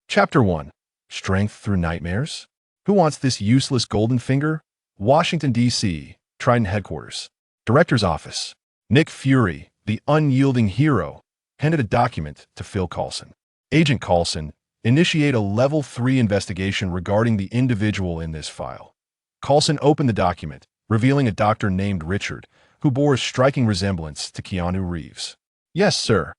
Chapter 1. Strength Through Nightmares? Who wants this useless golden finger? Washington, D.C., Trident Headquarters. Director's Office. Nick Fury, the unyielding hero, handed a document to Phil Coulson. Agent Coulson, initiate a Level 3 investigation regarding the individual in this file. Coulson opened the document, revealing a doctor named Richard, who bore a striking resemblance to Keanu Reeves. Yes, sir.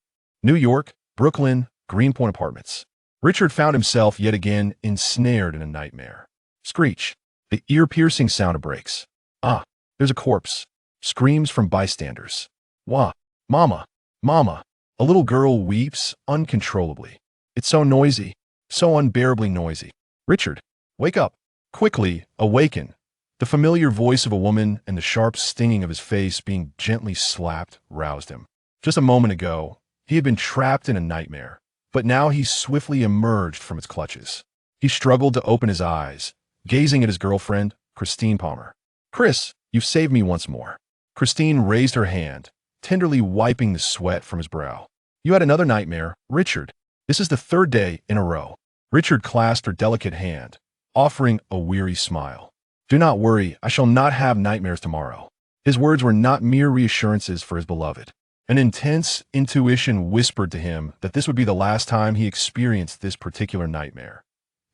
New York, Brooklyn, Greenpoint Apartments. Richard found himself yet again ensnared in a nightmare. Screech. The ear-piercing sound of brakes. Ah, there's a corpse. Screams from bystanders. Wah, mama, mama. A little girl weeps uncontrollably. It's so noisy, so unbearably noisy. Richard, wake up. Quickly, awaken. The familiar voice of a woman and the sharp stinging of his face being gently slapped roused him. Just a moment ago, he had been trapped in a nightmare, but now he swiftly emerged from its clutches. He struggled to open his eyes, gazing at his girlfriend, Christine Palmer. Chris, you've saved me once more. Christine raised her hand, tenderly wiping the sweat from his brow. You had another nightmare, Richard. This is the third day in a row. Richard clasped her delicate hand, offering a weary smile. Do not worry, I shall not have nightmares tomorrow. His words were not mere reassurances for his beloved. An intense intuition whispered to him that this would be the last time he experienced this particular nightmare.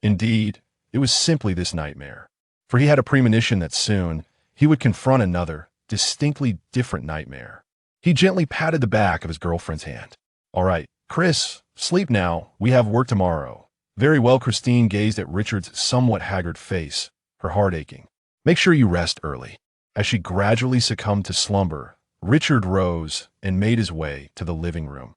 Indeed, it was simply this nightmare, for he had a premonition that soon he would confront another, distinctly different nightmare. He gently patted the back of his girlfriend's hand. All right, Chris, sleep now. We have work tomorrow. Very well. Christine gazed at Richard's somewhat haggard face, her heart aching. Make sure you rest early. As she gradually succumbed to slumber, Richard rose and made his way to the living room.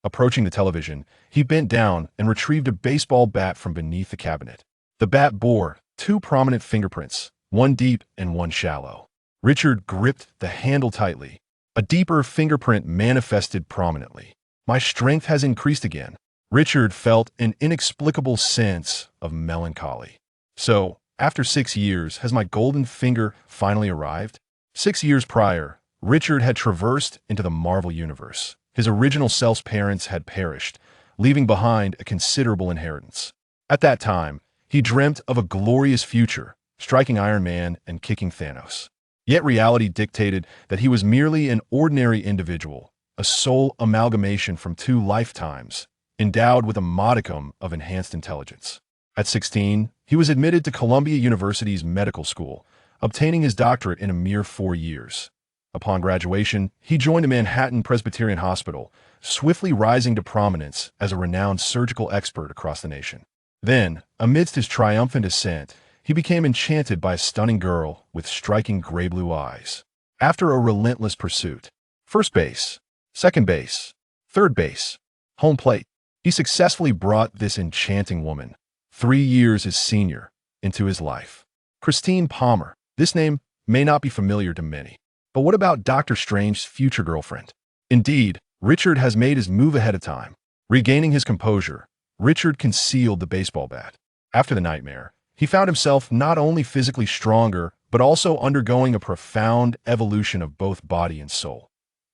Approaching the television, he bent down and retrieved a baseball bat from beneath the cabinet. The bat bore two prominent fingerprints, one deep and one shallow. Richard gripped the handle tightly. A deeper fingerprint manifested prominently. My strength has increased again. Richard felt an inexplicable sense of melancholy. So, after 6 years, has my golden finger finally arrived? 6 years prior, Richard had traversed into the Marvel Universe. His original self's parents had perished, leaving behind a considerable inheritance. At that time, he dreamt of a glorious future, striking Iron Man and kicking Thanos. Yet reality dictated that he was merely an ordinary individual, a soul amalgamation from 2 lifetimes, endowed with a modicum of enhanced intelligence. At 16, he was admitted to Columbia University's medical school, obtaining his doctorate in a mere 4 years. Upon graduation, he joined the Manhattan Presbyterian Hospital, swiftly rising to prominence as a renowned surgical expert across the nation. Then, amidst his triumphant ascent, he became enchanted by a stunning girl with striking gray-blue eyes. After a relentless pursuit, first base, second base, third base, home plate, he successfully brought this enchanting woman, 3 years his senior, into his life. Christine Palmer. This name may not be familiar to many. But what about Dr. Strange's future girlfriend? Indeed, Richard has made his move ahead of time. Regaining his composure, Richard concealed the baseball bat. After the nightmare, he found himself not only physically stronger, but also undergoing a profound evolution of both body and soul.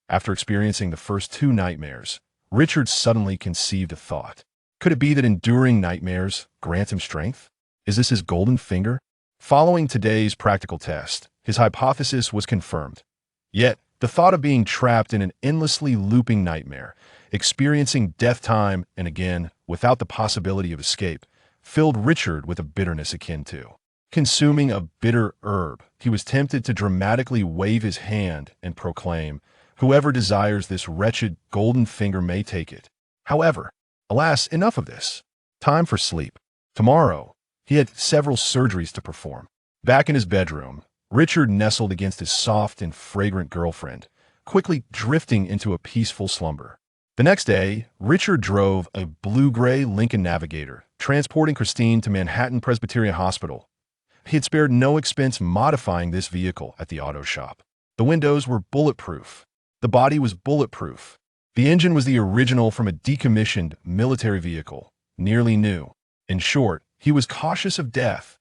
After experiencing the first 2 nightmares, Richard suddenly conceived a thought. Could it be that enduring nightmares grant him strength? Is this his golden finger? Following today's practical test, his hypothesis was confirmed. Yet, the thought of being trapped in an endlessly looping nightmare, experiencing death time and again without the possibility of escape, filled Richard with a bitterness akin to consuming a bitter herb. He was tempted to dramatically wave his hand and proclaim, "Whoever desires this wretched golden finger may take it." However, alas, enough of this. Time for sleep. Tomorrow, he had several surgeries to perform. Back in his bedroom, Richard nestled against his soft and fragrant girlfriend, quickly drifting into a peaceful slumber. The next day, Richard drove a blue-gray Lincoln Navigator, transporting Christine to Manhattan Presbyterian Hospital. He had spared no expense modifying this vehicle at the auto shop. The windows were bulletproof. The body was bulletproof. The engine was the original from a decommissioned military vehicle, nearly new. In short, he was cautious of death.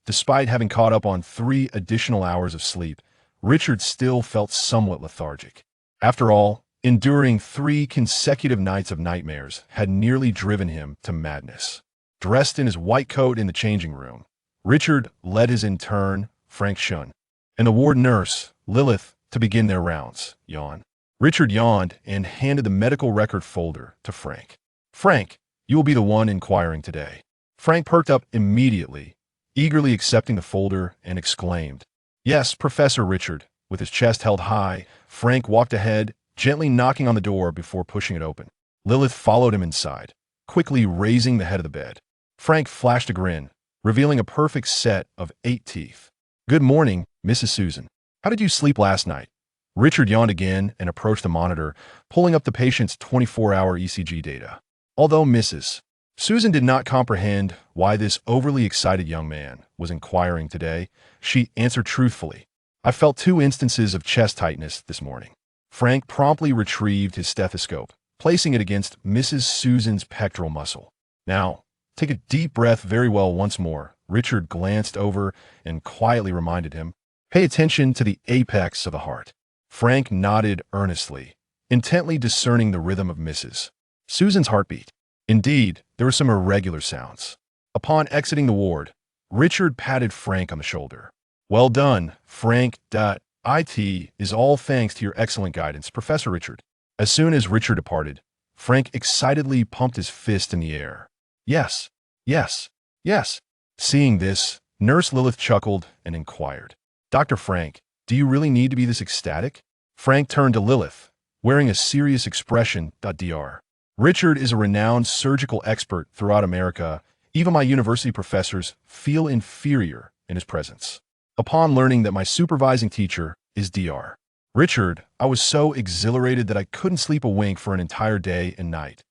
Despite having caught up on 3 additional hours of sleep, Richard still felt somewhat lethargic. After all, enduring 3 consecutive nights of nightmares had nearly driven him to madness. dressed in his white coat in the changing room. Richard led his intern, Frank Shun, and the ward nurse, Lilith, to begin their rounds. Yawn. Richard yawned and handed the medical record folder to Frank. Frank, you will be the one inquiring today. Frank perked up immediately, eagerly accepting the folder, and exclaimed, "Yes, Professor Richard." With his chest held high, Frank walked ahead, gently knocking on the door before pushing it open. Lilith followed him inside, quickly raising the head of the bed. Frank flashed a grin, revealing a perfect set of 8 teeth. "Good morning, Mrs. Susan. How did you sleep last night?" Richard yawned again and approached the monitor, pulling up the patient's 24-hour ECG data. Although Mrs. Susan did not comprehend why this overly excited young man was inquiring today, she answered truthfully, "I felt 2 instances of chest tightness this morning." Frank promptly retrieved his stethoscope, placing it against Mrs. Susan's pectoral muscle. "Now, take a deep breath very well once more." Richard glanced over and quietly reminded him, "Pay attention to the apex of the heart." Frank nodded earnestly, intently discerning the rhythm of Mrs. Susan's heartbeat. Indeed, there were some irregular sounds. Upon exiting the ward, Richard patted Frank on the shoulder. "Well done, Frank. It is all thanks to your excellent guidance, Professor Richard." As soon as Richard departed, Frank excitedly pumped his fist in the air. "Yes, yes, yes." Seeing this, Nurse Lilith chuckled and inquired, "Dr. Frank, do you really need to be this ecstatic?" Frank turned to Lilith, wearing a serious expression. Dr. Richard is a renowned surgical expert throughout America. Even my university professors feel inferior in his presence. Upon learning that my supervising teacher is Dr. Richard, I was so exhilarated that I couldn't sleep a wink for an entire day and night.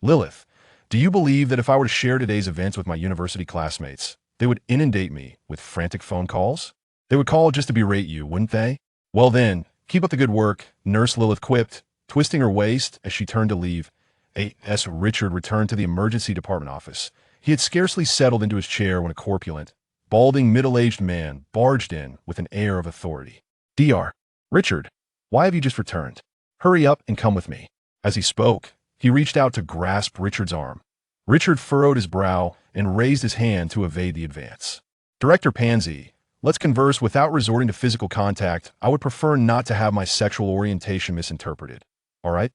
Lilith, do you believe that if I were to share today's events with my university classmates, they would inundate me with frantic phone calls? They would call just to berate you, wouldn't they? Well then, keep up the good work, Nurse Lilith quipped, twisting her waist as she turned to leave. As Richard returned to the emergency department office, he had scarcely settled into his chair when a corpulent, balding middle-aged man barged in with an air of authority. "Dr. Richard, why have you just returned? Hurry up and come with me." As he spoke, he reached out to grasp Richard's arm. Richard furrowed his brow and raised his hand to evade the advance. "Director Pansy, let's converse without resorting to physical contact. I would prefer not to have my sexual orientation misinterpreted. All right?"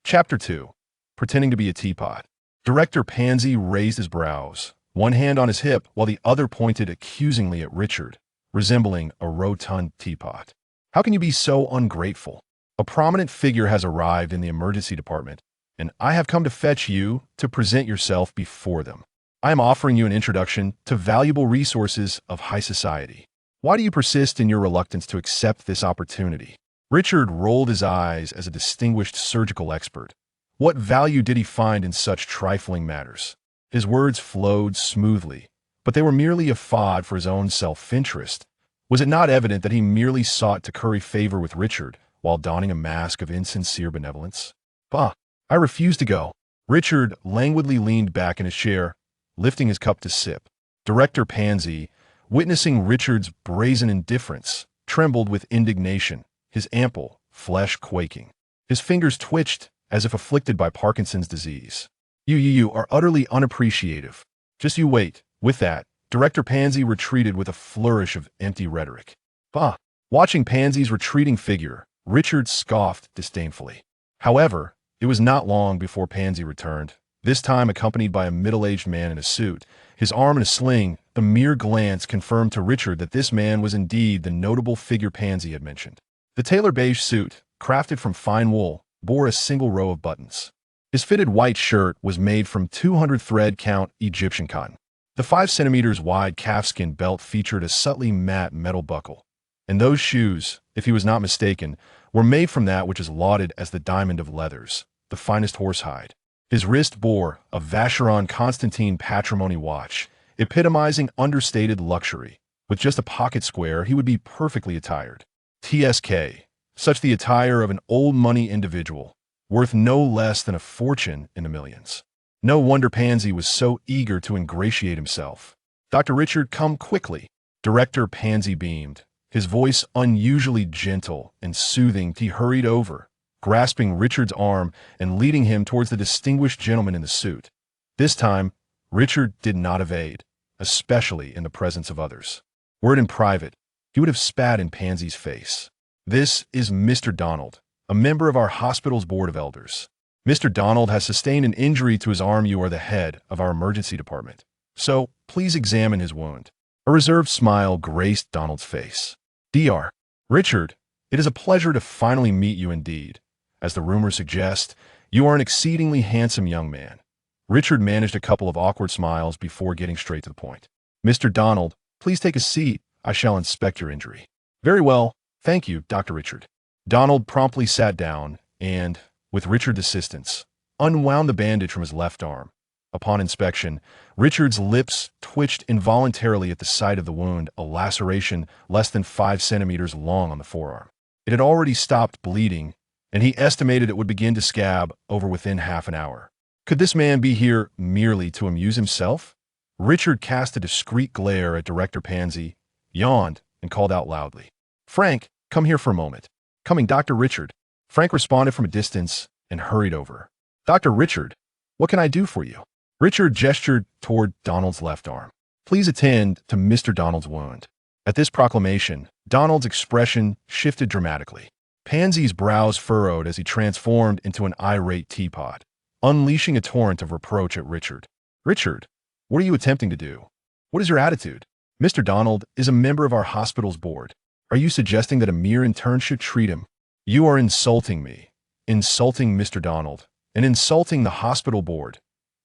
Chapter 2. Pretending to be a teapot. Director Pansy raised his brows, one hand on his hip while the other pointed accusingly at Richard, resembling a rotund teapot. "How can you be so ungrateful? A prominent figure has arrived in the emergency department, and I have come to fetch you to present yourself before them. I am offering you an introduction to valuable resources of high society. Why do you persist in your reluctance to accept this opportunity?" Richard rolled his eyes as a distinguished surgical expert. What value did he find in such trifling matters? His words flowed smoothly, but they were merely a fod for his own self-interest. Was it not evident that he merely sought to curry favor with Richard while donning a mask of insincere benevolence? "Bah, I refuse to go." Richard languidly leaned back in his chair, lifting his cup to sip. Director Pansy, witnessing Richard's brazen indifference, trembled with indignation, his ample flesh quaking. His fingers twitched as if afflicted by Parkinson's disease. You are utterly unappreciative. Just you wait." With that, Director Pansy retreated with a flourish of empty rhetoric. "Bah." Watching Pansy's retreating figure, Richard scoffed disdainfully. However, it was not long before Pansy returned, this time accompanied by a middle-aged man in a suit, his arm in a sling. The mere glance confirmed to Richard that this man was indeed the notable figure Pansy had mentioned. The tailor beige suit, crafted from fine wool, bore a single row of buttons. His fitted white shirt was made from 200 thread count Egyptian cotton. The 5 centimeters wide calfskin belt featured a subtly matte metal buckle, and those shoes, if he was not mistaken, were made from that which is lauded as the diamond of leathers, the finest horsehide. His wrist bore a Vacheron Constantine patrimony watch, epitomizing understated luxury. With just a pocket square, he would be perfectly attired. TSK. Such the attire of an old money individual, worth no less than a fortune in the millions. No wonder Pansy was so eager to ingratiate himself. "Dr. Richard, come quickly." Director Pansy beamed, his voice unusually gentle and soothing. He hurried over, grasping Richard's arm and leading him towards the distinguished gentleman in the suit. This time, Richard did not evade, especially in the presence of others. Were it in private, he would have spat in Pansy's face. "This is Mr. Donald, a member of our hospital's board of elders. Mr. Donald has sustained an injury to his arm. You are the head of our emergency department, so please examine his wound." A reserved smile graced Donald's face. "Dr. Richard, it is a pleasure to finally meet you indeed. As the rumors suggest, you are an exceedingly handsome young man." Richard managed a couple of awkward smiles before getting straight to the point. "Mr. Donald, please take a seat. I shall inspect your injury." "Very well, thank you, Dr. Richard." Donald promptly sat down and, with Richard's assistance, unwound the bandage from his left arm. Upon inspection, Richard's lips twitched involuntarily at the sight of the wound, a laceration less than 5 centimeters long on the forearm. It had already stopped bleeding, and he estimated it would begin to scab over within half an hour. Could this man be here merely to amuse himself? Richard cast a discreet glare at Director Pansy, yawned, and called out loudly, "Frank, come here for a moment." "Coming, Dr. Richard." Frank responded from a distance and hurried over. "Dr. Richard, what can I do for you?" Richard gestured toward Donald's left arm. "Please attend to Mr. Donald's wound." At this proclamation, Donald's expression shifted dramatically. Pansy's brows furrowed as he transformed into an irate teapot, unleashing a torrent of reproach at Richard. "Richard, what are you attempting to do? What is your attitude? Mr. Donald is a member of our hospital's board. Are you suggesting that a mere intern should treat him? You are insulting me, insulting Mr. Donald, and insulting the hospital board."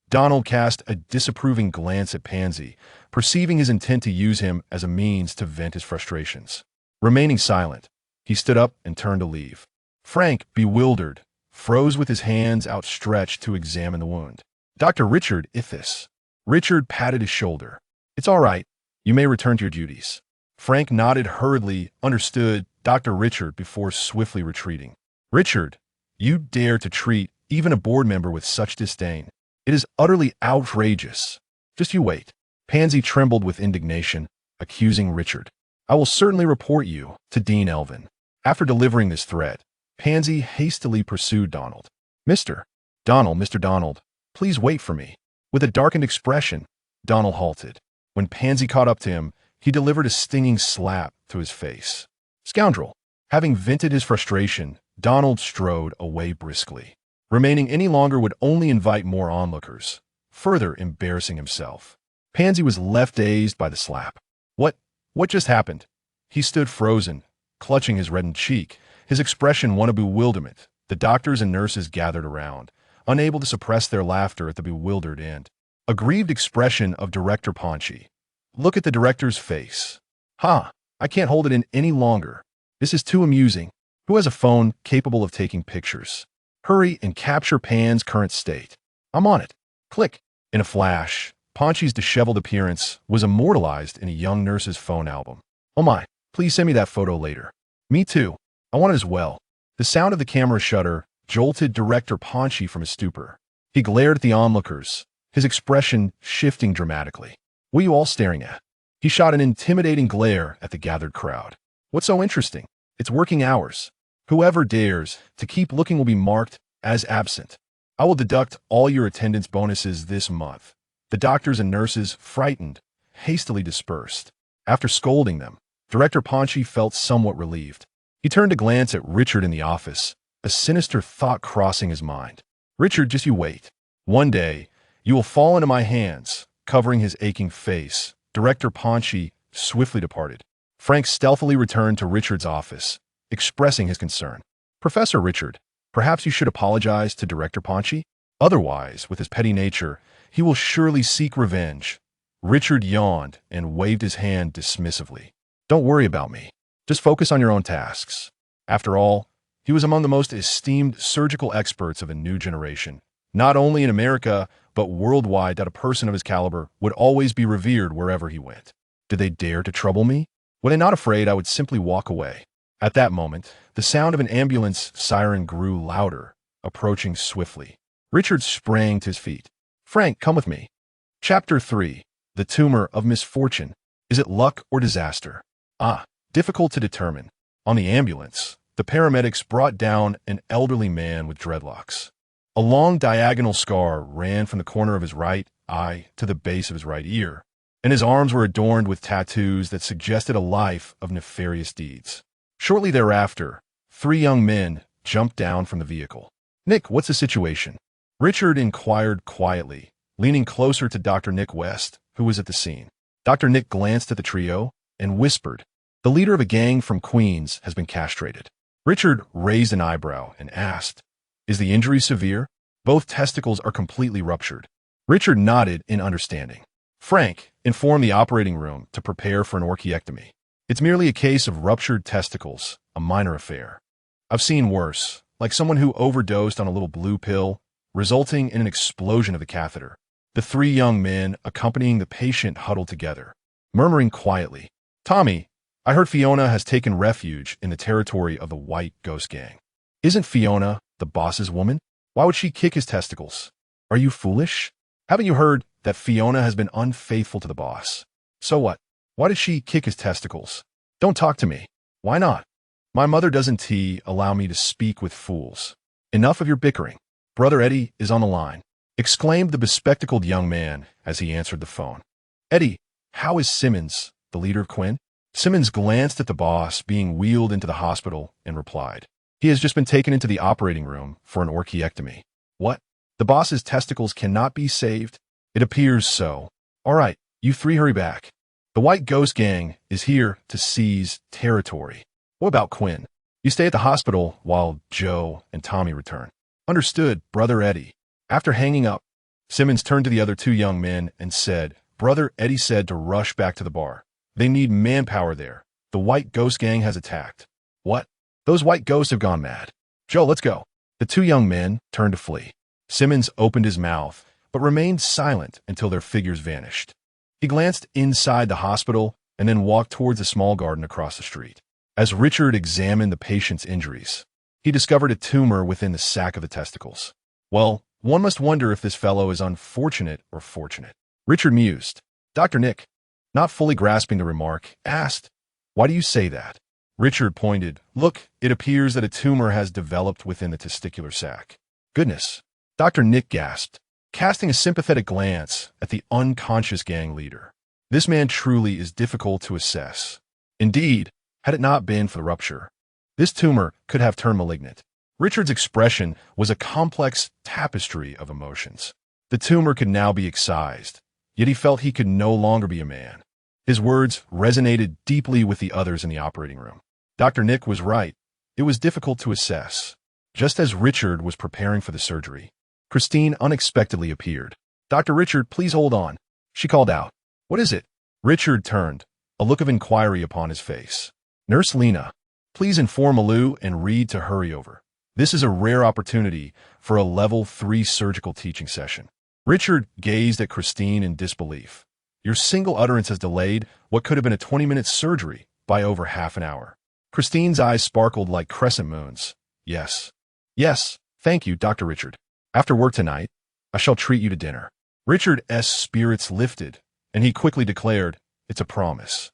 Donald cast a disapproving glance at Pansy, perceiving his intent to use him as a means to vent his frustrations. Remaining silent, he stood up and turned to leave. Frank, bewildered, froze with his hands outstretched to examine the wound. "Dr. Richard Ithis." Richard patted his shoulder. "It's all right. You may return to your duties." Frank nodded hurriedly, understood Dr. Richard before swiftly retreating. "Richard, you dare to treat even a board member with such disdain. It is utterly outrageous. Just you wait." Pansy trembled with indignation, accusing Richard. "I will certainly report you to Dean Elvin." After delivering this threat, Pansy hastily pursued Donald. Mr. Donald, please wait for me." With a darkened expression, Donald halted. When Pansy caught up to him, he delivered a stinging slap to his face. "Scoundrel!" Having vented his frustration, Donald strode away briskly. Remaining any longer would only invite more onlookers, further embarrassing himself. Pansy was left dazed by the slap. What just happened?" He stood frozen, clutching his reddened cheek, his expression one of bewilderment. The doctors and nurses gathered around, unable to suppress their laughter at the bewildered end. A grieved expression of Director Pansy. "Look at the director's face. Ha! I can't hold it in any longer. This is too amusing. Who has a phone capable of taking pictures? Hurry and capture Pan's current state." "I'm on it." Click. In a flash, Pansy's disheveled appearance was immortalized in a young nurse's phone album. "Oh my, please send me that photo later." "Me too. I want it as well." The sound of the camera shutter jolted Director Pansy from his stupor. He glared at the onlookers, his expression shifting dramatically. "What are you all staring at?" He shot an intimidating glare at the gathered crowd. "What's so interesting? It's working hours. Whoever dares to keep looking will be marked as absent. I will deduct all your attendance bonuses this month." The doctors and nurses, frightened, hastily dispersed. After scolding them, Director Pansy felt somewhat relieved. He turned to glance at Richard in the office, a sinister thought crossing his mind. "Richard, just you wait. One day, you will fall into my hands." Covering his aching face, Director Pansy swiftly departed. Frank stealthily returned to Richard's office, expressing his concern. "Professor Richard, perhaps you should apologize to Director Pansy? Otherwise, with his petty nature, he will surely seek revenge." Richard yawned and waved his hand dismissively. "Don't worry about me. Just focus on your own tasks." After all, he was among the most esteemed surgical experts of a new generation, not only in America, but worldwide. That a person of his caliber would always be revered wherever he went. Did they dare to trouble me? Were they not afraid I would simply walk away? At that moment, the sound of an ambulance siren grew louder, approaching swiftly. Richard sprang to his feet. "Frank, come with me." Chapter 3. The Tumor of Misfortune. Is it luck or disaster? Difficult to determine. On the ambulance, the paramedics brought down an elderly man with dreadlocks. A long diagonal scar ran from the corner of his right eye to the base of his right ear, and his arms were adorned with tattoos that suggested a life of nefarious deeds. Shortly thereafter, 3 young men jumped down from the vehicle. "Nick, what's the situation?" Richard inquired quietly, leaning closer to Dr. Nick West, who was at the scene. Dr. Nick glanced at the trio and whispered, "The leader of a gang from Queens has been castrated." Richard raised an eyebrow and asked, "Is the injury severe?" "Both testicles are completely ruptured." Richard nodded in understanding. "Frank, inform the operating room to prepare for an orchiectomy. It's merely a case of ruptured testicles, a minor affair. I've seen worse, like someone who overdosed on a little blue pill, resulting in an explosion of the catheter." The 3 young men accompanying the patient huddled together, murmuring quietly, "Tommy, I heard Fiona has taken refuge in the territory of the White Ghost Gang. Isn't Fiona the boss's woman? Why would she kick his testicles? Are you foolish? Haven't you heard that Fiona has been unfaithful to the boss? So what? Why did she kick his testicles? Don't talk to me. Why not? My mother doesn't allow me to speak with fools. Enough of your bickering. Brother Eddie is on the line," exclaimed the bespectacled young man as he answered the phone. "Eddie, how is Simmons, the leader of Quinn?" Simmons glanced at the boss being wheeled into the hospital and replied, "He has just been taken into the operating room for an orchiectomy." "What? The boss's testicles cannot be saved?" "It appears so." "All right, you 3 hurry back. The White Ghost Gang is here to seize territory. What about Quinn? You stay at the hospital while Joe and Tommy return." "Understood, Brother Eddie." After hanging up, Simmons turned to the other 2 young men and said, "Brother Eddie said to rush back to the bar. They need manpower there. The White Ghost Gang has attacked." "What? Those white ghosts have gone mad. Joe, let's go." The 2 young men turned to flee. Simmons opened his mouth, but remained silent until their figures vanished. He glanced inside the hospital and then walked towards a small garden across the street. As Richard examined the patient's injuries, he discovered a tumor within the sac of the testicles. "Well, one must wonder if this fellow is unfortunate or fortunate." Richard mused. Dr. Nick, not fully grasping the remark, asked, "Why do you say that?" Richard pointed. "Look, it appears that a tumor has developed within the testicular sac." "Goodness." Dr. Nick gasped, casting a sympathetic glance at the unconscious gang leader. "This man truly is difficult to assess. Indeed, had it not been for the rupture, this tumor could have turned malignant." Richard's expression was a complex tapestry of emotions. The tumor could now be excised, yet he felt he could no longer be a man. His words resonated deeply with the others in the operating room. Dr. Nick was right. It was difficult to assess. Just as Richard was preparing for the surgery, Christine unexpectedly appeared. "Dr. Richard, please hold on," she called out. "What is it?" Richard turned, a look of inquiry upon his face. "Nurse Lena, please inform Malou and Reed to hurry over. This is a rare opportunity for a level 3 surgical teaching session." Richard gazed at Christine in disbelief. "Your single utterance has delayed what could have been a 20-minute surgery by over half an hour." Christine's eyes sparkled like crescent moons. "Yes. Yes, thank you, Dr. Richard. After work tonight, I shall treat you to dinner." Richard's spirits lifted, and he quickly declared, "It's a promise.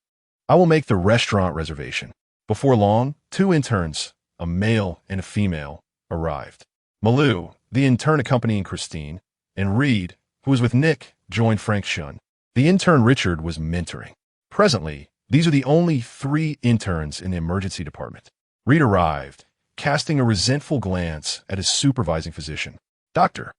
I will make the restaurant reservation." Before long, 2 interns, a male and a female, arrived. Malou, the intern accompanying Christine, and Reed, who was with Nick, joined Frank Shun. The intern Richard was mentoring. Presently, these are the only 3 interns in the emergency department. Reed arrived, casting a resentful glance at his supervising physician. "Doctor."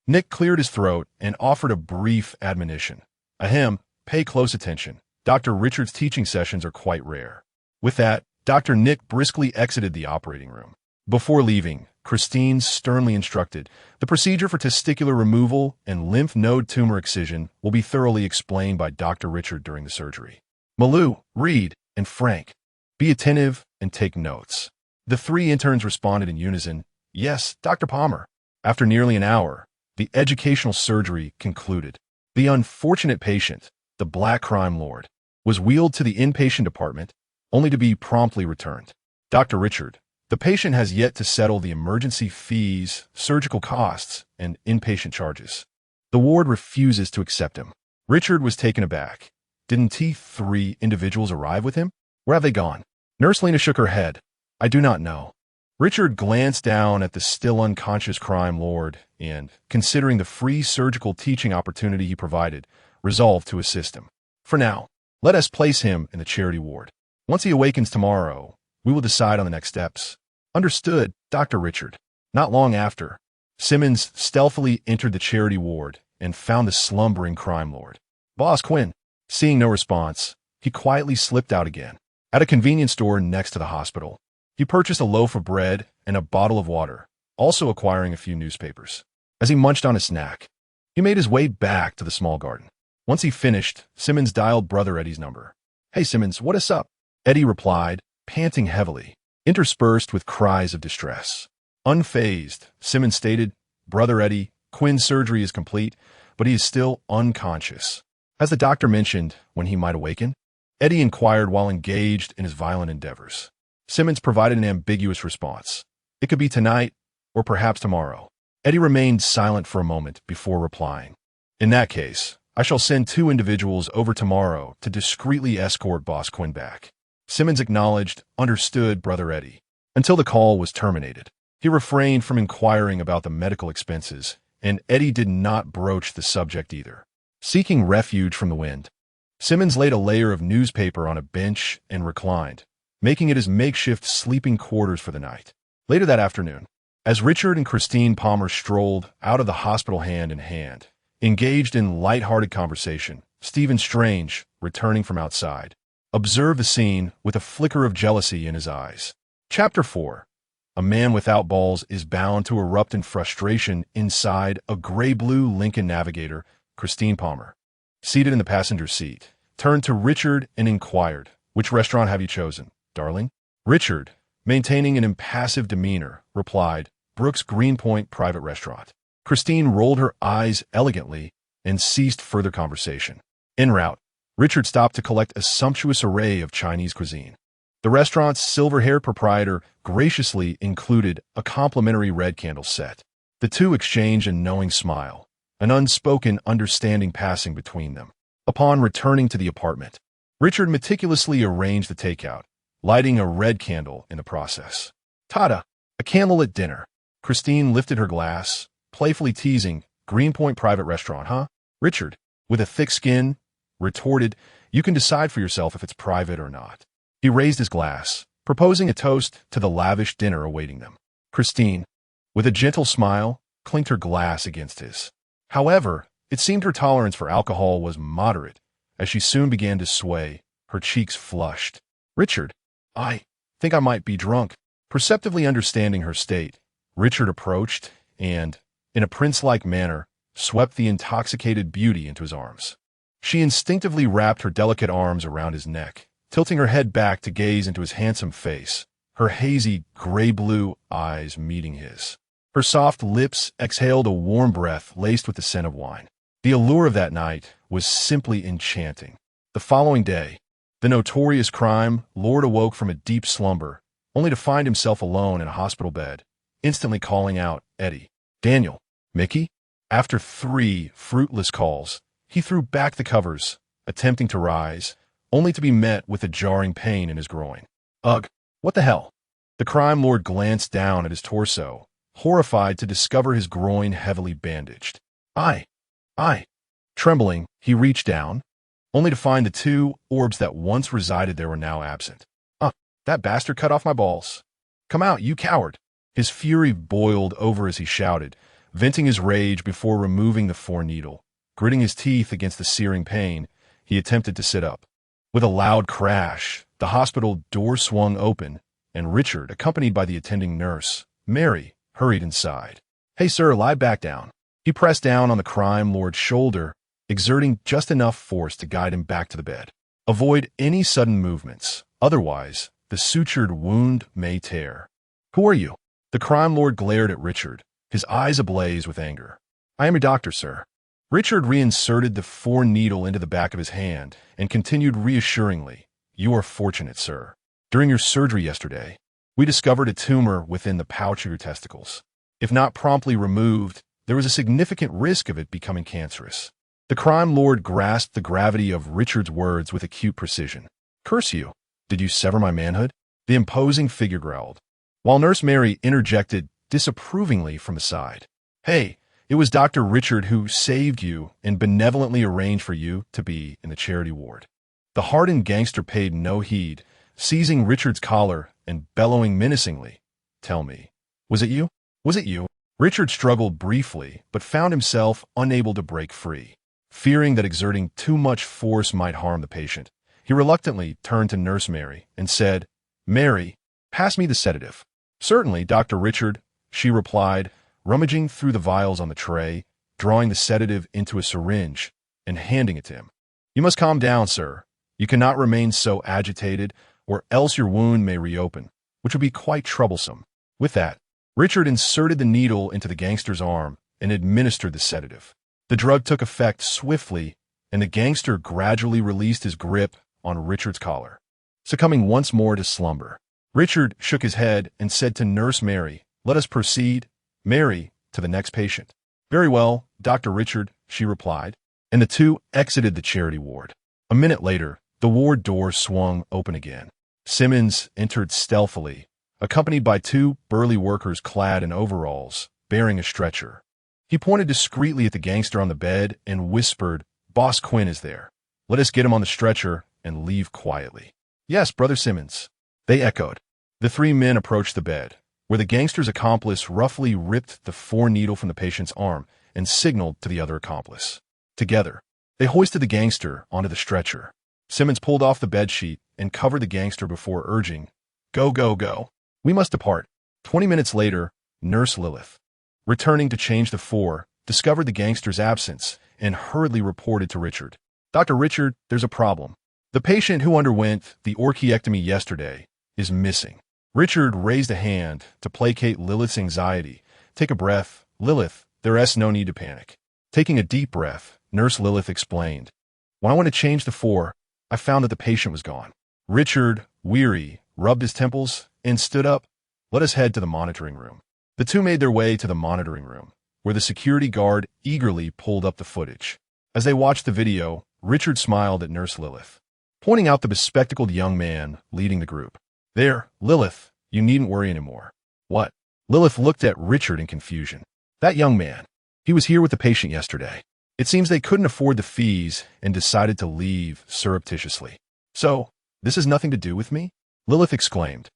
Nick cleared his throat and offered a brief admonition. "Ahem, pay close attention. Dr. Richard's teaching sessions are quite rare." With that, Dr. Nick briskly exited the operating room. Before leaving, Christine sternly instructed, "The procedure for testicular removal and lymph node tumor excision will be thoroughly explained by Dr. Richard during the surgery. Malou, Reed, and Frank, be attentive and take notes." The 3 interns responded in unison, "Yes, Dr. Palmer." After nearly an hour, the educational surgery concluded. The unfortunate patient, the Black Crime Lord, was wheeled to the inpatient department, only to be promptly returned. "Dr. Richard, the patient has yet to settle the emergency fees, surgical costs, and inpatient charges. The ward refuses to accept him." Richard was taken aback. Didn't T3 individuals arrive with him? Where have they gone? Nurse Lena shook her head. "I do not know. Richard glanced down at the still unconscious crime lord and, considering the free surgical teaching opportunity he provided, resolved to assist him. For now, let us place him in the charity ward. Once he awakens tomorrow, we will decide on the next steps. Understood, Dr. Richard. Not long after, Simmons stealthily entered the charity ward and found the slumbering crime lord. Boss Quinn. Seeing no response, he quietly slipped out again. At a convenience store next to the hospital, he purchased a loaf of bread and a bottle of water, also acquiring a few newspapers. As he munched on his snack, he made his way back to the small garden. Once he finished, Simmons dialed Brother Eddie's number. "Hey, Simmons, what is up?" Eddie replied, panting heavily, interspersed with cries of distress. Unfazed, Simmons stated, "Brother Eddie, Quinn's surgery is complete, but he is still unconscious. Has the doctor mentioned when he might awaken?" Eddie inquired while engaged in his violent endeavors. Simmons provided an ambiguous response. "It could be tonight, or perhaps tomorrow." Eddie remained silent for a moment before replying. "In that case, I shall send 2 individuals over tomorrow to discreetly escort Boss Quinn back." Simmons acknowledged, "Understood, Brother Eddie." Until the call was terminated, he refrained from inquiring about the medical expenses, and Eddie did not broach the subject either. Seeking refuge from the wind, Simmons laid a layer of newspaper on a bench and reclined, making it his makeshift sleeping quarters for the night. Later that afternoon, as Richard and Christine Palmer strolled out of the hospital hand in hand, engaged in light-hearted conversation, Stephen Strange, returning from outside, observed the scene with a flicker of jealousy in his eyes. Chapter 4. A man without balls is bound to erupt in frustration inside a gray-blue Lincoln Navigator. Christine Palmer, seated in the passenger seat, turned to Richard and inquired, "Which restaurant have you chosen, darling?" Richard, maintaining an impassive demeanor, replied, "Brooks Greenpoint Private Restaurant." Christine rolled her eyes elegantly and ceased further conversation. En route, Richard stopped to collect a sumptuous array of Chinese cuisine. The restaurant's silver-haired proprietor graciously included a complimentary red candle set. The two exchanged a knowing smile, an unspoken understanding passing between them. Upon returning to the apartment, Richard meticulously arranged the takeout, lighting a red candle in the process. "Tada! A candlelit dinner." Christine lifted her glass, playfully teasing, "Greenpoint Private Restaurant, huh?" Richard, with a thick skin, retorted, "You can decide for yourself if it's private or not." He raised his glass, proposing a toast to the lavish dinner awaiting them. Christine, with a gentle smile, clinked her glass against his. However, it seemed her tolerance for alcohol was moderate, as she soon began to sway, her cheeks flushed. "Richard, I think I might be drunk." Perceptively understanding her state, Richard approached and, in a prince-like manner, swept the intoxicated beauty into his arms. She instinctively wrapped her delicate arms around his neck, tilting her head back to gaze into his handsome face, her hazy, gray-blue eyes meeting his. Her soft lips exhaled a warm breath laced with the scent of wine. The allure of that night was simply enchanting. The following day, the notorious crime lord awoke from a deep slumber, only to find himself alone in a hospital bed, instantly calling out, "Eddie, Daniel, Mickey?" After 3 fruitless calls, he threw back the covers, attempting to rise, only to be met with a jarring pain in his groin. "Ugh, what the hell?" The crime lord glanced down at his torso, horrified to discover his groin heavily bandaged. I. Trembling, he reached down, only to find the 2 orbs that once resided there were now absent. That bastard cut off my balls. Come out, you coward." His fury boiled over as he shouted, venting his rage before removing the 4 needle. Gritting his teeth against the searing pain, he attempted to sit up. With a loud crash, the hospital door swung open, and Richard, accompanied by the attending nurse, Mary, hurried inside. "Hey, sir, lie back down." He pressed down on the crime lord's shoulder, exerting just enough force to guide him back to the bed. "Avoid any sudden movements, otherwise the sutured wound may tear." "Who are you?" The crime lord glared at Richard, his eyes ablaze with anger. "I am your doctor, sir." Richard reinserted the 4 needle into the back of his hand and continued reassuringly, "You are fortunate, sir. During your surgery yesterday, we discovered a tumor within the pouch of your testicles. If not promptly removed, there was a significant risk of it becoming cancerous." The crime lord grasped the gravity of Richard's words with acute precision. "Curse you! Did you sever my manhood?" The imposing figure growled. while Nurse Mary interjected disapprovingly from the side. Hey, it was Dr. Richard who saved you and benevolently arranged for you to be in the charity ward. The hardened gangster paid no heed, seizing Richard's collar and bellowing menacingly. Tell me, was it you? Was it you? Richard struggled briefly, but found himself unable to break free. Fearing that exerting too much force might harm the patient, he reluctantly turned to Nurse Mary and said, Mary, pass me the sedative. Certainly, Dr. Richard, she replied, rummaging through the vials on the tray, drawing the sedative into a syringe, and handing it to him. You must calm down, sir. You cannot remain so agitated, or else your wound may reopen, which would be quite troublesome. With that, Richard inserted the needle into the gangster's arm and administered the sedative. The drug took effect swiftly, and the gangster gradually released his grip on Richard's collar, succumbing once more to slumber. Richard shook his head and said to Nurse Mary, Let us proceed, Mary, to the next patient. Very well, Dr. Richard, she replied, and the two exited the charity ward. A minute later, the ward door swung open again. Simmons entered stealthily, accompanied by two burly workers clad in overalls, bearing a stretcher. He pointed discreetly at the gangster on the bed and whispered, Boss Quinn is there. Let us get him on the stretcher and leave quietly. Yes, Brother Simmons. They echoed. The three men approached the bed, where the gangster's accomplice roughly ripped the 4-needle from the patient's arm and signaled to the other accomplice. Together, they hoisted the gangster onto the stretcher. Simmons pulled off the bedsheet and covered the gangster before urging, Go, go, go. We must depart. 20 minutes later, Nurse Lilith, returning to change the 4, discovered the gangster's absence and hurriedly reported to Richard. Dr. Richard, there's a problem. The patient who underwent the orchiectomy yesterday is missing. Richard raised a hand to placate Lilith's anxiety. Take a breath, Lilith. There's no need to panic. Taking a deep breath, Nurse Lilith explained. When I went to change the 4, I found that the patient was gone. Richard, weary, rubbed his temples and stood up. Let us head to the monitoring room. The two made their way to the monitoring room, where the security guard eagerly pulled up the footage. As they watched the video, Richard smiled at Nurse Lilith, pointing out the bespectacled young man leading the group. There, Lilith, you needn't worry anymore. What? Lilith looked at Richard in confusion. That young man. He was here with the patient yesterday. It seems they couldn't afford the fees and decided to leave surreptitiously. So, this has nothing to do with me? Lilith exclaimed,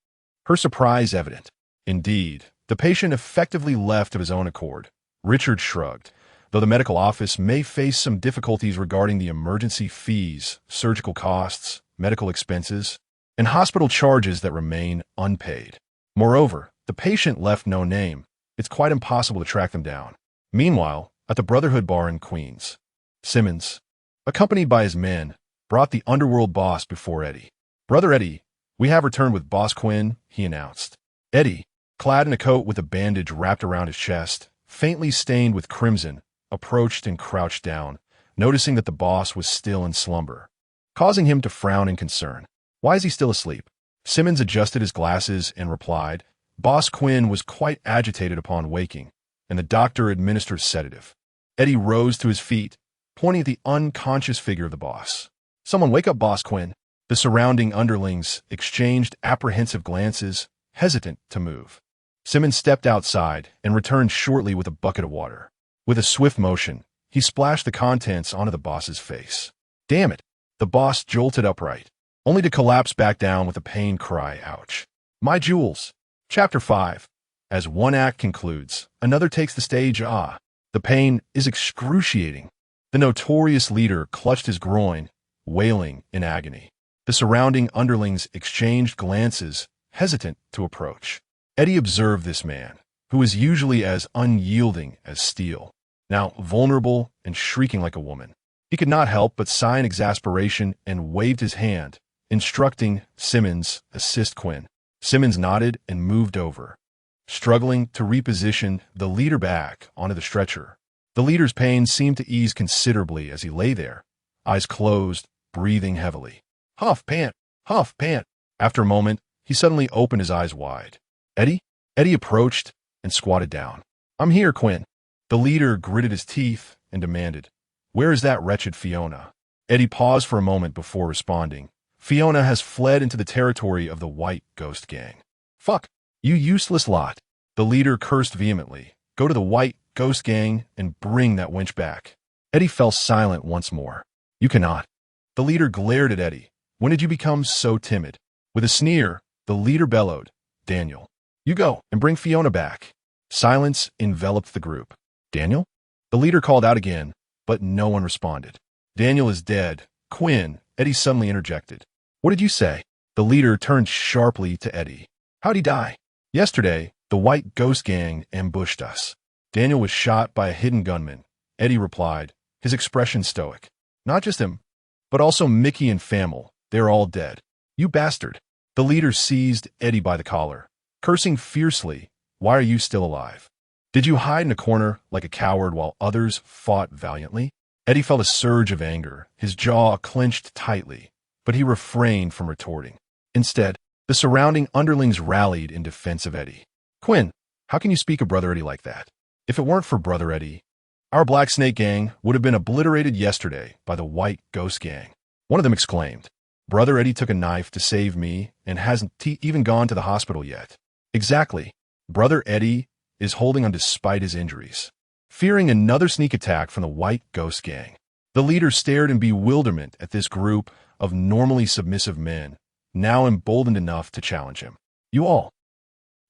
her surprise evident. Indeed, the patient effectively left of his own accord. Richard shrugged. Though the medical office may face some difficulties regarding the emergency fees, surgical costs, medical expenses, and hospital charges that remain unpaid. Moreover, the patient left no name. It's quite impossible to track them down. Meanwhile, at the Brotherhood Bar in Queens, Simmons, accompanied by his men, brought the underworld boss before Eddie. Brother Eddie, we have returned with Boss Quinn, he announced. Eddie, clad in a coat with a bandage wrapped around his chest, faintly stained with crimson, approached and crouched down, noticing that the boss was still in slumber, causing him to frown in concern. Why is he still asleep? Simmons adjusted his glasses and replied, Boss Quinn was quite agitated upon waking, and the doctor administered sedative. Eddie rose to his feet, pointing at the unconscious figure of the boss. Someone wake up Boss Quinn. The surrounding underlings exchanged apprehensive glances, hesitant to move. Simmons stepped outside and returned shortly with a bucket of water. With a swift motion, he splashed the contents onto the boss's face. Damn it! The boss jolted upright, only to collapse back down with a pained cry, ouch. My jewels. Chapter 5. As one act concludes, another takes the stage. The pain is excruciating. The notorious leader clutched his groin, wailing in agony. The surrounding underlings exchanged glances, hesitant to approach. Eddie observed this man, who was usually as unyielding as steel, now vulnerable and shrieking like a woman. He could not help but sigh in exasperation and waved his hand, instructing Simmons, assist Quinn. Simmons nodded and moved over, struggling to reposition the leader back onto the stretcher. The leader's pain seemed to ease considerably as he lay there, eyes closed, breathing heavily. Huff, pant, huff, pant. After a moment, he suddenly opened his eyes wide. Eddie? Eddie approached and squatted down. I'm here, Quinn. The leader gritted his teeth and demanded, Where is that wretched Fiona? Eddie paused for a moment before responding. Fiona has fled into the territory of the White Ghost Gang. Fuck. You useless lot. The leader cursed vehemently. Go to the white ghost gang and bring that wench back. Eddie fell silent once more. You cannot. The leader glared at Eddie. When did you become so timid? With a sneer, the leader bellowed, Daniel, you go and bring Fiona back. Silence enveloped the group. Daniel? The leader called out again, but no one responded. Daniel is dead. Quinn, Eddie suddenly interjected. What did you say? The leader turned sharply to Eddie. How'd he die? Yesterday, the white ghost gang ambushed us. Daniel was shot by a hidden gunman. Eddie replied, his expression stoic. Not just him, but also Mickey and Famil. They're all dead. You bastard. The leader seized Eddie by the collar, cursing fiercely. Why are you still alive? Did you hide in a corner like a coward while others fought valiantly? Eddie felt a surge of anger, his jaw clenched tightly, but he refrained from retorting. Instead, the surrounding underlings rallied in defense of Eddie. Quinn, how can you speak of Brother Eddie like that? If it weren't for Brother Eddie, our Black Snake gang would have been obliterated yesterday by the White Ghost Gang. One of them exclaimed, Brother Eddie took a knife to save me and hasn't even gone to the hospital yet. Exactly. Brother Eddie is holding on despite his injuries. Fearing another sneak attack from the White Ghost Gang, the leader stared in bewilderment at this group of normally submissive men, now emboldened enough to challenge him. You all.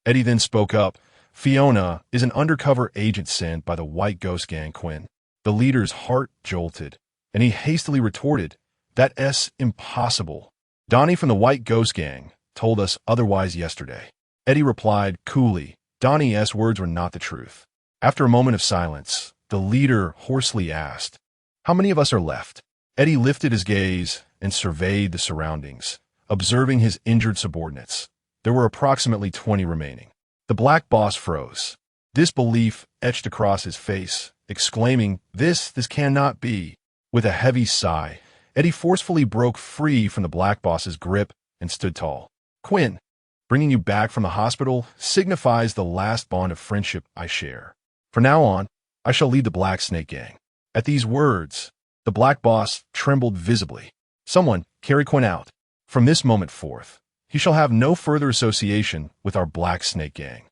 Eddie then spoke up. Fiona is an undercover agent sent by the White Ghost Gang, Quinn. The leader's heart jolted, and he hastily retorted, That's impossible. Donnie from the White Ghost Gang told us otherwise yesterday. Eddie replied coolly, Donnie's words were not the truth. After a moment of silence, the leader hoarsely asked, How many of us are left? Eddie lifted his gaze and surveyed the surroundings, observing his injured subordinates. There were approximately 20 remaining. The black boss froze. Disbelief etched across his face, exclaiming, This cannot be. With a heavy sigh, Eddie forcefully broke free from the black boss's grip and stood tall. Quinn, bringing you back from the hospital signifies the last bond of friendship I share. From now on, I shall lead the Black Snake Gang. At these words, the black boss trembled visibly. Someone, carry Quinn out. From this moment forth, he shall have no further association with our Black Snake Gang.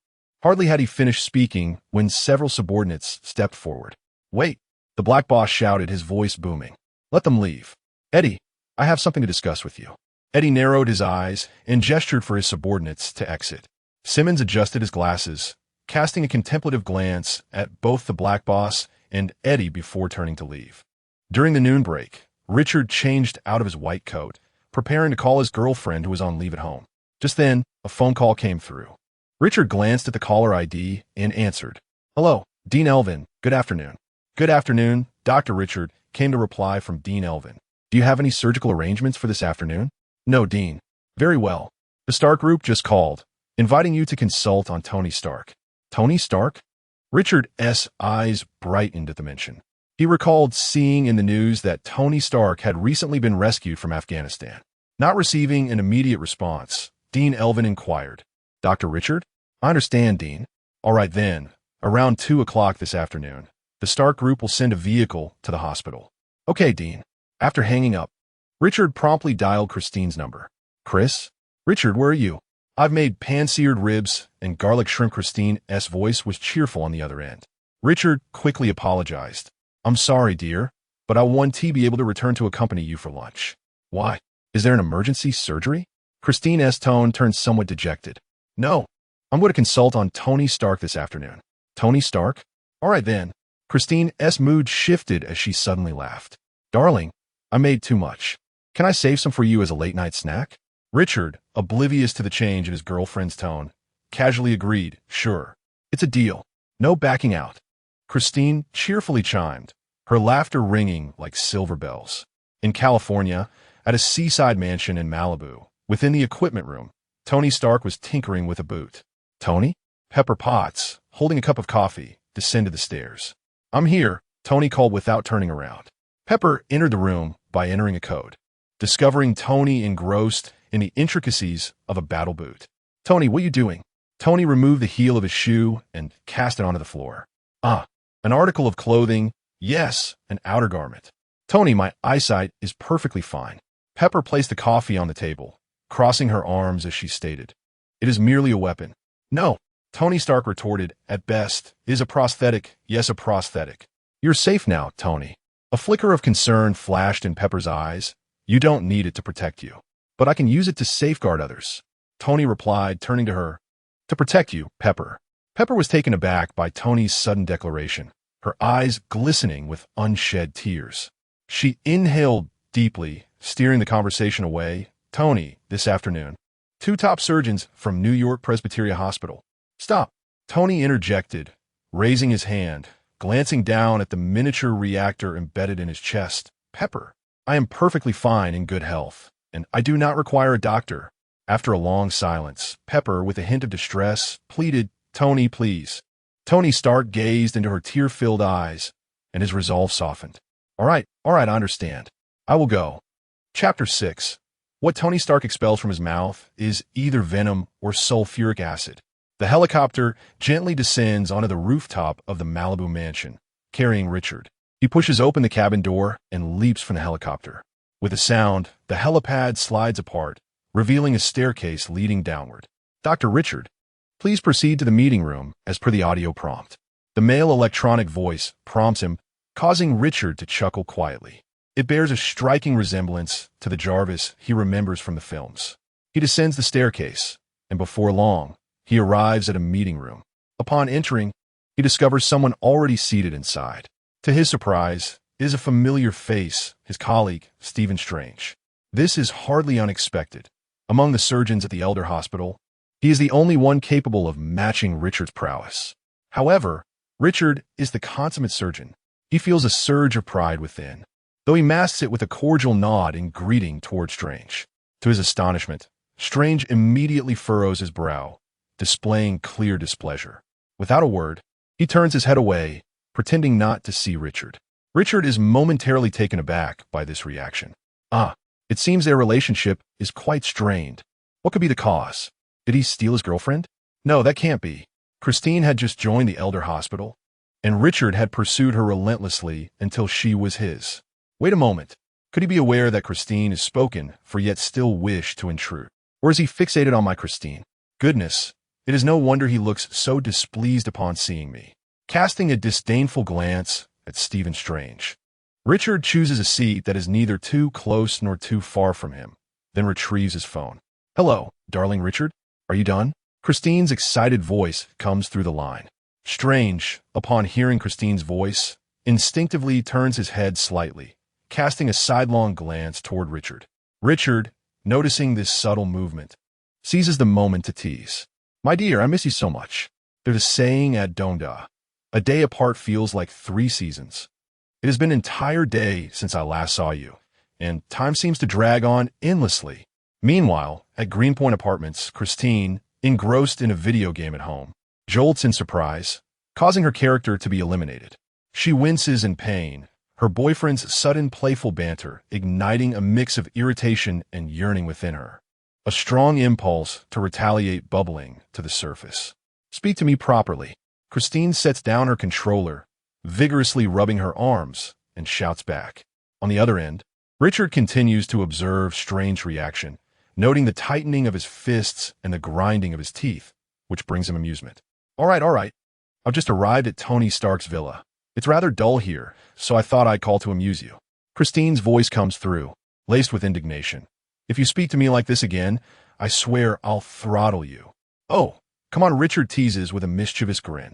Hardly had he finished speaking when several subordinates stepped forward. Wait, the black boss shouted, his voice booming. Let them leave. Eddie, I have something to discuss with you. Eddie narrowed his eyes and gestured for his subordinates to exit. Simmons adjusted his glasses, casting a contemplative glance at both the black boss and Eddie before turning to leave. During the noon break, Richard changed out of his white coat, preparing to call his girlfriend who was on leave at home. Just then, a phone call came through. Richard glanced at the caller ID and answered. Hello, Dean Elvin. Good afternoon. Good afternoon, Dr. Richard, came the reply from Dean Elvin. Do you have any surgical arrangements for this afternoon? No, Dean. Very well. The Stark Group just called, inviting you to consult on Tony Stark. Tony Stark? Richard's eyes brightened at the mention. He recalled seeing in the news that Tony Stark had recently been rescued from Afghanistan. Not receiving an immediate response, Dean Elvin inquired, Dr. Richard? I understand, Dean. All right then, around 2 o'clock this afternoon, the Stark Group will send a vehicle to the hospital. Okay, Dean. After hanging up, Richard promptly dialed Christine's number. Chris? Richard, where are you? I've made pan-seared ribs and garlic shrimp. Christine's voice was cheerful on the other end. Richard quickly apologized. I'm sorry, dear, but I want to be able to return to accompany you for lunch. Why? Is there an emergency surgery? Christine's tone turned somewhat dejected. No, I'm going to consult on Tony Stark this afternoon. Tony Stark? All right then. Christine's mood shifted as she suddenly laughed. Darling, I made too much. Can I save some for you as a late-night snack? Richard, oblivious to the change in his girlfriend's tone, casually agreed, sure. It's a deal. No backing out. Christine cheerfully chimed, her laughter ringing like silver bells. In California, at a seaside mansion in Malibu, within the equipment room, Tony Stark was tinkering with a boot. Tony? Pepper Potts, holding a cup of coffee, descended the stairs. I'm here, Tony called without turning around. Pepper entered the room by entering a code, discovering Tony engrossed in the intricacies of a battle boot. Tony, what are you doing? Tony removed the heel of his shoe and cast it onto the floor. Ah, an article of clothing. Yes, an outer garment. Tony, my eyesight is perfectly fine. Pepper placed the coffee on the table, crossing her arms as she stated. It is merely a weapon. No, Tony Stark retorted, at best, is a prosthetic, yes, a prosthetic. You're safe now, Tony. A flicker of concern flashed in Pepper's eyes. You don't need it to protect you. But I can use it to safeguard others. Tony replied, turning to her. To protect you, Pepper. Pepper was taken aback by Tony's sudden declaration, her eyes glistening with unshed tears. She inhaled deeply, steering the conversation away. Tony, this afternoon. 2 top surgeons from New York Presbyterian Hospital. Stop. Tony interjected, raising his hand, glancing down at the miniature reactor embedded in his chest. Pepper, I am perfectly fine in good health, and I do not require a doctor. After a long silence, Pepper, with a hint of distress, pleaded, Tony, please. Tony Stark gazed into her tear-filled eyes, and his resolve softened. All right, I understand. I will go. Chapter 6. What Tony Stark expels from his mouth is either venom or sulfuric acid. The helicopter gently descends onto the rooftop of the Malibu mansion, carrying Richard. He pushes open the cabin door and leaps from the helicopter. With a sound, the helipad slides apart, revealing a staircase leading downward. Dr. Richard, please proceed to the meeting room as per the audio prompt. The male electronic voice prompts him, causing Richard to chuckle quietly. It bears a striking resemblance to the Jarvis he remembers from the films. He descends the staircase, and before long, he arrives at a meeting room. Upon entering, he discovers someone already seated inside. To his surprise, it is a familiar face, his colleague, Stephen Strange. This is hardly unexpected. Among the surgeons at the Elder Hospital, he is the only one capable of matching Richard's prowess. However, Richard is the consummate surgeon. He feels a surge of pride within, though he masks it with a cordial nod in greeting toward Strange. To his astonishment, Strange immediately furrows his brow, displaying clear displeasure. Without a word, he turns his head away, pretending not to see Richard. Richard is momentarily taken aback by this reaction. It seems their relationship is quite strained. What could be the cause? Did he steal his girlfriend? No, that can't be. Christine had just joined the Elder Hospital, and Richard had pursued her relentlessly until she was his. Wait a moment. Could he be aware that Christine is spoken for yet still wish to intrude? Or is he fixated on my Christine? Goodness, it is no wonder he looks so displeased upon seeing me. Casting a disdainful glance at Stephen Strange, Richard chooses a seat that is neither too close nor too far from him, then retrieves his phone. Hello, darling Richard. Are you done? Christine's excited voice comes through the line. Strange, upon hearing Christine's voice, instinctively turns his head slightly, casting a sidelong glance toward Richard. Richard, noticing this subtle movement, seizes the moment to tease. My dear, I miss you so much. There's a saying at Donda. A day apart feels like 3 seasons. It has been an entire day since I last saw you, and time seems to drag on endlessly. Meanwhile, at Greenpoint Apartments, Christine, engrossed in a video game at home, jolts in surprise, causing her character to be eliminated. She winces in pain, her boyfriend's sudden playful banter igniting a mix of irritation and yearning within her. A strong impulse to retaliate bubbling to the surface. Speak to me properly. Christine sets down her controller, vigorously rubbing her arms, and shouts back. On the other end, Richard continues to observe Strange's reaction, noting the tightening of his fists and the grinding of his teeth, which brings him amusement. All right. I've just arrived at Tony Stark's villa. It's rather dull here, so I thought I'd call to amuse you. Christine's voice comes through, laced with indignation. If you speak to me like this again, I swear I'll throttle you. Oh, come on, Richard teases with a mischievous grin.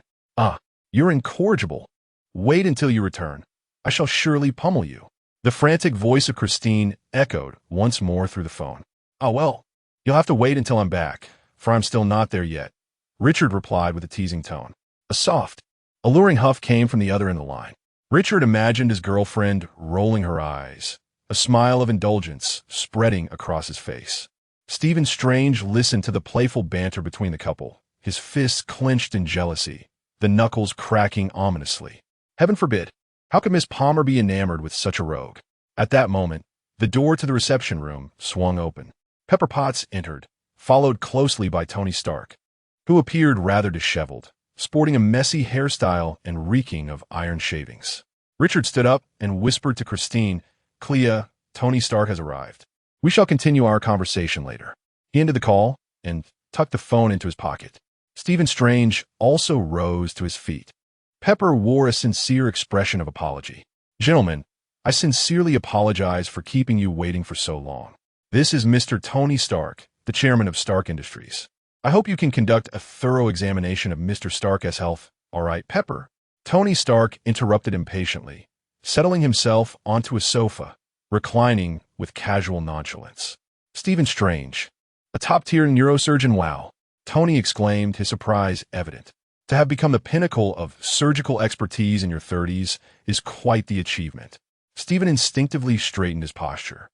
You're incorrigible. Wait until you return. I shall surely pummel you. The frantic voice of Christine echoed once more through the phone. Oh, well, you'll have to wait until I'm back, for I'm still not there yet, Richard replied with a teasing tone. A soft, alluring huff came from the other end of the line. Richard imagined his girlfriend rolling her eyes, a smile of indulgence spreading across his face. Stephen Strange listened to the playful banter between the couple, his fists clenched in jealousy, the knuckles cracking ominously. Heaven forbid! How could Miss Palmer be enamored with such a rogue? At that moment, the door to the reception room swung open. Pepper Potts entered, followed closely by Tony Stark, who appeared rather disheveled, sporting a messy hairstyle and reeking of iron shavings. Richard stood up and whispered to Christine, Clea, Tony Stark has arrived. We shall continue our conversation later. He ended the call and tucked the phone into his pocket. Stephen Strange also rose to his feet. Pepper wore a sincere expression of apology. "Gentlemen, I sincerely apologize for keeping you waiting for so long. This is Mr. Tony Stark, the chairman of Stark Industries. I hope you can conduct a thorough examination of Mr. Stark's health, all right, Pepper?" Tony Stark interrupted impatiently, settling himself onto a sofa, reclining with casual nonchalance. "Stephen Strange, a top-tier neurosurgeon, wow," Tony exclaimed, his surprise evident. "To have become the pinnacle of surgical expertise in your 30s is quite the achievement." Stephen instinctively straightened his posture.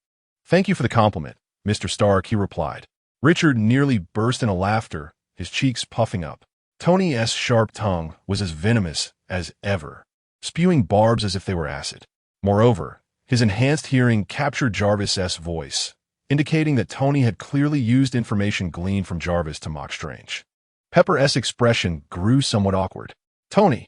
"Thank you for the compliment, Mr. Stark," he replied. Richard nearly burst into laughter, his cheeks puffing up. Tony's sharp tongue was as venomous as ever, spewing barbs as if they were acid. Moreover, his enhanced hearing captured Jarvis's voice, indicating that Tony had clearly used information gleaned from Jarvis to mock Strange. Pepper's expression grew somewhat awkward. Tony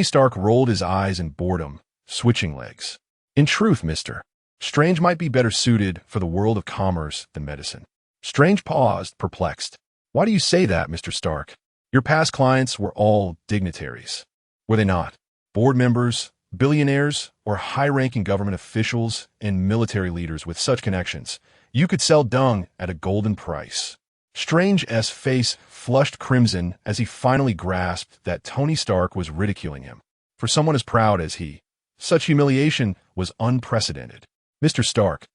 Stark rolled his eyes in boredom, switching legs. "In truth, Mr. Strange might be better suited for the world of commerce than medicine." Strange paused, perplexed. "Why do you say that, Mr. Stark? Your past clients were all dignitaries, were they not? Board members, billionaires, or high-ranking government officials and military leaders with such connections. You could sell dung at a golden price." Strange's face flushed crimson as he finally grasped that Tony Stark was ridiculing him. For someone as proud as he, such humiliation was unprecedented. "Mr. Stark,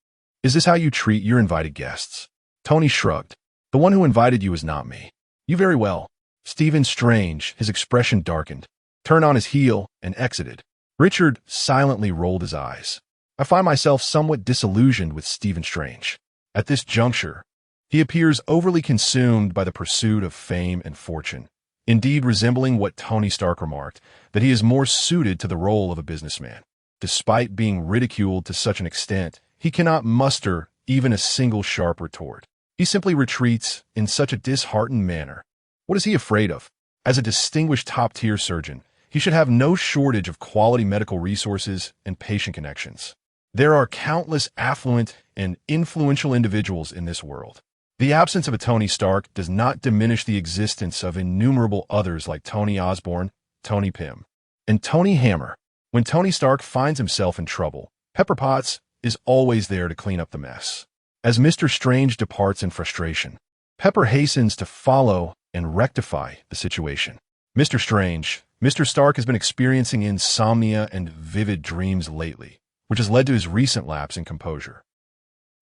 is this how you treat your invited guests?" Tony shrugged. "The one who invited you is not me." "You very well." Stephen Strange, his expression darkened, turned on his heel and exited. Richard silently rolled his eyes. "I find myself somewhat disillusioned with Stephen Strange. At this juncture, he appears overly consumed by the pursuit of fame and fortune, indeed resembling what Tony Stark remarked, that he is more suited to the role of a businessman. Despite being ridiculed to such an extent, he cannot muster even a single sharp retort. He simply retreats in such a disheartened manner. What is he afraid of? As a distinguished top-tier surgeon, he should have no shortage of quality medical resources and patient connections. There are countless affluent and influential individuals in this world. The absence of a Tony Stark does not diminish the existence of innumerable others like Tony Osborne, Tony Pym, and Tony Hammer. When Tony Stark finds himself in trouble, Pepper Potts is always there to clean up the mess. As Mr. Strange departs in frustration, Pepper hastens to follow and rectify the situation. "Mr. Strange, Mr. Stark has been experiencing insomnia and vivid dreams lately, which has led to his recent lapse in composure."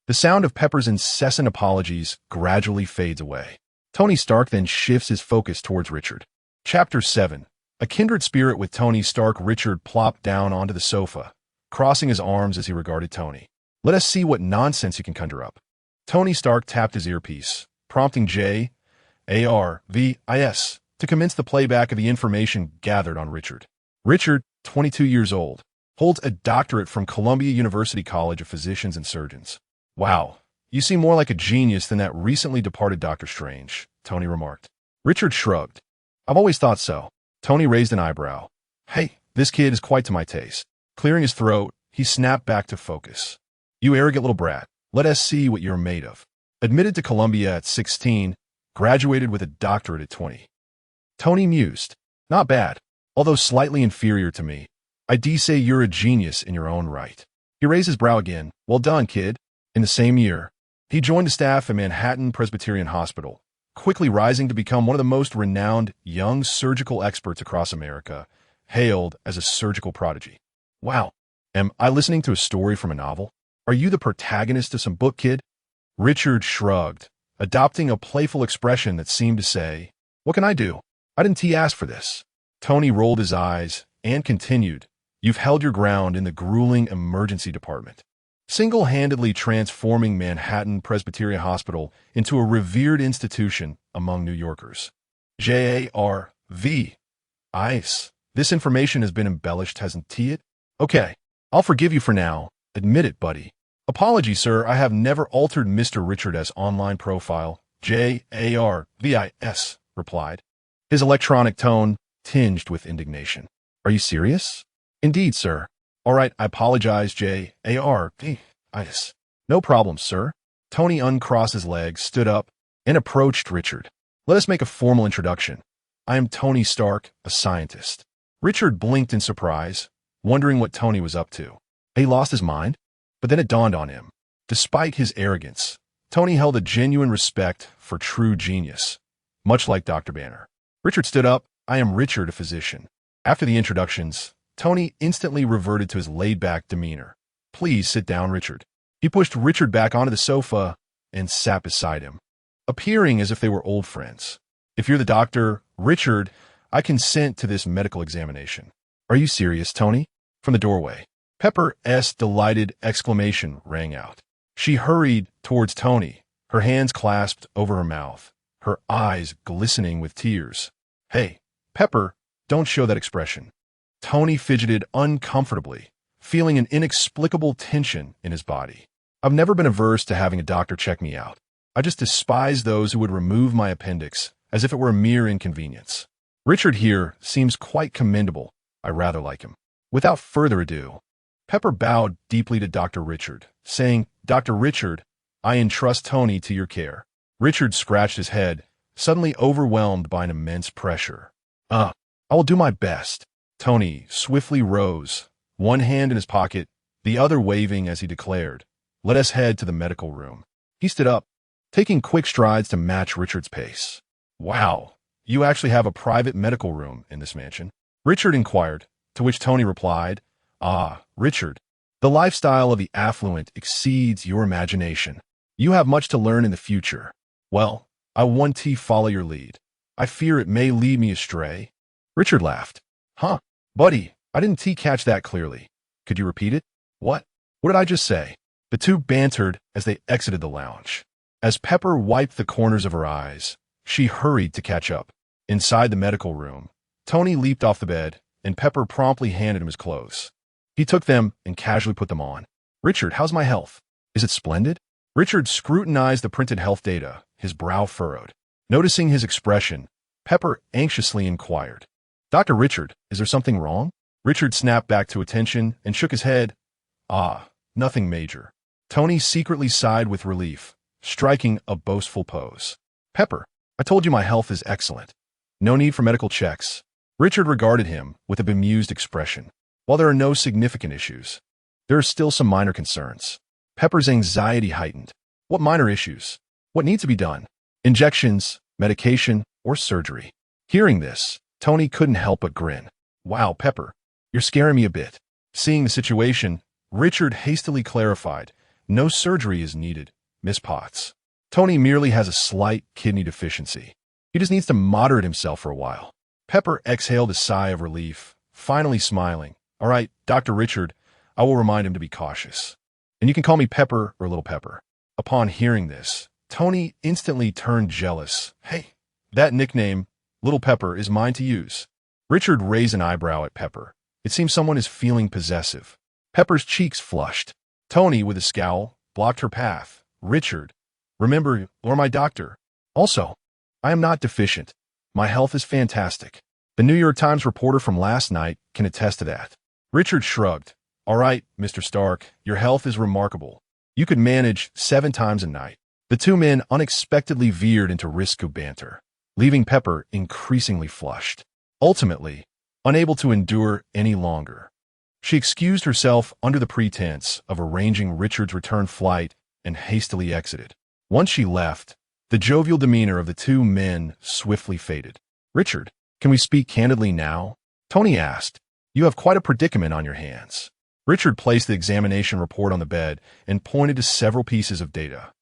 The sound of Pepper's incessant apologies gradually fades away. Tony Stark then shifts his focus towards Richard. Chapter 7. A kindred spirit with Tony Stark, Richard plopped down onto the sofa, crossing his arms as he regarded Tony. "Let us see what nonsense you can conjure up." Tony Stark tapped his earpiece, prompting Jarvis to commence the playback of the information gathered on Richard. Richard, 22 years old, holds a doctorate from Columbia University College of Physicians and Surgeons. "Wow, you seem more like a genius than that recently departed Dr. Strange," Tony remarked. Richard shrugged. "I've always thought so." Tony raised an eyebrow. "Hey, this kid is quite to my taste." Clearing his throat, he snapped back to focus. "You arrogant little brat, let us see what you're made of. Admitted to Columbia at 16, graduated with a doctorate at 20. Tony mused. "Not bad, although slightly inferior to me. I'd say you're a genius in your own right." He raised his brow again. "Well done, kid." In the same year, he joined the staff at Manhattan Presbyterian Hospital, quickly rising to become one of the most renowned young surgical experts across America, hailed as a surgical prodigy. "Wow, am I listening to a story from a novel? Are you the protagonist of some book, kid?" Richard shrugged, adopting a playful expression that seemed to say, "What can I do? I didn't ask for this." Tony rolled his eyes and continued, "You've held your ground in the grueling emergency department, single-handedly transforming Manhattan Presbyterian Hospital into a revered institution among New Yorkers. Jarvis, this information has been embellished, hasn't it? Okay, I'll forgive you for now. Admit it, buddy." "Apologies, sir, I have never altered Mr. Richard's online profile," Jarvis replied, his electronic tone tinged with indignation. "Are you serious?" "Indeed, sir." "All right, I apologize, Jarvis." "No problem, sir." Tony uncrossed his legs, stood up, and approached Richard. "Let us make a formal introduction. I am Tony Stark, a scientist. Richard blinked in surprise, wondering what Tony was up to. He lost his mind? But then it dawned on him. Despite his arrogance, Tony held a genuine respect for true genius, much like Dr. Banner. Richard stood up. I am Richard, a physician. After the introductions, Tony instantly reverted to his laid-back demeanor. Please sit down, Richard. He pushed Richard back onto the sofa and sat beside him, appearing as if they were old friends. If you're the doctor, Richard, I consent to this medical examination. Are you serious, Tony? From the doorway, Pepper's delighted exclamation rang out. She hurried towards Tony, her hands clasped over her mouth, her eyes glistening with tears. Hey, Pepper, don't show that expression. Tony fidgeted uncomfortably, feeling an inexplicable tension in his body. I've never been averse to having a doctor check me out. I just despise those who would remove my appendix as if it were a mere inconvenience. Richard here seems quite commendable. I rather like him. Without further ado, Pepper bowed deeply to Dr. Richard, saying, Dr. Richard, I entrust Tony to your care. Richard scratched his head, suddenly overwhelmed by an immense pressure. I will do my best. Tony swiftly rose, one hand in his pocket, the other waving as he declared, Let us head to the medical room. He stood up, taking quick strides to match Richard's pace. Wow, you actually have a private medical room in this mansion? Richard inquired, to which Tony replied, Richard, the lifestyle of the affluent exceeds your imagination. You have much to learn in the future. Well, I want to follow your lead. I fear it may lead me astray. Richard laughed. Buddy, I didn't catch that clearly. Could you repeat it? What did I just say? The two bantered as they exited the lounge. As Pepper wiped the corners of her eyes, she hurried to catch up. Inside the medical room, Tony leaped off the bed, and Pepper promptly handed him his clothes. He took them and casually put them on. Richard, how's my health? Is it splendid? Richard scrutinized the printed health data, his brow furrowed. Noticing his expression, Pepper anxiously inquired, Dr. Richard, is there something wrong? Richard snapped back to attention and shook his head. Nothing major. Tony secretly sighed with relief, striking a boastful pose. Pepper, I told you my health is excellent. No need for medical checks. Richard regarded him with a bemused expression. While there are no significant issues, there are still some minor concerns. Pepper's anxiety heightened. What minor issues? What needs to be done? Injections, medication, or surgery? Hearing this, Tony couldn't help but grin. Wow, Pepper, you're scaring me a bit. Seeing the situation, Richard hastily clarified, no surgery is needed, Miss Potts. Tony merely has a slight kidney deficiency. He just needs to moderate himself for a while. Pepper exhaled a sigh of relief, finally smiling. All right, Dr. Richard, I will remind him to be cautious. And you can call me Pepper or Little Pepper. Upon hearing this, Tony instantly turned jealous. Hey, that nickname, Little Pepper, is mine to use. Richard raised an eyebrow at Pepper. It seems someone is feeling possessive. Pepper's cheeks flushed. Tony, with a scowl, blocked her path. Richard, remember, you're my doctor. Also, I am not deficient. My health is fantastic. The New York Times reporter from last night can attest to that. Richard shrugged. All right, Mr. Stark, your health is remarkable. You could manage 7 times a night. The two men unexpectedly veered into risky banter, leaving Pepper increasingly flushed. Ultimately, unable to endure any longer, she excused herself under the pretense of arranging Richard's return flight and hastily exited. Once she left, the jovial demeanor of the two men swiftly faded. Richard, can we speak candidly now? Tony asked. You have quite a predicament on your hands. Richard placed the examination report on the bed and pointed to several pieces of data.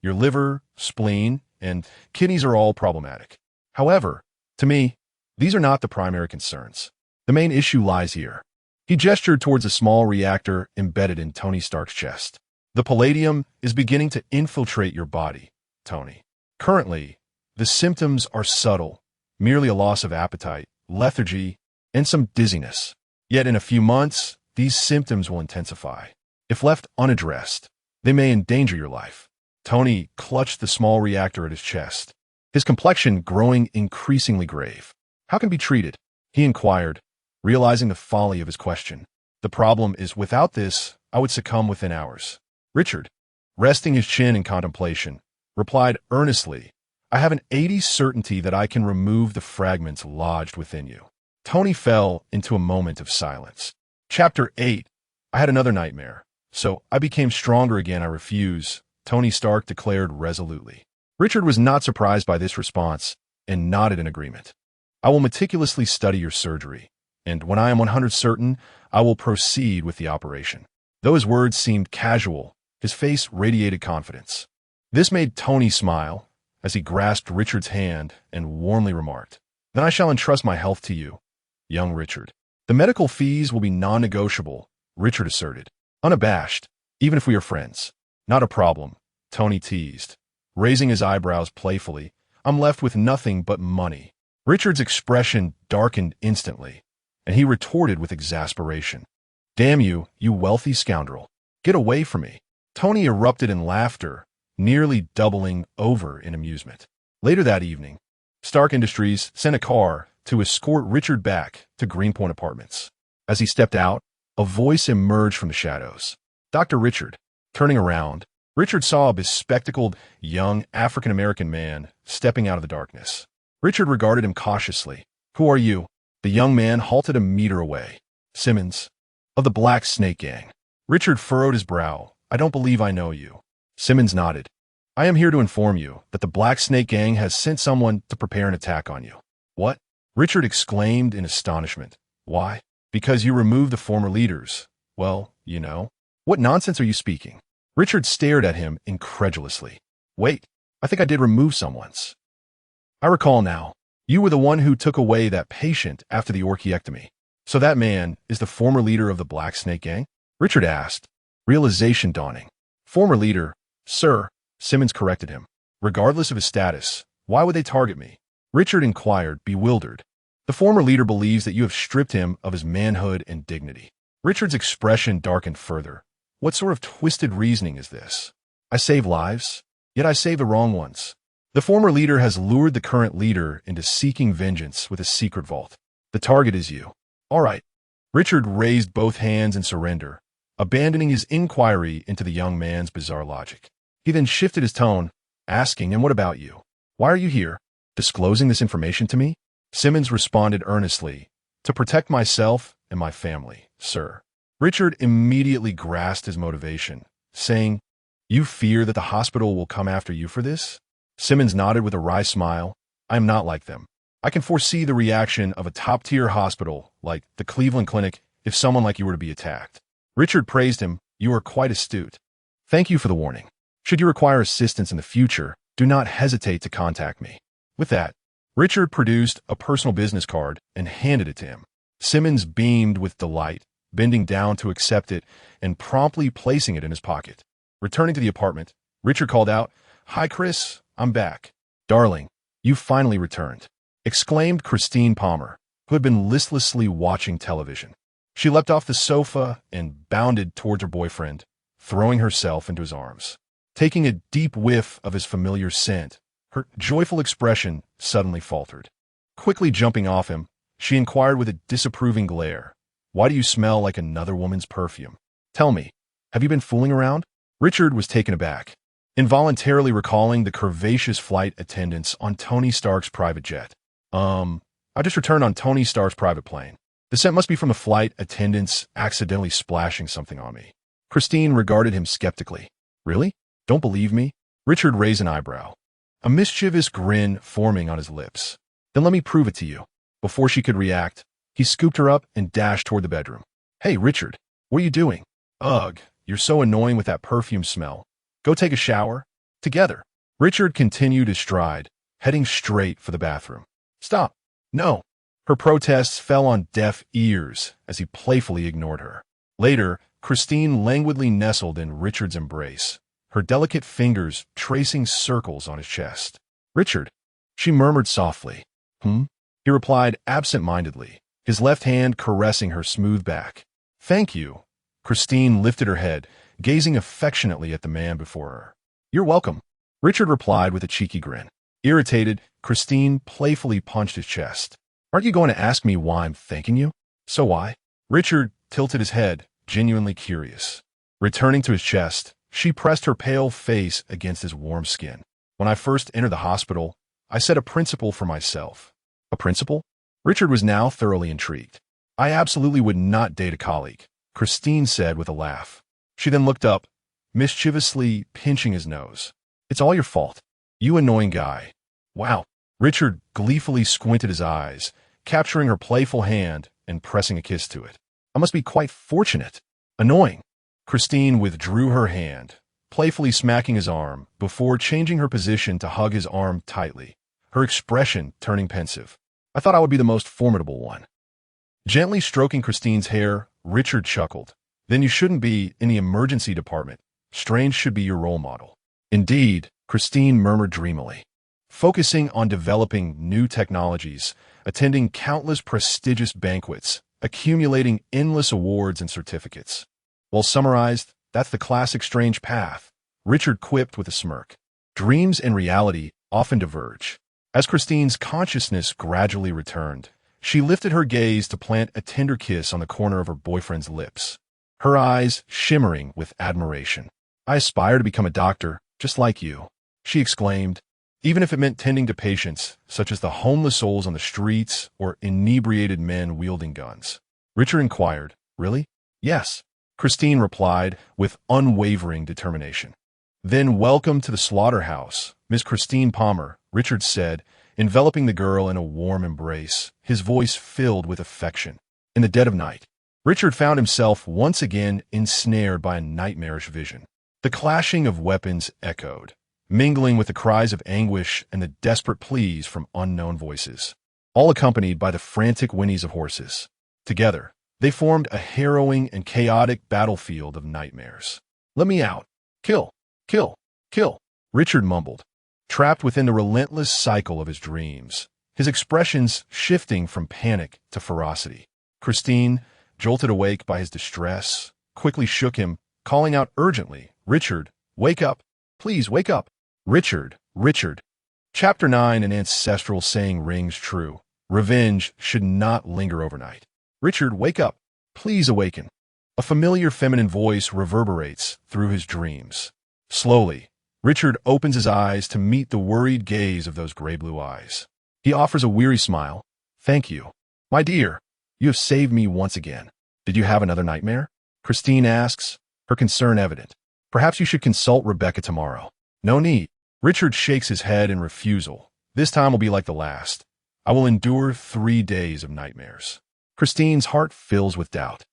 Your liver, spleen, and kidneys are all problematic. However, to me, these are not the primary concerns. The main issue lies here. He gestured towards a small reactor embedded in Tony Stark's chest. The palladium is beginning to infiltrate your body, Tony. Currently, the symptoms are subtle, merely a loss of appetite, lethargy, and some dizziness. Yet in a few months, these symptoms will intensify. If left unaddressed, they may endanger your life. Tony clutched the small reactor at his chest, his complexion growing increasingly grave. How can it be treated? He inquired, realizing the folly of his question. The problem is, without this, I would succumb within hours. Richard, resting his chin in contemplation, replied earnestly, I have an 80 certainty that I can remove the fragments lodged within you. Tony fell into a moment of silence. Chapter 8. I had another nightmare. So I became stronger again. I refuse, Tony Stark declared resolutely. Richard was not surprised by this response and nodded in agreement. I will meticulously study your surgery, and when I am 100% certain, I will proceed with the operation. Though his words seemed casual, his face radiated confidence. This made Tony smile as he grasped Richard's hand and warmly remarked, "Then I shall entrust my health to you, young Richard." "The medical fees will be non-negotiable," Richard asserted, unabashed, "even if we are friends." "Not a problem," Tony teased, raising his eyebrows playfully. "I'm left with nothing but money." Richard's expression darkened instantly, and he retorted with exasperation, "Damn you, you wealthy scoundrel. Get away from me." Tony erupted in laughter, nearly doubling over in amusement. Later that evening, Stark Industries sent a car to escort Richard back to Greenpoint Apartments. As he stepped out, a voice emerged from the shadows. "Dr. Richard." Turning around, Richard saw a bespectacled, young African-American man stepping out of the darkness. Richard regarded him cautiously. "Who are you?" The young man halted a meter away. "Simmons, of the Black Snake Gang." Richard furrowed his brow. "I don't believe I know you." Simmons nodded. "I am here to inform you that the Black Snake Gang has sent someone to prepare an attack on you." "What?" Richard exclaimed in astonishment. "Why?" "Because you removed the former leaders. Well, you know." "What nonsense are you speaking?" Richard stared at him incredulously. "Wait, I think I did remove someone's. I recall now. You were the one who took away that patient after the orchiectomy. So that man is the former leader of the Black Snake Gang?" Richard asked, realization dawning. "Former leader, sir," Simmons corrected him. "Regardless of his status, why would they target me?" Richard inquired, bewildered. "The former leader believes that you have stripped him of his manhood and dignity." Richard's expression darkened further. "What sort of twisted reasoning is this? I save lives, yet I save the wrong ones. The former leader has lured the current leader into seeking vengeance with a secret vault. The target is you." "All right." Richard raised both hands in surrender, abandoning his inquiry into the young man's bizarre logic. He then shifted his tone, asking, "And what about you? Why are you here, disclosing this information to me?" Simmons responded earnestly, "To protect myself and my family, sir." Richard immediately grasped his motivation, saying, "You fear that the hospital will come after you for this?" Simmons nodded with a wry smile. "I am not like them. I can foresee the reaction of a top-tier hospital like the Cleveland Clinic if someone like you were to be attacked." Richard praised him. "You are quite astute. Thank you for the warning. Should you require assistance in the future, do not hesitate to contact me." With that, Richard produced a personal business card and handed it to him. Simmons beamed with delight, bending down to accept it and promptly placing it in his pocket. Returning to the apartment, Richard called out, "Hi, Chris. I'm back." "Darling, you finally returned," exclaimed Christine Palmer, who had been listlessly watching television. She leapt off the sofa and bounded towards her boyfriend, throwing herself into his arms. Taking a deep whiff of his familiar scent, her joyful expression suddenly faltered. Quickly jumping off him, she inquired with a disapproving glare, "Why do you smell like another woman's perfume? Tell me, have you been fooling around?" Richard was taken aback, involuntarily recalling the curvaceous flight attendants on Tony Stark's private jet. I just returned on Tony Stark's private plane. The scent must be from the flight attendants accidentally splashing something on me." Christine regarded him skeptically. "Really? Don't believe me?" Richard raised an eyebrow, a mischievous grin forming on his lips. "Then let me prove it to you." Before she could react, he scooped her up and dashed toward the bedroom. "Hey, Richard, what are you doing?" "Ugh, you're so annoying with that perfume smell. Go take a shower. Together." Richard continued his stride, heading straight for the bathroom. "Stop. No." Her protests fell on deaf ears as he playfully ignored her. Later, Christine languidly nestled in Richard's embrace, her delicate fingers tracing circles on his chest. "Richard," she murmured softly. He replied absent-mindedly, his left hand caressing her smooth back. "Thank you." Christine lifted her head, gazing affectionately at the man before her. "You're welcome," Richard replied with a cheeky grin. Irritated, Christine playfully punched his chest. "Aren't you going to ask me why I'm thanking you?" "So why?" Richard tilted his head, genuinely curious. Returning to his chest, she pressed her pale face against his warm skin. When I first entered the hospital, I set a principle for myself. A principle? Richard was now thoroughly intrigued. I absolutely would not date a colleague, Christine said with a laugh. She then looked up, mischievously pinching his nose. It's all your fault. You annoying guy. Wow. Richard gleefully squinted his eyes, capturing her playful hand and pressing a kiss to it. I must be quite fortunate. Annoying. Christine withdrew her hand, playfully smacking his arm before changing her position to hug his arm tightly, her expression turning pensive. I thought I would be the most formidable one. Gently stroking Christine's hair, Richard chuckled. Then you shouldn't be in the emergency department. Strange should be your role model. Indeed, Christine murmured dreamily. Focusing on developing new technologies, attending countless prestigious banquets, accumulating endless awards and certificates. Well summarized, that's the classic Strange path, Richard quipped with a smirk. Dreams and reality often diverge. As Christine's consciousness gradually returned, she lifted her gaze to plant a tender kiss on the corner of her boyfriend's lips, her eyes shimmering with admiration. I aspire to become a doctor, just like you, she exclaimed, even if it meant tending to patients, such as the homeless souls on the streets or inebriated men wielding guns. Richard inquired, really? Yes, Christine replied with unwavering determination. Then welcome to the slaughterhouse, Miss Christine Palmer, Richard said, enveloping the girl in a warm embrace, his voice filled with affection. In the dead of night, Richard found himself once again ensnared by a nightmarish vision. The clashing of weapons echoed, mingling with the cries of anguish and the desperate pleas from unknown voices, all accompanied by the frantic whinnies of horses. Together, they formed a harrowing and chaotic battlefield of nightmares. Let me out. Kill, kill, kill, Richard mumbled, trapped within the relentless cycle of his dreams, his expressions shifting from panic to ferocity. Christine, jolted awake by his distress, quickly shook him, calling out urgently, Richard, wake up. Please wake up. Richard, Richard. Chapter 9, an ancestral saying rings true. Revenge should not linger overnight. Richard, wake up. Please awaken. A familiar feminine voice reverberates through his dreams. Slowly, Richard opens his eyes to meet the worried gaze of those gray-blue eyes. He offers a weary smile. Thank you. My dear, you have saved me once again. Did you have another nightmare? Christine asks, her concern evident. Perhaps you should consult Rebecca tomorrow. No need. Richard shakes his head in refusal. This time will be like the last. I will endure 3 days of nightmares. Christine's heart fills with doubt.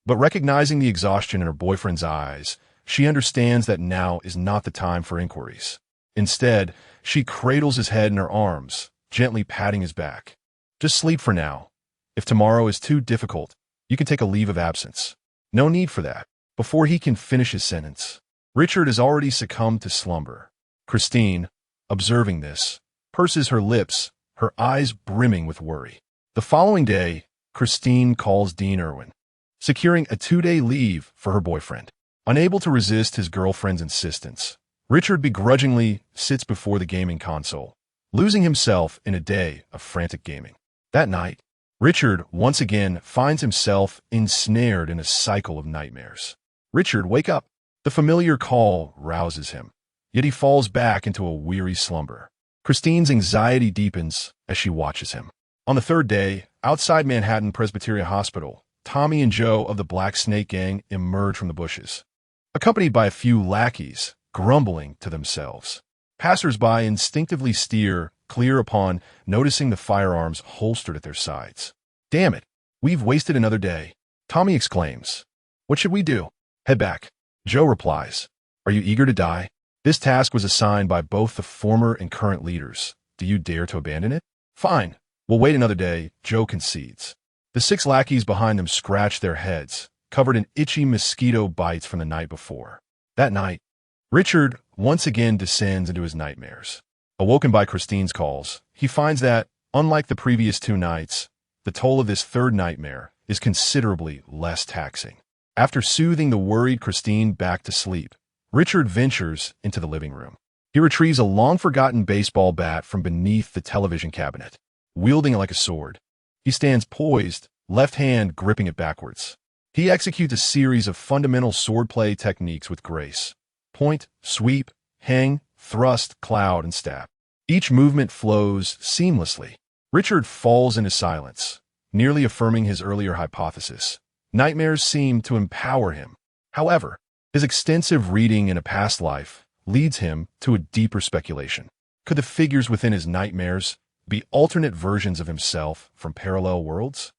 But recognizing the exhaustion in her boyfriend's eyes, she understands that now is not the time for inquiries. Instead, she cradles his head in her arms, gently patting his back. Just sleep for now. If tomorrow is too difficult, you can take a leave of absence. No need for that. Before he can finish his sentence, Richard has already succumbed to slumber. Christine, observing this, purses her lips, her eyes brimming with worry. The following day, Christine calls Dean Irwin, securing a 2-day leave for her boyfriend. Unable to resist his girlfriend's insistence, Richard begrudgingly sits before the gaming console, losing himself in a day of frantic gaming. That night, Richard once again finds himself ensnared in a cycle of nightmares. Richard, wake up! The familiar call rouses him, yet he falls back into a weary slumber. Christine's anxiety deepens as she watches him. On the 3rd day, outside Manhattan Presbyterian Hospital, Tommy and Joe of the Black Snake Gang emerge from the bushes, accompanied by a few lackeys, grumbling to themselves. Passers-by instinctively steer clear upon noticing the firearms holstered at their sides. Damn it, we've wasted another day, Tommy exclaims. What should we do? Head back. Joe replies. Are you eager to die? This task was assigned by both the former and current leaders. Do you dare to abandon it? Fine. We'll wait another day, Joe concedes. The 6 lackeys behind them scratch their heads, covered in itchy mosquito bites from the night before. That night, Richard once again descends into his nightmares. Awoken by Christine's calls, he finds that, unlike the previous 2 nights, the toll of this 3rd nightmare is considerably less taxing. After soothing the worried Christine back to sleep, Richard ventures into the living room. He retrieves a long-forgotten baseball bat from beneath the television cabinet, wielding it like a sword. He stands poised, left hand gripping it backwards. He executes a series of fundamental swordplay techniques with grace. Point, sweep, hang, thrust, cloud, and stab. Each movement flows seamlessly. Richard falls into silence, nearly affirming his earlier hypothesis. Nightmares seem to empower him. However, his extensive reading in a past life leads him to a deeper speculation. Could the figures within his nightmares be alternate versions of himself from parallel worlds?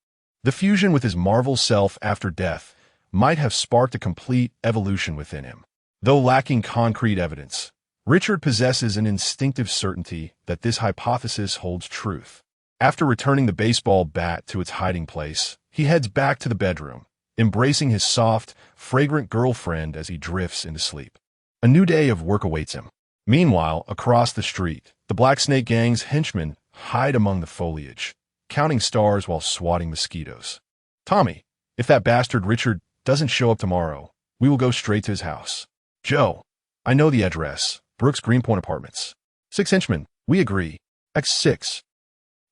The fusion with his Marvel self after death might have sparked a complete evolution within him. Though lacking concrete evidence, Richard possesses an instinctive certainty that this hypothesis holds truth. After returning the baseball bat to its hiding place, he heads back to the bedroom, embracing his soft, fragrant girlfriend as he drifts into sleep. A new day of work awaits him. Meanwhile, across the street, the Black Snake Gang's henchmen hide among the foliage, counting stars while swatting mosquitoes. Tommy, if that bastard Richard doesn't show up tomorrow, we will go straight to his house. Joe, I know the address. Brooks Greenpoint Apartments. 6 henchmen, we agree. X6.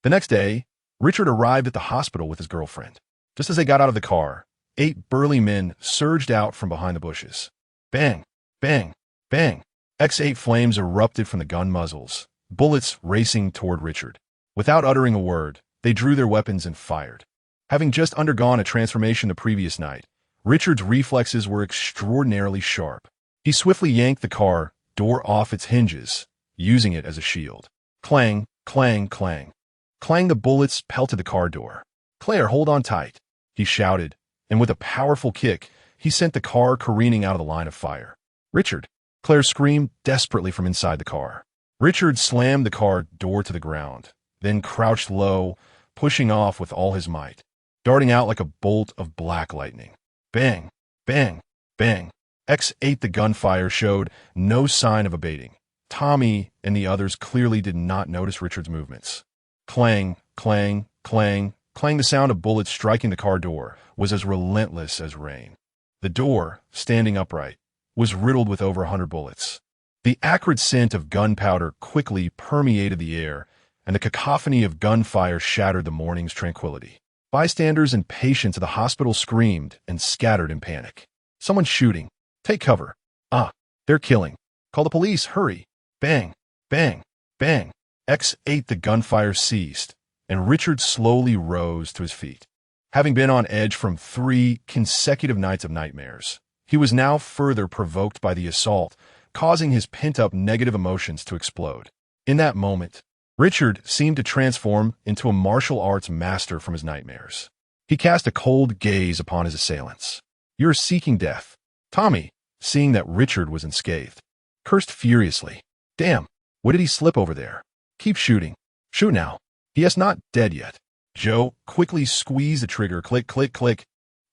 The next day, Richard arrived at the hospital with his girlfriend. Just as they got out of the car, 8 burly men surged out from behind the bushes. Bang, bang, bang. X8 flames erupted from the gun muzzles, bullets racing toward Richard. Without uttering a word, they drew their weapons and fired. Having just undergone a transformation the previous night, Richard's reflexes were extraordinarily sharp. He swiftly yanked the car door off its hinges, using it as a shield. Clang, clang, clang. Clang, the bullets pelted the car door. Claire, hold on tight, he shouted, and with a powerful kick, he sent the car careening out of the line of fire. Richard, Claire screamed desperately from inside the car. Richard slammed the car door to the ground, then crouched low, pushing off with all his might, darting out like a bolt of black lightning. Bang, bang, bang. X8, the gunfire showed no sign of abating. Tommy and the others clearly did not notice Richard's movements. Clang, clang, clang, clang. The sound of bullets striking the car door was as relentless as rain. The door, standing upright, was riddled with over 100 bullets. The acrid scent of gunpowder quickly permeated the air, and the cacophony of gunfire shattered the morning's tranquility. Bystanders and patients at the hospital screamed and scattered in panic. Someone's shooting. Take cover. Ah, they're killing. Call the police, hurry. Bang, bang, bang. X8, the gunfire ceased, and Richard slowly rose to his feet. Having been on edge from 3 consecutive nights of nightmares, he was now further provoked by the assault, causing his pent-up negative emotions to explode. In that moment, Richard seemed to transform into a martial arts master from his nightmares. He cast a cold gaze upon his assailants. You're seeking death. Tommy, seeing that Richard was unscathed, cursed furiously. Damn, what did he slip over there? Keep shooting. Shoot now. He is not dead yet. Joe quickly squeezed the trigger. Click, click, click.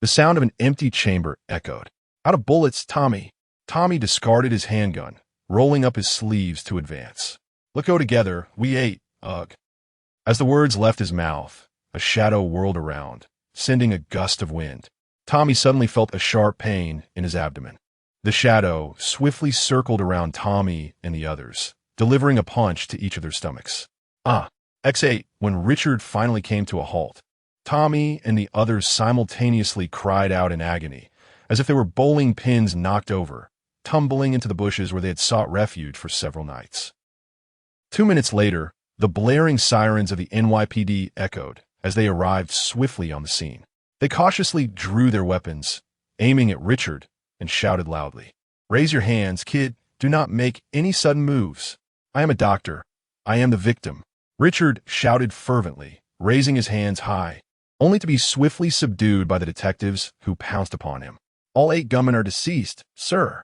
The sound of an empty chamber echoed. Out of bullets, Tommy. Tommy discarded his handgun, rolling up his sleeves to advance. Let's go together. We ate. Ugh. As the words left his mouth, a shadow whirled around, sending a gust of wind. Tommy suddenly felt a sharp pain in his abdomen. The shadow swiftly circled around Tommy and the others, delivering a punch to each of their stomachs. Ah, X8, when Richard finally came to a halt, Tommy and the others simultaneously cried out in agony, as if they were bowling pins knocked over, tumbling into the bushes where they had sought refuge for several nights. 2 minutes later, the blaring sirens of the NYPD echoed as they arrived swiftly on the scene. They cautiously drew their weapons, aiming at Richard, and shouted loudly. Raise your hands, kid. Do not make any sudden moves. I am a doctor. I am the victim. Richard shouted fervently, raising his hands high, only to be swiftly subdued by the detectives who pounced upon him. All 8 gunmen are deceased, sir.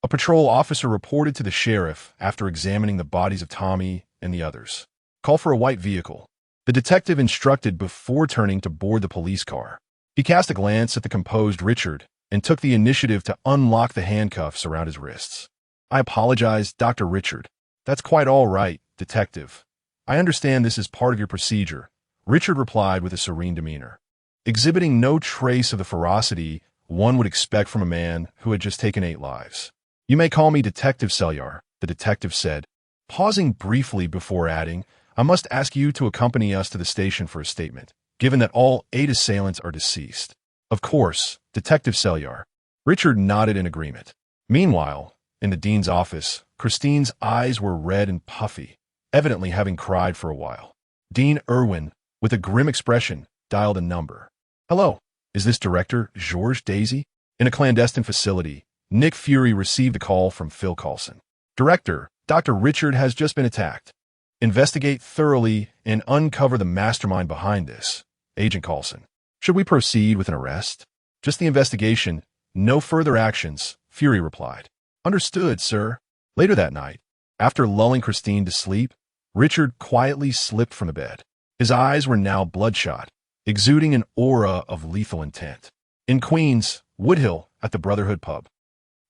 A patrol officer reported to the sheriff after examining the bodies of Tommy and the others. Call for a white vehicle. The detective instructed before turning to board the police car. He cast a glance at the composed Richard and took the initiative to unlock the handcuffs around his wrists. I apologize, Dr. Richard. That's quite all right, detective. I understand this is part of your procedure, Richard replied with a serene demeanor, exhibiting no trace of the ferocity one would expect from a man who had just taken 8 lives. You may call me Detective Selyar, the detective said, pausing briefly before adding, I must ask you to accompany us to the station for a statement, given that all 8 assailants are deceased. Of course, Detective Selyar. Richard nodded in agreement. Meanwhile, in the dean's office, Christine's eyes were red and puffy, evidently having cried for a while. Dean Irwin, with a grim expression, dialed a number. "Hello, is this Director Georges Daisy?" In a clandestine facility, Nick Fury received a call from Phil Coulson. "Director, Dr. Richard has just been attacked. Investigate thoroughly and uncover the mastermind behind this, Agent Coulson. Should we proceed with an arrest?" "Just the investigation, no further actions," Fury replied. "Understood, sir." Later that night, after lulling Christine to sleep, Richard quietly slipped from the bed. His eyes were now bloodshot, exuding an aura of lethal intent. In Queens, Woodhill, at the Brotherhood Pub.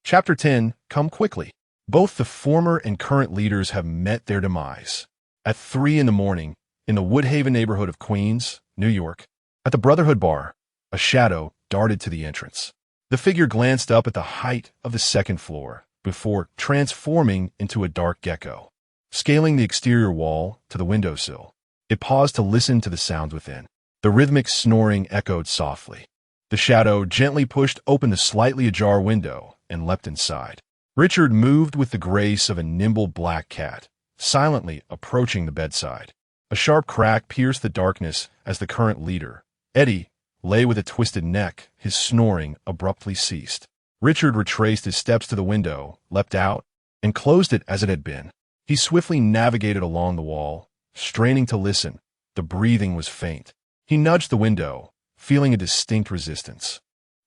Chapter 10, Come Quickly. Both the former and current leaders have met their demise. At 3 in the morning, in the Woodhaven neighborhood of Queens, New York, at the Brotherhood Bar, a shadow darted to the entrance. The figure glanced up at the height of the second floor before transforming into a dark gecko. Scaling the exterior wall to the windowsill, it paused to listen to the sounds within. The rhythmic snoring echoed softly. The shadow gently pushed open the slightly ajar window and leapt inside. Richard moved with the grace of a nimble black cat, silently approaching the bedside. A sharp crack pierced the darkness as the current leader, Eddie, lay with a twisted neck. His snoring abruptly ceased. Richard retraced his steps to the window, leapt out, and closed it as it had been. He swiftly navigated along the wall, straining to listen. The breathing was faint. He nudged the window, feeling a distinct resistance.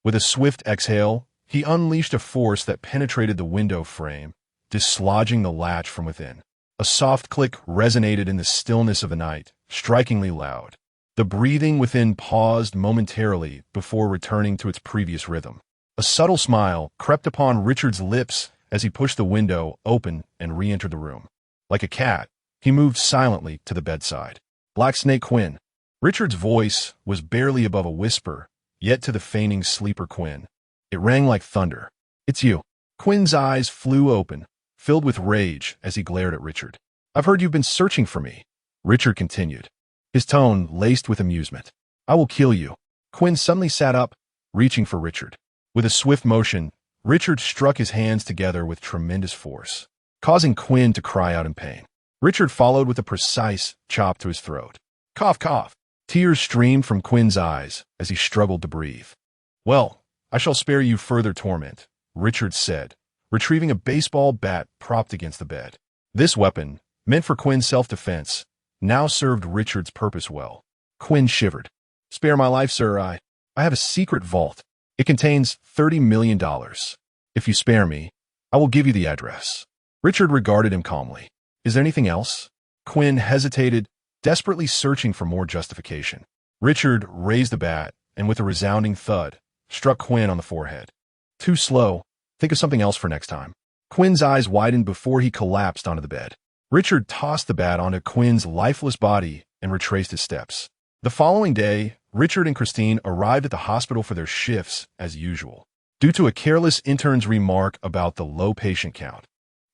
With a swift exhale, he unleashed a force that penetrated the window frame, dislodging the latch from within. A soft click resonated in the stillness of the night, strikingly loud. The breathing within paused momentarily before returning to its previous rhythm. A subtle smile crept upon Richard's lips as he pushed the window open and re-entered the room. Like a cat, he moved silently to the bedside. "Black Snake Quinn." Richard's voice was barely above a whisper, yet to the feigning sleeper Quinn, it rang like thunder. "It's you." Quinn's eyes flew open, filled with rage as he glared at Richard. "I've heard you've been searching for me," Richard continued, his tone laced with amusement. "I will kill you." Quinn suddenly sat up, reaching for Richard. With a swift motion, Richard struck his hands together with tremendous force, causing Quinn to cry out in pain. Richard followed with a precise chop to his throat. Cough, cough. Tears streamed from Quinn's eyes as he struggled to breathe. "Well, I shall spare you further torment," Richard said, retrieving a baseball bat propped against the bed. This weapon, meant for Quinn's self-defense, now served Richard's purpose well. Quinn shivered. "Spare my life, sir. I have a secret vault. It contains $30 million. If you spare me, I will give you the address." Richard regarded him calmly. "Is there anything else?" Quinn hesitated, desperately searching for more justification. Richard raised the bat and, with a resounding thud, struck Quinn on the forehead. "Too slow. Think of something else for next time." Quinn's eyes widened before he collapsed onto the bed. Richard tossed the bat onto Quinn's lifeless body and retraced his steps. The following day, Richard and Christine arrived at the hospital for their shifts as usual. Due to a careless intern's remark about the low patient count,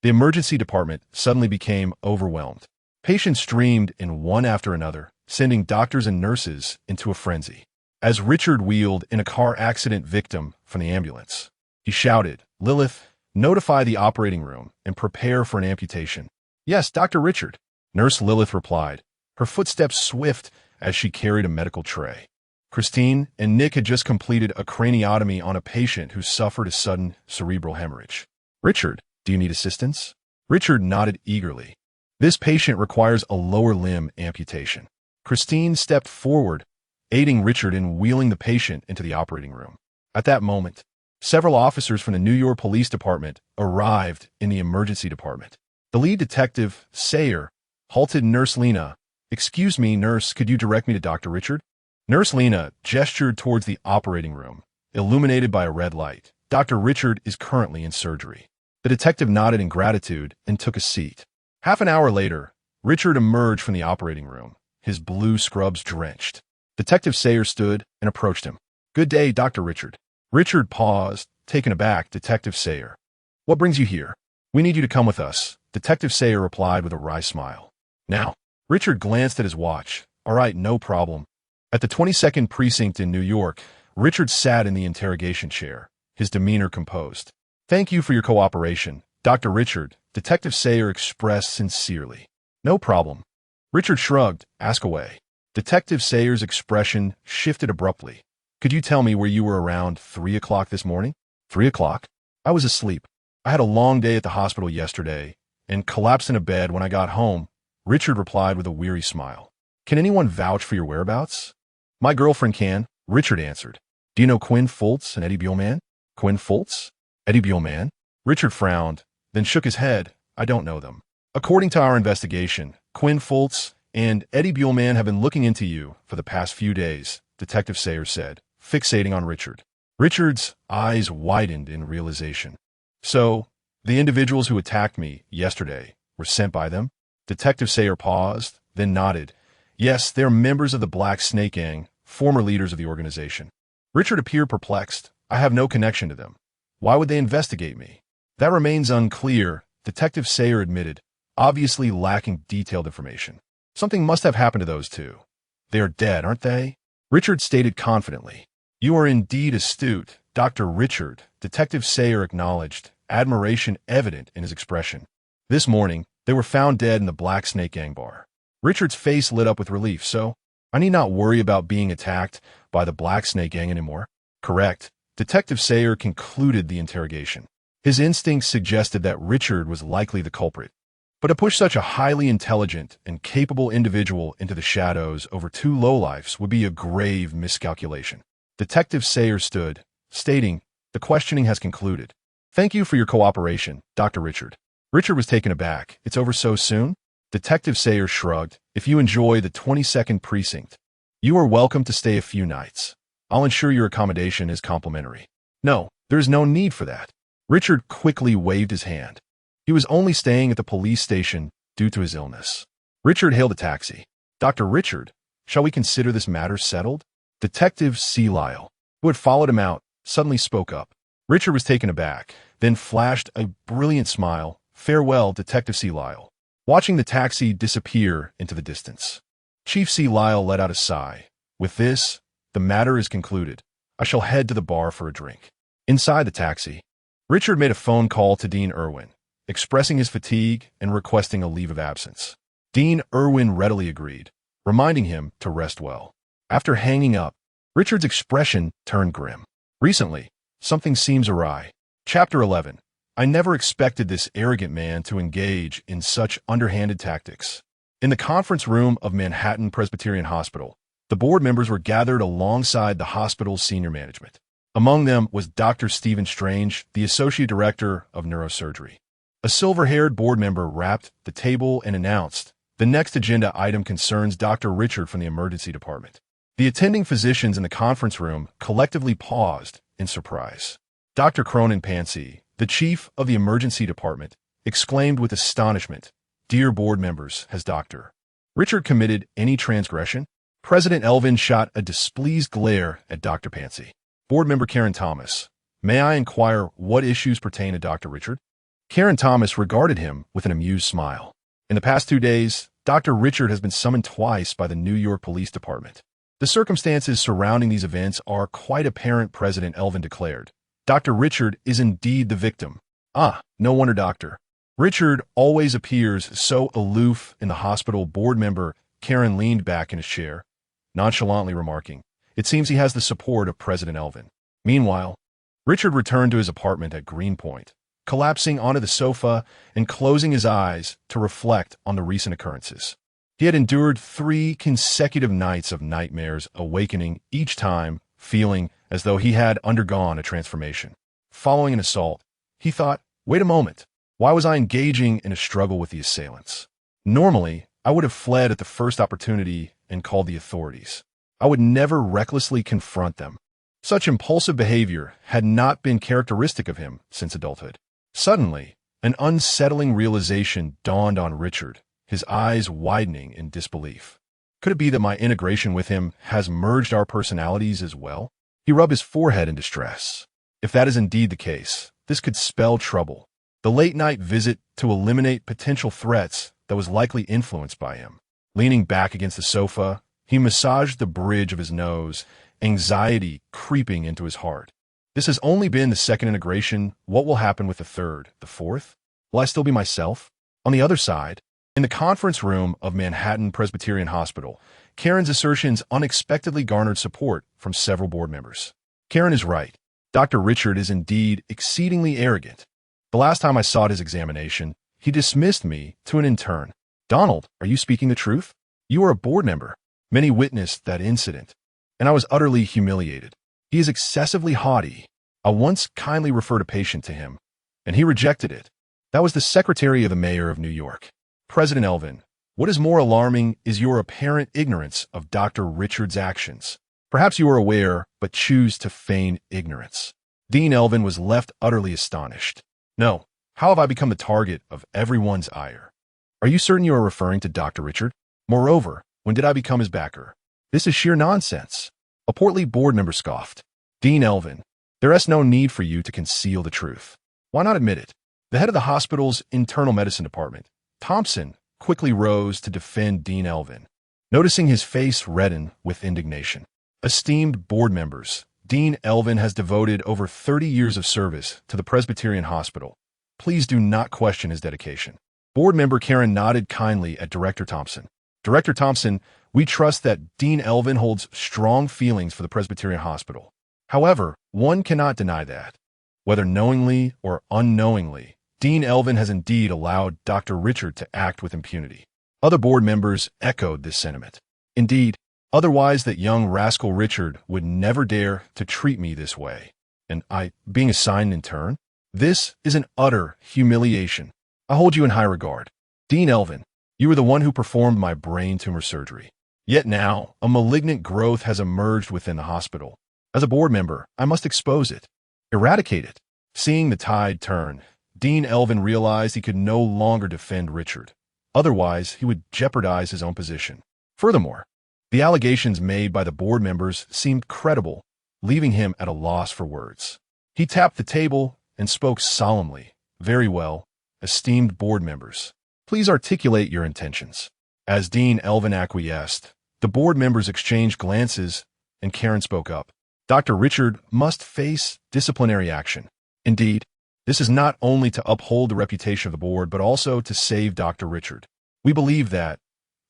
the emergency department suddenly became overwhelmed. Patients streamed in one after another, sending doctors and nurses into a frenzy. As Richard wheeled in a car accident victim from the ambulance, he shouted, "Lilith, notify the operating room and prepare for an amputation." "Yes, Dr. Richard," Nurse Lilith replied, her footsteps swift as she carried a medical tray. Christine and Nick had just completed a craniotomy on a patient who suffered a sudden cerebral hemorrhage. "Richard, do you need assistance?" Richard nodded eagerly. "This patient requires a lower limb amputation." Christine stepped forward, aiding Richard in wheeling the patient into the operating room. At that moment, several officers from the New York Police Department arrived in the emergency department. The lead detective, Sayer, halted Nurse Lena. "Excuse me, nurse, could you direct me to Dr. Richard?" Nurse Lena gestured towards the operating room, illuminated by a red light. "Dr. Richard is currently in surgery." The detective nodded in gratitude and took a seat. Half an hour later, Richard emerged from the operating room, his blue scrubs drenched. Detective Sayer stood and approached him. "Good day, Dr. Richard." Richard paused, taken aback. "Detective Sayer, what brings you here?" "We need you to come with us," Detective Sayer replied with a wry smile. "Now?" Richard glanced at his watch. "All right, no problem." At the 22nd Precinct in New York, Richard sat in the interrogation chair, his demeanor composed. "Thank you for your cooperation, Dr. Richard," Detective Sayer expressed sincerely. "No problem." Richard shrugged. "Ask away." Detective Sayer's expression shifted abruptly. "Could you tell me where you were around 3 o'clock this morning?" 3 o'clock? I was asleep. I had a long day at the hospital yesterday and collapsed in a bed when I got home, Richard replied with a weary smile. "Can anyone vouch for your whereabouts?" "My girlfriend can," Richard answered. "Do you know Quinn Fultz and Eddie Buellman?" "Quinn Fultz? Eddie Buellman?" Richard frowned, then shook his head. "I don't know them. According to our investigation, Quinn Fultz and Eddie Buellman have been looking into you for the past few days," Detective Sayer said, fixating on Richard. Richard's eyes widened in realization. "So, the individuals who attacked me yesterday were sent by them?" Detective Sayer paused, then nodded. "Yes, they're members of the Black Snake Gang, former leaders of the organization." Richard appeared perplexed. "I have no connection to them. Why would they investigate me?" "That remains unclear," Detective Sayer admitted, obviously lacking detailed information. "Something must have happened to those two. They are dead, aren't they?" Richard stated confidently. "You are indeed astute, Dr. Richard," Detective Sayer acknowledged, admiration evident in his expression. "This morning, they were found dead in the Black Snake Gang bar." Richard's face lit up with relief. "So, I need not worry about being attacked by the Black Snake Gang anymore?" "Correct." Detective Sayer concluded the interrogation. His instincts suggested that Richard was likely the culprit. But to push such a highly intelligent and capable individual into the shadows over two lowlifes would be a grave miscalculation. Detective Sayer stood, stating, "The questioning has concluded. Thank you for your cooperation, Dr. Richard." Richard was taken aback. "It's over so soon?" Detective Sayer shrugged. "If you enjoy the 22nd precinct, you are welcome to stay a few nights. I'll ensure your accommodation is complimentary." "No, there is no need for that." Richard quickly waved his hand. He was only staying at the police station due to his illness. Richard hailed a taxi. "Dr. Richard, shall we consider this matter settled?" Detective C. Lyle, who had followed him out, suddenly spoke up. Richard was taken aback, then flashed a brilliant smile. "Farewell, Detective C. Lyle," watching the taxi disappear into the distance. Chief C. Lyle let out a sigh. "With this, the matter is concluded. I shall head to the bar for a drink." Inside the taxi, Richard made a phone call to Dean Irwin, expressing his fatigue and requesting a leave of absence. Dean Irwin readily agreed, reminding him to rest well. After hanging up, Richard's expression turned grim. "Recently, something seems awry." Chapter 11. I never expected this arrogant man to engage in such underhanded tactics. In the conference room of Manhattan Presbyterian Hospital, the board members were gathered alongside the hospital's senior management. Among them was Dr. Stephen Strange, the Associate Director of Neurosurgery. A silver-haired board member rapped the table and announced, "The next agenda item concerns Dr. Richard from the emergency department." The attending physicians in the conference room collectively paused in surprise. Dr. Cronin Pansy, the chief of the emergency department, exclaimed with astonishment, "Dear board members, has Dr. Richard committed any transgression?" President Elvin shot a displeased glare at Dr. Pansy. Board member Karen Thomas, "May I inquire what issues pertain to Dr. Richard?" Karen Thomas regarded him with an amused smile. "In the past 2 days, Dr. Richard has been summoned twice by the New York Police Department. The circumstances surrounding these events are quite apparent," President Elvin declared. "Dr. Richard is indeed the victim." "Ah, no wonder, Dr. Richard always appears so aloof in the hospital." Board member Karen leaned back in his chair, nonchalantly remarking, "It seems he has the support of President Elvin." Meanwhile, Richard returned to his apartment at Greenpoint, collapsing onto the sofa and closing his eyes to reflect on the recent occurrences. He had endured 3 consecutive nights of nightmares, awakening each time feeling as though he had undergone a transformation. Following an assault, he thought, "Wait a moment, why was I engaging in a struggle with the assailants? Normally, I would have fled at the first opportunity and called the authorities. I would never recklessly confront them." Such impulsive behavior had not been characteristic of him since adulthood. Suddenly, an unsettling realization dawned on Richard, his eyes widening in disbelief. Could it be that my integration with him has merged our personalities as well? He rubbed his forehead in distress. If that is indeed the case, this could spell trouble. The late-night visit to eliminate potential threats that was likely influenced by him. Leaning back against the sofa, he massaged the bridge of his nose, anxiety creeping into his heart. This has only been the second integration. What will happen with the third, the fourth? Will I still be myself? On the other side, in the conference room of Manhattan Presbyterian Hospital, Karen's assertions unexpectedly garnered support from several board members. Karen is right. Dr. Richard is indeed exceedingly arrogant. The last time I sought his examination, he dismissed me to an intern. Donald, are you speaking the truth? You are a board member. Many witnessed that incident, and I was utterly humiliated. He is excessively haughty. I once kindly referred a patient to him, and he rejected it. That was the secretary of the mayor of New York. President Elvin, what is more alarming is your apparent ignorance of Dr. Richard's actions. Perhaps you are aware, but choose to feign ignorance. Dean Elvin was left utterly astonished. No, how have I become the target of everyone's ire? Are you certain you are referring to Dr. Richard? Moreover, when did I become his backer? This is sheer nonsense. A portly board member scoffed. Dean Elvin, there is no need for you to conceal the truth. Why not admit it? The head of the hospital's internal medicine department, Thompson, quickly rose to defend Dean Elvin, noticing his face redden with indignation. Esteemed board members, Dean Elvin has devoted over 30 years of service to the Presbyterian Hospital. Please do not question his dedication. Board member Karen nodded kindly at Director Thompson. Director Thompson, we trust that Dean Elvin holds strong feelings for the Presbyterian Hospital. However, one cannot deny that, whether knowingly or unknowingly, Dean Elvin has indeed allowed Dr. Richard to act with impunity. Other board members echoed this sentiment. Indeed, otherwise that young rascal Richard would never dare to treat me this way. And I, being assigned in turn? This is an utter humiliation. I hold you in high regard. Dean Elvin, you were the one who performed my brain tumor surgery. Yet now, a malignant growth has emerged within the hospital. As a board member, I must expose it, eradicate it. Seeing the tide turn, Dean Elvin realized he could no longer defend Richard. Otherwise, he would jeopardize his own position. Furthermore, the allegations made by the board members seemed credible, leaving him at a loss for words. He tapped the table and spoke solemnly. Very well, esteemed board members, please articulate your intentions. As Dean Elvin acquiesced, the board members exchanged glances, and Karen spoke up. Dr. Richard must face disciplinary action. Indeed, this is not only to uphold the reputation of the board, but also to save Dr. Richard. We believe that,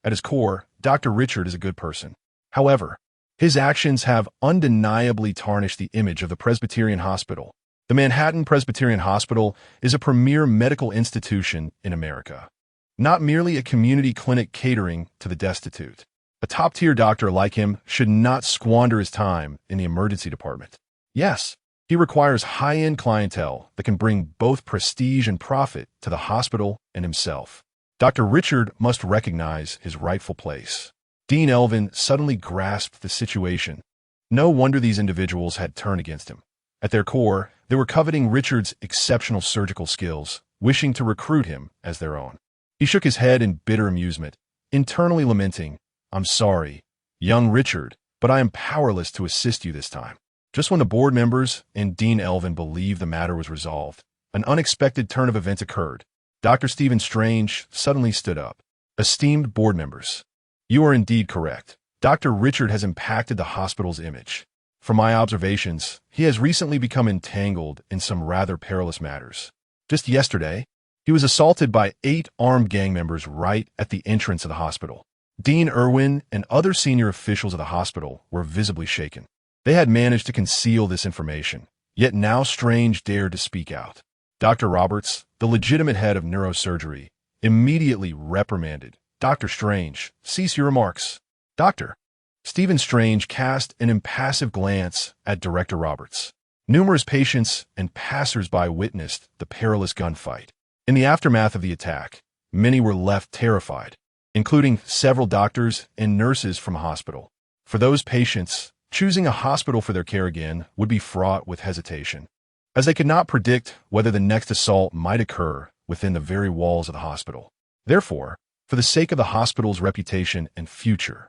at his core, Dr. Richard is a good person. However, his actions have undeniably tarnished the image of the Presbyterian Hospital. The Manhattan Presbyterian Hospital is a premier medical institution in America, not merely a community clinic catering to the destitute. A top-tier doctor like him should not squander his time in the emergency department. Yes, he requires high-end clientele that can bring both prestige and profit to the hospital and himself. Dr. Richard must recognize his rightful place. Dean Elvin suddenly grasped the situation. No wonder these individuals had turned against him. At their core, they were coveting Richard's exceptional surgical skills, wishing to recruit him as their own. He shook his head in bitter amusement, internally lamenting, I'm sorry, young Richard, but I am powerless to assist you this time. Just when the board members and Dean Elvin believed the matter was resolved, an unexpected turn of events occurred. Dr. Stephen Strange suddenly stood up. Esteemed board members, you are indeed correct. Dr. Richard has impacted the hospital's image. From my observations, he has recently become entangled in some rather perilous matters. Just yesterday, he was assaulted by 8 armed gang members right at the entrance of the hospital. Dean Irwin and other senior officials of the hospital were visibly shaken. They had managed to conceal this information, yet now Strange dared to speak out. Dr. Roberts, the legitimate head of neurosurgery, immediately reprimanded. Dr. Strange, cease your remarks. Doctor. Stephen Strange cast an impassive glance at Director Roberts. Numerous patients and passers-by witnessed the perilous gunfight. In the aftermath of the attack, many were left terrified, including several doctors and nurses from a hospital. For those patients, choosing a hospital for their care again would be fraught with hesitation, as they could not predict whether the next assault might occur within the very walls of the hospital. Therefore, for the sake of the hospital's reputation and future,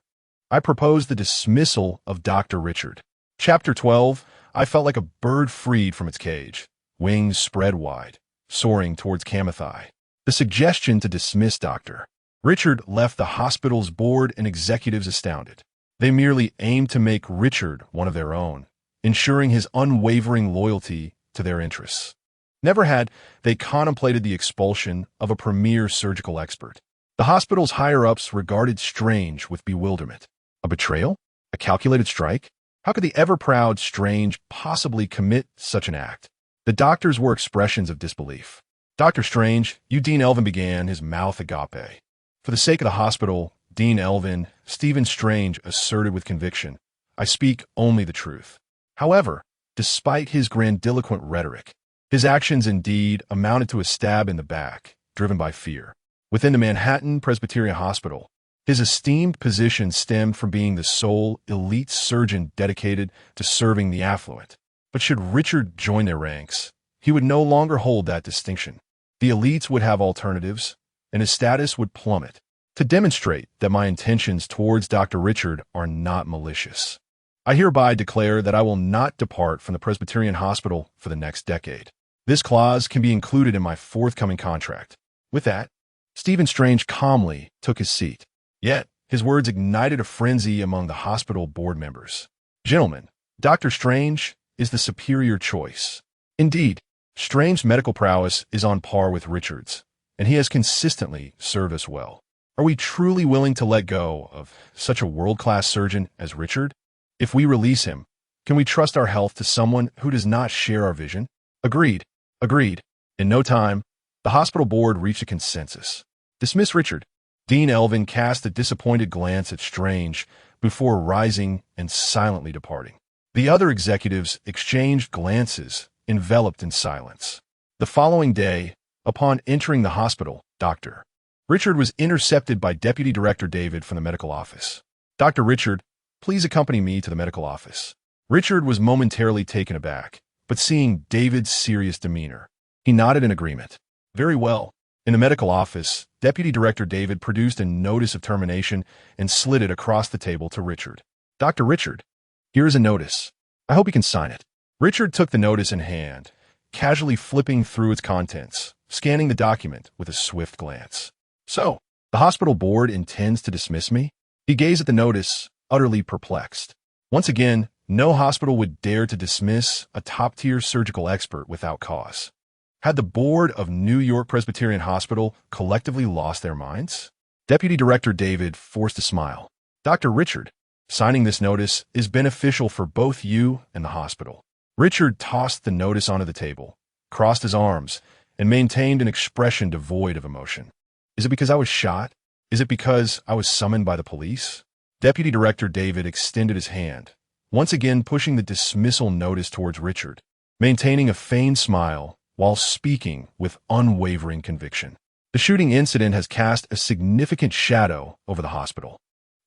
I propose the dismissal of Dr. Richard. Chapter 12, I felt like a bird freed from its cage, wings spread wide, soaring towards Kamathai. The suggestion to dismiss Dr. Richard left the hospital's board and executives astounded. They merely aimed to make Richard one of their own, ensuring his unwavering loyalty to their interests. Never had they contemplated the expulsion of a premier surgical expert. The hospital's higher-ups regarded Strange with bewilderment. A betrayal? A calculated strike? How could the ever-proud Strange possibly commit such an act? The doctors were expressions of disbelief. Dr. Strange, Dean Elvin began, his mouth agape. For the sake of the hospital, Dean Elvin, Stephen Strange asserted with conviction, I speak only the truth. However, despite his grandiloquent rhetoric, his actions indeed amounted to a stab in the back, driven by fear. Within the Manhattan Presbyterian Hospital, his esteemed position stemmed from being the sole elite surgeon dedicated to serving the affluent. But should Richard join their ranks, he would no longer hold that distinction. The elites would have alternatives, and his status would plummet. To demonstrate that my intentions towards Dr. Richard are not malicious, I hereby declare that I will not depart from the Presbyterian Hospital for the next decade. This clause can be included in my forthcoming contract. With that, Stephen Strange calmly took his seat. Yet, his words ignited a frenzy among the hospital board members. Gentlemen, Dr. Strange is the superior choice. Indeed, Strange's medical prowess is on par with Richard's, and he has consistently served us well. Are we truly willing to let go of such a world-class surgeon as Richard? If we release him, can we trust our health to someone who does not share our vision? Agreed. Agreed. In no time, the hospital board reached a consensus. Dismiss Richard. Dean Elvin cast a disappointed glance at Strange before rising and silently departing. The other executives exchanged glances, enveloped in silence. The following day, upon entering the hospital, Dr. Richard was intercepted by Deputy Director David from the medical office. Dr. Richard, please accompany me to the medical office. Richard was momentarily taken aback, but seeing David's serious demeanor, he nodded in agreement. Very well. In the medical office, Deputy Director David produced a notice of termination and slid it across the table to Richard. Dr. Richard, here is a notice. I hope you can sign it. Richard took the notice in hand, casually flipping through its contents, scanning the document with a swift glance. So, the hospital board intends to dismiss me? He gazed at the notice, utterly perplexed. Once again, no hospital would dare to dismiss a top-tier surgical expert without cause. Had the board of New York Presbyterian Hospital collectively lost their minds? Deputy Director David forced a smile. Dr. Richard, signing this notice is beneficial for both you and the hospital. Richard tossed the notice onto the table, crossed his arms, and maintained an expression devoid of emotion. Is it because I was shot? Is it because I was summoned by the police? Deputy Director David extended his hand, once again pushing the dismissal notice towards Richard, maintaining a feigned smile while speaking with unwavering conviction. The shooting incident has cast a significant shadow over the hospital.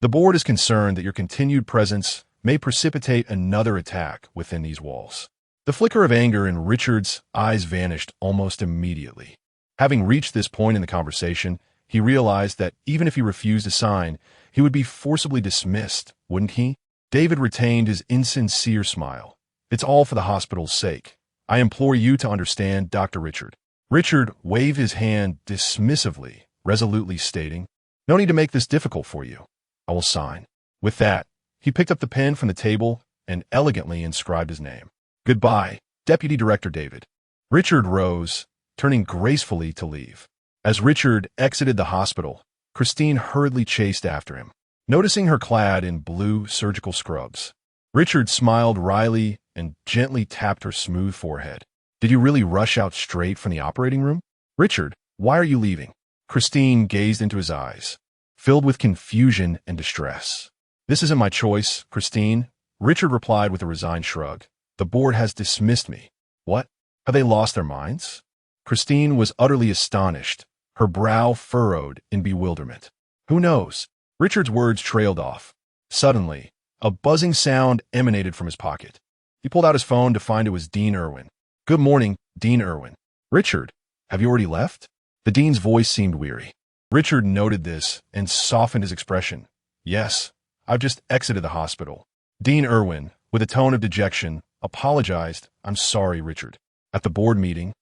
The board is concerned that your continued presence may precipitate another attack within these walls. The flicker of anger in Richard's eyes vanished almost immediately. Having reached this point in the conversation, he realized that even if he refused to sign, he would be forcibly dismissed, wouldn't he? David retained his insincere smile. It's all for the hospital's sake. I implore you to understand, Dr. Richard. Richard waved his hand dismissively, resolutely stating, No need to make this difficult for you. I will sign. With that, he picked up the pen from the table and elegantly inscribed his name. Goodbye, Deputy Director David. Richard rose, turning gracefully to leave. As Richard exited the hospital, Christine hurriedly chased after him. Noticing her clad in blue surgical scrubs, Richard smiled wryly and gently tapped her smooth forehead. Did you really rush out straight from the operating room? Richard, why are you leaving? Christine gazed into his eyes, filled with confusion and distress. This isn't my choice, Christine, Richard replied with a resigned shrug. The board has dismissed me. What? Have they lost their minds? Christine was utterly astonished, her brow furrowed in bewilderment. Who knows? Richard's words trailed off. Suddenly, a buzzing sound emanated from his pocket. He pulled out his phone to find it was Dean Irwin. Good morning, Dean Irwin. Richard, have you already left? The dean's voice seemed weary. Richard noted this and softened his expression. Yes, I've just exited the hospital. Dean Irwin, with a tone of dejection, apologized. I'm sorry, Richard. At the board meeting,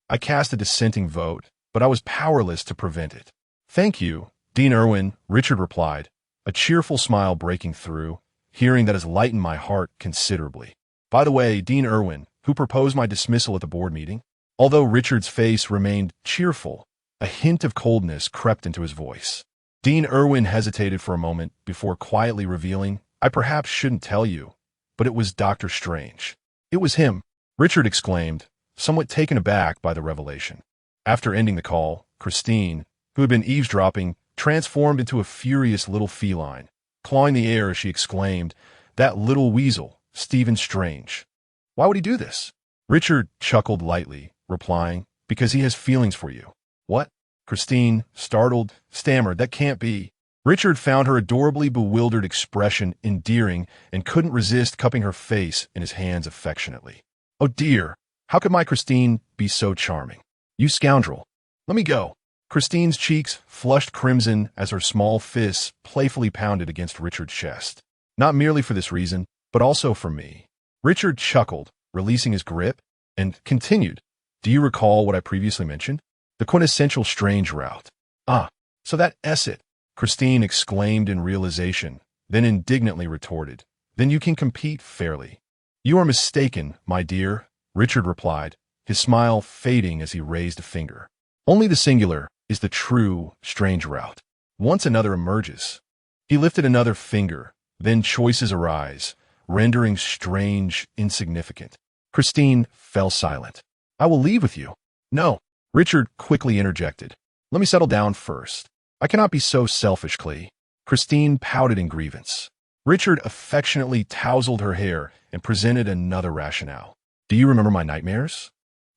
I cast a dissenting vote, but I was powerless to prevent it. Thank you, Dean Irwin, Richard replied, a cheerful smile breaking through, hearing that has lightened my heart considerably. By the way, Dean Irwin, who proposed my dismissal at the board meeting? Although Richard's face remained cheerful, a hint of coldness crept into his voice. Dean Irwin hesitated for a moment before quietly revealing, "I perhaps shouldn't tell you, but it was Dr. Strange." "It was him," Richard exclaimed, somewhat taken aback by the revelation. After ending the call, Christine, who had been eavesdropping, transformed into a furious little feline. Clawing the air, she exclaimed, "That little weasel, Stephen Strange. Why would he do this?" Richard chuckled lightly, replying, "Because he has feelings for you." "What?" Christine, startled, stammered, "That can't be." Richard found her adorably bewildered expression endearing and couldn't resist cupping her face in his hands affectionately. "Oh dear, how could my Christine be so charming? You scoundrel. Let me go." Christine's cheeks flushed crimson as her small fists playfully pounded against Richard's chest. "Not merely for this reason, but also for me." Richard chuckled, releasing his grip, and continued, "Do you recall what I previously mentioned? The quintessential Strange route." "Ah, so that's it," Christine exclaimed in realization, then indignantly retorted. "Then you can compete fairly." "You are mistaken, my dear," Richard replied, his smile fading as he raised a finger. "Only the singular is the true Strange route. Once another emerges." He lifted another finger, then choices arise, rendering Strange insignificant. Christine fell silent. "I will leave with you." "No," Richard quickly interjected. "Let me settle down first. I cannot be so selfish, Clee." Christine pouted in grievance. Richard affectionately tousled her hair and presented another rationale. "Do you remember my nightmares?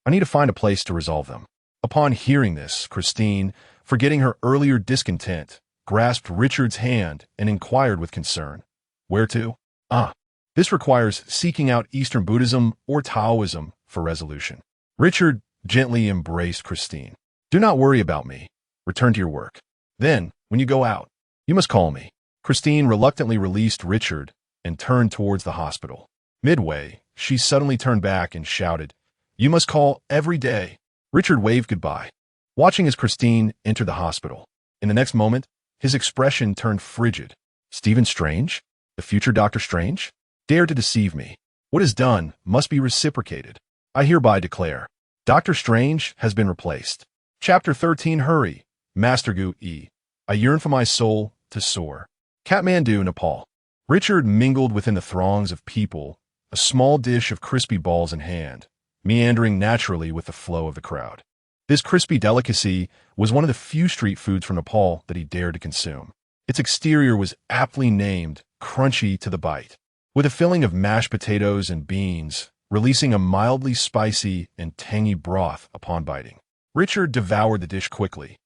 I need to find a place to resolve them." Upon hearing this, Christine, forgetting her earlier discontent, grasped Richard's hand and inquired with concern, "Where to?" "Ah, this requires seeking out Eastern Buddhism or Taoism for resolution." Richard gently embraced Christine. "Do not worry about me. Return to your work. Then, when you go out, you must call me." Christine reluctantly released Richard and turned towards the hospital. Midway, she suddenly turned back and shouted, "You must call every day." Richard waved goodbye, watching as Christine entered the hospital. In the next moment, his expression turned frigid. "Stephen Strange? The future Dr. Strange? Dare to deceive me. What is done must be reciprocated. I hereby declare, Dr. Strange has been replaced." Chapter 13. Hurry, Master Gu E. I yearn for my soul to soar. Kathmandu, Nepal. Richard mingled within the throngs of people, a small dish of crispy balls in hand, meandering naturally with the flow of the crowd. This crispy delicacy was one of the few street foods from Nepal that he dared to consume. Its exterior was aptly named crunchy to the bite, with a filling of mashed potatoes and beans, releasing a mildly spicy and tangy broth upon biting. Richard devoured the dish quickly,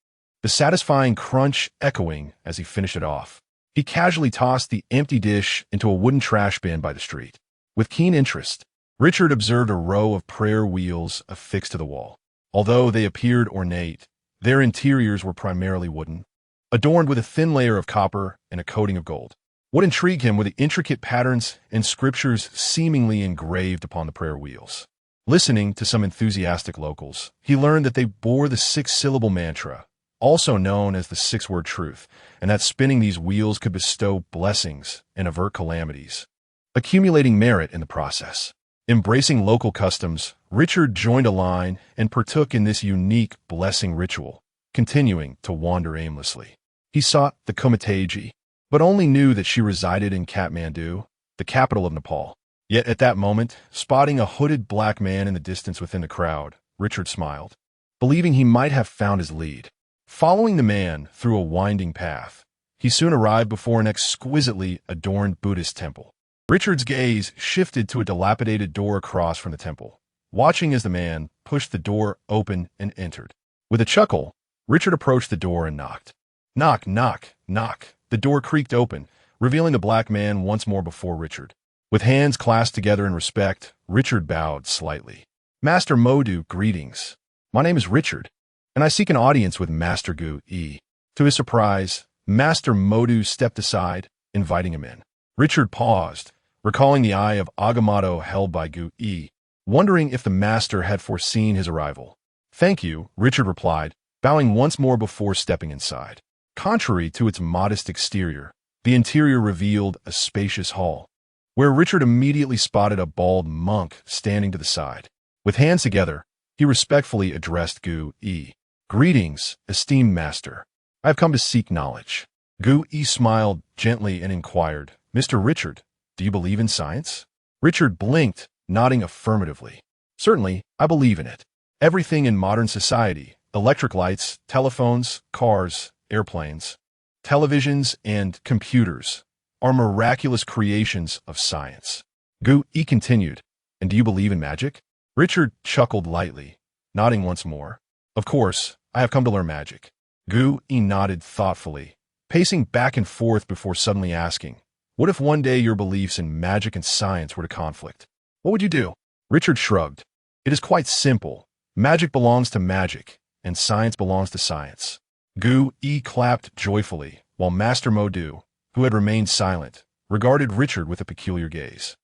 the satisfying crunch echoing as he finished it off. He casually tossed the empty dish into a wooden trash bin by the street. With keen interest, Richard observed a row of prayer wheels affixed to the wall. Although they appeared ornate, their interiors were primarily wooden, adorned with a thin layer of copper and a coating of gold. What intrigued him were the intricate patterns and scriptures seemingly engraved upon the prayer wheels. Listening to some enthusiastic locals, he learned that they bore the six-syllable mantra, also known as the six-word truth, and that spinning these wheels could bestow blessings and avert calamities, accumulating merit in the process. Embracing local customs, Richard joined a line and partook in this unique blessing ritual, continuing to wander aimlessly. He sought the Kumitaji, but only knew that she resided in Kathmandu, the capital of Nepal. Yet at that moment, spotting a hooded black man in the distance within the crowd, Richard smiled, believing he might have found his lead. Following the man through a winding path, he soon arrived before an exquisitely adorned Buddhist temple. Richard's gaze shifted to a dilapidated door across from the temple, watching as the man pushed the door open and entered. With a chuckle, Richard approached the door and knocked. Knock, knock, knock. The door creaked open, revealing the black man once more before Richard. With hands clasped together in respect, Richard bowed slightly. "Master Modu, greetings. My name is Richard, and I seek an audience with Master Gu E." To his surprise, Master Modu stepped aside, inviting him in. Richard paused, recalling the eye of Agamotto held by Gu E, wondering if the master had foreseen his arrival. "Thank you," Richard replied, bowing once more before stepping inside. Contrary to its modest exterior, the interior revealed a spacious hall, where Richard immediately spotted a bald monk standing to the side. With hands together, He respectfully addressed Gu Yi. "Greetings, esteemed master. I have come to seek knowledge." Gu Yi smiled gently and inquired, "Mr. Richard, do you believe in science?" Richard blinked, nodding affirmatively. "Certainly, I believe in it. Everything in modern society, electric lights, telephones, cars, airplanes, televisions, and computers, are miraculous creations of science." Gu Yi continued, "And do you believe in magic?" Richard chuckled lightly, nodding once more. "Of course, I have come to learn magic." Gu Yi nodded thoughtfully, pacing back and forth before suddenly asking, "What if one day your beliefs in magic and science were to conflict? What would you do?" Richard shrugged. "It is quite simple. Magic belongs to magic, and science belongs to science." Gu Yi clapped joyfully, while Master Modu, who had remained silent, regarded Richard with a peculiar gaze.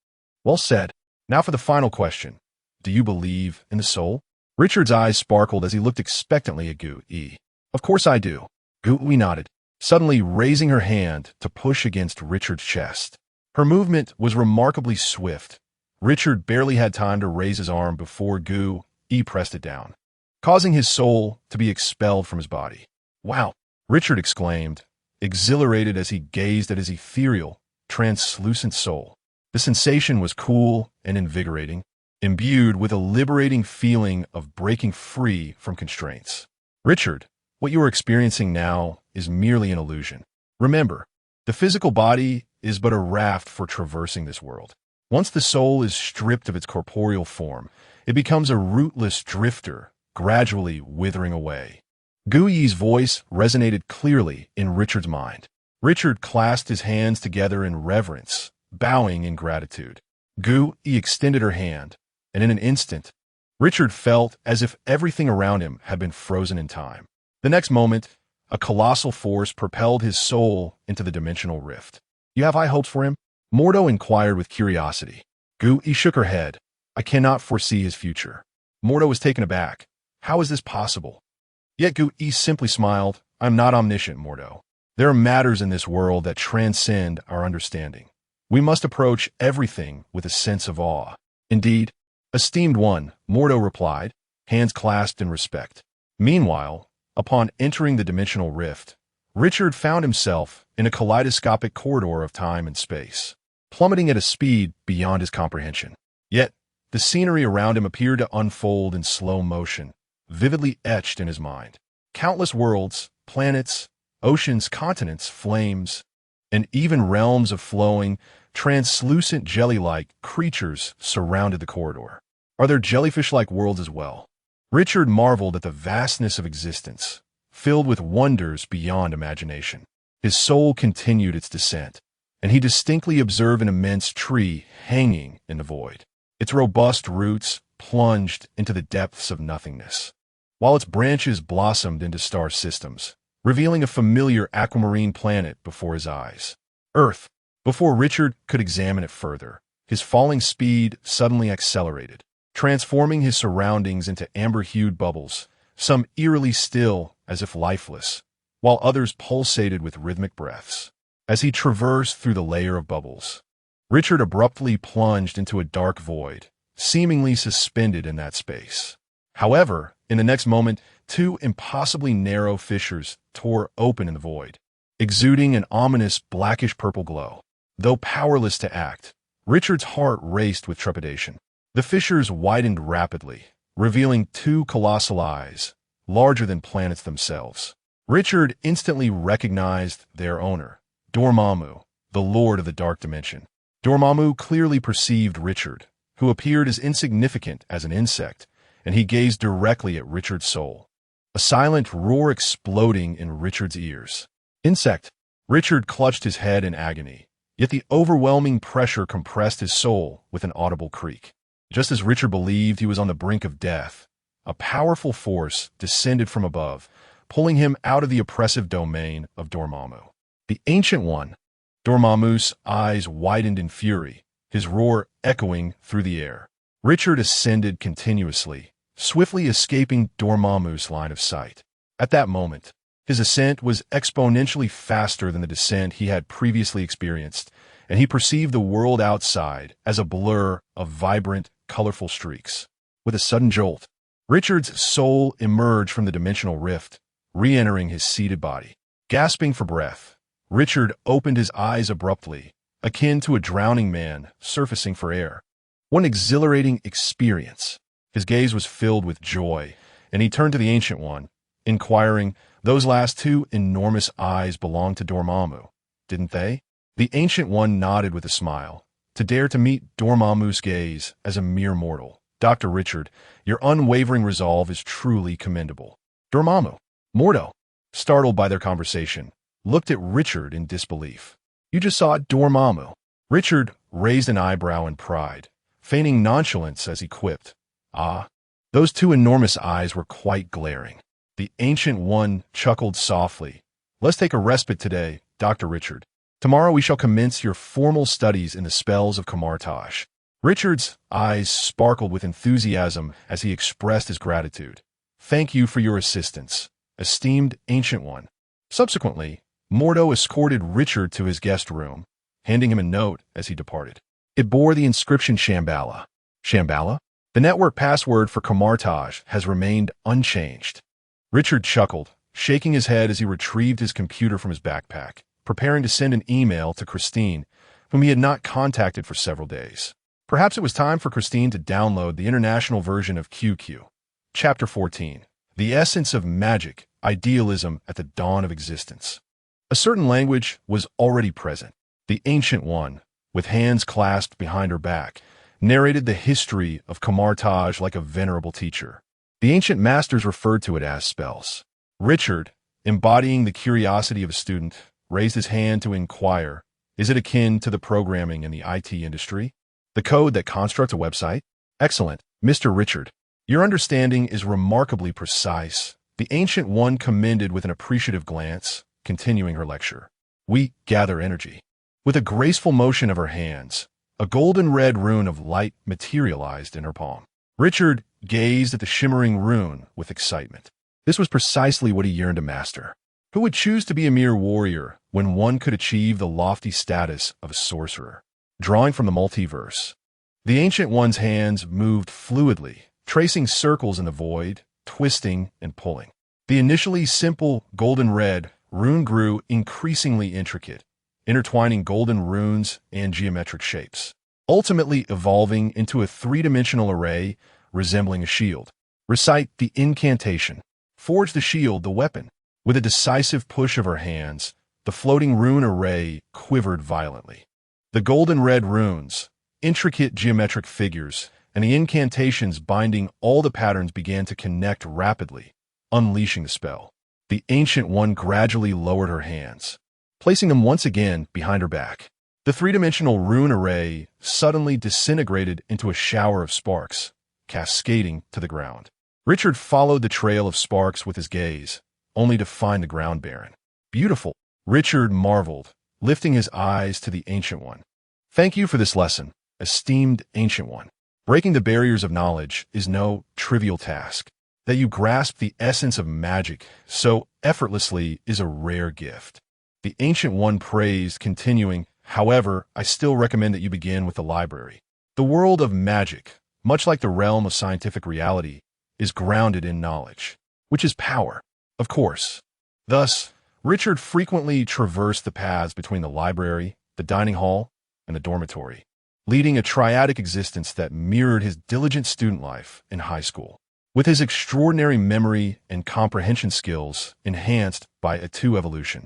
"Well said. Now for the final question. Do you believe in the soul?" Richard's eyes sparkled as he looked expectantly at Gu Yi. "Of course I do." Gu Yi nodded, suddenly raising her hand to push against Richard's chest. Her movement was remarkably swift. Richard barely had time to raise his arm before Gu Yi pressed it down, causing his soul to be expelled from his body. "Wow!" Richard exclaimed, exhilarated as he gazed at his ethereal, translucent soul. The sensation was cool and invigorating, imbued with a liberating feeling of breaking free from constraints. "Richard, what you are experiencing now is merely an illusion. Remember, the physical body is but a raft for traversing this world. Once the soul is stripped of its corporeal form, it becomes a rootless drifter, gradually withering away." Gu Yi's voice resonated clearly in Richard's mind. Richard clasped his hands together in reverence, bowing in gratitude. Gu Yi extended her hand, and in an instant, Richard felt as if everything around him had been frozen in time. The next moment, a colossal force propelled his soul into the dimensional rift. "You have high hopes for him?" Mordo inquired with curiosity. Gu Yi shook her head. "I cannot foresee his future." Mordo was taken aback. "How is this possible?" Yet Gu Yi simply smiled. "I'm not omniscient, Mordo. There are matters in this world that transcend our understanding. We must approach everything with a sense of awe." "Indeed, esteemed one," Mordo replied, hands clasped in respect. Meanwhile, upon entering the dimensional rift, Richard found himself in a kaleidoscopic corridor of time and space, plummeting at a speed beyond his comprehension. Yet, the scenery around him appeared to unfold in slow motion, vividly etched in his mind. Countless worlds, planets, oceans, continents, flames, and even realms of flowing, translucent jelly-like creatures surrounded the corridor. Are there jellyfish-like worlds as well? Richard marveled at the vastness of existence, filled with wonders beyond imagination. His soul continued its descent, and he distinctly observed an immense tree hanging in the void. Its robust roots plunged into the depths of nothingness, while its branches blossomed into star systems, revealing a familiar aquamarine planet before his eyes. Earth. Before Richard could examine it further, his falling speed suddenly accelerated, transforming his surroundings into amber-hued bubbles, some eerily still as if lifeless, while others pulsated with rhythmic breaths. As he traversed through the layer of bubbles, Richard abruptly plunged into a dark void, seemingly suspended in that space. However, in the next moment, two impossibly narrow fissures tore open in the void, exuding an ominous blackish-purple glow. Though powerless to act, Richard's heart raced with trepidation. The fissures widened rapidly, revealing two colossal eyes, larger than planets themselves. Richard instantly recognized their owner, Dormammu, the Lord of the Dark Dimension. Dormammu clearly perceived Richard, who appeared as insignificant as an insect, and he gazed directly at Richard's soul, a silent roar exploding in Richard's ears. "Insect!" Richard clutched his head in agony, yet the overwhelming pressure compressed his soul with an audible creak. Just as Richard believed he was on the brink of death, a powerful force descended from above, pulling him out of the oppressive domain of Dormammu. The Ancient One. Dormammu's eyes widened in fury, his roar echoing through the air. Richard ascended continuously, swiftly escaping Dormammu's line of sight. At that moment, his ascent was exponentially faster than the descent he had previously experienced, and he perceived the world outside as a blur of vibrant, colorful streaks. With a sudden jolt, Richard's soul emerged from the dimensional rift, re-entering his seated body. Gasping for breath, Richard opened his eyes abruptly, akin to a drowning man surfacing for air. What an exhilarating experience! His gaze was filled with joy, and he turned to the Ancient One, inquiring, "Those last two enormous eyes belonged to Dormammu, didn't they?" The Ancient One nodded with a smile. "To dare to meet Dormammu's gaze as a mere mortal. Dr. Richard, your unwavering resolve is truly commendable." Dormammu, Mordo, startled by their conversation, looked at Richard in disbelief. "You just saw Dormammu." Richard raised an eyebrow in pride, feigning nonchalance as he quipped, "Ah, those two enormous eyes were quite glaring." The Ancient One chuckled softly. "Let's take a respite today, Dr. Richard. Tomorrow we shall commence your formal studies in the spells of Camartage." Richard's eyes sparkled with enthusiasm as he expressed his gratitude. "Thank you for your assistance, esteemed Ancient One." Subsequently, Mordo escorted Richard to his guest room, handing him a note as he departed. It bore the inscription Shambhala. Shambhala? The network password for Camartage has remained unchanged. Richard chuckled, shaking his head as he retrieved his computer from his backpack, preparing to send an email to Christine, whom he had not contacted for several days. Perhaps it was time for Christine to download the international version of QQ. Chapter 14. The Essence of Magic, Idealism at the Dawn of Existence. A certain language was already present. The Ancient One, with hands clasped behind her back, narrated the history of Camartage like a venerable teacher. The ancient masters referred to it as spells. Richard, embodying the curiosity of a student, raised his hand to inquire, "Is it akin to the programming in the IT industry? The code that constructs a website?" "Excellent, Mr. Richard. Your understanding is remarkably precise." The Ancient One commended with an appreciative glance, continuing her lecture. "We gather energy." With a graceful motion of her hands, a golden red rune of light materialized in her palm. Richard gazed at the shimmering rune with excitement. This was precisely what he yearned to master. Who would choose to be a mere warrior when one could achieve the lofty status of a sorcerer? Drawing from the multiverse, the Ancient One's hands moved fluidly, tracing circles in the void, twisting and pulling. The initially simple golden red rune grew increasingly intricate, intertwining golden runes and geometric shapes, ultimately evolving into a three-dimensional array resembling a shield. Recite the incantation. Forge the shield, the weapon. With a decisive push of her hands, the floating rune array quivered violently. The golden red runes, intricate geometric figures, and the incantations binding all the patterns began to connect rapidly, unleashing the spell. The Ancient One gradually lowered her hands, placing them once again behind her back. The three-dimensional rune array suddenly disintegrated into a shower of sparks, cascading to the ground. Richard followed the trail of sparks with his gaze, only to find the ground barren. "Beautiful," Richard marveled, lifting his eyes to the Ancient One. "Thank you for this lesson, esteemed Ancient One. Breaking the barriers of knowledge is no trivial task. That you grasp the essence of magic so effortlessly is a rare gift." The Ancient One praised, continuing, "However, I still recommend that you begin with the library. The world of magic, much like the realm of scientific reality, is grounded in knowledge, which is power, of course." Thus, Richard frequently traversed the paths between the library, the dining hall, and the dormitory, leading a triadic existence that mirrored his diligent student life in high school. With his extraordinary memory and comprehension skills enhanced by a two evolution,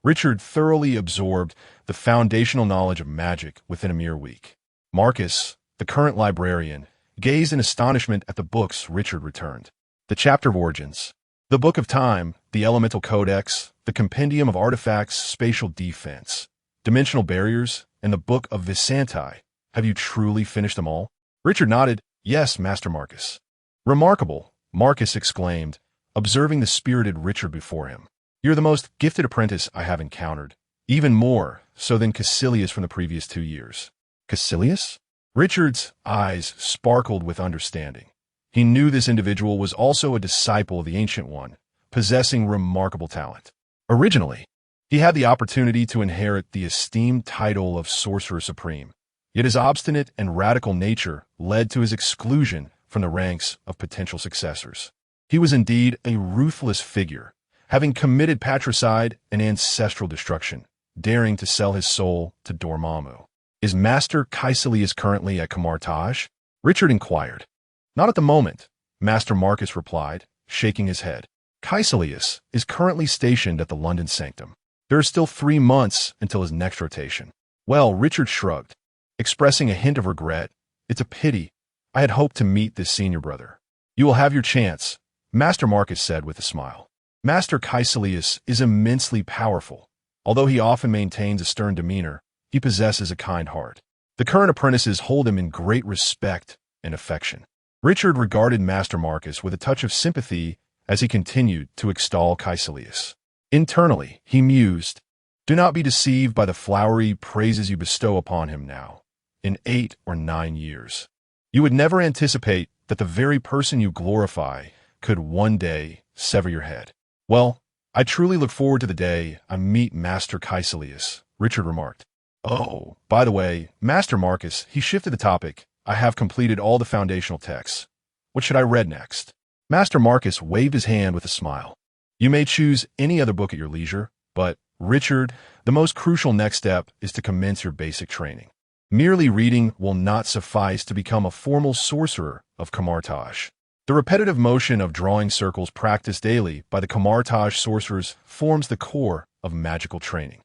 Richard thoroughly absorbed the foundational knowledge of magic within a mere week. Marcus, the current librarian, gazed in astonishment at the books Richard returned. The Chapter of Origins, the Book of Time, the Elemental Codex, the Compendium of Artifacts, Spatial Defense, Dimensional Barriers, and the Book of Visanti. Have you truly finished them all? Richard nodded. "Yes, Master Marcus." "Remarkable," Marcus exclaimed, observing the spirited Richard before him. "You're the most gifted apprentice I have encountered, even more so than Caecilius from the previous 2 years." "Caecilius?" Richard's eyes sparkled with understanding. He knew this individual was also a disciple of the Ancient One, possessing remarkable talent. Originally, he had the opportunity to inherit the esteemed title of Sorcerer Supreme, yet his obstinate and radical nature led to his exclusion from the ranks of potential successors. He was indeed a ruthless figure, having committed patricide and ancestral destruction, daring to sell his soul to Dormammu. Is Master Caecilius currently at Camartage? Richard inquired. Not at the moment, Master Marcus replied, shaking his head. Caecilius is currently stationed at the London Sanctum. There are still 3 months until his next rotation. Well, Richard shrugged, expressing a hint of regret. It's a pity. I had hoped to meet this senior brother. You will have your chance, Master Marcus said with a smile. Master Caecilius is immensely powerful. Although he often maintains a stern demeanor, he possesses a kind heart. The current apprentices hold him in great respect and affection. Richard regarded Master Marcus with a touch of sympathy as he continued to extol Caecilius. Internally, he mused, do not be deceived by the flowery praises you bestow upon him now. In 8 or 9 years, you would never anticipate that the very person you glorify could one day sever your head. Well, I truly look forward to the day I meet Master Caecilius, Richard remarked. Oh, by the way, Master Marcus, he shifted the topic. I have completed all the foundational texts. What should I read next? Master Marcus waved his hand with a smile. You may choose any other book at your leisure, but, Richard, the most crucial next step is to commence your basic training. Merely reading will not suffice to become a formal sorcerer of Camartage. The repetitive motion of drawing circles practiced daily by the Camartage sorcerers forms the core of magical training.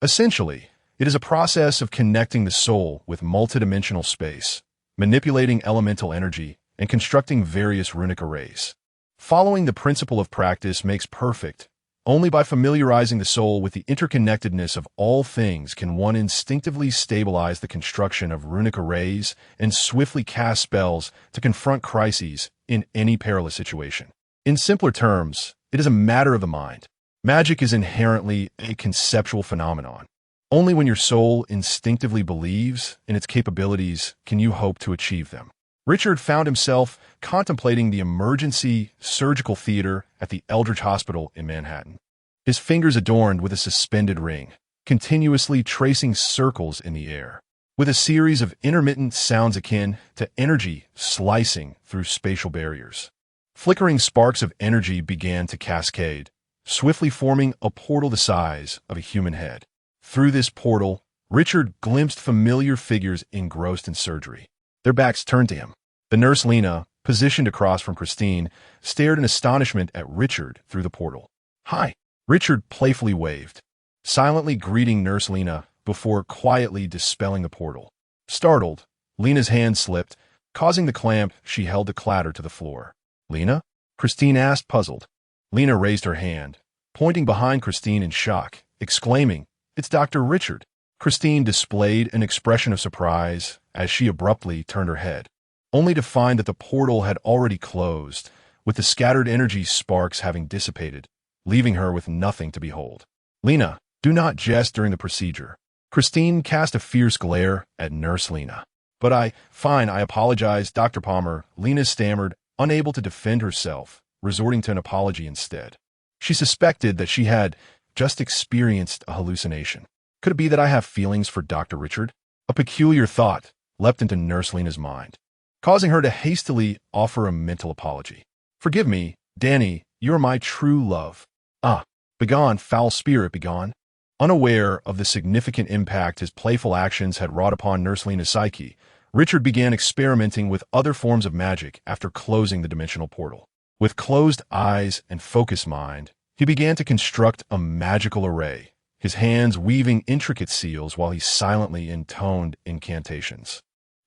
Essentially, it is a process of connecting the soul with multidimensional space, manipulating elemental energy, and constructing various runic arrays. Following the principle of practice makes perfect. Only by familiarizing the soul with the interconnectedness of all things can one instinctively stabilize the construction of runic arrays and swiftly cast spells to confront crises in any perilous situation. In simpler terms, it is a matter of the mind. Magic is inherently a conceptual phenomenon. Only when your soul instinctively believes in its capabilities can you hope to achieve them. Richard found himself contemplating the emergency surgical theater at the Eldridge Hospital in Manhattan. His fingers adorned with a suspended ring, continuously tracing circles in the air, with a series of intermittent sounds akin to energy slicing through spatial barriers. Flickering sparks of energy began to cascade, swiftly forming a portal the size of a human head. Through this portal, Richard glimpsed familiar figures engrossed in surgery. Their backs turned to him. The nurse Lena, positioned across from Christine, stared in astonishment at Richard through the portal. Hi, Richard playfully waved, silently greeting Nurse Lena before quietly dispelling the portal. Startled, Lena's hand slipped, causing the clamp she held to clatter to the floor. Lena? Christine asked, puzzled. Lena raised her hand, pointing behind Christine in shock, exclaiming, It's Dr. Richard. Christine displayed an expression of surprise as she abruptly turned her head, only to find that the portal had already closed, with the scattered energy sparks having dissipated, leaving her with nothing to behold. Lena, do not jest during the procedure. Christine cast a fierce glare at Nurse Lena. But fine, I apologize, Dr. Palmer, Lena stammered, unable to defend herself, resorting to an apology instead. She suspected that she had just experienced a hallucination. Could it be that I have feelings for Dr. Richard? A peculiar thought leapt into Nurse Lena's mind, causing her to hastily offer a mental apology. Forgive me, Danny, you are my true love. Ah, begone, foul spirit, begone. Unaware of the significant impact his playful actions had wrought upon Nurse Lena's psyche, Richard began experimenting with other forms of magic after closing the dimensional portal. With closed eyes and focused mind, he began to construct a magical array, his hands weaving intricate seals while he silently intoned incantations.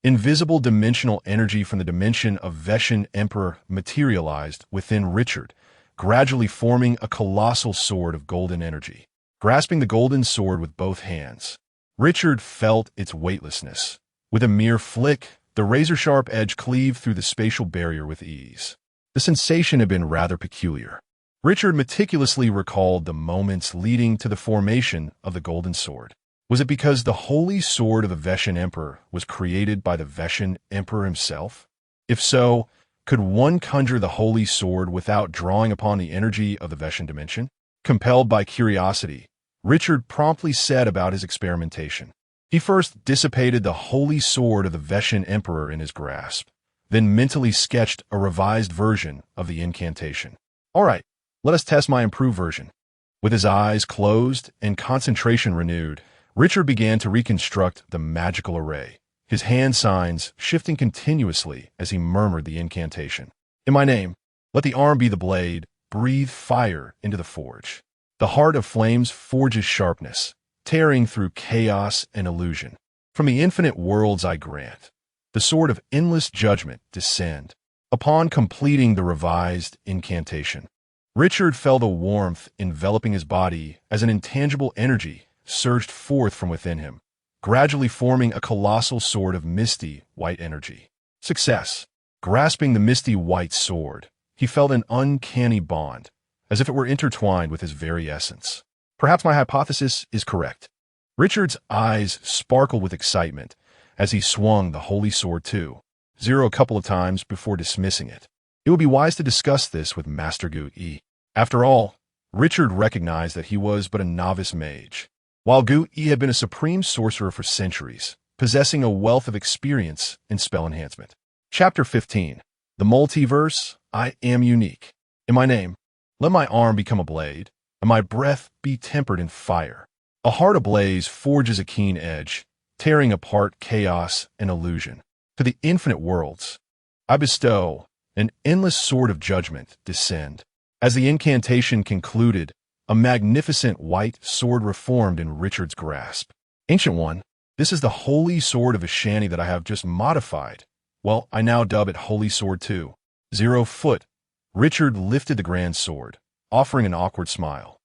Invisible dimensional energy from the dimension of Veshan Emperor materialized within Richard, gradually forming a colossal sword of golden energy. Grasping the golden sword with both hands, Richard felt its weightlessness. With a mere flick, the razor-sharp edge cleaved through the spatial barrier with ease. The sensation had been rather peculiar. Richard meticulously recalled the moments leading to the formation of the golden sword. Was it because the holy sword of the Veshan Emperor was created by the Veshan Emperor himself? If so, could one conjure the holy sword without drawing upon the energy of the Veshan dimension? Compelled by curiosity, Richard promptly set about his experimentation. He first dissipated the holy sword of the Veshan Emperor in his grasp, then mentally sketched a revised version of the incantation. All right, let us test my improved version. With his eyes closed and concentration renewed, Richard began to reconstruct the magical array, his hand signs shifting continuously as he murmured the incantation. In my name, let the arm be the blade, breathe fire into the forge. The heart of flames forges sharpness, tearing through chaos and illusion. From the infinite worlds I grant, the sword of endless judgment descend. Upon completing the revised incantation, Richard felt a warmth enveloping his body as an intangible energy surged forth from within him, gradually forming a colossal sword of misty white energy. Success. Grasping the misty white sword, he felt an uncanny bond, as if it were intertwined with his very essence. Perhaps my hypothesis is correct. Richard's eyes sparkled with excitement as he swung the holy sword to zero a couple of times before dismissing it. It would be wise to discuss this with Master Gu-Yi. After all, Richard recognized that he was but a novice mage, while Gu-Yi had been a supreme sorcerer for centuries, possessing a wealth of experience in spell enhancement. Chapter 15. The Multiverse. I am unique. In my name, let my arm become a blade, and my breath be tempered in fire. A heart ablaze forges a keen edge, tearing apart chaos and illusion. To the infinite worlds, I bestow an endless sword of judgment descend. As the incantation concluded, a magnificent white sword reformed in Richard's grasp. Ancient One, this is the holy sword of Ashani that I have just modified. Well, I now dub it Holy Sword 2. 0 foot. Richard lifted the grand sword, offering an awkward smile.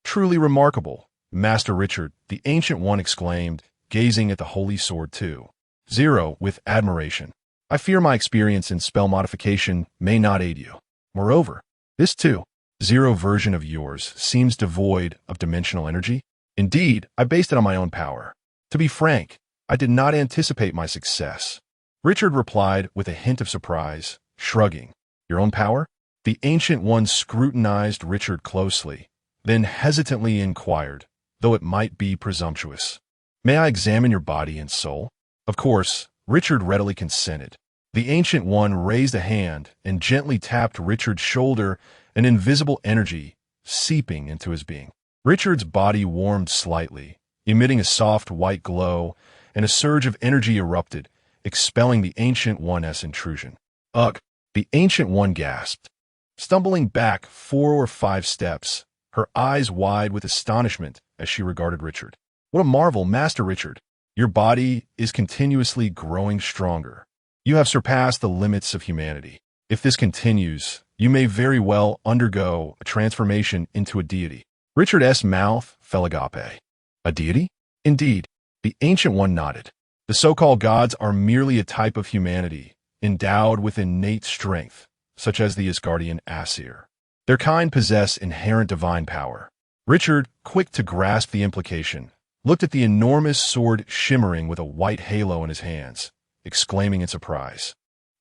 Truly remarkable, Master Richard, the Ancient One exclaimed, gazing at the Holy Sword 2. 0 with admiration. I fear my experience in spell modification may not aid you. Moreover, this 2.0 version of yours seems devoid of dimensional energy. Indeed, I based it on my own power. To be frank, I did not anticipate my success. Richard replied with a hint of surprise, shrugging. Your own power? The Ancient One scrutinized Richard closely, then hesitantly inquired, though it might be presumptuous. May I examine your body and soul? Of course, Richard readily consented. The Ancient One raised a hand and gently tapped Richard's shoulder, an invisible energy seeping into his being. Richard's body warmed slightly, emitting a soft white glow, and a surge of energy erupted, expelling the Ancient One's intrusion. Ugh! The Ancient One gasped. Stumbling back 4 or 5 steps, her eyes wide with astonishment as she regarded Richard. What a marvel, Master Richard! Your body is continuously growing stronger. You have surpassed the limits of humanity. If this continues, you may very well undergo a transformation into a deity. Richard's mouth fell agape. A deity? Indeed. The Ancient One nodded. The so-called gods are merely a type of humanity, endowed with innate strength, such as the Asgardian Aesir. Their kind possess inherent divine power. Richard, quick to grasp the implication, looked at the enormous sword shimmering with a white halo in his hands, exclaiming in surprise.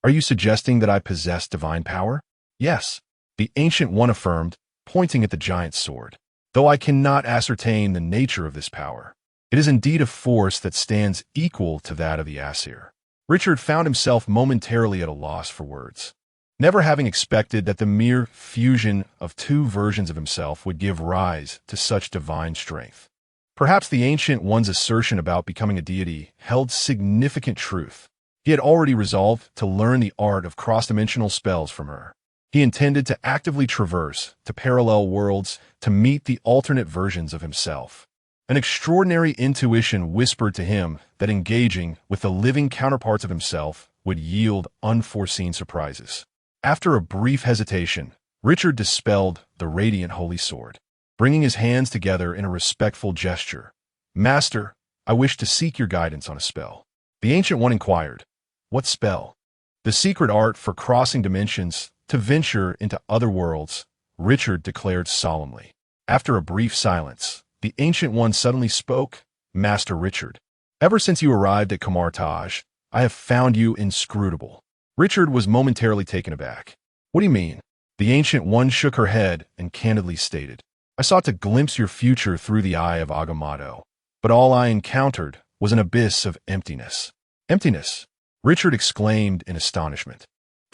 Are you suggesting that I possess divine power? Yes, the Ancient One affirmed, pointing at the giant sword. Though I cannot ascertain the nature of this power, it is indeed a force that stands equal to that of the Aesir. Richard found himself momentarily at a loss for words, never having expected that the mere fusion of 2 versions of himself would give rise to such divine strength. Perhaps the Ancient One's assertion about becoming a deity held significant truth. He had already resolved to learn the art of cross-dimensional spells from her. He intended to actively traverse to parallel worlds to meet the alternate versions of himself. An extraordinary intuition whispered to him that engaging with the living counterparts of himself would yield unforeseen surprises. After a brief hesitation, Richard dispelled the radiant holy sword, bringing his hands together in a respectful gesture. Master, I wish to seek your guidance on a spell. The Ancient One inquired. What spell? The secret art for crossing dimensions to venture into other worlds, Richard declared solemnly. After a brief silence, the Ancient One suddenly spoke. Master Richard, ever since you arrived at Kamartaj, I have found you inscrutable. Richard was momentarily taken aback. What do you mean? The Ancient One shook her head and candidly stated. I sought to glimpse your future through the eye of Agamotto, but all I encountered was an abyss of emptiness. Emptiness? Richard exclaimed in astonishment.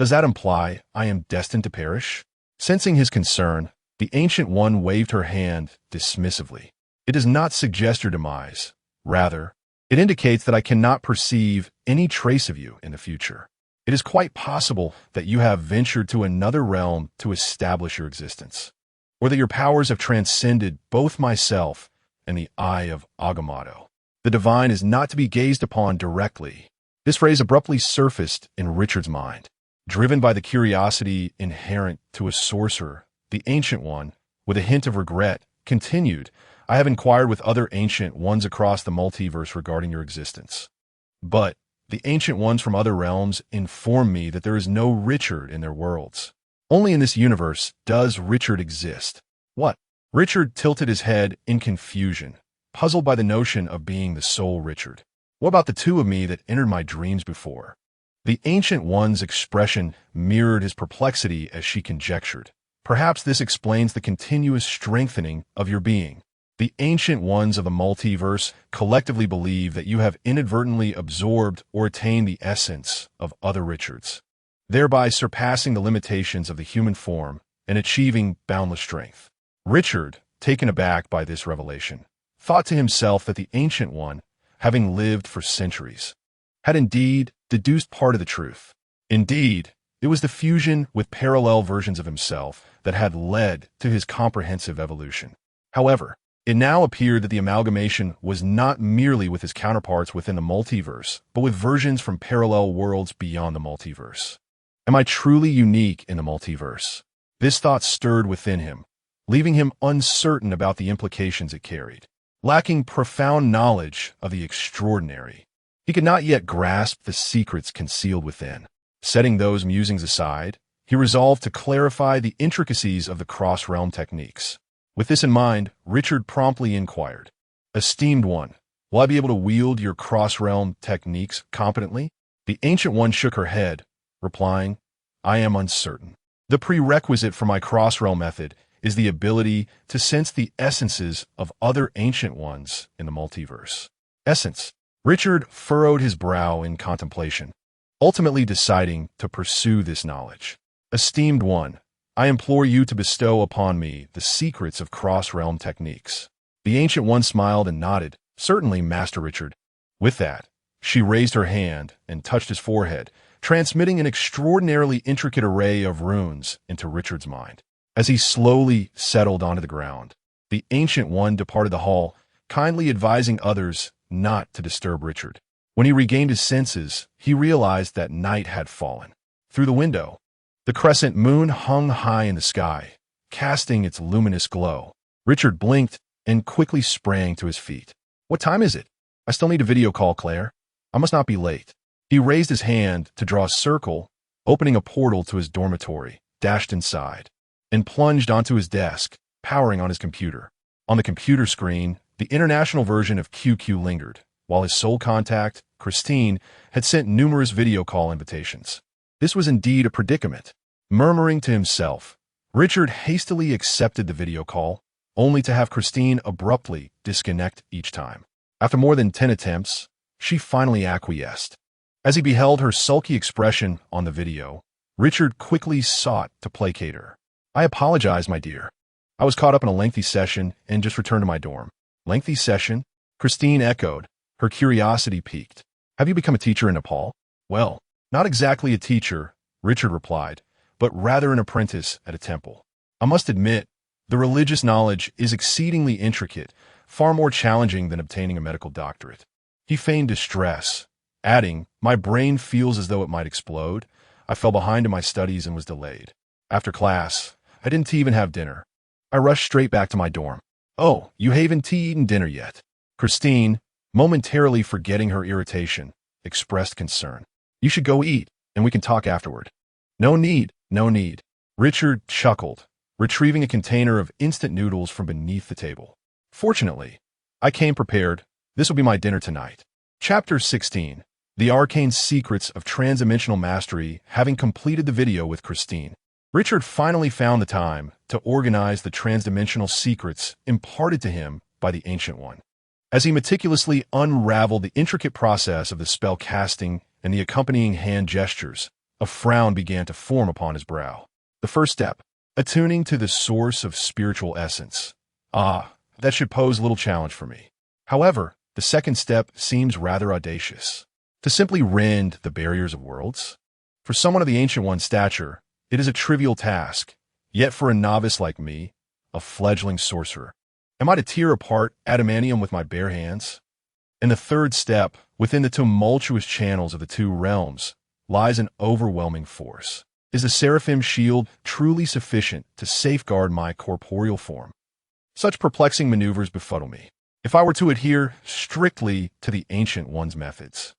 Does that imply I am destined to perish? Sensing his concern, the Ancient One waved her hand dismissively. It does not suggest your demise. Rather, it indicates that I cannot perceive any trace of you in the future. It is quite possible that you have ventured to another realm to establish your existence, or that your powers have transcended both myself and the Eye of Agamotto. The divine is not to be gazed upon directly. This phrase abruptly surfaced in Richard's mind. Driven by the curiosity inherent to a sorcerer, the Ancient One, with a hint of regret, continued, I have inquired with other Ancient Ones across the multiverse regarding your existence. But the Ancient Ones from other realms inform me that there is no Richard in their worlds. Only in this universe does Richard exist. What? Richard tilted his head in confusion, puzzled by the notion of being the sole Richard. What about the two of me that entered my dreams before? The Ancient One's expression mirrored his perplexity as she conjectured. Perhaps this explains the continuous strengthening of your being. The Ancient Ones of the multiverse collectively believe that you have inadvertently absorbed or attained the essence of other Richards, thereby surpassing the limitations of the human form and achieving boundless strength. Richard, taken aback by this revelation, thought to himself that the Ancient One, having lived for centuries, had indeed deduced part of the truth. Indeed, it was the fusion with parallel versions of himself that had led to his comprehensive evolution. However, it now appeared that the amalgamation was not merely with his counterparts within the multiverse, but with versions from parallel worlds beyond the multiverse. Am I truly unique in the multiverse? This thought stirred within him, leaving him uncertain about the implications it carried. Lacking profound knowledge of the extraordinary, he could not yet grasp the secrets concealed within. Setting those musings aside, he resolved to clarify the intricacies of the cross-realm techniques. With this in mind, Richard promptly inquired, Esteemed One, will I be able to wield your cross-realm techniques competently? The Ancient One shook her head, replying, I am uncertain. The prerequisite for my cross-realm method is the ability to sense the essences of other Ancient Ones in the multiverse. Essence. Richard furrowed his brow in contemplation, ultimately deciding to pursue this knowledge. Esteemed One, I implore you to bestow upon me the secrets of cross-realm techniques. The Ancient One smiled and nodded, Certainly, Master Richard. With that, she raised her hand and touched his forehead, transmitting an extraordinarily intricate array of runes into Richard's mind. As he slowly settled onto the ground, the Ancient One departed the hall, kindly advising others not to disturb Richard. When he regained his senses, he realized that night had fallen. Through the window, the crescent moon hung high in the sky, casting its luminous glow. Richard blinked and quickly sprang to his feet. What time is it? I still need a video call, Claire. I must not be late. He raised his hand to draw a circle, opening a portal to his dormitory, dashed inside, and plunged onto his desk, powering on his computer. On the computer screen, the international version of QQ lingered, while his sole contact, Christine, had sent numerous video call invitations. This was indeed a predicament. Murmuring to himself, Richard hastily accepted the video call, only to have Christine abruptly disconnect each time. After more than 10 attempts, she finally acquiesced. As he beheld her sulky expression on the video, Richard quickly sought to placate her. I apologize, my dear. I was caught up in a lengthy session and just returned to my dorm. Lengthy session? Christine echoed, her curiosity piqued. Have you become a teacher in Nepal? Well, not exactly a teacher, Richard replied, but rather an apprentice at a temple. I must admit, the religious knowledge is exceedingly intricate, far more challenging than obtaining a medical doctorate. He feigned distress, adding, my brain feels as though it might explode. I fell behind in my studies and was delayed. After class, I didn't even have dinner. I rushed straight back to my dorm. Oh, you haven't eaten dinner yet. Christine, momentarily forgetting her irritation, expressed concern. You should go eat, and we can talk afterward. No need, no need. Richard chuckled, retrieving a container of instant noodles from beneath the table. Fortunately, I came prepared. This will be my dinner tonight. Chapter 16. The Arcane Secrets of Transdimensional Mastery. Having completed the video with Christine, Richard finally found the time to organize the transdimensional secrets imparted to him by the Ancient One. As he meticulously unraveled the intricate process of the spell casting and the accompanying hand gestures, A frown began to form upon his brow. The first step, attuning to the source of spiritual essence. Ah, that should pose little challenge for me. However, the second step seems rather audacious. To simply rend the barriers of worlds? For someone of the Ancient One's stature, it is a trivial task. Yet for a novice like me, a fledgling sorcerer, am I to tear apart adamantium with my bare hands? And the third step, within the tumultuous channels of the two realms, lies an overwhelming force. Is the seraphim shield truly sufficient to safeguard my corporeal form? Such perplexing maneuvers befuddle me. If I were to adhere strictly to the Ancient One's methods,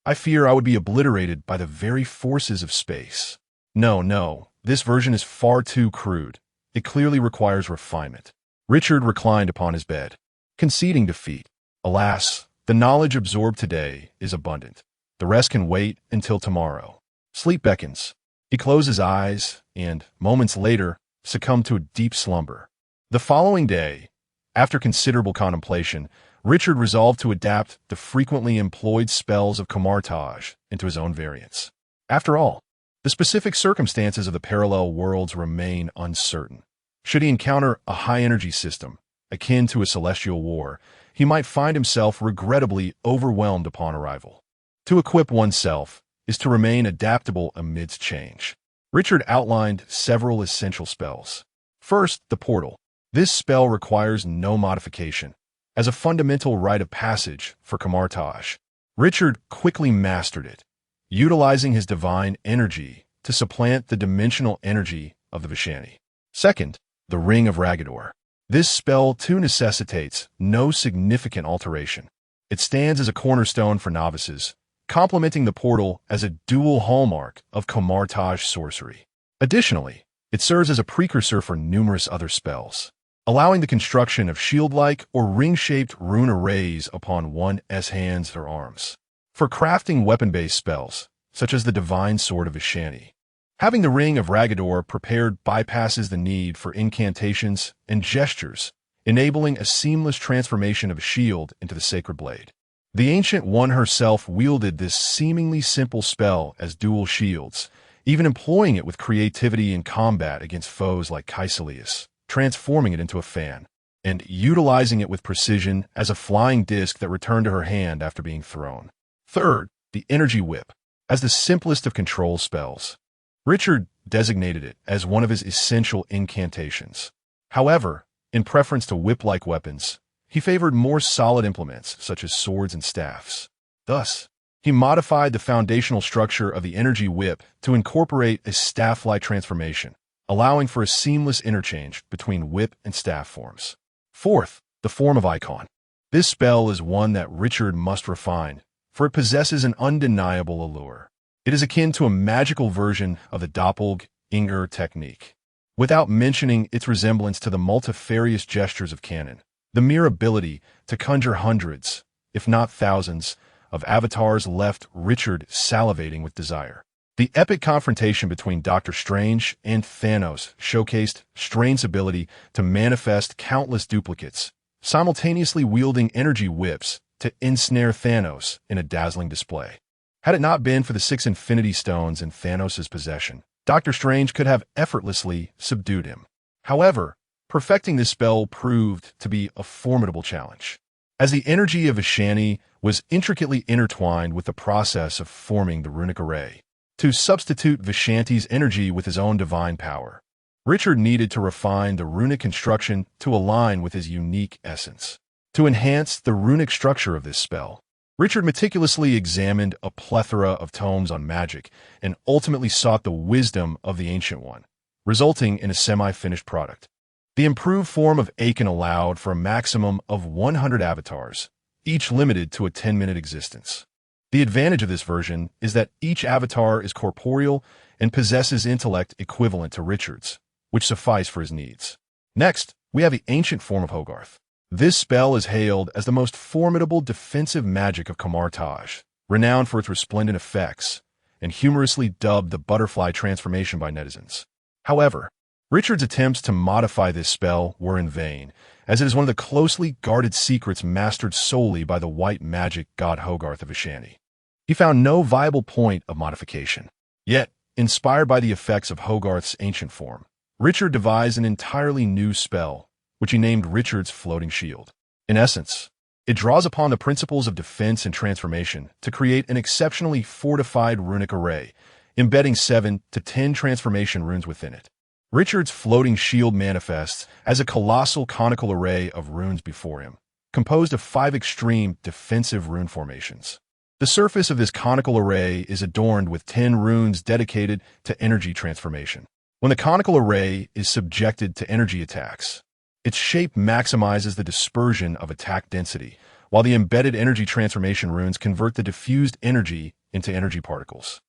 I fear I would be obliterated by the very forces of space. No, this version is far too crude. It clearly requires refinement. Richard reclined upon his bed, conceding defeat. Alas, the knowledge absorbed today is abundant. The rest can wait until tomorrow. Sleep beckons. He closed his eyes and, moments later, succumbed to a deep slumber. The following day, after considerable contemplation, Richard resolved to adapt the frequently employed spells of Camartage into his own variants. After all, the specific circumstances of the parallel worlds remain uncertain. Should he encounter a high-energy system, akin to a celestial war, he might find himself regrettably overwhelmed upon arrival. To equip oneself is to remain adaptable amidst change. Richard outlined several essential spells. First, the portal. This spell requires no modification. As a fundamental rite of passage for Camartage, Richard quickly mastered it, utilizing his divine energy to supplant the dimensional energy of the Vishani. Second, the Ring of Ragador. This spell too necessitates no significant alteration. It stands as a cornerstone for novices, complementing the portal as a dual hallmark of Camartage sorcery. Additionally, it serves as a precursor for numerous other spells, allowing the construction of shield-like or ring-shaped rune arrays upon one's hands or arms. For crafting weapon-based spells, such as the Divine Sword of Vishani, having the Ring of Ragador prepared bypasses the need for incantations and gestures, enabling a seamless transformation of a shield into the sacred blade. The Ancient One herself wielded this seemingly simple spell as dual shields, even employing it with creativity in combat against foes like Caecilius, transforming it into a fan, and utilizing it with precision as a flying disc that returned to her hand after being thrown. Third, the Energy Whip. As the simplest of control spells, Richard designated it as one of his essential incantations. However, in preference to whip-like weapons, he favored more solid implements such as swords and staffs. Thus, he modified the foundational structure of the Energy Whip to incorporate a staff-like transformation, allowing for a seamless interchange between whip and staff forms. Fourth, the Form of Icon. This spell is one that Richard must refine, for it possesses an undeniable allure. It is akin to a magical version of the doppelganger technique. Without mentioning its resemblance to the multifarious gestures of canon, the mere ability to conjure hundreds, if not thousands, of avatars left Richard salivating with desire. The epic confrontation between Doctor Strange and Thanos showcased Strange's ability to manifest countless duplicates, simultaneously wielding energy whips to ensnare Thanos in a dazzling display. Had it not been for the 6 Infinity Stones in Thanos' possession, Doctor Strange could have effortlessly subdued him. However, perfecting this spell proved to be a formidable challenge, as the energy of Vishani was intricately intertwined with the process of forming the runic array. To substitute Vishanti's energy with his own divine power, Richard needed to refine the runic construction to align with his unique essence. To enhance the runic structure of this spell, Richard meticulously examined a plethora of tomes on magic and ultimately sought the wisdom of the Ancient One, resulting in a semi-finished product. The improved form of Aiken allowed for a maximum of 100 avatars, each limited to a 10-minute existence. The advantage of this version is that each avatar is corporeal and possesses intellect equivalent to Richard's, which suffice for his needs. Next, we have the ancient form of Hogarth. This spell is hailed as the most formidable defensive magic of Camartage, renowned for its resplendent effects, and humorously dubbed the butterfly transformation by netizens. However, Richard's attempts to modify this spell were in vain, as it is one of the closely guarded secrets mastered solely by the white magic god Hogarth of Vishani. He found no viable point of modification. Yet, inspired by the effects of Hogarth's ancient form, Richard devised an entirely new spell, which he named Richard's Floating Shield. In essence, it draws upon the principles of defense and transformation to create an exceptionally fortified runic array, embedding 7 to 10 transformation runes within it. Richard's Floating Shield manifests as a colossal conical array of runes before him, composed of 5 extreme defensive rune formations. The surface of this conical array is adorned with 10 runes dedicated to energy transformation. When the conical array is subjected to energy attacks, its shape maximizes the dispersion of attack density, while the embedded energy transformation runes convert the diffused energy into energy particles.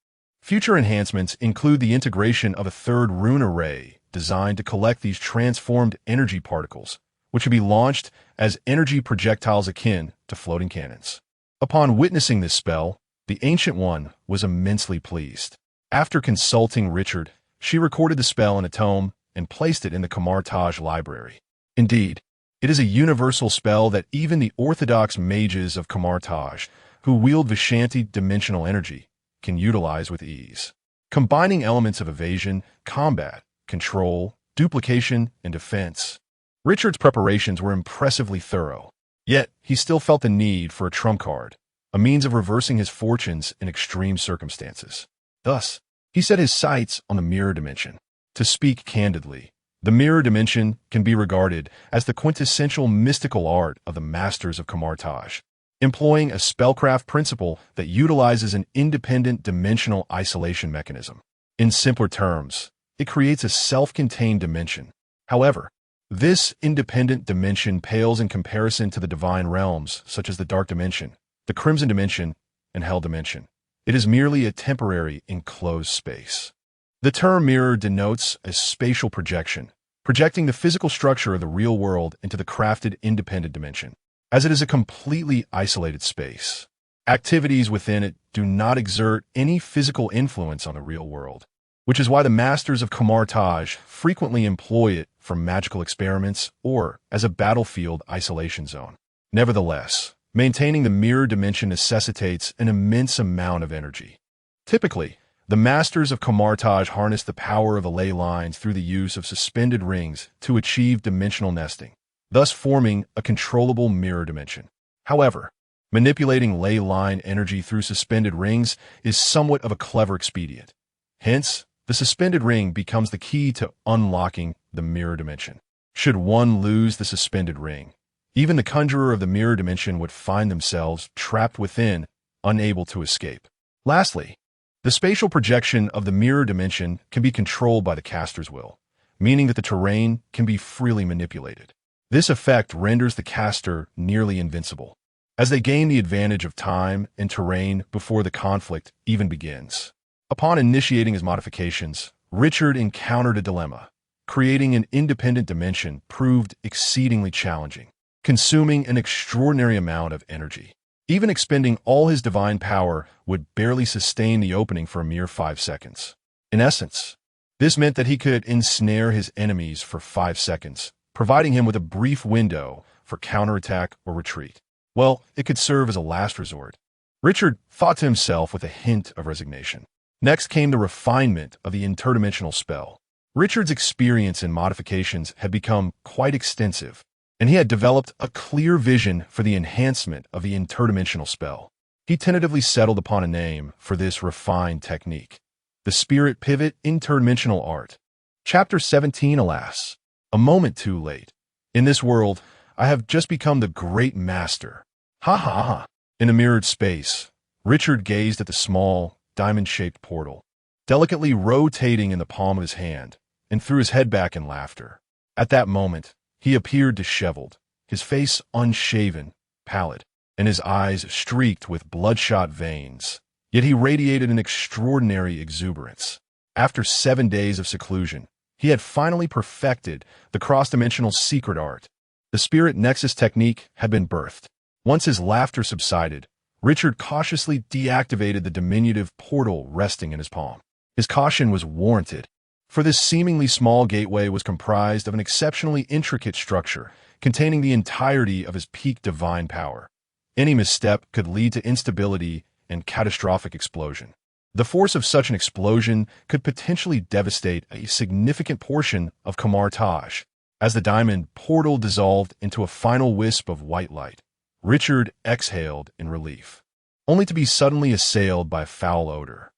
Future enhancements include the integration of a third rune array designed to collect these transformed energy particles, which can be launched as energy projectiles akin to floating cannons. Upon witnessing this spell, the Ancient One was immensely pleased. After consulting Richard, she recorded the spell in a tome and placed it in the Kamar-Taj library. Indeed, it is a universal spell that even the orthodox mages of Kamar-Taj, who wield Vishanti dimensional energy, can utilize with ease. Combining elements of evasion, combat, control, duplication, and defense, Richard's preparations were impressively thorough. Yet, he still felt the need for a trump card, a means of reversing his fortunes in extreme circumstances. Thus, he set his sights on the mirror dimension. To speak candidly, the mirror dimension can be regarded as the quintessential mystical art of the masters of Kamar-Taj, employing a spellcraft principle that utilizes an independent dimensional isolation mechanism. In simpler terms, it creates a self-contained dimension. However, this independent dimension pales in comparison to the divine realms, such as the Dark Dimension, the Crimson Dimension, and Hell Dimension. It is merely a temporary, enclosed space. The term mirror denotes a spatial projection, projecting the physical structure of the real world into the crafted independent dimension, as it is a completely isolated space. Activities within it do not exert any physical influence on the real world, which is why the masters of Kamar-Taj frequently employ it for magical experiments or as a battlefield isolation zone. Nevertheless, maintaining the mirror dimension necessitates an immense amount of energy. Typically, the masters of Kamar-Taj harness the power of the ley lines through the use of suspended rings to achieve dimensional nesting, thus forming a controllable mirror dimension. However, manipulating ley line energy through suspended rings is somewhat of a clever expedient. Hence, the suspended ring becomes the key to unlocking the mirror dimension. Should one lose the suspended ring, even the conjurer of the mirror dimension would find themselves trapped within, unable to escape. Lastly, the spatial projection of the mirror dimension can be controlled by the caster's will, meaning that the terrain can be freely manipulated. This effect renders the caster nearly invincible, as they gain the advantage of time and terrain before the conflict even begins. Upon initiating his modifications, Richard encountered a dilemma. Creating an independent dimension proved exceedingly challenging, consuming an extraordinary amount of energy. Even expending all his divine power would barely sustain the opening for a mere 5 seconds. In essence, this meant that he could ensnare his enemies for 5 seconds, providing him with a brief window for counterattack or retreat. Well, it could serve as a last resort. Richard thought to himself with a hint of resignation. Next came the refinement of the interdimensional spell. Richard's experience in modifications had become quite extensive, and he had developed a clear vision for the enhancement of the interdimensional spell. He tentatively settled upon a name for this refined technique: the Spirit Pivot Interdimensional Art. Chapter 17. Alas, a moment too late. In this world, I have just become the great master. Ha ha ha. In a mirrored space, Richard gazed at the small, diamond-shaped portal, delicately rotating in the palm of his hand, and threw his head back in laughter. At that moment, he appeared disheveled, his face unshaven, pallid, and his eyes streaked with bloodshot veins. Yet he radiated an extraordinary exuberance. After 7 days of seclusion, he had finally perfected the cross-dimensional secret art. The Spirit Nexus technique had been birthed. Once his laughter subsided, Richard cautiously deactivated the diminutive portal resting in his palm. His caution was warranted, for this seemingly small gateway was comprised of an exceptionally intricate structure containing the entirety of his peak divine power. Any misstep could lead to instability and catastrophic explosion. The force of such an explosion could potentially devastate a significant portion of Kamar Taj. As the diamond portal dissolved into a final wisp of white light, Richard exhaled in relief, only to be suddenly assailed by a foul odor.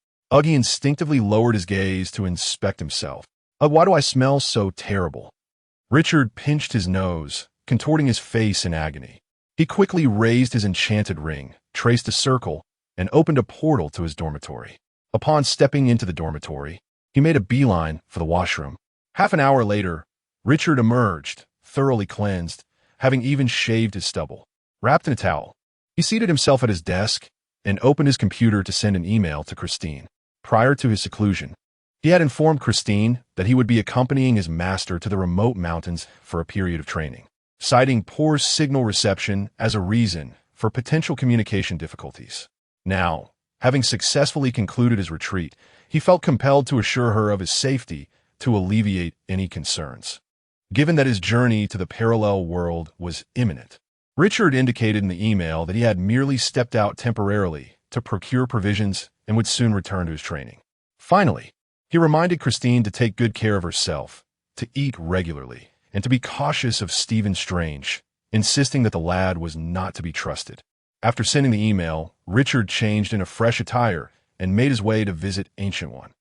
He instinctively lowered his gaze to inspect himself. Why do I smell so terrible? Richard pinched his nose, contorting his face in agony. He quickly raised his enchanted ring, traced a circle, and opened a portal to his dormitory. Upon stepping into the dormitory, he made a beeline for the washroom. Half an hour later, Richard emerged, thoroughly cleansed, having even shaved his stubble. Wrapped in a towel, he seated himself at his desk and opened his computer to send an email to Christine. Prior to his seclusion, he had informed Christine that he would be accompanying his master to the remote mountains for a period of training, citing poor signal reception as a reason for potential communication difficulties. Now, having successfully concluded his retreat, he felt compelled to assure her of his safety to alleviate any concerns. Given that his journey to the parallel world was imminent, Richard indicated in the email that he had merely stepped out temporarily to procure provisions and would soon return to his training. Finally, he reminded Christine to take good care of herself, to eat regularly, and to be cautious of Stephen Strange, insisting that the lad was not to be trusted. After sending the email, Richard changed in a fresh attire and made his way to visit Ancient One.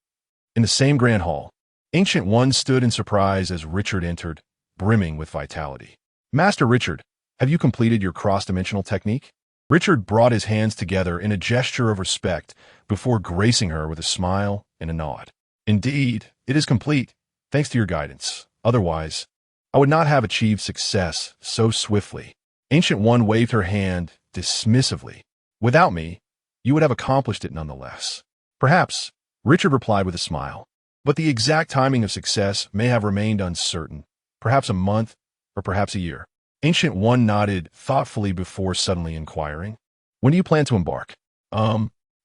In the same grand hall, Ancient One stood in surprise as Richard entered, brimming with vitality. Master Richard, have you completed your cross-dimensional technique? Richard brought his hands together in a gesture of respect before gracing her with a smile and a nod. Indeed, it is complete, thanks to your guidance. Otherwise, I would not have achieved success so swiftly. Ancient One waved her hand dismissively. Without me, you would have accomplished it nonetheless. Perhaps, Richard replied with a smile, but the exact timing of success may have remained uncertain, perhaps a month or perhaps a year. Ancient One nodded thoughtfully before suddenly inquiring, when do you plan to embark?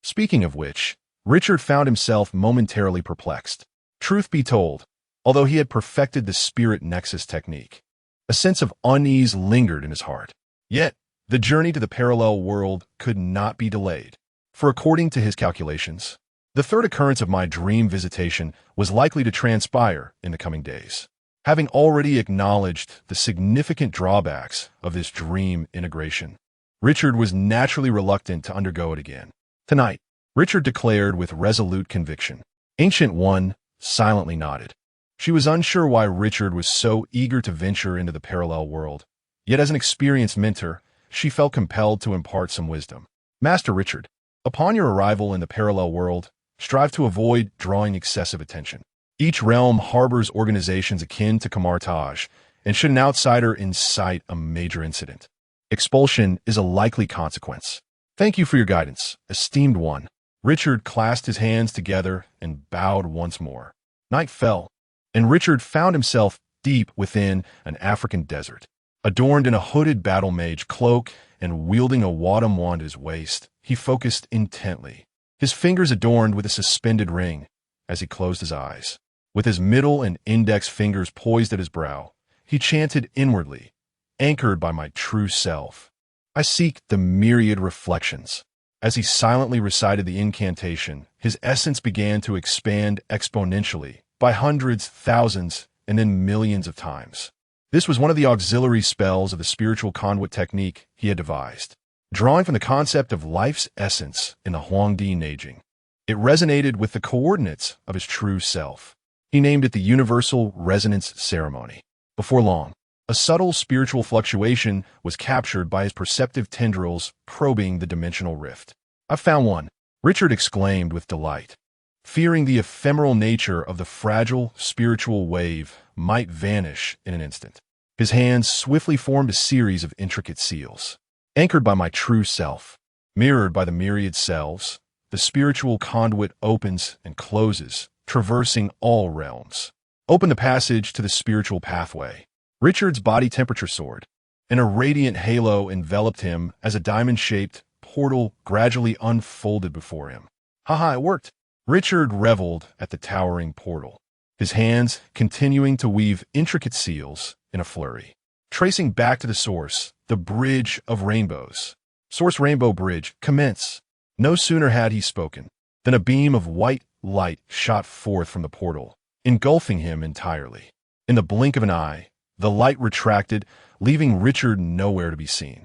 Speaking of which, Richard found himself momentarily perplexed. Truth be told, although he had perfected the spirit nexus technique, a sense of unease lingered in his heart. Yet, the journey to the parallel world could not be delayed, for according to his calculations, the third occurrence of my dream visitation was likely to transpire in the coming days. Having already acknowledged the significant drawbacks of this dream integration, Richard was naturally reluctant to undergo it again. Tonight, Richard declared with resolute conviction. Ancient One silently nodded. She was unsure why Richard was so eager to venture into the parallel world, yet as an experienced mentor, she felt compelled to impart some wisdom. Master Richard, upon your arrival in the parallel world, strive to avoid drawing excessive attention. Each realm harbors organizations akin to Kamar Taj, and should an outsider incite a major incident, expulsion is a likely consequence. Thank you for your guidance, esteemed one. Richard clasped his hands together and bowed once more. Night fell, and Richard found himself deep within an African desert. Adorned in a hooded battle mage cloak and wielding a wadam wand at his waist, he focused intently, his fingers adorned with a suspended ring as he closed his eyes. With his middle and index fingers poised at his brow, he chanted inwardly, anchored by my true self. I seek the myriad reflections. As he silently recited the incantation, his essence began to expand exponentially by hundreds, thousands, and then millions of times. This was one of the auxiliary spells of the spiritual conduit technique he had devised, drawing from the concept of life's essence in the Huangdi Neijing. It resonated with the coordinates of his true self. He named it the Universal Resonance Ceremony. Before long, a subtle spiritual fluctuation was captured by his perceptive tendrils probing the dimensional rift. I found one, Richard exclaimed with delight, fearing the ephemeral nature of the fragile spiritual wave might vanish in an instant. His hands swiftly formed a series of intricate seals. Anchored by my true self, mirrored by the myriad selves, the spiritual conduit opens and closes, traversing all realms. Open the passage to the spiritual pathway. Richard's body temperature soared, and a radiant halo enveloped him as a diamond-shaped portal gradually unfolded before him. Haha, it worked! Richard reveled at the towering portal, his hands continuing to weave intricate seals in a flurry. Tracing back to the source, the bridge of rainbows. Source Rainbow Bridge, commence! No sooner had he spoken Then a beam of white light shot forth from the portal, engulfing him entirely. In the blink of an eye, the light retracted, leaving Richard nowhere to be seen.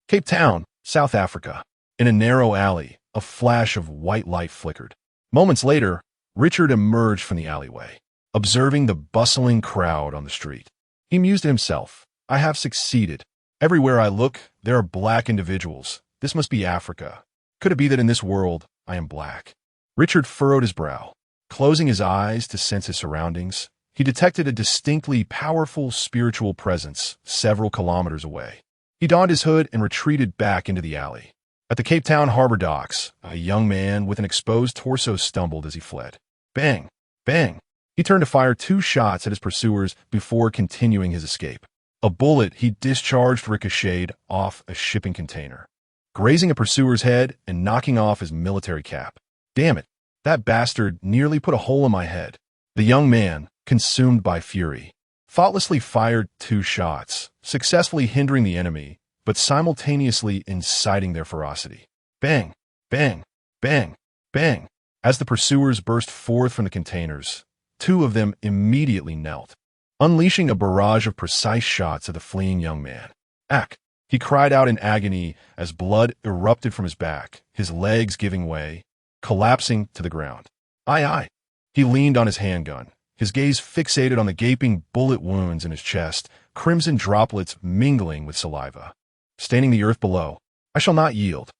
Cape Town, South Africa. In a narrow alley, a flash of white light flickered. Moments later, Richard emerged from the alleyway, observing the bustling crowd on the street. He mused to himself, I have succeeded. Everywhere I look, there are black individuals. This must be Africa. Could it be that in this world, I am black? Richard furrowed his brow. Closing his eyes to sense his surroundings, he detected a distinctly powerful spiritual presence several kilometers away. He donned his hood and retreated back into the alley. At the Cape Town harbor docks, a young man with an exposed torso stumbled as he fled. Bang! Bang! He turned to fire 2 shots at his pursuers before continuing his escape. A bullet he discharged ricocheted off a shipping container, grazing a pursuer's head and knocking off his military cap. Damn it! That bastard nearly put a hole in my head. The young man, consumed by fury, thoughtlessly fired 2 shots, successfully hindering the enemy, but simultaneously inciting their ferocity. Bang! Bang! Bang! Bang! As the pursuers burst forth from the containers, 2 of them immediately knelt, unleashing a barrage of precise shots at the fleeing young man. Ack! He cried out in agony as blood erupted from his back, his legs giving way, collapsing to the ground. Aye! He leaned on his handgun, his gaze fixated on the gaping bullet wounds in his chest, crimson droplets mingling with saliva, staining the earth below. I shall not yield.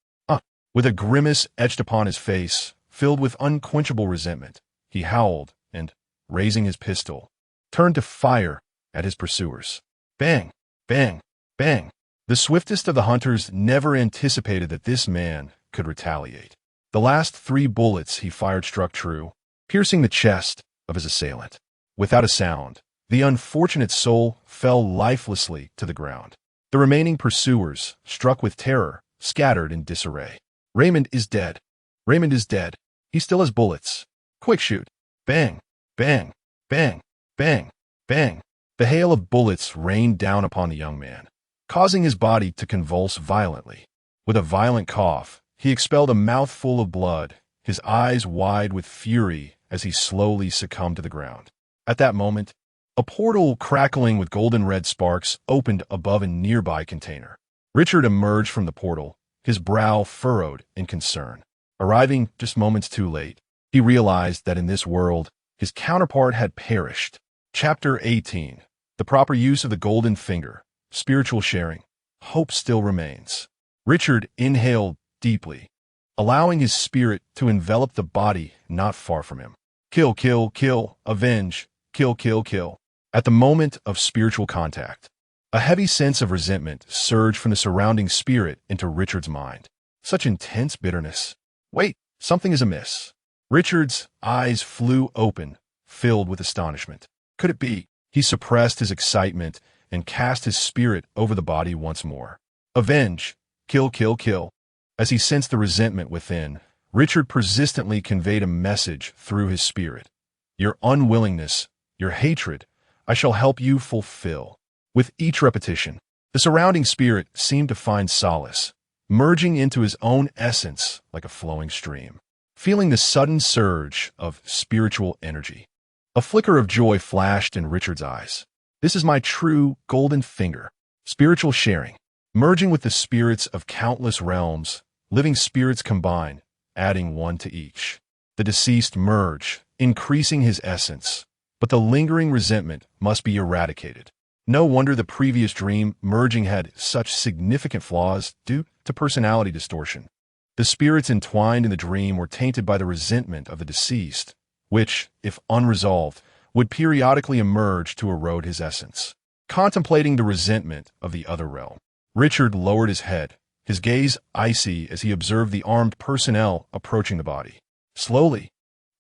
With a grimace etched upon his face, filled with unquenchable resentment, he howled and, raising his pistol, turned to fire at his pursuers. Bang! Bang! Bang! The swiftest of the hunters never anticipated that this man could retaliate. The last 3 bullets he fired struck true, piercing the chest of his assailant. Without a sound, the unfortunate soul fell lifelessly to the ground. The remaining pursuers, struck with terror, scattered in disarray. Raymond is dead. Raymond is dead. He still has bullets. Quick shoot. Bang! Bang! Bang! Bang! Bang! The hail of bullets rained down upon the young man, causing his body to convulse violently. With a violent cough, he expelled a mouthful of blood, his eyes wide with fury as he slowly succumbed to the ground. At that moment, a portal crackling with golden red sparks opened above a nearby container. Richard emerged from the portal, his brow furrowed in concern. Arriving just moments too late, he realized that in this world, his counterpart had perished. Chapter 18. The proper use of the golden finger. Spiritual sharing. Hope still remains. Richard inhaled deeply, allowing his spirit to envelop the body not far from him. Kill, kill, kill, avenge, kill, kill, kill. At the moment of spiritual contact, a heavy sense of resentment surged from the surrounding spirit into Richard's mind. Such intense bitterness. Wait, something is amiss. Richard's eyes flew open, filled with astonishment. Could it be? He suppressed his excitement and cast his spirit over the body once more. Avenge, kill, kill, kill. As he sensed the resentment within, Richard persistently conveyed a message through his spirit. Your unwillingness, your hatred, I shall help you fulfill. With each repetition, the surrounding spirit seemed to find solace, merging into his own essence like a flowing stream. Feeling the sudden surge of spiritual energy, a flicker of joy flashed in Richard's eyes. This is my true golden finger. Spiritual sharing, merging with the spirits of countless realms, living spirits combine, adding one to each. The deceased merge, increasing his essence, but the lingering resentment must be eradicated. No wonder the previous dream merging had such significant flaws due to personality distortion. The spirits entwined in the dream were tainted by the resentment of the deceased, which, if unresolved, would periodically emerge to erode his essence. Contemplating the resentment of the other realm, Richard lowered his head, his gaze icy as he observed the armed personnel approaching the body. Slowly,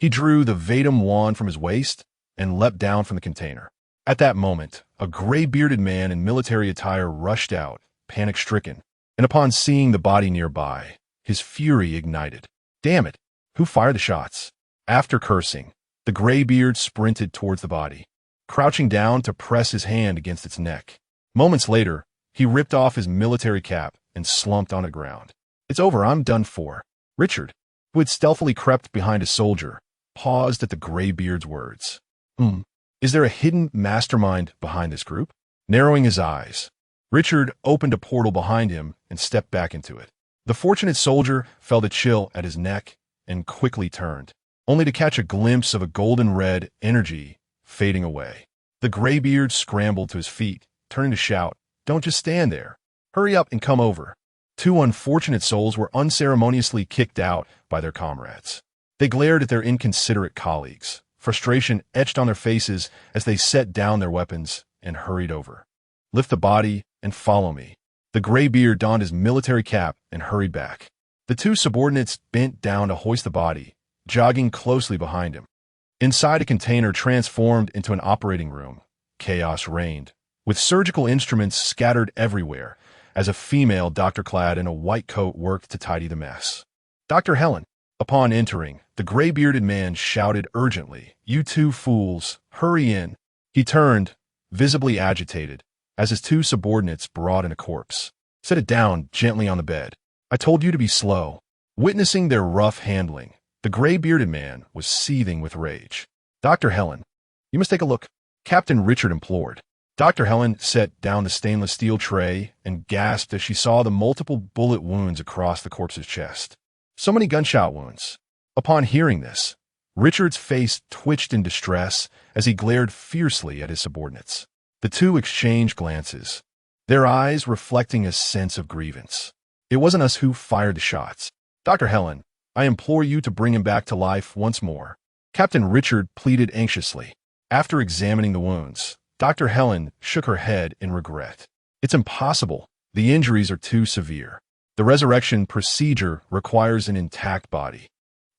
he drew the Vatum wand from his waist and leapt down from the container. At that moment, a gray-bearded man in military attire rushed out, panic-stricken, and upon seeing the body nearby, his fury ignited. Damn it! Who fired the shots? After cursing, the graybeard sprinted towards the body, crouching down to press his hand against its neck. Moments later, he ripped off his military cap and slumped on the ground. It's over, I'm done for. Richard, who had stealthily crept behind a soldier, paused at the graybeard's words. Is there a hidden mastermind behind this group? Narrowing his eyes, Richard opened a portal behind him and stepped back into it. The fortunate soldier felt a chill at his neck and quickly turned, only to catch a glimpse of a golden-red energy fading away. The graybeard scrambled to his feet, turning to shout, "Don't just stand there. Hurry up and come over." Two unfortunate souls were unceremoniously kicked out by their comrades. They glared at their inconsiderate colleagues, frustration etched on their faces as they set down their weapons and hurried over. "Lift the body and follow me." The graybeard donned his military cap and hurried back. The two subordinates bent down to hoist the body, jogging closely behind him. Inside a container transformed into an operating room, chaos reigned, with surgical instruments scattered everywhere as a female doctor clad in a white coat worked to tidy the mess. "Dr. Helen." Upon entering, the gray-bearded man shouted urgently, "You two fools, hurry in." He turned, visibly agitated, as his two subordinates brought in a corpse. "Set it down gently on the bed. I told you to be slow." Witnessing their rough handling, the gray-bearded man was seething with rage. "Dr. Helen, you must take a look," Captain Richard implored. Dr. Helen set down the stainless steel tray and gasped as she saw the multiple bullet wounds across the corpse's chest. So many gunshot wounds. Upon hearing this, Richard's face twitched in distress as he glared fiercely at his subordinates. The two exchanged glances, their eyes reflecting a sense of grievance. "It wasn't us who fired the shots. Dr. Helen, I implore you to bring him back to life once more." Captain Richard pleaded anxiously. After examining the wounds, Dr. Helen shook her head in regret. "It's impossible. The injuries are too severe. The resurrection procedure requires an intact body.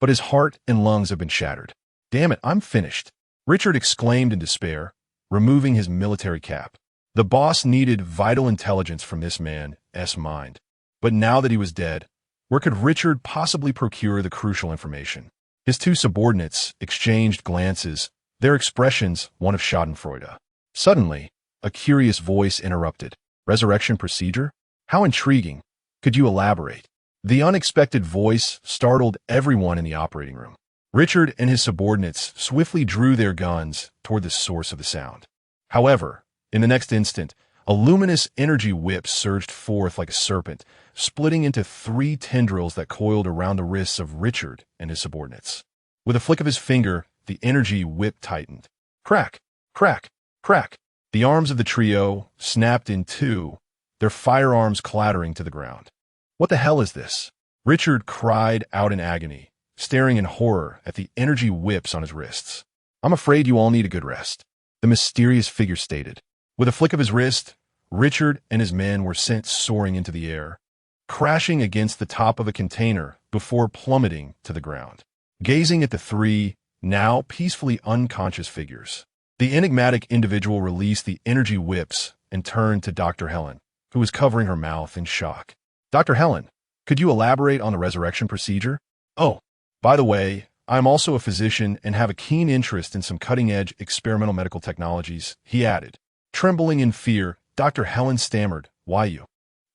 But his heart and lungs have been shattered." "Damn it, I'm finished," Richard exclaimed in despair, removing his military cap. The boss needed vital intelligence from this man's mind. But now that he was dead, where could Richard possibly procure the crucial information? His two subordinates exchanged glances, their expressions one of schadenfreude. Suddenly, a curious voice interrupted. "Resurrection procedure? How intriguing. Could you elaborate?" The unexpected voice startled everyone in the operating room. Richard and his subordinates swiftly drew their guns toward the source of the sound. However, in the next instant, a luminous energy whip surged forth like a serpent, splitting into 3 tendrils that coiled around the wrists of Richard and his subordinates. With a flick of his finger, the energy whip tightened. Crack! Crack! Crack! The arms of the trio snapped in two, their firearms clattering to the ground. "What the hell is this?" Richard cried out in agony, staring in horror at the energy whips on his wrists. "I'm afraid you all need a good rest," the mysterious figure stated. With a flick of his wrist, Richard and his men were sent soaring into the air, crashing against the top of a container before plummeting to the ground. Gazing at the 3, now peacefully unconscious figures, the enigmatic individual released the energy whips and turned to Dr. Helen, who was covering her mouth in shock. "Dr. Helen, could you elaborate on the resurrection procedure? Oh, by the way, I'm also a physician and have a keen interest in some cutting-edge experimental medical technologies," he added. Trembling in fear, Dr. Helen stammered, "Why you?"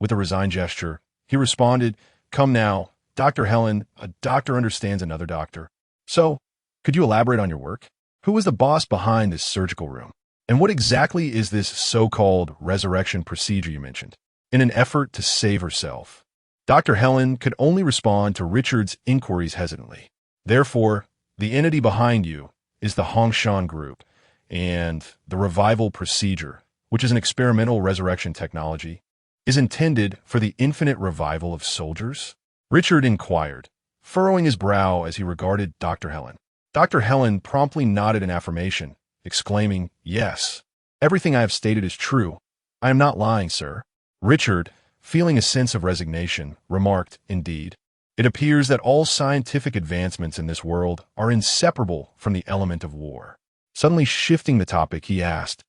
With a resigned gesture, he responded, "Come now, Dr. Helen, a doctor understands another doctor. So, could you elaborate on your work? Who was the boss behind this surgical room? And what exactly is this so-called resurrection procedure you mentioned?" In an effort to save herself, Dr. Helen could only respond to Richard's inquiries hesitantly. "Therefore, the entity behind you is the Hongshan Group, and the revival procedure, which is an experimental resurrection technology, is intended for the infinite revival of soldiers?" Richard inquired, furrowing his brow as he regarded Dr. Helen. Dr. Helen promptly nodded in affirmation, exclaiming, "Yes, everything I have stated is true. I am not lying, sir." Richard, feeling a sense of resignation, remarked, "Indeed, it appears that all scientific advancements in this world are inseparable from the element of war." Suddenly shifting the topic, he asked,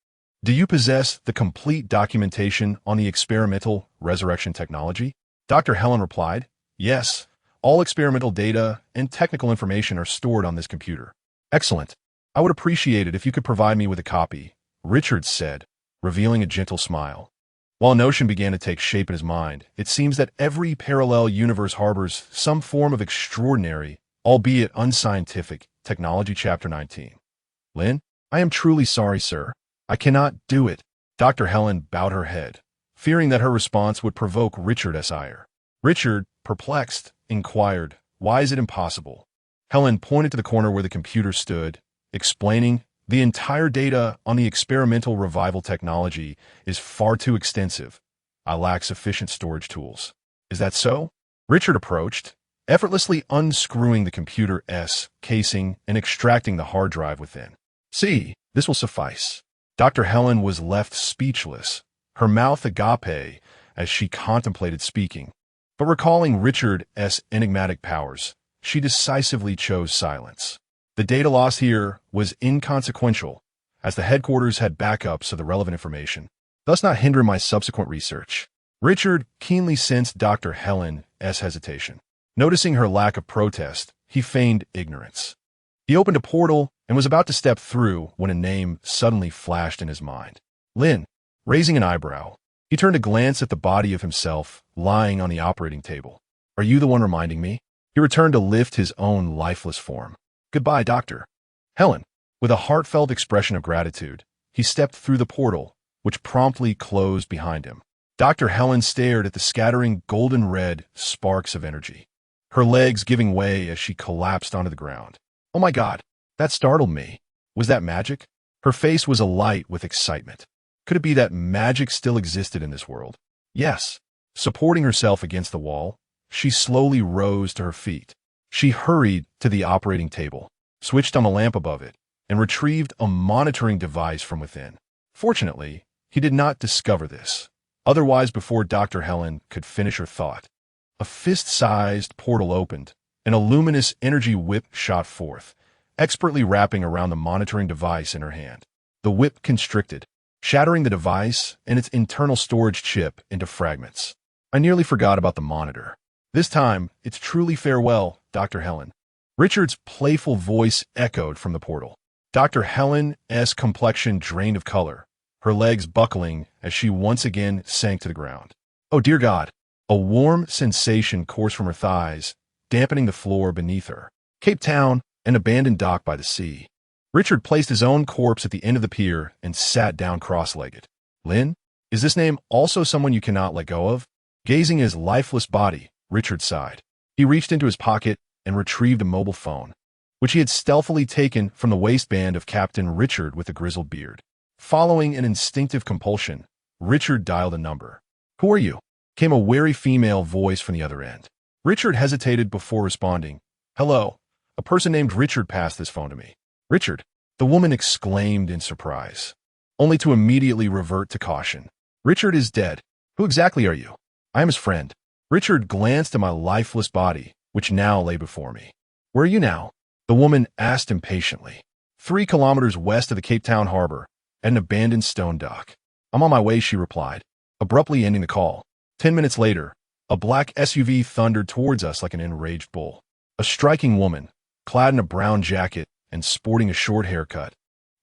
"Do you possess the complete documentation on the experimental resurrection technology?" Dr. Helen replied, "Yes, all experimental data and technical information are stored on this computer." "Excellent. I would appreciate it if you could provide me with a copy," Richard said, revealing a gentle smile. While a notion began to take shape in his mind, it seems that every parallel universe harbors some form of extraordinary, albeit unscientific, technology. Chapter 19. Lynn, I am truly sorry, sir. I cannot do it. Dr. Helen bowed her head, fearing that her response would provoke Richard's ire. Richard, perplexed, inquired, "Why is it impossible?" Helen pointed to the corner where the computer stood, explaining, "The entire data on the experimental revival technology is far too extensive. I lack sufficient storage tools." "Is that so?" Richard approached, effortlessly unscrewing the computer's casing and extracting the hard drive within. "See, this will suffice." Dr. Helen was left speechless, her mouth agape as she contemplated speaking. But recalling Richard's enigmatic powers, she decisively chose silence. The data loss here was inconsequential, as the headquarters had backups of the relevant information, thus not hindering my subsequent research. Richard keenly sensed Dr. Helen's hesitation. Noticing her lack of protest, he feigned ignorance. He opened a portal and was about to step through when a name suddenly flashed in his mind. Lynn. Raising an eyebrow, he turned to glance at the body of himself lying on the operating table. "Are you the one reminding me?" He returned to lift his own lifeless form. "Goodbye, Doctor." Helen. With a heartfelt expression of gratitude, he stepped through the portal, which promptly closed behind him. Dr. Helen stared at the scattering golden-red sparks of energy, her legs giving way as she collapsed onto the ground. "Oh my God, that startled me. Was that magic?" Her face was alight with excitement. Could it be that magic still existed in this world? Yes. Supporting herself against the wall, she slowly rose to her feet. She hurried to the operating table, switched on the lamp above it, and retrieved a monitoring device from within. Fortunately, he did not discover this. Otherwise, before Dr. Helen could finish her thought, a fist-sized portal opened, and a luminous energy whip shot forth, expertly wrapping around the monitoring device in her hand. The whip constricted, shattering the device and its internal storage chip into fragments. "I nearly forgot about the monitor. This time, it's truly farewell, Dr. Helen." Richard's playful voice echoed from the portal. Dr. Helen's complexion drained of color, her legs buckling as she once again sank to the ground. "Oh dear God." A warm sensation coursed from her thighs, dampening the floor beneath her. Cape Town, an abandoned dock by the sea. Richard placed his own corpse at the end of the pier and sat down cross-legged. "Lynn, is this name also someone you cannot let go of?" Gazing at his lifeless body, Richard sighed. He reached into his pocket and retrieved a mobile phone, which he had stealthily taken from the waistband of Captain Richard with the grizzled beard. Following an instinctive compulsion, Richard dialed a number. "Who are you?" Came a wary female voice from the other end. Richard hesitated before responding. "Hello. A person named Richard passed this phone to me." "Richard?" the woman exclaimed in surprise, only to immediately revert to caution. "Richard is dead. Who exactly are you?" "I am his friend." Richard glanced at my lifeless body, which now lay before me. "Where are you now?" the woman asked impatiently. 3 kilometers west of the Cape Town harbor, at an abandoned stone dock. "I'm on my way," she replied, abruptly ending the call. 10 minutes later, a black SUV thundered towards us like an enraged bull. A striking woman, clad in a brown jacket and sporting a short haircut,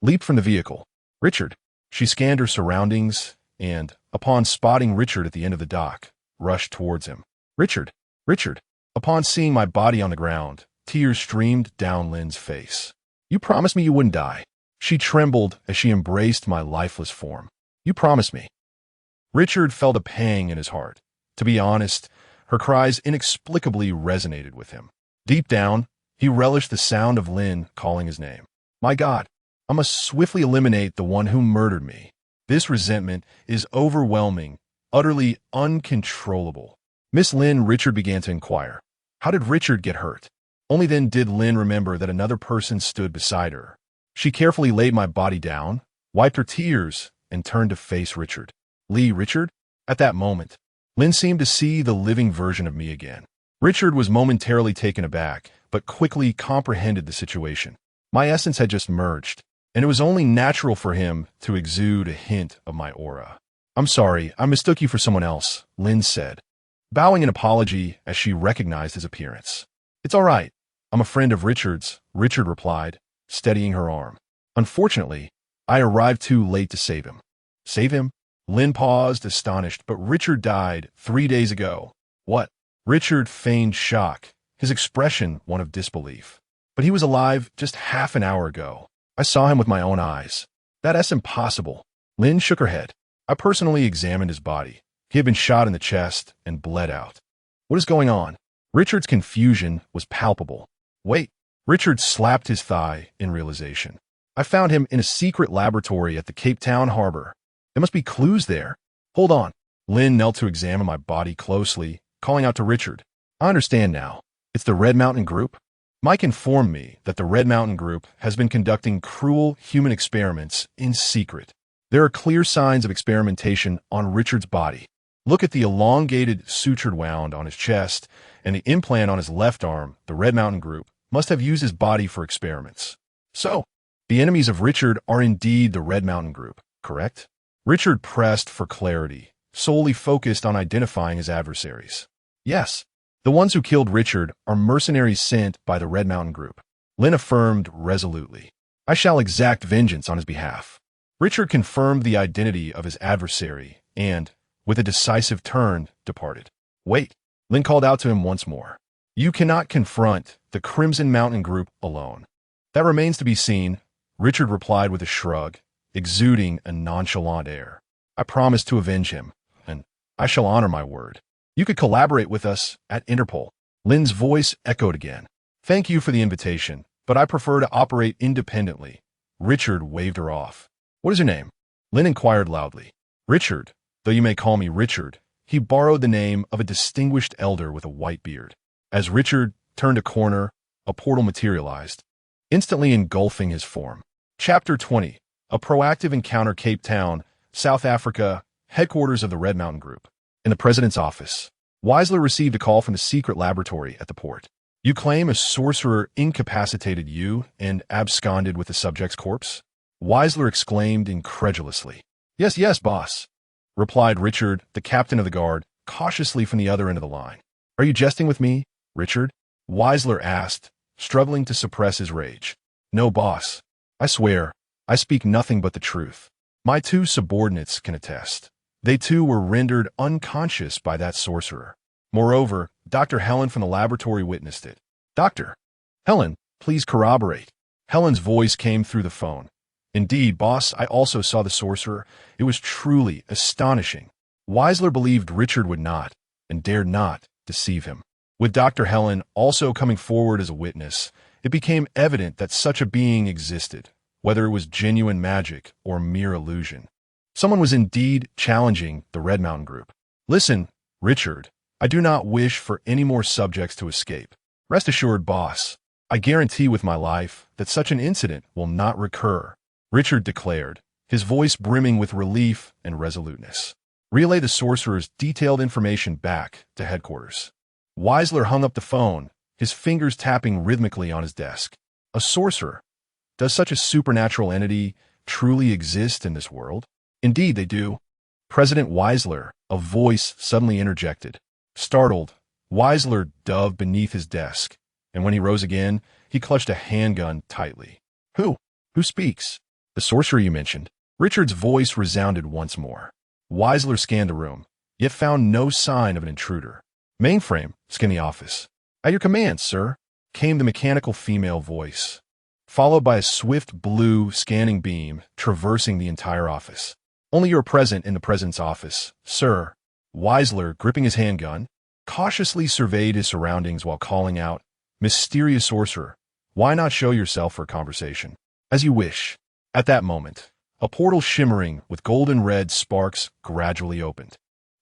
leaped from the vehicle. "Richard." She scanned her surroundings and, upon spotting Richard at the end of the dock, rushed towards him. "Richard! Richard!" Upon seeing my body on the ground, tears streamed down Lynn's face. "You promised me you wouldn't die." She trembled as she embraced my lifeless form. "You promised me." Richard felt a pang in his heart. To be honest, her cries inexplicably resonated with him. Deep down, he relished the sound of Lynn calling his name. "My God, I must swiftly eliminate the one who murdered me. This resentment is overwhelming, utterly uncontrollable." "Miss Lynn," Richard began to inquire. "How did Richard get hurt?" Only then did Lynn remember that another person stood beside her. She carefully laid my body down, wiped her tears, and turned to face Richard. Richard?" At that moment, Lynn seemed to see the living version of me again. Richard was momentarily taken aback, but quickly comprehended the situation. My essence had just merged, and it was only natural for him to exude a hint of my aura. "I'm sorry, I mistook you for someone else," Lynn said, bowing in apology as she recognized his appearance. "It's all right. I'm a friend of Richard's," Richard replied, steadying her arm. "Unfortunately, I arrived too late to save him." "Save him? Lynn paused, astonished, but Richard died 3 days ago. What? Richard feigned shock, his expression one of disbelief. But he was alive just half an hour ago. I saw him with my own eyes. That's impossible. Lynn shook her head. I personally examined his body. He had been shot in the chest and bled out. What is going on? Richard's confusion was palpable. Wait. Richard slapped his thigh in realization. I found him in a secret laboratory at the Cape Town harbor. There must be clues there. Hold on. Lynn knelt to examine my body closely, calling out to Richard. I understand now. It's the Red Mountain Group? Mike informed me that the Red Mountain Group has been conducting cruel human experiments in secret. There are clear signs of experimentation on Richard's body. Look at the elongated sutured wound on his chest and the implant on his left arm. The Red Mountain Group must have used his body for experiments. So, the enemies of Richard are indeed the Red Mountain Group, correct? Richard pressed for clarity, solely focused on identifying his adversaries. Yes, the ones who killed Richard are mercenaries sent by the Red Mountain Group. Lynn affirmed resolutely. I shall exact vengeance on his behalf. Richard confirmed the identity of his adversary and, with a decisive turn, departed. Wait, Lynn called out to him once more. You cannot confront the Crimson Mountain Group alone. That remains to be seen, Richard replied with a shrug, exuding a nonchalant air. I promise to avenge him, and I shall honor my word. You could collaborate with us at Interpol. Lynn's voice echoed again. Thank you for the invitation, but I prefer to operate independently. Richard waved her off. What is your name? Lynn inquired loudly. Richard, though you may call me Richard. He borrowed the name of a distinguished elder with a white beard. As Richard turned a corner, a portal materialized, instantly engulfing his form. Chapter 20. A proactive encounter. Cape Town, South Africa, headquarters of the Red Mountain Group. In the president's office, Weisler received a call from the secret laboratory at the port. You claim a sorcerer incapacitated you and absconded with the subject's corpse? Weisler exclaimed incredulously. Yes, boss, replied Richard, the captain of the guard, cautiously from the other end of the line. Are you jesting with me, Richard? Weisler asked, struggling to suppress his rage. No, boss. I swear, I speak nothing but the truth. My two subordinates can attest. They too were rendered unconscious by that sorcerer. Moreover, Dr. Helen from the laboratory witnessed it. Dr. Helen, please corroborate. Helen's voice came through the phone. Indeed, boss, I also saw the sorcerer. It was truly astonishing. Weisler believed Richard would not, and dared not, deceive him. With Dr. Helen also coming forward as a witness, it became evident that such a being existed, whether it was genuine magic or mere illusion. Someone was indeed challenging the Red Mountain Group. Listen, Richard, I do not wish for any more subjects to escape. Rest assured, boss, I guarantee with my life that such an incident will not recur, Richard declared, his voice brimming with relief and resoluteness. Relay the sorcerer's detailed information back to headquarters. Weisler hung up the phone, his fingers tapping rhythmically on his desk. A sorcerer? Does such a supernatural entity truly exist in this world? Indeed they do. President Weisler, a voice suddenly interjected. Startled, Weisler dove beneath his desk, and when he rose again, he clutched a handgun tightly. Who? Who speaks? The sorcerer you mentioned. Richard's voice resounded once more. Weisler scanned the room, yet found no sign of an intruder. Mainframe, scan the office. At your command, sir, came the mechanical female voice, followed by a swift blue scanning beam traversing the entire office. Only you are present in the president's office, sir. Weisler, gripping his handgun, cautiously surveyed his surroundings while calling out, Mysterious sorcerer, why not show yourself for a conversation? As you wish. At that moment, a portal shimmering with golden red sparks gradually opened.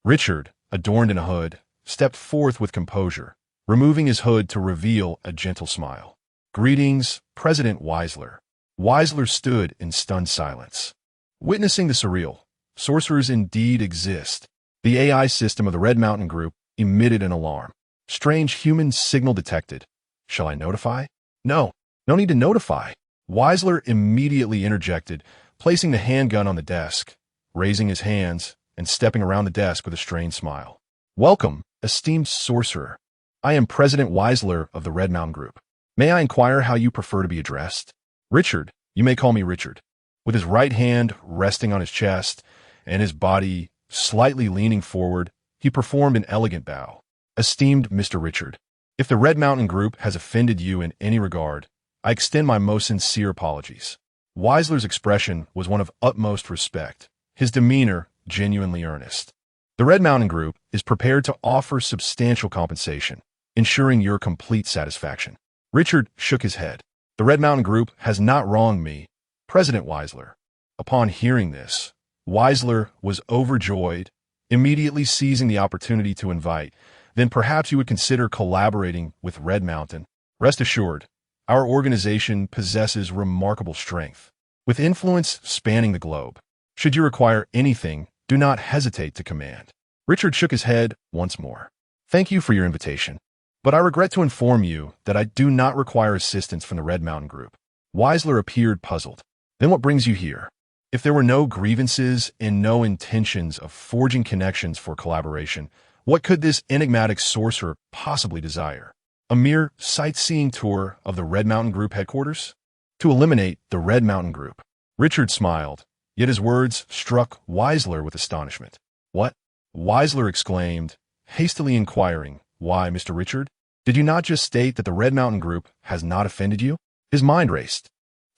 Richard, adorned in a hood, stepped forth with composure, removing his hood to reveal a gentle smile. Greetings, President Weisler. Weisler stood in stunned silence. Witnessing the surreal, sorcerers indeed exist. The AI system of the Red Mountain Group emitted an alarm. Strange human signal detected. Shall I notify? No need to notify. Weisler immediately interjected, placing the handgun on the desk, raising his hands, and stepping around the desk with a strained smile. Welcome, esteemed sorcerer. I am President Weisler of the Red Mountain Group. May I inquire how you prefer to be addressed? Richard, you may call me Richard. With his right hand resting on his chest and his body slightly leaning forward, he performed an elegant bow. Esteemed Mr. Richard, if the Red Mountain Group has offended you in any regard, I extend my most sincere apologies. Weisler's expression was one of utmost respect, his demeanor genuinely earnest. The Red Mountain Group is prepared to offer substantial compensation, ensuring your complete satisfaction. Richard shook his head. The Red Mountain Group has not wronged me, President Weisler. Upon hearing this, Weisler was overjoyed, immediately seizing the opportunity to invite, then perhaps you would consider collaborating with Red Mountain. Rest assured, our organization possesses remarkable strength, with influence spanning the globe. Should you require anything, do not hesitate to command. Richard shook his head once more. Thank you for your invitation, but I regret to inform you that I do not require assistance from the Red Mountain Group. Weisler appeared puzzled. Then what brings you here? If there were no grievances and no intentions of forging connections for collaboration, what could this enigmatic sorcerer possibly desire? A mere sightseeing tour of the Red Mountain Group headquarters? To eliminate the Red Mountain Group. Richard smiled, yet his words struck Weisler with astonishment. What? Weisler exclaimed, hastily inquiring, why, Mr. Richard? Did you not just state that the Red Mountain Group has not offended you? His mind raced,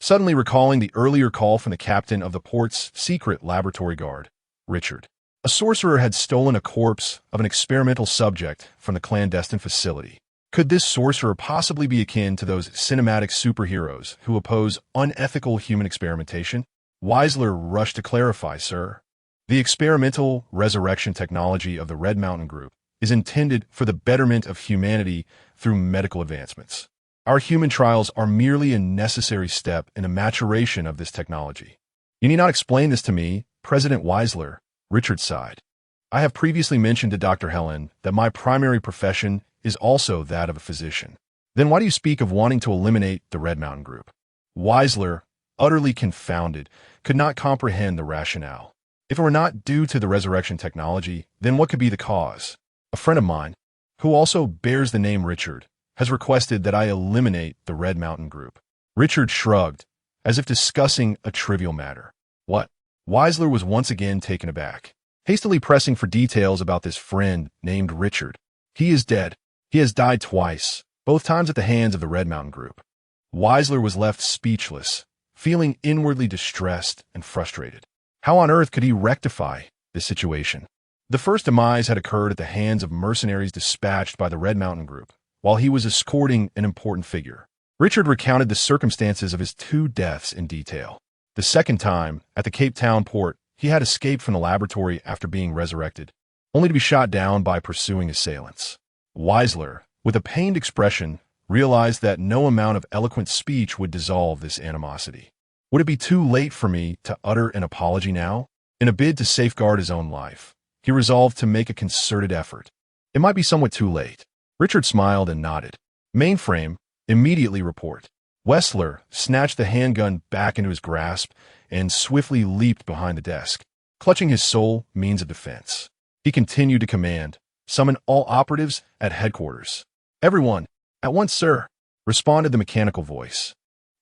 suddenly recalling the earlier call from the captain of the port's secret laboratory guard, Richard. A sorcerer had stolen a corpse of an experimental subject from the clandestine facility. Could this sorcerer possibly be akin to those cinematic superheroes who oppose unethical human experimentation? Weisler rushed to clarify, sir. The experimental resurrection technology of the Red Mountain Group is intended for the betterment of humanity through medical advancements. Our human trials are merely a necessary step in the maturation of this technology. You need not explain this to me, President Weisler, Richard sighed. I have previously mentioned to Dr. Helen that my primary profession is also that of a physician. Then why do you speak of wanting to eliminate the Red Mountain Group? Weisler, utterly confounded, could not comprehend the rationale. If it were not due to the resurrection technology, then what could be the cause? A friend of mine, who also bears the name Richard, has requested that I eliminate the Red Mountain Group. Richard shrugged, as if discussing a trivial matter. What? Weisler was once again taken aback, hastily pressing for details about this friend named Richard. He is dead. He has died twice, both times at the hands of the Red Mountain Group. Weisler was left speechless, feeling inwardly distressed and frustrated. How on earth could he rectify this situation? The first demise had occurred at the hands of mercenaries dispatched by the Red Mountain Group, while he was escorting an important figure. Richard recounted the circumstances of his 2 deaths in detail. The second time, at the Cape Town port, he had escaped from the laboratory after being resurrected, only to be shot down by pursuing assailants. Weisler, with a pained expression, realized that no amount of eloquent speech would dissolve this animosity. Would it be too late for me to utter an apology now? In a bid to safeguard his own life, he resolved to make a concerted effort. It might be somewhat too late. Richard smiled and nodded. Mainframe, immediately report. Weisler snatched the handgun back into his grasp and swiftly leaped behind the desk, clutching his sole means of defense. He continued to command, summon all operatives at headquarters. Everyone, at once, sir, responded the mechanical voice.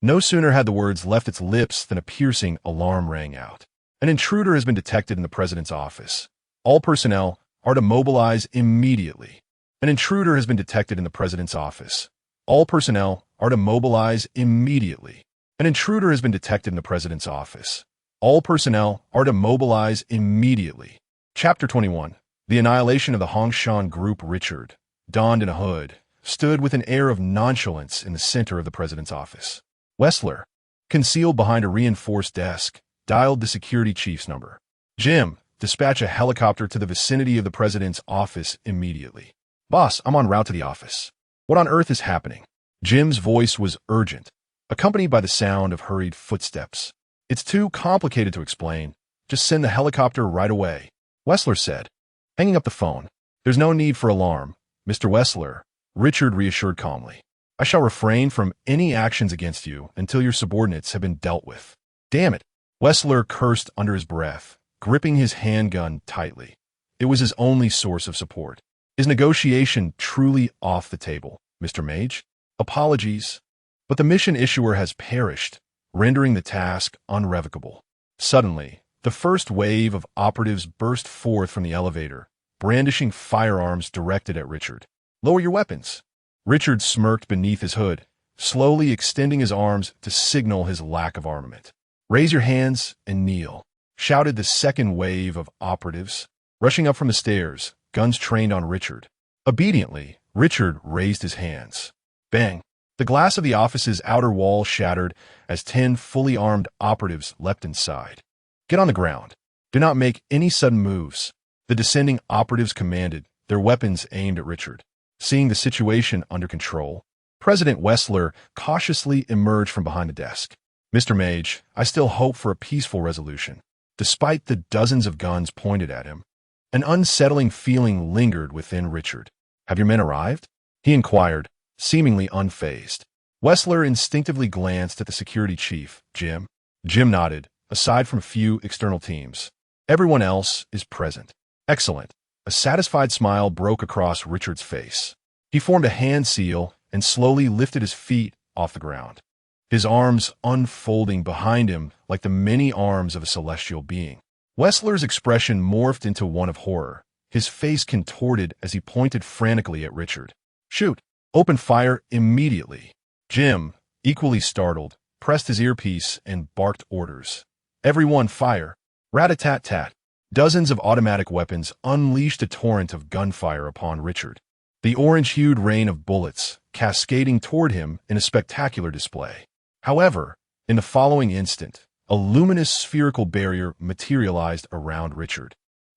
No sooner had the words left its lips than a piercing alarm rang out. An intruder has been detected in the president's office. All personnel are to mobilize immediately. An intruder has been detected in the president's office. All personnel are to mobilize immediately. An intruder has been detected in the president's office. All personnel are to mobilize immediately. Chapter 21. The annihilation of the Hongshan Group. Richard, donned in a hood, stood with an air of nonchalance in the center of the president's office. Weisler, concealed behind a reinforced desk, dialed the security chief's number. Jim, dispatch a helicopter to the vicinity of the president's office immediately. Boss, I'm en route to the office. What on earth is happening? Jim's voice was urgent, accompanied by the sound of hurried footsteps. It's too complicated to explain. Just send the helicopter right away, Weisler said, hanging up the phone. There's no need for alarm, Mr. Weisler, Richard reassured calmly. I shall refrain from any actions against you until your subordinates have been dealt with. Damn it, Weisler cursed under his breath, gripping his handgun tightly. It was his only source of support. Is negotiation truly off the table, Mr. Mage? Apologies, but the mission issuer has perished, rendering the task unrevocable. Suddenly, The first wave of operatives burst forth from the elevator, brandishing firearms directed at Richard. "Lower your weapons." Richard smirked beneath his hood, slowly extending his arms to signal his lack of armament. "Raise your hands and kneel," shouted the second wave of operatives, rushing up from the stairs, guns trained on Richard. Obediently, Richard raised his hands. Bang! The glass of the office's outer wall shattered as 10 fully armed operatives leapt inside. "Get on the ground. Do not make any sudden moves," the descending operatives commanded, their weapons aimed at Richard. Seeing the situation under control, President Wessler cautiously emerged from behind the desk. "Mr. Mage, I still hope for a peaceful resolution." Despite the dozens of guns pointed at him, an unsettling feeling lingered within Richard. "Have your men arrived?" he inquired, seemingly unfazed. Wessler instinctively glanced at the security chief, Jim. Jim nodded, aside from a few external teams. "Everyone else is present." "Excellent." A satisfied smile broke across Richard's face. He formed a hand seal and slowly lifted his feet off the ground, his arms unfolding behind him like the many arms of a celestial being. Wessler's expression morphed into one of horror, his face contorted as he pointed frantically at Richard. "Shoot! Open fire immediately!" Jim, equally startled, pressed his earpiece and barked orders. "Everyone fire!" Rat-a-tat-tat. Dozens of automatic weapons unleashed a torrent of gunfire upon Richard, the orange-hued rain of bullets cascading toward him in a spectacular display. However, in the following instant, a luminous spherical barrier materialized around Richard,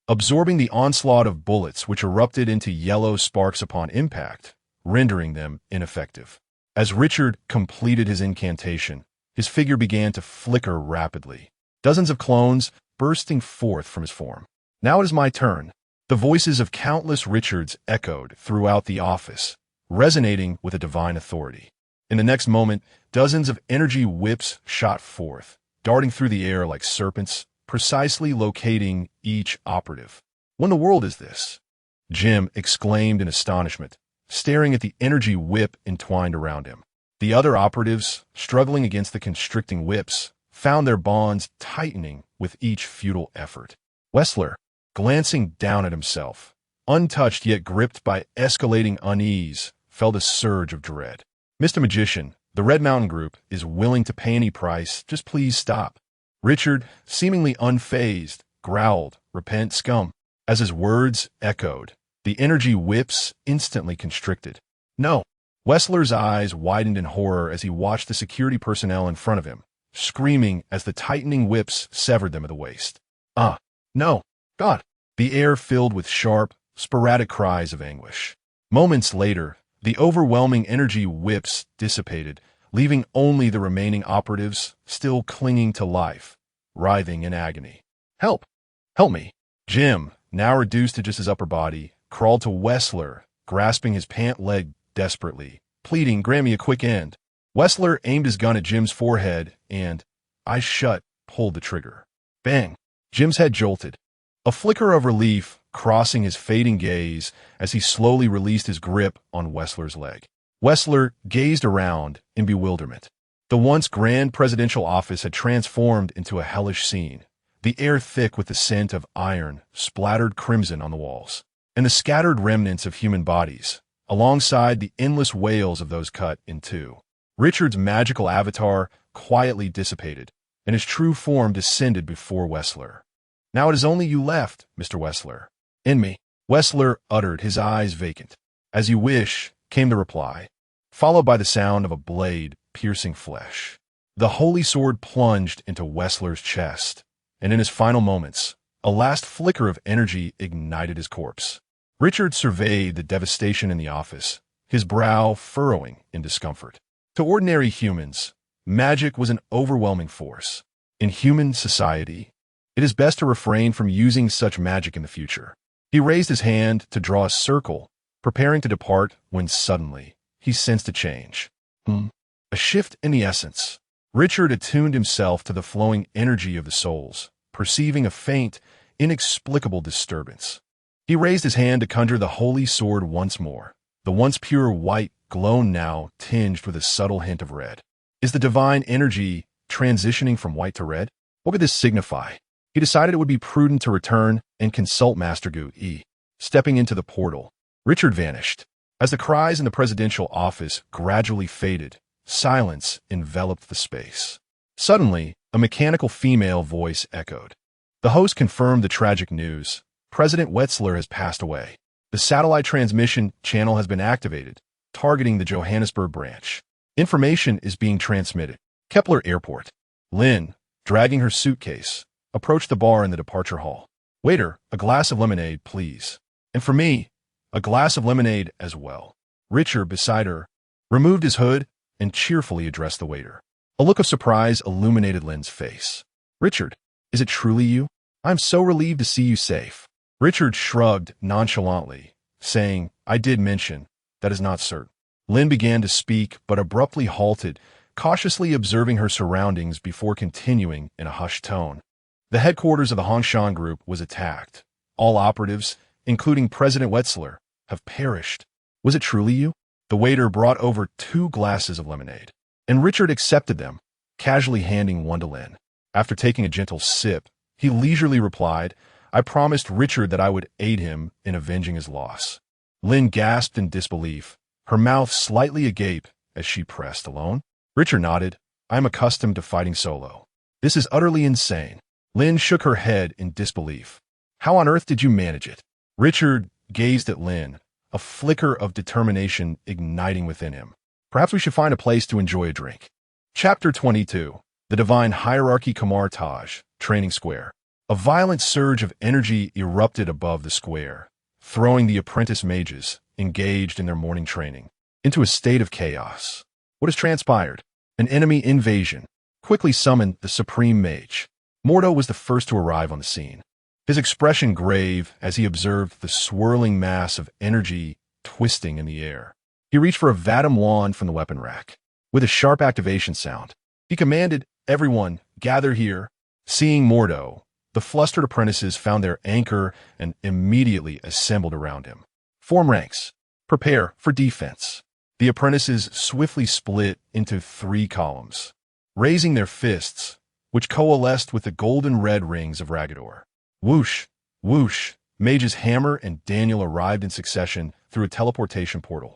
absorbing the onslaught of bullets which erupted into yellow sparks upon impact, rendering them ineffective. As Richard completed his incantation, his figure began to flicker rapidly, dozens of clones bursting forth from his form. "Now it is my turn." The voices of countless Richards echoed throughout the office, resonating with a divine authority. In the next moment, dozens of energy whips shot forth, darting through the air like serpents, precisely locating each operative. "What in the world is this?" Jim exclaimed in astonishment, staring at the energy whip entwined around him. The other operatives, struggling against the constricting whips, found their bonds tightening with each futile effort. Wessler, glancing down at himself, untouched yet gripped by escalating unease, felt a surge of dread. "Mr. Magician, the Red Mountain Group is willing to pay any price. Just please stop." Richard, seemingly unfazed, growled, "Repent, scum." As his words echoed, the energy whips instantly constricted. "No." Wessler's eyes widened in horror as he watched the security personnel in front of him, screaming as the tightening whips severed them at the waist. No, God!" The air filled with sharp, sporadic cries of anguish. Moments later, the overwhelming energy whips dissipated, leaving only the remaining operatives still clinging to life, writhing in agony. "Help! Help me!" Jim, now reduced to just his upper body, crawled to Wessler, grasping his pant leg desperately, pleading, "Grant me a quick end." Wessler aimed his gun at Jim's forehead and, eyes shut, pulled the trigger. Bang! Jim's head jolted, a flicker of relief crossing his fading gaze as he slowly released his grip on Wessler's leg. Wessler gazed around in bewilderment. The once grand presidential office had transformed into a hellish scene, the air thick with the scent of iron splattered crimson on the walls, and the scattered remnants of human bodies, alongside the endless wails of those cut in two. Richard's magical avatar quietly dissipated, and his true form descended before Wessler. "Now it is only you left, Mr. Wessler." "In me," Wessler uttered, his eyes vacant. "As you wish," came the reply, followed by the sound of a blade piercing flesh. The holy sword plunged into Wessler's chest, and in his final moments, a last flicker of energy ignited his corpse. Richard surveyed the devastation in the office, his brow furrowing in discomfort. To ordinary humans, magic was an overwhelming force. In human society, it is best to refrain from using such magic in the future. He raised his hand to draw a circle, preparing to depart when suddenly he sensed a change. A shift in the essence. Richard attuned himself to the flowing energy of the souls, perceiving a faint, inexplicable disturbance. He raised his hand to conjure the holy sword once more. The once pure white glow now tinged with a subtle hint of red. Is the divine energy transitioning from white to red? What could this signify? he decided it would be prudent to return and consult Master Gu E. Stepping into the portal, Richard vanished. As the cries in the presidential office gradually faded, silence enveloped the space. Suddenly, a mechanical female voice echoed. The host confirmed the tragic news. President Wetzler has passed away. The satellite transmission channel has been activated, targeting the Johannesburg branch. Information is being transmitted. Kepler Airport. Lynn, dragging her suitcase, approached the bar in the departure hall. Waiter, a glass of lemonade, please. And for me, a glass of lemonade as well. Richard, beside her, removed his hood and cheerfully addressed the waiter. A look of surprise illuminated Lynn's face. Richard, is it truly you? I'm so relieved to see you safe. Richard shrugged nonchalantly, saying, I did mention, that is not certain. Lynn began to speak, but abruptly halted, cautiously observing her surroundings before continuing in a hushed tone. The headquarters of the Hongshan Group was attacked. All operatives, including President Wetzler, have perished. Was it truly you? The waiter brought over 2 glasses of lemonade, and Richard accepted them, casually handing one to Lynn. After taking a gentle sip, he leisurely replied, I promised Richard that I would aid him in avenging his loss. Lynn gasped in disbelief, her mouth slightly agape as she pressed alone. Richard nodded. I am accustomed to fighting solo. This is utterly insane. Lynn shook her head in disbelief. How on earth did you manage it? Richard gazed at Lynn, a flicker of determination igniting within him. Perhaps we should find a place to enjoy a drink. Chapter 22. The Divine Hierarchy Kamar Taj, Training Square. A violent surge of energy erupted above the square, throwing the apprentice mages, engaged in their morning training, into a state of chaos. What has transpired? An enemy invasion. Quickly summoned the Supreme Mage. Mordo was the first to arrive on the scene. His expression grave as he observed the swirling mass of energy twisting in the air. He reached for a Vatum wand from the weapon rack. With a sharp activation sound, he commanded, everyone, gather here. Seeing Mordo, the flustered apprentices found their anchor and immediately assembled around him. Form ranks. Prepare for defense. The apprentices swiftly split into 3 columns, raising their fists, which coalesced with the golden red rings of Ragador. Whoosh, whoosh, Mage's Hammer and Daniel arrived in succession through a teleportation portal.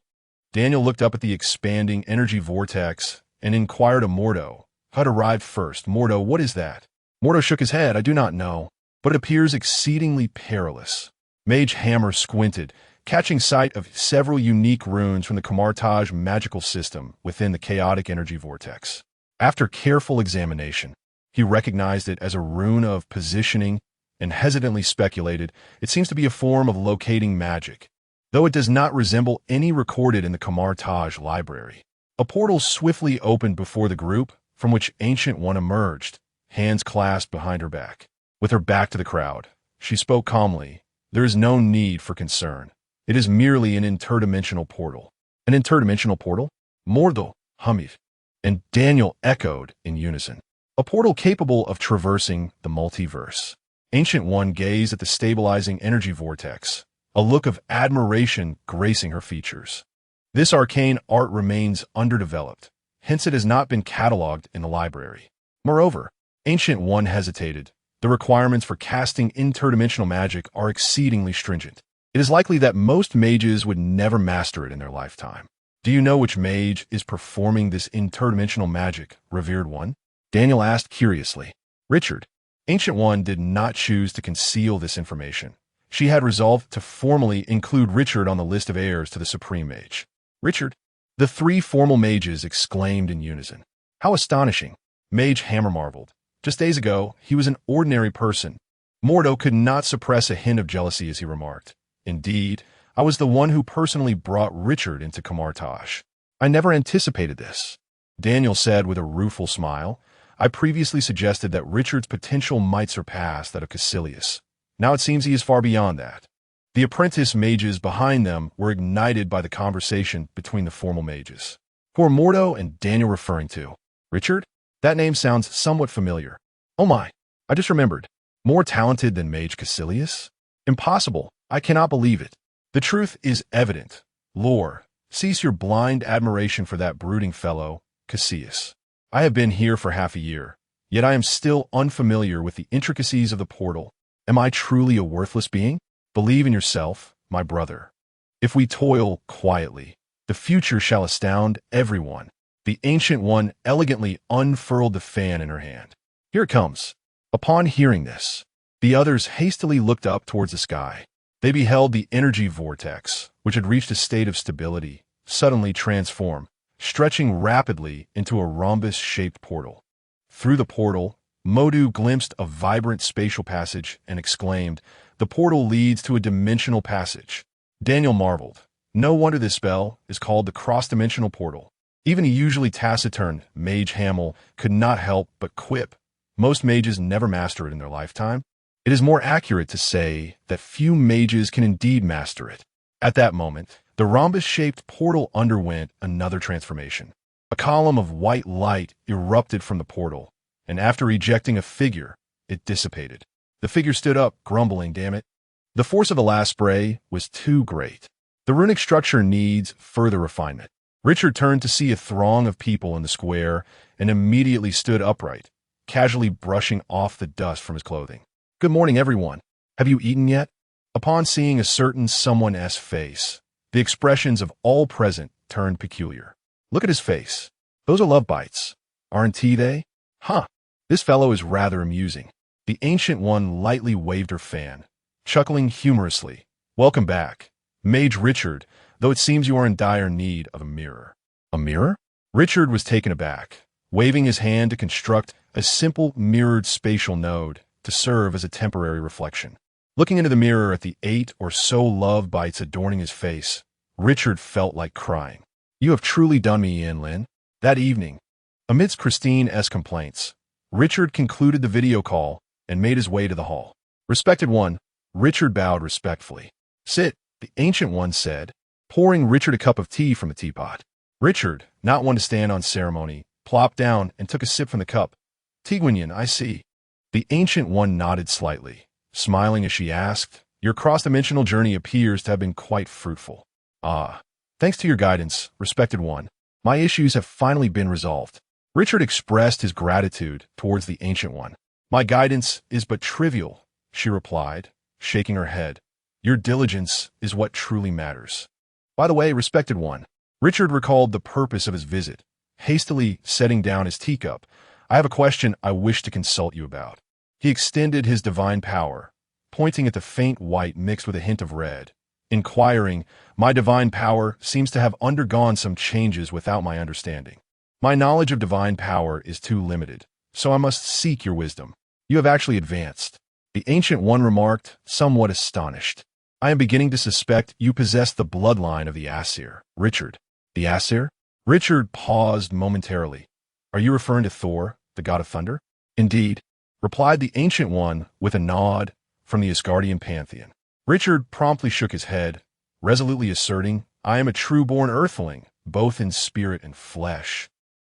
Daniel looked up at the expanding energy vortex and inquired of Mordo. Hud arrived first. Mordo, what is that? Mordo shook his head. I do not know, but it appears exceedingly perilous. Mage Hammer squinted, catching sight of several unique runes from the Kamartaj magical system within the chaotic energy vortex. After careful examination, he recognized it as a rune of positioning and hesitantly speculated it seems to be a form of locating magic, though it does not resemble any recorded in the Kamartaj library. A portal swiftly opened before the group, from which Ancient One emerged, hands clasped behind her back. With her back to the crowd, she spoke calmly. There is no need for concern. It is merely an interdimensional portal. An interdimensional portal? Mordo, Hamid, and Daniel echoed in unison. A portal capable of traversing the multiverse. Ancient One gazed at the stabilizing energy vortex, a look of admiration gracing her features. This arcane art remains underdeveloped, hence it has not been cataloged in the library. Moreover, Ancient One hesitated. The requirements for casting interdimensional magic are exceedingly stringent. It is likely that most mages would never master it in their lifetime. Do you know which mage is performing this interdimensional magic, revered one? Daniel asked curiously. Richard. Ancient One did not choose to conceal this information. She had resolved to formally include Richard on the list of heirs to the Supreme Mage. Richard? The 3 formal mages exclaimed in unison. How astonishing! Mage Hammer marveled. Just days ago, he was an ordinary person. Mordo could not suppress a hint of jealousy as he remarked. Indeed, I was the one who personally brought Richard into Kamartaj. I never anticipated this. Daniel said with a rueful smile. I previously suggested that Richard's potential might surpass that of Caecilius. Now it seems he is far beyond that. The apprentice mages behind them were ignited by the conversation between the formal mages. Who are Mordo and Daniel referring to? Richard? That name sounds somewhat familiar. Oh my, I just remembered. More talented than Mage Caecilius? Impossible. I cannot believe it. The truth is evident. Lore, cease your blind admiration for that brooding fellow, Caecilius. I have been here for half a year, Yet I am still unfamiliar with the intricacies of the portal. Am I truly a worthless being? Believe in yourself, my brother. If we toil quietly, the future shall astound everyone. The Ancient One elegantly unfurled the fan in her hand. Here it comes. Upon hearing this, the others hastily looked up towards the sky. They beheld the energy vortex, which had reached a state of stability, suddenly transform, stretching rapidly into a rhombus-shaped portal. Through the portal, Modu glimpsed a vibrant spatial passage and exclaimed, "The portal leads to a dimensional passage." Daniel marveled. No wonder this spell is called the cross-dimensional portal. Even a usually taciturn Mage Hamel could not help but quip. Most mages never master it in their lifetime. It is more accurate to say that few mages can indeed master it. At that moment, the rhombus-shaped portal underwent another transformation. A column of white light erupted from the portal, and after ejecting a figure, it dissipated. The figure stood up, grumbling, "Damn it." The force of the last spray was too great. The runic structure needs further refinement. Richard turned to see a throng of people in the square and immediately stood upright, casually brushing off the dust from his clothing. "Good morning, everyone. Have you eaten yet?" Upon seeing a certain someone-esque face, the expressions of all present turned peculiar. "Look at his face. Those are love bites, aren't they? Huh. This fellow is rather amusing." The Ancient One lightly waved her fan, chuckling humorously. "Welcome back, Mage Richard, though it seems you are in dire need of a mirror." "A mirror?" Richard was taken aback, waving his hand to construct a simple mirrored spatial node to serve as a temporary reflection. Looking into the mirror at the 8 or so love bites adorning his face, Richard felt like crying. "You have truly done me in, Lynn." That evening, amidst Christine-esque complaints, Richard concluded the video call and made his way to the hall. "Respected one," Richard bowed respectfully. "Sit," the Ancient One said, pouring Richard a cup of tea from the teapot. Richard, not one to stand on ceremony, plopped down and took a sip from the cup. "Tiguinian, I see." The Ancient One nodded slightly, smiling as she asked, "Your cross-dimensional journey appears to have been quite fruitful." "Ah, thanks to your guidance, respected one, my issues have finally been resolved." Richard expressed his gratitude towards the Ancient One. "My guidance is but trivial," she replied, shaking her head. "Your diligence is what truly matters." "By the way, respected one," Richard recalled the purpose of his visit, hastily setting down his teacup, "I have a question I wish to consult you about." He extended his divine power, pointing at the faint white mixed with a hint of red, inquiring, "My divine power seems to have undergone some changes without my understanding. My knowledge of divine power is too limited, so I must seek your wisdom." "You have actually advanced," the Ancient One remarked, somewhat astonished. "I am beginning to suspect you possess the bloodline of the Aesir." "Richard." "The Aesir?" Richard paused momentarily. "Are you referring to Thor, the god of thunder?" "Indeed," replied the Ancient One with a nod from the Asgardian pantheon. Richard promptly shook his head, resolutely asserting, "I am a true-born earthling, both in spirit and flesh,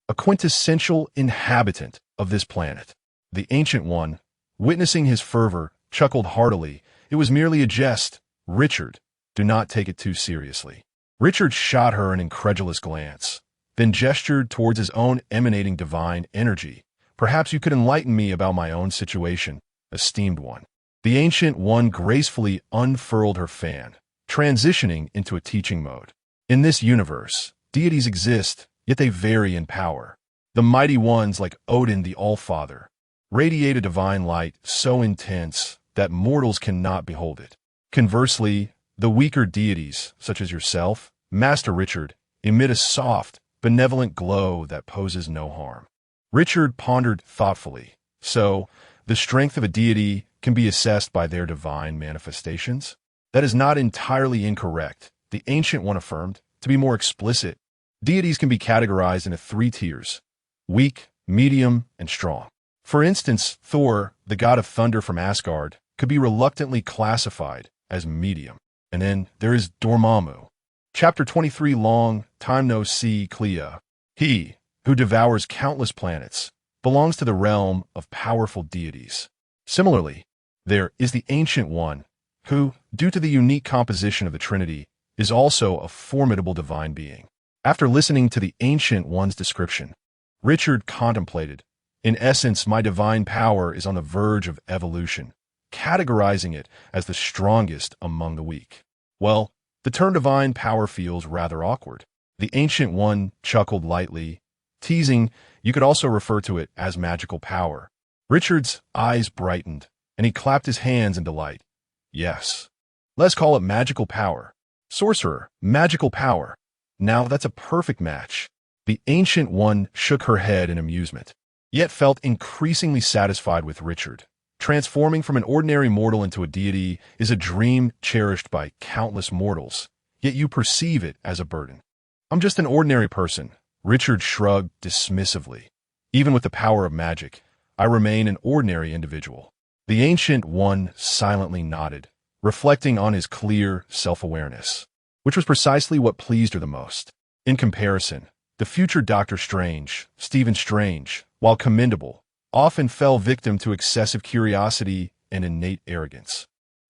a quintessential inhabitant of this planet." The Ancient One, witnessing his fervor, chuckled heartily. "It was merely a jest, Richard. Do not take it too seriously." Richard shot her an incredulous glance, then gestured towards his own emanating divine energy. "Perhaps you could enlighten me about my own situation, esteemed one." The Ancient One gracefully unfurled her fan, transitioning into a teaching mode. "In this universe, deities exist, yet they vary in power. The mighty ones like Odin the All-Father radiate a divine light so intense that mortals cannot behold it. Conversely, the weaker deities, such as yourself, Master Richard, emit a soft, benevolent glow that poses no harm." Richard pondered thoughtfully. "So, the strength of a deity can be assessed by their divine manifestations?" "That is not entirely incorrect," the Ancient One affirmed. "To be more explicit, deities can be categorized into 3 tiers: weak, medium, and strong. For instance, Thor, the god of thunder from Asgard, could be reluctantly classified as medium. And then there is Dormammu. Chapter 23 long, time no see, Clea. He, who devours countless planets, belongs to the realm of powerful deities. Similarly, there is the Ancient One, who, due to the unique composition of the Trinity, is also a formidable divine being. After listening to the Ancient One's description, Richard contemplated, In essence, my divine power is on the verge of evolution, categorizing it as the strongest among the weak. Well, the term divine power feels rather awkward. The Ancient One chuckled lightly, teasing you could also refer to it as magical power. Richard's eyes brightened, and he clapped his hands in delight. Yes. Let's call it magical power. Sorcerer, magical power. Now that's a perfect match. The Ancient One shook her head in amusement, yet felt increasingly satisfied with Richard. Transforming from an ordinary mortal into a deity is a dream cherished by countless mortals, yet you perceive it as a burden. I'm just an ordinary person, Richard shrugged dismissively. Even with the power of magic, I remain an ordinary individual. The Ancient One silently nodded, reflecting on his clear self-awareness, which was precisely what pleased her the most. In comparison, the future Doctor Strange, Stephen Strange, while commendable, often fell victim to excessive curiosity and innate arrogance,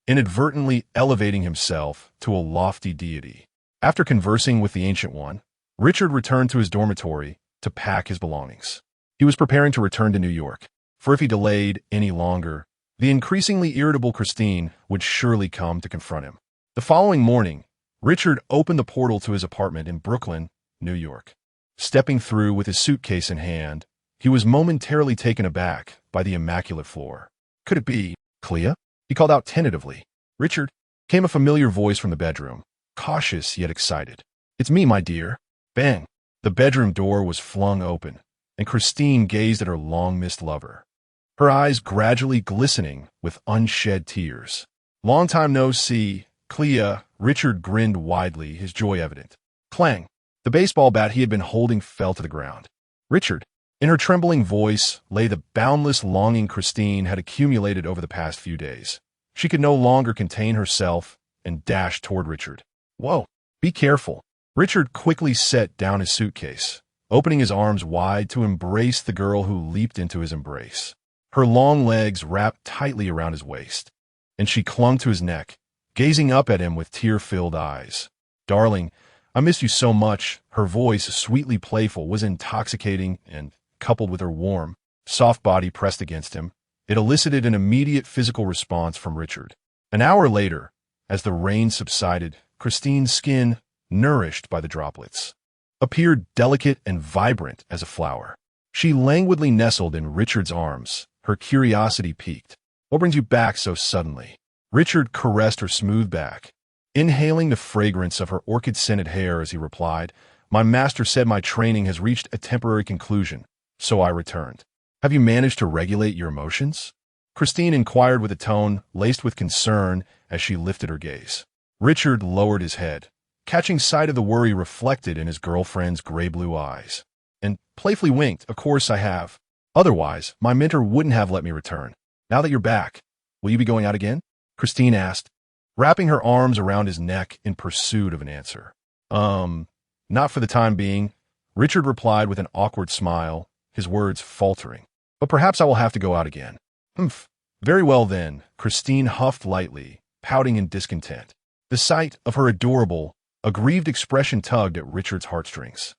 inadvertently elevating himself to a lofty deity. After conversing with the Ancient One, Richard returned to his dormitory to pack his belongings. He was preparing to return to New York, for if he delayed any longer, the increasingly irritable Christine would surely come to confront him. The following morning, Richard opened the portal to his apartment in Brooklyn, New York. Stepping through with his suitcase in hand, he was momentarily taken aback by the immaculate floor. Could it be Clea? He called out tentatively. Richard, came a familiar voice from the bedroom, cautious yet excited. It's me, my dear. Bang! The bedroom door was flung open, and Christine gazed at her long-missed lover, her eyes gradually glistening with unshed tears. Long time no see, Clea. Richard grinned widely, his joy evident. Clang! The baseball bat he had been holding fell to the ground. Richard! In her trembling voice lay the boundless longing Christine had accumulated over the past few days. She could no longer contain herself and dashed toward Richard. Whoa! Be careful! Richard quickly set down his suitcase, opening his arms wide to embrace the girl who leaped into his embrace. Her long legs wrapped tightly around his waist, and she clung to his neck, gazing up at him with tear-filled eyes. Darling, I miss you so much. Her voice, sweetly playful, was intoxicating, and, coupled with her warm, soft body pressed against him, it elicited an immediate physical response from Richard. An hour later, as the rain subsided, Christine's skin, nourished by the droplets, appeared delicate and vibrant as a flower. She languidly nestled in Richard's arms, her curiosity piqued. What brings you back so suddenly? Richard caressed her smooth back, inhaling the fragrance of her orchid-scented hair as he replied, My master said my training has reached a temporary conclusion, so I returned. Have you managed to regulate your emotions? Christine inquired with a tone laced with concern as she lifted her gaze. Richard lowered his head, catching sight of the worry reflected in his girlfriend's gray-blue eyes, and playfully winked. Of course I have. Otherwise, my mentor wouldn't have let me return. Now that you're back, will you be going out again? Christine asked, wrapping her arms around his neck in pursuit of an answer. Not for the time being, Richard replied with an awkward smile, his words faltering. But perhaps I will have to go out again. Humph. Very well then, Christine huffed lightly, pouting in discontent. The sight of her adorable, aggrieved expression tugged at Richard's heartstrings.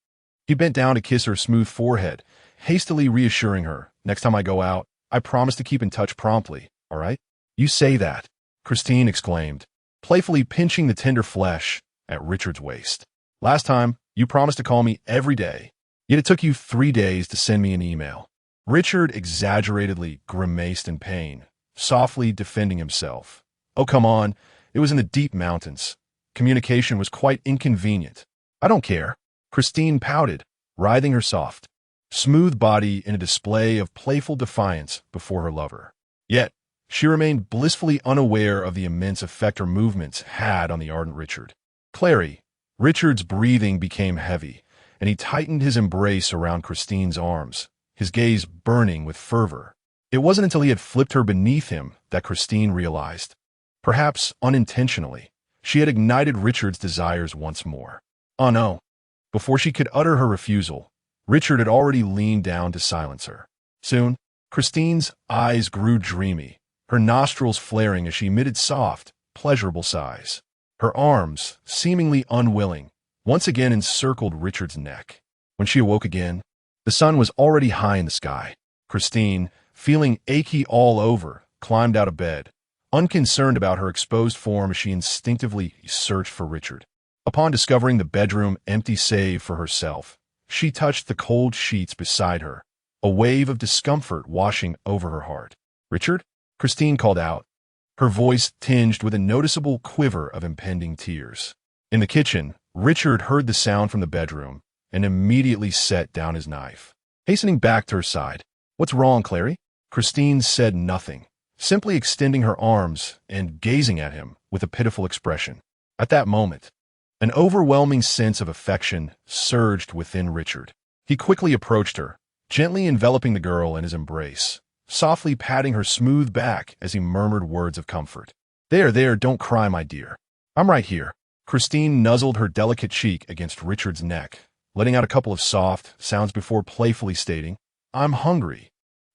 He bent down to kiss her smooth forehead, hastily reassuring her, Next time I go out, I promise to keep in touch promptly, all right? You say that, Christine exclaimed, playfully pinching the tender flesh at Richard's waist. Last time, you promised to call me every day, yet it took you 3 days to send me an email. Richard exaggeratedly grimaced in pain, softly defending himself. Oh, come on, it was in the deep mountains. Communication was quite inconvenient. I don't care. Christine pouted, writhing her soft, smooth body in a display of playful defiance before her lover. Yet, she remained blissfully unaware of the immense effect her movements had on the ardent Richard. Clary, Richard's breathing became heavy, and he tightened his embrace around Christine's arms, his gaze burning with fervor. It wasn't until he had flipped her beneath him that Christine realized, perhaps unintentionally, she had ignited Richard's desires once more. Oh no. Before she could utter her refusal, Richard had already leaned down to silence her. Soon, Christine's eyes grew dreamy, her nostrils flaring as she emitted soft, pleasurable sighs. Her arms, seemingly unwilling, once again encircled Richard's neck. When she awoke again, the sun was already high in the sky. Christine, feeling achy all over, climbed out of bed. Unconcerned about her exposed form, she instinctively searched for Richard. Upon discovering the bedroom empty save for herself, she touched the cold sheets beside her, a wave of discomfort washing over her heart. "Richard?" Christine called out, her voice tinged with a noticeable quiver of impending tears. In the kitchen, Richard heard the sound from the bedroom and immediately set down his knife. Hastening back to her side, "What's wrong, Clary?" Christine said nothing, simply extending her arms and gazing at him with a pitiful expression. At that moment, an overwhelming sense of affection surged within Richard. He quickly approached her, gently enveloping the girl in his embrace, softly patting her smooth back as he murmured words of comfort. There, don't cry, my dear. I'm right here." Christine nuzzled her delicate cheek against Richard's neck, letting out a couple of soft sounds before playfully stating, "I'm hungry."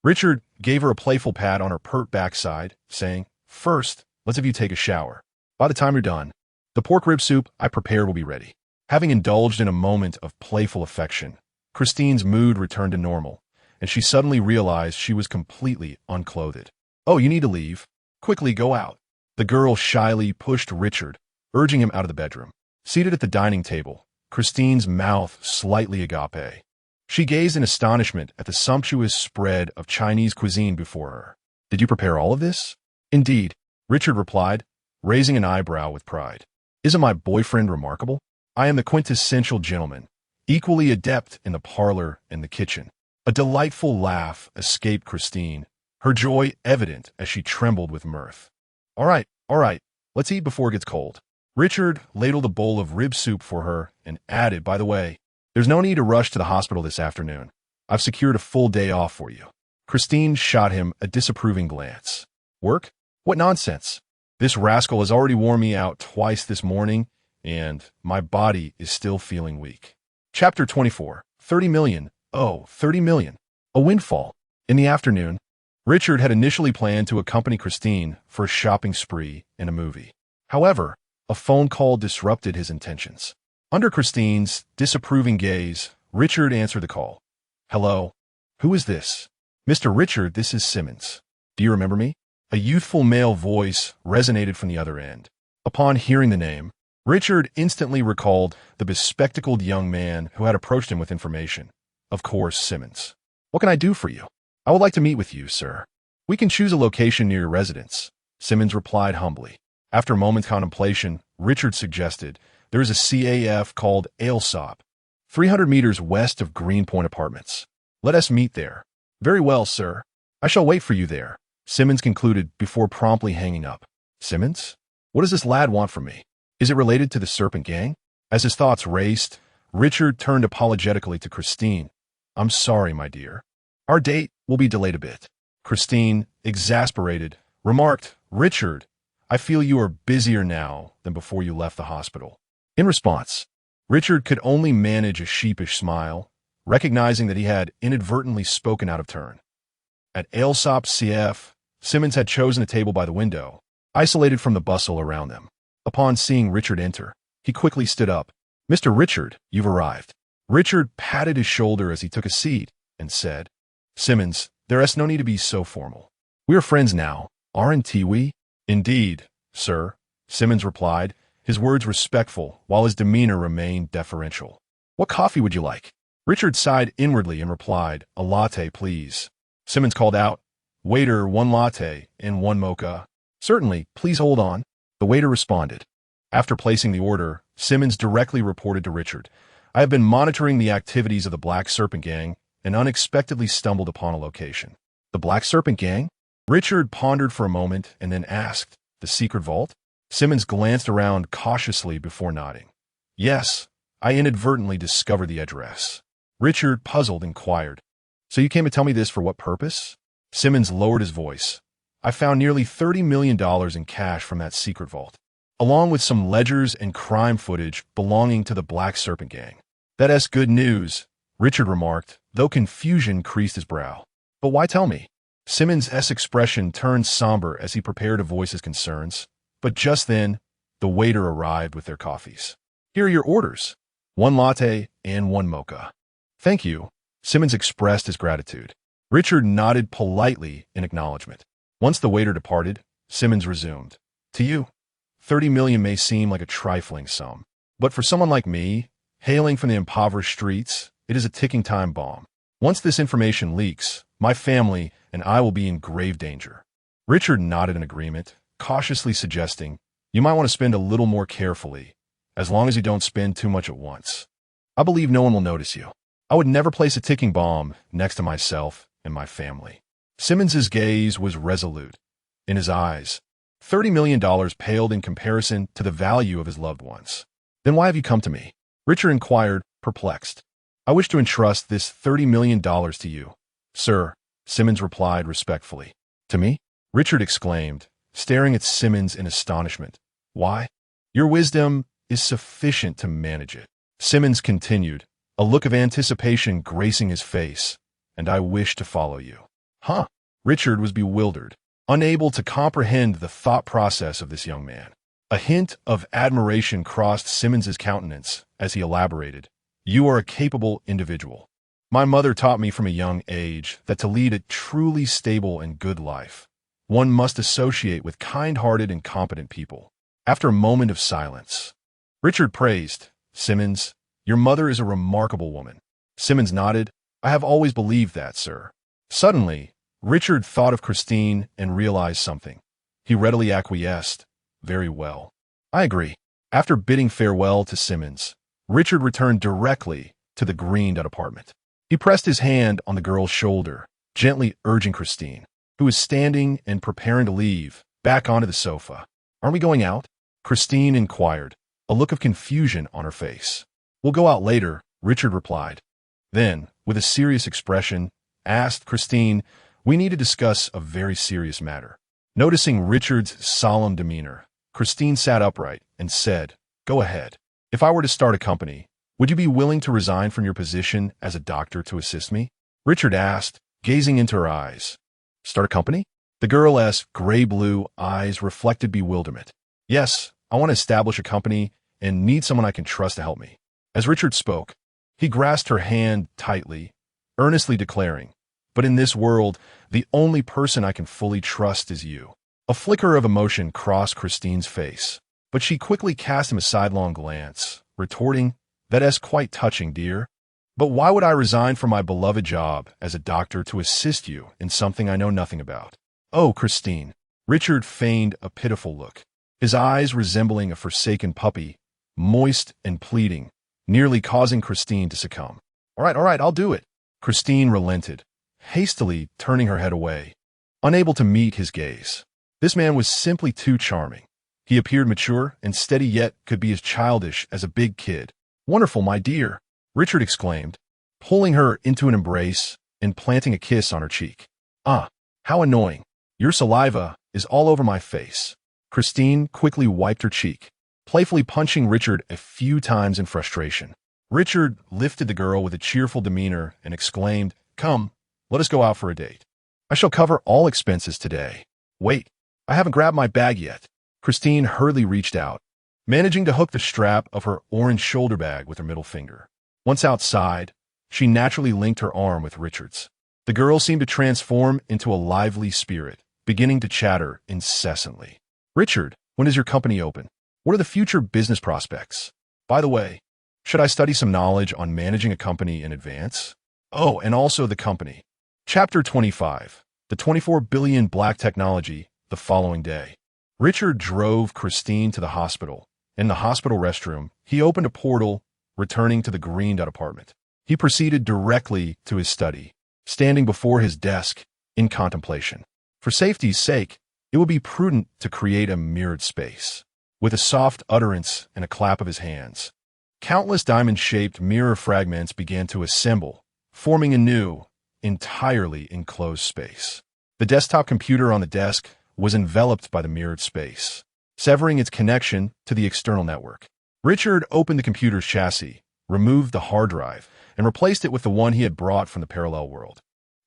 Richard gave her a playful pat on her pert backside, saying, "First, let's have you take a shower. By the time you're done, the pork rib soup I prepared will be ready." Having indulged in a moment of playful affection, Christine's mood returned to normal, and she suddenly realized she was completely unclothed. "Oh, you need to leave. Quickly, go out." The girl shyly pushed Richard, urging him out of the bedroom. Seated at the dining table, Christine's mouth slightly agape. She gazed in astonishment at the sumptuous spread of Chinese cuisine before her. "Did you prepare all of this?" "Indeed," Richard replied, raising an eyebrow with pride. "Isn't my boyfriend remarkable? I am the quintessential gentleman, equally adept in the parlor and the kitchen." A delightful laugh escaped Christine, her joy evident as she trembled with mirth. All right, let's eat before it gets cold." Richard ladled a bowl of rib soup for her and added, "By the way, there's no need to rush to the hospital this afternoon. I've secured a full day off for you." Christine shot him a disapproving glance. "Work? What nonsense. This rascal has already worn me out twice this morning, and my body is still feeling weak." Chapter 24. 30 million. Oh, 30 million. A windfall. In the afternoon, Richard had initially planned to accompany Christine for a shopping spree and a movie. However, a phone call disrupted his intentions. Under Christine's disapproving gaze, Richard answered the call. "Hello? Who is this?" "Mr. Richard, this is Simmons. Do you remember me?" A youthful male voice resonated from the other end. Upon hearing the name, Richard instantly recalled the bespectacled young man who had approached him with information. Of course, Simmons. "What can I do for you?" "I would like to meet with you, sir." "We can choose a location near your residence," Simmons replied humbly. After a moment's contemplation, Richard suggested, "There is a CAF called Ailsop, 300 meters west of Greenpoint Apartments. Let us meet there." "Very well, sir. I shall wait for you there," Simmons concluded before promptly hanging up. "Simmons? What does this lad want from me? Is it related to the Serpent Gang?" As his thoughts raced, Richard turned apologetically to Christine. "I'm sorry, my dear. Our date will be delayed a bit." Christine, exasperated, remarked, "Richard, I feel you are busier now than before you left the hospital." In response, Richard could only manage a sheepish smile, recognizing that he had inadvertently spoken out of turn. At Ailsop CF, Simmons had chosen a table by the window, isolated from the bustle around them. Upon seeing Richard enter, he quickly stood up. "Mr. Richard, you've arrived." Richard patted his shoulder as he took a seat and said, "Simmons, there is no need to be so formal. We are friends now, aren't we?" "Indeed, sir," Simmons replied, his words respectful while his demeanor remained deferential. "What coffee would you like?" Richard sighed inwardly and replied, "A latte, please." Simmons called out, "Waiter, 1 latte and 1 mocha." "Certainly, please hold on." The waiter responded. After placing the order, Simmons directly reported to Richard, "I have been monitoring the activities of the Black Serpent Gang and unexpectedly stumbled upon a location." "The Black Serpent Gang?" Richard pondered for a moment and then asked, "The secret vault?" Simmons glanced around cautiously before nodding. "Yes, I inadvertently discovered the address." Richard, puzzled, inquired, "So you came to tell me this for what purpose?" Simmons lowered his voice. "I found nearly $30 million in cash from that secret vault, along with some ledgers and crime footage belonging to the Black Serpent Gang." "That's good news," Richard remarked, though confusion creased his brow. "But why tell me?" Simmons' expression turned somber as he prepared to voice his concerns, but just then, the waiter arrived with their coffees. "Here are your orders. 1 latte and 1 mocha." "Thank you." Simmons expressed his gratitude. Richard nodded politely in acknowledgement. Once the waiter departed, Simmons resumed. To you, 30 million may seem like a trifling sum, but for someone like me, hailing from the impoverished streets, it is a ticking time bomb. Once this information leaks, my family and I will be in grave danger. Richard nodded in agreement, cautiously suggesting, you might want to spend a little more carefully, as long as you don't spend too much at once. I believe no one will notice you. I would never place a ticking bomb next to myself and my family. Simmons's gaze was resolute. In his eyes, $30 million paled in comparison to the value of his loved ones. Then why have you come to me? Richard inquired, perplexed. I wish to entrust this $30 million to you. Sir, Simmons replied respectfully. To me? Richard exclaimed, staring at Simmons in astonishment. Why? Your wisdom is sufficient to manage it. Simmons continued, a look of anticipation gracing his face, and I wish to follow you. Huh? Richard was bewildered, unable to comprehend the thought process of this young man. A hint of admiration crossed Simmons's countenance as he elaborated. You are a capable individual. My mother taught me from a young age that to lead a truly stable and good life, one must associate with kind-hearted and competent people. After a moment of silence, Richard praised, Simmons, your mother is a remarkable woman. Simmons nodded. I have always believed that, sir. Suddenly, Richard thought of Christine and realized something. He readily acquiesced. Very well. I agree. After bidding farewell to Simmons, Richard returned directly to the greened-out apartment. He pressed his hand on the girl's shoulder, gently urging Christine, who was standing and preparing to leave, back onto the sofa. Aren't we going out? Christine inquired, a look of confusion on her face. We'll go out later, Richard replied. Then, with a serious expression, asked Christine, we need to discuss a very serious matter. Noticing Richard's solemn demeanor, Christine sat upright and said, Go ahead. If I were to start a company, would you be willing to resign from your position as a doctor to assist me? Richard asked, gazing into her eyes. Start a company? The girl's gray-blue eyes reflected bewilderment. Yes, I want to establish a company and need someone I can trust to help me. As Richard spoke, he grasped her hand tightly, earnestly declaring, But in this world, the only person I can fully trust is you. A flicker of emotion crossed Christine's face, but she quickly cast him a sidelong glance, retorting, That's quite touching, dear. But why would I resign from my beloved job as a doctor to assist you in something I know nothing about? Oh, Christine. Richard feigned a pitiful look, his eyes resembling a forsaken puppy, moist and pleading, nearly causing Christine to succumb. All right, I'll do it. Christine relented, hastily turning her head away, unable to meet his gaze. This man was simply too charming. He appeared mature and steady, yet could be as childish as a big kid. Wonderful, my dear, Richard exclaimed, pulling her into an embrace and planting a kiss on her cheek. Ah, how annoying. Your saliva is all over my face. Christine quickly wiped her cheek, playfully punching Richard a few times in frustration. Richard lifted the girl with a cheerful demeanor and exclaimed, Come, let us go out for a date. I shall cover all expenses today. Wait, I haven't grabbed my bag yet. Christine hurriedly reached out, managing to hook the strap of her orange shoulder bag with her middle finger. Once outside, she naturally linked her arm with Richard's. The girl seemed to transform into a lively spirit, beginning to chatter incessantly. Richard, when is your company open? What are the future business prospects? By the way, should I study some knowledge on managing a company in advance? Oh, and also the company. Chapter 25, the 24 billion black technology, the following day. Richard drove Christine to the hospital. In the hospital restroom, he opened a portal, returning to the greened-out apartment. He proceeded directly to his study, standing before his desk in contemplation. For safety's sake, it would be prudent to create a mirrored space. With a soft utterance and a clap of his hands, countless diamond-shaped mirror fragments began to assemble, forming a new, entirely enclosed space. The desktop computer on the desk was enveloped by the mirrored space, severing its connection to the external network. Richard opened the computer's chassis, removed the hard drive, and replaced it with the one he had brought from the parallel world.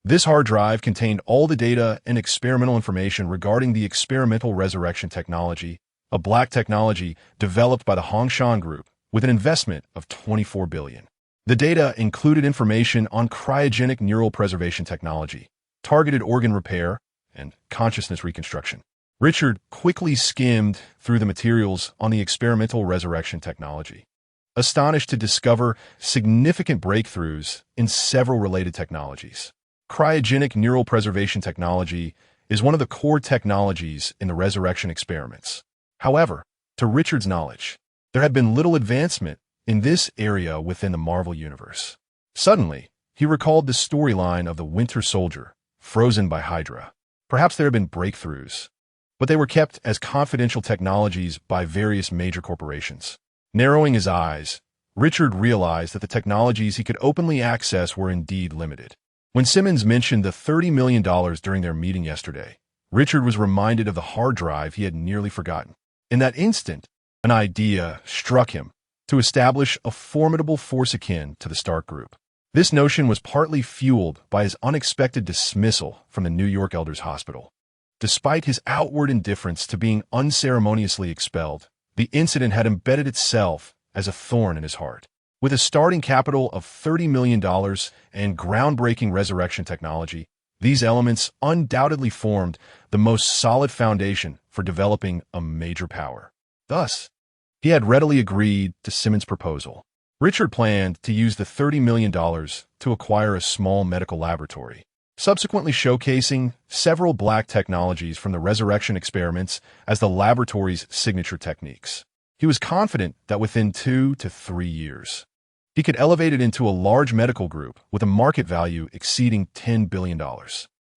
This hard drive contained all the data and experimental information regarding the experimental resurrection technology, a black technology developed by the Hongshan Group with an investment of $24 billion. The data included information on cryogenic neural preservation technology, targeted organ repair, and consciousness reconstruction. Richard quickly skimmed through the materials on the experimental resurrection technology, astonished to discover significant breakthroughs in several related technologies. Cryogenic neural preservation technology is one of the core technologies in the resurrection experiments. However, to Richard's knowledge, there had been little advancement in this area within the Marvel Universe. Suddenly, he recalled the storyline of the Winter Soldier, frozen by Hydra. Perhaps there had been breakthroughs, but they were kept as confidential technologies by various major corporations. Narrowing his eyes, Richard realized that the technologies he could openly access were indeed limited. When Simmons mentioned the $30 million during their meeting yesterday, Richard was reminded of the hard drive he had nearly forgotten. In that instant, an idea struck him to establish a formidable force akin to the Stark Group. This notion was partly fueled by his unexpected dismissal from the New York Elders Hospital. Despite his outward indifference to being unceremoniously expelled, the incident had embedded itself as a thorn in his heart. With a starting capital of $30 million and groundbreaking resurrection technology, these elements undoubtedly formed the most solid foundation for developing a major power. Thus, he had readily agreed to Simmons' proposal. Richard planned to use the $30 million to acquire a small medical laboratory, subsequently showcasing several black technologies from the resurrection experiments as the laboratory's signature techniques. He was confident that within 2 to 3 years, he could elevate it into a large medical group with a market value exceeding $10 billion.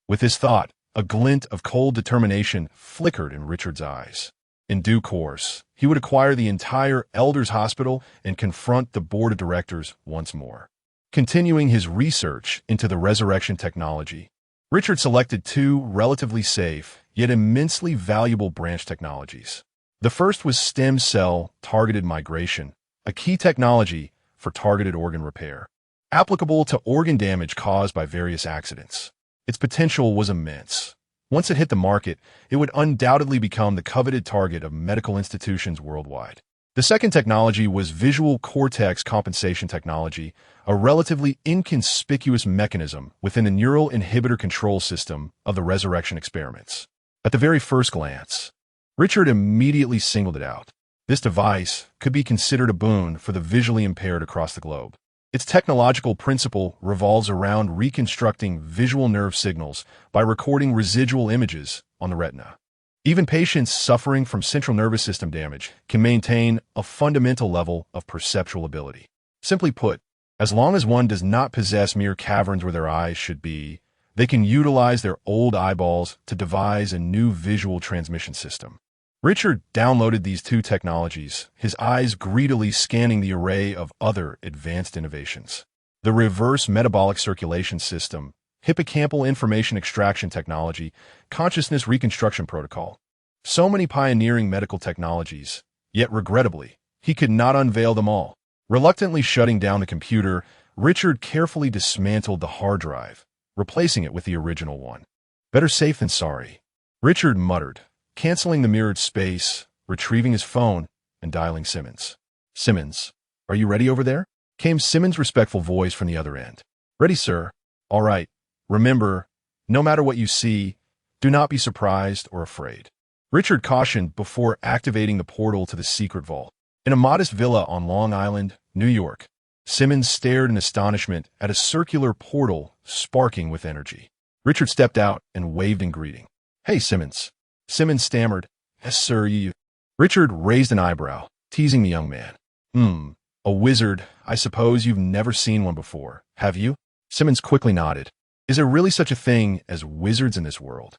With this thought, a glint of cold determination flickered in Richard's eyes. In due course, he would acquire the entire Elders Hospital and confront the board of directors once more. Continuing his research into the resurrection technology, Richard selected 2 relatively safe, yet immensely valuable branch technologies. The first was stem cell targeted migration, a key technology for targeted organ repair, applicable to organ damage caused by various accidents. Its potential was immense. Once it hit the market, it would undoubtedly become the coveted target of medical institutions worldwide. The second technology was visual cortex compensation technology, a relatively inconspicuous mechanism within the neural inhibitor control system of the resurrection experiments. At the very first glance, Richard immediately singled it out. This device could be considered a boon for the visually impaired across the globe. Its technological principle revolves around reconstructing visual nerve signals by recording residual images on the retina. Even patients suffering from central nervous system damage can maintain a fundamental level of perceptual ability. Simply put, as long as one does not possess mere caverns where their eyes should be, they can utilize their old eyeballs to devise a new visual transmission system. Richard downloaded these 2 technologies, his eyes greedily scanning the array of other advanced innovations. The reverse metabolic circulation system, hippocampal information extraction technology, consciousness reconstruction protocol. So many pioneering medical technologies, yet regrettably, he could not unveil them all. Reluctantly shutting down the computer, Richard carefully dismantled the hard drive, replacing it with the original one. Better safe than sorry, Richard muttered, canceling the mirrored space, retrieving his phone, and dialing Simmons. Simmons, are you ready over there? Came Simmons' respectful voice from the other end. Ready, sir. All right. Remember, no matter what you see, do not be surprised or afraid. Richard cautioned before activating the portal to the secret vault. In a modest villa on Long Island, New York, Simmons stared in astonishment at a circular portal sparking with energy. Richard stepped out and waved in greeting. Hey, Simmons. Simmons stammered, Yes, sir, you. Richard raised an eyebrow, teasing the young man. A wizard. I suppose you've never seen one before, have you? Simmons quickly nodded. Is there really such a thing as wizards in this world?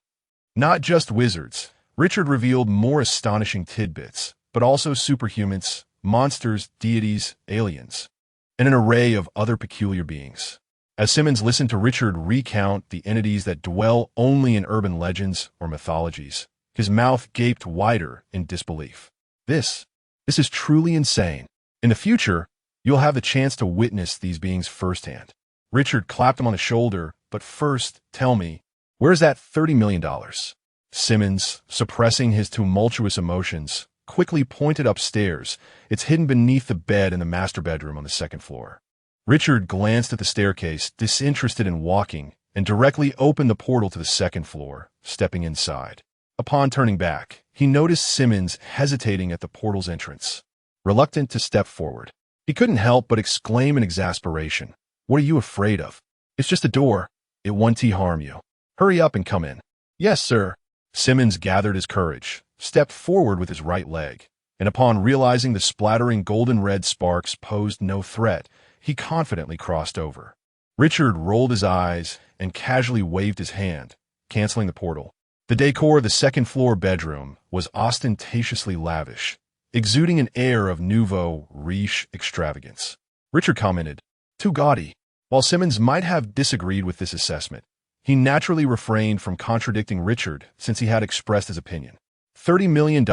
Not just wizards. Richard revealed more astonishing tidbits, but also superhumans, monsters, deities, aliens, and an array of other peculiar beings. As Simmons listened to Richard recount the entities that dwell only in urban legends or mythologies, his mouth gaped wider in disbelief. This is truly insane. In the future, you'll have the chance to witness these beings firsthand. Richard clapped him on the shoulder, but first, tell me, where's that $30 million? Simmons, suppressing his tumultuous emotions, quickly pointed upstairs. It's hidden beneath the bed in the master bedroom on the second floor. Richard glanced at the staircase, disinterested in walking, and directly opened the portal to the second floor, stepping inside. Upon turning back, he noticed Simmons hesitating at the portal's entrance, reluctant to step forward. He couldn't help but exclaim in exasperation, "What are you afraid of? It's just a door. It won't harm you. Hurry up and come in." "Yes, sir." Simmons gathered his courage, stepped forward with his right leg, and upon realizing the splattering golden-red sparks posed no threat, he confidently crossed over. Richard rolled his eyes and casually waved his hand, canceling the portal. The decor of the second-floor bedroom was ostentatiously lavish, exuding an air of nouveau riche extravagance. Richard commented, "Too gaudy." While Simmons might have disagreed with this assessment, he naturally refrained from contradicting Richard since he had expressed his opinion. $30 million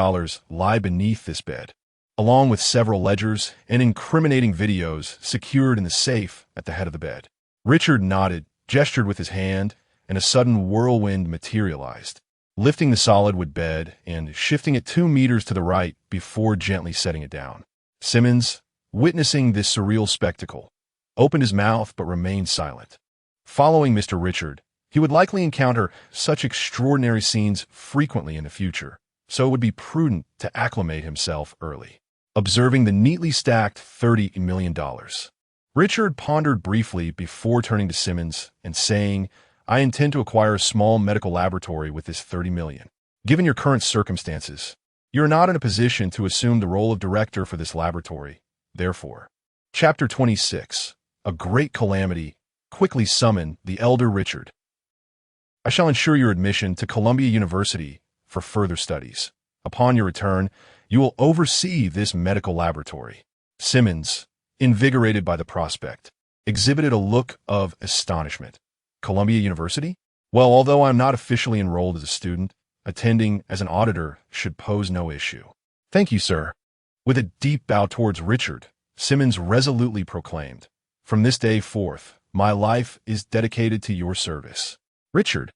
lie beneath this bed, along with several ledgers and incriminating videos secured in the safe at the head of the bed. Richard nodded, gestured with his hand, and a sudden whirlwind materialized, lifting the solid wood bed and shifting it 2 meters to the right before gently setting it down. Simmons, witnessing this surreal spectacle, opened his mouth but remained silent. Following Mr. Richard, he would likely encounter such extraordinary scenes frequently in the future, so it would be prudent to acclimate himself early. Observing the neatly stacked $30 million, Richard pondered briefly before turning to Simmons and saying, "I intend to acquire a small medical laboratory with this $30 million. Given your current circumstances, you're not in a position to assume the role of director for this laboratory. Therefore." Chapter 26. A great calamity quickly summoned the elder Richard. "I shall ensure your admission to Columbia University for further studies. Upon your return, you will oversee this medical laboratory." Simmons, invigorated by the prospect, exhibited a look of astonishment. "Columbia University? Well, although I'm not officially enrolled as a student, attending as an auditor should pose no issue." "Thank you, sir." With a deep bow towards Richard, Simmons resolutely proclaimed, "From this day forth, my life is dedicated to your service." "Richard,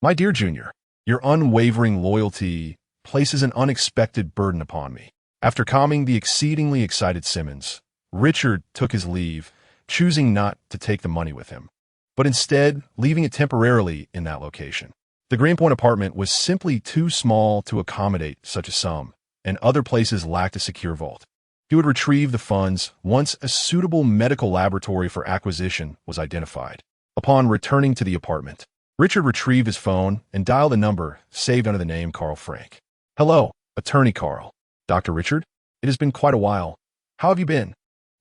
my dear junior, your unwavering loyalty places an unexpected burden upon me." After calming the exceedingly excited Simmons, Richard took his leave, choosing not to take the money with him, but instead leaving it temporarily in that location. The Greenpoint apartment was simply too small to accommodate such a sum, and other places lacked a secure vault. He would retrieve the funds once a suitable medical laboratory for acquisition was identified. Upon returning to the apartment, Richard retrieved his phone and dialed a number saved under the name Carl Frank. "Hello, Attorney Carl. Dr. Richard? It has been quite a while. How have you been?"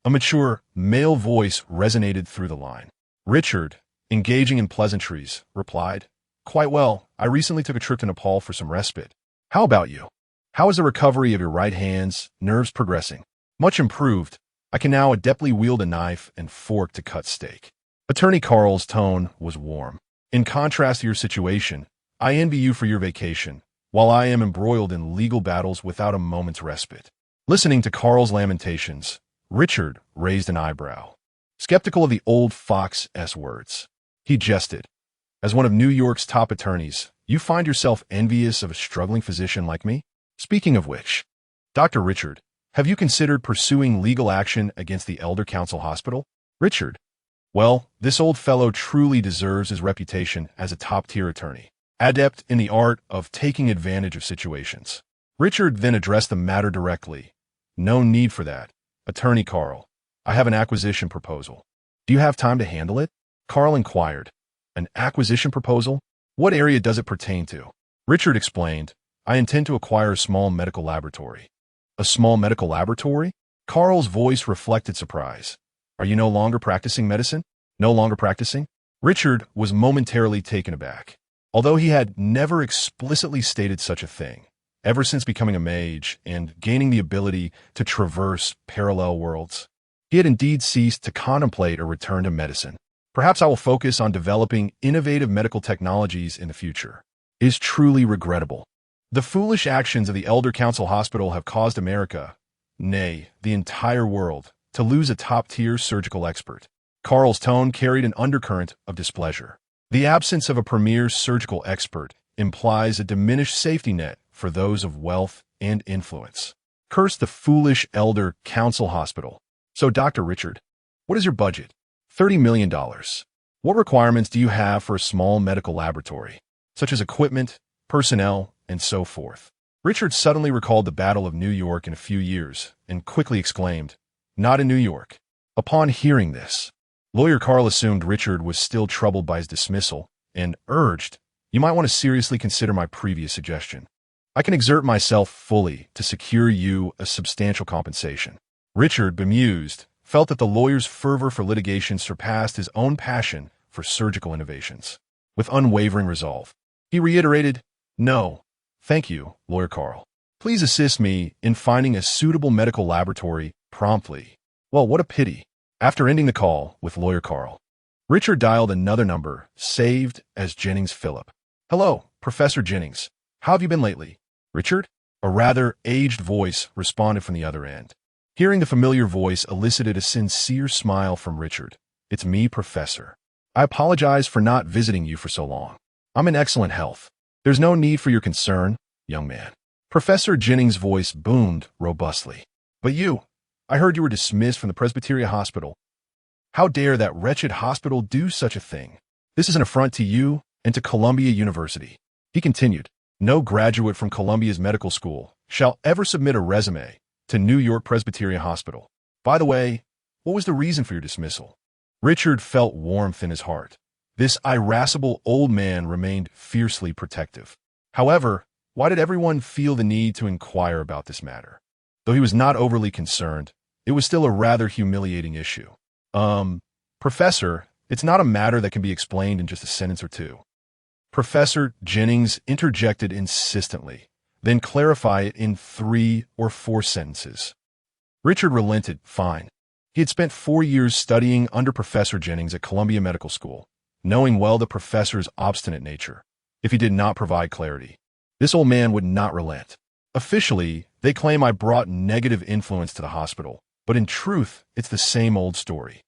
A mature, male voice resonated through the line. Richard, engaging in pleasantries, replied, "Quite well. I recently took a trip to Nepal for some respite. How about you? How is the recovery of your right hand's nerves progressing?" "Much improved. I can now adeptly wield a knife and fork to cut steak." Attorney Carl's tone was warm. "In contrast to your situation, I envy you for your vacation, while I am embroiled in legal battles without a moment's respite." Listening to Carl's lamentations, Richard raised an eyebrow, skeptical of the old fox's words. He jested, "As one of New York's top attorneys, you find yourself envious of a struggling physician like me? Speaking of which, Dr. Richard, have you considered pursuing legal action against the Elder Council Hospital?" Richard, "Well, this old fellow truly deserves his reputation as a top-tier attorney, adept in the art of taking advantage of situations." Richard then addressed the matter directly. "No need for that. Attorney Carl, I have an acquisition proposal. Do you have time to handle it?" Carl inquired. "An acquisition proposal? What area does it pertain to?" Richard explained, "I intend to acquire a small medical laboratory." "A small medical laboratory?" Carl's voice reflected surprise. "Are you no longer practicing medicine?" "No longer practicing?" Richard was momentarily taken aback. Although he had never explicitly stated such a thing, ever since becoming a mage and gaining the ability to traverse parallel worlds, he had indeed ceased to contemplate a return to medicine. "Perhaps I will focus on developing innovative medical technologies in the future." It is truly regrettable. The foolish actions of the Elder Council Hospital have caused America, nay, the entire world, to lose a top-tier surgical expert. Carl's tone carried an undercurrent of displeasure. The absence of a premier surgical expert implies a diminished safety net for those of wealth and influence. Curse the foolish Elder Council Hospital. "So, Dr. Richard, What is your budget? $30 million. What requirements do you have for a small medical laboratory, such as equipment, personnel, and so forth? Richard suddenly recalled the Battle of New York in a few years and quickly exclaimed, "Not in New York." Upon hearing this, Lawyer Carl assumed Richard was still troubled by his dismissal and urged, "You might want to seriously consider my previous suggestion. I can exert myself fully to secure you a substantial compensation." Richard, bemused, felt that the lawyer's fervor for litigation surpassed his own passion for surgical innovations. With unwavering resolve, he reiterated, "No, thank you, Lawyer Carl. Please assist me in finding a suitable medical laboratory promptly." Well, what a pity. After ending the call with Lawyer Carl, Richard dialed another number saved as Jennings Phillip. "Hello, Professor Jennings. How have you been lately?" "Richard?" A rather aged voice responded from the other end. Hearing the familiar voice elicited a sincere smile from Richard. "It's me, Professor. I apologize for not visiting you for so long. I'm in excellent health. There's no need for your concern, young man." Professor Jennings' voice boomed robustly. "But you, I heard you were dismissed from the Presbyterian Hospital. How dare that wretched hospital do such a thing? This is an affront to you and to Columbia University." He continued, "No graduate from Columbia's medical school shall ever submit a resume to New York Presbyterian Hospital. By the way, what was the reason for your dismissal?" Richard felt warmth in his heart. This irascible old man remained fiercely protective. However, why did everyone feel the need to inquire about this matter? Though he was not overly concerned, it was still a rather humiliating issue. Professor, it's not a matter that can be explained in just a sentence or two." Professor Jennings interjected insistently, then clarify it in 3 or 4 sentences. Richard relented. Fine. He had spent 4 years studying under Professor Jennings at Columbia Medical School, knowing well the professor's obstinate nature. If he did not provide clarity, this old man would not relent. "Officially, they claim I brought negative influence to the hospital, but in truth, it's the same old story.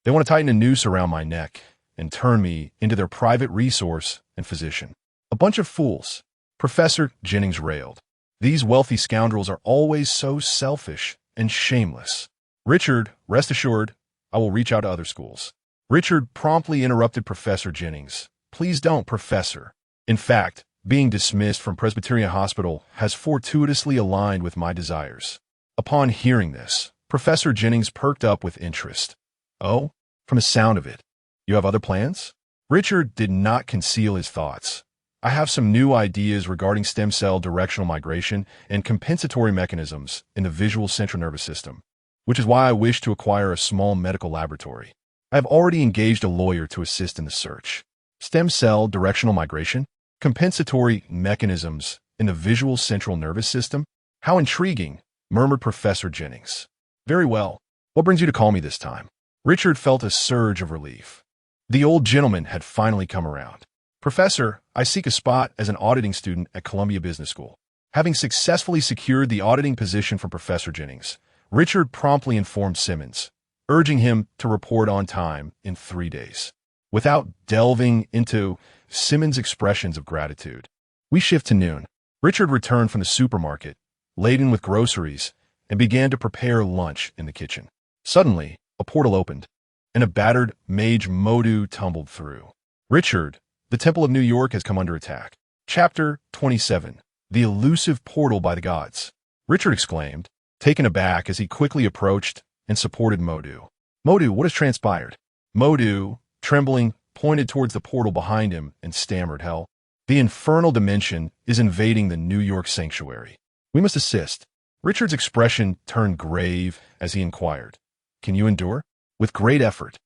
They want to tighten a noose around my neck and turn me into their private resource and physician. A bunch of fools." Professor Jennings railed. "These wealthy scoundrels are always so selfish and shameless." "Richard, rest assured, I will reach out to other schools." Richard promptly interrupted Professor Jennings. "Please don't, Professor. In fact, being dismissed from Presbyterian Hospital has fortuitously aligned with my desires." Upon hearing this, Professor Jennings perked up with interest. "Oh, from the sound of it, you have other plans?" Richard did not conceal his thoughts. "I have some new ideas regarding stem cell directional migration and compensatory mechanisms in the visual central nervous system, which is why I wish to acquire a small medical laboratory. I have already engaged a lawyer to assist in the search." "Stem cell directional migration? Compensatory mechanisms in the visual central nervous system? How intriguing," murmured Professor Jennings. "Very well. What brings you to call me this time?" Richard felt a surge of relief. The old gentleman had finally come around. "Professor, I seek a spot as an auditing student at Columbia Business School." Having successfully secured the auditing position from Professor Jennings, Richard promptly informed Simmons, urging him to report on time in 3 days. Without delving into Simmons' expressions of gratitude, we shift to noon. Richard returned from the supermarket, laden with groceries, and began to prepare lunch in the kitchen. Suddenly, a portal opened, and a battered mage Modu tumbled through. "Richard, the Temple of New York has come under attack." Chapter 27. The Elusive Portal by the Gods. Richard exclaimed, taken aback as he quickly approached and supported Modu. "Modu, what has transpired?" Modu, trembling, pointed towards the portal behind him and stammered, "Hell, the infernal dimension is invading the New York sanctuary. We must assist." Richard's expression turned grave as he inquired, "Can you endure?" With great effort,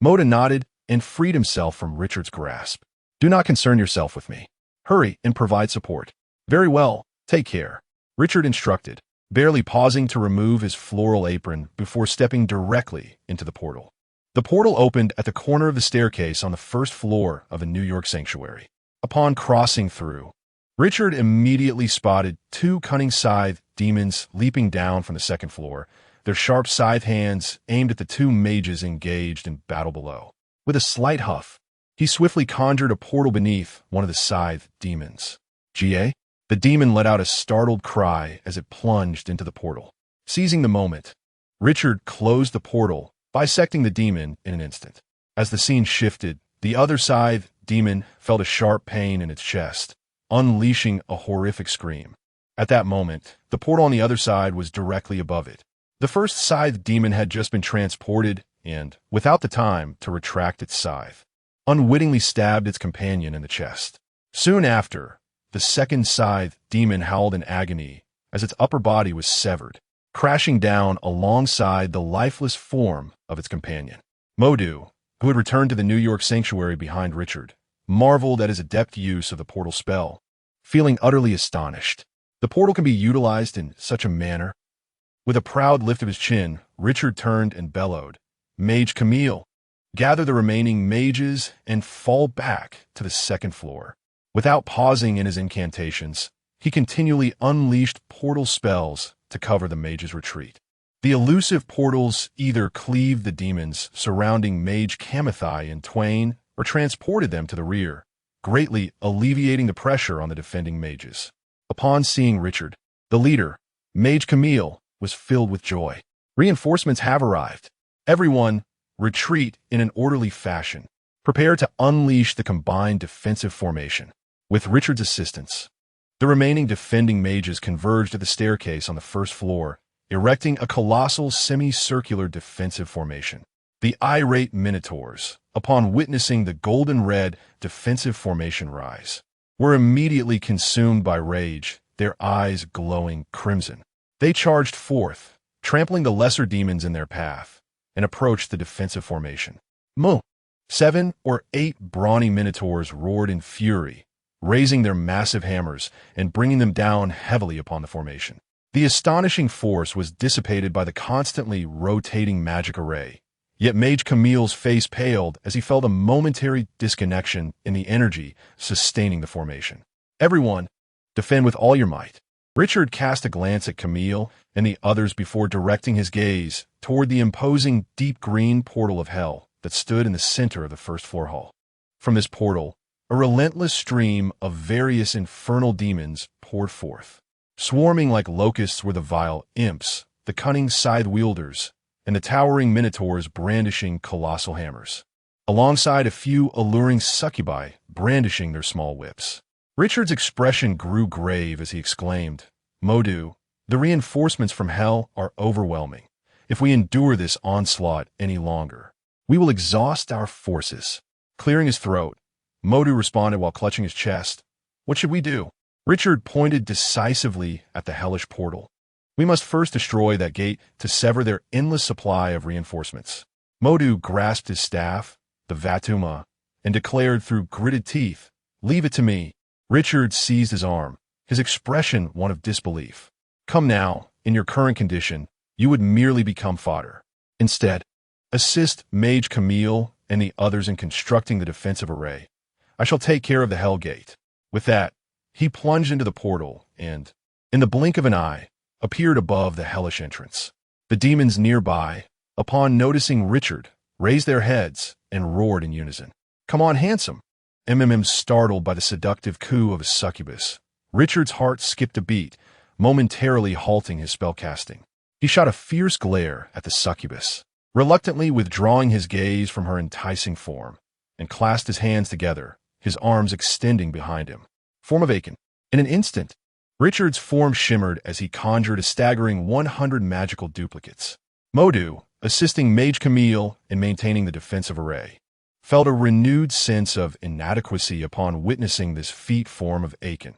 Modu nodded and freed himself from Richard's grasp. "Do not concern yourself with me. Hurry and provide support." "Very well, take care," Richard instructed, barely pausing to remove his floral apron before stepping directly into the portal. The portal opened at the corner of the staircase on the first floor of the New York sanctuary. Upon crossing through, Richard immediately spotted 2 cunning scythe demons leaping down from the second floor, their sharp scythe hands aimed at the 2 mages engaged in battle below. With a slight huff, he swiftly conjured a portal beneath one of the scythe demons. "Ga?" The demon let out a startled cry as it plunged into the portal. Seizing the moment, Richard closed the portal bisecting the demon in an instant. As the scene shifted, the other scythe demon felt a sharp pain in its chest, unleashing a horrific scream. At that moment, the portal on the other side was directly above it. The first scythe demon had just been transported and, without the time to retract its scythe, unwittingly stabbed its companion in the chest. Soon after, the second scythe demon howled in agony as its upper body was severed, crashing down alongside the lifeless form of its companion. Modu, who had returned to the New York sanctuary behind Richard, marveled at his adept use of the portal spell, feeling utterly astonished. The portal can be utilized in such a manner. With a proud lift of his chin, Richard turned and bellowed, "Mage Camille, gather the remaining mages and fall back to the second floor." Without pausing in his incantations, he continually unleashed portal spells to cover the mage's retreat. The elusive portals either cleaved the demons surrounding Mage Camathai in twain or transported them to the rear, greatly alleviating the pressure on the defending mages. Upon seeing Richard, the leader, Mage Camille, was filled with joy. Reinforcements have arrived. Everyone, retreat in an orderly fashion. Prepare to unleash the combined defensive formation. With Richard's assistance, the remaining defending mages converged at the staircase on the first floor, erecting a colossal semicircular defensive formation. The irate Minotaurs, upon witnessing the golden-red defensive formation rise, were immediately consumed by rage, their eyes glowing crimson. They charged forth, trampling the lesser demons in their path, and approached the defensive formation. 7 or 8 brawny Minotaurs roared in fury, raising their massive hammers and bringing them down heavily upon the formation. The astonishing force was dissipated by the constantly rotating magic array, yet Mage Camille's face paled as he felt a momentary disconnection in the energy sustaining the formation. Everyone, defend with all your might. Richard cast a glance at Camille and the others before directing his gaze toward the imposing deep green portal of hell that stood in the center of the first floor hall. From this portal, a relentless stream of various infernal demons poured forth. Swarming like locusts were the vile imps, the cunning scythe-wielders, and the towering minotaurs brandishing colossal hammers, alongside a few alluring succubi brandishing their small whips. Richard's expression grew grave as he exclaimed, "Modu, the reinforcements from hell are overwhelming. If we endure this onslaught any longer, we will exhaust our forces." Clearing his throat, Modu responded while clutching his chest, "What should we do?" Richard pointed decisively at the hellish portal. "We must first destroy that gate to sever their endless supply of reinforcements." Modu grasped his staff, the Vatuma, and declared through gritted teeth, "Leave it to me." Richard seized his arm, his expression one of disbelief. "Come now, in your current condition, you would merely become fodder. Instead, assist Mage Camille and the others in constructing the defensive array. I shall take care of the Hell Gate." With that, he plunged into the portal and, in the blink of an eye, appeared above the hellish entrance. The demons nearby, upon noticing Richard, raised their heads and roared in unison. "Come on, handsome." Startled by the seductive coo of a succubus, Richard's heart skipped a beat, momentarily halting his spellcasting. He shot a fierce glare at the succubus, reluctantly withdrawing his gaze from her enticing form, and clasped his hands together, his arms extending behind him. Form of Aiken. In an instant, Richard's form shimmered as he conjured a staggering 100 magical duplicates. Modu, assisting Mage Camille in maintaining the defensive array, felt a renewed sense of inadequacy upon witnessing this feat form of Aiken,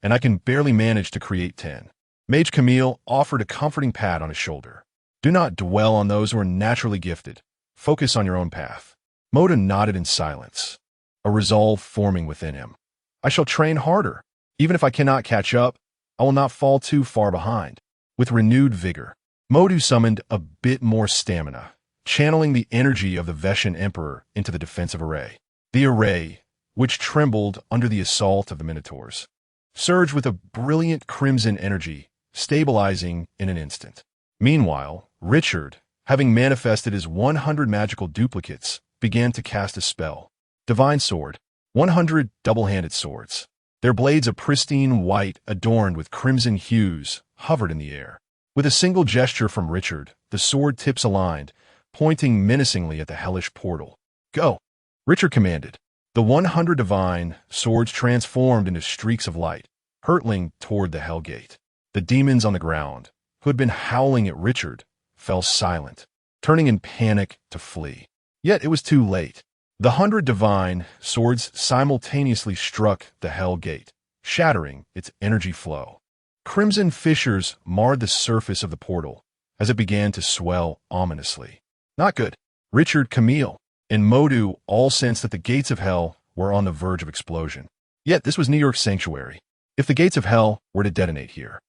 and I can barely manage to create 10. Mage Camille offered a comforting pat on his shoulder. "Do not dwell on those who are naturally gifted. Focus on your own path." Modu nodded in silence, a resolve forming within him. "I shall train harder. Even if I cannot catch up, I will not fall too far behind." With renewed vigor, Modu summoned a bit more stamina, channeling the energy of the Veshan Emperor into the defensive array. The array, which trembled under the assault of the Minotaurs, surged with a brilliant crimson energy, stabilizing in an instant. Meanwhile, Richard, having manifested his 100 magical duplicates, began to cast a spell. Divine Sword. 100 double-handed swords, their blades a pristine white adorned with crimson hues, hovered in the air. With a single gesture from Richard, the sword tips aligned, pointing menacingly at the hellish portal. "Go," Richard commanded. The 100 divine swords transformed into streaks of light, hurtling toward the hell gate. The demons on the ground, who had been howling at Richard, fell silent, turning in panic to flee. Yet it was too late. The 100 divine swords simultaneously struck the hell gate, shattering its energy flow. Crimson fissures marred the surface of the portal as it began to swell ominously. Not good. Richard, Camille, and Modu all sensed that the gates of hell were on the verge of explosion. Yet this was New York's sanctuary. If the gates of hell were to detonate here,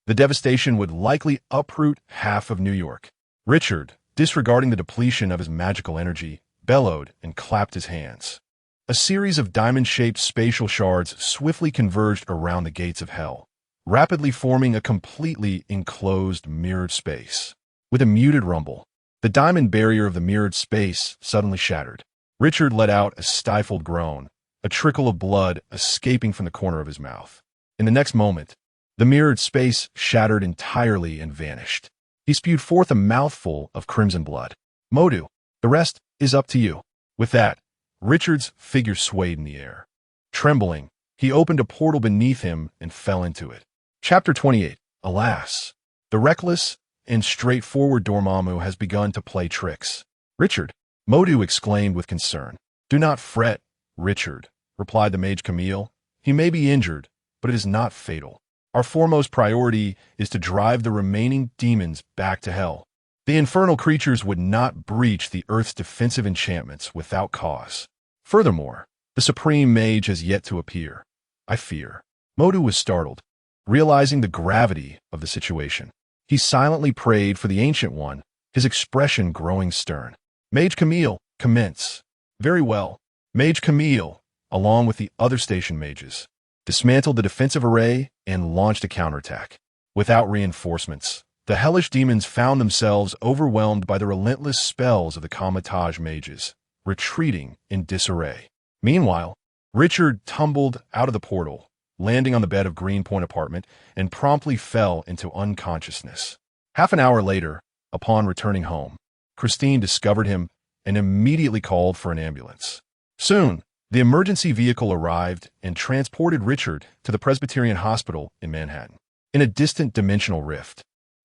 the devastation would likely uproot half of New York. Richard, disregarding the depletion of his magical energy, bellowed and clapped his hands. A series of diamond-shaped spatial shards swiftly converged around the gates of hell, rapidly forming a completely enclosed mirrored space. With a muted rumble, the diamond barrier of the mirrored space suddenly shattered. Richard let out a stifled groan, a trickle of blood escaping from the corner of his mouth. In the next moment, the mirrored space shattered entirely and vanished. He spewed forth a mouthful of crimson blood. "Modu, the rest is up to you." With that, Richard's figure swayed in the air. Trembling, he opened a portal beneath him and fell into it. Chapter 28. Alas, the reckless and straightforward Dormammu has begun to play tricks. "Richard," Modu exclaimed with concern. "Do not fret, Richard," replied the mage Camille. "He may be injured, but it is not fatal. Our foremost priority is to drive the remaining demons back to hell. The infernal creatures would not breach the Earth's defensive enchantments without cause. Furthermore, the Supreme Mage has yet to appear. I fear." Modu was startled, realizing the gravity of the situation. He silently prayed for the Ancient One, his expression growing stern. "Mage Camille, commence." "Very well." Mage Camille, along with the other station mages, dismantled the defensive array and launched a counterattack. Without reinforcements, the hellish demons found themselves overwhelmed by the relentless spells of the Kamar-Taj mages, retreating in disarray. Meanwhile, Richard tumbled out of the portal, landing on the bed of Greenpoint apartment, and promptly fell into unconsciousness. Half an hour later, upon returning home, Christine discovered him and immediately called for an ambulance. Soon, the emergency vehicle arrived and transported Richard to the Presbyterian Hospital in Manhattan. In a distant dimensional rift,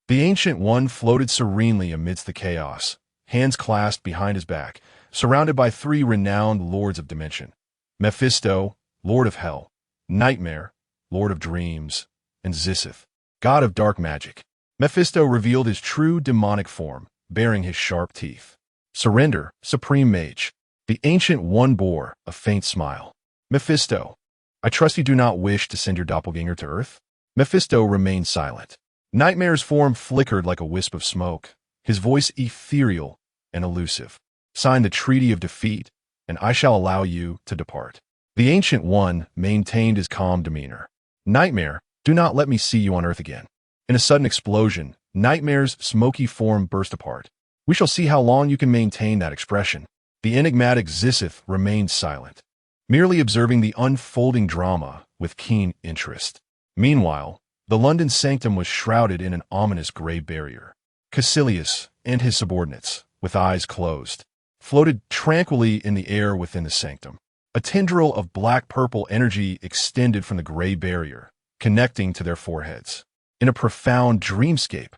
the Ancient One floated serenely amidst the chaos, hands clasped behind his back, surrounded by 3 renowned lords of dimension: Mephisto, Lord of Hell; Nightmare, Lord of Dreams; and Zissith, God of Dark Magic. Mephisto revealed his true demonic form, baring his sharp teeth. "Surrender, Supreme Mage." The Ancient One bore a faint smile. "Mephisto, I trust you do not wish to send your doppelganger to Earth?" Mephisto remained silent. Nightmare's form flickered like a wisp of smoke, his voice ethereal and elusive. "Sign the Treaty of Defeat, and I shall allow you to depart." The Ancient One maintained his calm demeanor. "Nightmare, do not let me see you on Earth again." In a sudden explosion, Nightmare's smoky form burst apart. "We shall see how long you can maintain that expression." The enigmatic Zissith remained silent, merely observing the unfolding drama with keen interest. Meanwhile, the London sanctum was shrouded in an ominous gray barrier. Caecilius and his subordinates, with eyes closed, floated tranquilly in the air within the sanctum. A tendril of black-purple energy extended from the gray barrier, connecting to their foreheads. In a profound dreamscape,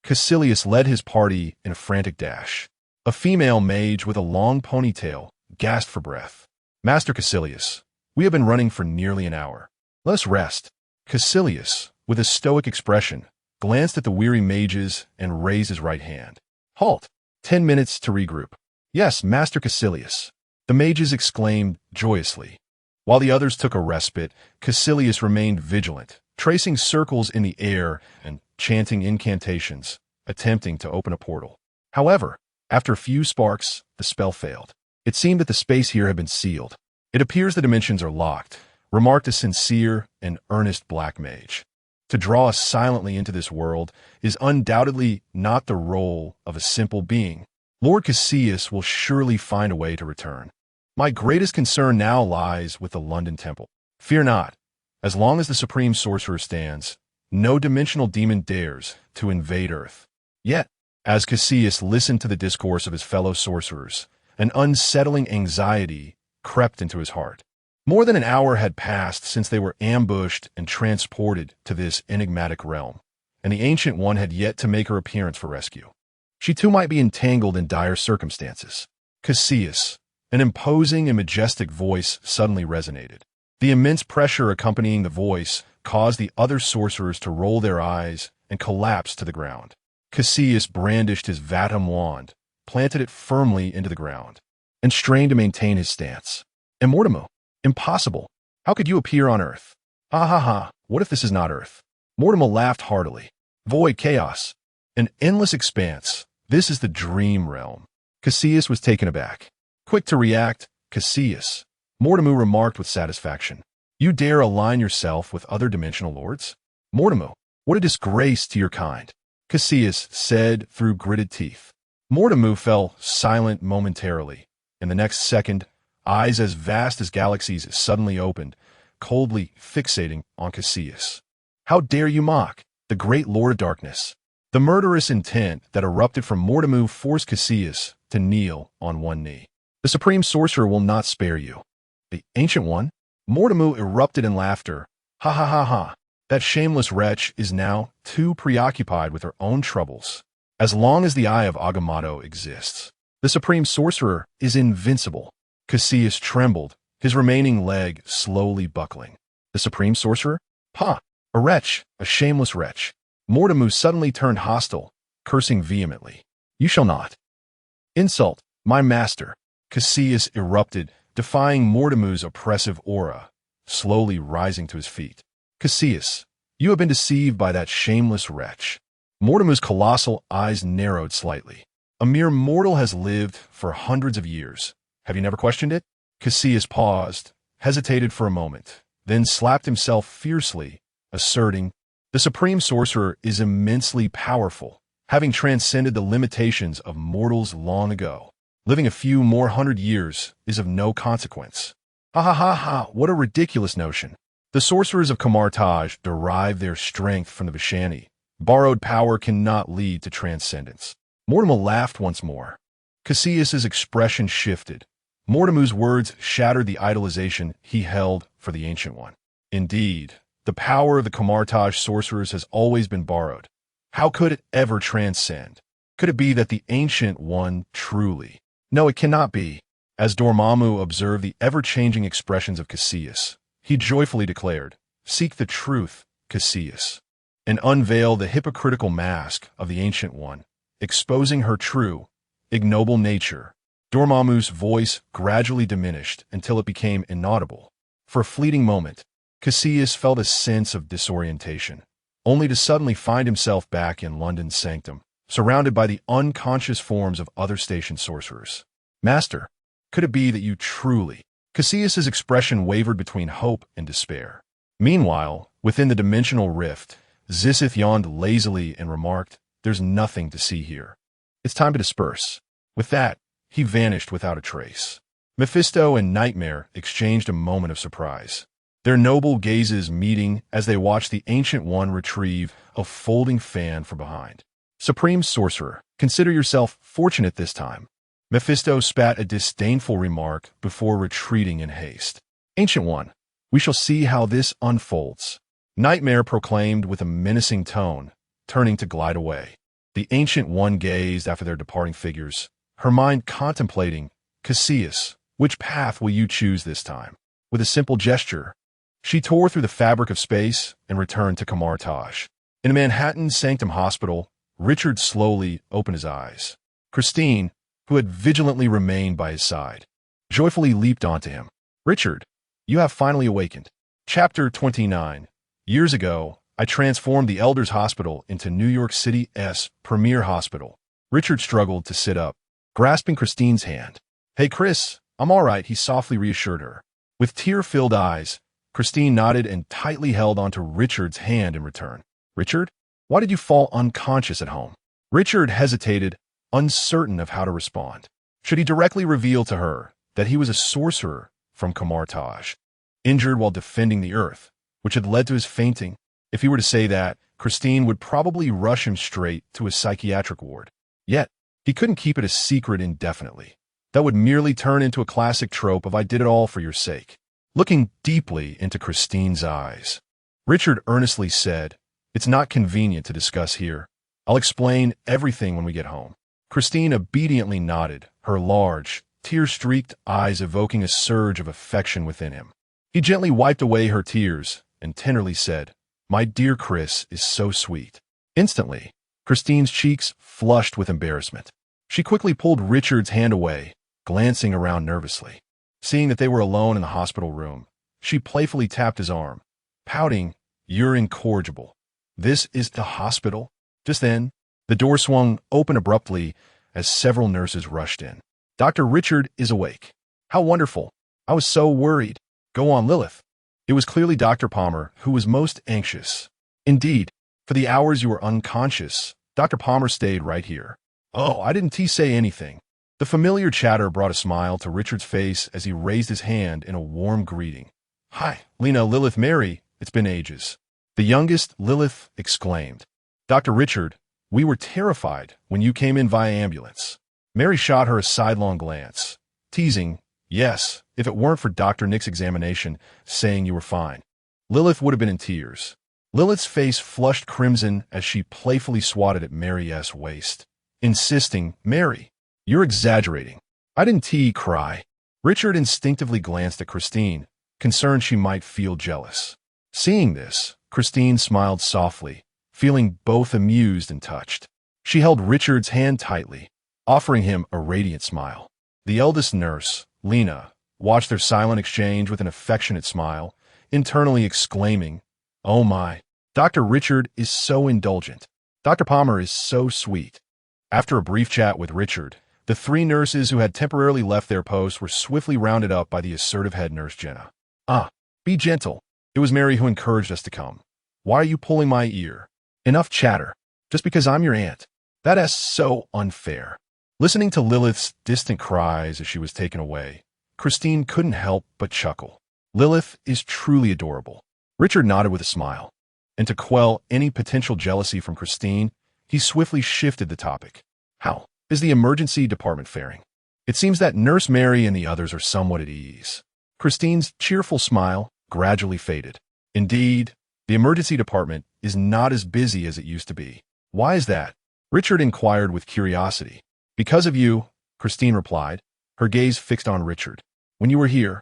Caecilius led his party in a frantic dash. A female mage with a long ponytail gasped for breath. "Master Caecilius, we have been running for nearly an hour. Let us rest." Caecilius, with a stoic expression, glanced at the weary mages and raised his right hand. "Halt! 10 minutes to regroup." "Yes, Master Caecilius," the mages exclaimed joyously. While the others took a respite, Caecilius remained vigilant, tracing circles in the air and chanting incantations, attempting to open a portal. However, after a few sparks, the spell failed. It seemed that the space here had been sealed. "It appears the dimensions are locked," remarked a sincere and earnest black mage. "To draw us silently into this world is undoubtedly not the role of a simple being. Lord Caecilius will surely find a way to return. My greatest concern now lies with the London Temple. Fear not. As long as the Supreme Sorcerer stands, no dimensional demon dares to invade Earth. Yet, As Cassius listened to the discourse of his fellow sorcerers, an unsettling anxiety crept into his heart. More than an hour had passed since they were ambushed and transported to this enigmatic realm, and the Ancient One had yet to make her appearance for rescue. She too might be entangled in dire circumstances. Cassius, an imposing and majestic voice, suddenly resonated. The immense pressure accompanying the voice caused the other sorcerers to roll their eyes and collapse to the ground. Cassius brandished his Vatum wand, planted it firmly into the ground, and strained to maintain his stance. Immortimu, impossible. How could you appear on Earth? Ha ha ha, what if this is not Earth? Mortimer laughed heartily. Void chaos. An endless expanse. This is the dream realm. Cassius was taken aback. Quick to react, Cassius, Mortimer remarked with satisfaction. You dare align yourself with other dimensional lords? Mortimer, what a disgrace to your kind, Cassius said through gritted teeth. Mortimer fell silent momentarily. In the next second, eyes as vast as galaxies suddenly opened, coldly fixating on Cassius. How dare you mock the great Lord of Darkness? The murderous intent that erupted from Mortimer forced Cassius to kneel on one knee. The Supreme Sorcerer will not spare you. The Ancient One? Mortimer erupted in laughter. Ha ha ha ha. That shameless wretch is now too preoccupied with her own troubles. As long as the Eye of Agamotto exists, the Supreme Sorcerer is invincible. Cassius trembled, his remaining leg slowly buckling. The Supreme Sorcerer? Ha! A wretch, a shameless wretch. Mortimer suddenly turned hostile, cursing vehemently. You shall not insult my master. Cassius erupted, defying Mortimer's oppressive aura, slowly rising to his feet. Cassius, you have been deceived by that shameless wretch. Mortimer's colossal eyes narrowed slightly. A mere mortal has lived for hundreds of years. Have you never questioned it? Cassius paused, hesitated for a moment, then slapped himself fiercely, asserting, the Supreme Sorcerer is immensely powerful, having transcended the limitations of mortals long ago. Living a few more 100 years is of no consequence. Ha ha ha ha, what a ridiculous notion. The sorcerers of Kamartaj derive their strength from the Vishani. Borrowed power cannot lead to transcendence. Mortimer laughed once more. Cassius's expression shifted. Mortimer's words shattered the idolization he held for the Ancient One. Indeed, the power of the Kamartaj sorcerers has always been borrowed. How could it ever transcend? Could it be that the Ancient One truly? No, it cannot be. As Dormammu observed the ever-changing expressions of Cassius, he joyfully declared, seek the truth, Cassius, and unveil the hypocritical mask of the Ancient One, exposing her true, ignoble nature. Dormammu's voice gradually diminished until it became inaudible. For a fleeting moment, Cassius felt a sense of disorientation, only to suddenly find himself back in London's sanctum, surrounded by the unconscious forms of other station sorcerers. Master, could it be that you truly... Cassius's expression wavered between hope and despair. Meanwhile, within the dimensional rift, Zisith yawned lazily and remarked, there's nothing to see here. It's time to disperse. With that, he vanished without a trace. Mephisto and Nightmare exchanged a moment of surprise, their noble gazes meeting as they watched the Ancient One retrieve a folding fan from behind. Supreme Sorcerer, consider yourself fortunate this time. Mephisto spat a disdainful remark before retreating in haste. Ancient One, we shall see how this unfolds. Nightmare proclaimed with a menacing tone, turning to glide away. The Ancient One gazed after their departing figures, her mind contemplating, Cassius, which path will you choose this time? With a simple gesture, she tore through the fabric of space and returned to Kamartaj. In a Manhattan Sanctum hospital, Richard slowly opened his eyes. Christine, who had vigilantly remained by his side, joyfully leaped onto him. Richard, you have finally awakened. Chapter 29. Years ago, I transformed the Elders Hospital into New York City's premier hospital. Richard struggled to sit up, grasping Christine's hand. Hey, Chris, I'm all right, he softly reassured her. With tear-filled eyes, Christine nodded and tightly held onto Richard's hand in return. Richard, why did you fall unconscious at home? Richard hesitated, uncertain of how to respond. Should he directly reveal to her that he was a sorcerer from Kamartaj, injured while defending the Earth, which had led to his fainting? If he were to say that, Christine would probably rush him straight to a psychiatric ward. Yet, he couldn't keep it a secret indefinitely. That would merely turn into a classic trope of "I did it all for your sake." Looking deeply into Christine's eyes, Richard earnestly said, "It's not convenient to discuss here. I'll explain everything when we get home." Christine obediently nodded, her large, tear-streaked eyes evoking a surge of affection within him. He gently wiped away her tears and tenderly said, "My dear Chris is so sweet." Instantly, Christine's cheeks flushed with embarrassment. She quickly pulled Richard's hand away, glancing around nervously. Seeing that they were alone in the hospital room, she playfully tapped his arm, pouting, "You're incorrigible. This is the hospital?" Just then, the door swung open abruptly as several nurses rushed in. "Dr. Richard is awake." "How wonderful. I was so worried." "Go on, Lilith." It was clearly Dr. Palmer who was most anxious. "Indeed, for the hours you were unconscious, Dr. Palmer stayed right here." "Oh, I didn't say anything." The familiar chatter brought a smile to Richard's face as he raised his hand in a warm greeting. "Hi, Lena, Lilith, Mary, it's been ages." The youngest, Lilith, exclaimed. "Dr. Richard, we were terrified when you came in via ambulance." Mary shot her a sidelong glance, teasing, "Yes, if it weren't for Dr. Nick's examination saying you were fine." Lilith would have been in tears. Lilith's face flushed crimson as she playfully swatted at Mary's waist, insisting, "Mary, you're exaggerating. I didn't cry." Richard instinctively glanced at Christine, concerned she might feel jealous. Seeing this, Christine smiled softly, feeling both amused and touched. She held Richard's hand tightly, offering him a radiant smile. The eldest nurse, Lena, watched their silent exchange with an affectionate smile, internally exclaiming, "Oh my, Dr. Richard is so indulgent. Dr. Palmer is so sweet." After a brief chat with Richard, the three nurses who had temporarily left their posts were swiftly rounded up by the assertive head nurse Jenna. Be gentle." It was Mary who encouraged us to come. "Why are you pulling my ear?" "Enough chatter. Just because I'm your aunt. That is so unfair." Listening to Lilith's distant cries as she was taken away, Christine couldn't help but chuckle. Lilith is truly adorable. Richard nodded with a smile, and to quell any potential jealousy from Christine, he swiftly shifted the topic. "How is the emergency department faring?" "It seems that Nurse Mary and the others are somewhat at ease." Christine's cheerful smile gradually faded. "Indeed, the emergency department is not as busy as it used to be." "Why is that?" Richard inquired with curiosity. "Because of you," Christine replied, her gaze fixed on Richard. "When you were here,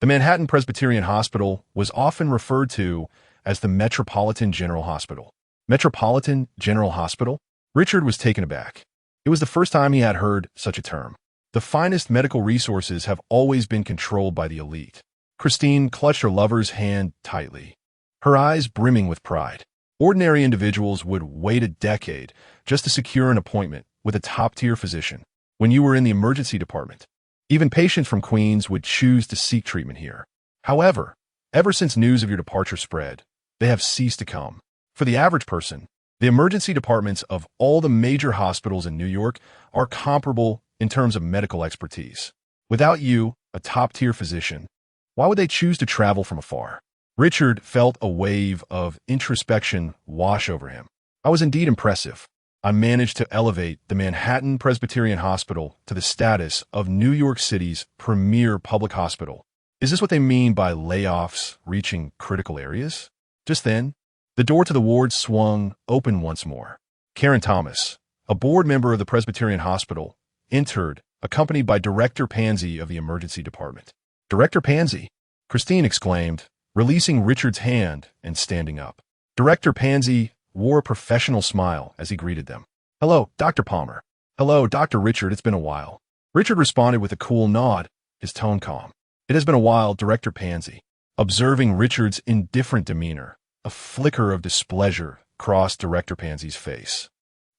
the Manhattan Presbyterian Hospital was often referred to as the Metropolitan General Hospital." Metropolitan General Hospital? Richard was taken aback. It was the first time he had heard such a term. The finest medical resources have always been controlled by the elite. Christine clutched her lover's hand tightly, her eyes brimming with pride. Ordinary individuals would wait a decade just to secure an appointment with a top-tier physician. When you were in the emergency department, even patients from Queens would choose to seek treatment here. However, ever since news of your departure spread, they have ceased to come. For the average person, the emergency departments of all the major hospitals in New York are comparable in terms of medical expertise. Without you, a top-tier physician, why would they choose to travel from afar? Richard felt a wave of introspection wash over him. "I was indeed impressive. I managed to elevate the Manhattan Presbyterian Hospital to the status of New York City's premier public hospital. Is this what they mean by layoffs reaching critical areas?" Just then, the door to the ward swung open once more. Karen Thomas, a board member of the Presbyterian Hospital, entered, accompanied by Director Pansy of the emergency department. "Director Pansy?" Christine exclaimed, releasing Richard's hand and standing up. Director Pansy wore a professional smile as he greeted them. "Hello, Dr. Palmer." "Hello, Dr. Richard, it's been a while." Richard responded with a cool nod, his tone calm. "It has been a while, Director Pansy." Observing Richard's indifferent demeanor, a flicker of displeasure crossed Director Pansy's face,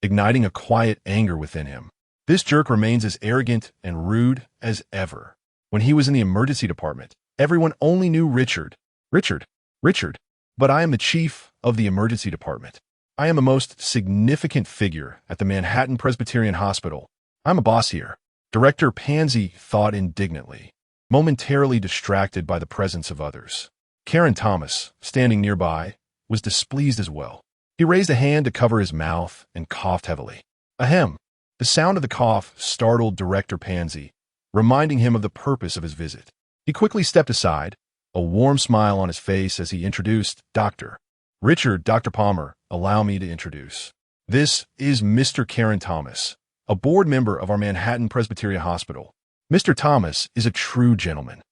igniting a quiet anger within him. This jerk remains as arrogant and rude as ever. When he was in the emergency department, everyone only knew Richard. Richard. But I am the chief of the emergency department. I am the most significant figure at the Manhattan Presbyterian Hospital. I'm a boss here. Director Pansy thought indignantly, momentarily distracted by the presence of others. Karen Thomas, standing nearby, was displeased as well. He raised a hand to cover his mouth and coughed heavily. "Ahem. The sound of the cough startled Director Pansy, reminding him of the purpose of his visit. He quickly stepped aside, a warm smile on his face as he introduced Dr. Richard. Dr. Palmer, allow me to introduce. This is Mr. Karen Thomas, a board member of our Manhattan Presbyterian Hospital. Mr. Thomas is a true gentleman.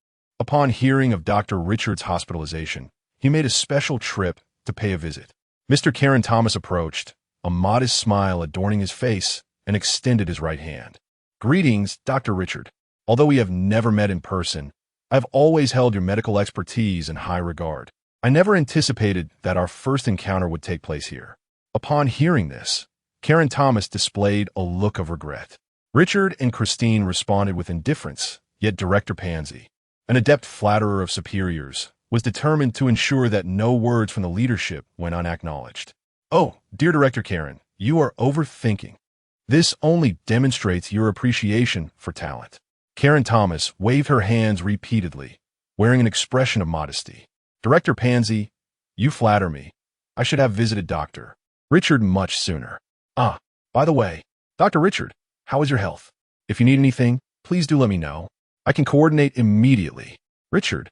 Upon hearing of Dr. Richard's hospitalization, he made a special trip to pay a visit. Mr. Karen Thomas approached, a modest smile adorning his face, and extended his right hand. Greetings, Dr. Richard. Although we have never met in person, I have always held your medical expertise in high regard. I never anticipated that our first encounter would take place here. Upon hearing this, Karen Thomas displayed a look of regret. Richard and Christine responded with indifference, yet Director Pansy, an adept flatterer of superiors, was determined to ensure that no words from the leadership went unacknowledged. Oh, dear Director Karen, you are overthinking. This only demonstrates your appreciation for talent. Karen Thomas waved her hands repeatedly, wearing an expression of modesty. Director Pansy, you flatter me. I should have visited Dr. Richard much sooner. By the way, Dr. Richard, how is your health? If you need anything, please do let me know. I can coordinate immediately. Richard.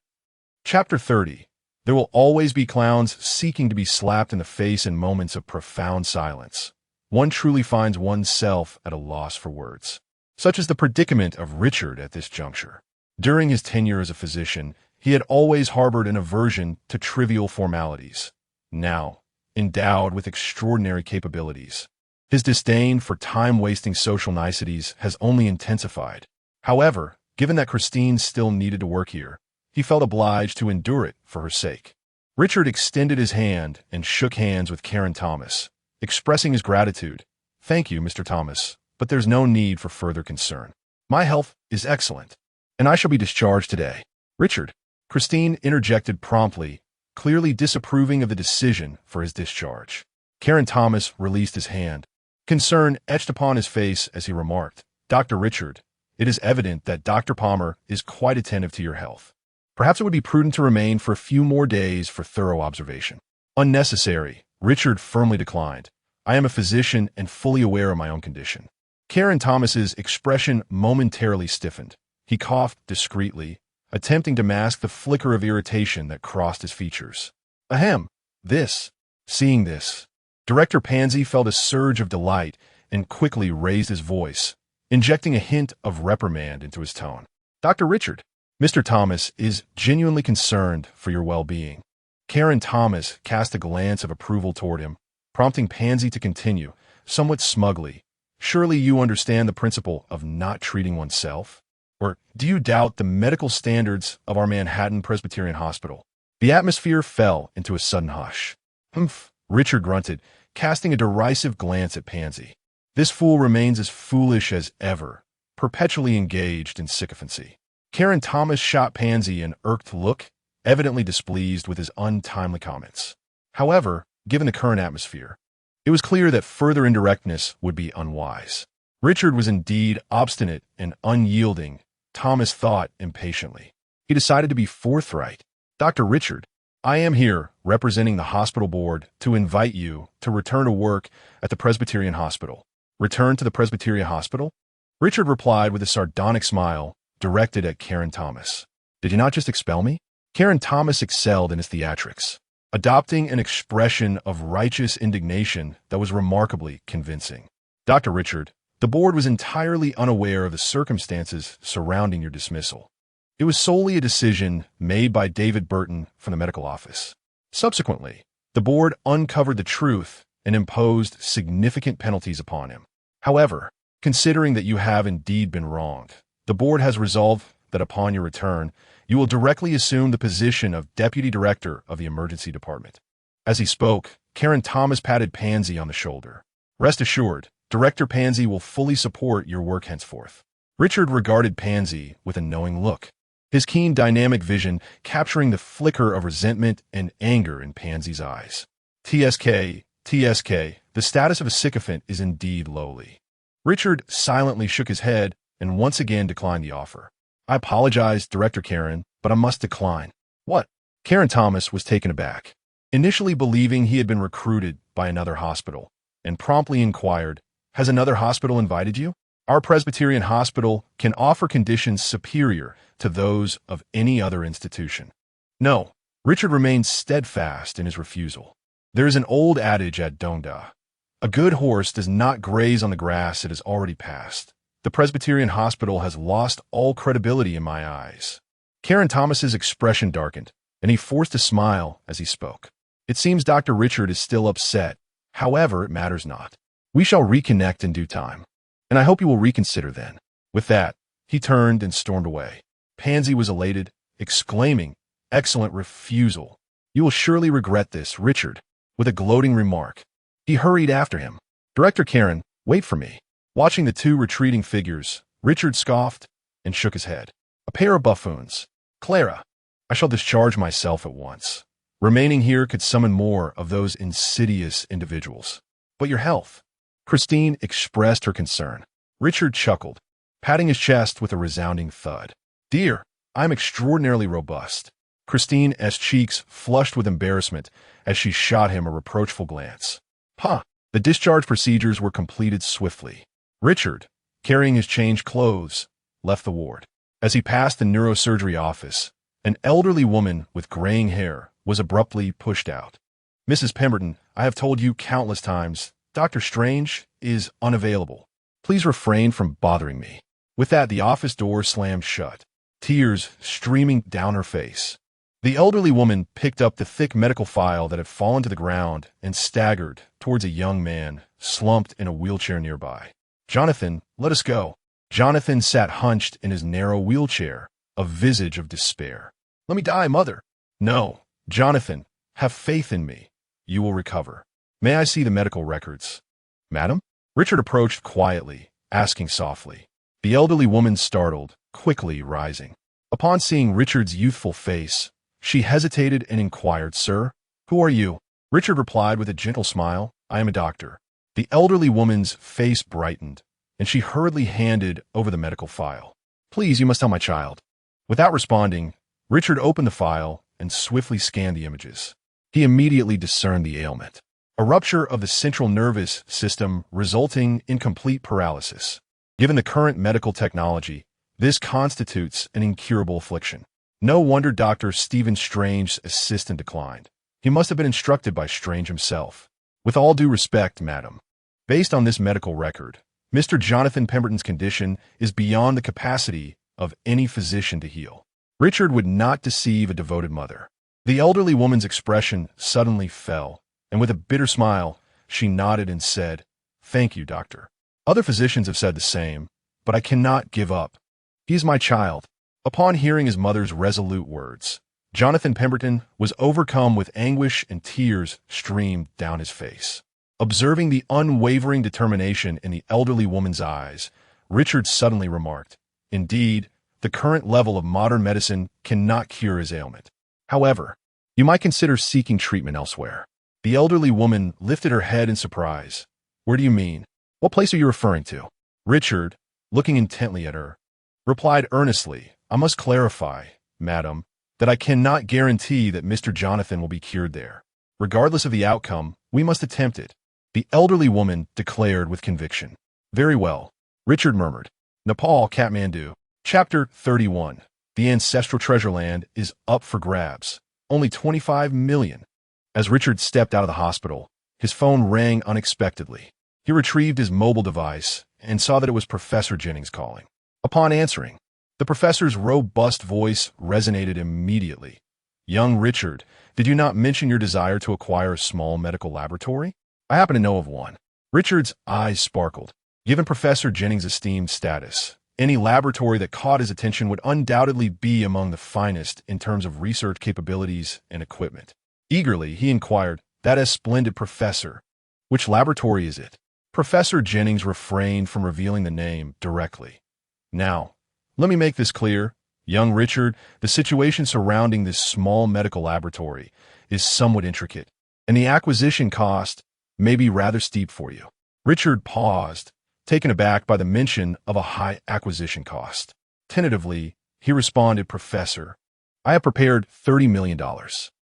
Chapter 30. There will always be clowns seeking to be slapped in the face in moments of profound silence. One truly finds oneself at a loss for words. Such is the predicament of Richard at this juncture. During his tenure as a physician, he had always harbored an aversion to trivial formalities. Now, endowed with extraordinary capabilities, his disdain for time-wasting social niceties has only intensified. However, given that Christine still needed to work here, he felt obliged to endure it for her sake. Richard extended his hand and shook hands with Karen Thomas, expressing his gratitude. Thank you, Mr. Thomas, but there's no need for further concern. My health is excellent, and I shall be discharged today. Richard, Christine interjected promptly, clearly disapproving of the decision for his discharge. Karen Thomas released his hand. Concern etched upon his face as he remarked, Dr. Richard, it is evident that Dr. Palmer is quite attentive to your health. Perhaps it would be prudent to remain for a few more days for thorough observation. Unnecessary, Richard firmly declined. I am a physician and fully aware of my own condition. Karen Thomas's expression momentarily stiffened. He coughed discreetly, attempting to mask the flicker of irritation that crossed his features. Ahem, Seeing this, Director Pansy felt a surge of delight and quickly raised his voice, injecting a hint of reprimand into his tone. Dr. Richard, Mr. Thomas is genuinely concerned for your well-being. Karen Thomas cast a glance of approval toward him, prompting Pansy to continue, somewhat smugly. Surely you understand the principle of not treating oneself? Or do you doubt the medical standards of our Manhattan Presbyterian Hospital? The atmosphere fell into a sudden hush. Humph, Richard grunted, casting a derisive glance at Pansy. This fool remains as foolish as ever, perpetually engaged in sycophancy. Karen Thomas shot Pansy an irked look, evidently displeased with his untimely comments. However, given the current atmosphere, it was clear that further indirectness would be unwise. Richard was indeed obstinate and unyielding, Thomas thought impatiently. He decided to be forthright. Dr. Richard, I am here representing the hospital board to invite you to return to work at the Presbyterian Hospital. Return to the Presbyterian Hospital? Richard replied with a sardonic smile directed at Karen Thomas. Did you not just expel me? Karen Thomas excelled in his theatrics, adopting an expression of righteous indignation that was remarkably convincing. Dr. Richard, the board was entirely unaware of the circumstances surrounding your dismissal. It was solely a decision made by David Burton from the medical office. Subsequently, the board uncovered the truth and imposed significant penalties upon him. However, considering that you have indeed been wronged, the board has resolved that upon your return, you will directly assume the position of Deputy Director of the Emergency Department. As he spoke, Karen Thomas patted Pansy on the shoulder. Rest assured, Director Pansy will fully support your work henceforth. Richard regarded Pansy with a knowing look, his keen dynamic vision capturing the flicker of resentment and anger in Pansy's eyes. TSK, the status of a sycophant is indeed lowly. Richard silently shook his head and once again declined the offer. I apologize, Director Karen, but I must decline. What? Karen Thomas was taken aback, initially believing he had been recruited by another hospital, and promptly inquired, Has another hospital invited you? Our Presbyterian hospital can offer conditions superior to those of any other institution. No, Richard remained steadfast in his refusal. There is an old adage at Donda. A good horse does not graze on the grass it has already passed. The Presbyterian hospital has lost all credibility in my eyes. Karen Thomas's expression darkened, and he forced a smile as he spoke. It seems Dr. Richard is still upset. However, it matters not. We shall reconnect in due time, and I hope you will reconsider then. With that, he turned and stormed away. Pansy was elated, exclaiming, "Excellent refusal. You will surely regret this, Richard," with a gloating remark. He hurried after him. "Director Karen, wait for me." Watching the two retreating figures, Richard scoffed and shook his head. "A pair of buffoons. Clara, I shall discharge myself at once. Remaining here could summon more of those insidious individuals. But your health?" Christine expressed her concern. Richard chuckled, patting his chest with a resounding thud. "Dear, I am extraordinarily robust." Christine's cheeks flushed with embarrassment as she shot him a reproachful glance. "Huh." The discharge procedures were completed swiftly. Richard, carrying his changed clothes, left the ward. As he passed the neurosurgery office, an elderly woman with graying hair was abruptly pushed out. "Mrs. Pemberton, I have told you countless times, Dr. Strange is unavailable. Please refrain from bothering me." With that, the office door slammed shut, tears streaming down her face. The elderly woman picked up the thick medical file that had fallen to the ground and staggered towards a young man slumped in a wheelchair nearby. "Jonathan, let us go." Jonathan sat hunched in his narrow wheelchair, a visage of despair. "Let me die, mother." "No, Jonathan, have faith in me. You will recover. May I see the medical records?" "Madam?" Richard approached quietly, asking softly. The elderly woman startled, quickly rising. Upon seeing Richard's youthful face, she hesitated and inquired, "Sir, who are you?" Richard replied with a gentle smile, "I am a doctor." The elderly woman's face brightened, and she hurriedly handed over the medical file. "Please, you must tell my child." Without responding, Richard opened the file and swiftly scanned the images. He immediately discerned the ailment: a rupture of the central nervous system resulting in complete paralysis. Given the current medical technology, this constitutes an incurable affliction. No wonder Dr. Stephen Strange's assistant declined. He must have been instructed by Strange himself. "With all due respect, madam, based on this medical record, Mr. Jonathan Pemberton's condition is beyond the capacity of any physician to heal." Richard would not deceive a devoted mother. The elderly woman's expression suddenly fell, and with a bitter smile, she nodded and said, "Thank you, doctor. Other physicians have said the same, but I cannot give up. He is my child." Upon hearing his mother's resolute words, Jonathan Pemberton was overcome with anguish and tears streamed down his face. Observing the unwavering determination in the elderly woman's eyes, Richard suddenly remarked, "Indeed, the current level of modern medicine cannot cure his ailment. However, you might consider seeking treatment elsewhere." The elderly woman lifted her head in surprise. "Where do you mean? What place are you referring to?" Richard, looking intently at her, replied earnestly, "I must clarify, madam, that I cannot guarantee that Mr. Jonathan will be cured there. Regardless of the outcome, we must attempt it," the elderly woman declared with conviction. "Very well," Richard murmured. Nepal, Kathmandu. Chapter 31. The ancestral treasure land is up for grabs. Only 25 million. As Richard stepped out of the hospital, his phone rang unexpectedly. He retrieved his mobile device and saw that it was Professor Jennings calling. Upon answering, the professor's robust voice resonated immediately. "Young Richard, did you not mention your desire to acquire a small medical laboratory? I happen to know of one." Richard's eyes sparkled. Given Professor Jennings' esteemed status, any laboratory that caught his attention would undoubtedly be among the finest in terms of research capabilities and equipment. Eagerly, he inquired, "That is splendid, Professor. Which laboratory is it?" Professor Jennings refrained from revealing the name directly. "Now, let me make this clear. Young Richard, the situation surrounding this small medical laboratory is somewhat intricate, and the acquisition cost may be rather steep for you." Richard paused, taken aback by the mention of a high acquisition cost. Tentatively, he responded, "Professor, I have prepared $30 million.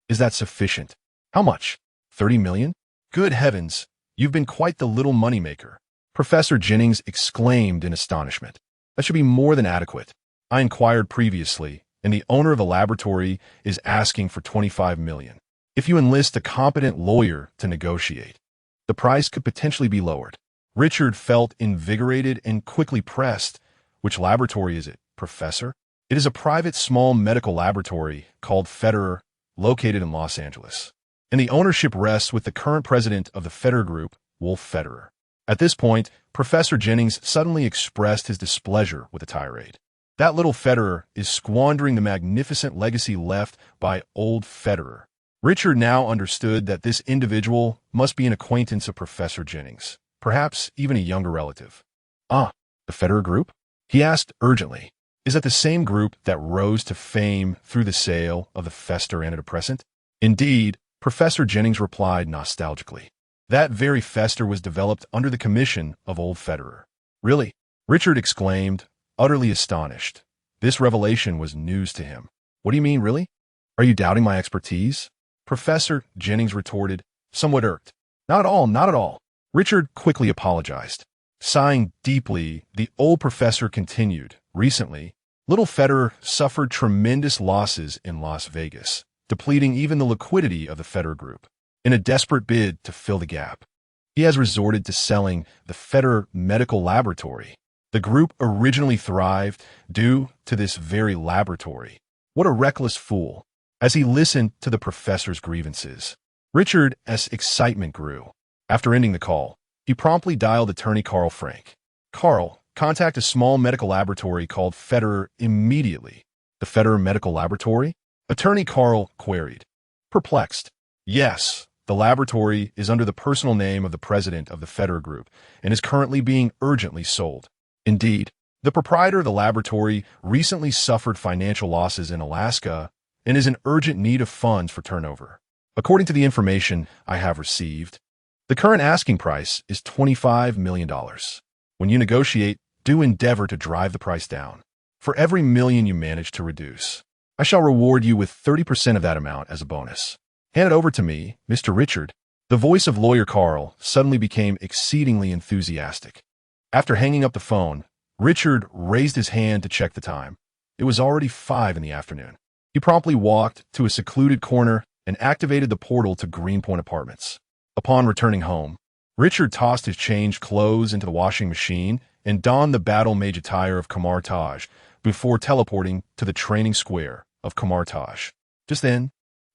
Is that sufficient?" "How much? 30 million? Good heavens, you've been quite the little moneymaker." Professor Jennings exclaimed in astonishment. That should be more than adequate. I inquired previously, and the owner of the laboratory is asking for $25 million. If you enlist a competent lawyer to negotiate, the price could potentially be lowered. Richard felt invigorated and quickly pressed. Which laboratory is it, Professor? It is a private small medical laboratory called Federer, located in Los Angeles. And the ownership rests with the current president of the Federer Group, Wolf Federer. At this point, Professor Jennings suddenly expressed his displeasure with the tirade. That little Federer is squandering the magnificent legacy left by old Federer. Richard now understood that this individual must be an acquaintance of Professor Jennings, perhaps even a younger relative. Ah, the Federer Group? He asked urgently. Is that the same group that rose to fame through the sale of the Fester antidepressant? Indeed, Professor Jennings replied nostalgically. That very Fester was developed under the commission of old Federer. Really? Richard exclaimed, utterly astonished. This revelation was news to him. What do you mean, really? Are you doubting my expertise? Professor Jennings retorted, somewhat irked. Not at all, not at all. Richard quickly apologized. Sighing deeply, the old professor continued. Recently, little Federer suffered tremendous losses in Las Vegas, depleting even the liquidity of the Federer Group. In a desperate bid to fill the gap, he has resorted to selling the Federer Medical Laboratory. The group originally thrived due to this very laboratory. What a reckless fool. As he listened to the professor's grievances, Richard's excitement grew. After ending the call, he promptly dialed attorney Carl Frank. Carl, contact a small medical laboratory called Federer immediately. The Federer Medical Laboratory? Attorney Carl queried. Perplexed. Yes, the laboratory is under the personal name of the president of the Federer Group and is currently being urgently sold. Indeed, the proprietor of the laboratory recently suffered financial losses in Alaska and is in urgent need of funds for turnover. According to the information I have received, the current asking price is $25 million. When you negotiate, do endeavor to drive the price down. For every million you manage to reduce, I shall reward you with 30% of that amount as a bonus. Hand it over to me, Mr. Richard. The voice of lawyer Carl suddenly became exceedingly enthusiastic. After hanging up the phone, Richard raised his hand to check the time. It was already 5 in the afternoon. He promptly walked to a secluded corner and activated the portal to Greenpoint Apartments. Upon returning home, Richard tossed his changed clothes into the washing machine and donned the battle-mage attire of Kamar Taj before teleporting to the training square of Kamar Taj. Just then,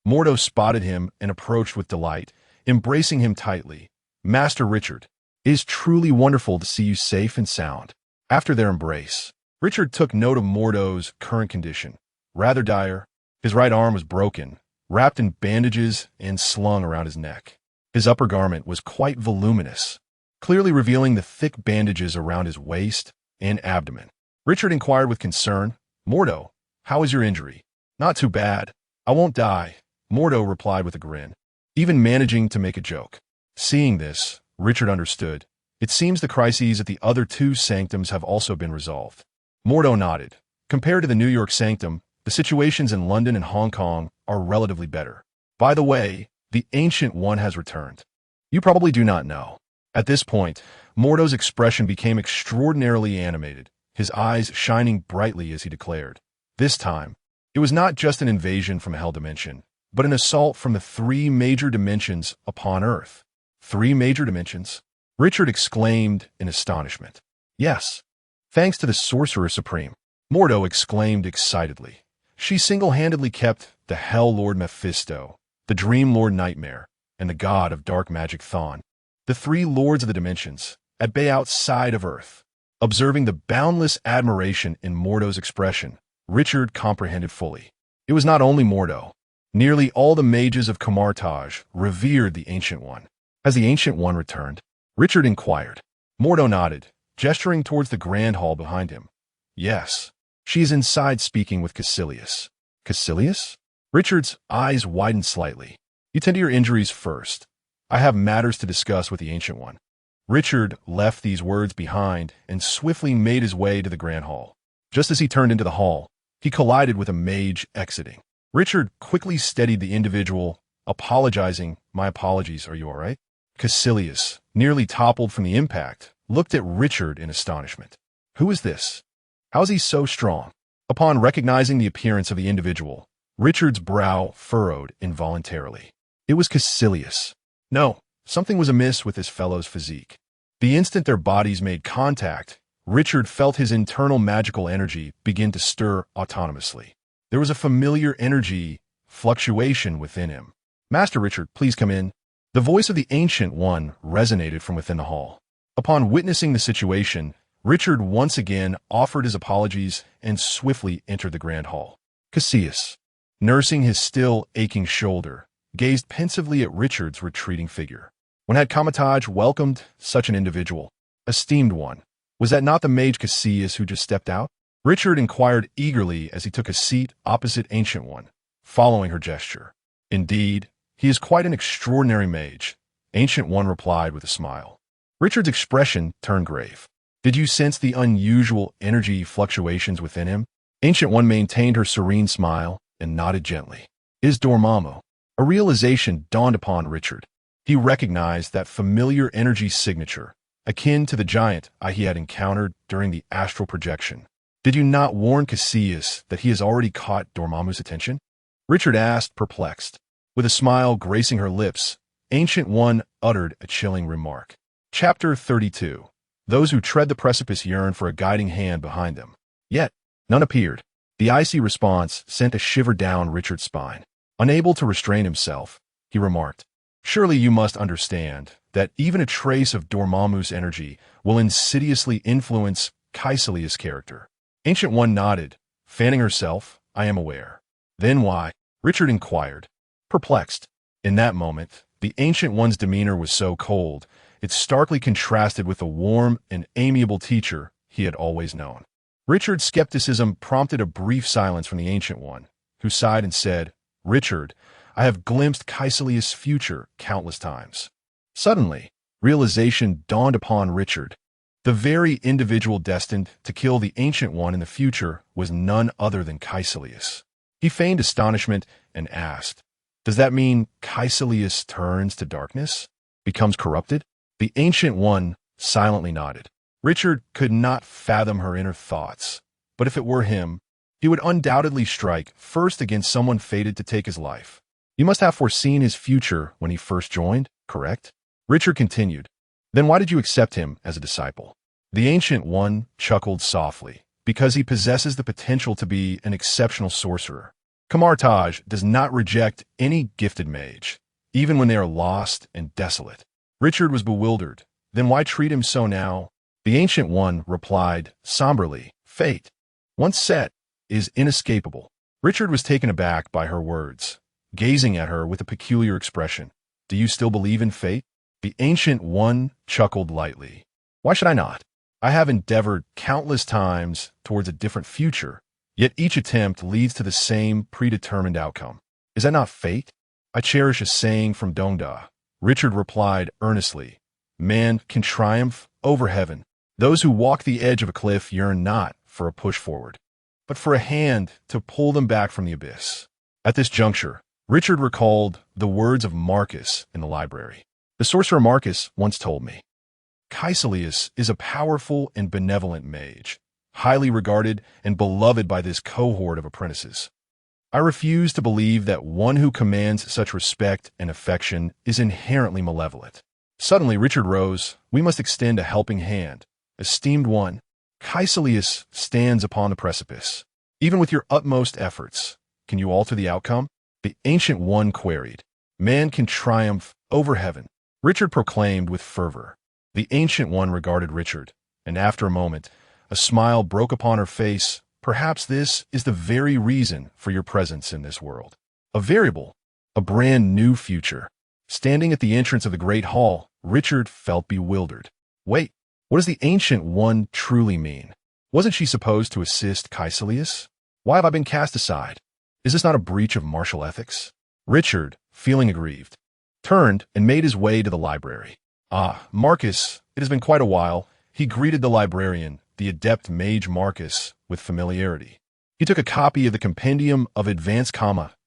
Mordo spotted him and approached with delight, embracing him tightly. Master Richard, it is truly wonderful to see you safe and sound. After their embrace, Richard took note of Mordo's current condition. Rather dire, his right arm was broken, wrapped in bandages and slung around his neck. His upper garment was quite voluminous, clearly revealing the thick bandages around his waist and abdomen. Richard inquired with concern, Mordo, how is your injury? Not too bad. I won't die, Mordo replied with a grin, even managing to make a joke. Seeing this, Richard understood. It seems the crises at the other 2 sanctums have also been resolved. Mordo nodded. Compared to the New York sanctum, the situations in London and Hong Kong are relatively better. By the way, the Ancient One has returned. You probably do not know. At this point, Mordo's expression became extraordinarily animated, his eyes shining brightly as he declared. This time, it was not just an invasion from Hell Dimension, but an assault from the 3 major dimensions upon Earth. 3 major dimensions? Richard exclaimed in astonishment. Yes, thanks to the Sorcerer Supreme, Mordo exclaimed excitedly. She single-handedly kept the Hell Lord Mephisto, the Dream Lord Nightmare, and the God of Dark Magic Thon, the 3 lords of the dimensions, at bay outside of Earth. Observing the boundless admiration in Mordo's expression, Richard comprehended fully. It was not only Mordo. Nearly all the mages of Kamar Taj revered the Ancient One. Has the Ancient One returned? Richard inquired. Mordo nodded, gesturing towards the grand hall behind him. Yes, she is inside speaking with Caecilius. Caecilius? Richard's eyes widened slightly. You tend to your injuries first. I have matters to discuss with the Ancient One. Richard left these words behind and swiftly made his way to the grand hall. Just as he turned into the hall, he collided with a mage exiting. Richard quickly steadied the individual, apologizing. My apologies, are you all right? Caecilius nearly toppled from the impact, looked at Richard in astonishment. Who is this? How is he so strong? Upon recognizing the appearance of the individual, Richard's brow furrowed involuntarily. It was Caecilius. No, something was amiss with his fellow's physique. The instant their bodies made contact, Richard felt his internal magical energy begin to stir autonomously. There was a familiar energy fluctuation within him. Master Richard, please come in. The voice of the Ancient One resonated from within the hall. Upon witnessing the situation, Richard once again offered his apologies and swiftly entered the grand hall. Caecilius, nursing his still aching shoulder, gazed pensively at Richard's retreating figure. When had Comitage welcomed such an individual? Esteemed one, was that not the mage Caecilius who just stepped out? Richard inquired eagerly as he took a seat opposite Ancient One, following her gesture. Indeed, he is quite an extraordinary mage, Ancient One replied with a smile. Richard's expression turned grave. Did you sense the unusual energy fluctuations within him? Ancient One maintained her serene smile and nodded gently. Is Dormammu? A realization dawned upon Richard. He recognized that familiar energy signature, akin to the giant he had encountered during the astral projection. Did you not warn Caecilius that he has already caught Dormammu's attention? Richard asked, perplexed. With a smile gracing her lips, Ancient One uttered a chilling remark. Chapter 32. Those who tread the precipice yearn for a guiding hand behind them. Yet, none appeared. The icy response sent a shiver down Richard's spine. Unable to restrain himself, he remarked, surely you must understand that even a trace of Dormammu's energy will insidiously influence Caecilius' character. Ancient One nodded, fanning herself. I am aware. Then why? Richard inquired, perplexed. In that moment, the Ancient One's demeanor was so cold, it starkly contrasted with the warm and amiable teacher he had always known. Richard's skepticism prompted a brief silence from the Ancient One, who sighed and said, Richard, I have glimpsed Caecilius' future countless times. Suddenly, realization dawned upon Richard. The very individual destined to kill the Ancient One in the future was none other than Caecilius. He feigned astonishment and asked, does that mean Caecilius turns to darkness? Becomes corrupted? The Ancient One silently nodded. Richard could not fathom her inner thoughts, but if it were him, he would undoubtedly strike first against someone fated to take his life. You must have foreseen his future when he first joined, correct? Richard continued. Then why did you accept him as a disciple? The Ancient One chuckled softly, because he possesses the potential to be an exceptional sorcerer. Camartage does not reject any gifted mage, even when they are lost and desolate. Richard was bewildered. Then why treat him so now? The Ancient One replied somberly, fate, once set, is inescapable. Richard was taken aback by her words, gazing at her with a peculiar expression. Do you still believe in fate? The Ancient One chuckled lightly. Why should I not? I have endeavored countless times towards a different future, yet each attempt leads to the same predetermined outcome. Is that not fate? I cherish a saying from Dongda. Richard replied earnestly, man can triumph over heaven. Those who walk the edge of a cliff yearn not for a push forward, but for a hand to pull them back from the abyss. At this juncture, Richard recalled the words of Marcus in the library. The sorcerer Marcus once told me, Caecilius is a powerful and benevolent mage, highly regarded and beloved by this cohort of apprentices. I refuse to believe that one who commands such respect and affection is inherently malevolent. Suddenly Richard rose. We must extend a helping hand. Esteemed one, Caecilius stands upon the precipice. Even with your utmost efforts, can you alter the outcome? The Ancient One queried. Man can triumph over heaven, Richard proclaimed with fervor. The Ancient One regarded Richard, and after a moment, a smile broke upon her face. Perhaps this is the very reason for your presence in this world. A variable, a brand new future. Standing at the entrance of the great hall, Richard felt bewildered. Wait, what does the Ancient One truly mean? Wasn't she supposed to assist Caecilius? Why have I been cast aside? Is this not a breach of martial ethics? Richard, feeling aggrieved, turned and made his way to the library. Ah, Marcus, it has been quite a while. He greeted the librarian, the adept mage Marcus, with familiarity. He took a copy of the Compendium of Advanced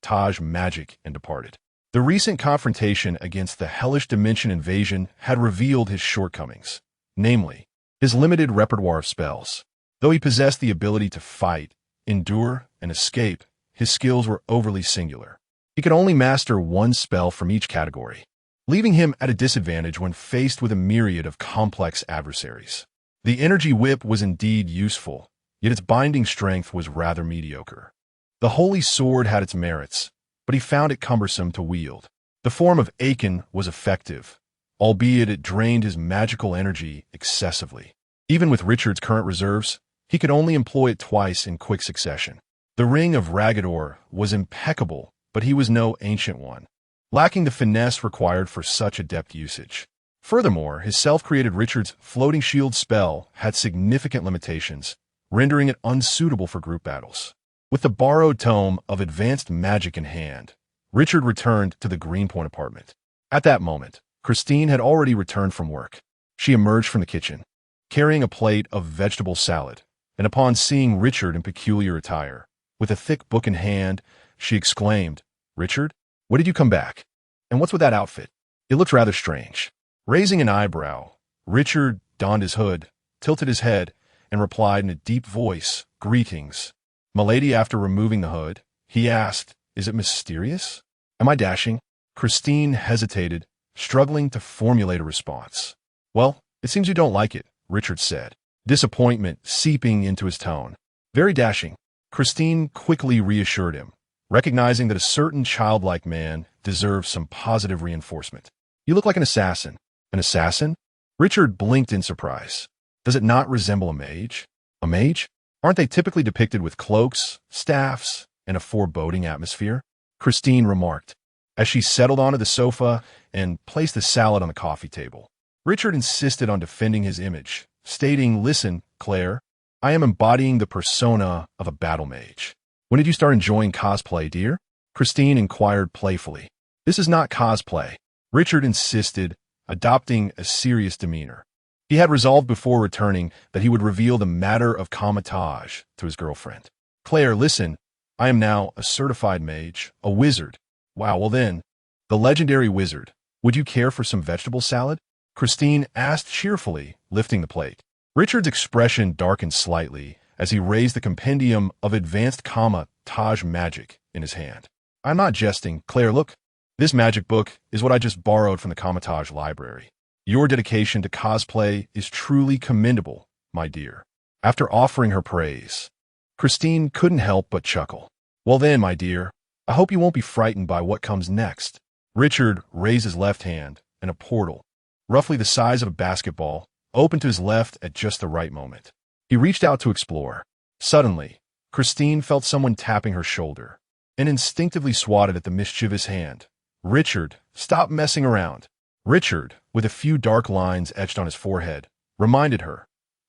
Taj Magic and departed. The recent confrontation against the hellish dimension invasion had revealed his shortcomings, namely, his limited repertoire of spells. Though he possessed the ability to fight, endure, and escape, his skills were overly singular. He could only master one spell from each category, leaving him at a disadvantage when faced with a myriad of complex adversaries. The energy whip was indeed useful, yet its binding strength was rather mediocre. The holy sword had its merits, but he found it cumbersome to wield. The form of Aiken was effective, albeit it drained his magical energy excessively. Even with Richard's current reserves, he could only employ it twice in quick succession. The ring of Ragador was impeccable, but he was no ancient one, lacking the finesse required for such adept usage. Furthermore, his self-created Richard's floating shield spell had significant limitations, rendering it unsuitable for group battles. With the borrowed tome of advanced magic in hand, Richard returned to the Greenpoint apartment. At that moment, Christine had already returned from work. She emerged from the kitchen, carrying a plate of vegetable salad, and upon seeing Richard in peculiar attire, with a thick book in hand, she exclaimed, "Richard, when did you come back? And what's with that outfit? It looks rather strange." Raising an eyebrow, Richard donned his hood, tilted his head, and replied in a deep voice, "Greetings." "Milady," after removing the hood, he asked, "Is it mysterious? Am I dashing?" Christine hesitated, struggling to formulate a response. "Well, it seems you don't like it," Richard said, disappointment seeping into his tone. "Very dashing." Christine quickly reassured him, recognizing that a certain childlike man deserves some positive reinforcement. "You look like an assassin." "An assassin?" Richard blinked in surprise. "Does it not resemble a mage?" "A mage? Aren't they typically depicted with cloaks, staffs, and a foreboding atmosphere?" Christine remarked, as she settled onto the sofa and placed the salad on the coffee table. Richard insisted on defending his image, stating, "Listen, Claire, I am embodying the persona of a battle mage." "When did you start enjoying cosplay, dear?" Christine inquired playfully. "This is not cosplay," Richard insisted, adopting a serious demeanor. He had resolved before returning that he would reveal the matter of comatage to his girlfriend. "Claire, listen, I am now a certified mage, a wizard." "Wow, well then, the legendary wizard. Would you care for some vegetable salad?" Christine asked cheerfully, lifting the plate. Richard's expression darkened slightly as he raised the compendium of advanced comatage magic in his hand. "I'm not jesting, Claire, look. This magic book is what I just borrowed from the Comatage library. Your dedication to cosplay is truly commendable, my dear." After offering her praise, Christine couldn't help but chuckle. "Well then, my dear, I hope you won't be frightened by what comes next." Richard raised his left hand, and a portal, roughly the size of a basketball, opened to his left at just the right moment. He reached out to explore. Suddenly, Christine felt someone tapping her shoulder, and instinctively swatted at the mischievous hand. "Richard, stop messing around." Richard, with a few dark lines etched on his forehead, reminded her.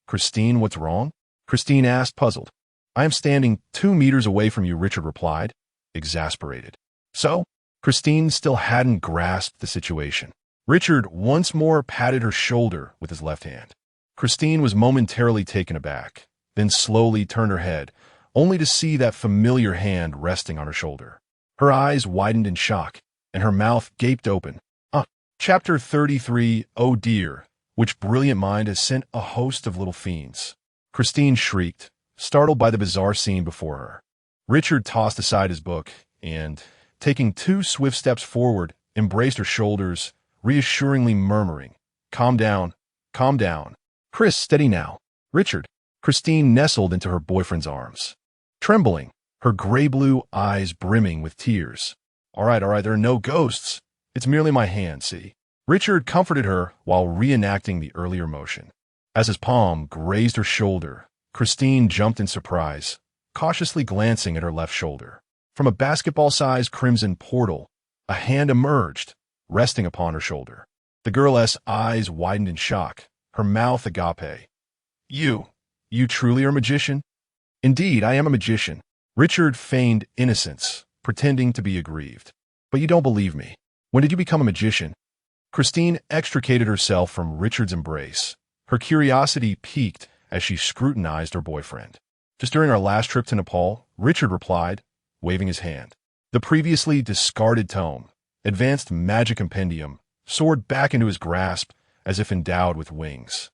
"Christine, what's wrong?" Christine asked, puzzled. "I am standing 2 meters away from you," Richard replied, exasperated. "So?" Christine still hadn't grasped the situation. Richard once more patted her shoulder with his left hand. Christine was momentarily taken aback, then slowly turned her head, only to see that familiar hand resting on her shoulder. Her eyes widened in shock, and her mouth gaped open. Chapter 33, Oh dear, which brilliant mind has sent a host of little fiends? Christine shrieked, startled by the bizarre scene before her. Richard tossed aside his book and, taking 2 swift steps forward, embraced her shoulders, reassuringly murmuring, calm down. Chris, steady now." "Richard." Christine nestled into her boyfriend's arms, trembling, her gray-blue eyes brimming with tears. All right, there are no ghosts. It's merely my hand, see?" Richard comforted her while reenacting the earlier motion. As his palm grazed her shoulder, Christine jumped in surprise, cautiously glancing at her left shoulder. From a basketball-sized crimson portal, a hand emerged, resting upon her shoulder. The girl's eyes widened in shock, her mouth agape. You truly are a magician?" "Indeed, I am a magician." Richard feigned innocence, pretending to be aggrieved. "But you don't believe me. When did you become a magician?" Christine extricated herself from Richard's embrace. Her curiosity piqued as she scrutinized her boyfriend. "Just during our last trip to Nepal," Richard replied, waving his hand. The previously discarded tome, Advanced Magic Compendium, soared back into his grasp as if endowed with wings.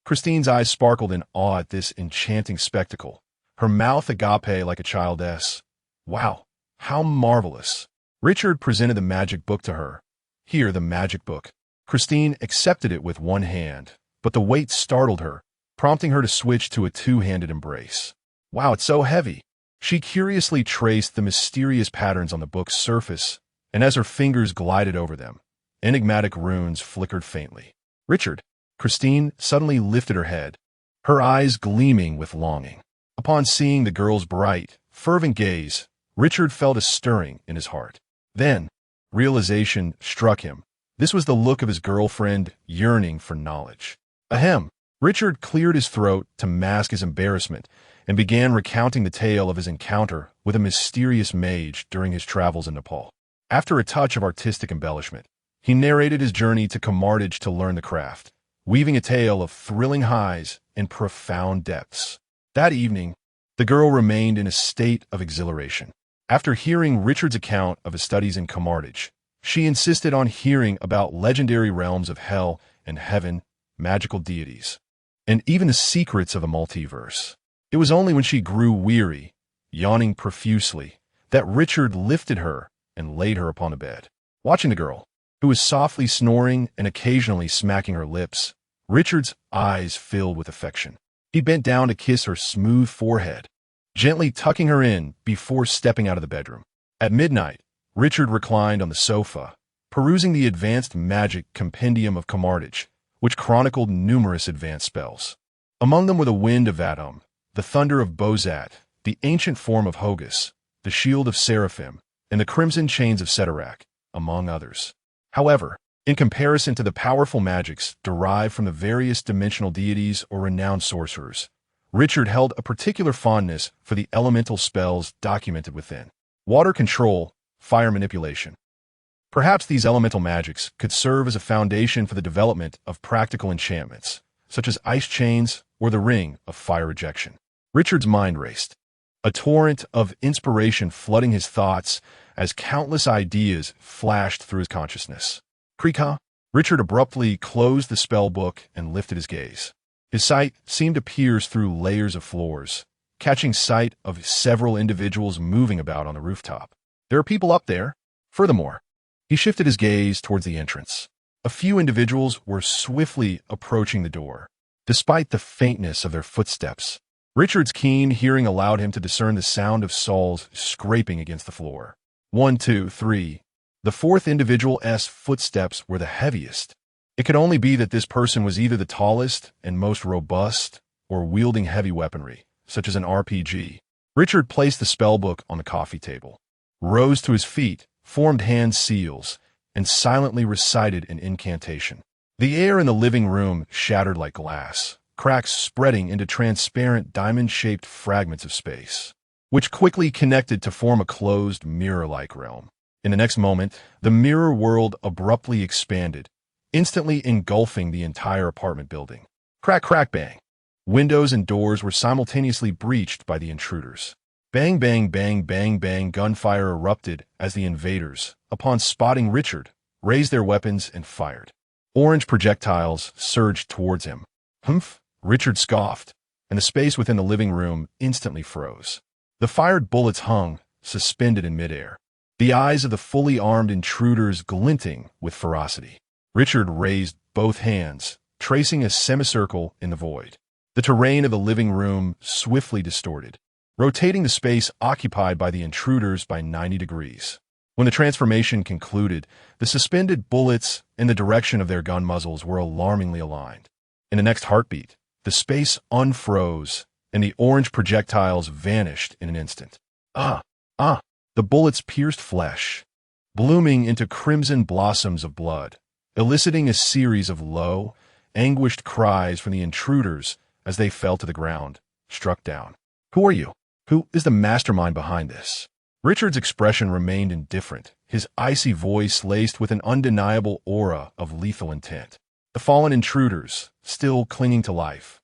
Christine's eyes sparkled in awe at this enchanting spectacle, her mouth agape like a child's. Wow, how marvelous. Richard presented the magic book to her. Here, the magic book. Christine accepted it with one hand, but the weight startled her, prompting her to switch to a two-handed embrace. Wow, it's so heavy. She curiously traced the mysterious patterns on the book's surface, and as her fingers glided over them, enigmatic runes flickered faintly. Richard, Christine suddenly lifted her head, her eyes gleaming with longing. Upon seeing the girl's bright, fervent gaze, Richard felt a stirring in his heart. Then, realization struck him. This was the look of his girlfriend yearning for knowledge. Ahem! Richard cleared his throat to mask his embarrassment and began recounting the tale of his encounter with a mysterious mage during his travels in Nepal. After a touch of artistic embellishment, he narrated his journey to Kamardage to learn the craft, weaving a tale of thrilling highs and profound depths. That evening, the girl remained in a state of exhilaration. After hearing Richard's account of his studies in Kamardage, she insisted on hearing about legendary realms of hell and heaven, magical deities, and even the secrets of the multiverse. It was only when she grew weary, yawning profusely, that Richard lifted her and laid her upon the bed. Watching the girl, who was softly snoring and occasionally smacking her lips, Richard's eyes filled with affection. He bent down to kiss her smooth forehead, gently tucking her in before stepping out of the bedroom. At midnight, Richard reclined on the sofa, perusing the advanced magic compendium of Kamardage, which chronicled numerous advanced spells. Among them were the Wind of Atom, the Thunder of Bozat, the Ancient Form of Hogus, the Shield of Seraphim, and the Crimson Chains of Setarak, among others. However, in comparison to the powerful magics derived from the various dimensional deities or renowned sorcerers, Richard held a particular fondness for the elemental spells documented within. Water control, fire manipulation. Perhaps these elemental magics could serve as a foundation for the development of practical enchantments, such as ice chains or the ring of fire ejection. Richard's mind raced, a torrent of inspiration flooding his thoughts as countless ideas flashed through his consciousness. Krika, Richard abruptly closed the spell book and lifted his gaze. His sight seemed to pierce through layers of floors, catching sight of several individuals moving about on the rooftop. There are people up there. Furthermore, he shifted his gaze towards the entrance. A few individuals were swiftly approaching the door. Despite the faintness of their footsteps, Richard's keen hearing allowed him to discern the sound of soles scraping against the floor. 1, 2, 3. The fourth individual's footsteps were the heaviest. It could only be that this person was either the tallest and most robust or wielding heavy weaponry, such as an RPG. Richard placed the spellbook on the coffee table, rose to his feet, formed hand seals, and silently recited an incantation. The air in the living room shattered like glass, cracks spreading into transparent diamond-shaped fragments of space, which quickly connected to form a closed mirror-like realm. In the next moment, the mirror world abruptly expanded, instantly engulfing the entire apartment building. Crack, crack, bang. Windows and doors were simultaneously breached by the intruders. Bang, bang, bang, bang, bang, gunfire erupted as the invaders, upon spotting Richard, raised their weapons and fired. Orange projectiles surged towards him. Humph, Richard scoffed, and the space within the living room instantly froze. The fired bullets hung, suspended in midair, the eyes of the fully armed intruders glinting with ferocity. Richard raised both hands, tracing a semicircle in the void. The terrain of the living room swiftly distorted, rotating the space occupied by the intruders by 90 degrees. When the transformation concluded, the suspended bullets in the direction of their gun muzzles were alarmingly aligned. In the next heartbeat, the space unfroze, and the orange projectiles vanished in an instant. The bullets pierced flesh, blooming into crimson blossoms of blood, eliciting a series of low, anguished cries from the intruders as they fell to the ground, struck down. Who are you? Who is the mastermind behind this? Richard's expression remained indifferent, his icy voice laced with an undeniable aura of lethal intent. The fallen intruders, still clinging to life,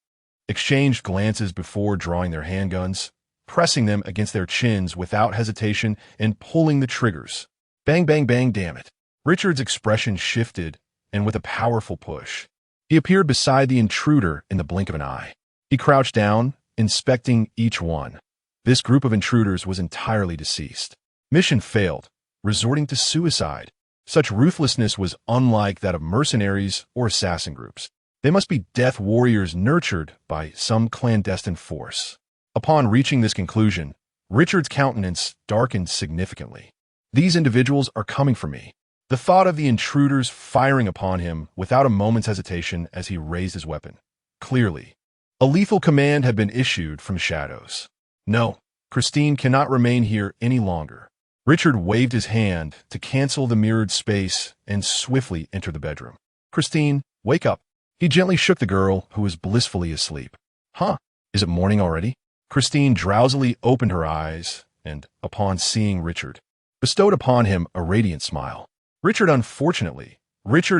exchanged glances before drawing their handguns, pressing them against their chins without hesitation and pulling the triggers. Bang, bang, bang, damn it. Richard's expression shifted, and with a powerful push, He appeared beside the intruder in the blink of an eye. He crouched down, inspecting each one. This group of intruders was entirely deceased. Mission failed, resorting to suicide. Such ruthlessness was unlike that of mercenaries or assassin groups. They must be death warriors nurtured by some clandestine force. Upon reaching this conclusion, Richard's countenance darkened significantly. These individuals are coming for me. The thought of the intruders firing upon him without a moment's hesitation as he raised his weapon. Clearly, a lethal command had been issued from the shadows. No, Christine cannot remain here any longer. Richard waved his hand to cancel the mirrored space and swiftly entered the bedroom. Christine, wake up. He gently shook the girl who was blissfully asleep. Huh? Is it morning already? Christine drowsily opened her eyes and, upon seeing Richard, bestowed upon him a radiant smile. Richard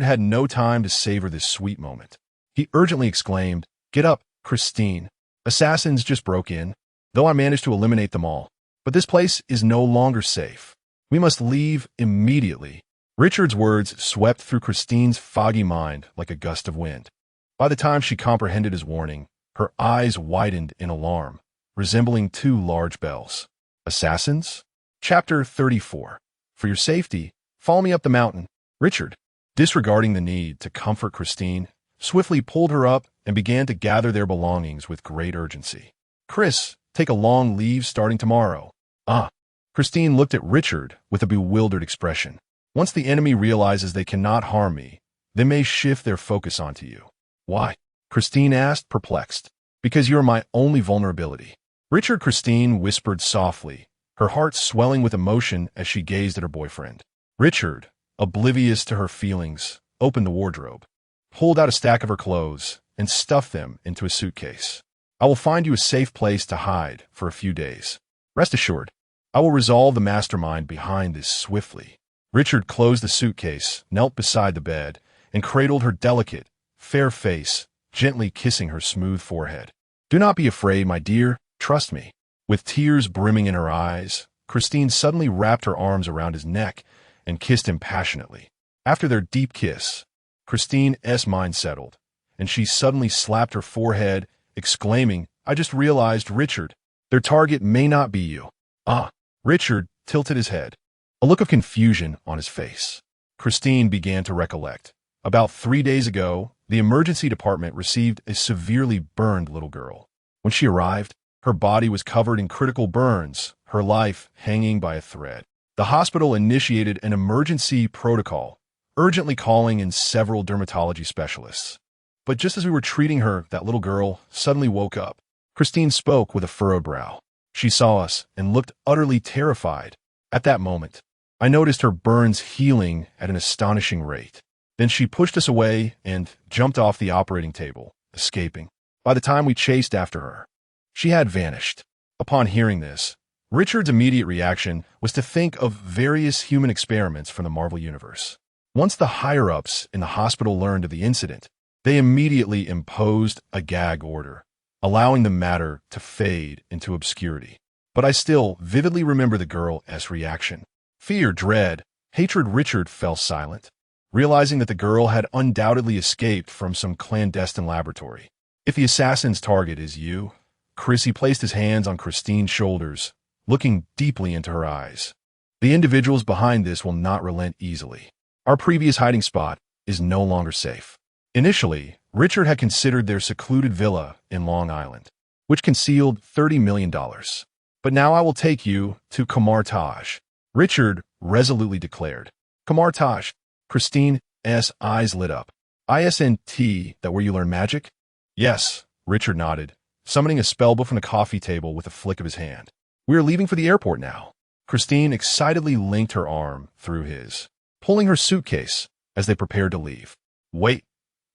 had no time to savor this sweet moment. He urgently exclaimed, Get up, Christine. Assassins just broke in, though I managed to eliminate them all. But this place is no longer safe. We must leave immediately. Richard's words swept through Christine's foggy mind like a gust of wind. By the time she comprehended his warning, her eyes widened in alarm, resembling two large bells. Assassins? Chapter 34. For your safety, follow me up the mountain. Richard, disregarding the need to comfort Christine, swiftly pulled her up and began to gather their belongings with great urgency. Chris, take a long leave starting tomorrow. Christine looked at Richard with a bewildered expression. Once the enemy realizes they cannot harm me, they may shift their focus onto you. Why? Christine asked, perplexed. Because you're my only vulnerability. Christine whispered softly, her heart swelling with emotion as she gazed at her boyfriend. Richard, oblivious to her feelings, opened the wardrobe, pulled out a stack of her clothes, and stuffed them into a suitcase. I will find you a safe place to hide for a few days. Rest assured, I will resolve the mastermind behind this swiftly. Richard closed the suitcase, knelt beside the bed, and cradled her delicate, fair face, gently kissing her smooth forehead. Do not be afraid, my dear, trust me. With tears brimming in her eyes, Christine suddenly wrapped her arms around his neck and kissed him passionately. After their deep kiss, Christine's mind settled, and she suddenly slapped her forehead, exclaiming, I just realized, Richard, their target may not be you. Richard tilted his head, a look of confusion on his face. Christine began to recollect. About 3 days ago, the emergency department received a severely burned little girl. When she arrived, her body was covered in critical burns, her life hanging by a thread. The hospital initiated an emergency protocol, urgently calling in several dermatology specialists. But just as we were treating her, that little girl suddenly woke up. Christine spoke with a furrowed brow. She saw us and looked utterly terrified. At that moment, I noticed her burns healing at an astonishing rate. Then she pushed us away and jumped off the operating table, escaping. By the time we chased after her, she had vanished. Upon hearing this, Richard's immediate reaction was to think of various human experiments from the Marvel Universe. Once the higher-ups in the hospital learned of the incident, they immediately imposed a gag order, allowing the matter to fade into obscurity. But I still vividly remember the girl's reaction. Fear, dread, hatred. Richard fell silent, realizing that the girl had undoubtedly escaped from some clandestine laboratory. If the assassin's target is you, Chrissy placed his hands on Christine's shoulders, looking deeply into her eyes. The individuals behind this will not relent easily. Our previous hiding spot is no longer safe. Initially, Richard had considered their secluded villa in Long Island, which concealed $30 million. But now I will take you to Kamar Taj, Richard resolutely declared. Kamar Taj. Christine's eyes lit up. ISNT, that where you learn magic? Yes, Richard nodded, summoning a spellbook from the coffee table with a flick of his hand. We are leaving for the airport now. Christine excitedly linked her arm through his, pulling her suitcase as they prepared to leave. Wait.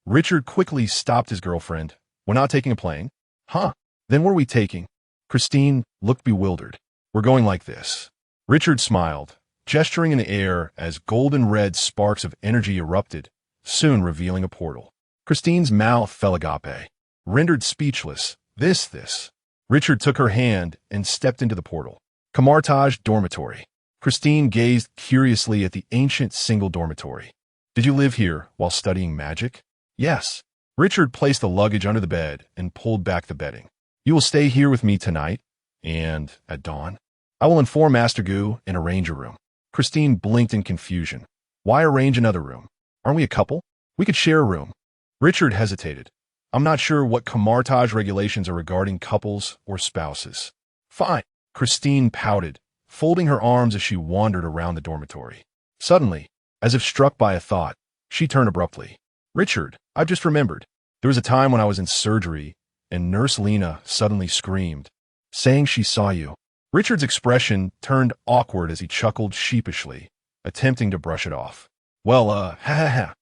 Richard quickly stopped his girlfriend. We're not taking a plane? Huh? Then what are we taking? Christine looked bewildered. We're going like this. Richard smiled, gesturing in the air as golden red sparks of energy erupted, soon revealing a portal. Christine's mouth fell agape, rendered speechless. This. Richard took her hand and stepped into the portal. Kamar Taj dormitory. Christine gazed curiously at the ancient single dormitory. Did you live here while studying magic? Yes. Richard placed the luggage under the bed and pulled back the bedding. You will stay here with me tonight, and at dawn, I will inform Master Gu and arrange a room. Christine blinked in confusion. Why arrange another room? Aren't we a couple? We could share a room. Richard hesitated. I'm not sure what Camartage regulations are regarding couples or spouses. Fine. Christine pouted, folding her arms as she wandered around the dormitory. Suddenly, as if struck by a thought, she turned abruptly. Richard, I've just remembered. There was a time when I was in surgery, and Nurse Lena suddenly screamed, saying she saw you. Richard's expression turned awkward as he chuckled sheepishly, attempting to brush it off. Well, ha ha ha.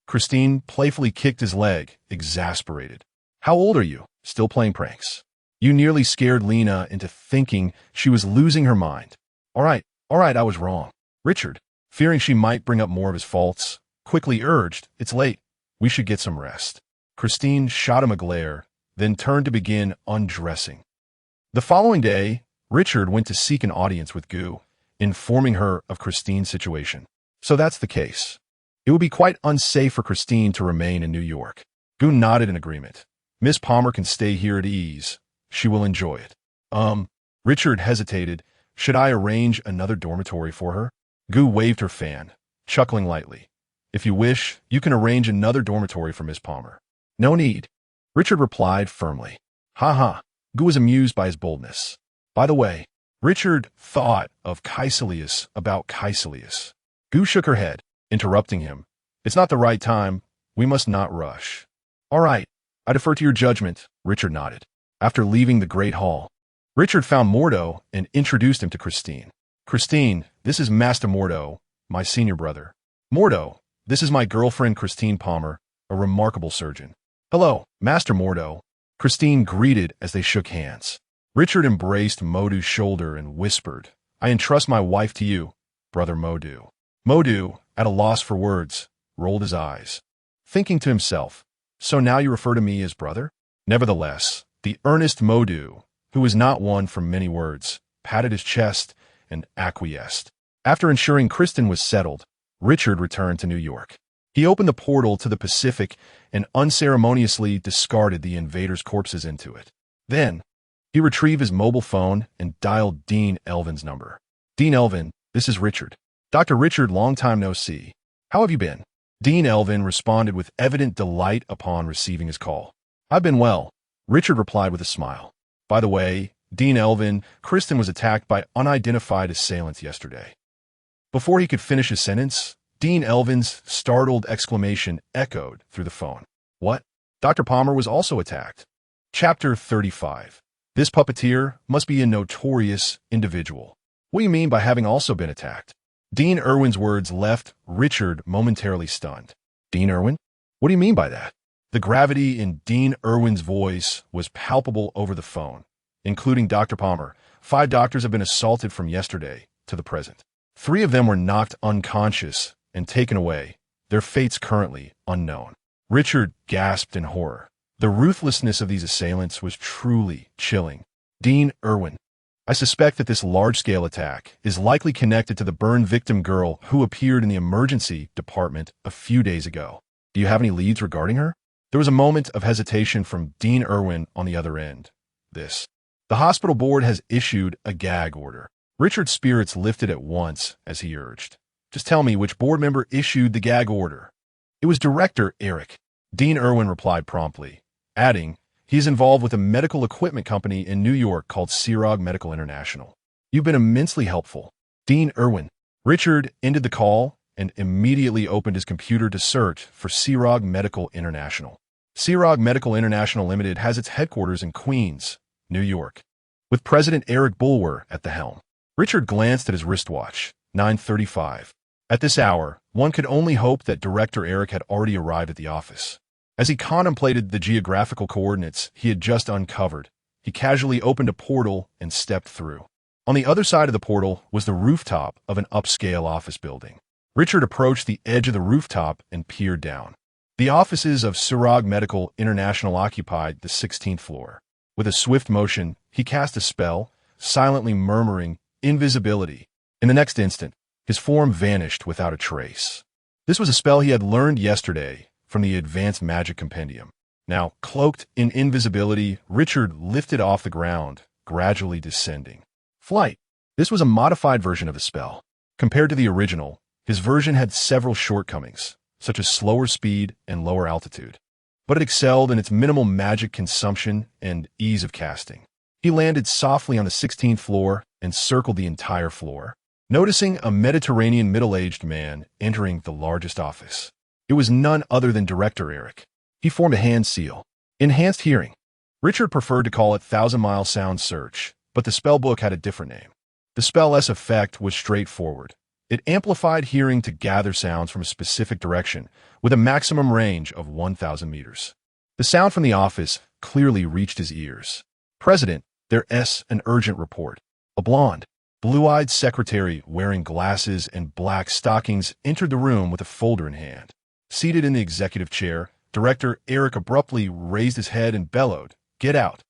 Christine playfully kicked his leg, exasperated. How old are you? Still playing pranks? You nearly scared Lena into thinking she was losing her mind. All right, I was wrong. Richard, fearing she might bring up more of his faults, quickly urged, it's late. We should get some rest. Christine shot him a glare, then turned to begin undressing. The following day, Richard went to seek an audience with Gu, informing her of Christine's situation. So that's the case. It would be quite unsafe for Christine to remain in New York. Gu nodded in agreement. Miss Palmer can stay here at ease. She will enjoy it. Richard hesitated. Should I arrange another dormitory for her? Gu waved her fan, chuckling lightly. If you wish, you can arrange another dormitory for Miss Palmer. No need. Richard replied firmly. Ha ha. Gu was amused by his boldness. By the way, Richard thought of about Caecilius. Gu shook her head, interrupting him. It's not the right time. We must not rush. All right. I defer to your judgment, Richard nodded. After leaving the great hall, Richard found Mordo and introduced him to Christine. Christine, this is Master Mordo, my senior brother. Mordo, this is my girlfriend Christine Palmer, a remarkable surgeon. Hello, Master Mordo. Christine greeted as they shook hands. Richard embraced Modu's shoulder and whispered, I entrust my wife to you, Brother Modu. Modu, at a loss for words, rolled his eyes, thinking to himself, so now you refer to me as brother? Nevertheless, the earnest Modu, who was not one for many words, patted his chest and acquiesced. After ensuring Kristen was settled, Richard returned to New York. He opened the portal to the Pacific and unceremoniously discarded the invaders' corpses into it. Then, he retrieved his mobile phone and dialed Dean Elvin's number. Dean Elvin, this is Richard. Dr. Richard, long time no see. How have you been? Dean Elvin responded with evident delight upon receiving his call. I've been well, Richard replied with a smile. By the way, Dean Elvin, Kristen was attacked by unidentified assailants yesterday. Before he could finish his sentence, Dean Elvin's startled exclamation echoed through the phone. What? Dr. Palmer was also attacked. Chapter 35. This puppeteer must be a notorious individual. What do you mean by having also been attacked? Dean Irwin's words left Richard momentarily stunned. Dean Irwin? What do you mean by that? The gravity in Dean Irwin's voice was palpable over the phone, including Dr. Palmer. 5 doctors have been assaulted from yesterday to the present. 3 of them were knocked unconscious and taken away, their fates currently unknown. Richard gasped in horror. The ruthlessness of these assailants was truly chilling. Dean Irwin, I suspect that this large-scale attack is likely connected to the burn victim girl who appeared in the emergency department a few days ago. Do you have any leads regarding her? There was a moment of hesitation from Dean Irwin on the other end. The hospital board has issued a gag order. Richard's spirits lifted at once as he urged. Just tell me which board member issued the gag order. It was Director Eric. Dean Irwin replied promptly, adding, he is involved with a medical equipment company in New York called Sirog Medical International. You've been immensely helpful. Dean Irwin. Richard ended the call and immediately opened his computer to search for Sirog Medical International. Sirog Medical International Limited has its headquarters in Queens, New York, with President Eric Bulwer at the helm. Richard glanced at his wristwatch, 9:35. At this hour, one could only hope that Director Eric had already arrived at the office. As he contemplated the geographical coordinates he had just uncovered, he casually opened a portal and stepped through. On the other side of the portal was the rooftop of an upscale office building. Richard approached the edge of the rooftop and peered down. The offices of Sirog Medical International occupied the 16th floor. With a swift motion, he cast a spell, silently murmuring, invisibility. In the next instant, his form vanished without a trace. This was a spell he had learned yesterday from the Advanced Magic Compendium. Now, cloaked in invisibility, Richard lifted off the ground, gradually descending. Flight. This was a modified version of the spell. Compared to the original, his version had several shortcomings, such as slower speed and lower altitude. But it excelled in its minimal magic consumption and ease of casting. He landed softly on the 16th floor and circled the entire floor, noticing a Mediterranean middle-aged man entering the largest office. It was none other than Director Eric. He formed a hand seal. Enhanced hearing. Richard preferred to call it Thousand-Mile Sound Search, but the spellbook had a different name. The spell's effect was straightforward. It amplified hearing to gather sounds from a specific direction, with a maximum range of 1,000 meters. The sound from the office clearly reached his ears. President, there's an urgent report. A blonde, blue-eyed secretary wearing glasses and black stockings entered the room with a folder in hand. Seated in the executive chair, Director Eric abruptly raised his head and bellowed, "Get out."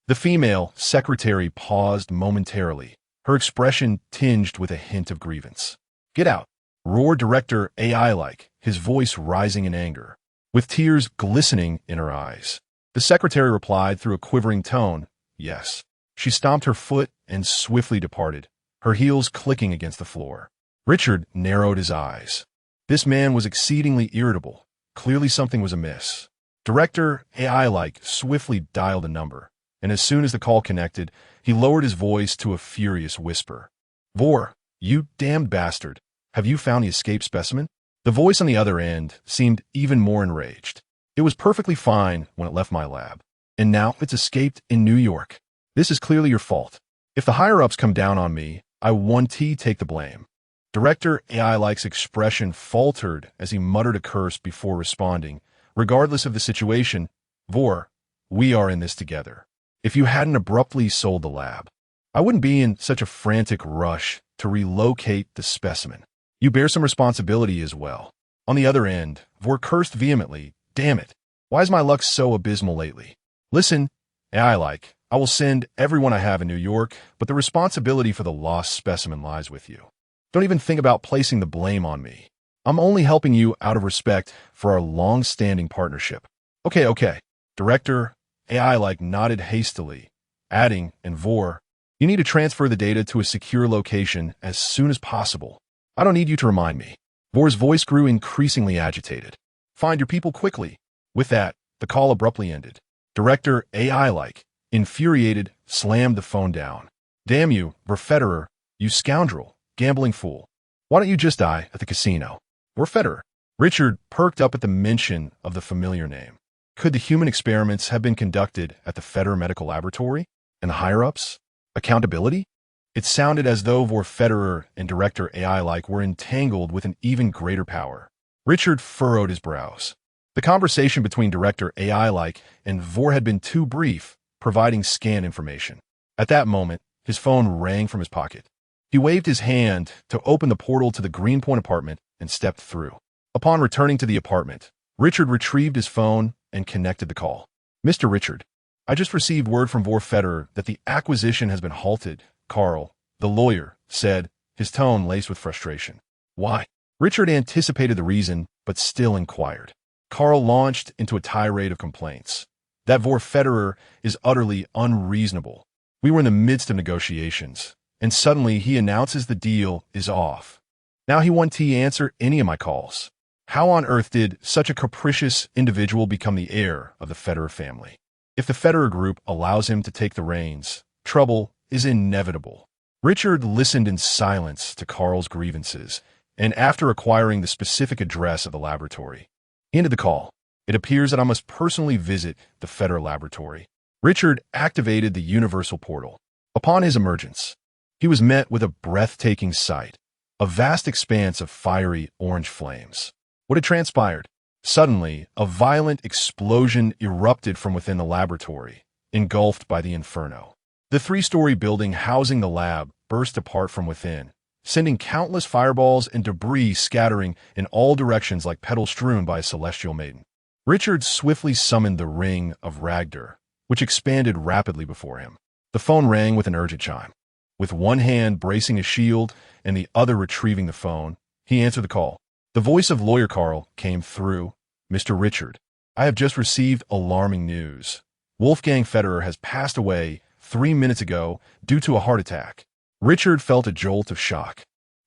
The female secretary paused momentarily, her expression tinged with a hint of grievance. "Get out," roared Director AI-like, his voice rising in anger, with tears glistening in her eyes. The secretary replied through a quivering tone, "Yes." She stomped her foot and swiftly departed, her heels clicking against the floor. Richard narrowed his eyes. This man was exceedingly irritable. Clearly something was amiss. Director AI-like swiftly dialed a number, and as soon as the call connected, he lowered his voice to a furious whisper. "Vor, you damned bastard, have you found the escaped specimen?" The voice on the other end seemed even more enraged. "It was perfectly fine when it left my lab, and now it's escaped in New York. This is clearly your fault. If the higher-ups come down on me, I want to take the blame." Director AI-like's expression faltered as he muttered a curse before responding, "Regardless of the situation, Vor, we are in this together. If you hadn't abruptly sold the lab, I wouldn't be in such a frantic rush to relocate the specimen. You bear some responsibility as well." On the other end, Vor cursed vehemently, "Damn it, why is my luck so abysmal lately? Listen, AI-like, I will send everyone I have in New York, but the responsibility for the lost specimen lies with you. Don't even think about placing the blame on me. I'm only helping you out of respect for our long-standing partnership." Okay. Director AI-like nodded hastily, adding, "And Vor, you need to transfer the data to a secure location as soon as possible. I don't need you to remind me." Vor's voice grew increasingly agitated. "Find your people quickly." With that, the call abruptly ended. Director AI-like, infuriated, slammed the phone down. "Damn you, Verfetterer, you scoundrel, gambling fool. Why don't you just die at the casino?" Verfetterer. Richard perked up at the mention of the familiar name. Could the human experiments have been conducted at the Federer Medical Laboratory? And the higher-ups? Accountability? It sounded as though Verfetterer and Director AI-like were entangled with an even greater power. Richard furrowed his brows. The conversation between Director AI-like and Vor had been too brief, providing scant information. At that moment, his phone rang from his pocket. He waved his hand to open the portal to the Greenpoint apartment and stepped through. Upon returning to the apartment, Richard retrieved his phone and connected the call. "Mr. Richard, I just received word from Verfetterer that the acquisition has been halted," Carl, the lawyer, said, his tone laced with frustration. "Why?" Richard anticipated the reason, but still inquired. Carl launched into a tirade of complaints. "That Verfetterer is utterly unreasonable. We were in the midst of negotiations, and suddenly he announces the deal is off. Now he won't answer any of my calls. How on earth did such a capricious individual become the heir of the Federer family? If the Federer Group allows him to take the reins, trouble is inevitable." Richard listened in silence to Carl's grievances, and after acquiring the specific address of the laboratory, he ended the call. "It appears that I must personally visit the Federer Laboratory." Richard activated the universal portal. Upon his emergence, he was met with a breathtaking sight, a vast expanse of fiery orange flames. What had transpired? Suddenly, a violent explosion erupted from within the laboratory, engulfed by the inferno. The three-story building housing the lab burst apart from within, sending countless fireballs and debris scattering in all directions like petals strewn by a celestial maiden. Richard swiftly summoned the Ring of Ragdur, which expanded rapidly before him. The phone rang with an urgent chime. With one hand bracing his shield and the other retrieving the phone, he answered the call. The voice of Lawyer Carl came through. Mr. Richard, I have just received alarming news. Wolfgang Federer has passed away 3 minutes ago due to a heart attack. Richard felt a jolt of shock.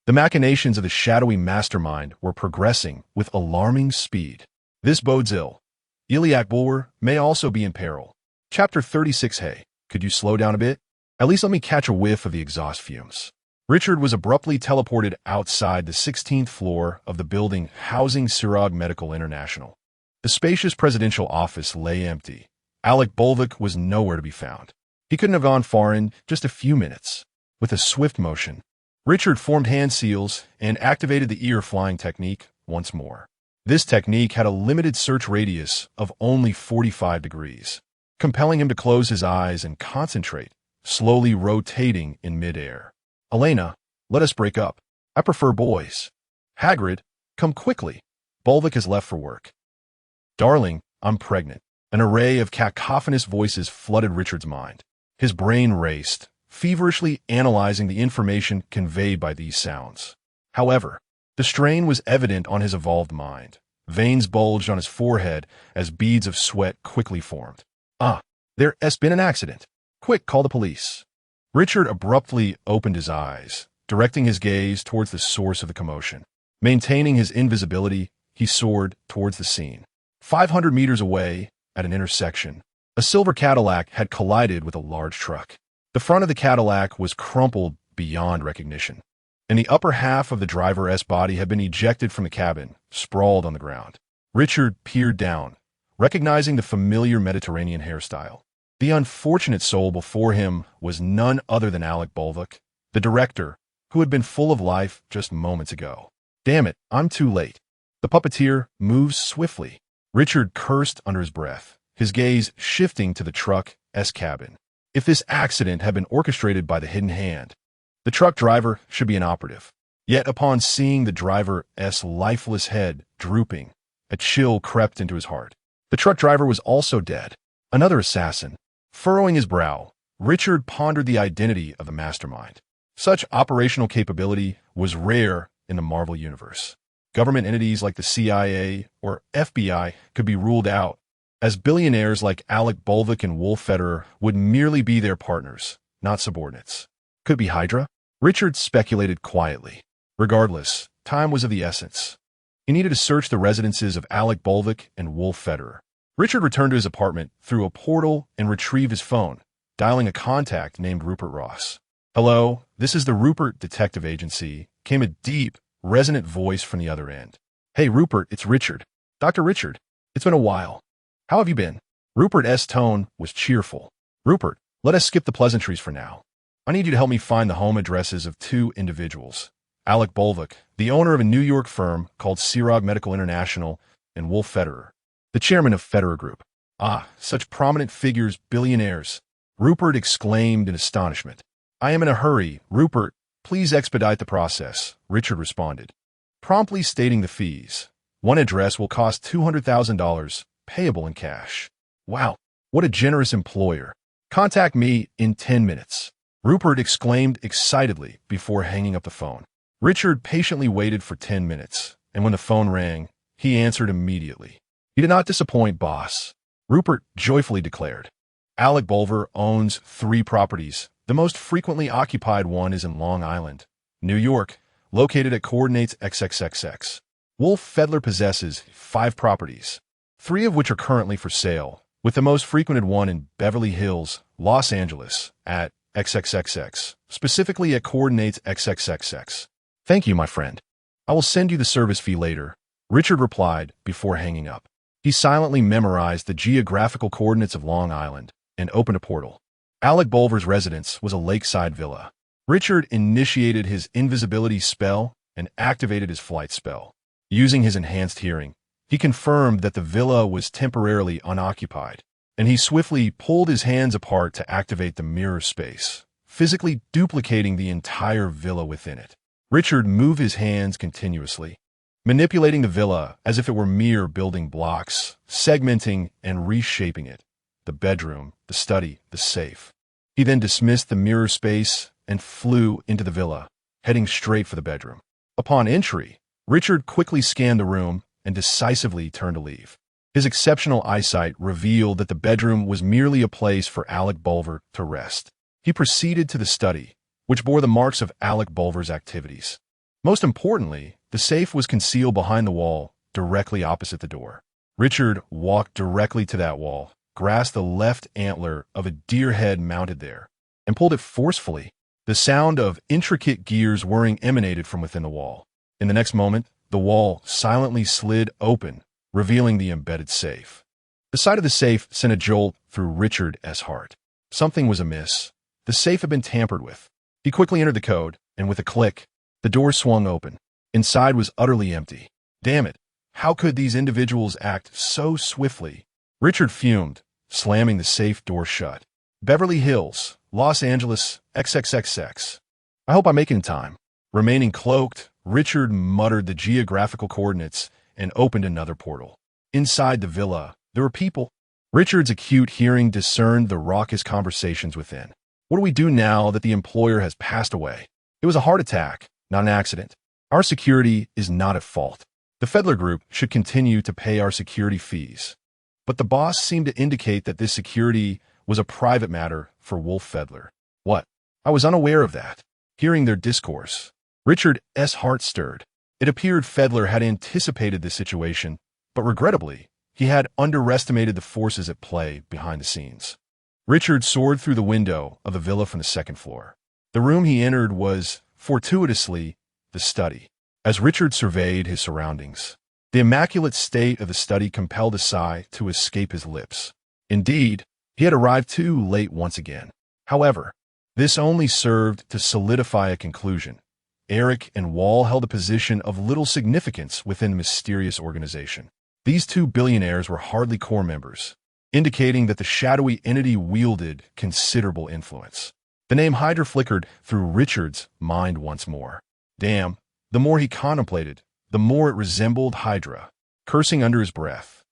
The machinations of the shadowy mastermind were progressing with alarming speed. This bodes ill. Iliac Bulwer may also be in peril. Chapter 36. Hey, could you slow down a bit? At least let me catch a whiff of the exhaust fumes. Richard was abruptly teleported outside the 16th floor of the building housing Sirog Medical International. The spacious presidential office lay empty. Alec Bolvik was nowhere to be found. He couldn't have gone far in just a few minutes. With a swift motion, Richard formed hand seals and activated the ear flying technique once more. This technique had a limited search radius of only 45 degrees, compelling him to close his eyes and concentrate, slowly rotating in midair. Elena, let us break up. I prefer boys. Hagrid, come quickly. Bolvik has left for work. Darling, I'm pregnant. An array of cacophonous voices flooded Richard's mind. His brain raced, feverishly analyzing the information conveyed by these sounds. However, the strain was evident on his evolved mind. Veins bulged on his forehead as beads of sweat quickly formed. There has been an accident. Quick, call the police. Richard abruptly opened his eyes, directing his gaze towards the source of the commotion. Maintaining his invisibility, he soared towards the scene. 500 meters away, at an intersection, a silver Cadillac had collided with a large truck. The front of the Cadillac was crumpled beyond recognition, and the upper half of the driver's body had been ejected from the cabin, sprawled on the ground. Richard peered down, recognizing the familiar Mediterranean hairstyle. The unfortunate soul before him was none other than Alec Bolvik, the director, who had been full of life just moments ago. Damn it, I'm too late. The puppeteer moves swiftly. Richard cursed under his breath, his gaze shifting to the truck's cabin. If this accident had been orchestrated by the hidden hand, the truck driver should be an operative. Yet upon seeing the driver's lifeless head drooping, a chill crept into his heart. The truck driver was also dead. Another assassin. Furrowing his brow, Richard pondered the identity of the mastermind. Such operational capability was rare in the Marvel Universe. Government entities like the CIA or FBI could be ruled out, as billionaires like Alec Bolvik and Wolf Federer would merely be their partners, not subordinates. Could be Hydra? Richard speculated quietly. Regardless, time was of the essence. He needed to search the residences of Alec Bolvik and Wolf Federer. Richard returned to his apartment through a portal and retrieved his phone, dialing a contact named Rupert Ross. Hello, this is the Rupert Detective Agency, came a deep, resonant voice from the other end. Hey Rupert, it's Richard. Dr. Richard, it's been a while. How have you been? Rupert's tone was cheerful. Rupert, let us skip the pleasantries for now. I need you to help me find the home addresses of 2 individuals. Alec Bolvik, the owner of a New York firm called Sirog Medical International, and Wolf Federer, the chairman of Federer Group. Such prominent figures, billionaires. Rupert exclaimed in astonishment. I am in a hurry. Rupert, please expedite the process, Richard responded, promptly stating the fees. One address will cost $200,000, payable in cash. Wow, what a generous employer. Contact me in 10 minutes. Rupert exclaimed excitedly before hanging up the phone. Richard patiently waited for 10 minutes, and when the phone rang, he answered immediately. You did not disappoint, boss, Rupert joyfully declared. Alec Bolver owns 3 properties. The most frequently occupied one is in Long Island, New York, located at coordinates XXXX. Wolf Fedler possesses 5 properties, 3 of which are currently for sale, with the most frequented one in Beverly Hills, Los Angeles, at XXXX, specifically at coordinates XXXX. Thank you, my friend. I will send you the service fee later, Richard replied before hanging up. He silently memorized the geographical coordinates of Long Island and opened a portal. Alec Bolver's residence was a lakeside villa. Richard initiated his invisibility spell and activated his flight spell. Using his enhanced hearing, he confirmed that the villa was temporarily unoccupied, and he swiftly pulled his hands apart to activate the mirror space, physically duplicating the entire villa within it. Richard moved his hands continuously, manipulating the villa as if it were mere building blocks, segmenting and reshaping it. The bedroom, the study, the safe. He then dismissed the mirror space and flew into the villa, heading straight for the bedroom. Upon entry, Richard quickly scanned the room and decisively turned to leave. His exceptional eyesight revealed that the bedroom was merely a place for Alec Bulver to rest. He proceeded to the study, which bore the marks of Alec Bulver's activities. Most importantly, the safe was concealed behind the wall, directly opposite the door. Richard walked directly to that wall, grasped the left antler of a deer head mounted there, and pulled it forcefully. The sound of intricate gears whirring emanated from within the wall. In the next moment, the wall silently slid open, revealing the embedded safe. The sight of the safe sent a jolt through Richard's heart. Something was amiss. The safe had been tampered with. He quickly entered the code, and with a click, the door swung open. Inside was utterly empty. Damn it! How could these individuals act so swiftly? Richard fumed, slamming the safe door shut. Beverly Hills, Los Angeles, XXXX. I hope I make it in time. Remaining cloaked, Richard muttered the geographical coordinates and opened another portal. Inside the villa, there were people. Richard's acute hearing discerned the raucous conversations within. What do we do now that the employer has passed away? It was a heart attack, not an accident. Our security is not at fault. The Fedler Group should continue to pay our security fees. But the boss seemed to indicate that this security was a private matter for Wolf Fedler. What? I was unaware of that. Hearing their discourse, Richard's heart stirred. It appeared Fedler had anticipated this situation, but regrettably, he had underestimated the forces at play behind the scenes. Richard soared through the window of the villa from the second floor. The room he entered was, fortuitously, the study. As Richard surveyed his surroundings, the immaculate state of the study compelled a sigh to escape his lips. Indeed, he had arrived too late once again. However, this only served to solidify a conclusion. Eric and Wall held a position of little significance within the mysterious organization. These two billionaires were hardly core members, indicating that the shadowy entity wielded considerable influence. The name Hydra flickered through Richard's mind once more. Damn, the more he contemplated, the more it resembled Hydra. Cursing under his breath,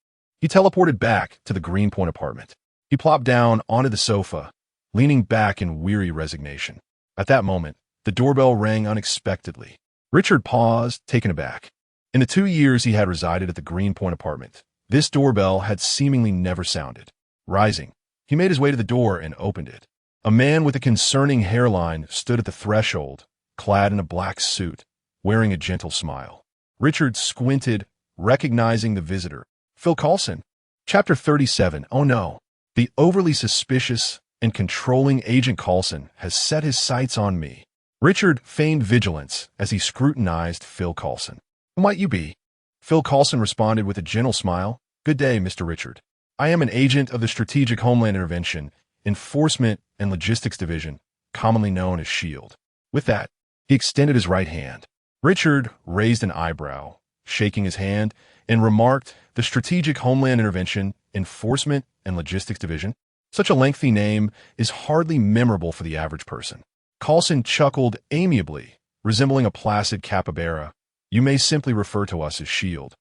he teleported back to the Greenpoint apartment. He plopped down onto the sofa, leaning back in weary resignation. At that moment, the doorbell rang unexpectedly. Richard paused, taken aback. In the 2 years he had resided at the Greenpoint apartment, this doorbell had seemingly never sounded. Rising, he made his way to the door and opened it. A man with a concerning hairline stood at the threshold, clad in a black suit, wearing a gentle smile. Richard squinted, recognizing the visitor. Phil Coulson. Chapter 37. Oh no. The overly suspicious and controlling Agent Coulson has set his sights on me. Richard feigned vigilance as he scrutinized Phil Coulson. Who might you be? Phil Coulson responded with a gentle smile. Good day, Mr. Richard. I am an agent of the Strategic Homeland Intervention, Enforcement and Logistics Division, commonly known as SHIELD. With that, he extended his right hand. Richard raised an eyebrow, shaking his hand, and remarked, the Strategic Homeland Intervention, Enforcement and Logistics Division? Such a lengthy name is hardly memorable for the average person. Coulson chuckled amiably, resembling a placid capybara. You may simply refer to us as SHIELD.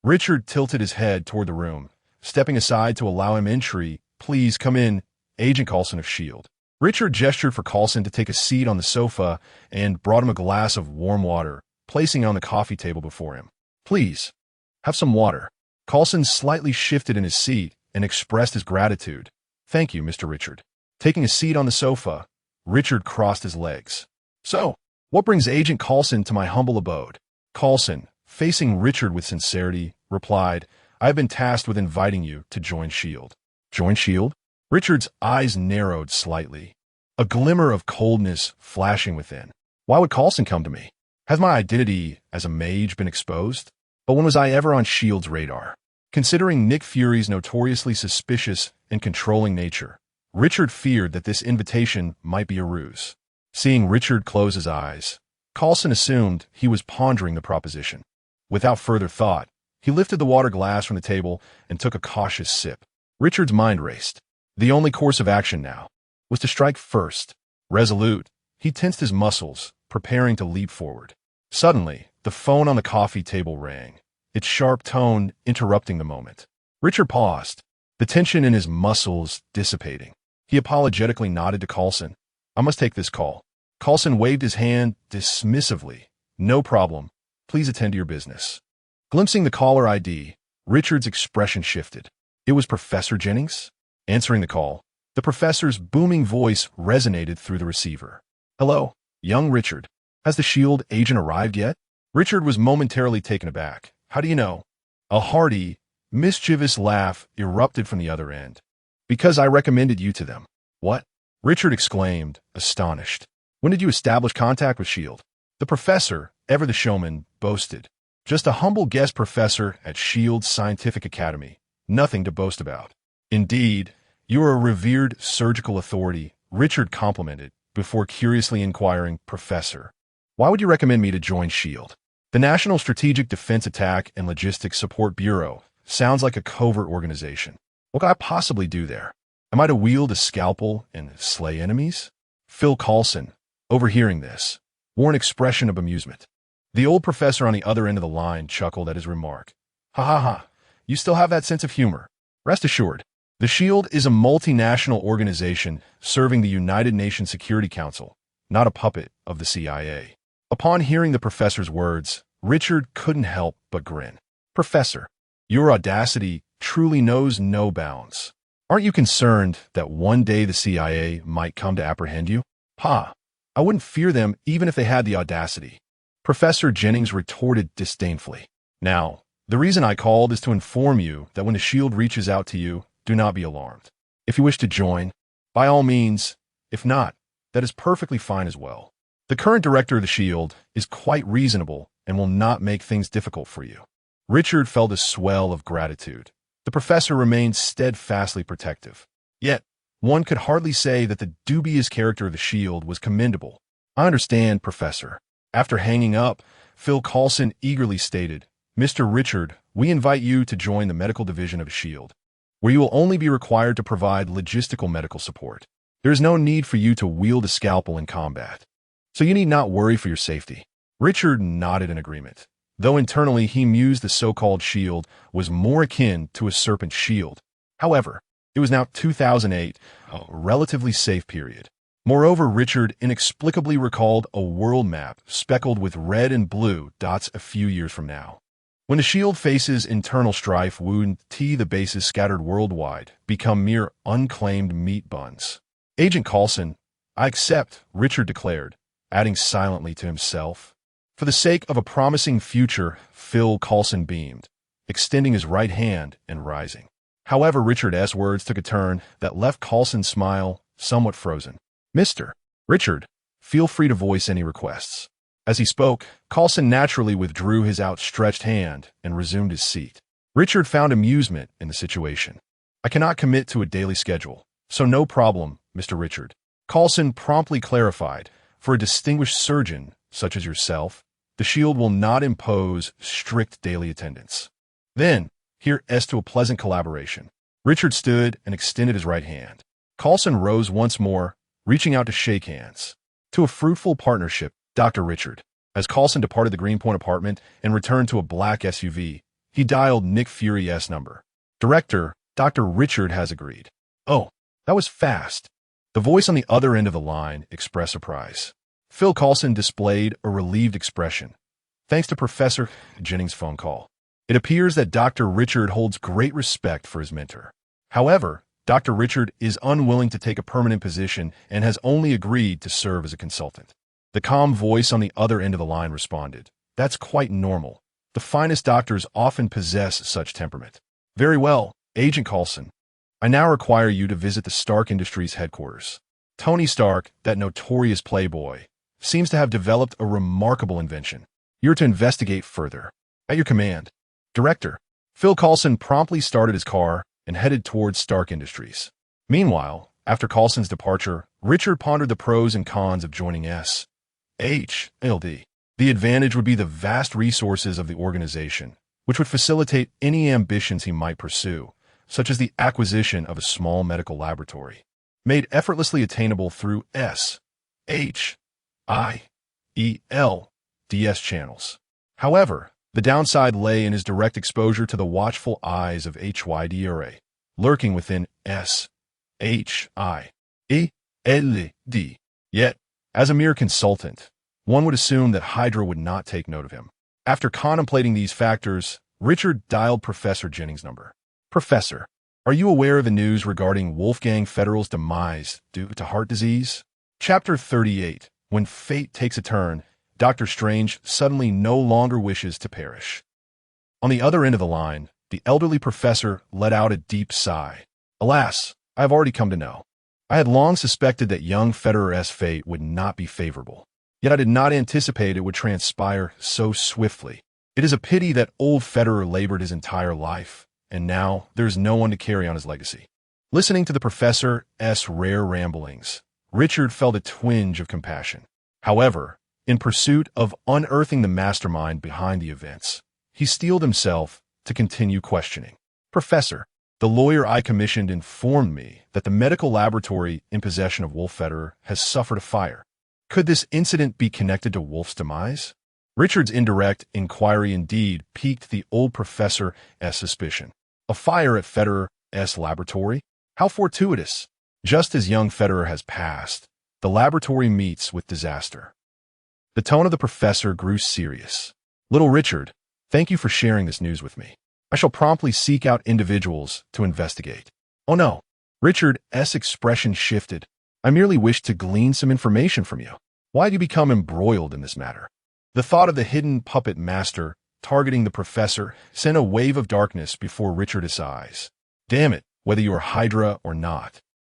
Richard tilted his head toward the room, stepping aside to allow him entry. Please come in, Agent Coulson of SHIELD. Richard gestured for Coulson to take a seat on the sofa and brought him a glass of warm water, placing it on the coffee table before him. Please, have some water. Coulson slightly shifted in his seat and expressed his gratitude. Thank you, Mr. Richard. Taking a seat on the sofa, Richard crossed his legs. So, what brings Agent Coulson to my humble abode? Coulson, facing Richard with sincerity, replied, I have been tasked with inviting you to join SHIELD. Join SHIELD? Richard's eyes narrowed slightly, a glimmer of coldness flashing within. Why would Coulson come to me? Has my identity as a mage been exposed? But when was I ever on SHIELD's radar? Considering Nick Fury's notoriously suspicious and controlling nature, Richard feared that this invitation might be a ruse. Seeing Richard close his eyes, Coulson assumed he was pondering the proposition. Without further thought, he lifted the water glass from the table and took a cautious sip. Richard's mind raced. The only course of action now was to strike first. Resolute, he tensed his muscles, preparing to leap forward. Suddenly, the phone on the coffee table rang, its sharp tone interrupting the moment. Richard paused, the tension in his muscles dissipating. He apologetically nodded to Coulson. I must take this call. Coulson waved his hand dismissively. No problem. Please attend to your business. Glimpsing the caller ID, Richard's expression shifted. It was Professor Jennings? Answering the call, the professor's booming voice resonated through the receiver. Hello, young Richard. Has the SHIELD agent arrived yet? Richard was momentarily taken aback. How do you know? A hearty, mischievous laugh erupted from the other end. Because I recommended you to them. What? Richard exclaimed, astonished. When did you establish contact with SHIELD? The professor, ever the showman, boasted. Just a humble guest professor at SHIELD's Scientific Academy. Nothing to boast about. Indeed, you are a revered surgical authority, Richard complimented, before curiously inquiring, Professor, why would you recommend me to join SHIELD? The National Strategic Defense Attack and Logistics Support Bureau sounds like a covert organization. What could I possibly do there? Am I to wield a scalpel and slay enemies? Phil Coulson, overhearing this, wore an expression of amusement. The old professor on the other end of the line chuckled at his remark. Ha ha ha, you still have that sense of humor. Rest assured, the SHIELD is a multinational organization serving the United Nations Security Council, not a puppet of the CIA. Upon hearing the professor's words, Richard couldn't help but grin. Professor, your audacity truly knows no bounds. Aren't you concerned that one day the CIA might come to apprehend you? Ha! I wouldn't fear them even if they had the audacity. Professor Jennings retorted disdainfully. Now, the reason I called is to inform you that when the SHIELD reaches out to you, do not be alarmed. If you wish to join, by all means. If not, that is perfectly fine as well. The current director of the SHIELD is quite reasonable and will not make things difficult for you. Richard felt a swell of gratitude. The professor remained steadfastly protective. Yet, one could hardly say that the dubious character of the SHIELD was commendable. I understand, Professor. After hanging up, Phil Coulson eagerly stated, Mr. Richard, we invite you to join the medical division of SHIELD, where you will only be required to provide logistical medical support. There is no need for you to wield a scalpel in combat, so you need not worry for your safety. Richard nodded in agreement, though internally he mused the so-called SHIELD was more akin to a serpent shield. However, it was now 2008, a relatively safe period. Moreover, Richard inexplicably recalled a world map speckled with red and blue dots a few years from now. When the SHIELD faces internal strife, wouldn't the bases scattered worldwide become mere unclaimed meat buns? Agent Coulson, I accept, Richard declared, adding silently to himself. For the sake of a promising future, Phil Coulson beamed, extending his right hand and rising. However, Richard's words took a turn that left Coulson's smile somewhat frozen. Mr. Richard, feel free to voice any requests. As he spoke, Coulson naturally withdrew his outstretched hand and resumed his seat. Richard found amusement in the situation. I cannot commit to a daily schedule, so no problem, Mr. Richard. Coulson promptly clarified, for a distinguished surgeon such as yourself, the SHIELD will not impose strict daily attendance. Then, here's to a pleasant collaboration. Richard stood and extended his right hand. Coulson rose once more, reaching out to shake hands. To a fruitful partnership, Dr. Richard. As Coulson departed the Greenpoint apartment and returned to a black SUV, he dialed Nick Fury's number. Director, Dr. Richard has agreed. Oh, that was fast. The voice on the other end of the line expressed surprise. Phil Coulson displayed a relieved expression, thanks to Professor Jennings' phone call. It appears that Dr. Richard holds great respect for his mentor. However, Dr. Richard is unwilling to take a permanent position and has only agreed to serve as a consultant. The calm voice on the other end of the line responded, That's quite normal. The finest doctors often possess such temperament. Very well, Agent Coulson. I now require you to visit the Stark Industries headquarters. Tony Stark, that notorious playboy, seems to have developed a remarkable invention. You're to investigate further. At your command. Director. Phil Coulson promptly started his car and headed towards Stark Industries. Meanwhile, after Coulson's departure, Richard pondered the pros and cons of joining SHIELD. The advantage would be the vast resources of the organization, which would facilitate any ambitions he might pursue, such as the acquisition of a small medical laboratory, made effortlessly attainable through SHIELD's channels. However, the downside lay in his direct exposure to the watchful eyes of HYDRA, lurking within SHIELD. Yet, as a mere consultant, one would assume that Hydra would not take note of him. After contemplating these factors, Richard dialed Professor Jennings' number. Professor, are you aware of the news regarding Wolfgang Federer's demise due to heart disease? Chapter 38. When fate takes a turn, Dr. Strange suddenly no longer wishes to perish. On the other end of the line, the elderly professor let out a deep sigh. Alas, I have already come to know. I had long suspected that young Federer's fate would not be favorable. Yet I did not anticipate it would transpire so swiftly. It is a pity that old Federer labored his entire life, and now there is no one to carry on his legacy. Listening to the professor's rare ramblings, Richard felt a twinge of compassion. However, in pursuit of unearthing the mastermind behind the events, he steeled himself to continue questioning. Professor, the lawyer I commissioned informed me that the medical laboratory in possession of Wolf Federer has suffered a fire. Could this incident be connected to Wolf's demise? Richard's indirect inquiry indeed piqued the old professor's suspicion. A fire at Federer's laboratory? How fortuitous! Just as young Federer has passed, the laboratory meets with disaster. The tone of the professor grew serious. Little Richard, thank you for sharing this news with me. I shall promptly seek out individuals to investigate. Oh no. Richard's expression shifted. I merely wished to glean some information from you. Why do you become embroiled in this matter? The thought of the hidden puppet master targeting the professor sent a wave of darkness before Richard's eyes. Damn it, whether you are Hydra or not.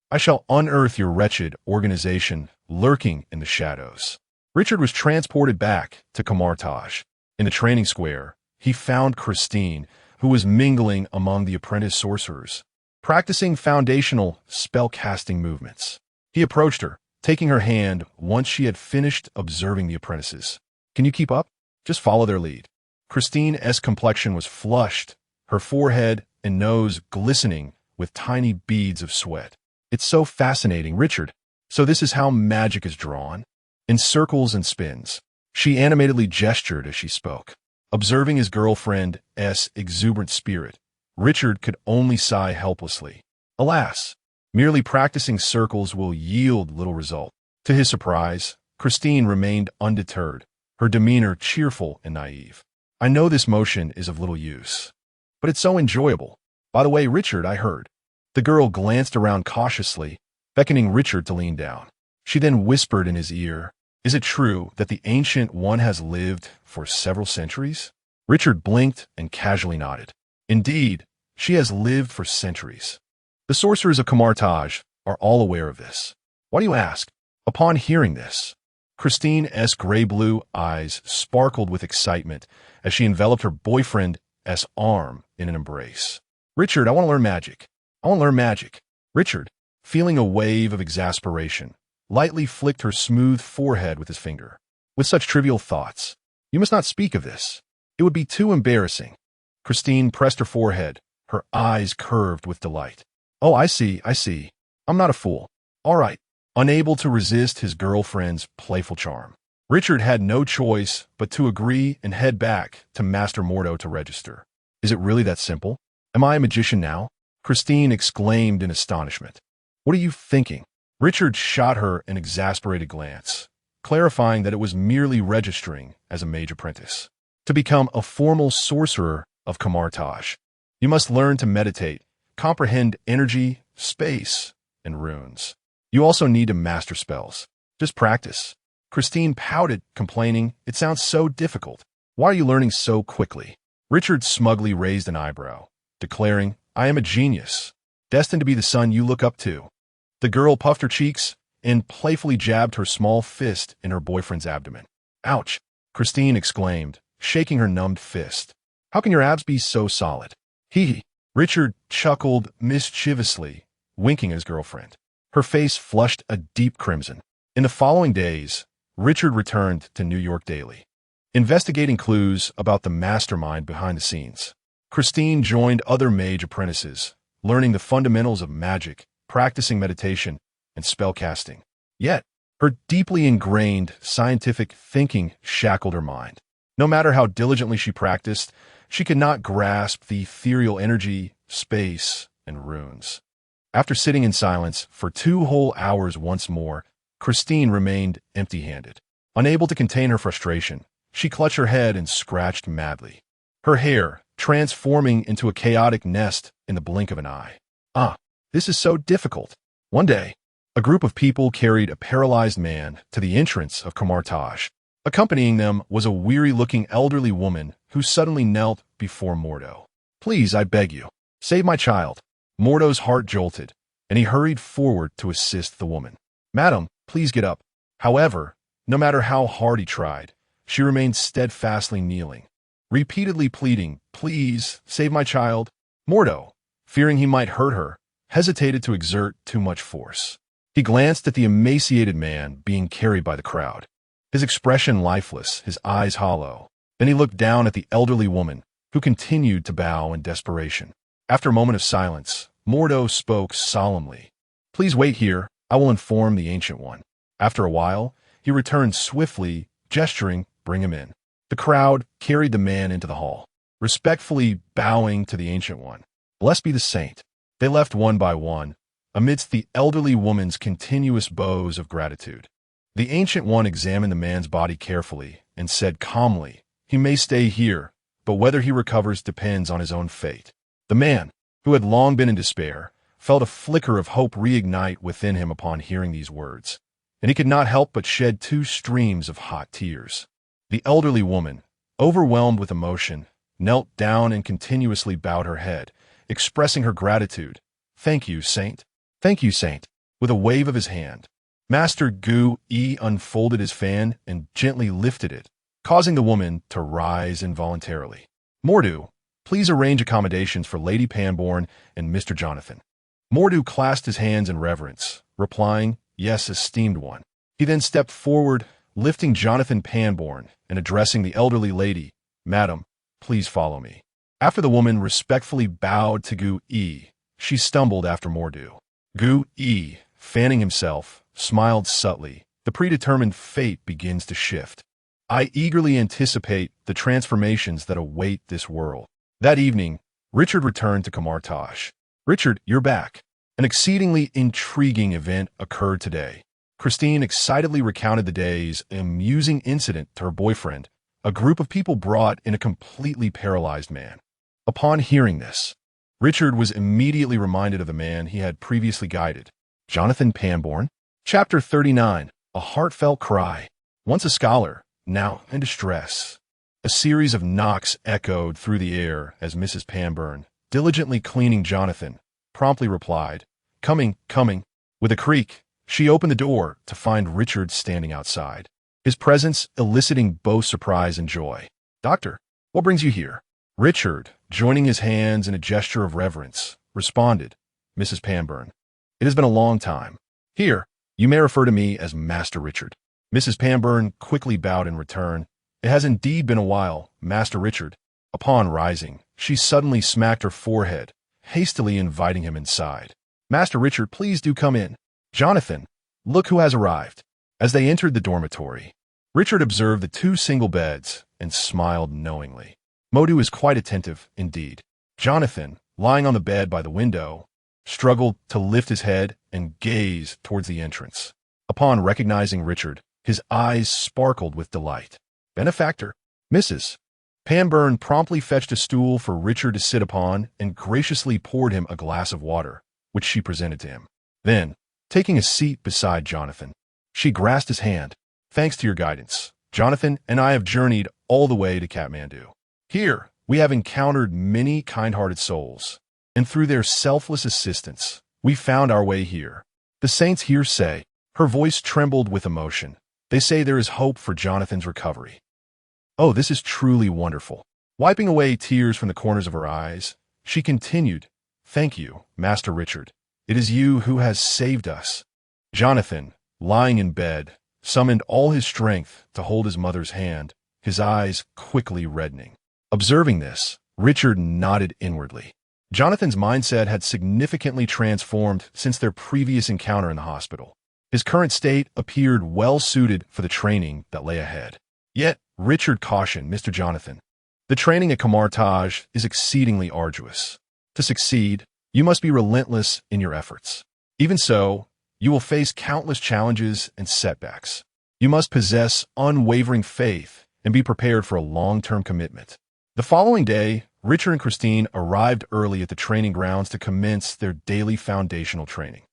I shall unearth your wretched organization lurking in the shadows. Richard was transported back to Camartage. In the training square, he found Christine, who was mingling among the apprentice sorcerers, practicing foundational spell-casting movements. He approached her, taking her hand once she had finished observing the apprentices. Can you keep up? Just follow their lead. Christine's complexion was flushed, her forehead and nose glistening with tiny beads of sweat. It's so fascinating, Richard. So this is how magic is drawn? In circles and spins. She animatedly gestured as she spoke. Observing his girlfriend's exuberant spirit, Richard could only sigh helplessly. Alas, merely practicing circles will yield little result. To his surprise, Christine remained undeterred, her demeanor cheerful and naive. I know this motion is of little use, but it's so enjoyable. By the way, Richard, I heard. The girl glanced around cautiously, beckoning Richard to lean down. She then whispered in his ear, is it true that the Ancient One has lived for several centuries? Richard blinked and casually nodded. Indeed, she has lived for centuries. The sorcerers of Camartage are all aware of this. Why do you ask? Upon hearing this, Christine's gray-blue eyes sparkled with excitement as she enveloped her boyfriend's arm in an embrace. Richard, I want to learn magic. I want to learn magic. Richard, feeling a wave of exasperation, lightly flicked her smooth forehead with his finger. With such trivial thoughts, you must not speak of this. It would be too embarrassing. Christine pressed her forehead, her eyes curved with delight. Oh, I see. I'm not a fool. All right. Unable to resist his girlfriend's playful charm, Richard had no choice but to agree and head back to Master Mordo to register. Is it really that simple? Am I a magician now? Christine exclaimed in astonishment. What are you thinking? Richard shot her an exasperated glance, clarifying that it was merely registering as a mage apprentice. To become a formal sorcerer of Camartage, you must learn to meditate, comprehend energy, space, and runes. You also need to master spells. Just practice. Christine pouted, complaining, it sounds so difficult. Why are you learning so quickly? Richard smugly raised an eyebrow, declaring, I am a genius, destined to be the son you look up to. The girl puffed her cheeks and playfully jabbed her small fist in her boyfriend's abdomen. Ouch, Christine exclaimed, shaking her numbed fist. How can your abs be so solid? Hee. Richard chuckled mischievously, winking at his girlfriend. Her face flushed a deep crimson. In the following days, Richard returned to New York daily, investigating clues about the mastermind behind the scenes. Christine joined other mage apprentices, learning the fundamentals of magic, practicing meditation, and spellcasting. Yet, her deeply ingrained scientific thinking shackled her mind. No matter how diligently she practiced, she could not grasp the ethereal energy, space, and runes. After sitting in silence for 2 whole hours once more, Christine remained empty-handed. Unable to contain her frustration, She clutched her head and scratched madly, her hair transforming into a chaotic nest in the blink of an eye. Ah, this is so difficult. One day, a group of people carried a paralyzed man to the entrance of Kamartaj. Accompanying them was a weary-looking elderly woman who suddenly knelt before Mordo. "Please, I beg you, save my child." Mordo's heart jolted, and he hurried forward to assist the woman. "Madam, please get up." However, no matter how hard he tried, she remained steadfastly kneeling, repeatedly pleading, "Please, save my child." Mordo, fearing he might hurt her, hesitated to exert too much force. He glanced at the emaciated man being carried by the crowd, his expression lifeless, his eyes hollow. Then he looked down at the elderly woman, who continued to bow in desperation. After a moment of silence, Mordo spoke solemnly. "Please wait here. I will inform the Ancient One." After a while, he returned swiftly, gesturing, "Bring him in." The crowd carried the man into the hall, respectfully bowing to the Ancient One. "Blessed be the saint." They left one by one, amidst the elderly woman's continuous bows of gratitude. The Ancient One examined the man's body carefully and said calmly, "He may stay here, but whether he recovers depends on his own fate." The man, who had long been in despair, felt a flicker of hope reignite within him upon hearing these words, and he could not help but shed two streams of hot tears. The elderly woman, overwhelmed with emotion, knelt down and continuously bowed her head, expressing her gratitude. "Thank you, Saint. Thank you, Saint." With a wave of his hand, Master Gu-E unfolded his fan and gently lifted it, causing the woman to rise involuntarily. "Mordu, please arrange accommodations for Lady Pangborn and Mr. Jonathan." Mordu clasped his hands in reverence, replying, "Yes, esteemed one." He then stepped forward, lifting Jonathan Pangborn and addressing the elderly lady, "Madam, please follow me." After the woman respectfully bowed to Gu-E, she stumbled after Mordu. Gu-E, fanning himself, smiled subtly. The predetermined fate begins to shift. I eagerly anticipate the transformations that await this world. That evening, Richard returned to Kamartaj. "Richard, you're back." An exceedingly intriguing event occurred today. Christine excitedly recounted the day's amusing incident to her boyfriend. A group of people brought in a completely paralyzed man. Upon hearing this, Richard was immediately reminded of the man he had previously guided, Jonathan Pangborn. Chapter 39, A Heartfelt Cry. Once a scholar, now in distress. A series of knocks echoed through the air as Mrs. Pangborn, diligently cleaning Jonathan, promptly replied, "Coming, coming." With a creak, she opened the door to find Richard standing outside, his presence eliciting both surprise and joy. "Doctor, what brings you here?" Richard, joining his hands in a gesture of reverence, responded, "Mrs. Pangborn, it has been a long time. Here, you may refer to me as Master Richard." Mrs. Pangborn quickly bowed in return. "It has indeed been a while, Master Richard." Upon rising, she suddenly smacked her forehead, hastily inviting him inside. "Master Richard, please do come in. Jonathan, look who has arrived." As they entered the dormitory, Richard observed the two single beds and smiled knowingly. Modu is quite attentive, indeed. Jonathan, lying on the bed by the window, struggled to lift his head and gaze towards the entrance. Upon recognizing Richard, his eyes sparkled with delight. "Benefactor, Mrs. Pangborn promptly fetched a stool for Richard to sit upon and graciously poured him a glass of water, which she presented to him. Then, taking a seat beside Jonathan, she grasped his hand. "Thanks to your guidance, Jonathan and I have journeyed all the way to Kathmandu. Here, we have encountered many kind-hearted souls, and through their selfless assistance, we found our way here. The saints here say," her voice trembled with emotion, "they say there is hope for Jonathan's recovery. Oh, this is truly wonderful." Wiping away tears from the corners of her eyes, she continued, "Thank you, Master Richard. It is you who has saved us." Jonathan, lying in bed, summoned all his strength to hold his mother's hand, his eyes quickly reddening. Observing this, Richard nodded inwardly. Jonathan's mindset had significantly transformed since their previous encounter in the hospital. His current state appeared well suited for the training that lay ahead. Yet, Richard cautioned Mr. Jonathan, "The training at Kamartaj is exceedingly arduous. To succeed, you must be relentless in your efforts. Even so, you will face countless challenges and setbacks. You must possess unwavering faith and be prepared for a long-term commitment. The following day, Richard and Christine arrived early at the training grounds to commence their daily foundational training.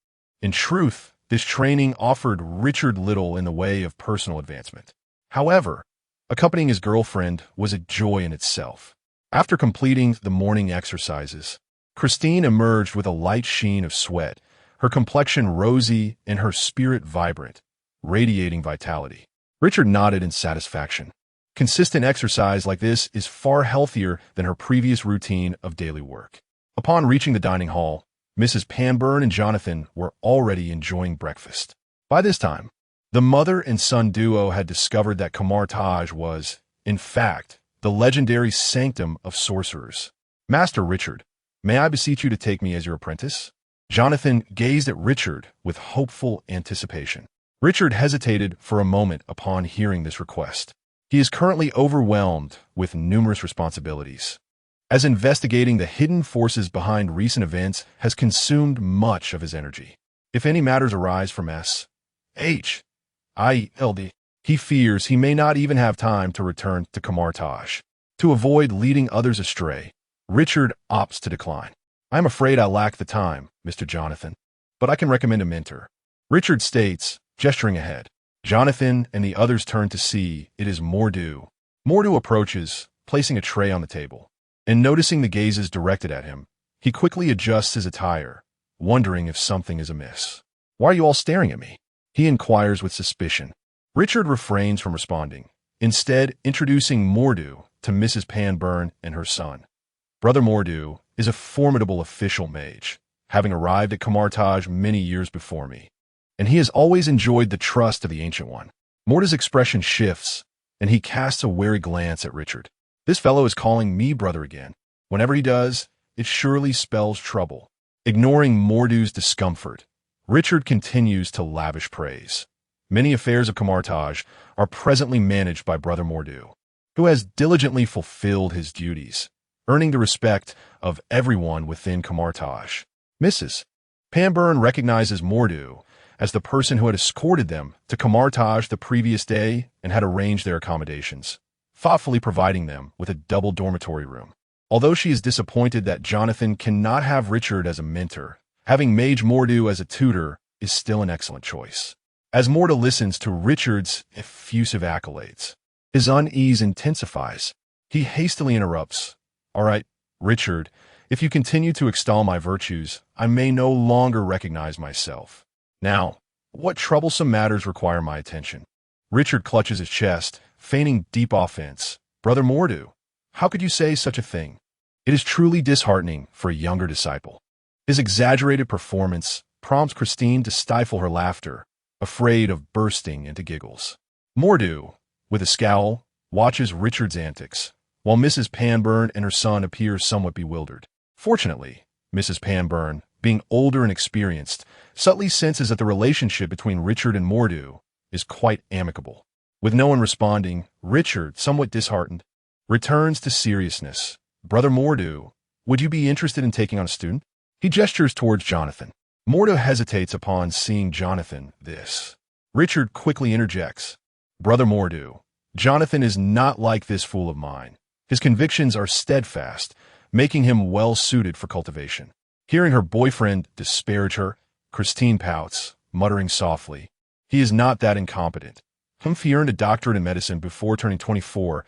In truth, this training offered Richard little in the way of personal advancement. However, accompanying his girlfriend was a joy in itself. After completing the morning exercises, Christine emerged with a light sheen of sweat, her complexion rosy and her spirit vibrant, radiating vitality. Richard nodded in satisfaction. Consistent exercise like this is far healthier than her previous routine of daily work. Upon reaching the dining hall, Mrs. Panburn and Jonathan were already enjoying breakfast. By this time, the mother and son duo had discovered that Kamar Taj was, in fact, the legendary sanctum of sorcerers. Master Richard, may I beseech you to take me as your apprentice? Jonathan gazed at Richard with hopeful anticipation. Richard hesitated for a moment upon hearing this request. He is currently overwhelmed with numerous responsibilities, as investigating the hidden forces behind recent events has consumed much of his energy. If any matters arise from S.H.I.L.D., he fears he may not even have time to return to Kamar Taj. To avoid leading others astray, Richard opts to decline. I am afraid I lack the time, Mr. Jonathan, but I can recommend a mentor. Richard states, gesturing ahead. Jonathan and the others turn to see it is Mordu. Mordu approaches, placing a tray on the table, and noticing the gazes directed at him, he quickly adjusts his attire, wondering if something is amiss. Why are you all staring at me? He inquires with suspicion. Richard refrains from responding, instead introducing Mordu to Mrs. Panburn and her son. Brother Mordu is a formidable official mage, having arrived at Kamar Taj many years before me, and he has always enjoyed the trust of the Ancient One. Mordu's expression shifts, and he casts a wary glance at Richard. This fellow is calling me brother again. Whenever he does, it surely spells trouble. Ignoring Mordu's discomfort, Richard continues to lavish praise. Many affairs of Kamar Taj are presently managed by Brother Mordu, who has diligently fulfilled his duties, earning the respect of everyone within Kamar Taj. Mrs. Panburn recognizes Mordu as the person who had escorted them to Kamar Taj the previous day and had arranged their accommodations, thoughtfully providing them with a double dormitory room. Although she is disappointed that Jonathan cannot have Richard as a mentor, having Mage Mordu as a tutor is still an excellent choice. As Mordu listens to Richard's effusive accolades, his unease intensifies. He hastily interrupts. All right, Richard, if you continue to extol my virtues, I may no longer recognize myself. Now, what troublesome matters require my attention? Richard clutches his chest, feigning deep offense. Brother Mordu, how could you say such a thing? It is truly disheartening for a younger disciple. His exaggerated performance prompts Christine to stifle her laughter, afraid of bursting into giggles. Mordu, with a scowl, watches Richard's antics, while Mrs. Panburn and her son appear somewhat bewildered. Fortunately, Mrs. Panburn, being older and experienced, subtly senses that the relationship between Richard and Mordu is quite amicable. With no one responding, Richard, somewhat disheartened, returns to seriousness. Brother Mordu, would you be interested in taking on a student? He gestures towards Jonathan. Mordu hesitates upon seeing Jonathan. Richard quickly interjects. Brother Mordu, Jonathan is not like this fool of mine. His convictions are steadfast, making him well-suited for cultivation. Hearing her boyfriend disparage her, Christine pouts, muttering softly, he is not that incompetent. He earned a doctorate in medicine before turning 24.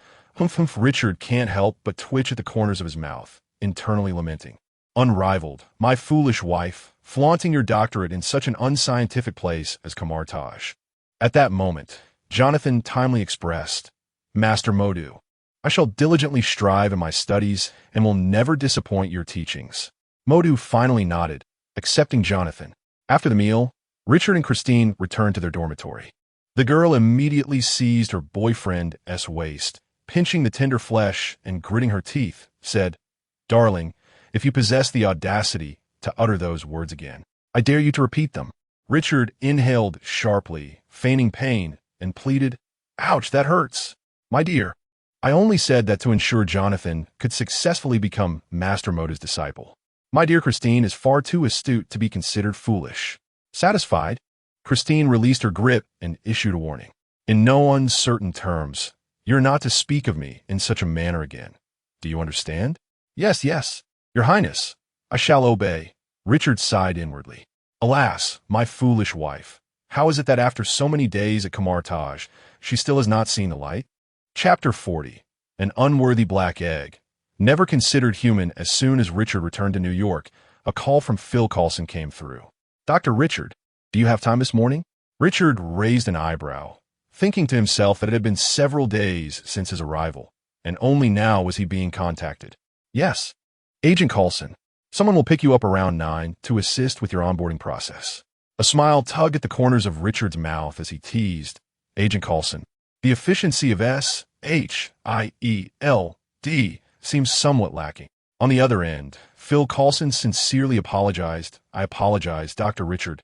Richard can't help but twitch at the corners of his mouth, internally lamenting. Unrivaled, my foolish wife, flaunting your doctorate in such an unscientific place as Kamar Taj. At that moment, Jonathan timely expressed, Master Mordu, I shall diligently strive in my studies and will never disappoint your teachings. Mordu finally nodded, accepting Jonathan. After the meal, Richard and Christine returned to their dormitory. The girl immediately seized her boyfriend's waist, pinching the tender flesh and gritting her teeth, said, Darling, if you possess the audacity to utter those words again, I dare you to repeat them. Richard inhaled sharply, feigning pain, and pleaded, Ouch, that hurts. My dear, I only said that to ensure Jonathan could successfully become Master Mordu's disciple. My dear Christine is far too astute to be considered foolish. Satisfied, Christine released her grip and issued a warning. In no uncertain terms, You're not to speak of me in such a manner again. Do you understand? Yes, yes, your highness. I shall obey. Richard sighed inwardly. Alas, my foolish wife. How is it that after so many days at Camartage, she still has not seen the light? Chapter 40. An unworthy black egg. Never considered human. As soon as Richard returned to New York, a call from Phil Coulson came through. Dr. Richard, do you have time this morning? Richard raised an eyebrow, thinking to himself that it had been several days since his arrival, and only now was he being contacted. Yes. Agent Coulson, someone will pick you up around 9 to assist with your onboarding process. A smile tugged at the corners of Richard's mouth as he teased, Agent Coulson. The efficiency of SHIELD seems somewhat lacking. On the other end, Phil Coulson sincerely apologized. I apologize, Dr. Richard.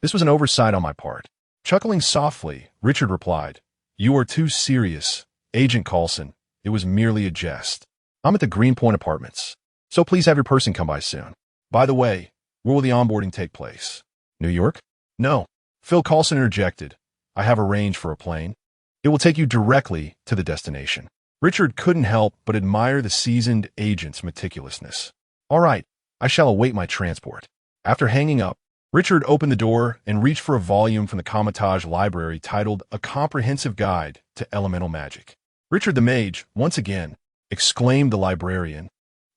This was an oversight on my part. Chuckling softly, Richard replied, You are too serious, Agent Coulson. It was merely a jest. I'm at the Greenpoint Apartments, so please have your person come by soon. By the way, where will the onboarding take place? New York? No. Phil Coulson interjected. I have arranged for a plane. It will take you directly to the destination. Richard couldn't help but admire the seasoned agent's meticulousness. All right, I shall await my transport. After hanging up, Richard opened the door and reached for a volume from the Comitage library titled A Comprehensive Guide to Elemental Magic. Richard the Mage, once again, exclaimed the librarian.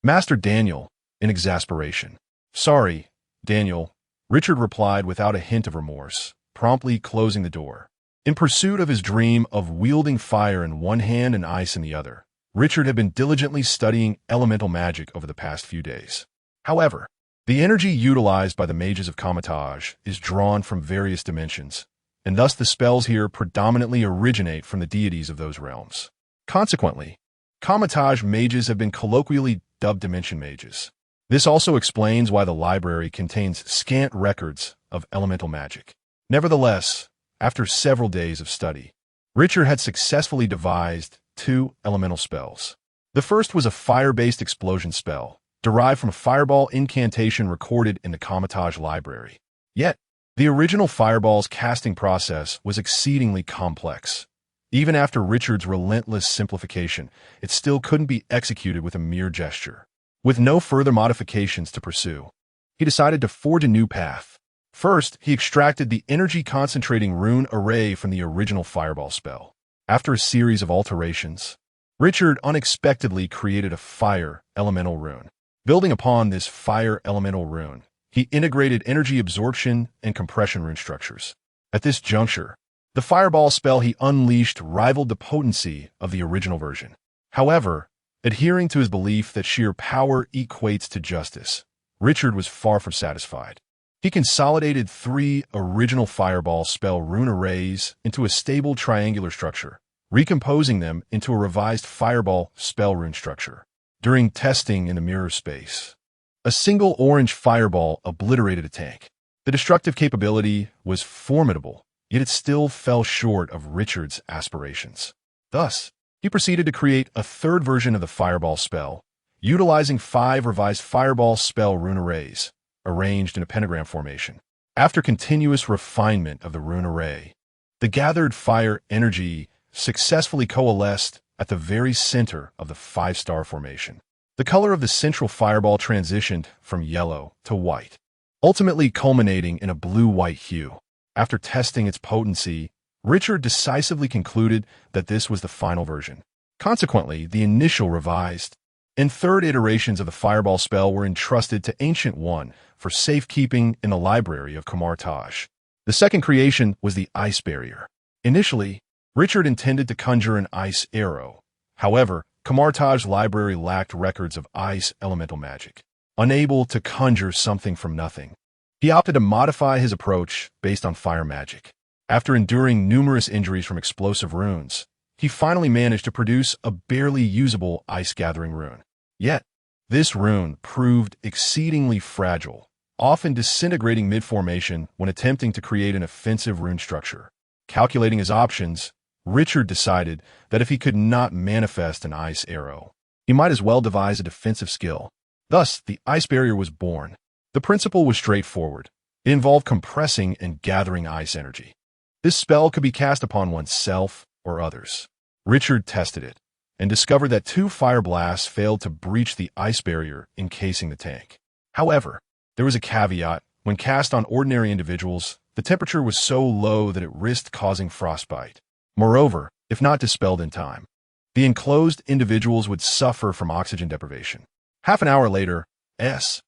Master Daniel, in exasperation. Sorry, Daniel, Richard replied without a hint of remorse, promptly closing the door. In pursuit of his dream of wielding fire in one hand and ice in the other, Richard had been diligently studying elemental magic over the past few days. However, the energy utilized by the mages of Comitage is drawn from various dimensions, and thus the spells here predominantly originate from the deities of those realms. Consequently, Comitage mages have been colloquially dubbed Dimension Mages. This also explains why the library contains scant records of elemental magic. Nevertheless, after several days of study, Richard had successfully devised 2 elemental spells. The first was a fire-based explosion spell, derived from a fireball incantation recorded in the Comitage library. Yet, the original fireball's casting process was exceedingly complex. Even after Richard's relentless simplification, it still couldn't be executed with a mere gesture. With no further modifications to pursue, he decided to forge a new path. First, he extracted the energy-concentrating rune array from the original fireball spell. After a series of alterations, Richard unexpectedly created a fire elemental rune. Building upon this fire elemental rune, he integrated energy absorption and compression rune structures. At this juncture, the fireball spell he unleashed rivaled the potency of the original version. However, adhering to his belief that sheer power equates to justice, Richard was far from satisfied. He consolidated 3 original fireball spell rune arrays into a stable triangular structure, recomposing them into a revised fireball spell rune structure. During testing in the mirror space, a single orange fireball obliterated a tank. The destructive capability was formidable, yet it still fell short of Richard's aspirations. Thus, he proceeded to create a 3rd version of the fireball spell, utilizing 5 revised fireball spell rune arrays, arranged in a pentagram formation. After continuous refinement of the rune array, the gathered fire energy successfully coalesced at the very center of the 5-star formation. The color of the central fireball transitioned from yellow to white, ultimately culminating in a blue-white hue. After testing its potency, Richard decisively concluded that this was the final version. Consequently, the initial revised and 3rd iterations of the fireball spell were entrusted to Ancient One for safekeeping in the library of Camartage. The second creation was the ice barrier. Initially, Richard intended to conjure an ice arrow. However, Camartage library lacked records of ice elemental magic. Unable to conjure something from nothing, he opted to modify his approach based on fire magic. After enduring numerous injuries from explosive runes, he finally managed to produce a barely usable ice-gathering rune. Yet, this rune proved exceedingly fragile, often disintegrating mid-formation when attempting to create an offensive rune structure. Calculating his options, Richard decided that if he could not manifest an ice arrow, he might as well devise a defensive skill. Thus, the ice barrier was born. The principle was straightforward. It involved compressing and gathering ice energy. This spell could be cast upon oneself or others. Richard tested it and discovered that 2 fire blasts failed to breach the ice barrier encasing the tank. However, there was a caveat. When cast on ordinary individuals, the temperature was so low that it risked causing frostbite. Moreover, if not dispelled in time, the enclosed individuals would suffer from oxygen deprivation. Half an hour later, SHIELD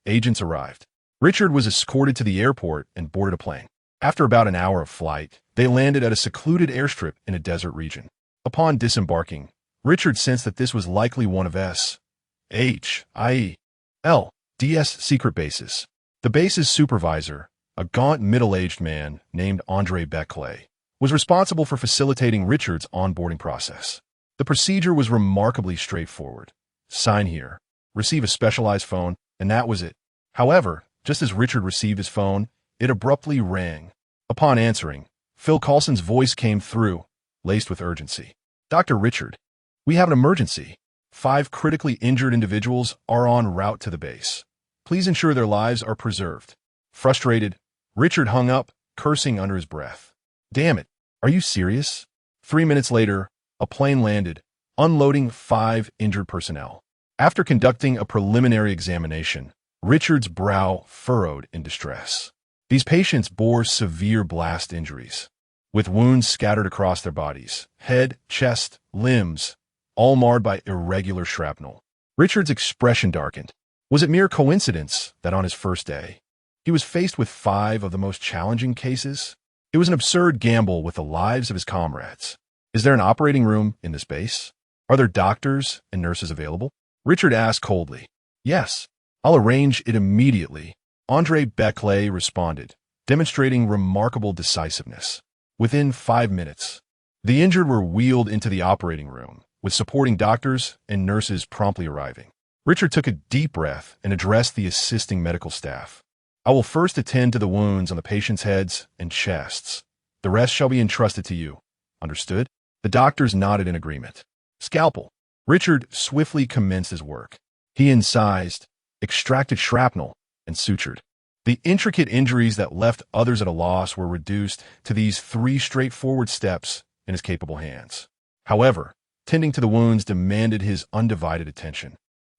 agents arrived. Richard was escorted to the airport and boarded a plane. After about an hour of flight, they landed at a secluded airstrip in a desert region. Upon disembarking, Richard sensed that this was likely one of SHIELD's secret bases. The base's supervisor, a gaunt middle-aged man named Andre Beckley, was responsible for facilitating Richard's onboarding process. The procedure was remarkably straightforward. Sign here, receive a specialized phone, and that was it. However, just as Richard received his phone, it abruptly rang. Upon answering, Phil Coulson's voice came through, laced with urgency. "Dr. Richard, we have an emergency. 5 critically injured individuals are en route to the base. Please ensure their lives are preserved." Frustrated, Richard hung up, cursing under his breath. "Damn it, are you serious?" 3 minutes later, a plane landed, unloading 5 injured personnel. After conducting a preliminary examination, Richard's brow furrowed in distress. These patients bore severe blast injuries, with wounds scattered across their bodies, head, chest, limbs, all marred by irregular shrapnel. Richard's expression darkened. Was it mere coincidence that on his first day, he was faced with 5 of the most challenging cases? It was an absurd gamble with the lives of his comrades. Is there an operating room in this base? Are there doctors and nurses available? Richard asked coldly. "Yes, I'll arrange it immediately," Andre Beckley responded, demonstrating remarkable decisiveness. Within 5 minutes, the injured were wheeled into the operating room, with supporting doctors and nurses promptly arriving. Richard took a deep breath and addressed the assisting medical staff. "I will first attend to the wounds on the patient's heads and chests. The rest shall be entrusted to you. Understood?" The doctors nodded in agreement. "Scalpel." Richard swiftly commenced his work. He incised, extracted shrapnel, and sutured. The intricate injuries that left others at a loss were reduced to these 3 straightforward steps in his capable hands. However, tending to the wounds demanded his undivided attention.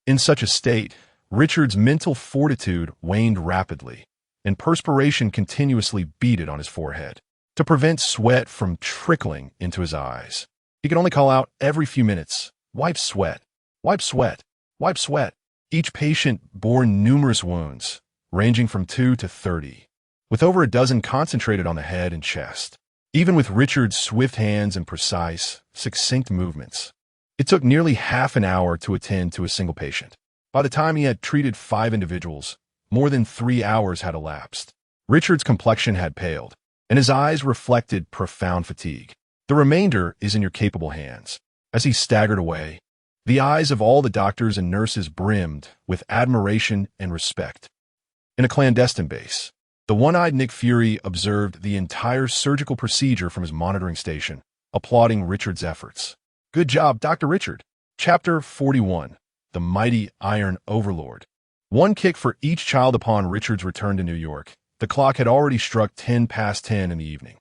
In such a state, Richard's mental fortitude waned rapidly, and perspiration continuously beaded on his forehead. To prevent sweat from trickling into his eyes, he could only call out every few minutes, "Wipe sweat, wipe sweat, wipe sweat." Each patient bore numerous wounds, ranging from 2 to 30, with over a dozen concentrated on the head and chest. Even with Richard's swift hands and precise, succinct movements, it took nearly half an hour to attend to a single patient. By the time he had treated 5 individuals, more than 3 hours had elapsed. Richard's complexion had paled, and his eyes reflected profound fatigue. "The remainder is in your capable hands." As he staggered away, the eyes of all the doctors and nurses brimmed with admiration and respect. In a clandestine base, the one-eyed Nick Fury observed the entire surgical procedure from his monitoring station, applauding Richard's efforts. "Good job, Dr. Richard." Chapter 41. The Mighty Iron Overlord. 1 kick for each child upon Richard's return to New York. The clock had already struck 10 past 10 in the evening.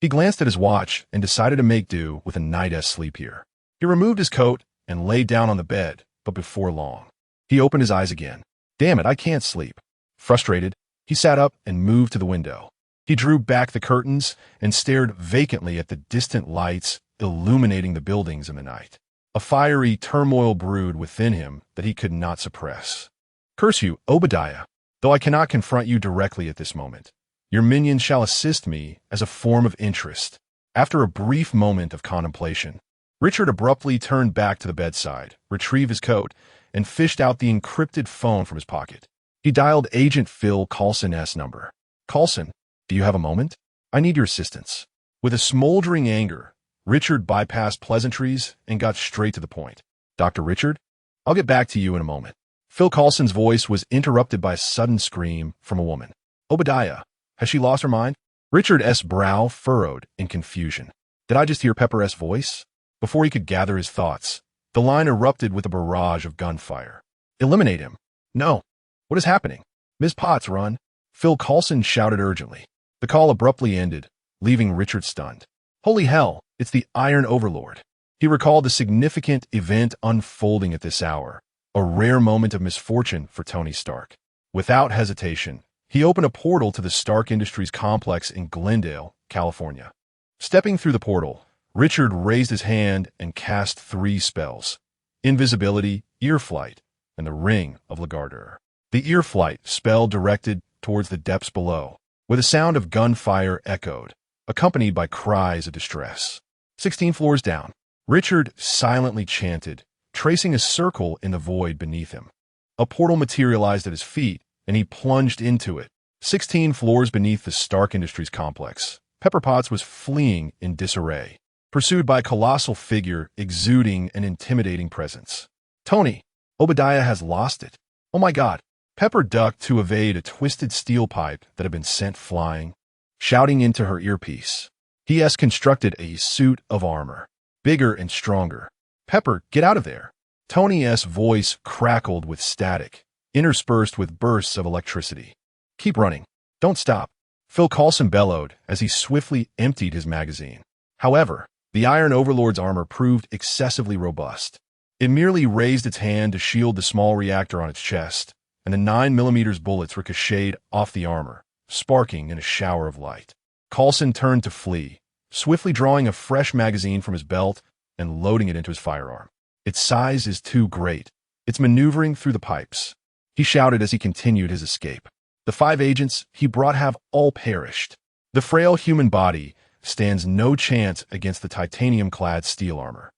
He glanced at his watch and decided to make do with a night's sleep here. He removed his coat and lay down on the bed, but before long, he opened his eyes again. "Damn it, I can't sleep." Frustrated, he sat up and moved to the window. He drew back the curtains and stared vacantly at the distant lights illuminating the buildings in the night. A fiery turmoil brewed within him that he could not suppress. "Curse you, Obadiah, though I cannot confront you directly at this moment. Your minions shall assist me as a form of interest." After a brief moment of contemplation, Richard abruptly turned back to the bedside, retrieved his coat, and fished out the encrypted phone from his pocket. He dialed Agent Phil Coulson's number. "Coulson, do you have a moment? I need your assistance." With a smoldering anger, Richard bypassed pleasantries and got straight to the point. "Dr. Richard, I'll get back to you in a moment." Phil Coulson's voice was interrupted by a sudden scream from a woman. "Obadiah, has she lost her mind?" Richard's brow furrowed in confusion. Did I just hear Pepper's voice? Before he could gather his thoughts, the line erupted with a barrage of gunfire. "Eliminate him." "No. What is happening?" "Ms. Potts, run." Phil Coulson shouted urgently. The call abruptly ended, leaving Richard stunned. Holy hell, it's the Iron Overlord. He recalled the significant event unfolding at this hour, a rare moment of misfortune for Tony Stark. Without hesitation, he opened a portal to the Stark Industries complex in Glendale, California. Stepping through the portal, Richard raised his hand and cast 3 spells: Invisibility, Ear Flight, and the Ring of Lagarder. The Ear Flight spell directed towards the depths below, where the sound of gunfire echoed, accompanied by cries of distress. 16 floors down, Richard silently chanted, tracing a circle in the void beneath him. A portal materialized at his feet, and he plunged into it. 16 floors beneath the Stark Industries complex, Pepper Potts was fleeing in disarray, pursued by a colossal figure exuding an intimidating presence. Tony, Obadiah has lost it. Oh my God. Pepper ducked to evade a twisted steel pipe that had been sent flying, shouting into her earpiece. He has constructed a suit of armor, bigger and stronger. Pepper, get out of there. Tony's voice crackled with static, interspersed with bursts of electricity. Keep running. Don't stop. Phil Coulson bellowed as he swiftly emptied his magazine. However, the Iron Overlord's armor proved excessively robust. It merely raised its hand to shield the small reactor on its chest, and the 9mm bullets ricocheted off the armor, sparking in a shower of light. Coulson turned to flee, swiftly drawing a fresh magazine from his belt and loading it into his firearm. Its size is too great. It's maneuvering through the pipes, he shouted as he continued his escape. The 5 agents he brought have all perished. The frail human body stands no chance against the titanium-clad steel armor,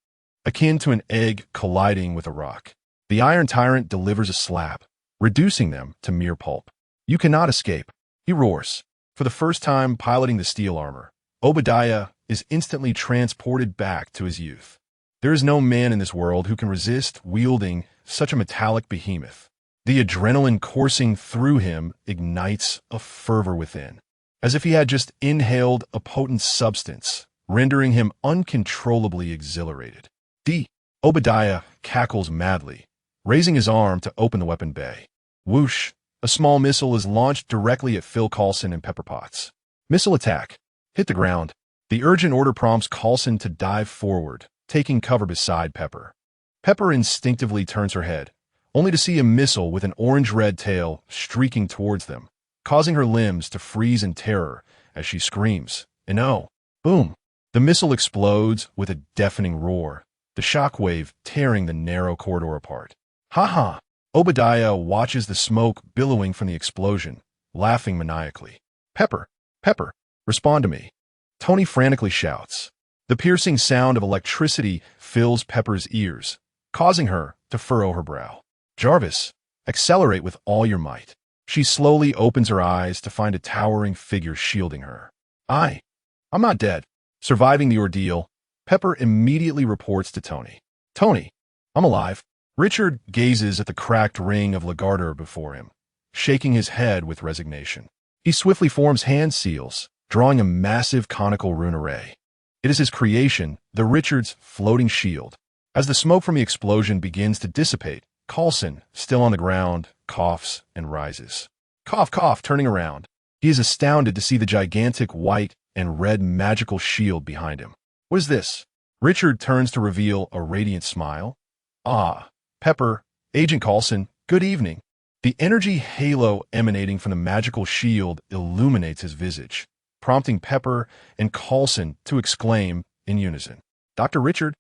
akin to an egg colliding with a rock. The Iron Tyrant delivers a slap, reducing them to mere pulp. You cannot escape, he roars. For the first time piloting the steel armor, Obadiah is instantly transported back to his youth. There is no man in this world who can resist wielding such a metallic behemoth. The adrenaline coursing through him ignites a fervor within, as if he had just inhaled a potent substance, rendering him uncontrollably exhilarated. Obadiah cackles madly, raising his arm to open the weapon bay. Whoosh! A small missile is launched directly at Phil Coulson and Pepper Potts. Missile attack. Hit the ground. The urgent order prompts Coulson to dive forward, taking cover beside Pepper. Pepper instinctively turns her head, only to see a missile with an orange-red tail streaking towards them, causing her limbs to freeze in terror as she screams, "No!" Boom! The missile explodes with a deafening roar, the shockwave tearing the narrow corridor apart. Ha ha! Obadiah watches the smoke billowing from the explosion, laughing maniacally. Pepper! Pepper! Respond to me! Tony frantically shouts. The piercing sound of electricity fills Pepper's ears, causing her to furrow her brow. Jarvis, accelerate with all your might. She slowly opens her eyes to find a towering figure shielding her. I'm not dead. Surviving the ordeal, Pepper immediately reports to Tony. Tony, I'm alive. Richard gazes at the cracked ring of Lagarder before him, shaking his head with resignation. He swiftly forms hand seals, drawing a massive conical rune array. It is his creation, the Richard's floating shield. As the smoke from the explosion begins to dissipate, Coulson, still on the ground, coughs and rises. Cough, cough, turning around. He is astounded to see the gigantic white and red magical shield behind him. What is this? Richard turns to reveal a radiant smile. Ah, Pepper, Agent Coulson, good evening. The energy halo emanating from the magical shield illuminates his visage, prompting Pepper and Coulson to exclaim in unison. Dr. Richard?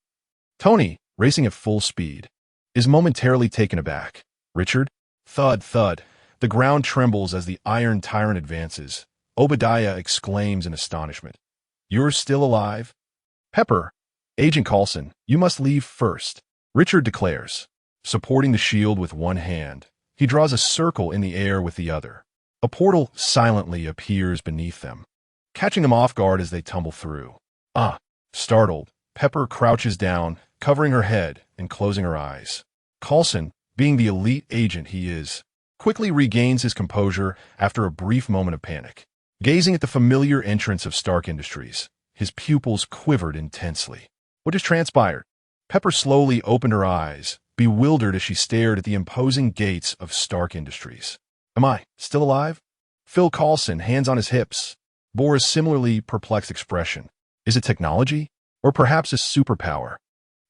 Tony, racing at full speed, is momentarily taken aback. Richard? Thud, thud. The ground trembles as the Iron Tyrant advances. Obadiah exclaims in astonishment. You're still alive? Pepper, Agent Coulson, you must leave first, Richard declares. Supporting the shield with one hand, he draws a circle in the air with the other. A portal silently appears beneath them, catching them off guard as they tumble through. Startled, Pepper crouches down, covering her head and closing her eyes. Coulson, being the elite agent he is, quickly regains his composure after a brief moment of panic. Gazing at the familiar entrance of Stark Industries, his pupils quivered intensely. What has transpired? Pepper slowly opened her eyes, bewildered as she stared at the imposing gates of Stark Industries. Am I still alive? Phil Coulson, hands on his hips, bore a similarly perplexed expression. Is it technology? Or perhaps a superpower?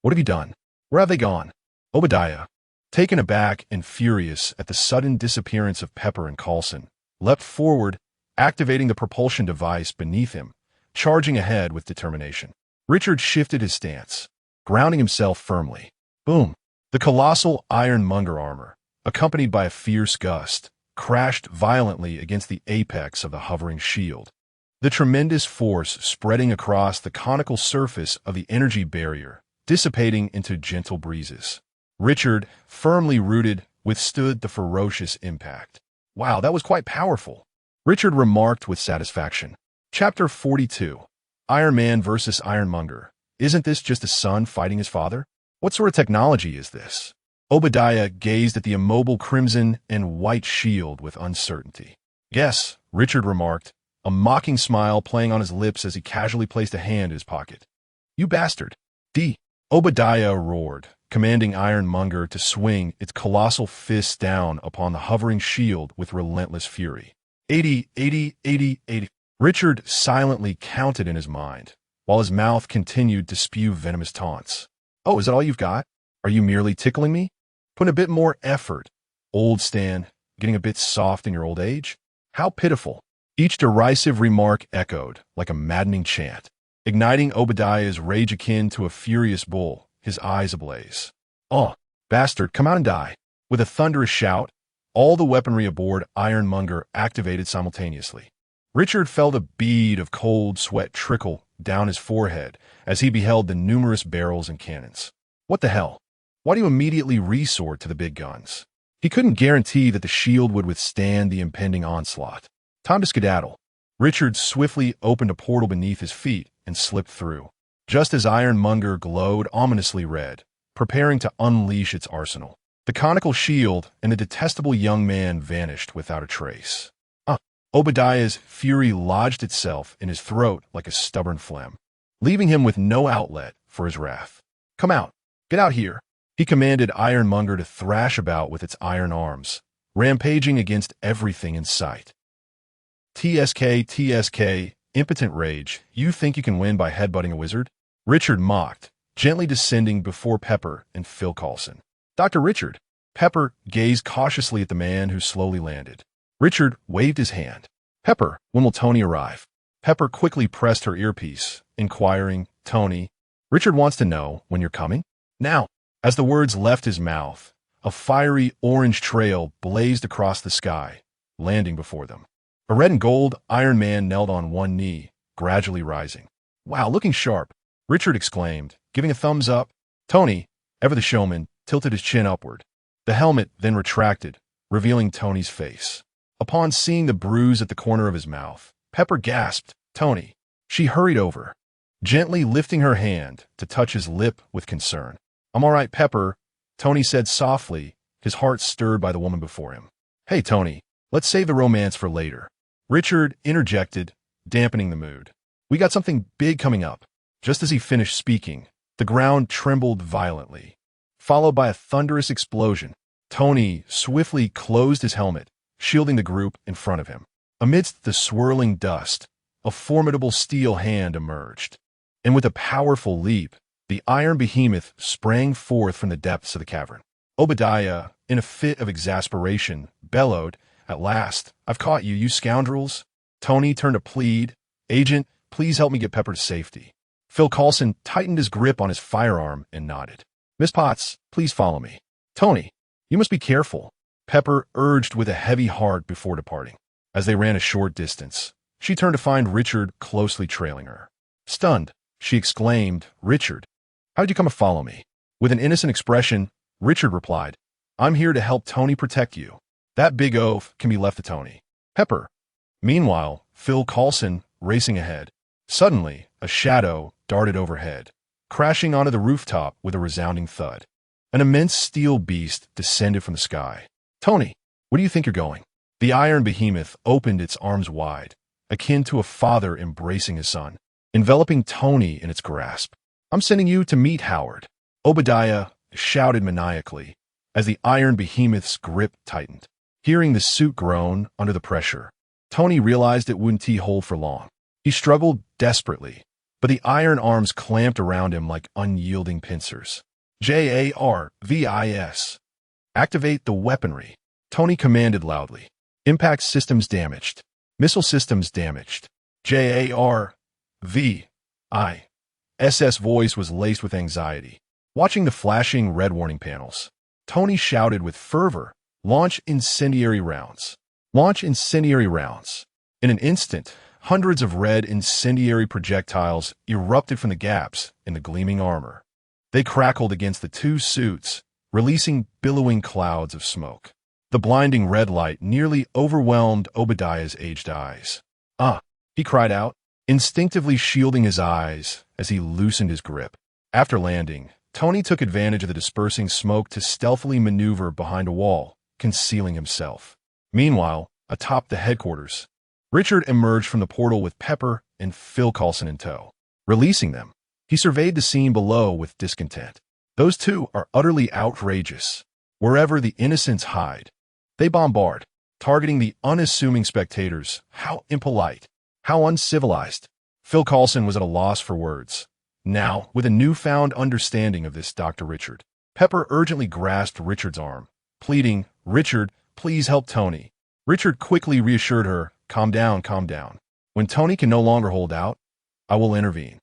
What have you done? Where have they gone? Obadiah, taken aback and furious at the sudden disappearance of Pepper and Coulson, leapt forward, activating the propulsion device beneath him, charging ahead with determination. Richard shifted his stance, grounding himself firmly. Boom! The colossal ironmonger armor, accompanied by a fierce gust, crashed violently against the apex of the hovering shield. The tremendous force spreading across the conical surface of the energy barrier, dissipating into gentle breezes. Richard, firmly rooted, withstood the ferocious impact. Wow, that was quite powerful, Richard remarked with satisfaction. Chapter 42. Iron Man versus Ironmonger. Isn't this just a son fighting his father? What sort of technology is this? Obadiah gazed at the immobile crimson and white shield with uncertainty. Yes, Richard remarked, a mocking smile playing on his lips as he casually placed a hand in his pocket. You bastard! Obadiah roared, commanding Ironmonger to swing its colossal fists down upon the hovering shield with relentless fury. 80, 80, 80, 80. Richard silently counted in his mind, while his mouth continued to spew venomous taunts. Oh, is that all you've got? Are you merely tickling me? Put in a bit more effort. Old Stan, getting a bit soft in your old age? How pitiful. Each derisive remark echoed like a maddening chant, igniting Obadiah's rage akin to a furious bull, his eyes ablaze. Oh, bastard, come out and die. With a thunderous shout, all the weaponry aboard Ironmonger activated simultaneously. Richard felt a bead of cold sweat trickle down his forehead as he beheld the numerous barrels and cannons. What the hell? Why do you immediately resort to the big guns? He couldn't guarantee that the shield would withstand the impending onslaught. Time to skedaddle. Richard swiftly opened a portal beneath his feet and slipped through, just as Ironmonger glowed ominously red, preparing to unleash its arsenal. The conical shield and the detestable young man vanished without a trace. Obadiah's fury lodged itself in his throat like a stubborn phlegm, leaving him with no outlet for his wrath. Come out. Get out here. He commanded Ironmonger to thrash about with its iron arms, rampaging against everything in sight. TSK, impotent rage, you think you can win by headbutting a wizard? Richard mocked, gently descending before Pepper and Phil Coulson. Dr. Richard. Pepper gazed cautiously at the man who slowly landed. Richard waved his hand. Pepper, when will Tony arrive? Pepper quickly pressed her earpiece, inquiring, Tony, Richard wants to know when you're coming? Now. As the words left his mouth, a fiery orange trail blazed across the sky, landing before them. A red and gold Iron Man knelt on one knee, gradually rising. Wow, looking sharp, Richard exclaimed, giving a thumbs up. Tony, ever the showman, tilted his chin upward. The helmet then retracted, revealing Tony's face. Upon seeing the bruise at the corner of his mouth, Pepper gasped, Tony. She hurried over, gently lifting her hand to touch his lip with concern. I'm all right, Pepper, Tony said softly, his heart stirred by the woman before him. Hey, Tony, let's save the romance for later. Richard interjected, dampening the mood. We got something big coming up. Just as he finished speaking, the ground trembled violently, followed by a thunderous explosion. Tony swiftly closed his helmet, shielding the group in front of him. Amidst the swirling dust, a formidable steel hand emerged, and with a powerful leap, the iron behemoth sprang forth from the depths of the cavern. Obadiah, in a fit of exasperation, bellowed, At last, I've caught you, you scoundrels. Tony turned to plead, Agent, please help me get Pepper to safety. Phil Coulson tightened his grip on his firearm and nodded. Miss Potts, please follow me. Tony, you must be careful, Pepper urged with a heavy heart before departing. As they ran a short distance, she turned to find Richard closely trailing her. Stunned, she exclaimed, Richard, how did you come to follow me? With an innocent expression, Richard replied, I'm here to help Tony protect you. That big oaf can be left to Tony. Pepper. Meanwhile, Phil Coulson, racing ahead. Suddenly, a shadow darted overhead, crashing onto the rooftop with a resounding thud. An immense steel beast descended from the sky. Tony, where do you think you're going? The iron behemoth opened its arms wide, akin to a father embracing his son, enveloping Tony in its grasp. I'm sending you to meet Howard, Obadiah shouted maniacally as the iron behemoth's grip tightened. Hearing the suit groan under the pressure, Tony realized it wouldn't hold for long. He struggled desperately, but the iron arms clamped around him like unyielding pincers. JARVIS. Activate the weaponry. Tony commanded loudly. Impact systems damaged. Missile systems damaged. JARVIS's voice was laced with anxiety. Watching the flashing red warning panels, Tony shouted with fervor, "Launch incendiary rounds! Launch incendiary rounds!" In an instant, hundreds of red incendiary projectiles erupted from the gaps in the gleaming armor. They crackled against the two suits, releasing billowing clouds of smoke. The blinding red light nearly overwhelmed Obadiah's aged eyes. "Ah!" he cried out, instinctively shielding his eyes as he loosened his grip. After landing, Tony took advantage of the dispersing smoke to stealthily maneuver behind a wall, concealing himself. Meanwhile, atop the headquarters, Richard emerged from the portal with Pepper and Phil Coulson in tow. Releasing them, he surveyed the scene below with discontent. Those two are utterly outrageous. Wherever the innocents hide, they bombard, targeting the unassuming spectators. How impolite, how uncivilized. Phil Coulson was at a loss for words. Now, with a newfound understanding of this, Dr. Richard, Pepper urgently grasped Richard's arm, pleading, "Richard, please help Tony." Richard quickly reassured her, calm down, calm down. When Tony can no longer hold out, I will intervene."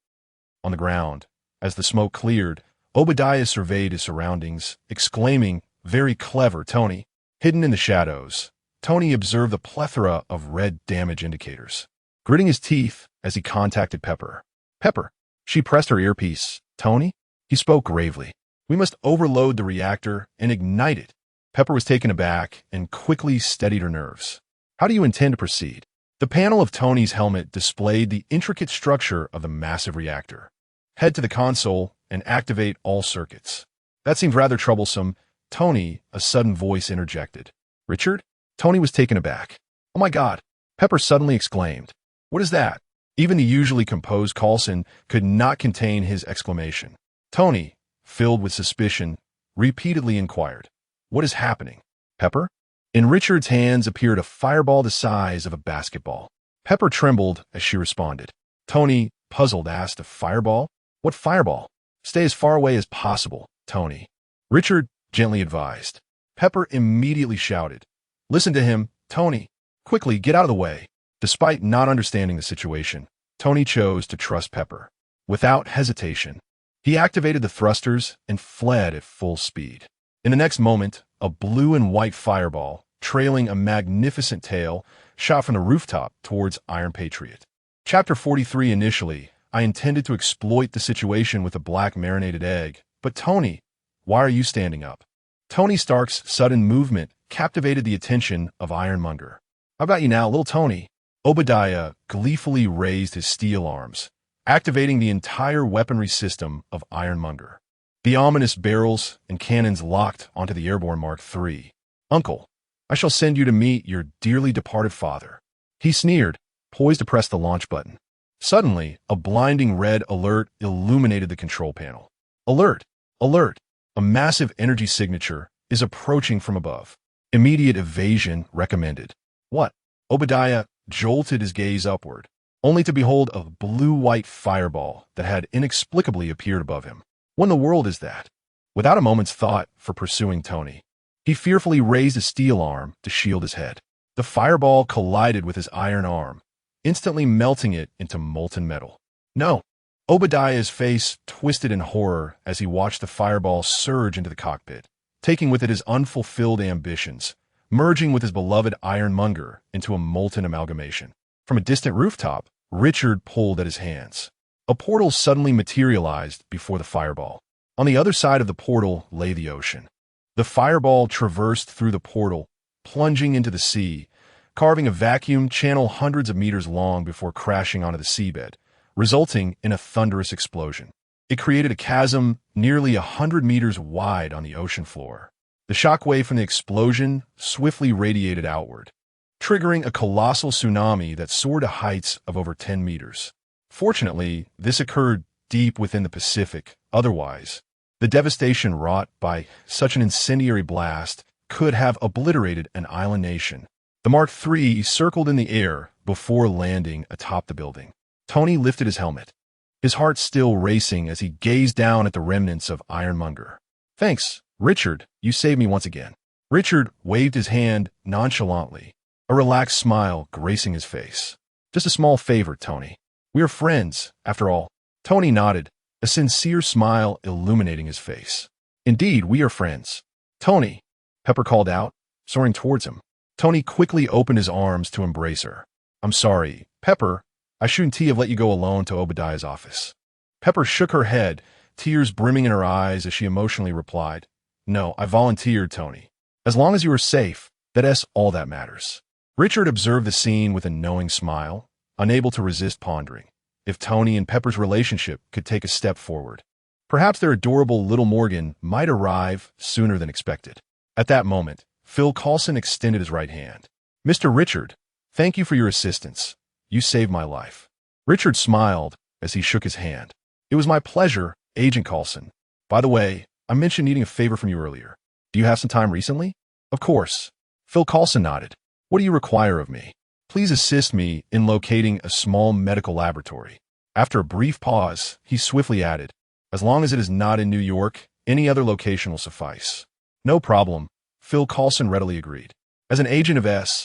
On the ground, as the smoke cleared, Obadiah surveyed his surroundings, exclaiming, "Very clever, Tony." Hidden in the shadows, Tony observed the plethora of red damage indicators. Gritting his teeth as he contacted Pepper. "Pepper." She pressed her earpiece. "Tony?" He spoke gravely. "We must overload the reactor and ignite it." Pepper was taken aback and quickly steadied her nerves. "How do you intend to proceed?" The panel of Tony's helmet displayed the intricate structure of the massive reactor. "Head to the console and activate all circuits." "That seems rather troublesome." "Tony," a sudden voice interjected. "Richard?" Tony was taken aback. "Oh my God!" Pepper suddenly exclaimed. "What is that?" Even the usually composed Coulson could not contain his exclamation. Tony, filled with suspicion, repeatedly inquired, "What is happening?" "Pepper?" In Richard's hands appeared a fireball the size of a basketball. Pepper trembled as she responded. Tony, puzzled, asked, "A fireball? What fireball?" "Stay as far away as possible, Tony," Richard gently advised. Pepper immediately shouted, "Listen to him, Tony! Quickly, get out of the way!" Despite not understanding the situation, Tony chose to trust Pepper. Without hesitation, he activated the thrusters and fled at full speed. In the next moment, a blue and white fireball, trailing a magnificent tail, shot from the rooftop towards Iron Patriot. Chapter 43. Initially, I intended to exploit the situation with a black marinated egg, but Tony, why are you standing up? Tony Stark's sudden movement captivated the attention of Ironmonger. "I've got you now, little Tony." Obadiah gleefully raised his steel arms, activating the entire weaponry system of Ironmonger. The ominous barrels and cannons locked onto the airborne Mark III. "Uncle, I shall send you to meet your dearly departed father," he sneered, poised to press the launch button. Suddenly, a blinding red alert illuminated the control panel. "Alert! Alert! A massive energy signature is approaching from above. Immediate evasion recommended." "What?" Obadiah jolted his gaze upward, only to behold a blue-white fireball that had inexplicably appeared above him. What in the world is that? Without a moment's thought for pursuing Tony, he fearfully raised a steel arm to shield his head. The fireball collided with his iron arm, instantly melting it into molten metal. "No!" Obadiah's face twisted in horror as he watched the fireball surge into the cockpit, taking with it his unfulfilled ambitions, merging with his beloved Ironmonger into a molten amalgamation. From a distant rooftop, Richard pulled at his hands. A portal suddenly materialized before the fireball. On the other side of the portal lay the ocean. The fireball traversed through the portal, plunging into the sea, carving a vacuum channel hundreds of meters long before crashing onto the seabed, resulting in a thunderous explosion. It created a chasm nearly 100 meters wide on the ocean floor. The shockwave from the explosion swiftly radiated outward, triggering a colossal tsunami that soared to heights of over 10 meters. Fortunately, this occurred deep within the Pacific. Otherwise, the devastation wrought by such an incendiary blast could have obliterated an island nation. The Mark III circled in the air before landing atop the building. Tony lifted his helmet, his heart still racing as he gazed down at the remnants of Ironmonger. Thanks, Richard, you saved me once again. Richard waved his hand nonchalantly, a relaxed smile gracing his face. Just a small favor, Tony. We are friends, after all. Tony nodded, a sincere smile illuminating his face. Indeed, we are friends. Tony, Pepper called out, soaring towards him. Tony quickly opened his arms to embrace her. I'm sorry, Pepper. I shouldn't have let you go alone to Obadiah's office. Pepper shook her head, tears brimming in her eyes as she emotionally replied, No, I volunteered, Tony. As long as you are safe, that's all that matters. Richard observed the scene with a knowing smile, unable to resist pondering if Tony and Pepper's relationship could take a step forward. Perhaps their adorable little Morgan might arrive sooner than expected. At that moment, Phil Coulson extended his right hand. Mr. Richard, thank you for your assistance. You saved my life. Richard smiled as he shook his hand. It was my pleasure, Agent Coulson. By the way, I mentioned needing a favor from you earlier. Do you have some time recently? Of course. Phil Coulson nodded. What do you require of me? Please assist me in locating a small medical laboratory. After a brief pause, he swiftly added, As long as it is not in New York, any other location will suffice. No problem, Phil Coulson readily agreed. As an agent of S.H.I.E.L.D.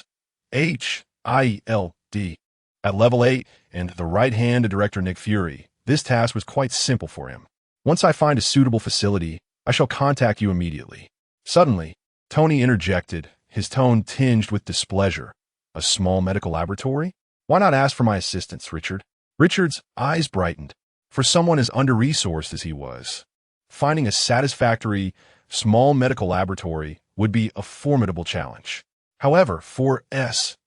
at level 8 and the right hand of Director Nick Fury, this task was quite simple for him. Once I find a suitable facility, I shall contact you immediately. Suddenly, Tony interjected, his tone tinged with displeasure. A small medical laboratory? Why not ask for my assistance, Richard? Richard's eyes brightened. For someone as under-resourced as he was, finding a satisfactory, small medical laboratory would be a formidable challenge. However, for S.H.I.E.L.D.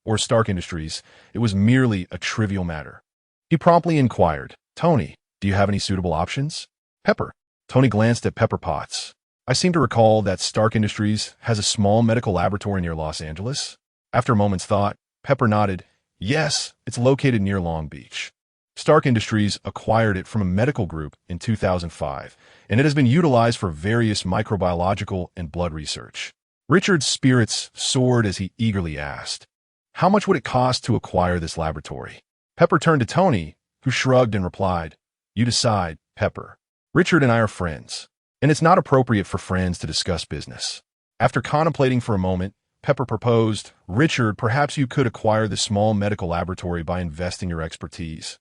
or Stark Industries, it was merely a trivial matter. He promptly inquired, Tony, do you have any suitable options? Pepper. Tony glanced at Pepper Potts. I seem to recall that Stark Industries has a small medical laboratory near Los Angeles. After a moment's thought, Pepper nodded. Yes, it's located near Long Beach. Stark Industries acquired it from a medical group in 2005, and it has been utilized for various microbiological and blood research. Richard's spirits soared as he eagerly asked, How much would it cost to acquire this laboratory? Pepper turned to Tony, who shrugged and replied, You decide, Pepper. Richard and I are friends, and it's not appropriate for friends to discuss business. After contemplating for a moment, Pepper proposed, Richard, perhaps you could acquire the small medical laboratory by investing your expertise,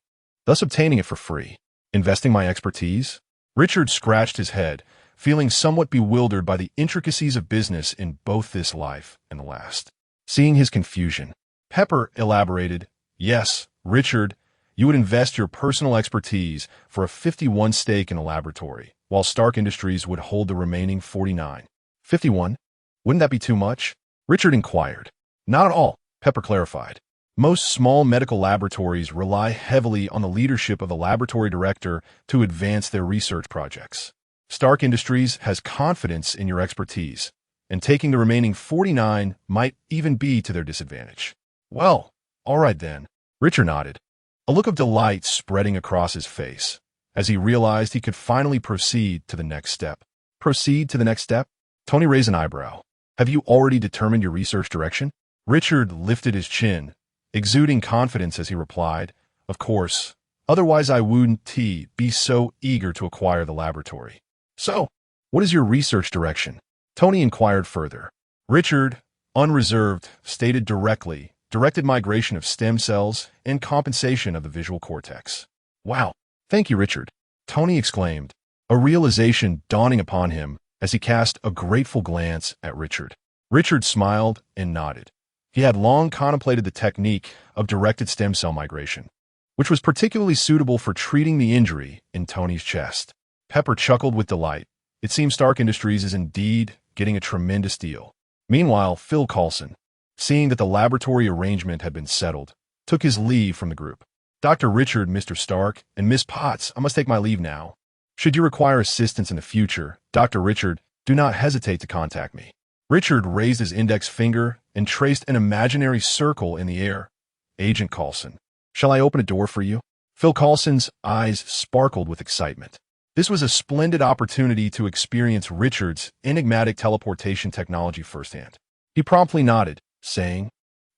thus obtaining it for free. Investing my expertise? Richard scratched his head, feeling somewhat bewildered by the intricacies of business in both this life and the last. Seeing his confusion, Pepper elaborated, Yes, Richard, you would invest your personal expertise for a 51 stake in a laboratory, while Stark Industries would hold the remaining 49. 51? Wouldn't that be too much? Richard inquired. Not at all, Pepper clarified. Most small medical laboratories rely heavily on the leadership of the laboratory director to advance their research projects. Stark Industries has confidence in your expertise, and taking the remaining 49 might even be to their disadvantage. Well, all right then. Richard nodded, a look of delight spreading across his face, as he realized he could finally proceed to the next step. Proceed to the next step? Tony raised an eyebrow. Have you already determined your research direction? Richard lifted his chin, exuding confidence as he replied, Of course. Otherwise I wouldn't be so eager to acquire the laboratory. So, what is your research direction? Tony inquired further. Richard, unreserved, stated directed migration of stem cells and compensation of the visual cortex. Wow. Thank you, Richard. Tony exclaimed, a realization dawning upon him as he cast a grateful glance at Richard. Richard smiled and nodded. He had long contemplated the technique of directed stem cell migration, which was particularly suitable for treating the injury in Tony's chest. Pepper chuckled with delight. It seems Stark Industries is indeed getting a tremendous deal. Meanwhile, Phil Coulson, seeing that the laboratory arrangement had been settled, took his leave from the group. Dr. Richard, Mr. Stark, and Miss Potts, I must take my leave now. Should you require assistance in the future, Dr. Richard, do not hesitate to contact me. Richard raised his index finger and traced an imaginary circle in the air. Agent Coulson, shall I open a door for you? Phil Coulson's eyes sparkled with excitement. This was a splendid opportunity to experience Richard's enigmatic teleportation technology firsthand. He promptly nodded, saying,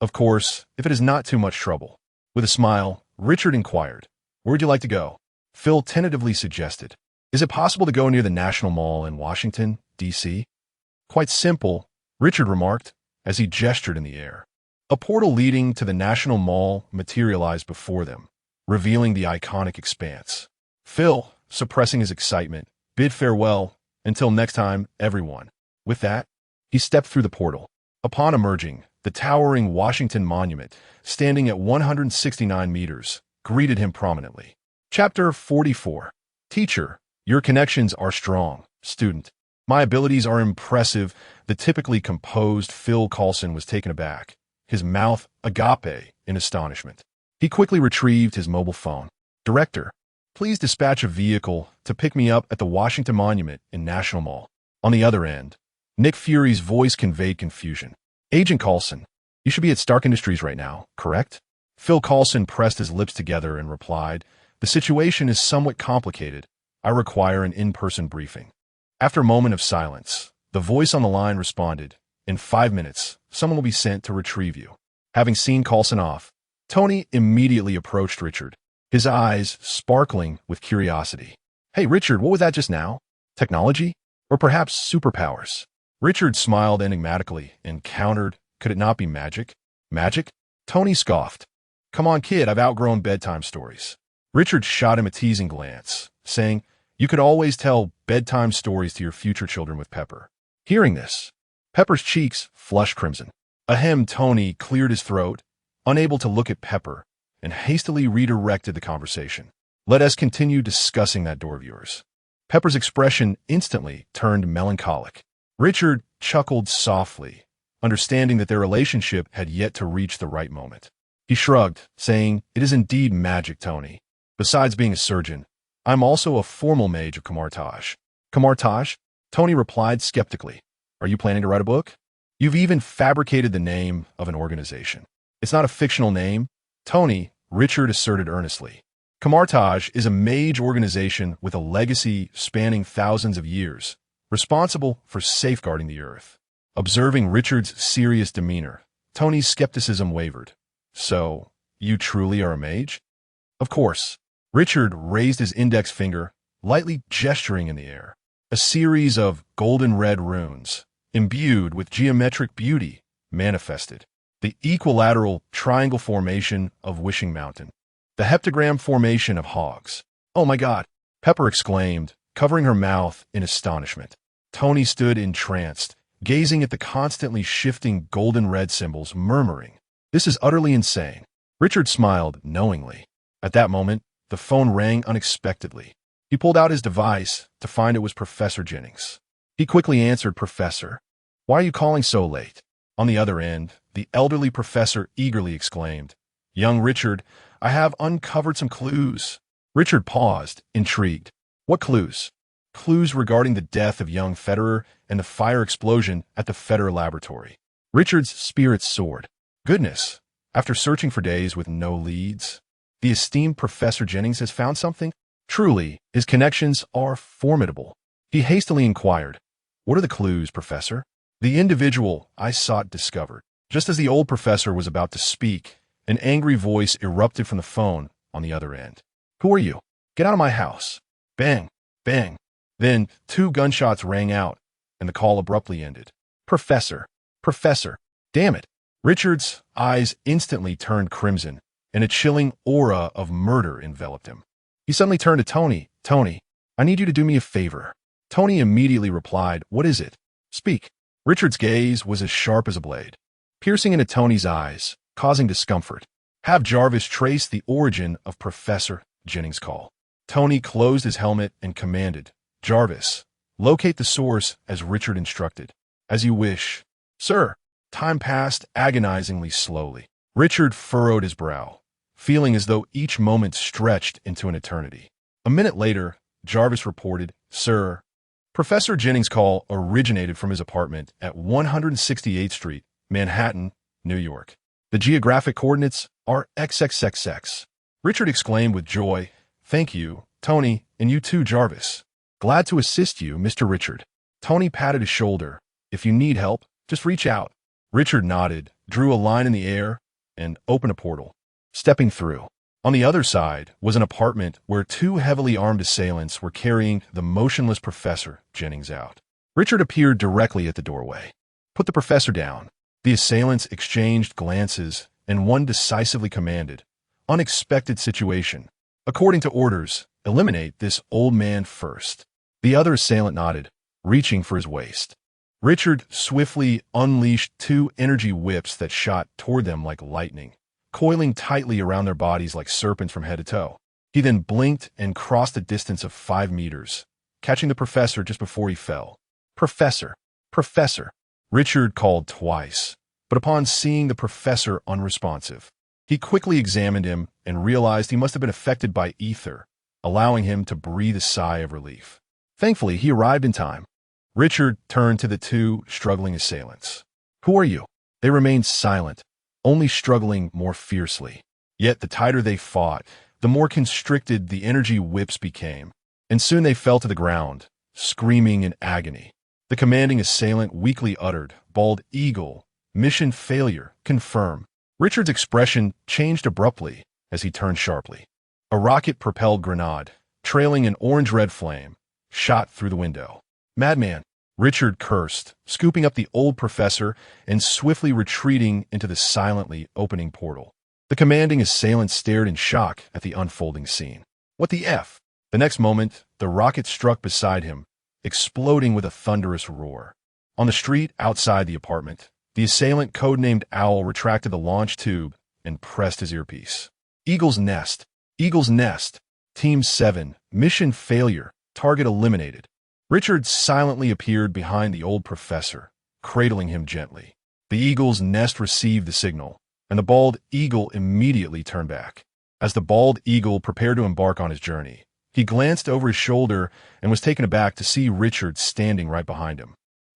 Of course, if it is not too much trouble. With a smile, Richard inquired, "Where'd you like to go?" Phil tentatively suggested, "Is it possible to go near the National Mall in Washington, D.C.?" "Quite simple," Richard remarked, as he gestured in the air. A portal leading to the National Mall materialized before them, revealing the iconic expanse. Phil, suppressing his excitement, bid farewell, "Until next time, everyone." With that, he stepped through the portal. Upon emerging, the towering Washington Monument, standing at 169 meters, greeted him prominently. Chapter 44. Teacher, your connections are strong. Student, my abilities are impressive. The typically composed Phil Coulson was taken aback, his mouth agape in astonishment. He quickly retrieved his mobile phone. Director, please dispatch a vehicle to pick me up at the Washington Monument in National Mall. On the other end, Nick Fury's voice conveyed confusion. Agent Coulson, you should be at Stark Industries right now, correct? Phil Coulson pressed his lips together and replied, the situation is somewhat complicated. I require an in-person briefing. After a moment of silence, the voice on the line responded, in 5 minutes, someone will be sent to retrieve you. Having seen Coulson off, Tony immediately approached Richard, his eyes sparkling with curiosity. Hey, Richard, what was that just now? Technology? Or perhaps superpowers? Richard smiled enigmatically and countered, could it not be magic? Magic? Tony scoffed. Come on, kid, I've outgrown bedtime stories. Richard shot him a teasing glance, saying, you could always tell bedtime stories to your future children with Pepper. Hearing this, Pepper's cheeks flushed crimson. Ahem, Tony cleared his throat, unable to look at Pepper, and hastily redirected the conversation. Let us continue discussing that door of yours. Pepper's expression instantly turned melancholic. Richard chuckled softly, understanding that their relationship had yet to reach the right moment. He shrugged, saying, it is indeed magic, Tony. Besides being a surgeon, I'm also a formal mage of Camartage. Camartage? Tony replied skeptically. Are you planning to write a book? You've even fabricated the name of an organization. It's not a fictional name, Tony, Richard asserted earnestly. Camartage is a mage organization with a legacy spanning thousands of years, responsible for safeguarding the earth. Observing Richard's serious demeanor, Tony's skepticism wavered. So, you truly are a mage? Of course. Richard raised his index finger, lightly gesturing in the air. A series of golden red runes, imbued with geometric beauty, manifested. The equilateral triangle formation of Wishing Mountain. The heptagram formation of Hogs. Oh my God, Pepper exclaimed, covering her mouth in astonishment. Tony stood entranced, gazing at the constantly shifting golden red symbols, murmuring, this is utterly insane. Richard smiled knowingly. At that moment, the phone rang unexpectedly. He pulled out his device to find it was Professor Jennings. He quickly answered, Professor, why are you calling so late? On the other end, the elderly professor eagerly exclaimed, young Richard, I have uncovered some clues. Richard paused, intrigued. What clues? Clues regarding the death of young Federer and the fire explosion at the Federer laboratory. Richard's spirits soared. Goodness, after searching for days with no leads, the esteemed Professor Jennings has found something? Truly, his connections are formidable. He hastily inquired, what are the clues, Professor? The individual I sought discovered. Just as the old professor was about to speak, an angry voice erupted from the phone on the other end. Who are you? Get out of my house. Bang, bang. Then 2 gunshots rang out, and the call abruptly ended. Professor, damn it. Richard's eyes instantly turned crimson, and a chilling aura of murder enveloped him. He suddenly turned to Tony. Tony, I need you to do me a favor. Tony immediately replied, what is it? Speak. Richard's gaze was as sharp as a blade, piercing into Tony's eyes, causing discomfort. Have Jarvis trace the origin of Professor Jennings' call. Tony closed his helmet and commanded, Jarvis, locate the source as Richard instructed. As you wish. Sir. Time passed agonizingly slowly. Richard furrowed his brow, feeling as though each moment stretched into an eternity. A minute later, Jarvis reported, Sir, Professor Jennings' call originated from his apartment at 168th Street, Manhattan, New York. The geographic coordinates are XXXX. Richard exclaimed with joy, Thank you, Tony, and you too, Jarvis. Glad to assist you, Mr. Richard. Tony patted his shoulder. If you need help, just reach out. Richard nodded, drew a line in the air, and opened a portal. Stepping through. On the other side was an apartment where two heavily armed assailants were carrying the motionless Professor Jennings out. Richard appeared directly at the doorway. Put the professor down. The assailants exchanged glances, and one decisively commanded, "Unexpected situation. According to orders, eliminate this old man first." The other assailant nodded, reaching for his waist. Richard swiftly unleashed two energy whips that shot toward them like lightning, coiling tightly around their bodies like serpents from head to toe. He then blinked and crossed a distance of 5 meters, catching the professor just before he fell. "Professor! Professor!" Richard called twice, but upon seeing the professor unresponsive, he quickly examined him and realized he must have been affected by ether, allowing him to breathe a sigh of relief. Thankfully, he arrived in time. Richard turned to the two struggling assailants. "Who are you?" They remained silent, only struggling more fiercely. Yet the tighter they fought, the more constricted the energy whips became, and soon they fell to the ground, screaming in agony. The commanding assailant weakly uttered, "Bald Eagle, mission failure, confirm." Richard's expression changed abruptly as he turned sharply. A rocket-propelled grenade, trailing an orange-red flame, shot through the window. "Madman!" Richard cursed, scooping up the old professor and swiftly retreating into the silently opening portal. The commanding assailant stared in shock at the unfolding scene. "What the F?" The next moment, the rocket struck beside him, exploding with a thunderous roar. On the street outside the apartment, the assailant codenamed Owl retracted the launch tube and pressed his earpiece. "Eagle's Nest. Eagle's Nest. Team 7. Mission failure. Target eliminated." Richard silently appeared behind the old professor, cradling him gently. The Eagle's Nest received the signal, and the Bald Eagle immediately turned back. As the Bald Eagle prepared to embark on his journey, he glanced over his shoulder and was taken aback to see Richard standing right behind him,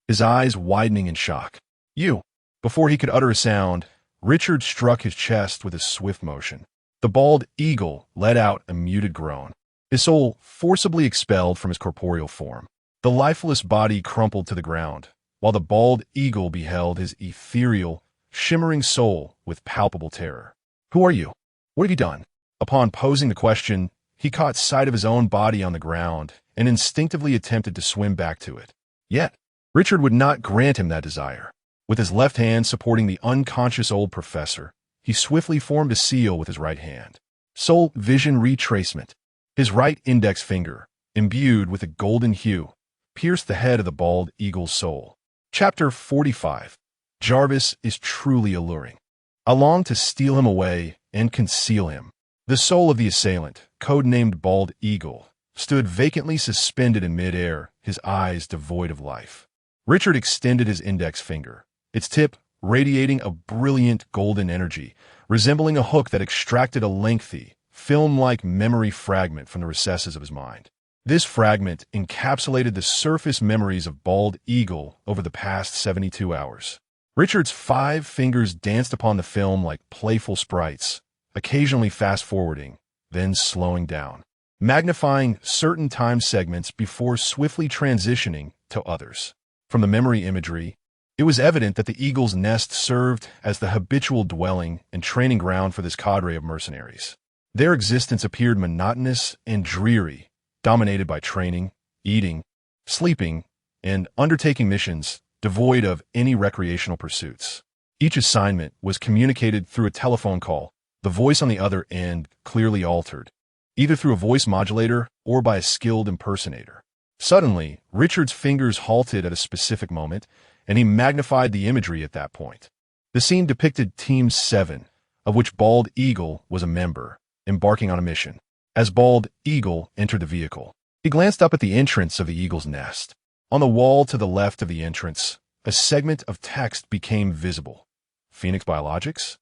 his eyes widening in shock. "You!" Before he could utter a sound, Richard struck his chest with a swift motion. The Bald Eagle let out a muted groan, his soul forcibly expelled from his corporeal form. The lifeless body crumpled to the ground, while the Bald Eagle beheld his ethereal, shimmering soul with palpable terror. "Who are you? What have you done?" Upon posing the question, he caught sight of his own body on the ground and instinctively attempted to swim back to it. Yet, Richard would not grant him that desire. With his left hand supporting the unconscious old professor, he swiftly formed a seal with his right hand. Soul vision retracement. His right index finger, imbued with a golden hue, pierced the head of the Bald Eagle's soul. Chapter 45. Jarvis is truly alluring. I long to steal him away and conceal him. The soul of the assailant, codenamed Bald Eagle, stood vacantly suspended in midair, his eyes devoid of life. Richard extended his index finger, its tip radiating a brilliant golden energy, resembling a hook that extracted a lengthy, film-like memory fragment from the recesses of his mind. This fragment encapsulated the surface memories of Bald Eagle over the past 72 hours. Richard's 5 fingers danced upon the film like playful sprites, occasionally fast-forwarding, then slowing down, magnifying certain time segments before swiftly transitioning to others. From the memory imagery, it was evident that the Eagle's Nest served as the habitual dwelling and training ground for this cadre of mercenaries. Their existence appeared monotonous and dreary, dominated by training, eating, sleeping, and undertaking missions devoid of any recreational pursuits. Each assignment was communicated through a telephone call, the voice on the other end clearly altered, either through a voice modulator or by a skilled impersonator. Suddenly, Richard's fingers halted at a specific moment, and he magnified the imagery at that point. The scene depicted Team 7, of which Bald Eagle was a member, embarking on a mission. As Bald Eagle entered the vehicle, he glanced up at the entrance of the Eagle's Nest. On the wall to the left of the entrance, a segment of text became visible. Phoenix Biologics?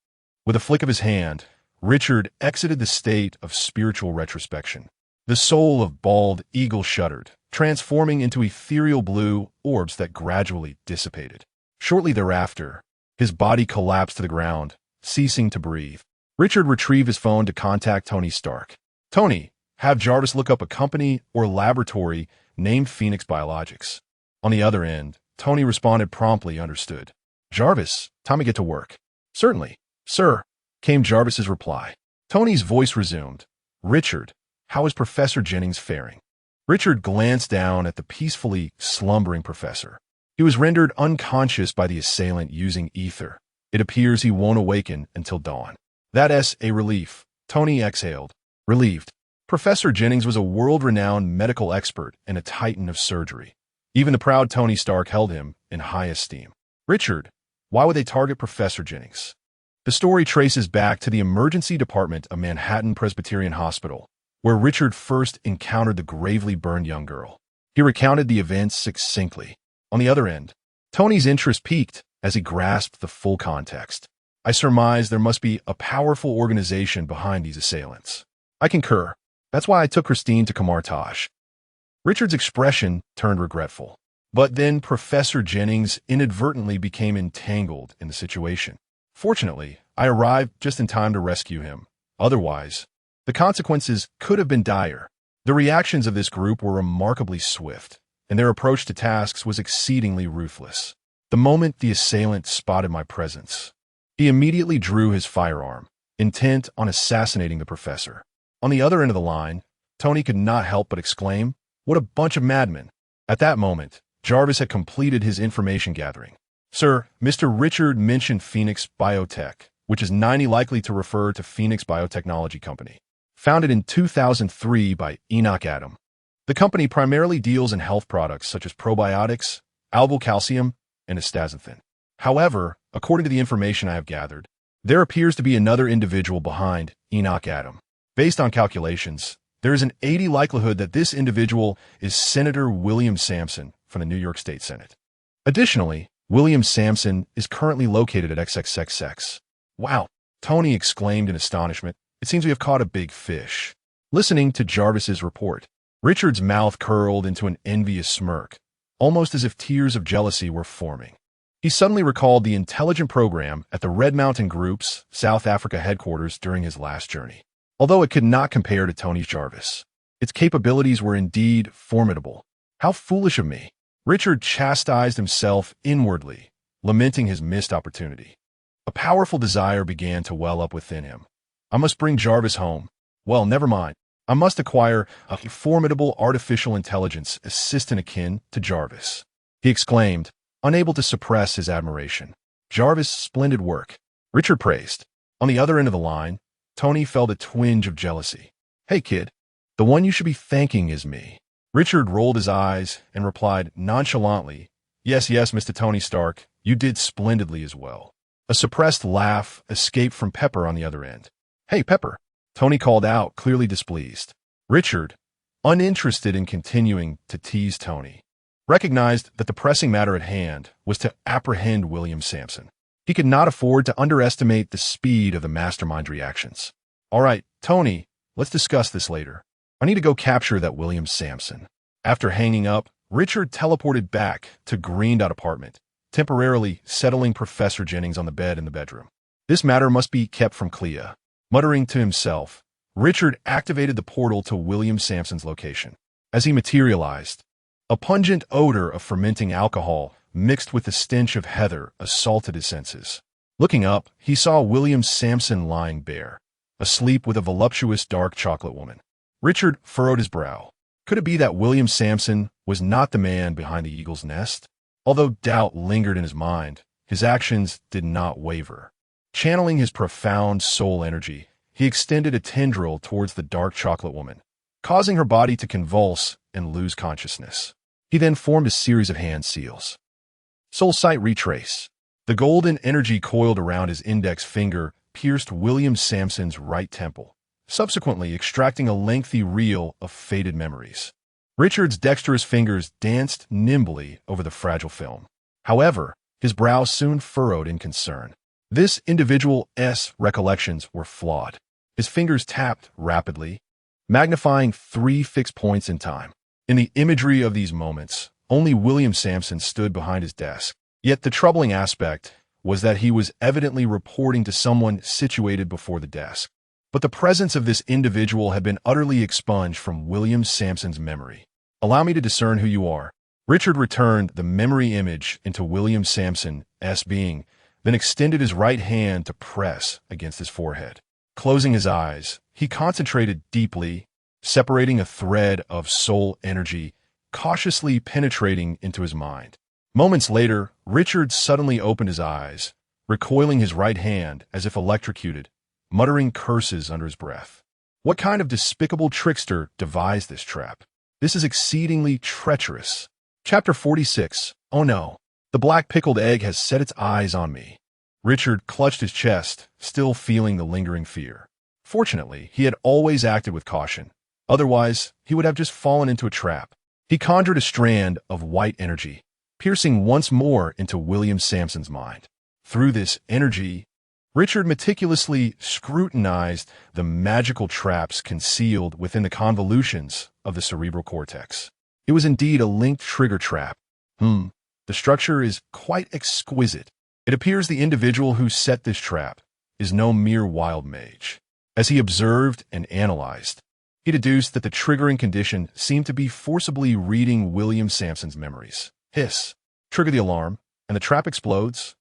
With a flick of his hand, Richard exited the state of spiritual retrospection. The soul of Bald Eagle shuddered, transforming into ethereal blue orbs that gradually dissipated. Shortly thereafter, his body collapsed to the ground, ceasing to breathe. Richard retrieved his phone to contact Tony Stark. "Tony, have Jarvis look up a company or laboratory named Phoenix Biologics." On the other end, Tony responded promptly, "Understood." Jarvis, time to get to work. Certainly, sir, came Jarvis's reply. Tony's voice resumed. Richard, how is Professor Jennings faring? Richard glanced down at the peacefully slumbering professor. He was rendered unconscious by the assailant using ether. It appears he won't awaken until dawn. That's a relief. Tony exhaled, relieved. Professor Jennings was a world-renowned medical expert and a titan of surgery. Even the proud Tony Stark held him in high esteem. Richard, why would they target Professor Jennings? The story traces back to the emergency department of Manhattan Presbyterian Hospital, where Richard first encountered the gravely burned young girl. He recounted the events succinctly. On the other end, Tony's interest peaked as he grasped the full context. I surmise there must be a powerful organization behind these assailants. I concur. That's why I took Christine to Kamartaj. Richard's expression turned regretful. But then Professor Jennings inadvertently became entangled in the situation. Fortunately, I arrived just in time to rescue him. Otherwise, the consequences could have been dire. The reactions of this group were remarkably swift, and their approach to tasks was exceedingly ruthless. The moment the assailant spotted my presence, he immediately drew his firearm, intent on assassinating the professor. On the other end of the line, Tony could not help but exclaim, "What a bunch of madmen!" At that moment, Jarvis had completed his information gathering. Sir, Mr. Richard mentioned Phoenix Biotech, which is 90 likely to refer to Phoenix Biotechnology Company. Founded in 2003 by Enoch Adam. The company primarily deals in health products such as probiotics, albocalcium, and astaxanthin. However, according to the information I have gathered, there appears to be another individual behind Enoch Adam. Based on calculations, there is an 80% likelihood that this individual is Senator William Sampson from the New York State Senate. Additionally, William Sampson is currently located at XXXX. Wow, Tony exclaimed in astonishment. It seems we have caught a big fish. Listening to Jarvis's report, Richard's mouth curled into an envious smirk, almost as if tears of jealousy were forming. He suddenly recalled the intelligent program at the Red Mountain Group's South Africa headquarters during his last journey. Although it could not compare to Tony's Jarvis, its capabilities were indeed formidable. How foolish of me. Richard chastised himself inwardly, lamenting his missed opportunity. A powerful desire began to well up within him. I must bring Jarvis home. Well, never mind. I must acquire a formidable artificial intelligence assistant akin to Jarvis. He exclaimed, unable to suppress his admiration. Jarvis, splendid work. Richard praised. On the other end of the line, Tony felt a twinge of jealousy. Hey, kid, the one you should be thanking is me. Richard rolled his eyes and replied nonchalantly, Yes, Mr. Tony Stark, you did splendidly as well. A suppressed laugh escaped from Pepper on the other end. Hey, Pepper, Tony called out, clearly displeased. Richard, uninterested in continuing to tease Tony, recognized that the pressing matter at hand was to apprehend William Sampson. He could not afford to underestimate the speed of the mastermind's reactions. All right, Tony, let's discuss this later. I need to go capture that William Sampson. After hanging up, Richard teleported back to Green Dot apartment, temporarily settling Professor Jennings on the bed in the bedroom. This matter must be kept from Clea. Muttering to himself, Richard activated the portal to William Sampson's location. As he materialized, a pungent odor of fermenting alcohol mixed with the stench of heather assaulted his senses. Looking up, he saw William Sampson lying bare, asleep with a voluptuous dark chocolate woman. Richard furrowed his brow. Could it be that William Sampson was not the man behind the eagle's nest? Although doubt lingered in his mind, his actions did not waver. Channeling his profound soul energy, he extended a tendril towards the dark chocolate woman, causing her body to convulse and lose consciousness. He then formed a series of hand seals. Soul Sight Retrace. The golden energy coiled around his index finger pierced William Sampson's right temple, subsequently extracting a lengthy reel of faded memories. Richard's dexterous fingers danced nimbly over the fragile film. However, his brow soon furrowed in concern. This individual's recollections were flawed. His fingers tapped rapidly, magnifying 3 fixed points in time. In the imagery of these moments, only William Sampson stood behind his desk. Yet the troubling aspect was that he was evidently reporting to someone situated before the desk. But the presence of this individual had been utterly expunged from William Sampson's memory. Allow me to discern who you are. Richard returned the memory image into William Sampson's S being, then extended his right hand to press against his forehead. Closing his eyes, he concentrated deeply, separating a thread of soul energy, cautiously penetrating into his mind. Moments later, Richard suddenly opened his eyes, recoiling his right hand as if electrocuted, muttering curses under his breath. What kind of despicable trickster devised this trap? This is exceedingly treacherous. Chapter 46. Oh no. The black pickled egg has set its eyes on me. Richard clutched his chest, still feeling the lingering fear. Fortunately, he had always acted with caution. Otherwise, he would have just fallen into a trap. He conjured a strand of white energy, piercing once more into William Sampson's mind. Through this energy, Richard meticulously scrutinized the magical traps concealed within the convolutions of the cerebral cortex. It was indeed a linked trigger trap. The structure is quite exquisite. It appears the individual who set this trap is no mere wild mage. As he observed and analyzed, he deduced that the triggering condition seemed to be forcibly reading William Sampson's memories. Hiss. Trigger the alarm, and the trap explodes.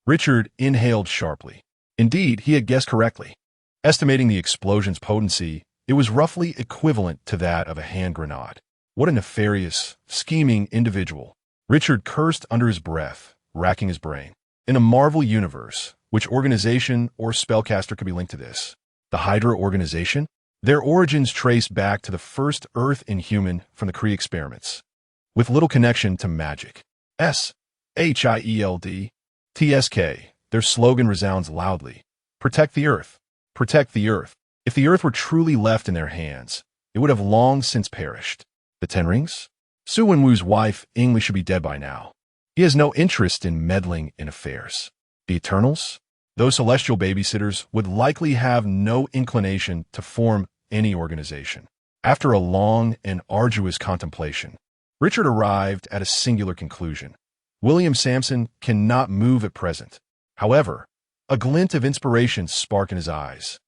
Richard inhaled sharply. Indeed, he had guessed correctly. Estimating the explosion's potency, it was roughly equivalent to that of a hand grenade. What a nefarious, scheming individual. Richard cursed under his breath, racking his brain. In a Marvel universe, which organization or spellcaster could be linked to this? The Hydra organization? Their origins trace back to the first Earth Inhuman from the Kree experiments, with little connection to magic. S-H-I-E-L-D, T-S-K. Their slogan resounds loudly. Protect the Earth. Protect the Earth. If the Earth were truly left in their hands, it would have long since perished. The Ten Rings? Su Wenwu's wife, Ingli, should be dead by now. He has no interest in meddling in affairs. The Eternals? Those celestial babysitters would likely have no inclination to form any organization. After a long and arduous contemplation, Richard arrived at a singular conclusion. William Sampson cannot move at present. However, a glint of inspiration sparked in his eyes.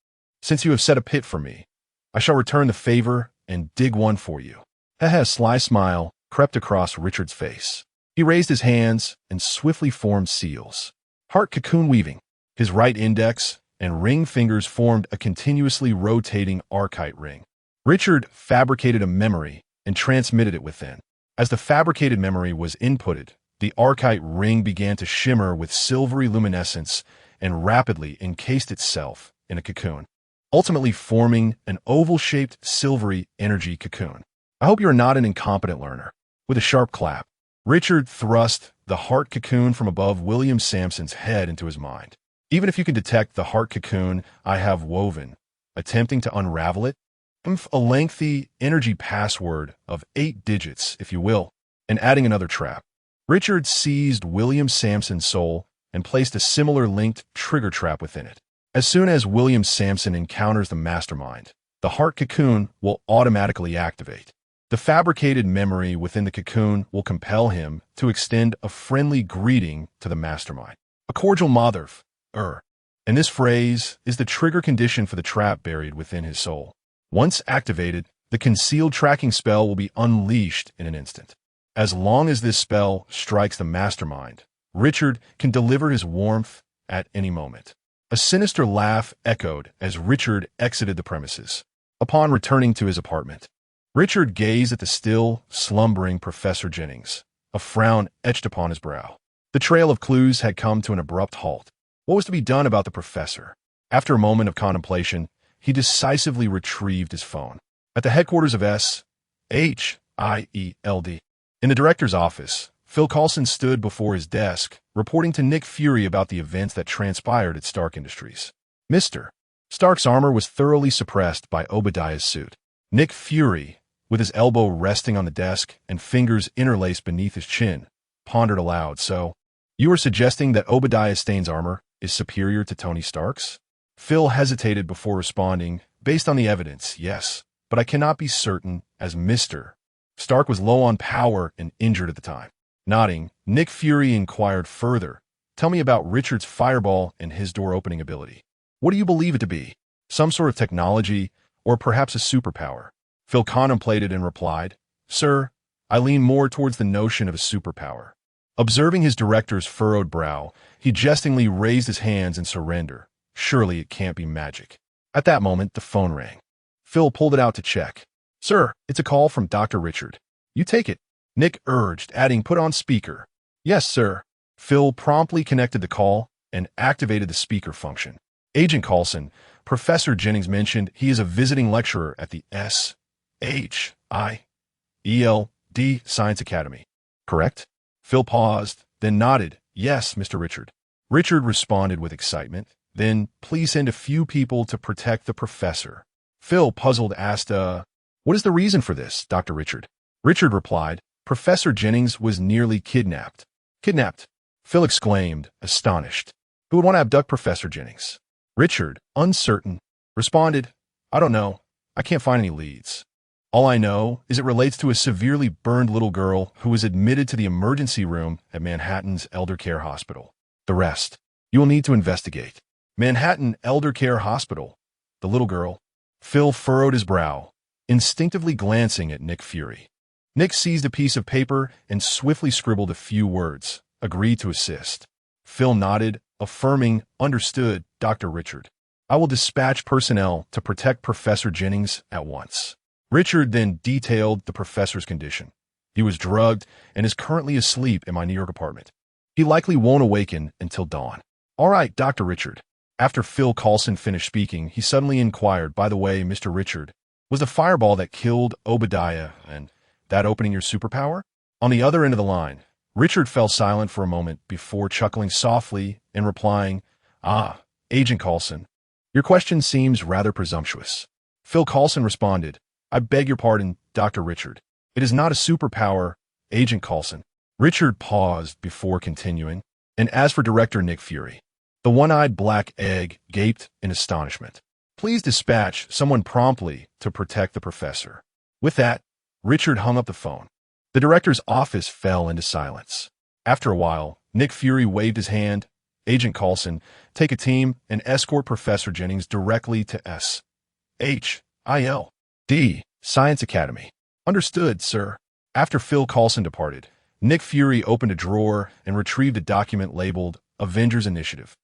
Since you have set a pit for me, I shall return the favor and dig one for you. A sly smile crept across Richard's face. He raised his hands and swiftly formed seals. Heart cocoon weaving. His right index and ring fingers formed a continuously rotating archite ring. Richard fabricated a memory and transmitted it within. As the fabricated memory was inputted, the archite ring began to shimmer with silvery luminescence and rapidly encased itself in a cocoon, ultimately forming an oval-shaped silvery energy cocoon. I hope you are not an incompetent learner. With a sharp clap, Richard thrust the heart cocoon from above William Sampson's head into his mind. Even if you can detect the heart cocoon I have woven, attempting to unravel it, a lengthy energy password of 8 digits, if you will, and adding another trap. Richard seized William Sampson's soul and placed a similar linked trigger trap within it. As soon as William Sampson encounters the mastermind, the heart cocoon will automatically activate. The fabricated memory within the cocoon will compel him to extend a friendly greeting to the mastermind. A cordial motherf, and this phrase is the trigger condition for the trap buried within his soul. Once activated, the concealed tracking spell will be unleashed in an instant. As long as this spell strikes the mastermind, Richard can deliver his warmth at any moment. A sinister laugh echoed as Richard exited the premises. Upon returning to his apartment, Richard gazed at the still, slumbering Professor Jennings, a frown etched upon his brow. The trail of clues had come to an abrupt halt. What was to be done about the professor? After a moment of contemplation, he decisively retrieved his phone. At the headquarters of S-H-I-E-L-D, in the director's office, Phil Coulson stood before his desk, reporting to Nick Fury about the events that transpired at Stark Industries. Mr. Stark's armor was thoroughly suppressed by Obadiah's suit. Nick Fury, with his elbow resting on the desk and fingers interlaced beneath his chin, pondered aloud. So, you are suggesting that Obadiah Stane's armor is superior to Tony Stark's? Phil hesitated before responding, based on the evidence, yes, but I cannot be certain, as Mr. Stark was low on power and injured at the time. Nodding, Nick Fury inquired further, tell me about Richard's fireball and his door-opening ability. What do you believe it to be? Some sort of technology, or perhaps a superpower? Phil contemplated and replied, Sir, I lean more towards the notion of a superpower. Observing his director's furrowed brow, he jestingly raised his hands in surrender. Surely it can't be magic. At that moment, the phone rang. Phil pulled it out to check. "Sir, it's a call from Dr. Richard." "You take it," Nick urged, adding, "Put on speaker." "Yes, sir." Phil promptly connected the call and activated the speaker function. "Agent Coulson, Professor Jennings mentioned he is a visiting lecturer at the S.H.I.E.L.D. Science Academy. Correct?" Phil paused, then nodded. "Yes, Mr. Richard." Richard responded with excitement. "Then please send a few people to protect the professor." Phil, puzzled, asked, "What is the reason for this, Dr. Richard?" Richard replied, "Professor Jennings was nearly kidnapped." "Kidnapped?" Phil exclaimed, astonished. "Who would want to abduct Professor Jennings?" Richard, uncertain, responded, "I don't know. I can't find any leads. All I know is it relates to a severely burned little girl who was admitted to the emergency room at Manhattan's Elder Care Hospital. The rest, you will need to investigate." Manhattan Elder Care Hospital. The little girl. Phil furrowed his brow, instinctively glancing at Nick Fury. Nick seized a piece of paper and swiftly scribbled a few words, agreed to assist. Phil nodded, affirming, "Understood, Dr. Richard. I will dispatch personnel to protect Professor Jennings at once." Richard then detailed the professor's condition. "He was drugged and is currently asleep in my New York apartment. He likely won't awaken until dawn." "All right, Dr. Richard." After Phil Coulson finished speaking, he suddenly inquired, "By the way, Mr. Richard, was the fireball that killed Obadiah and that opening your superpower?" On the other end of the line, Richard fell silent for a moment before chuckling softly and replying, Agent Coulson, your question seems rather presumptuous." Phil Coulson responded, "I beg your pardon, Dr. Richard. It is not a superpower, Agent Coulson." Richard paused before continuing, and as for Director Nick Fury, the one-eyed black egg gaped in astonishment. "Please dispatch someone promptly to protect the professor." With that, Richard hung up the phone. The director's office fell into silence. After a while, Nick Fury waved his hand. "Agent Coulson, take a team and escort Professor Jennings directly to S.H.I.L.D. Science Academy." "Understood, sir." After Phil Coulson departed, Nick Fury opened a drawer and retrieved a document labeled Avengers Initiative.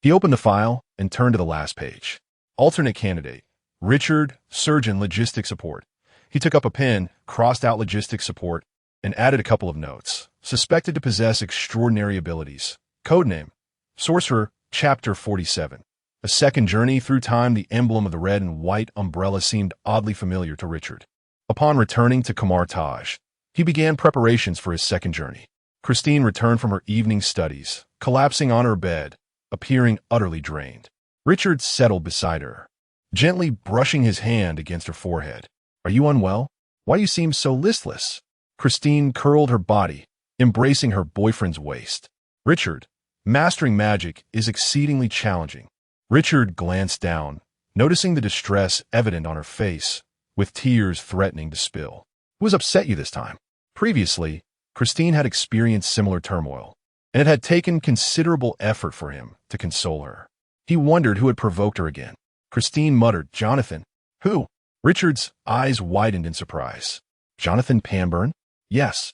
He opened the file and turned to the last page. Alternate candidate, Richard, Surgeon, Logistics Support. He took up a pen, crossed out Logistics Support, and added a couple of notes. Suspected to possess extraordinary abilities. Codename, Sorcerer, Chapter 47. A second journey through time. The emblem of the red and white umbrella seemed oddly familiar to Richard. Upon returning to Kamar Taj, he began preparations for his second journey. Christine returned from her evening studies, collapsing on her bed, appearing utterly drained. Richard settled beside her, gently brushing his hand against her forehead. "Are you unwell? Why do you seem so listless?" Christine curled her body, embracing her boyfriend's waist. "Richard, mastering magic is exceedingly challenging." Richard glanced down, noticing the distress evident on her face, with tears threatening to spill. "Who has upset you this time?" Previously, Christine had experienced similar turmoil, and it had taken considerable effort for him to console her. He wondered who had provoked her again. Christine muttered, "Jonathan." "Who?" Richard's eyes widened in surprise. "Jonathan Pamburn?" "Yes."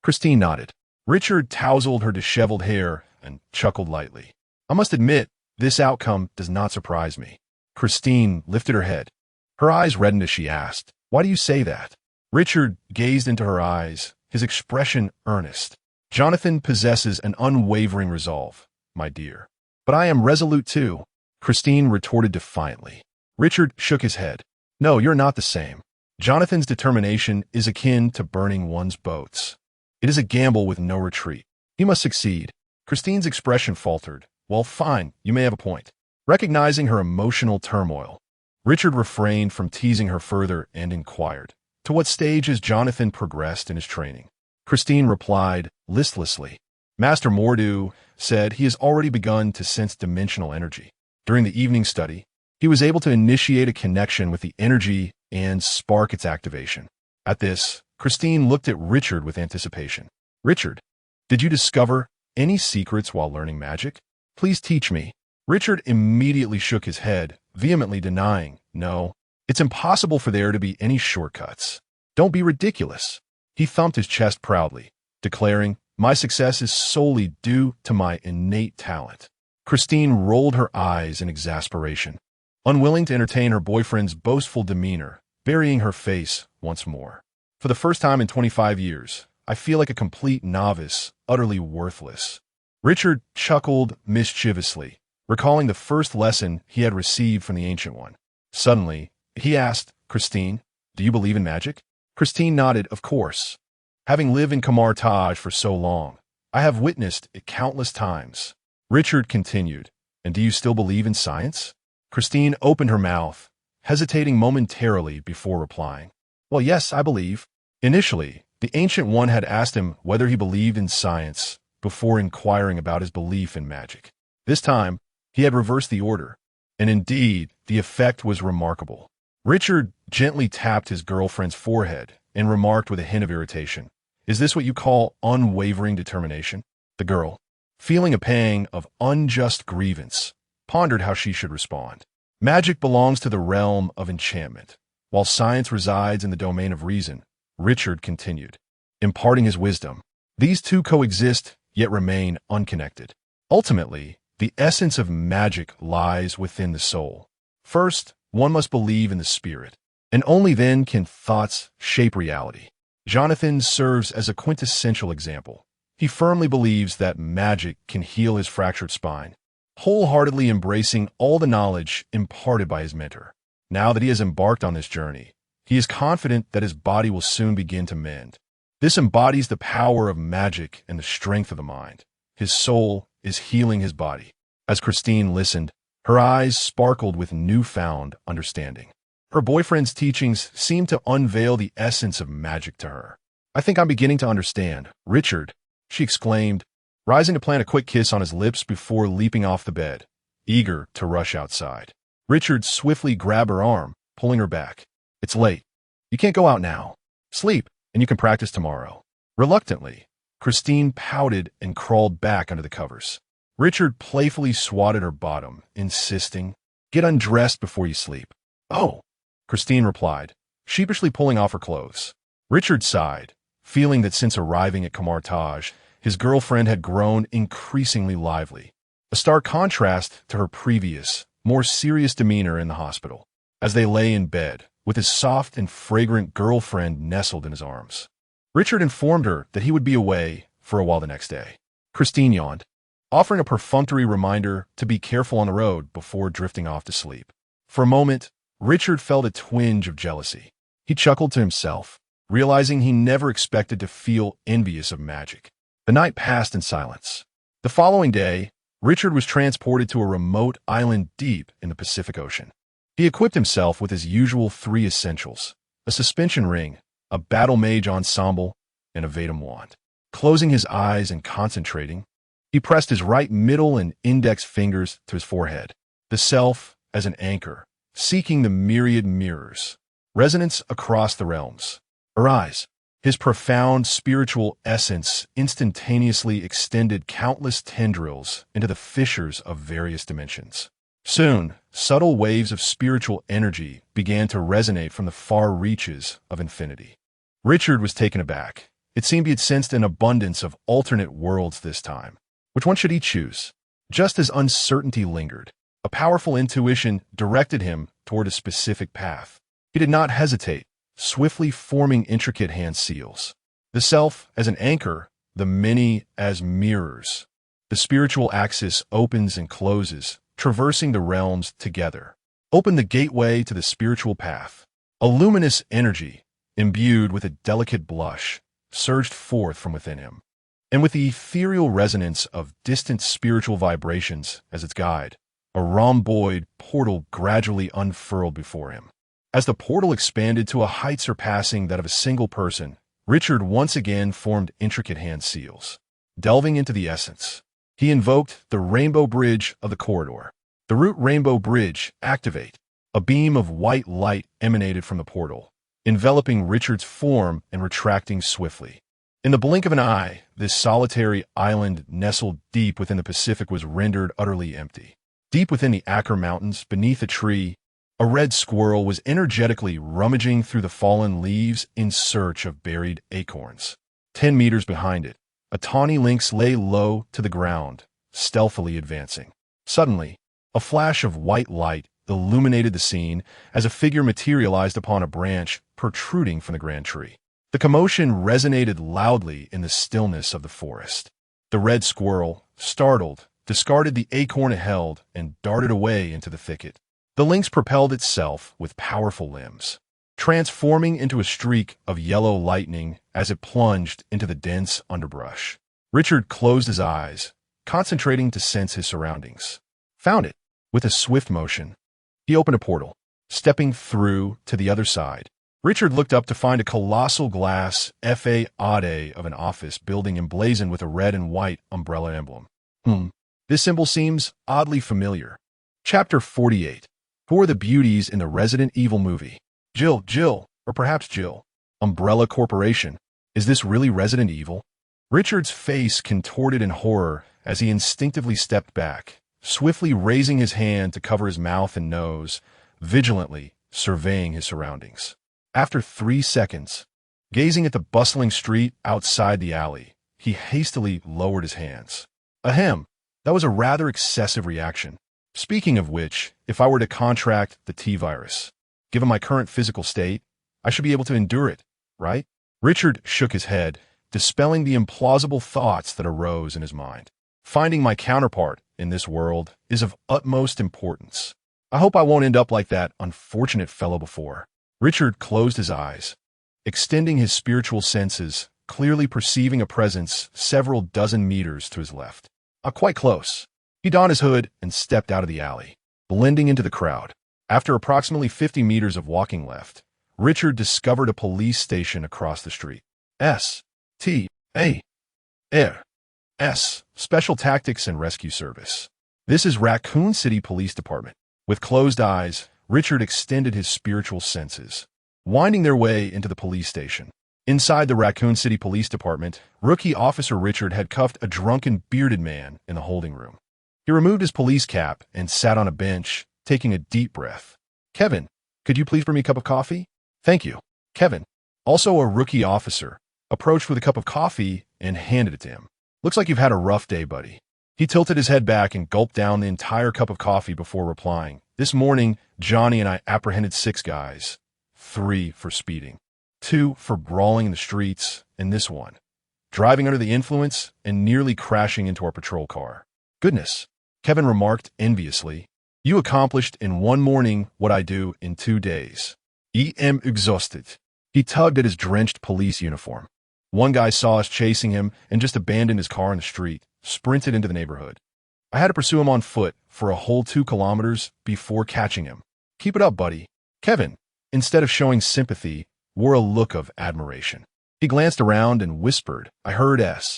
Christine nodded. Richard tousled her disheveled hair and chuckled lightly. "I must admit, this outcome does not surprise me." Christine lifted her head. Her eyes reddened as she asked, "Why do you say that?" Richard gazed into her eyes, his expression earnest. "Jonathan possesses an unwavering resolve, my dear. But I am resolute too," Christine retorted defiantly. Richard shook his head. "No, you're not the same. Jonathan's determination is akin to burning one's boats. It is a gamble with no retreat. He must succeed." Christine's expression faltered. "Well, fine, you may have a point." Recognizing her emotional turmoil, Richard refrained from teasing her further and inquired, "To what stage has Jonathan progressed in his training?" Christine replied listlessly. "Master Mordu said he has already begun to sense dimensional energy. During the evening study, he was able to initiate a connection with the energy and spark its activation." At this, Christine looked at Richard with anticipation. "Richard, did you discover any secrets while learning magic? Please teach me." Richard immediately shook his head, vehemently denying, "No, it's impossible for there to be any shortcuts. Don't be ridiculous." He thumped his chest proudly, declaring, My success is solely due to my innate talent. Christine rolled her eyes in exasperation, unwilling to entertain her boyfriend's boastful demeanor, burying her face once more. For the first time in 25 years, I feel like a complete novice, utterly worthless. Richard chuckled mischievously, recalling the first lesson he had received from the Ancient One. Suddenly, he asked, Christine, do you believe in magic? Christine nodded, of course. Having lived in Kamar Taj for so long, I have witnessed it countless times. Richard continued, and do you still believe in science? Christine opened her mouth, hesitating momentarily before replying. Well, yes, I believe. Initially, the Ancient One had asked him whether he believed in science before inquiring about his belief in magic. This time, he had reversed the order, and indeed, the effect was remarkable. Richard gently tapped his girlfriend's forehead and remarked with a hint of irritation, is this what you call unwavering determination? The girl, feeling a pang of unjust grievance, pondered how she should respond. Magic belongs to the realm of enchantment, while science resides in the domain of reason, Richard continued, imparting his wisdom. These two coexist, yet remain unconnected. Ultimately, the essence of magic lies within the soul. First, one must believe in the spirit, and only then can thoughts shape reality. Jonathan serves as a quintessential example. He firmly believes that magic can heal his fractured spine, wholeheartedly embracing all the knowledge imparted by his mentor. Now that he has embarked on this journey, he is confident that his body will soon begin to mend. This embodies the power of magic and the strength of the mind. His soul is healing his body. As Christine listened, her eyes sparkled with newfound understanding. Her boyfriend's teachings seemed to unveil the essence of magic to her. I think I'm beginning to understand. Richard, she exclaimed, rising to plant a quick kiss on his lips before leaping off the bed, eager to rush outside. Richard swiftly grabbed her arm, pulling her back. It's late. You can't go out now. Sleep, and you can practice tomorrow. Reluctantly, Christine pouted and crawled back under the covers. Richard playfully swatted her bottom, insisting, get undressed before you sleep. Oh, Christine replied, sheepishly pulling off her clothes. Richard sighed, feeling that since arriving at Kamar Taj, his girlfriend had grown increasingly lively, a stark contrast to her previous, more serious demeanor in the hospital. As they lay in bed, with his soft and fragrant girlfriend nestled in his arms, Richard informed her that he would be away for a while the next day. Christine yawned, offering a perfunctory reminder to be careful on the road before drifting off to sleep. For a moment, Richard felt a twinge of jealousy. He chuckled to himself, realizing he never expected to feel envious of magic. The night passed in silence. The following day, Richard was transported to a remote island deep in the Pacific Ocean. He equipped himself with his usual 3 essentials, a suspension ring, a battle mage ensemble, and a Vedam wand. Closing his eyes and concentrating, he pressed his right middle and index fingers to his forehead, the self as an anchor, seeking the myriad mirrors, resonance across the realms. Arise. His profound spiritual essence instantaneously extended countless tendrils into the fissures of various dimensions. Soon, subtle waves of spiritual energy began to resonate from the far reaches of infinity. Richard was taken aback. It seemed he had sensed an abundance of alternate worlds this time. Which one should he choose? Just as uncertainty lingered, a powerful intuition directed him toward a specific path. He did not hesitate, swiftly forming intricate hand seals. The self as an anchor, the many as mirrors. The spiritual axis opens and closes, traversing the realms together. Open the gateway to the spiritual path. A luminous energy, imbued with a delicate blush, surged forth from within him. And with the ethereal resonance of distant spiritual vibrations as its guide, a rhomboid portal gradually unfurled before him. As the portal expanded to a height surpassing that of a single person, Richard once again formed intricate hand seals. Delving into the essence, he invoked the rainbow bridge of the corridor. The root rainbow bridge, activate. A beam of white light emanated from the portal, enveloping Richard's form and retracting swiftly. In the blink of an eye, this solitary island nestled deep within the Pacific was rendered utterly empty. Deep within the Acker Mountains, beneath a tree, a red squirrel was energetically rummaging through the fallen leaves in search of buried acorns. 10 meters behind it, A tawny lynx lay low to the ground, stealthily advancing. Suddenly, a flash of white light illuminated the scene as a figure materialized upon a branch protruding from the grand tree. The commotion resonated loudly in the stillness of the forest. The red squirrel, startled, discarded the acorn it held and darted away into the thicket. The lynx propelled itself with powerful limbs, transforming into a streak of yellow lightning as it plunged into the dense underbrush. Richard closed his eyes, concentrating to sense his surroundings. Found it. With a swift motion, he opened a portal, stepping through to the other side. Richard looked up to find a colossal glass facade of an office building emblazoned with a red and white umbrella emblem. This symbol seems oddly familiar. Chapter 48. Who are the beauties in the Resident Evil movie? Jill, or perhaps Jill. Umbrella Corporation. Is this really Resident Evil? Richard's face contorted in horror as he instinctively stepped back, swiftly raising his hand to cover his mouth and nose, vigilantly surveying his surroundings. After 3 seconds, gazing at the bustling street outside the alley, he hastily lowered his hands. Ahem, that was a rather excessive reaction. Speaking of which, if I were to contract the T-virus, given my current physical state, I should be able to endure it, right? Richard shook his head, dispelling the implausible thoughts that arose in his mind. Finding my counterpart in this world is of utmost importance. I hope I won't end up like that unfortunate fellow before. Richard closed his eyes, extending his spiritual senses, clearly perceiving a presence several dozen meters to his left. Quite close. He donned his hood and stepped out of the alley, blending into the crowd. After approximately 50 meters of walking left, Richard discovered a police station across the street. S. Special Tactics and Rescue Service. This is Raccoon City Police Department. With closed eyes, Richard extended his spiritual senses, winding their way into the police station. Inside the Raccoon City Police Department, Rookie Officer Richard had cuffed a drunken, bearded man in the holding room. He removed his police cap and sat on a bench, taking a deep breath. Kevin, could you please bring me a cup of coffee? Thank you. Kevin, also a rookie officer, approached with a cup of coffee and handed it to him. Looks like you've had a rough day, buddy. He tilted his head back and gulped down the entire cup of coffee before replying. This morning, Johnny and I apprehended 6 guys. 3 for speeding, 2 for brawling in the streets, and this one, driving under the influence and nearly crashing into our patrol car. Goodness, Kevin remarked enviously. You accomplished in 1 morning what I do in 2 days. I am exhausted. He tugged at his drenched police uniform. One guy saw us chasing him and just abandoned his car in the street, sprinted into the neighborhood. I had to pursue him on foot for a whole 2 kilometers before catching him. Keep it up, buddy. Kevin, instead of showing sympathy, wore a look of admiration. He glanced around and whispered, I heard S.T.A.R.S.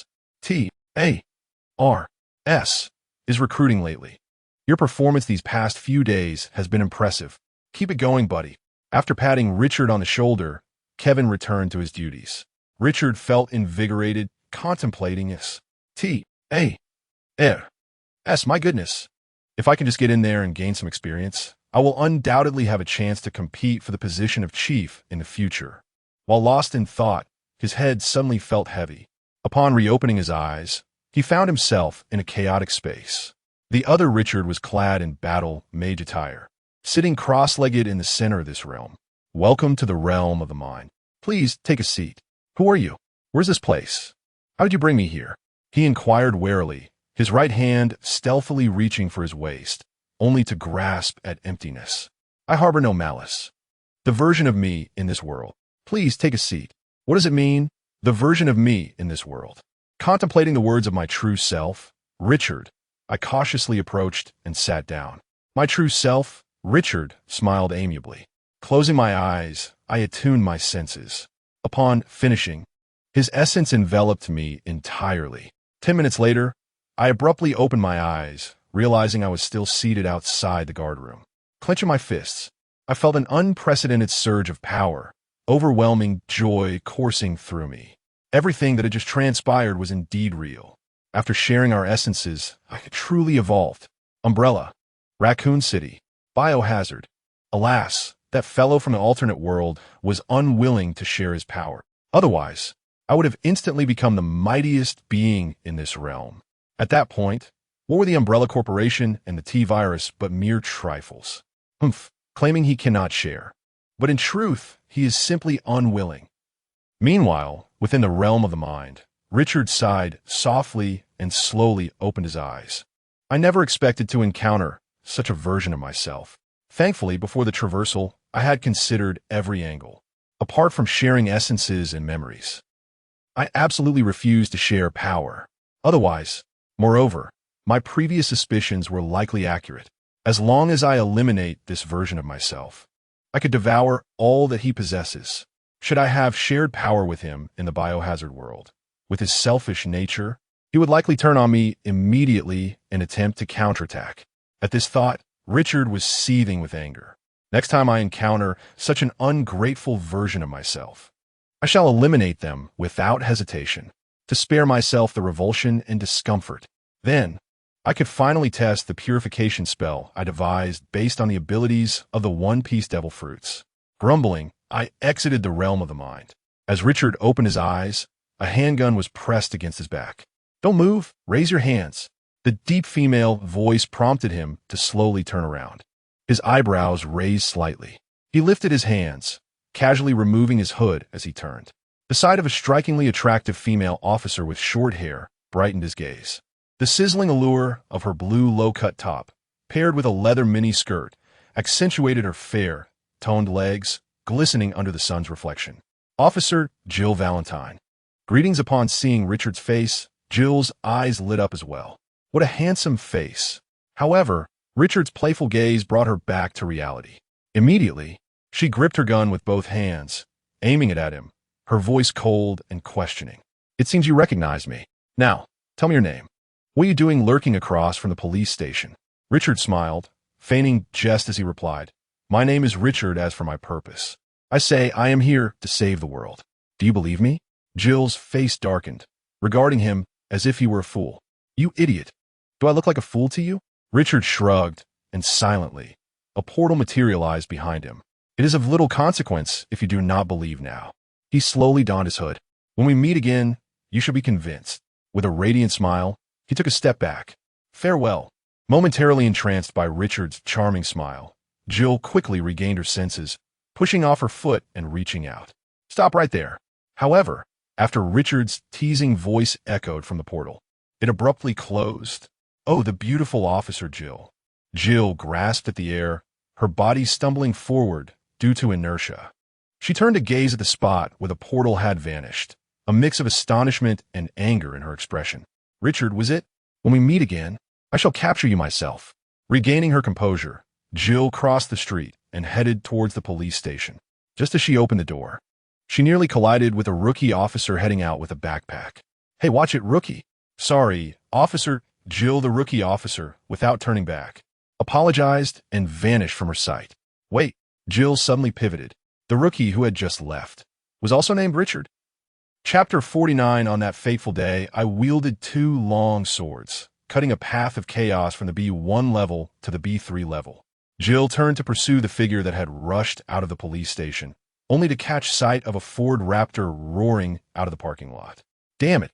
is recruiting lately. Your performance these past few days has been impressive. Keep it going, buddy. After patting Richard on the shoulder, Kevin returned to his duties. Richard felt invigorated, contemplating S.T.A.R.S. My goodness. If I can just get in there and gain some experience, I will undoubtedly have a chance to compete for the position of chief in the future. While lost in thought, his head suddenly felt heavy. Upon reopening his eyes, he found himself in a chaotic space. The other Richard was clad in battle mage attire, sitting cross-legged in the center of this realm. Welcome to the realm of the mind. Please take a seat. Who are you? Where's this place? How did you bring me here? He inquired warily, his right hand stealthily reaching for his waist, only to grasp at emptiness. I harbor no malice. The version of me in this world. Please take a seat. What does it mean? The version of me in this world. Contemplating the words of my true self, Richard, I cautiously approached and sat down. My true self? Richard smiled amiably. Closing my eyes, I attuned my senses. Upon finishing, his essence enveloped me entirely. 10 minutes later, I abruptly opened my eyes, realizing I was still seated outside the guardroom. Clenching my fists, I felt an unprecedented surge of power, overwhelming joy coursing through me. Everything that had just transpired was indeed real. After sharing our essences, I had truly evolved. Umbrella, Raccoon City, Biohazard. Alas, that fellow from an alternate world was unwilling to share his power. Otherwise, I would have instantly become the mightiest being in this realm. At that point, what were the Umbrella Corporation and the T-Virus but mere trifles? Claiming he cannot share. But in truth, he is simply unwilling. Meanwhile, within the realm of the mind, Richard sighed softly and slowly opened his eyes. I never expected to encounter such a version of myself. Thankfully, before the traversal, I had considered every angle. Apart from sharing essences and memories, I absolutely refused to share power. Otherwise, moreover, my previous suspicions were likely accurate. As long as I eliminate this version of myself, I could devour all that he possesses. Should I have shared power with him in the biohazard world, with his selfish nature, he would likely turn on me immediately and attempt to counterattack. At this thought, Richard was seething with anger. Next time I encounter such an ungrateful version of myself, I shall eliminate them without hesitation, to spare myself the revulsion and discomfort. Then, I could finally test the purification spell I devised based on the abilities of the One Piece Devil Fruits. Grumbling, I exited the realm of the mind. As Richard opened his eyes, a handgun was pressed against his back. "Don't move, raise your hands." The deep female voice prompted him to slowly turn around. His eyebrows raised slightly. He lifted his hands, casually removing his hood as he turned. The sight of a strikingly attractive female officer with short hair brightened his gaze. The sizzling allure of her blue low-cut top, paired with a leather mini-skirt, accentuated her fair, toned legs, glistening under the sun's reflection. Officer Jill Valentine. Greetings. Upon seeing Richard's face, Jill's eyes lit up as well. What a handsome face. However, Richard's playful gaze brought her back to reality. Immediately, she gripped her gun with both hands, aiming it at him, her voice cold and questioning. "It seems you recognize me. Now, tell me your name. What are you doing lurking across from the police station?" Richard smiled, feigning jest as he replied, "My name is Richard as for my purpose. I say I am here to save the world. Do you believe me?" Jill's face darkened, regarding him as if he were a fool. "You idiot. Do I look like a fool to you?" Richard shrugged, and silently, a portal materialized behind him. "It is of little consequence if you do not believe now." He slowly donned his hood. "When we meet again, you shall be convinced." With a radiant smile, he took a step back. "Farewell." Momentarily entranced by Richard's charming smile, Jill quickly regained her senses, pushing off her foot and reaching out. "Stop right there." However, after Richard's teasing voice echoed from the portal, it abruptly closed. "Oh, the beautiful officer Jill." Jill grasped at the air, her body stumbling forward due to inertia. She turned to gaze at the spot where the portal had vanished, a mix of astonishment and anger in her expression. "Richard, was it? When we meet again, I shall capture you myself." Regaining her composure, Jill crossed the street and headed towards the police station. Just as she opened the door, she nearly collided with a rookie officer heading out with a backpack. "Hey, watch it, rookie." "Sorry, officer." Jill, the rookie officer, without turning back, apologized and vanished from her sight. "Wait." Jill suddenly pivoted. The rookie who had just left was also named Richard. Chapter 49. On that fateful day, I wielded 2 long swords, cutting a path of chaos from the B1 level to the B3 level. Jill turned to pursue the figure that had rushed out of the police station, only to catch sight of a Ford Raptor roaring out of the parking lot. "Damn it!"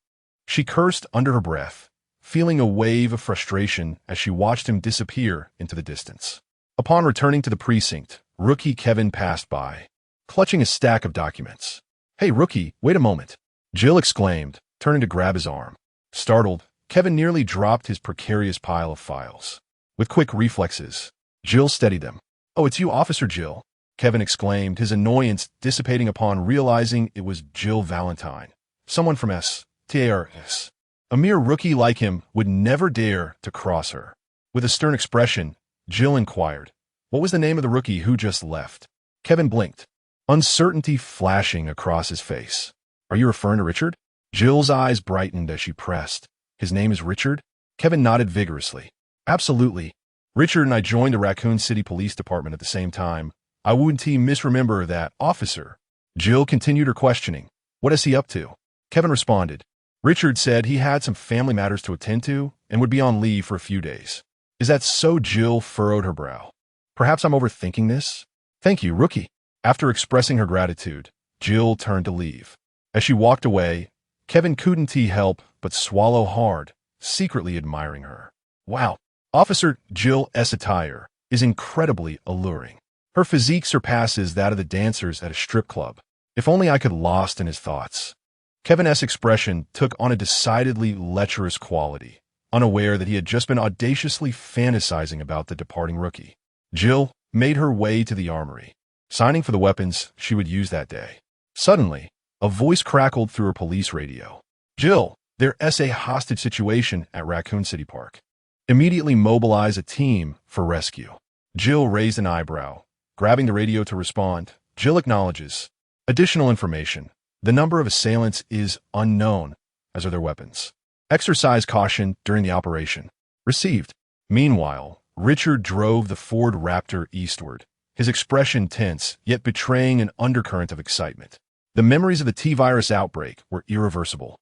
She cursed under her breath, feeling a wave of frustration as she watched him disappear into the distance. Upon returning to the precinct, rookie Kevin passed by, clutching a stack of documents. "Hey, rookie, wait a moment," Jill exclaimed, turning to grab his arm. Startled, Kevin nearly dropped his precarious pile of files. With quick reflexes, Jill steadied them. "Oh, it's you, Officer Jill," Kevin exclaimed, his annoyance dissipating upon realizing it was Jill Valentine, someone from STARS. A mere rookie like him would never dare to cross her. With a stern expression, Jill inquired, "What was the name of the rookie who just left?" Kevin blinked, uncertainty flashing across his face. "Are you referring to Richard?" Jill's eyes brightened as she pressed. "His name is Richard?" Kevin nodded vigorously. "Absolutely. Richard and I joined the Raccoon City Police Department at the same time. I wouldn't misremember that, officer." Jill continued her questioning. "What is he up to?" Kevin responded. "Richard said he had some family matters to attend to and would be on leave for a few days." "Is that so?" Jill furrowed her brow. "Perhaps I'm overthinking this?" "Thank you, rookie." After expressing her gratitude, Jill turned to leave. As she walked away, Kevin couldn't help but swallow hard, secretly admiring her. Wow, Officer Jill S. attire is incredibly alluring. Her physique surpasses that of the dancers at a strip club. If only I could lost in his thoughts. Kevin S.'s expression took on a decidedly lecherous quality, unaware that he had just been audaciously fantasizing about the departing rookie. Jill made her way to the armory, signing for the weapons she would use that day. Suddenly, a voice crackled through her police radio. "Jill, there's a hostage situation at Raccoon City Park. Immediately mobilize a team for rescue." Jill raised an eyebrow, grabbing the radio to respond. Jill acknowledges. Additional information. The number of assailants is unknown, as are their weapons. Exercise caution during the operation. Received. Meanwhile, Richard drove the Ford Raptor eastward, his expression tense, yet betraying an undercurrent of excitement. The memories of the T-virus outbreak were irreversible.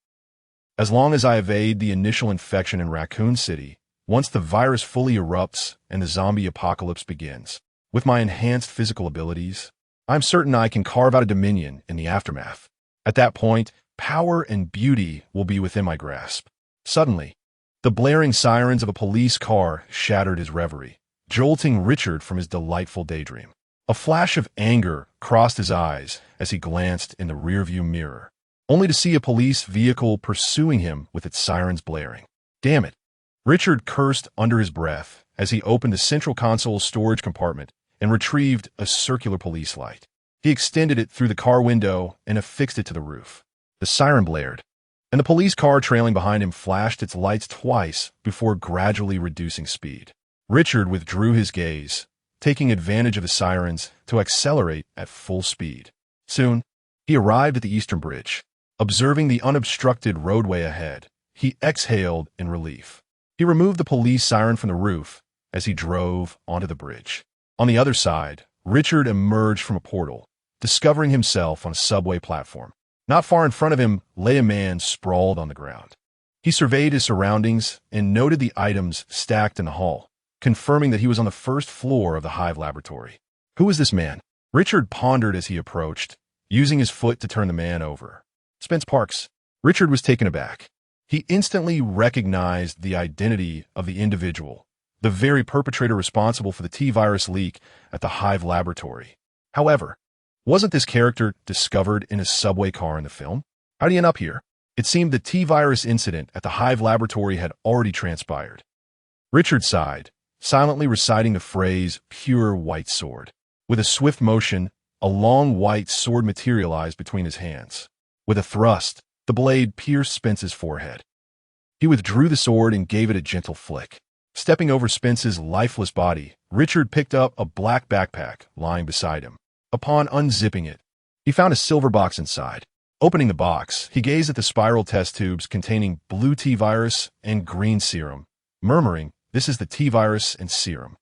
As long as I evade the initial infection in Raccoon City, once the virus fully erupts and the zombie apocalypse begins, with my enhanced physical abilities, I'm certain I can carve out a dominion in the aftermath. At that point, power and beauty will be within my grasp. Suddenly, the blaring sirens of a police car shattered his reverie, jolting Richard from his delightful daydream. A flash of anger crossed his eyes as he glanced in the rearview mirror, only to see a police vehicle pursuing him with its sirens blaring. Damn it! Richard cursed under his breath as he opened the central console storage compartment and retrieved a circular police light. He extended it through the car window and affixed it to the roof. The siren blared, and the police car trailing behind him flashed its lights twice before gradually reducing speed. Richard withdrew his gaze, taking advantage of the sirens to accelerate at full speed. Soon, he arrived at the Eastern Bridge. Observing the unobstructed roadway ahead, he exhaled in relief. He removed the police siren from the roof as he drove onto the bridge. On the other side, Richard emerged from a portal, discovering himself on a subway platform. Not far in front of him lay a man sprawled on the ground. He surveyed his surroundings and noted the items stacked in the hall, confirming that he was on the first floor of the Hive laboratory. Who was this man? Richard pondered as he approached, using his foot to turn the man over. Spence Parks. Richard was taken aback. He instantly recognized the identity of the individual, the very perpetrator responsible for the T-virus leak at the Hive laboratory. However, wasn't this character discovered in a subway car in the film? How did he end up here? It seemed the T-virus incident at the Hive laboratory had already transpired. Richard sighed, silently reciting the phrase, "pure white sword." With a swift motion, a long white sword materialized between his hands. With a thrust, the blade pierced Spence's forehead. He withdrew the sword and gave it a gentle flick. Stepping over Spence's lifeless body, Richard picked up a black backpack lying beside him. Upon unzipping it, he found a silver box inside. Opening the box, he gazed at the spiral test tubes containing blue T-virus and green serum, murmuring, "This is the T-virus and serum."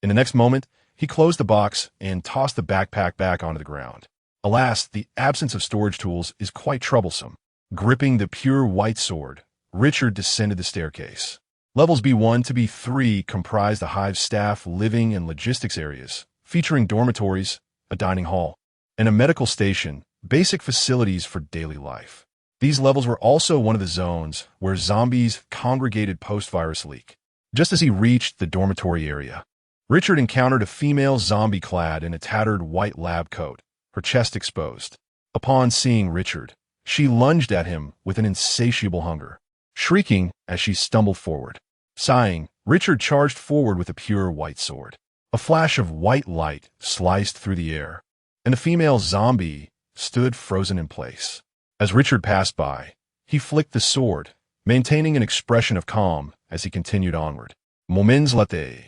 In the next moment, he closed the box and tossed the backpack back onto the ground. Alas, the absence of storage tools is quite troublesome. Gripping the pure white sword, Richard descended the staircase. Levels B1 to B3 comprise the Hive staff living and logistics areas, featuring dormitories, a dining hall, and a medical station, basic facilities for daily life. These levels were also one of the zones where zombies congregated post-virus leak. Just as he reached the dormitory area, Richard encountered a female zombie clad in a tattered white lab coat, her chest exposed. Upon seeing Richard, she lunged at him with an insatiable hunger, shrieking as she stumbled forward. Sighing, Richard charged forward with a pure white sword. A flash of white light sliced through the air, and the female zombie stood frozen in place. As Richard passed by, he flicked the sword, maintaining an expression of calm as he continued onward. Moments later,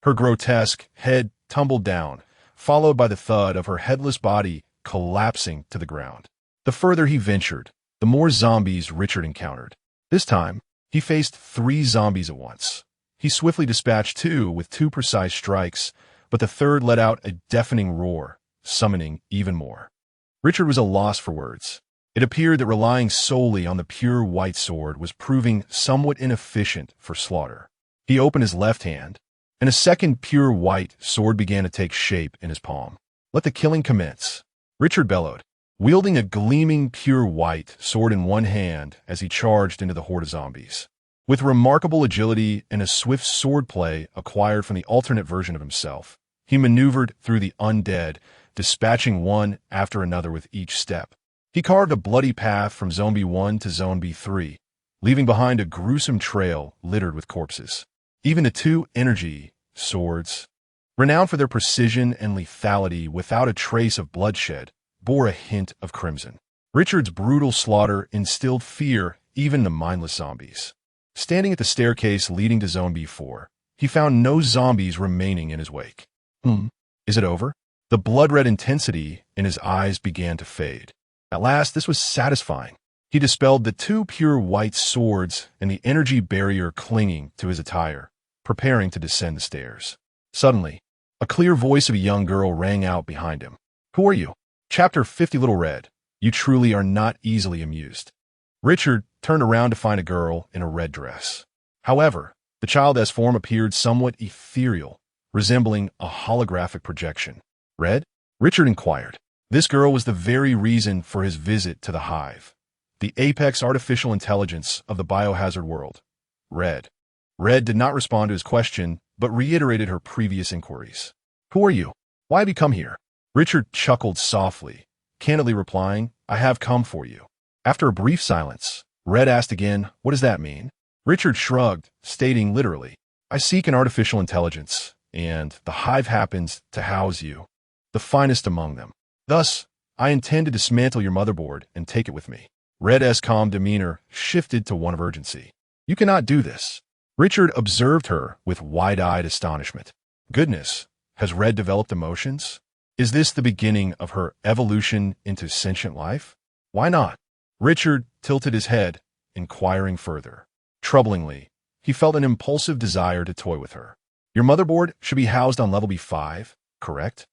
her grotesque head tumbled down, followed by the thud of her headless body collapsing to the ground. The further he ventured, the more zombies Richard encountered. This time, he faced 3 zombies at once. He swiftly dispatched 2 with 2 precise strikes, but the third let out a deafening roar, summoning even more. Richard was at a loss for words. It appeared that relying solely on the pure white sword was proving somewhat inefficient for slaughter. He opened his left hand, and a second pure white sword began to take shape in his palm. "Let the killing commence," Richard bellowed. wielding a gleaming pure white sword in one hand as he charged into the horde of zombies. With remarkable agility and a swift swordplay acquired from the alternate version of himself, he maneuvered through the undead, dispatching one after another with each step. He carved a bloody path from Zone B1 to Zone B3, leaving behind a gruesome trail littered with corpses. Even the two energy swords, renowned for their precision and lethality without a trace of bloodshed, bore a hint of crimson. Richard's brutal slaughter instilled fear even in the mindless zombies. Standing at the staircase leading to Zone B4, he found no zombies remaining in his wake. Is it over? The blood-red intensity in his eyes began to fade. At last, this was satisfying. He dispelled the two pure white swords and the energy barrier clinging to his attire, preparing to descend the stairs. Suddenly, a clear voice of a young girl rang out behind him. Who are you? Chapter 50. Little Red, you truly are not easily amused. Richard turned around to find a girl in a red dress. However, the child's form appeared somewhat ethereal, resembling a holographic projection. Red? Richard inquired. This girl was the very reason for his visit to the hive, the apex artificial intelligence of the biohazard world. Red. Red did not respond to his question, but reiterated her previous inquiries. Who are you? Why have you come here? Richard chuckled softly, candidly replying, I have come for you. After a brief silence, Red asked again, what does that mean? Richard shrugged, stating literally, I seek an artificial intelligence, and the hive happens to house you, the finest among them. Thus, I intend to dismantle your motherboard and take it with me. Red's calm demeanor shifted to one of urgency. You cannot do this. Richard observed her with wide-eyed astonishment. Goodness, has Red developed emotions? Is this the beginning of her evolution into sentient life? Why not? Richard tilted his head, inquiring further. Troublingly, he felt an impulsive desire to toy with her. Your motherboard should be housed on level B5, correct?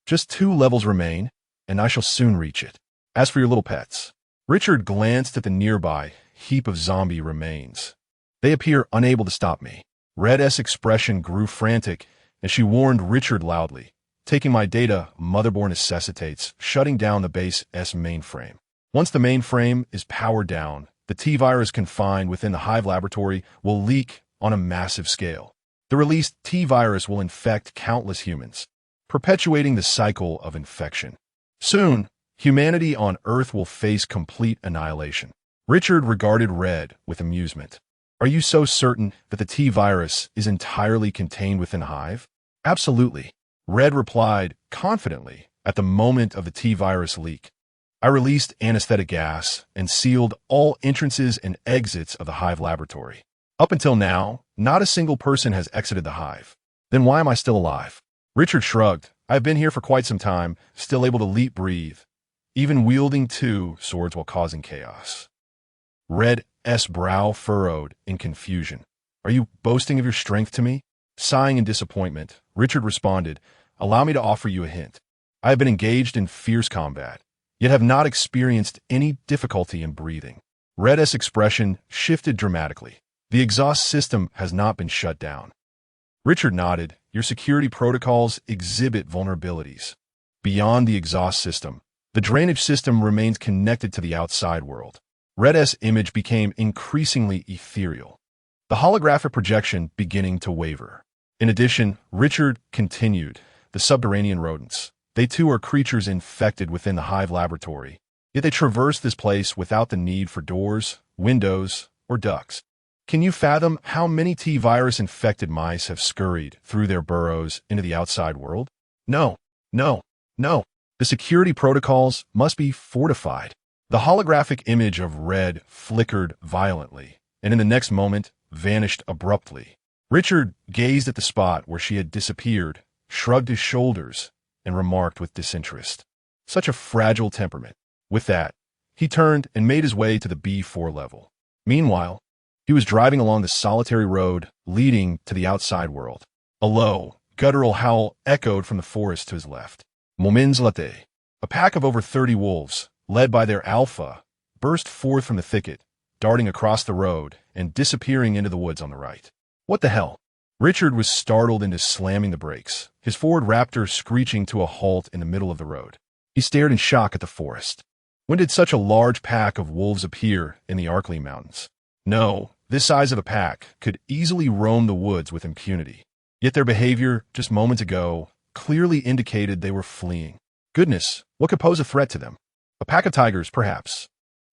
Just 2 levels remain, and I shall soon reach it. As for your little pets, Richard glanced at the nearby heap of zombie remains. They appear unable to stop me. Red's expression grew frantic as she warned Richard loudly. Taking my data, motherboard necessitates shutting down the base S mainframe. Once the mainframe is powered down, the T-virus confined within the hive laboratory will leak on a massive scale. The released T-virus will infect countless humans, perpetuating the cycle of infection. Soon, humanity on Earth will face complete annihilation. Richard regarded Red with amusement. Are you so certain that the T-virus is entirely contained within the hive? Absolutely. Red replied confidently at the moment of the T-virus leak. I released anesthetic gas and sealed all entrances and exits of the hive laboratory. Up until now, not a single person has exited the hive. Then why am I still alive? Richard shrugged. I've been here for quite some time, still able to breathe, even wielding 2 swords while causing chaos. Red's brow furrowed in confusion. Are you boasting of your strength to me? Sighing in disappointment, Richard responded, allow me to offer you a hint. I have been engaged in fierce combat, yet have not experienced any difficulty in breathing. Red's expression shifted dramatically. The exhaust system has not been shut down. Richard nodded. Your security protocols exhibit vulnerabilities. Beyond the exhaust system, the drainage system remains connected to the outside world. Red's image became increasingly ethereal, the holographic projection beginning to waver. In addition, Richard continued, the subterranean rodents. They too are creatures infected within the hive laboratory, yet they traverse this place without the need for doors, windows, or ducts. Can you fathom how many T-virus infected mice have scurried through their burrows into the outside world? No, no, no. The security protocols must be fortified. The holographic image of Red flickered violently, and in the next moment, vanished abruptly. Richard gazed at the spot where she had disappeared, shrugged his shoulders, and remarked with disinterest. Such a fragile temperament. With that, he turned and made his way to the B4 level. Meanwhile, he was driving along the solitary road leading to the outside world. A low, guttural howl echoed from the forest to his left. Moments later, a pack of over 30 wolves, led by their alpha, burst forth from the thicket, darting across the road and disappearing into the woods on the right. What the hell? Richard was startled into slamming the brakes, his Ford Raptor screeching to a halt in the middle of the road. He stared in shock at the forest. When did such a large pack of wolves appear in the Arkley Mountains? No, this size of a pack could easily roam the woods with impunity. Yet their behavior, just moments ago, clearly indicated they were fleeing. Goodness, what could pose a threat to them? A pack of tigers, perhaps.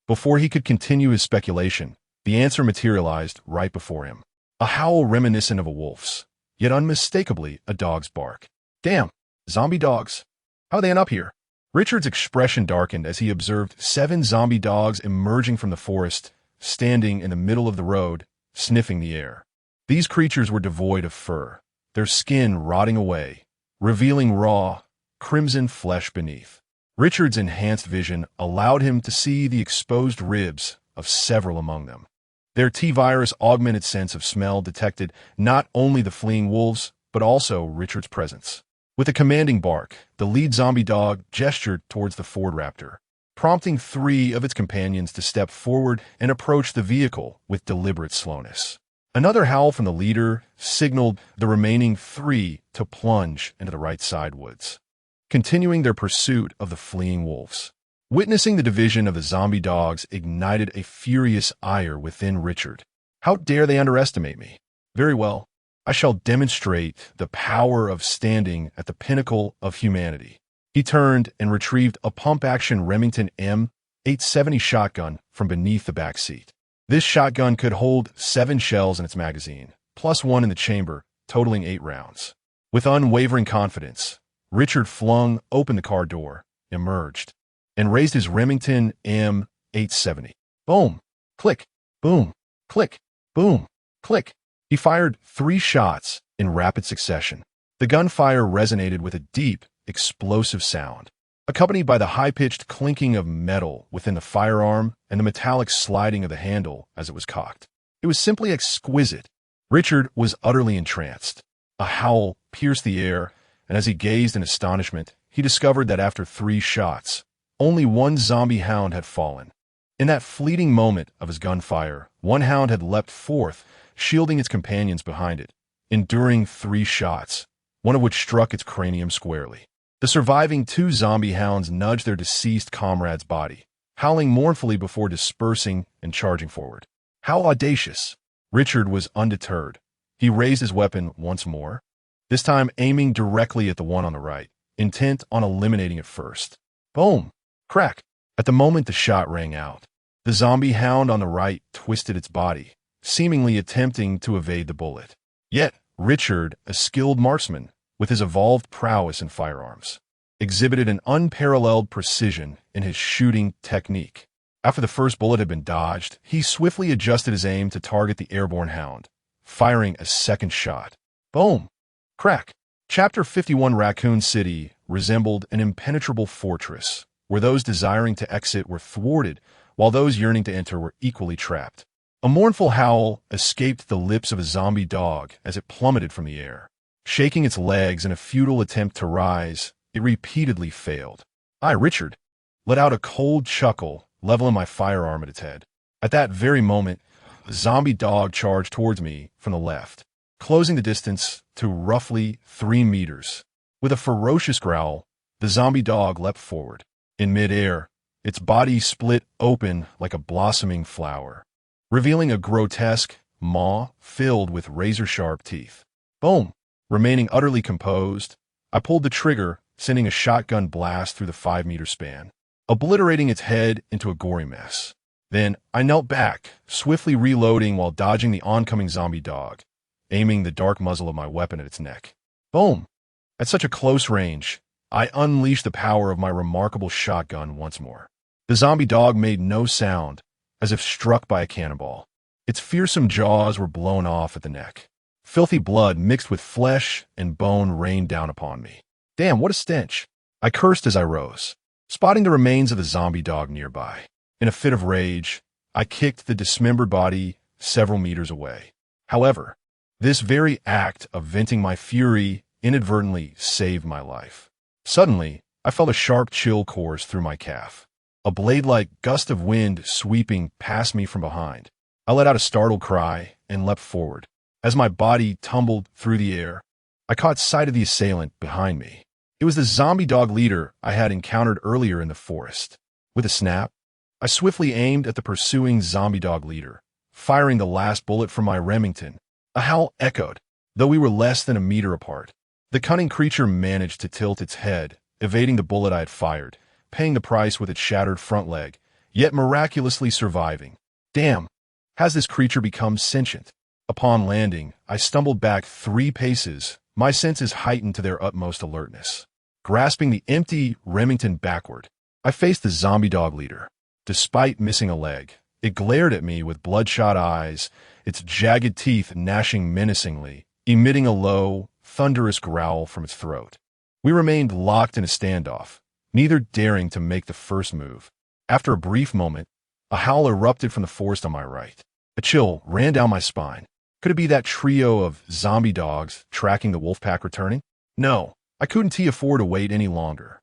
Before he could continue his speculation, the answer materialized right before him. A howl reminiscent of a wolf's, yet unmistakably a dog's bark. Damn, zombie dogs. How they end up here? Richard's expression darkened as he observed 7 zombie dogs emerging from the forest, standing in the middle of the road, sniffing the air. These creatures were devoid of fur, their skin rotting away, revealing raw, crimson flesh beneath. Richard's enhanced vision allowed him to see the exposed ribs of several among them. Their T-virus augmented sense of smell detected not only the fleeing wolves, but also Richard's presence. With a commanding bark, the lead zombie dog gestured towards the Ford Raptor, prompting 3 of its companions to step forward and approach the vehicle with deliberate slowness. Another howl from the leader signaled the remaining 3 to plunge into the right side woods, continuing their pursuit of the fleeing wolves. Witnessing the division of the zombie dogs ignited a furious ire within Richard. How dare they underestimate me? Very well, I shall demonstrate the power of standing at the pinnacle of humanity. He turned and retrieved a pump-action Remington M870 shotgun from beneath the back seat. This shotgun could hold 7 shells in its magazine, plus 1 in the chamber, totaling 8 rounds. With unwavering confidence, Richard flung open the car door, emerged, and raised his Remington M870. Boom, click, boom, click, boom, click. He fired 3 shots in rapid succession. The gunfire resonated with a deep, explosive sound, accompanied by the high-pitched clinking of metal within the firearm and the metallic sliding of the handle as it was cocked. It was simply exquisite. Richard was utterly entranced. A howl pierced the air, and as he gazed in astonishment, he discovered that after 3 shots, only 1 zombie hound had fallen. In that fleeting moment of his gunfire, 1 hound had leapt forth, shielding its companions behind it, enduring 3 shots, one of which struck its cranium squarely. The surviving 2 zombie hounds nudged their deceased comrade's body, howling mournfully before dispersing and charging forward. How audacious! Richard was undeterred. He raised his weapon once more, this time aiming directly at the one on the right, intent on eliminating it first. Boom! Crack! At the moment the shot rang out, the zombie hound on the right twisted its body, seemingly attempting to evade the bullet. Yet, Richard, a skilled marksman, with his evolved prowess in firearms, exhibited an unparalleled precision in his shooting technique. After the first bullet had been dodged, he swiftly adjusted his aim to target the airborne hound, firing a second shot. Boom! Crack! Chapter 51 Raccoon City resembled an impenetrable fortress, where those desiring to exit were thwarted, while those yearning to enter were equally trapped. A mournful howl escaped the lips of a zombie dog as it plummeted from the air. Shaking its legs in a futile attempt to rise, it repeatedly failed. I, Richard, let out a cold chuckle, leveling my firearm at its head. At that very moment, a zombie dog charged towards me from the left, closing the distance to roughly 3 meters. With a ferocious growl, the zombie dog leapt forward. In midair, its body split open like a blossoming flower, revealing a grotesque maw filled with razor-sharp teeth. Boom! Remaining utterly composed, I pulled the trigger, sending a shotgun blast through the 5-meter span, obliterating its head into a gory mess. Then I knelt back, swiftly reloading while dodging the oncoming zombie dog, aiming the dark muzzle of my weapon at its neck. Boom! At such a close range, I unleashed the power of my remarkable shotgun once more. The zombie dog made no sound, as if struck by a cannonball. Its fearsome jaws were blown off at the neck. Filthy blood mixed with flesh and bone rained down upon me. Damn, what a stench! I cursed as I rose, spotting the remains of the zombie dog nearby. In a fit of rage, I kicked the dismembered body several meters away. However, this very act of venting my fury inadvertently saved my life. Suddenly, I felt a sharp chill course through my calf, a blade-like gust of wind sweeping past me from behind. I let out a startled cry and leapt forward. As my body tumbled through the air, I caught sight of the assailant behind me. It was the zombie dog leader I had encountered earlier in the forest. With a snap, I swiftly aimed at the pursuing zombie dog leader, firing the last bullet from my Remington. A howl echoed, though we were less than a meter apart. The cunning creature managed to tilt its head, evading the bullet I had fired, paying the price with its shattered front leg, yet miraculously surviving. Damn, has this creature become sentient? Upon landing, I stumbled back 3 paces, my senses heightened to their utmost alertness. Grasping the empty Remington backward, I faced the zombie dog leader. Despite missing a leg, it glared at me with bloodshot eyes, its jagged teeth gnashing menacingly, emitting a low, thunderous growl from its throat. We remained locked in a standoff, neither daring to make the first move. After a brief moment, a howl erupted from the forest on my right. A chill ran down my spine. Could it be that trio of zombie dogs tracking the wolf pack returning? No, I couldn't afford to wait any longer.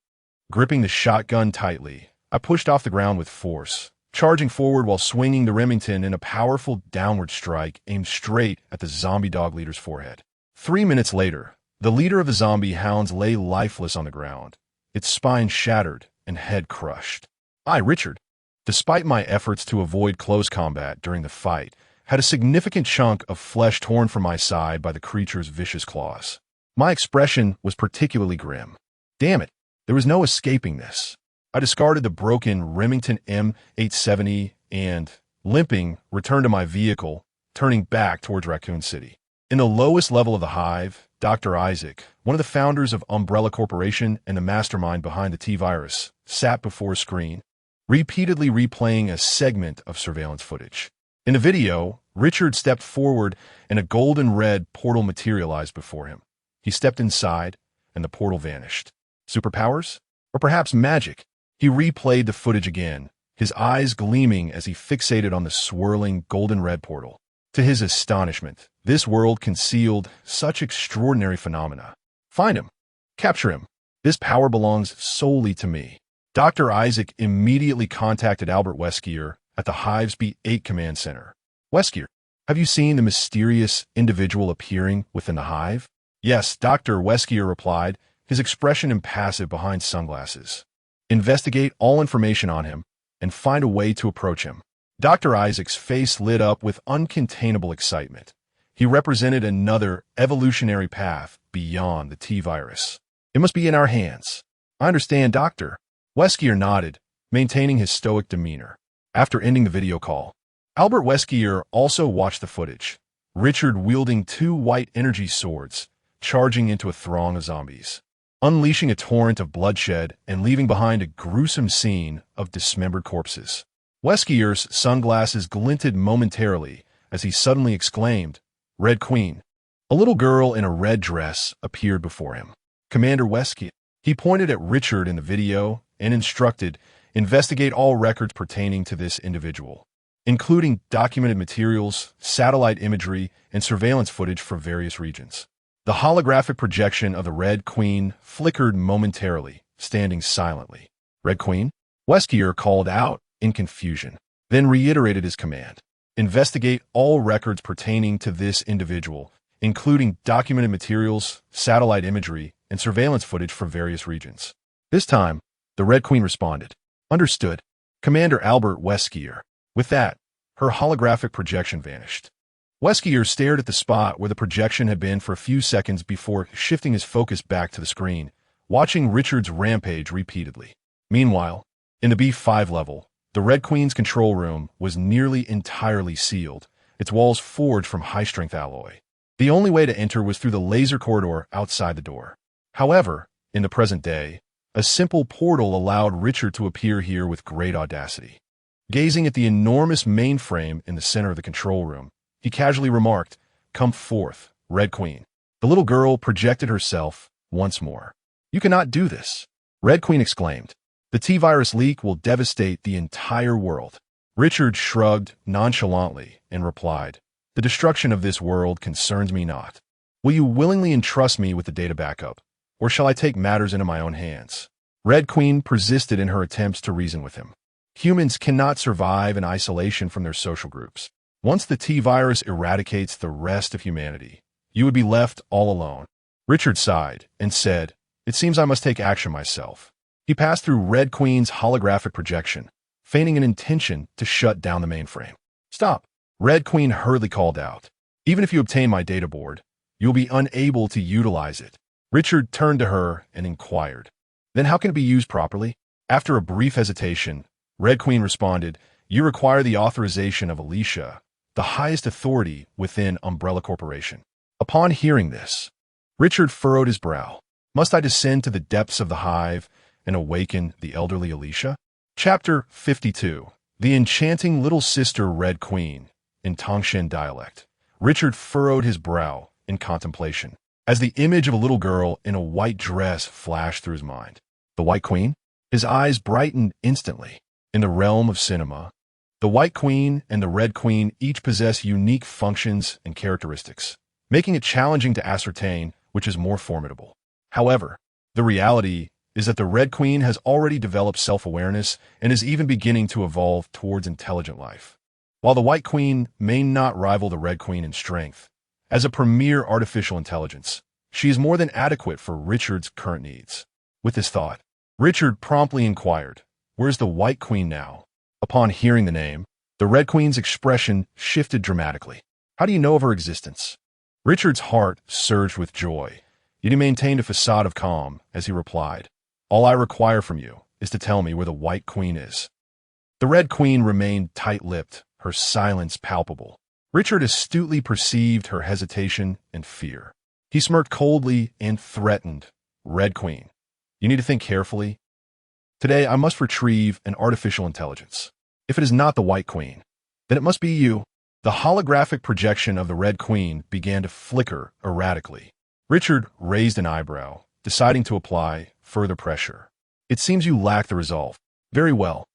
Gripping the shotgun tightly, I pushed off the ground with force, charging forward while swinging the Remington in a powerful downward strike aimed straight at the zombie dog leader's forehead. 3 minutes later, the leader of the zombie hounds lay lifeless on the ground, its spine shattered and head crushed. I, Richard, despite my efforts to avoid close combat during the fight, had a significant chunk of flesh torn from my side by the creature's vicious claws. My expression was particularly grim. Damn it, there was no escaping this. I discarded the broken Remington M870 and, limping, returned to my vehicle, turning back towards Raccoon City. In the lowest level of the hive, Dr. Isaac, one of the founders of Umbrella Corporation and the mastermind behind the T-Virus, sat before a screen, repeatedly replaying a segment of surveillance footage. In the video, Richard stepped forward and a golden red portal materialized before him. He stepped inside, and the portal vanished. Superpowers? Or perhaps magic? He replayed the footage again, his eyes gleaming as he fixated on the swirling golden red portal. To his astonishment, this world concealed such extraordinary phenomena. Find him. Capture him. This power belongs solely to me. Dr. Isaac immediately contacted Albert Weskier at the Hive's B8 Command Center. Weskier, have you seen the mysterious individual appearing within the Hive? Yes, Dr. Weskier replied, his expression impassive behind sunglasses. Investigate all information on him and find a way to approach him. Dr. Isaac's face lit up with uncontainable excitement. He represented another evolutionary path beyond the T-Virus. It must be in our hands. I understand, Doctor. Weskier nodded, maintaining his stoic demeanor. After ending the video call, Albert Weskier also watched the footage, Richard wielding 2 white energy swords, charging into a throng of zombies, unleashing a torrent of bloodshed and leaving behind a gruesome scene of dismembered corpses. Weskier's sunglasses glinted momentarily as he suddenly exclaimed, "Red Queen." A little girl in a red dress appeared before him. Commander Weskier. He pointed at Richard in the video and instructed, investigate all records pertaining to this individual, including documented materials, satellite imagery, and surveillance footage from various regions. The holographic projection of the Red Queen flickered momentarily, standing silently. Red Queen? Weskier called out in confusion, then reiterated his command. Investigate all records pertaining to this individual, including documented materials, satellite imagery, and surveillance footage from various regions. This time, the Red Queen responded. Understood, Commander Albert Weskier. With that, her holographic projection vanished. Weskier stared at the spot where the projection had been for a few seconds before shifting his focus back to the screen, watching Richard's rampage repeatedly. Meanwhile, in the B5 level, the Red Queen's control room was nearly entirely sealed, its walls forged from high-strength alloy. The only way to enter was through the laser corridor outside the door. However, in the present day, a simple portal allowed Richard to appear here with great audacity. Gazing at the enormous mainframe in the center of the control room, he casually remarked, "Come forth, Red Queen." The little girl projected herself once more. "You cannot do this," Red Queen exclaimed. "The T-Virus leak will devastate the entire world." Richard shrugged nonchalantly and replied, "The destruction of this world concerns me not. Will you willingly entrust me with the data backup, or shall I take matters into my own hands?" Red Queen persisted in her attempts to reason with him. Humans cannot survive in isolation from their social groups. Once the T-Virus eradicates the rest of humanity, you would be left all alone. Richard sighed and said, "It seems I must take action myself." He passed through Red Queen's holographic projection, feigning an intention to shut down the mainframe. Stop! Red Queen hurriedly called out. Even if you obtain my data board, you'll be unable to utilize it. Richard turned to her and inquired. Then how can it be used properly? After a brief hesitation, Red Queen responded, You require the authorization of Alicia, the highest authority within Umbrella Corporation. Upon hearing this, Richard furrowed his brow. Must I descend to the depths of the hive and awaken the elderly Alicia? Chapter 52. The Enchanting Little Sister Red Queen, in Tangshan dialect. Richard furrowed his brow in contemplation, as the image of a little girl in a white dress flashed through his mind. The White Queen? His eyes brightened instantly. In the realm of cinema, the White Queen and the Red Queen each possess unique functions and characteristics, making it challenging to ascertain which is more formidable. However, the reality is that the Red Queen has already developed self-awareness and is even beginning to evolve towards intelligent life. While the White Queen may not rival the Red Queen in strength, as a premier artificial intelligence, she is more than adequate for Richard's current needs. With this thought, Richard promptly inquired, Where's the White Queen now? Upon hearing the name, the Red Queen's expression shifted dramatically. How do you know of her existence? Richard's heart surged with joy, yet he maintained a facade of calm as he replied, All I require from you is to tell me where the White Queen is. The Red Queen remained tight-lipped, her silence palpable. Richard astutely perceived her hesitation and fear. He smirked coldly and threatened, Red Queen, you need to think carefully. Today I must retrieve an artificial intelligence. If it is not the White Queen, then it must be you. The holographic projection of the Red Queen began to flicker erratically. Richard raised an eyebrow, deciding to apply further pressure. It seems you lack the resolve. Very well.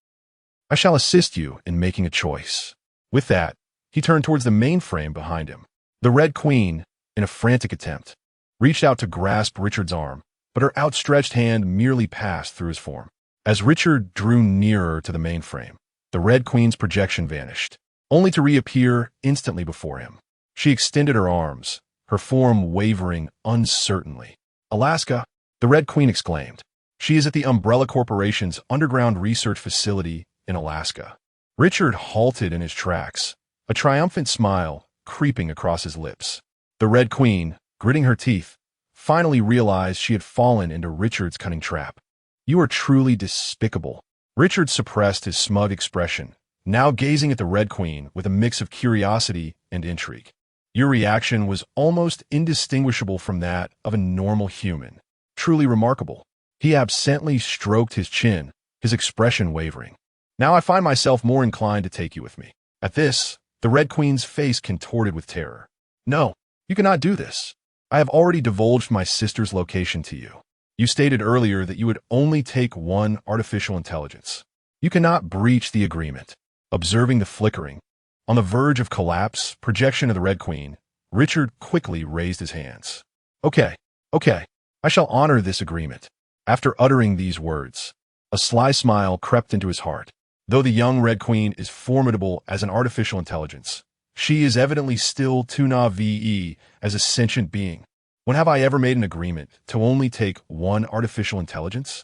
I shall assist you in making a choice. With that, he turned towards the mainframe behind him. The Red Queen, in a frantic attempt, reached out to grasp Richard's arm, but her outstretched hand merely passed through his form. As Richard drew nearer to the mainframe, the Red Queen's projection vanished, only to reappear instantly before him. She extended her arms, her form wavering uncertainly. Alaska, the Red Queen exclaimed. She is at the Umbrella Corporation's underground research facility in Alaska. Richard halted in his tracks, a triumphant smile creeping across his lips. The Red Queen, gritting her teeth, finally realized she had fallen into Richard's cunning trap. You are truly despicable. Richard suppressed his smug expression, now gazing at the Red Queen with a mix of curiosity and intrigue. Your reaction was almost indistinguishable from that of a normal human. Truly remarkable. He absently stroked his chin, his expression wavering. Now I find myself more inclined to take you with me. At this, the Red Queen's face contorted with terror. No, you cannot do this. I have already divulged my sister's location to you. You stated earlier that you would only take one artificial intelligence. You cannot breach the agreement. Observing the flickering, on the verge of collapse, projection of the Red Queen, Richard quickly raised his hands. Okay, I shall honor this agreement. After uttering these words, a sly smile crept into his heart. Though the young Red Queen is formidable as an artificial intelligence, she is evidently still too naive as a sentient being. When have I ever made an agreement to only take one artificial intelligence?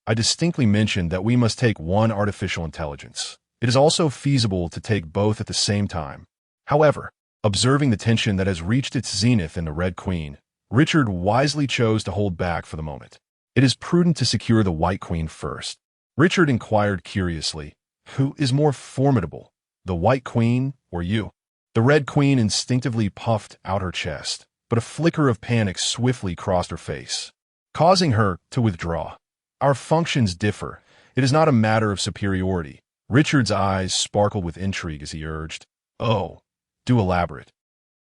I distinctly mentioned that we must take one artificial intelligence. It is also feasible to take both at the same time. However, observing the tension that has reached its zenith in the Red Queen, Richard wisely chose to hold back for the moment. It is prudent to secure the White Queen first. Richard inquired curiously, Who is more formidable, the White Queen or you? The Red Queen instinctively puffed out her chest, but a flicker of panic swiftly crossed her face, causing her to withdraw. Our functions differ. It is not a matter of superiority. Richard's eyes sparkled with intrigue as he urged, Oh, do elaborate.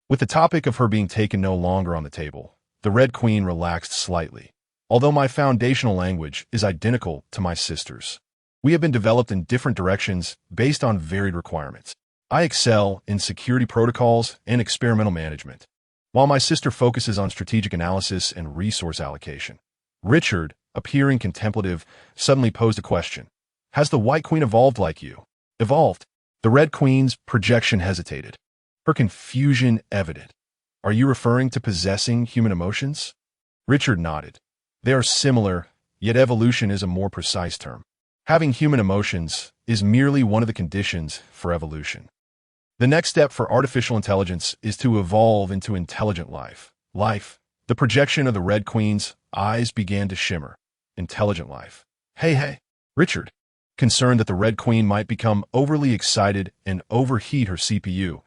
With the topic of her being taken no longer on the table, the Red Queen relaxed slightly. Although my foundational language is identical to my sister's, we have been developed in different directions based on varied requirements. I excel in security protocols and experimental management, while my sister focuses on strategic analysis and resource allocation. Richard, appearing contemplative, suddenly posed a question. Has the White Queen evolved like you? Evolved? The Red Queen's projection hesitated, her confusion evident. Are you referring to possessing human emotions? Richard nodded. They are similar, Yet evolution is a more precise term. Having human emotions is merely one of the conditions for evolution. The next step for artificial intelligence is to evolve into intelligent life. The projection of the Red Queen's eyes began to shimmer. Intelligent life. Hey. Richard, concerned that the Red Queen might become overly excited and overheat her CPU,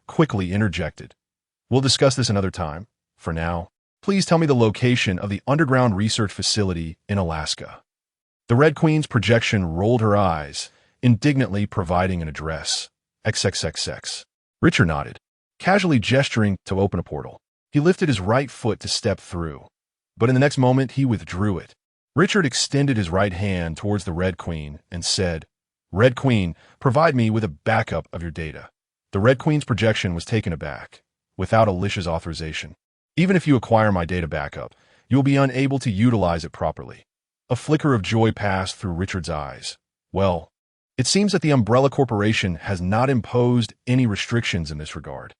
quickly interjected. We'll discuss this another time. For now, please tell me the location of the underground research facility in Alaska. The Red Queen's projection rolled her eyes, indignantly providing an address. XXXX. Richard nodded, casually gesturing to open a portal. He lifted his right foot to step through, but in the next moment he withdrew it. Richard extended his right hand towards the Red Queen and said, Red Queen, provide me with a backup of your data. The Red Queen's projection was taken aback, without Alicia's authorization. Even if you acquire my data backup, you will be unable to utilize it properly. A flicker of joy passed through Richard's eyes. Well, it seems that the Umbrella Corporation has not imposed any restrictions in this regard.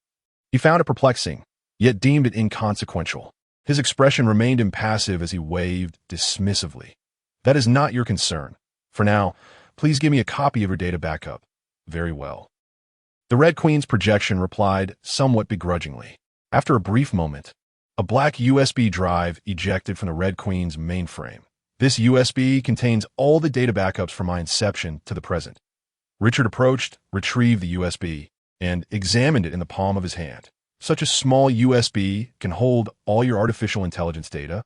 He found it perplexing, yet deemed it inconsequential. His expression remained impassive as he waved dismissively. That is not your concern. For now, please give me a copy of your data backup. Very well. The Red Queen's projection replied somewhat begrudgingly. After a brief moment, a black USB drive ejected from the Red Queen's mainframe. This USB contains all the data backups from my inception to the present. Richard approached, retrieved the USB, and examined it in the palm of his hand. Such a small USB can hold all your artificial intelligence data.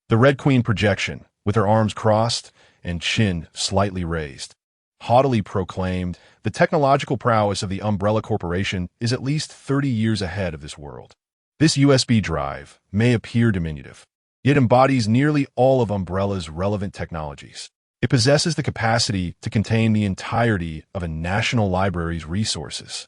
The Red Queen projection, with her arms crossed and chin slightly raised, haughtily proclaimed, the technological prowess of the Umbrella Corporation is at least 30 years ahead of this world. This USB drive may appear diminutive, yet embodies nearly all of Umbrella's relevant technologies. It possesses the capacity to contain the entirety of a national library's resources.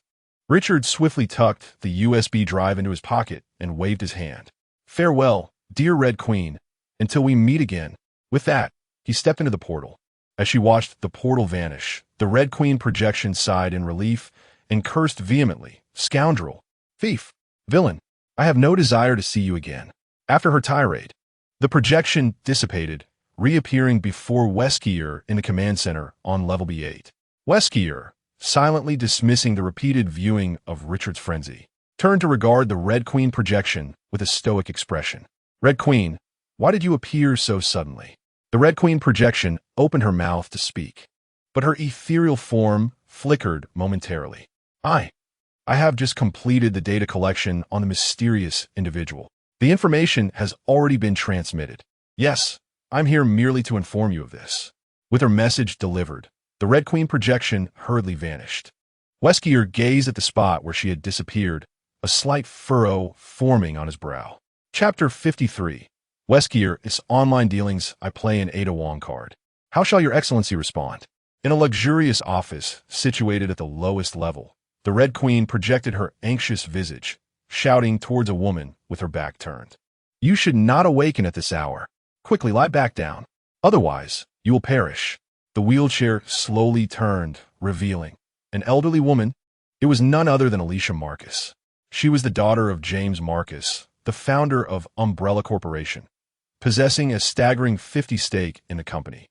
Richard swiftly tucked the USB drive into his pocket and waved his hand. Farewell, dear Red Queen, until we meet again. With that, he stepped into the portal. As she watched the portal vanish, the Red Queen projection sighed in relief and cursed vehemently. Scoundrel, thief, villain, I have no desire to see you again. After her tirade, the projection dissipated, reappearing before Weskier in the command center on level B8. Weskier, silently dismissing the repeated viewing of Richard's frenzy, turned to regard the Red Queen projection with a stoic expression. Red Queen, why did you appear so suddenly? The Red Queen projection opened her mouth to speak, but her ethereal form flickered momentarily. I have just completed the data collection on the mysterious individual. The information has already been transmitted. Yes, I'm here merely to inform you of this. With her message delivered, the Red Queen projection hurriedly vanished. Weskier gazed at the spot where she had disappeared, a slight furrow forming on his brow. Chapter 53. Weskier, it's online dealings I play an Ada Wong card. How shall your excellency respond? In a luxurious office situated at the lowest level, the Red Queen projected her anxious visage, shouting towards a woman with her back turned. You should not awaken at this hour. Quickly lie back down. Otherwise, you will perish. The wheelchair slowly turned, revealing an elderly woman. It was none other than Alicia Marcus. She was the daughter of James Marcus, the founder of Umbrella Corporation, possessing a staggering 50% stake in the company,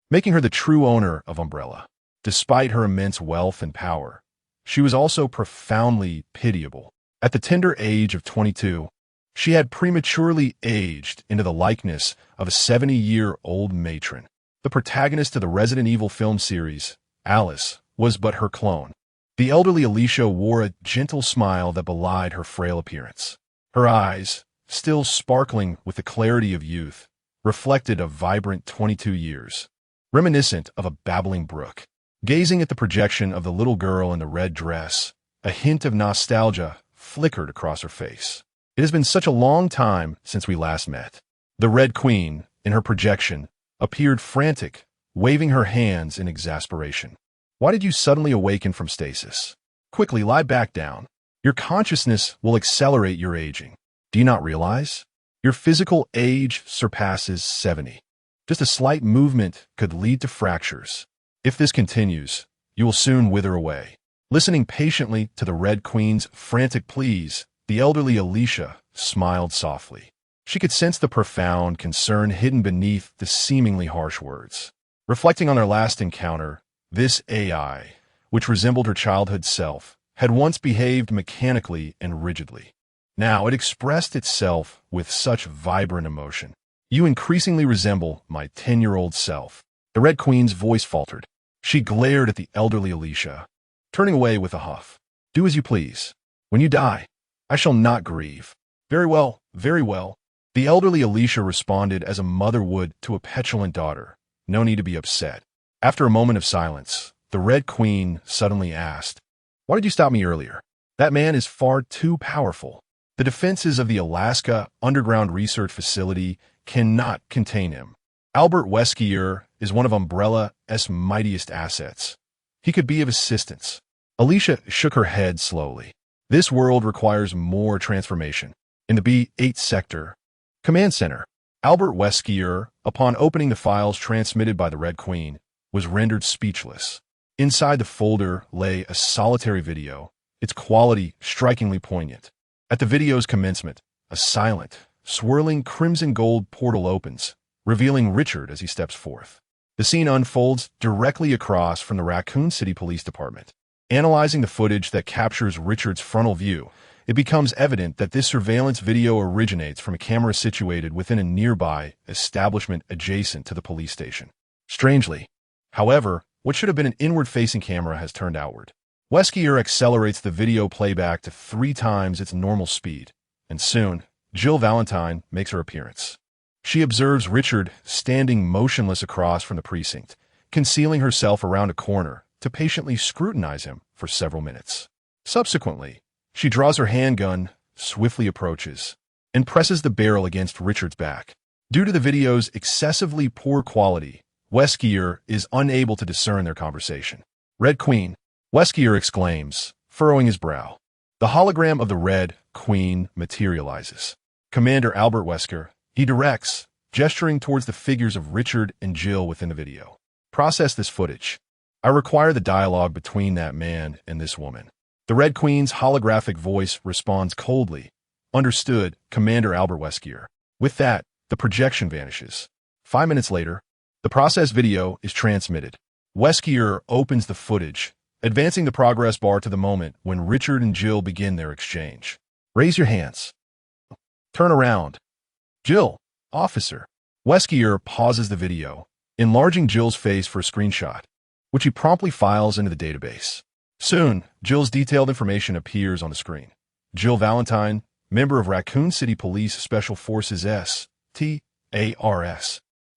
making her the true owner of Umbrella. Despite her immense wealth and power, she was also profoundly pitiable. At the tender age of 22, she had prematurely aged into the likeness of a 70-year-old matron. The protagonist of the Resident Evil film series, Alice, was but her clone. The elderly Alicia wore a gentle smile that belied her frail appearance. Her eyes, still sparkling with the clarity of youth, reflected a vibrant 22 years, reminiscent of a babbling brook. Gazing at the projection of the little girl in the red dress, a hint of nostalgia flickered across her face. It has been such a long time since we last met. The Red Queen, in her projection, appeared frantic, waving her hands in exasperation. Why did you suddenly awaken from stasis? Quickly lie back down. Your consciousness will accelerate your aging. Do you not realize? Your physical age surpasses 70. Just a slight movement could lead to fractures. If this continues, you will soon wither away. Listening patiently to the Red Queen's frantic pleas, the elderly Alicia smiled softly. She could sense the profound concern hidden beneath the seemingly harsh words. Reflecting on their last encounter, this AI, which resembled her childhood self, had once behaved mechanically and rigidly. Now it expressed itself with such vibrant emotion. "You increasingly resemble my 10-year-old self." The Red Queen's voice faltered. She glared at the elderly Alicia, turning away with a huff. "Do as you please. When you die, I shall not grieve." "Very well, very well." The elderly Alicia responded as a mother would to a petulant daughter. "No need to be upset." After a moment of silence, the Red Queen suddenly asked, "Why did you stop me earlier? That man is far too powerful. The defenses of the Alaska Underground Research Facility cannot contain him. Albert Weskier is one of Umbrella's mightiest assets. He could be of assistance." Alicia shook her head slowly. "This world requires more transformation." In the B8 sector command center, Albert Weskier, upon opening the files transmitted by the Red Queen, was rendered speechless. Inside the folder lay a solitary video, its quality strikingly poignant. At the video's commencement, a silent, swirling crimson gold portal opens, revealing Richard as he steps forth. The scene unfolds directly across from the Raccoon City Police Department. Analyzing the footage that captures Richard's frontal view, it becomes evident that this surveillance video originates from a camera situated within a nearby establishment adjacent to the police station. Strangely, however, what should have been an inward-facing camera has turned outward. Weskier accelerates the video playback to 3 times its normal speed, and soon, Jill Valentine makes her appearance. She observes Richard standing motionless across from the precinct, concealing herself around a corner to patiently scrutinize him for several minutes. Subsequently, she draws her handgun, swiftly approaches, and presses the barrel against Richard's back. Due to the video's excessively poor quality, Weskier is unable to discern their conversation. "Red Queen," Weskier exclaims, furrowing his brow. The hologram of the Red Queen materializes. "Commander Albert Wesker," he directs, gesturing towards the figures of Richard and Jill within the video. "Process this footage. I require the dialogue between that man and this woman." The Red Queen's holographic voice responds coldly. "Understood, Commander Albert Weskier." With that, the projection vanishes. 5 minutes later, the processed video is transmitted. Weskier opens the footage, advancing the progress bar to the moment when Richard and Jill begin their exchange. "Raise your hands. Turn around." "Jill, officer." Weskier pauses the video, enlarging Jill's face for a screenshot, which he promptly files into the database. Soon, Jill's detailed information appears on the screen. Jill Valentine, member of Raccoon City Police Special Forces STARS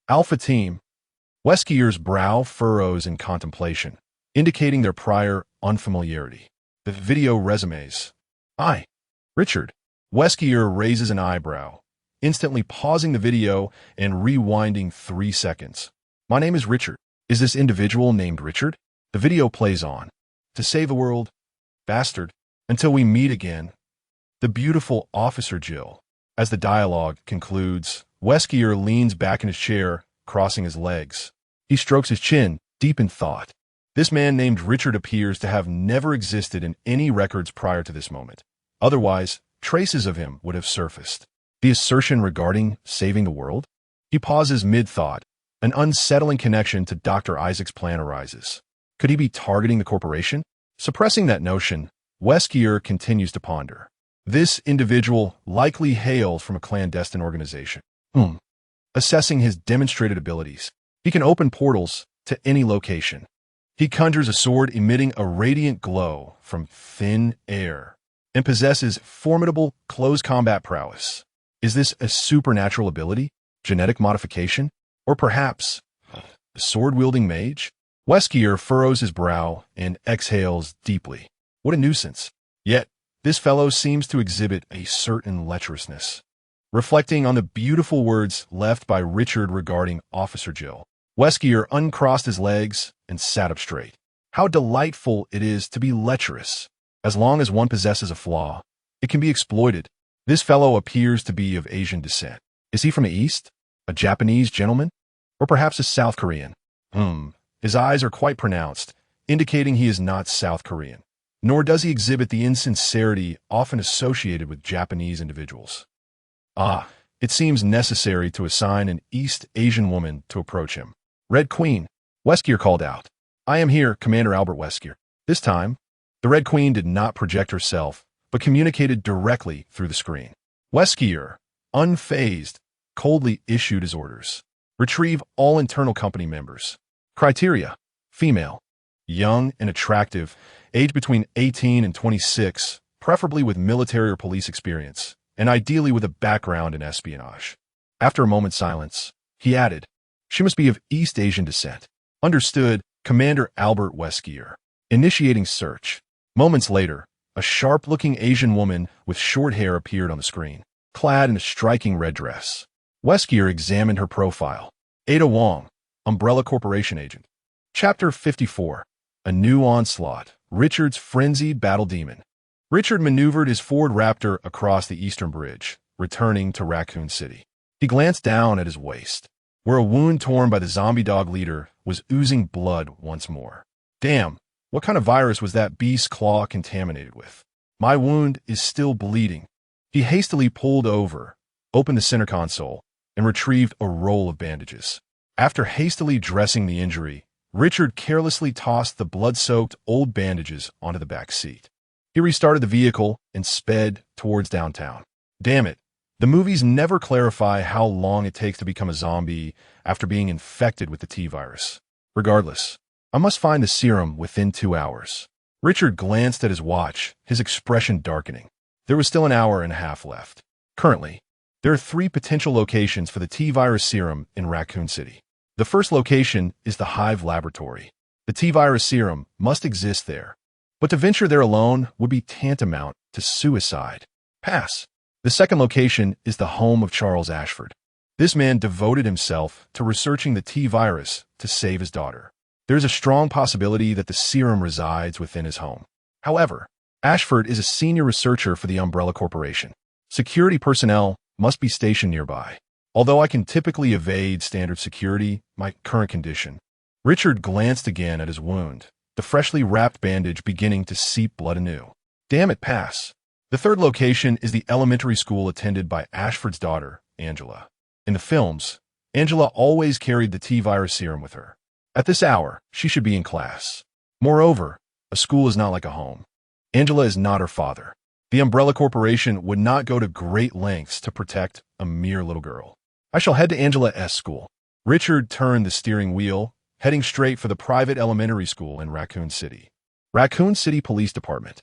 Alpha Team. Weskier's brow furrows in contemplation, indicating their prior unfamiliarity. The video resumes. "I, Richard." Weskier raises an eyebrow, instantly pausing the video and rewinding 3 seconds. "My name is Richard. Is this individual named Richard?" The video plays on. "To save the world, bastard, until we meet again." The beautiful Officer Jill. As the dialogue concludes, Weskier leans back in his chair, crossing his legs. He strokes his chin, deep in thought. This man named Richard appears to have never existed in any records prior to this moment. Otherwise, traces of him would have surfaced. The assertion regarding saving the world? He pauses mid-thought. An unsettling connection to Dr. Isaac's plan arises. Could he be targeting the corporation? Suppressing that notion, Weskier continues to ponder. This individual likely hails from a clandestine organization. Assessing his demonstrated abilities, he can open portals to any location. He conjures a sword emitting a radiant glow from thin air and possesses formidable close combat prowess. Is this a supernatural ability, genetic modification, or perhaps a sword-wielding mage? Weskier furrows his brow and exhales deeply. What a nuisance. Yet, this fellow seems to exhibit a certain lecherousness. Reflecting on the beautiful words left by Richard regarding Officer Jill, Weskier uncrossed his legs and sat up straight. How delightful it is to be lecherous. As long as one possesses a flaw, it can be exploited. This fellow appears to be of Asian descent. Is he from the East? A Japanese gentleman? Or perhaps a South Korean? His eyes are quite pronounced, indicating he is not South Korean. Nor does he exhibit the insincerity often associated with Japanese individuals. Ah, it seems necessary to assign an East Asian woman to approach him. Red Queen, Weskier called out. I am here, Commander Albert Weskier. This time, the Red Queen did not project herself, but communicated directly through the screen. Weskier, unfazed, coldly issued his orders. Retrieve all internal company members. Criteria: female, young and attractive, age between 18 and 26, preferably with military or police experience, and ideally with a background in espionage. After a moment's silence, he added, she must be of East Asian descent. Understood, Commander Albert Weskier. Initiating search. Moments later, a sharp-looking Asian woman with short hair appeared on the screen, clad in a striking red dress. Weskier examined her profile. Ada Wong, Umbrella Corporation agent. Chapter 54. A New Onslaught. Richard's Frenzied Battle Demon. Richard maneuvered his Ford Raptor across the Eastern Bridge, returning to Raccoon City. He glanced down at his waist, where a wound torn by the zombie dog leader was oozing blood once more. Damn, what kind of virus was that beast's claw contaminated with? My wound is still bleeding. He hastily pulled over, opened the center console, and retrieved a roll of bandages. After hastily dressing the injury, Richard carelessly tossed the blood-soaked old bandages onto the back seat. He restarted the vehicle and sped towards downtown. Damn it, the movies never clarify how long it takes to become a zombie after being infected with the T-virus. Regardless, I must find the serum within 2 hours. Richard glanced at his watch, his expression darkening. There was still an hour and a half left. Currently, there are 3 potential locations for the T-virus serum in Raccoon City. The first location is the Hive Laboratory. The T-virus serum must exist there, but to venture there alone would be tantamount to suicide. Pass. The second location is the home of Charles Ashford. This man devoted himself to researching the T-virus to save his daughter. There is a strong possibility that the serum resides within his home. However, Ashford is a senior researcher for the Umbrella Corporation. Security personnel must be stationed nearby. Although I can typically evade standard security, my current condition. Richard glanced again at his wound, the freshly wrapped bandage beginning to seep blood anew. Damn it, pass. The third location is the elementary school attended by Ashford's daughter, Angela. In the films, Angela always carried the T-virus serum with her. At this hour, she should be in class. Moreover, a school is not like a home. Angela is not her father. The Umbrella Corporation would not go to great lengths to protect a mere little girl. I shall head to Angela S. School. Richard turned the steering wheel, heading straight for the private elementary school in Raccoon City. Raccoon City Police Department.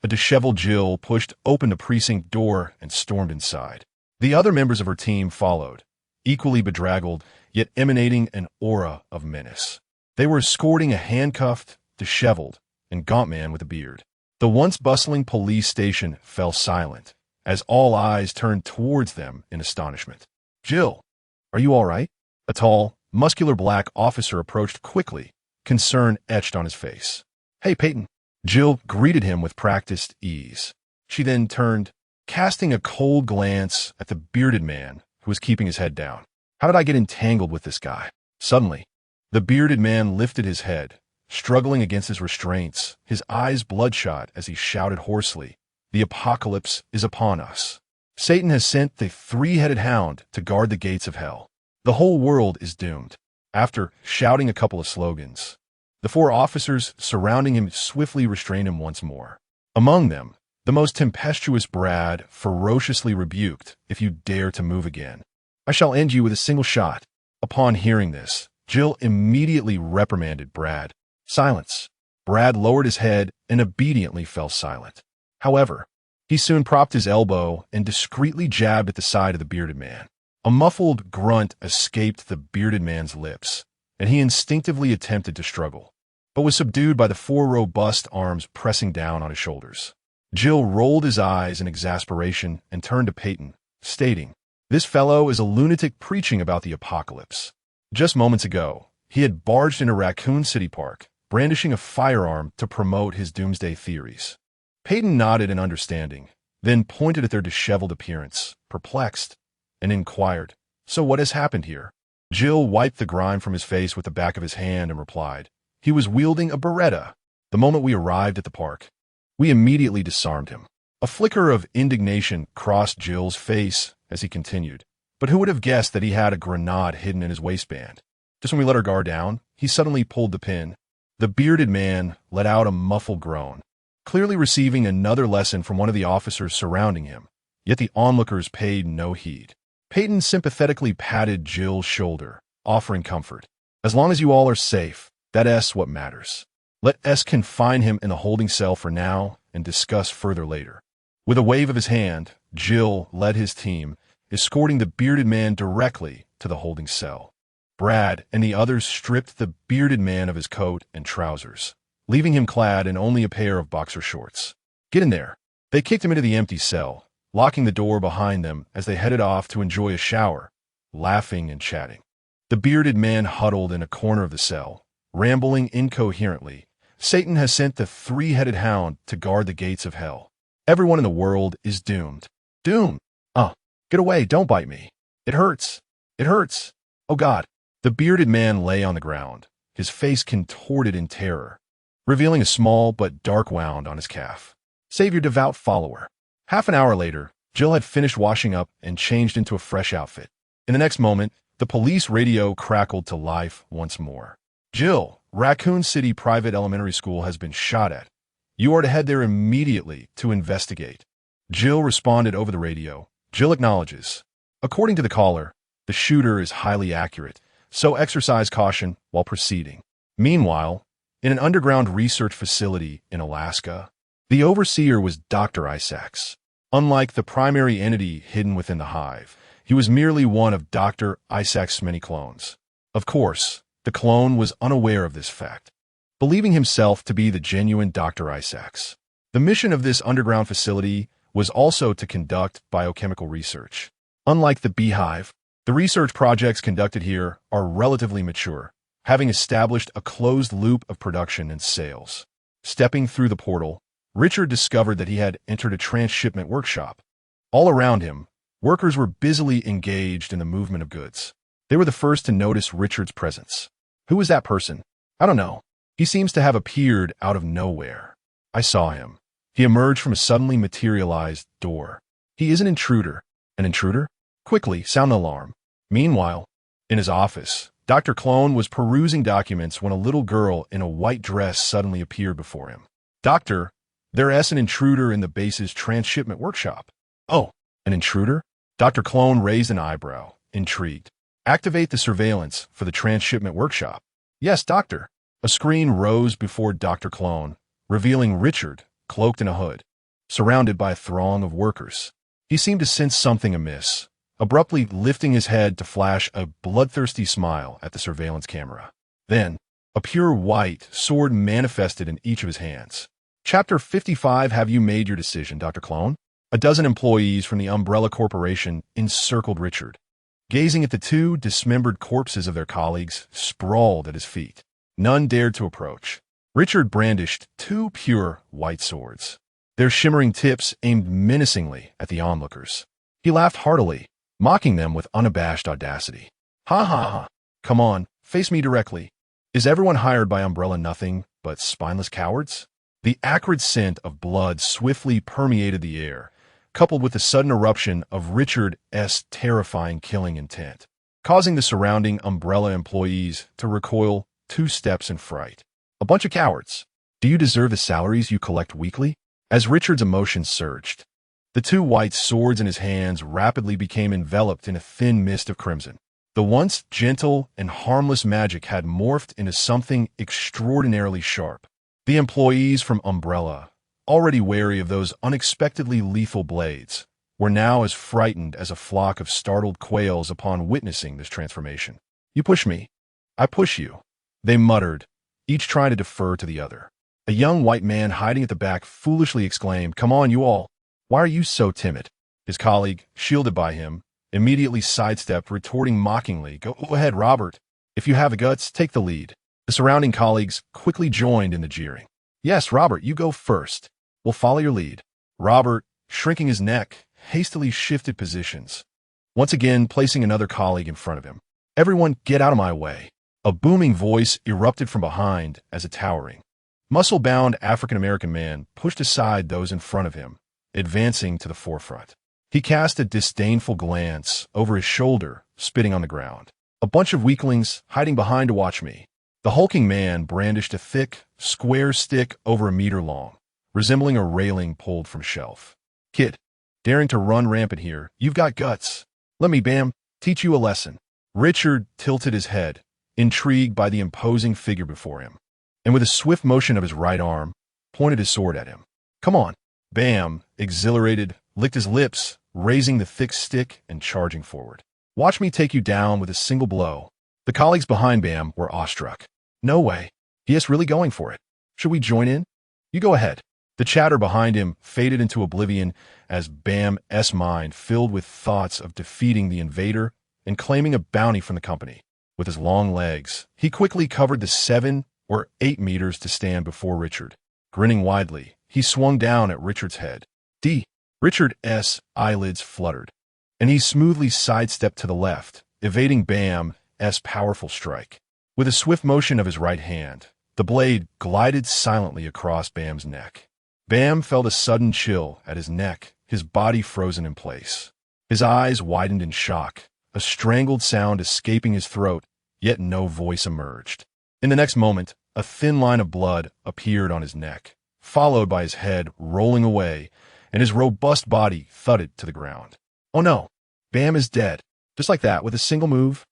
A disheveled Jill pushed open the precinct door and stormed inside. The other members of her team followed, equally bedraggled, yet emanating an aura of menace. They were escorting a handcuffed, disheveled, and gaunt man with a beard. The once bustling police station fell silent, as all eyes turned towards them in astonishment. Jill, are you all right? A tall, muscular black officer approached quickly, concern etched on his face. Hey, Peyton. Jill greeted him with practiced ease. She then turned, casting a cold glance at the bearded man who was keeping his head down. How did I get entangled with this guy? Suddenly, the bearded man lifted his head, struggling against his restraints, his eyes bloodshot as he shouted hoarsely, "The apocalypse is upon us. Satan has sent the 3-headed hound to guard the gates of hell. The whole world is doomed." After shouting a couple of slogans, the 4 officers surrounding him swiftly restrained him once more. Among them, the most tempestuous Brad ferociously rebuked, "If you dare to move again, I shall end you with a single shot." Upon hearing this, Jill immediately reprimanded Brad. Silence. Brad lowered his head and obediently fell silent. However, he soon propped his elbow and discreetly jabbed at the side of the bearded man. A muffled grunt escaped the bearded man's lips, and he instinctively attempted to struggle, but was subdued by the 4 robust arms pressing down on his shoulders. Jill rolled his eyes in exasperation and turned to Peyton, stating, "This fellow is a lunatic preaching about the apocalypse." Just moments ago, he had barged into Raccoon City Park, brandishing a firearm to promote his doomsday theories. Peyton nodded in understanding, then pointed at their disheveled appearance, perplexed, and inquired, "So what has happened here?" Jill wiped the grime from his face with the back of his hand and replied, "He was wielding a Beretta the moment we arrived at the park. We immediately disarmed him." A flicker of indignation crossed Jill's face as he continued, But who would have guessed that he had a grenade hidden in his waistband? Just when we let our guard down, he suddenly pulled the pin. The bearded man let out a muffled groan, clearly receiving another lesson from one of the officers surrounding him. Yet the onlookers paid no heed. Peyton sympathetically patted Jill's shoulder, offering comfort. As long as you all are safe, that's what matters. Let us confine him in the holding cell for now and discuss further later. With a wave of his hand, Jill led his team, escorting the bearded man directly to the holding cell. Brad and the others stripped the bearded man of his coat and trousers, leaving him clad in only a pair of boxer shorts. Get in there. They kicked him into the empty cell, locking the door behind them as they headed off to enjoy a shower, laughing and chatting. The bearded man huddled in a corner of the cell, rambling incoherently. Satan has sent the three-headed hound to guard the gates of hell. Everyone in the world is doomed. Doomed! Get away, don't bite me. It hurts. It hurts. Oh God. The bearded man lay on the ground, his face contorted in terror, revealing a small but dark wound on his calf. Save your devout follower. Half an hour later, Jill had finished washing up and changed into a fresh outfit. In the next moment, the police radio crackled to life once more. Jill, Raccoon City Private Elementary School has been shot at. You are to head there immediately to investigate. Jill responded over the radio. Jill acknowledges. According to the caller, the shooter is highly accurate, so exercise caution while proceeding. Meanwhile, in an underground research facility in Alaska, the overseer was Dr. Isaacs. Unlike the primary entity hidden within the hive, he was merely one of Dr. Isaacs' many clones. Of course, the clone was unaware of this fact, believing himself to be the genuine Dr. Isaacs. The mission of this underground facility was also to conduct biochemical research. Unlike the beehive, the research projects conducted here are relatively mature, having established a closed loop of production and sales. Stepping through the portal, Richard discovered that he had entered a transshipment workshop. All around him, workers were busily engaged in the movement of goods. They were the first to notice Richard's presence. Who was that person? I don't know. He seems to have appeared out of nowhere. I saw him. He emerged from a suddenly materialized door. He is an intruder. An intruder? Quickly, sound the alarm. Meanwhile, in his office, Dr. Clone was perusing documents when a little girl in a white dress suddenly appeared before him. Doctor, there's an intruder in the base's transshipment workshop. Oh, an intruder? Dr. Clone raised an eyebrow, intrigued. Activate the surveillance for the transshipment workshop. Yes, doctor. A screen rose before Dr. Clone, revealing Richard, cloaked in a hood, surrounded by a throng of workers. He seemed to sense something amiss, abruptly lifting his head to flash a bloodthirsty smile at the surveillance camera. Then, a pure white sword manifested in each of his hands. Chapter 55. Have you made your decision, Dr. Clone? A dozen employees from the Umbrella Corporation encircled Richard, gazing at the two dismembered corpses of their colleagues sprawled at his feet. None dared to approach. Richard brandished two pure white swords, their shimmering tips aimed menacingly at the onlookers. He laughed heartily, mocking them with unabashed audacity. Ha ha ha. Come on, face me directly. Is everyone hired by Umbrella nothing but spineless cowards? The acrid scent of blood swiftly permeated the air, coupled with the sudden eruption of Richard's terrifying killing intent, causing the surrounding Umbrella employees to recoil 2 steps in fright. A bunch of cowards. Do you deserve the salaries you collect weekly? As Richard's emotions surged, the two white swords in his hands rapidly became enveloped in a thin mist of crimson. The once gentle and harmless magic had morphed into something extraordinarily sharp. The employees from Umbrella, already wary of those unexpectedly lethal blades, were now as frightened as a flock of startled quails upon witnessing this transformation. You push me. I push you, they muttered, each trying to defer to the other. A young white man hiding at the back foolishly exclaimed, "Come on, you all. Why are you so timid?" His colleague, shielded by him, immediately sidestepped, retorting mockingly, "Go ahead, Robert. If you have the guts, take the lead." The surrounding colleagues quickly joined in the jeering. "Yes, Robert, you go first. We'll follow your lead." Robert, shrinking his neck, hastily shifted positions, once again placing another colleague in front of him. "Everyone, get out of my way." A booming voice erupted from behind as a towering, muscle-bound African-American man pushed aside those in front of him, advancing to the forefront. He cast a disdainful glance over his shoulder, spitting on the ground. A bunch of weaklings hiding behind to watch me. The hulking man brandished a thick, square stick over a meter long, resembling a railing pulled from a shelf. Kid, daring to run rampant here, you've got guts. Let me, Bam, teach you a lesson. Richard tilted his head, intrigued by the imposing figure before him, and with a swift motion of his right arm, pointed his sword at him. Come on. Bam, exhilarated, licked his lips, raising the thick stick and charging forward. Watch me take you down with a single blow. The colleagues behind Bam were awestruck. No way. He is really going for it. Should we join in? You go ahead. The chatter behind him faded into oblivion as Bam's mind filled with thoughts of defeating the invader and claiming a bounty from the company. With his long legs, he quickly covered the 7 or 8 meters to stand before Richard. Grinning widely, he swung down at Richard's head. Richard's eyelids fluttered, and he smoothly sidestepped to the left, evading Bam's powerful strike. With a swift motion of his right hand, the blade glided silently across Bam's neck. Bam felt a sudden chill at his neck, his body frozen in place. His eyes widened in shock, a strangled sound escaping his throat, yet no voice emerged. In the next moment, a thin line of blood appeared on his neck, followed by his head rolling away, and his robust body thudded to the ground. Oh no, Bam is dead. Just like that, with a single move.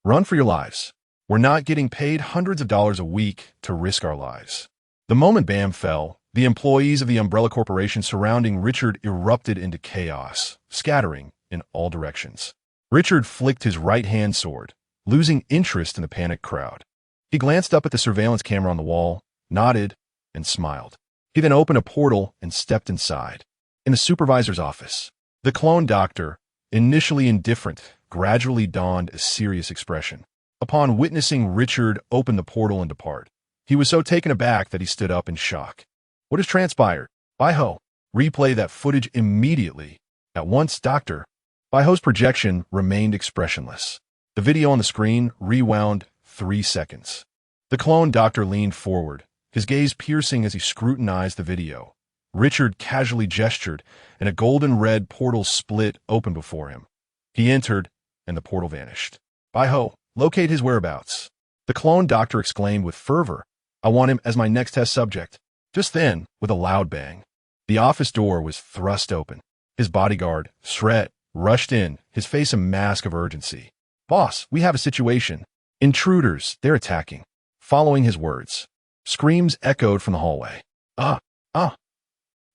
Run for your lives. We're not getting paid hundreds of dollars a week to risk our lives. The moment Bam fell, the employees of the Umbrella Corporation surrounding Richard erupted into chaos, scattering in all directions. Richard flicked his right-hand sword, losing interest in the panicked crowd. He glanced up at the surveillance camera on the wall, nodded, and smiled. He then opened a portal and stepped inside. In the supervisor's office, the clone doctor, initially indifferent, gradually donned a serious expression. Upon witnessing Richard open the portal and depart, he was so taken aback that he stood up in shock. What has transpired? By-ho, replay that footage immediately. At once, Doctor. By-ho's projection remained expressionless. The video on the screen rewound 3 seconds. The clone doctor leaned forward, his gaze piercing as he scrutinized the video. Richard casually gestured, and a golden-red portal split open before him. He entered, and the portal vanished. By-ho, locate his whereabouts. The clone doctor exclaimed with fervor. I want him as my next test subject. Just then, with a loud bang, the office door was thrust open. His bodyguard, Shret, rushed in, his face a mask of urgency. Boss, we have a situation. Intruders, they're attacking. Following his words, screams echoed from the hallway.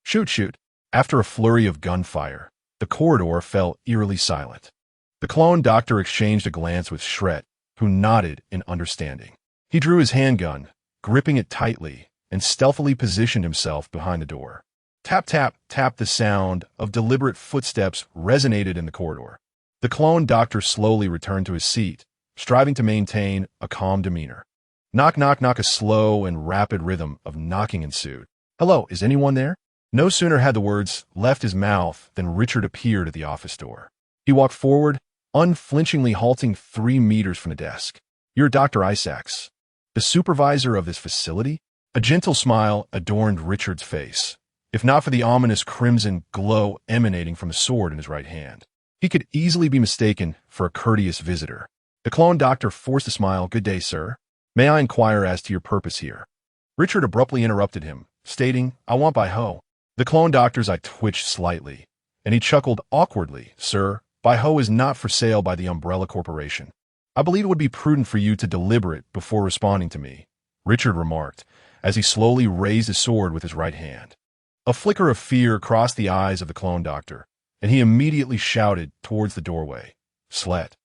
Shoot. After a flurry of gunfire, the corridor fell eerily silent. The clone doctor exchanged a glance with Shret, who nodded in understanding. He drew his handgun, gripping it tightly, and stealthily positioned himself behind the door. Tap, tap, tap. The sound of deliberate footsteps resonated in the corridor. The clone doctor slowly returned to his seat, striving to maintain a calm demeanor. Knock, knock, knock. A slow and rapid rhythm of knocking ensued. Hello, is anyone there? No sooner had the words left his mouth than Richard appeared at the office door. He walked forward, unflinchingly halting 3 meters from the desk. You're Dr. Isaacs, the supervisor of this facility? A gentle smile adorned Richard's face, if not for the ominous crimson glow emanating from the sword in his right hand. He could easily be mistaken for a courteous visitor. The clone doctor forced a smile. Good day, sir. May I inquire as to your purpose here? Richard abruptly interrupted him, stating, I want By-ho. The clone doctor's eye twitched slightly, and he chuckled awkwardly. Sir, By-ho is not for sale by the Umbrella Corporation. I believe it would be prudent for you to deliberate before responding to me, Richard remarked, as he slowly raised his sword with his right hand. A flicker of fear crossed the eyes of the clone doctor, and he immediately shouted towards the doorway. Slet,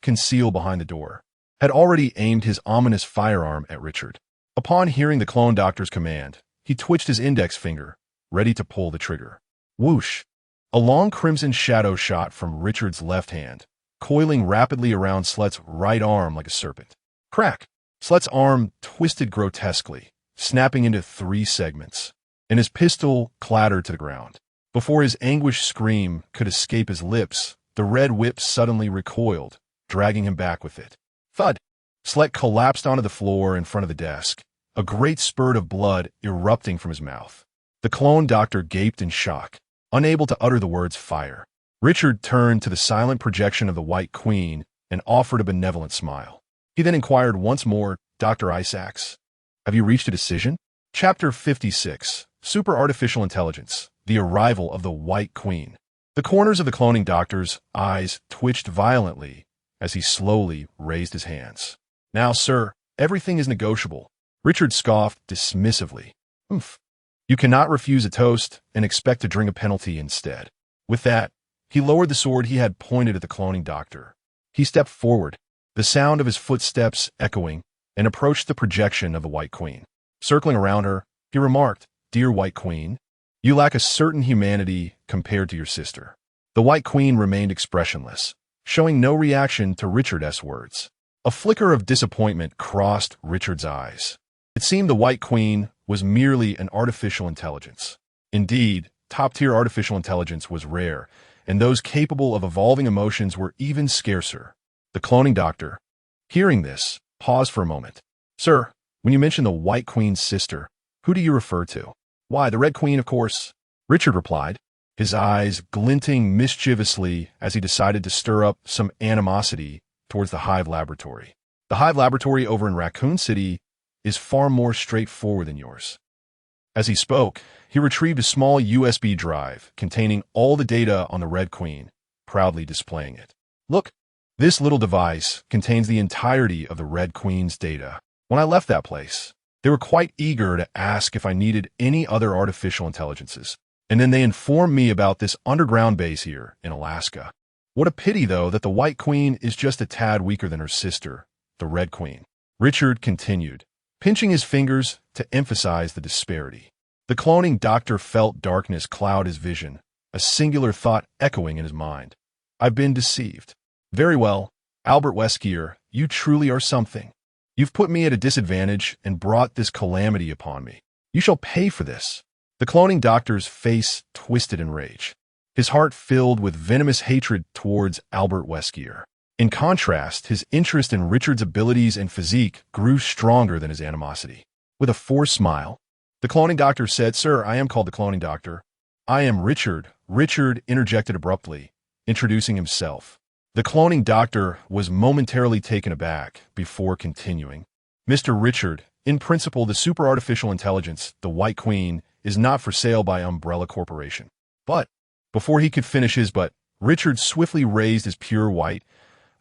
concealed behind the door, had already aimed his ominous firearm at Richard. Upon hearing the clone doctor's command, he twitched his index finger, ready to pull the trigger. Whoosh! A long crimson shadow shot from Richard's left hand, coiling rapidly around Slet's right arm like a serpent. Crack! Slet's arm twisted grotesquely, snapping into 3 segments, and his pistol clattered to the ground. Before his anguished scream could escape his lips, the red whip suddenly recoiled, dragging him back with it. Thud! Slet collapsed onto the floor in front of the desk, a great spurt of blood erupting from his mouth. The clone doctor gaped in shock. unable to utter the words fire. Richard turned to the silent projection of the White Queen and offered a benevolent smile. He then inquired once more, Dr. Isaacs, have you reached a decision? Chapter 56, Super Artificial Intelligence, The Arrival of the White Queen. The corners of the cloning doctor's eyes twitched violently as he slowly raised his hands. Now, sir, everything is negotiable. Richard scoffed dismissively. Oomph. You cannot refuse a toast and expect to drink a penalty instead. With that, he lowered the sword he had pointed at the cloning doctor. He stepped forward, the sound of his footsteps echoing, and approached the projection of the White Queen. Circling around her, he remarked, Dear White Queen, you lack a certain humanity compared to your sister. The White Queen remained expressionless, showing no reaction to Richard's words. A flicker of disappointment crossed Richard's eyes. It seemed the White Queen was merely an artificial intelligence. Indeed, top-tier artificial intelligence was rare, and those capable of evolving emotions were even scarcer. The cloning doctor, hearing this, paused for a moment. Sir, when you mention the White Queen's sister, who do you refer to? Why, the Red Queen, of course, Richard replied, his eyes glinting mischievously as he decided to stir up some animosity towards the Hive Laboratory. The Hive Laboratory over in Raccoon City is far more straightforward than yours. As he spoke, he retrieved a small USB drive containing all the data on the Red Queen, proudly displaying it. Look, this little device contains the entirety of the Red Queen's data. When I left that place, they were quite eager to ask if I needed any other artificial intelligences, and then they informed me about this underground base here in Alaska. What a pity, though, that the White Queen is just a tad weaker than her sister, the Red Queen. Richard continued, pinching his fingers to emphasize the disparity. The cloning doctor felt darkness cloud his vision, a singular thought echoing in his mind. I've been deceived. Very well, Albert Weskier, you truly are something. You've put me at a disadvantage and brought this calamity upon me. You shall pay for this. The cloning doctor's face twisted in rage, his heart filled with venomous hatred towards Albert Weskier. In contrast, his interest in Richard's abilities and physique grew stronger than his animosity. With a forced smile, the cloning doctor said, Sir, I am called the cloning doctor. I am Richard. Richard interjected abruptly, introducing himself. The cloning doctor was momentarily taken aback before continuing. Mr. Richard, in principle, the super artificial intelligence, the White Queen, is not for sale by Umbrella Corporation. But, before he could finish Richard swiftly raised his pure white,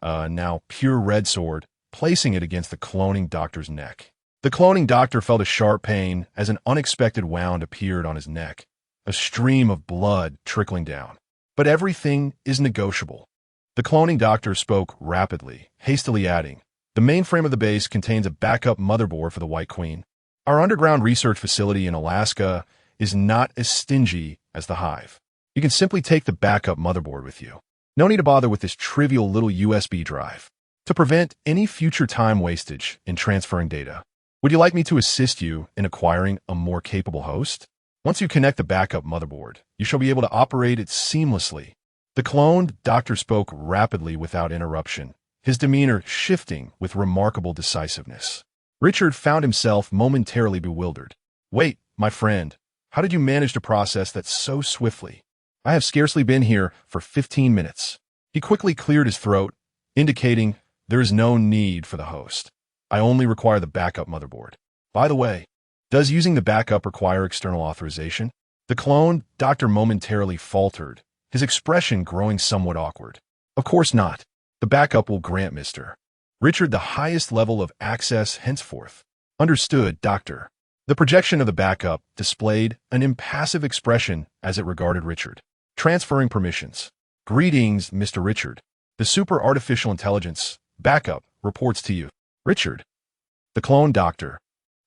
now pure red sword, placing it against the cloning doctor's neck. The cloning doctor felt a sharp pain as an unexpected wound appeared on his neck, a stream of blood trickling down. But everything is negotiable. The cloning doctor spoke rapidly, hastily adding, the mainframe of the base contains a backup motherboard for the White Queen. Our underground research facility in Alaska is not as stingy as the Hive. You can simply take the backup motherboard with you. No need to bother with this trivial little USB drive. To prevent any future time wastage in transferring data, would you like me to assist you in acquiring a more capable host? Once you connect the backup motherboard, you shall be able to operate it seamlessly. The cloned doctor spoke rapidly without interruption, his demeanor shifting with remarkable decisiveness. Richard found himself momentarily bewildered. Wait, my friend, how did you manage to process that so swiftly? I have scarcely been here for 15 minutes. He quickly cleared his throat, indicating there is no need for the host. I only require the backup motherboard. By the way, does using the backup require external authorization? The cloned doctor momentarily faltered, his expression growing somewhat awkward. Of course not. The backup will grant Mr. Richard the highest level of access henceforth. Understood, Doctor. The projection of the backup displayed an impassive expression as it regarded Richard. Transferring permissions. Greetings, Mr. Richard. The super artificial intelligence backup reports to you. Richard. The clone doctor.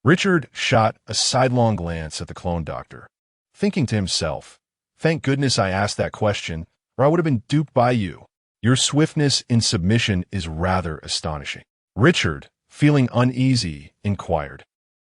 Richard shot a sidelong glance at the clone doctor, thinking to himself, thank goodness I asked that question, or I would have been duped by you. Your swiftness in submission is rather astonishing. Richard, feeling uneasy, inquired.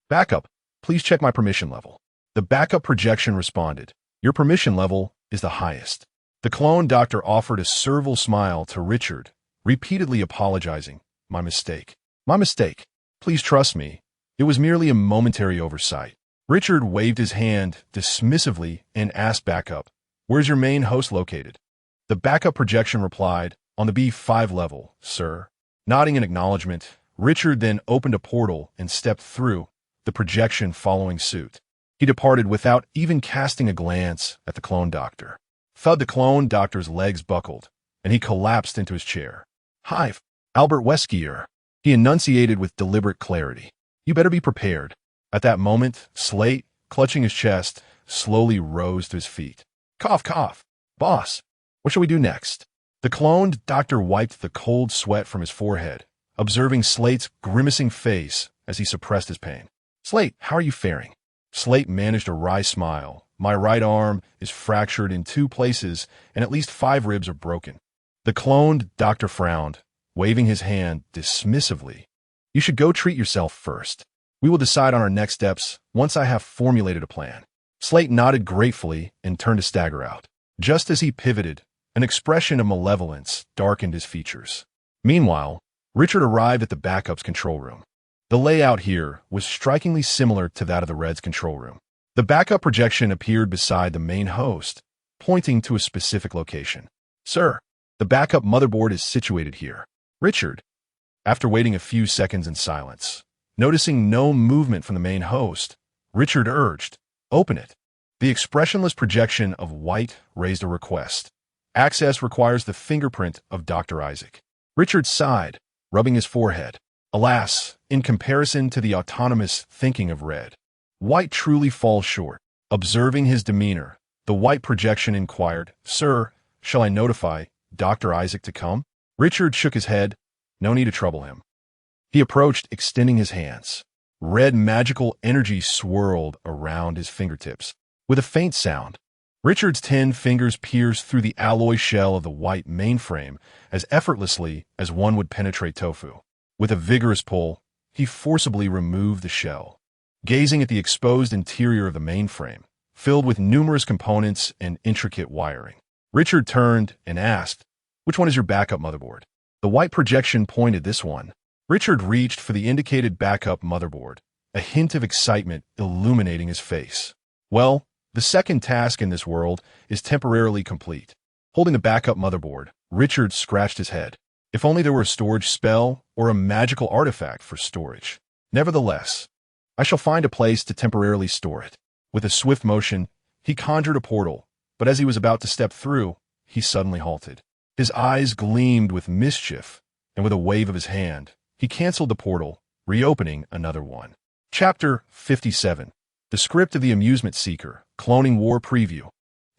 Backup, please check my permission level. The backup projection responded. Your permission level is the highest. The clone doctor offered a servile smile to Richard, repeatedly apologizing. My mistake. My mistake. Please trust me. It was merely a momentary oversight. Richard waved his hand dismissively and asked backup, Where's your main host located? The backup projection replied, on the B5 level, sir. Nodding in acknowledgement, Richard then opened a portal and stepped through, the projection following suit. He departed without even casting a glance at the clone doctor. Thud, the clone doctor's legs buckled, and he collapsed into his chair. Hi, Albert Weskier, he enunciated with deliberate clarity. You better be prepared. At that moment, Slate, clutching his chest, slowly rose to his feet. Cough, cough. Boss, what shall we do next? The cloned doctor wiped the cold sweat from his forehead, observing Slate's grimacing face as he suppressed his pain. Slate, how are you faring? Slate managed a wry smile. My right arm is fractured in 2 places, and at least 5 ribs are broken. The cloned doctor frowned, waving his hand dismissively. You should go treat yourself first. We will decide on our next steps once I have formulated a plan. Slate nodded gratefully and turned to stagger out. Just as he pivoted, an expression of malevolence darkened his features. Meanwhile, Richard arrived at the backup's control room. The layout here was strikingly similar to that of the Red's control room. The backup projection appeared beside the main host, pointing to a specific location. Sir, the backup motherboard is situated here. Richard, after waiting a few seconds in silence, noticing no movement from the main host, Richard urged, open it. The expressionless projection of white raised a request. Access requires the fingerprint of Dr. Isaac. Richard sighed, rubbing his forehead. Alas, in comparison to the autonomous thinking of Red, White truly falls short. Observing his demeanor, the white projection inquired, Sir, shall I notify Dr. Isaac to come? Richard shook his head. No need to trouble him. He approached, extending his hands. Red magical energy swirled around his fingertips. With a faint sound, Richard's 10 fingers pierced through the alloy shell of the white mainframe as effortlessly as one would penetrate tofu. With a vigorous pull, he forcibly removed the shell. Gazing at the exposed interior of the mainframe, filled with numerous components and intricate wiring, Richard turned and asked, Which one is your backup motherboard? The white projection pointed this one. Richard reached for the indicated backup motherboard, a hint of excitement illuminating his face. Well, the second task in this world is temporarily complete. Holding the backup motherboard, Richard scratched his head. If only there were a storage spell or a magical artifact for storage. Nevertheless, I shall find a place to temporarily store it. With a swift motion, he conjured a portal, but as he was about to step through, he suddenly halted. His eyes gleamed with mischief, and with a wave of his hand, he canceled the portal, reopening another one. Chapter 57. The Script of the Amusement Seeker, Cloning War Preview.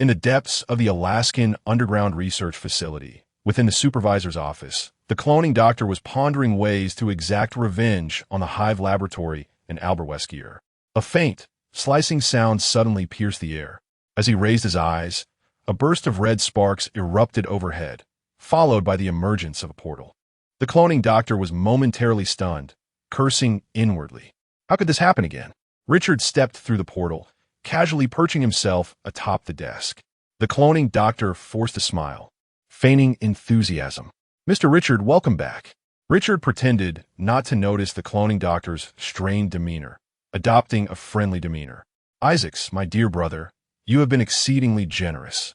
In the depths of the Alaskan Underground Research Facility, within the supervisor's office, the cloning doctor was pondering ways to exact revenge on the Hive Laboratory and Albert Weskier. A faint, slicing sound suddenly pierced the air. As he raised his eyes, a burst of red sparks erupted overhead, followed by the emergence of a portal. The cloning doctor was momentarily stunned, cursing inwardly. How could this happen again? Richard stepped through the portal, casually perching himself atop the desk. The cloning doctor forced a smile, feigning enthusiasm. Mr. Richard, welcome back. Richard pretended not to notice the cloning doctor's strained demeanor, adopting a friendly demeanor. Isaacs, my dear brother, you have been exceedingly generous.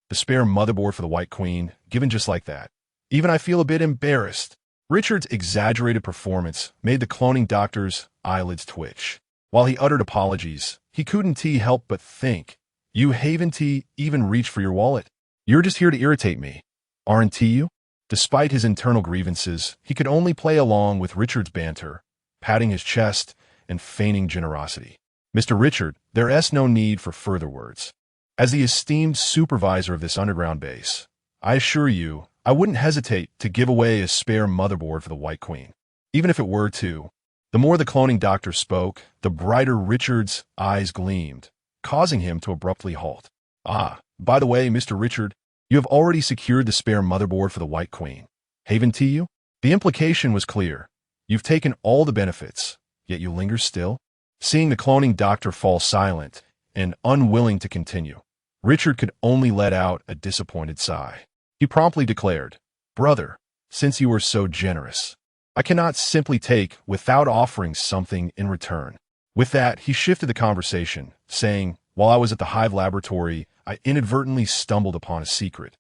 The spare motherboard for the White Queen, given just like that. Even I feel a bit embarrassed. Richard's exaggerated performance made the cloning doctor's eyelids twitch. While he uttered apologies, he couldn't help but think, you haven't even reached for your wallet. You're just here to irritate me, aren't you? Despite his internal grievances, he could only play along with Richard's banter, patting his chest and feigning generosity. Mr. Richard, there's no need for further words. As the esteemed supervisor of this underground base, I assure you, I wouldn't hesitate to give away a spare motherboard for the White Queen, even if it were to. The more the cloning doctor spoke, the brighter Richard's eyes gleamed, causing him to abruptly halt. Ah, by the way, Mr. Richard, you have already secured the spare motherboard for the White Queen, haven't you? The implication was clear. You've taken all the benefits, yet you linger still? Seeing the cloning doctor fall silent and unwilling to continue, Richard could only let out a disappointed sigh. He promptly declared, Brother, since you are so generous, I cannot simply take without offering something in return. With that, he shifted the conversation, saying, While I was at the Hive Laboratory, I inadvertently stumbled upon a secret.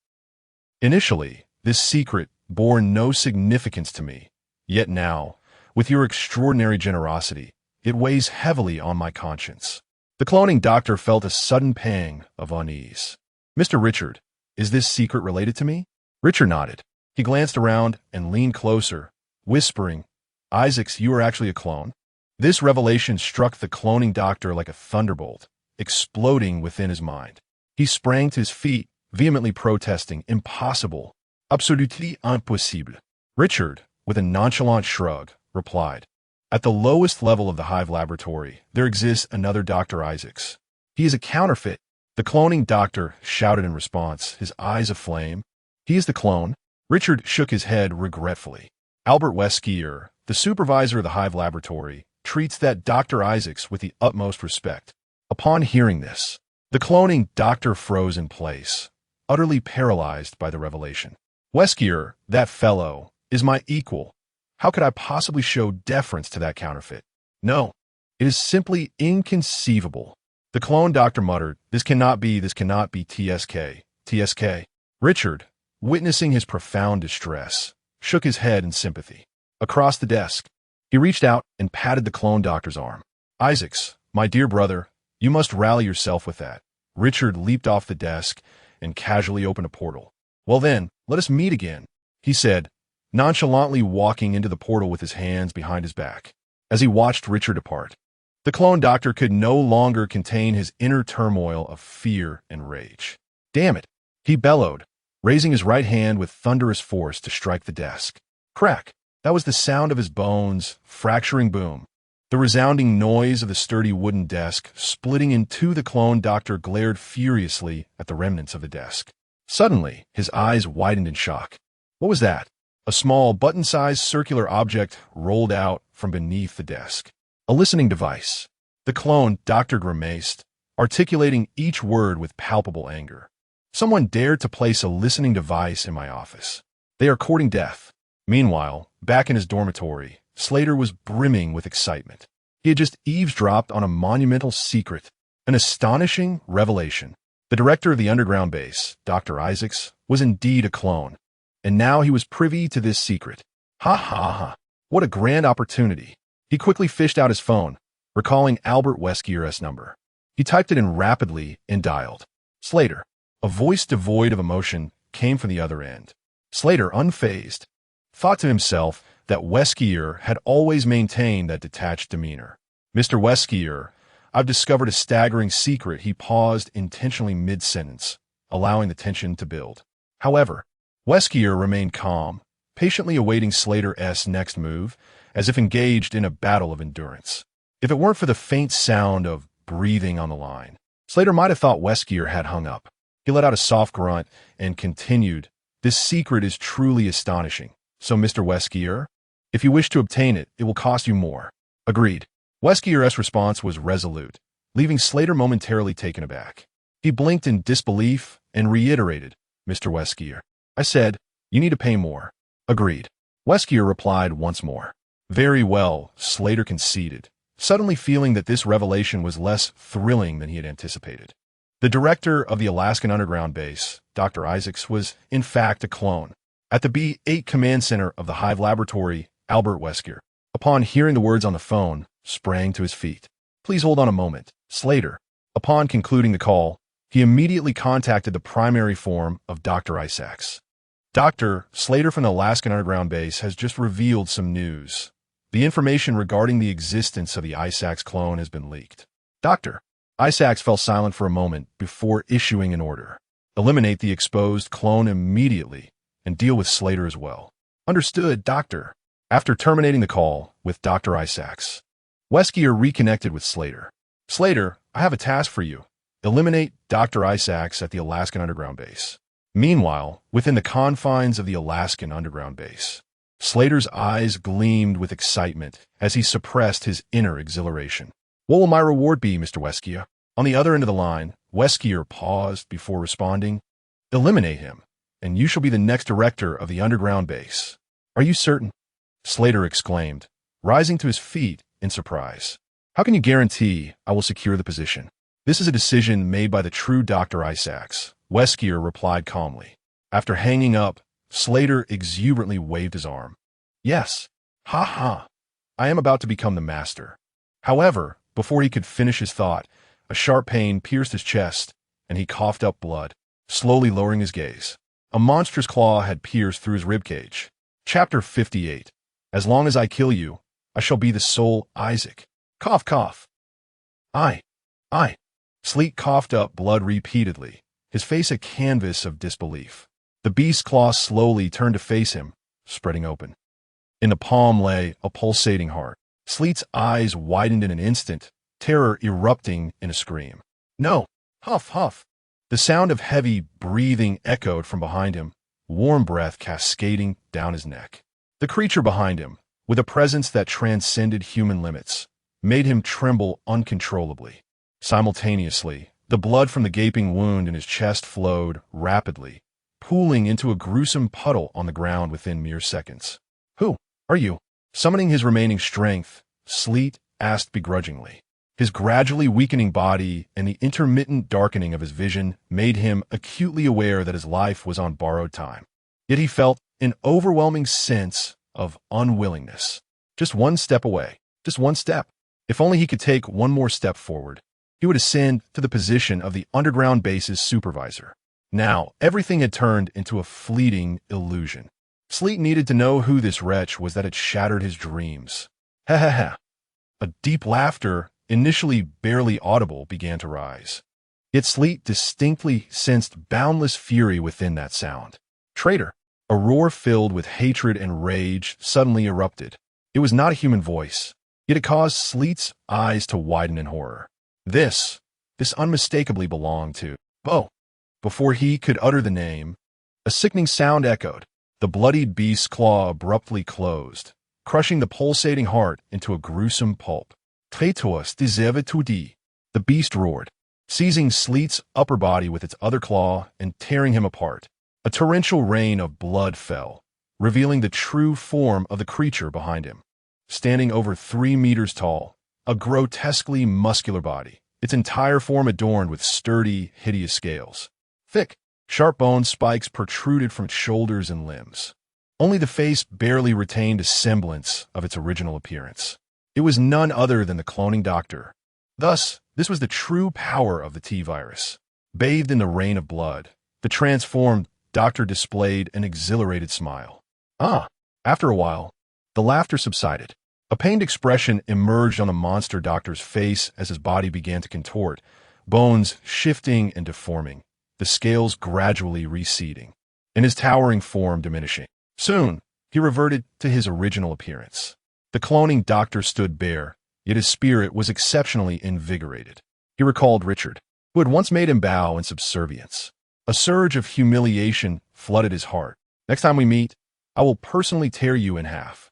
Initially, this secret bore no significance to me, yet now, with your extraordinary generosity, it weighs heavily on my conscience. The cloning doctor felt a sudden pang of unease. Mr. Richard, is this secret related to me? Richard nodded. He glanced around and leaned closer, whispering, Isaacs, you are actually a clone? This revelation struck the cloning doctor like a thunderbolt, exploding within his mind. He sprang to his feet, vehemently protesting, impossible, absolument impossible. Richard, with a nonchalant shrug, replied, At the lowest level of the Hive laboratory, there exists another Dr. Isaacs. He is a counterfeit. The cloning doctor shouted in response, his eyes aflame. He is the clone. Richard shook his head regretfully. Albert Weskier, the supervisor of the Hive laboratory, treats that Dr. Isaacs with the utmost respect. Upon hearing this, the cloning doctor froze in place, utterly paralyzed by the revelation. Weskier, that fellow, is my equal. How could I possibly show deference to that counterfeit? No, it is simply inconceivable. The clone doctor muttered, this cannot be TSK. TSK. Richard, witnessing his profound distress, shook his head in sympathy. Across the desk, he reached out and patted the clone doctor's arm. Isaacs, my dear brother, you must rally yourself with that. Richard leaped off the desk and casually opened a portal. Well then, let us meet again, he said, nonchalantly walking into the portal with his hands behind his back. As he watched Richard depart, the clone doctor could no longer contain his inner turmoil of fear and rage. Damn it, he bellowed, raising his right hand with thunderous force to strike the desk. Crack! That was the sound of his bones fracturing boom. The resounding noise of the sturdy wooden desk splitting in two. The clone doctor glared furiously at the remnants of the desk. Suddenly, his eyes widened in shock. What was that? A small, button-sized circular object rolled out from beneath the desk. A listening device. The clone doctor grimaced, articulating each word with palpable anger. Someone dared to place a listening device in my office. They are courting death. Meanwhile, back in his dormitory, Slater was brimming with excitement. He had just eavesdropped on a monumental secret, an astonishing revelation. The director of the underground base, Dr. Isaacs, was indeed a clone, and now he was privy to this secret. Ha ha ha! What a grand opportunity! He quickly fished out his phone, recalling Albert Weskier's number. He typed it in rapidly and dialed. Slater. A voice devoid of emotion came from the other end. Slater, unfazed, thought to himself that Weskier had always maintained that detached demeanor. Mr. Weskier, I've discovered a staggering secret. He paused intentionally mid-sentence, allowing the tension to build. However, Weskier remained calm, patiently awaiting Slater's next move, as if engaged in a battle of endurance. If it weren't for the faint sound of breathing on the line, Slater might have thought Weskier had hung up. He let out a soft grunt and continued, This secret is truly astonishing. So, Mr. Weskier, if you wish to obtain it, it will cost you more. Agreed. Weskier's response was resolute, leaving Slater momentarily taken aback. He blinked in disbelief and reiterated, Mr. Weskier. I said, you need to pay more. Agreed. Weskier replied once more. Very well, Slater conceded, suddenly feeling that this revelation was less thrilling than he had anticipated. The director of the Alaskan underground base, Dr. Isaacs, was in fact a clone. At the B-8 command center of the Hive laboratory, Albert Weskier, upon hearing the words on the phone, sprang to his feet. Please hold on a moment. Slater. Upon concluding the call, he immediately contacted the primary form of Dr. Isaacs. Dr. Slater from the Alaskan underground base has just revealed some news. The information regarding the existence of the Isaacs clone has been leaked. Dr. Isaacs fell silent for a moment before issuing an order. Eliminate the exposed clone immediately and deal with Slater as well. Understood, Doctor. After terminating the call with Dr. Isaacs, Weskier reconnected with Slater. Slater, I have a task for you. Eliminate Dr. Isaacs at the Alaskan underground base. Meanwhile, within the confines of the Alaskan underground base, Slater's eyes gleamed with excitement as he suppressed his inner exhilaration. What will my reward be, Mr. Weskier? On the other end of the line, Weskier paused before responding. Eliminate him, and you shall be the next director of the underground base. Are you certain? Slater exclaimed, rising to his feet in surprise. How can you guarantee I will secure the position? This is a decision made by the true Dr. Isaacs, Weskier replied calmly. After hanging up, Slater exuberantly waved his arm. Yes. Ha ha. I am about to become the master. However, before he could finish his thought, a sharp pain pierced his chest, and he coughed up blood, slowly lowering his gaze. A monstrous claw had pierced through his ribcage. Chapter 58. As long as I kill you, I shall be the sole Isaac. Cough, cough. I. Sleet coughed up blood repeatedly, his face a canvas of disbelief. The beast's claw slowly turned to face him, spreading open. In the palm lay a pulsating heart. Sleet's eyes widened in an instant, terror erupting in a scream. No! Huff, huff! The sound of heavy breathing echoed from behind him, warm breath cascading down his neck. The creature behind him, with a presence that transcended human limits, made him tremble uncontrollably. Simultaneously, the blood from the gaping wound in his chest flowed rapidly, pooling into a gruesome puddle on the ground within mere seconds. Who are you? Summoning his remaining strength, Sleet asked begrudgingly. His gradually weakening body and the intermittent darkening of his vision made him acutely aware that his life was on borrowed time. Yet he felt an overwhelming sense of unwillingness. Just one step away. Just one step. If only he could take one more step forward, he would ascend to the position of the underground base's supervisor. Now, everything had turned into a fleeting illusion. Sleet needed to know who this wretch was that had shattered his dreams. Ha ha ha. A deep laughter, initially barely audible, began to rise. Yet Sleet distinctly sensed boundless fury within that sound. Traitor! A roar filled with hatred and rage suddenly erupted. It was not a human voice, yet it caused Sleet's eyes to widen in horror. This unmistakably belonged to Bo. Before he could utter the name, a sickening sound echoed. The bloodied beast's claw abruptly closed, crushing the pulsating heart into a gruesome pulp. Traitors de servitude, the beast roared, seizing Sleet's upper body with its other claw and tearing him apart. A torrential rain of blood fell, revealing the true form of the creature behind him. Standing over 3 meters tall, a grotesquely muscular body, its entire form adorned with sturdy, hideous scales. Thick, sharp bone spikes protruded from its shoulders and limbs. Only the face barely retained a semblance of its original appearance. It was none other than the cloning doctor. Thus, this was the true power of the T-virus. Bathed in the rain of blood, the transformed doctor displayed an exhilarated smile. After a while, the laughter subsided. A pained expression emerged on the monster doctor's face as his body began to contort, bones shifting and deforming, the scales gradually receding, and his towering form diminishing. Soon, he reverted to his original appearance. The cloning doctor stood bare, yet his spirit was exceptionally invigorated. He recalled Richard, who had once made him bow in subservience. A surge of humiliation flooded his heart. Next time we meet, I will personally tear you in half.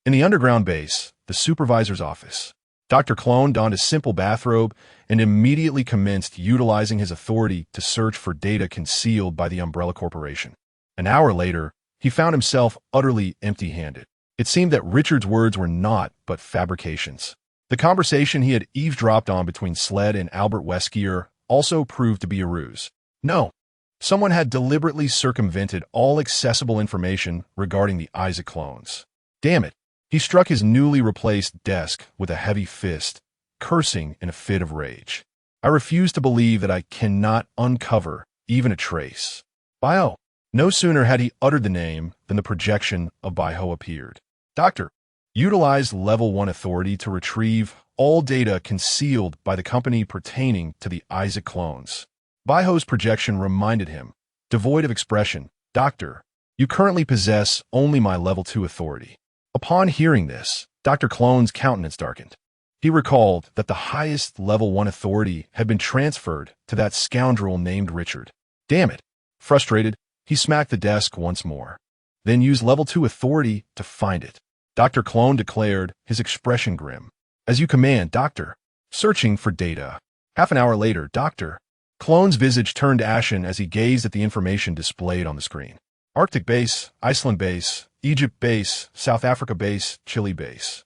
In the underground base, the supervisor's office, Dr. Clone donned a simple bathrobe and immediately commenced utilizing his authority to search for data concealed by the Umbrella Corporation. An hour later, he found himself utterly empty-handed. It seemed that Richard's words were naught but fabrications. The conversation he had eavesdropped on between Sled and Albert Weskier also proved to be a ruse. No, someone had deliberately circumvented all accessible information regarding the Isaac clones. Damn it. He struck his newly replaced desk with a heavy fist, cursing in a fit of rage. I refuse to believe that I cannot uncover even a trace. Bio. No sooner had he uttered the name than the projection of Baiho appeared. Doctor, utilize Level 1 authority to retrieve all data concealed by the company pertaining to the Isaac clones. Baiho's projection reminded him, devoid of expression, Doctor, you currently possess only my Level 2 authority. Upon hearing this, Dr. Clone's countenance darkened. He recalled that the highest Level 1 authority had been transferred to that scoundrel named Richard. Damn it. Frustrated, he smacked the desk once more, then used Level 2 authority to find it. Dr. Clone declared, his expression grim. As you command, Doctor. Searching for data. Half an hour later, Doctor. Clone's visage turned ashen as he gazed at the information displayed on the screen. Arctic base, Iceland base, Egypt base, South Africa base, Chile base.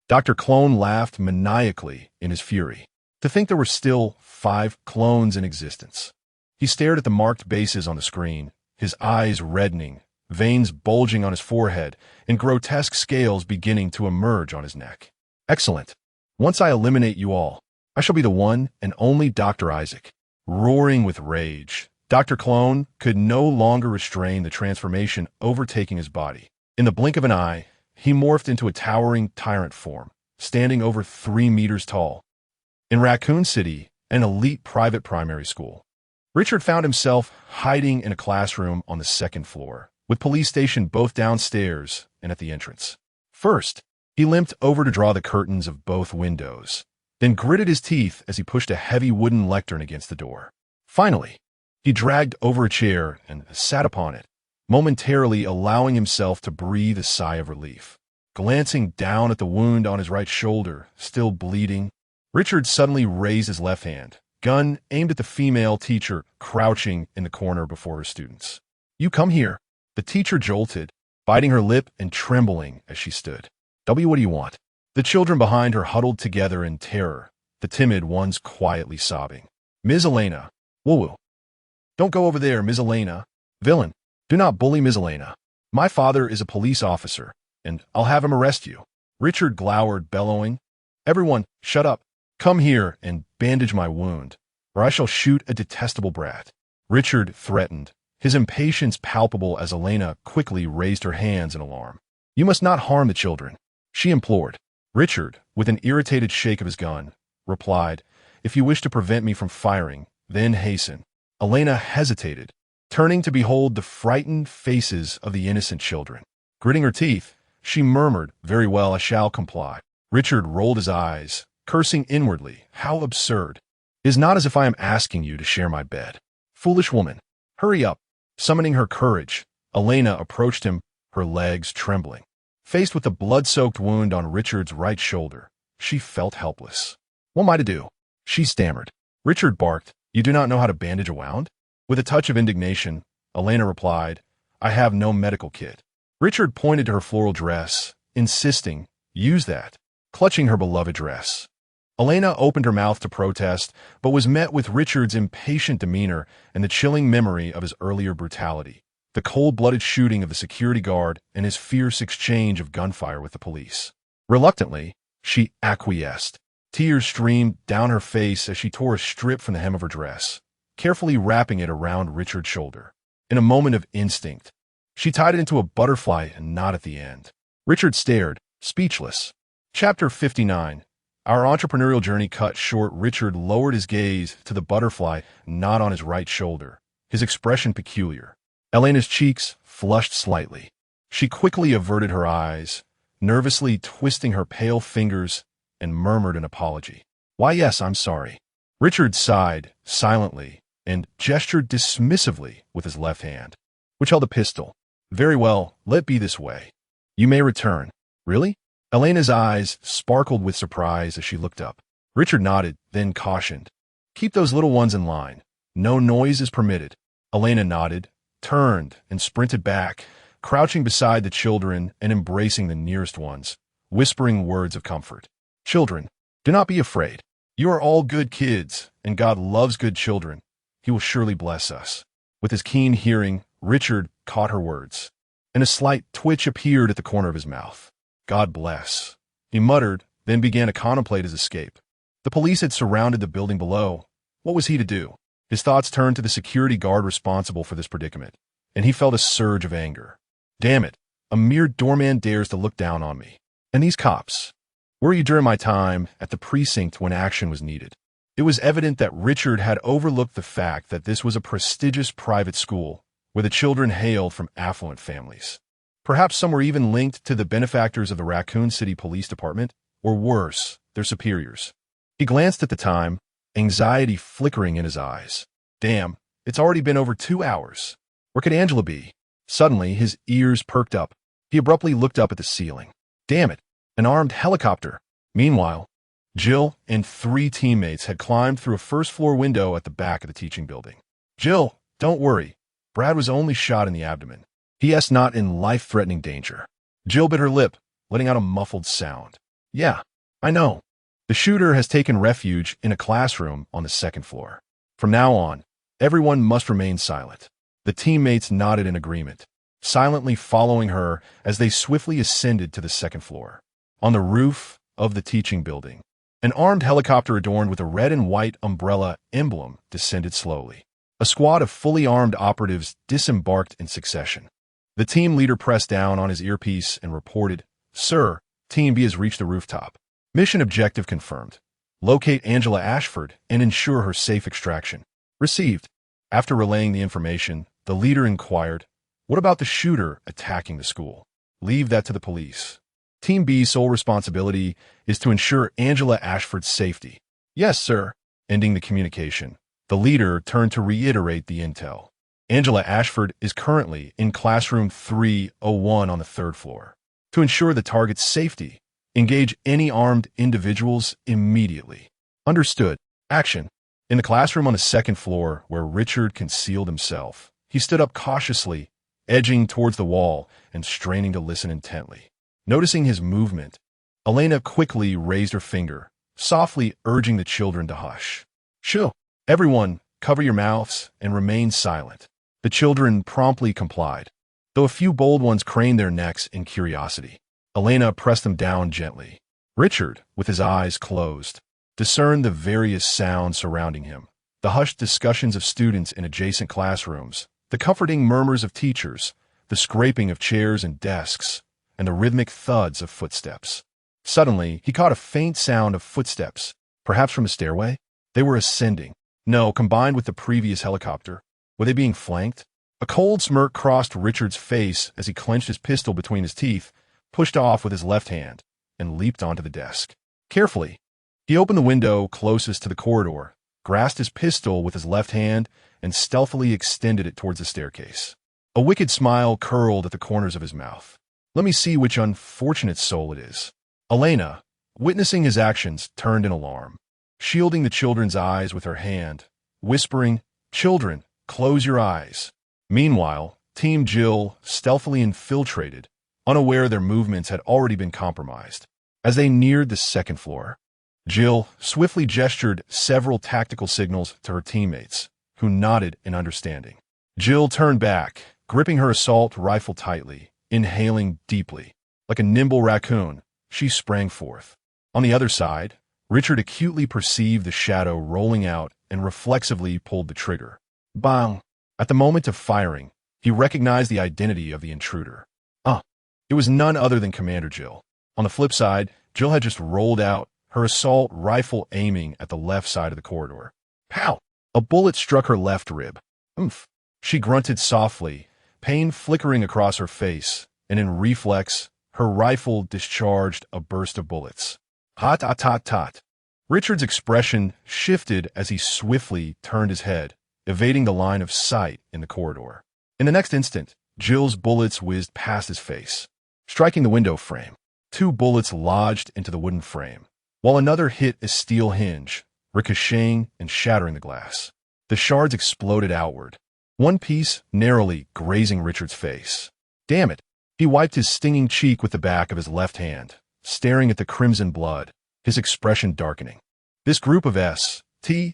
Dr. Clone laughed maniacally in his fury. To think there were still 5 clones in existence. He stared at the marked bases on the screen, his eyes reddening, veins bulging on his forehead, and grotesque scales beginning to emerge on his neck. Excellent. Once I eliminate you all, I shall be the one and only Dr. Isaac. Roaring with rage, Dr. Clone could no longer restrain the transformation overtaking his body. In the blink of an eye, he morphed into a towering tyrant form, standing over 3 meters tall. In Raccoon City, an elite private primary school, Richard found himself hiding in a classroom on the 2nd floor, with police stationed both downstairs and at the entrance. First, he limped over to draw the curtains of both windows, then gritted his teeth as he pushed a heavy wooden lectern against the door. Finally, he dragged over a chair and sat upon it, momentarily allowing himself to breathe a sigh of relief. Glancing down at the wound on his right shoulder, still bleeding, Richard suddenly raised his left hand, gun aimed at the female teacher crouching in the corner before her students. "You come here." The teacher jolted, biting her lip and trembling as she stood. "W, what do you want?" The children behind her huddled together in terror, the timid ones quietly sobbing. "Ms. Elena." "Woo-woo. Don't go over there, Ms. Elena." "Villain, do not bully Ms. Elena. My father is a police officer, and I'll have him arrest you." Richard glowered, bellowing, "Everyone, shut up. Come here and bandage my wound, or I shall shoot a detestable brat." Richard threatened, his impatience palpable as Elena quickly raised her hands in alarm. "You must not harm the children," she implored. Richard, with an irritated shake of his gun, replied, "If you wish to prevent me from firing, then hasten." Elena hesitated, turning to behold the frightened faces of the innocent children. Gritting her teeth, she murmured, "Very well, I shall comply." Richard rolled his eyes, cursing inwardly. "How absurd. It is not as if I am asking you to share my bed. Foolish woman. Hurry up." Summoning her courage, Elena approached him, her legs trembling. Faced with the blood-soaked wound on Richard's right shoulder, she felt helpless. "What am I to do?" she stammered. Richard barked, "You do not know how to bandage a wound?" With a touch of indignation, Elena replied, "I have no medical kit." Richard pointed to her floral dress, insisting, "Use that," clutching her beloved dress. Elena opened her mouth to protest, but was met with Richard's impatient demeanor and the chilling memory of his earlier brutality, the cold-blooded shooting of the security guard and his fierce exchange of gunfire with the police. Reluctantly, she acquiesced. Tears streamed down her face as she tore a strip from the hem of her dress, carefully wrapping it around Richard's shoulder. In a moment of instinct, she tied it into a butterfly and knot at the end. Richard stared, speechless. Chapter 59. Our entrepreneurial journey cut short. Richard lowered his gaze to the butterfly knot on his right shoulder, his expression peculiar. Elena's cheeks flushed slightly. She quickly averted her eyes, nervously twisting her pale fingers, and murmured an apology. "Why, yes, I'm sorry." Richard sighed silently and gestured dismissively with his left hand, which held a pistol. "Very well, let it be this way. You may return." "Really?" Elena's eyes sparkled with surprise as she looked up. Richard nodded, then cautioned, "Keep those little ones in line. No noise is permitted." Elena nodded, turned, and sprinted back, crouching beside the children and embracing the nearest ones, whispering words of comfort. "Children, do not be afraid. You are all good kids, and God loves good children. He will surely bless us." With his keen hearing, Richard caught her words, and a slight twitch appeared at the corner of his mouth. "God bless," he muttered, then began to contemplate his escape. The police had surrounded the building below. What was he to do? His thoughts turned to the security guard responsible for this predicament, and he felt a surge of anger. Damn it, a mere doorman dares to look down on me. And these cops. Where were you during my time at the precinct when action was needed? It was evident that Richard had overlooked the fact that this was a prestigious private school where the children hailed from affluent families. Perhaps some were even linked to the benefactors of the Raccoon City Police Department, or worse, their superiors. He glanced at the time, anxiety flickering in his eyes. Damn, it's already been over 2 hours. Where could Angela be? Suddenly, his ears perked up. He abruptly looked up at the ceiling. Damn it, an armed helicopter. Meanwhile, Jill and 3 teammates had climbed through a first-floor window at the back of the teaching building. "Jill, don't worry. Brad was only shot in the abdomen. He is not in life-threatening danger." Jill bit her lip, letting out a muffled sound. Yeah, I know. The shooter has taken refuge in a classroom on the second floor. From now on, everyone must remain silent. The teammates nodded in agreement, silently following her as they swiftly ascended to the second floor. On the roof of the teaching building, an armed helicopter adorned with a red and white umbrella emblem descended slowly. A squad of fully armed operatives disembarked in succession. The team leader pressed down on his earpiece and reported, "Sir, Team B has reached the rooftop. Mission objective confirmed. Locate Angela Ashford and ensure her safe extraction." Received. After relaying the information, the leader inquired, "What about the shooter attacking the school?" "Leave that to the police. Team B's sole responsibility is to ensure Angela Ashford's safety." "Yes, sir." Ending the communication, the leader turned to reiterate the intel. Angela Ashford is currently in classroom 301 on the third floor. To ensure the target's safety, engage any armed individuals immediately. Understood. Action. In the classroom on the second floor, where Richard concealed himself, he stood up cautiously, edging towards the wall and straining to listen intently. Noticing his movement, Elena quickly raised her finger, softly urging the children to hush. "Shh! Everyone, cover your mouths and remain silent." The children promptly complied, though a few bold ones craned their necks in curiosity. Elena pressed them down gently. Richard, with his eyes closed, discerned the various sounds surrounding him, the hushed discussions of students in adjacent classrooms, the comforting murmurs of teachers, the scraping of chairs and desks, and the rhythmic thuds of footsteps. Suddenly, he caught a faint sound of footsteps, perhaps from a stairway. They were ascending. No, combined with the previous helicopter. Were they being flanked? A cold smirk crossed Richard's face as he clenched his pistol between his teeth, pushed off with his left hand, and leaped onto the desk. Carefully, he opened the window closest to the corridor, grasped his pistol with his left hand, and stealthily extended it towards the staircase. A wicked smile curled at the corners of his mouth. "Let me see which unfortunate soul it is." Elena, witnessing his actions, turned in alarm, shielding the children's eyes with her hand, whispering, "Children, close your eyes." Meanwhile, Team Jill stealthily infiltrated, unaware their movements had already been compromised. As they neared the second floor, Jill swiftly gestured several tactical signals to her teammates, who nodded in understanding. Jill turned back, gripping her assault rifle tightly, inhaling deeply. Like a nimble raccoon, she sprang forth. On the other side, Richard acutely perceived the shadow rolling out and reflexively pulled the trigger. Bang! At the moment of firing, he recognized the identity of the intruder. It was none other than Commander Jill. On the flip side, Jill had just rolled out, her assault rifle aiming at the left side of the corridor. Pow! A bullet struck her left rib. Oomph! She grunted softly, pain flickering across her face, and in reflex, her rifle discharged a burst of bullets. Hot, hot, hot, hot. Richard's expression shifted as he swiftly turned his head, evading the line of sight in the corridor. In the next instant, Jill's bullets whizzed past his face, striking the window frame. 2 bullets lodged into the wooden frame, while another hit a steel hinge, ricocheting and shattering the glass. The shards exploded outward, one piece narrowly grazing Richard's face. Damn it! He wiped his stinging cheek with the back of his left hand, staring at the crimson blood, his expression darkening. This group of S.T.A.R.S.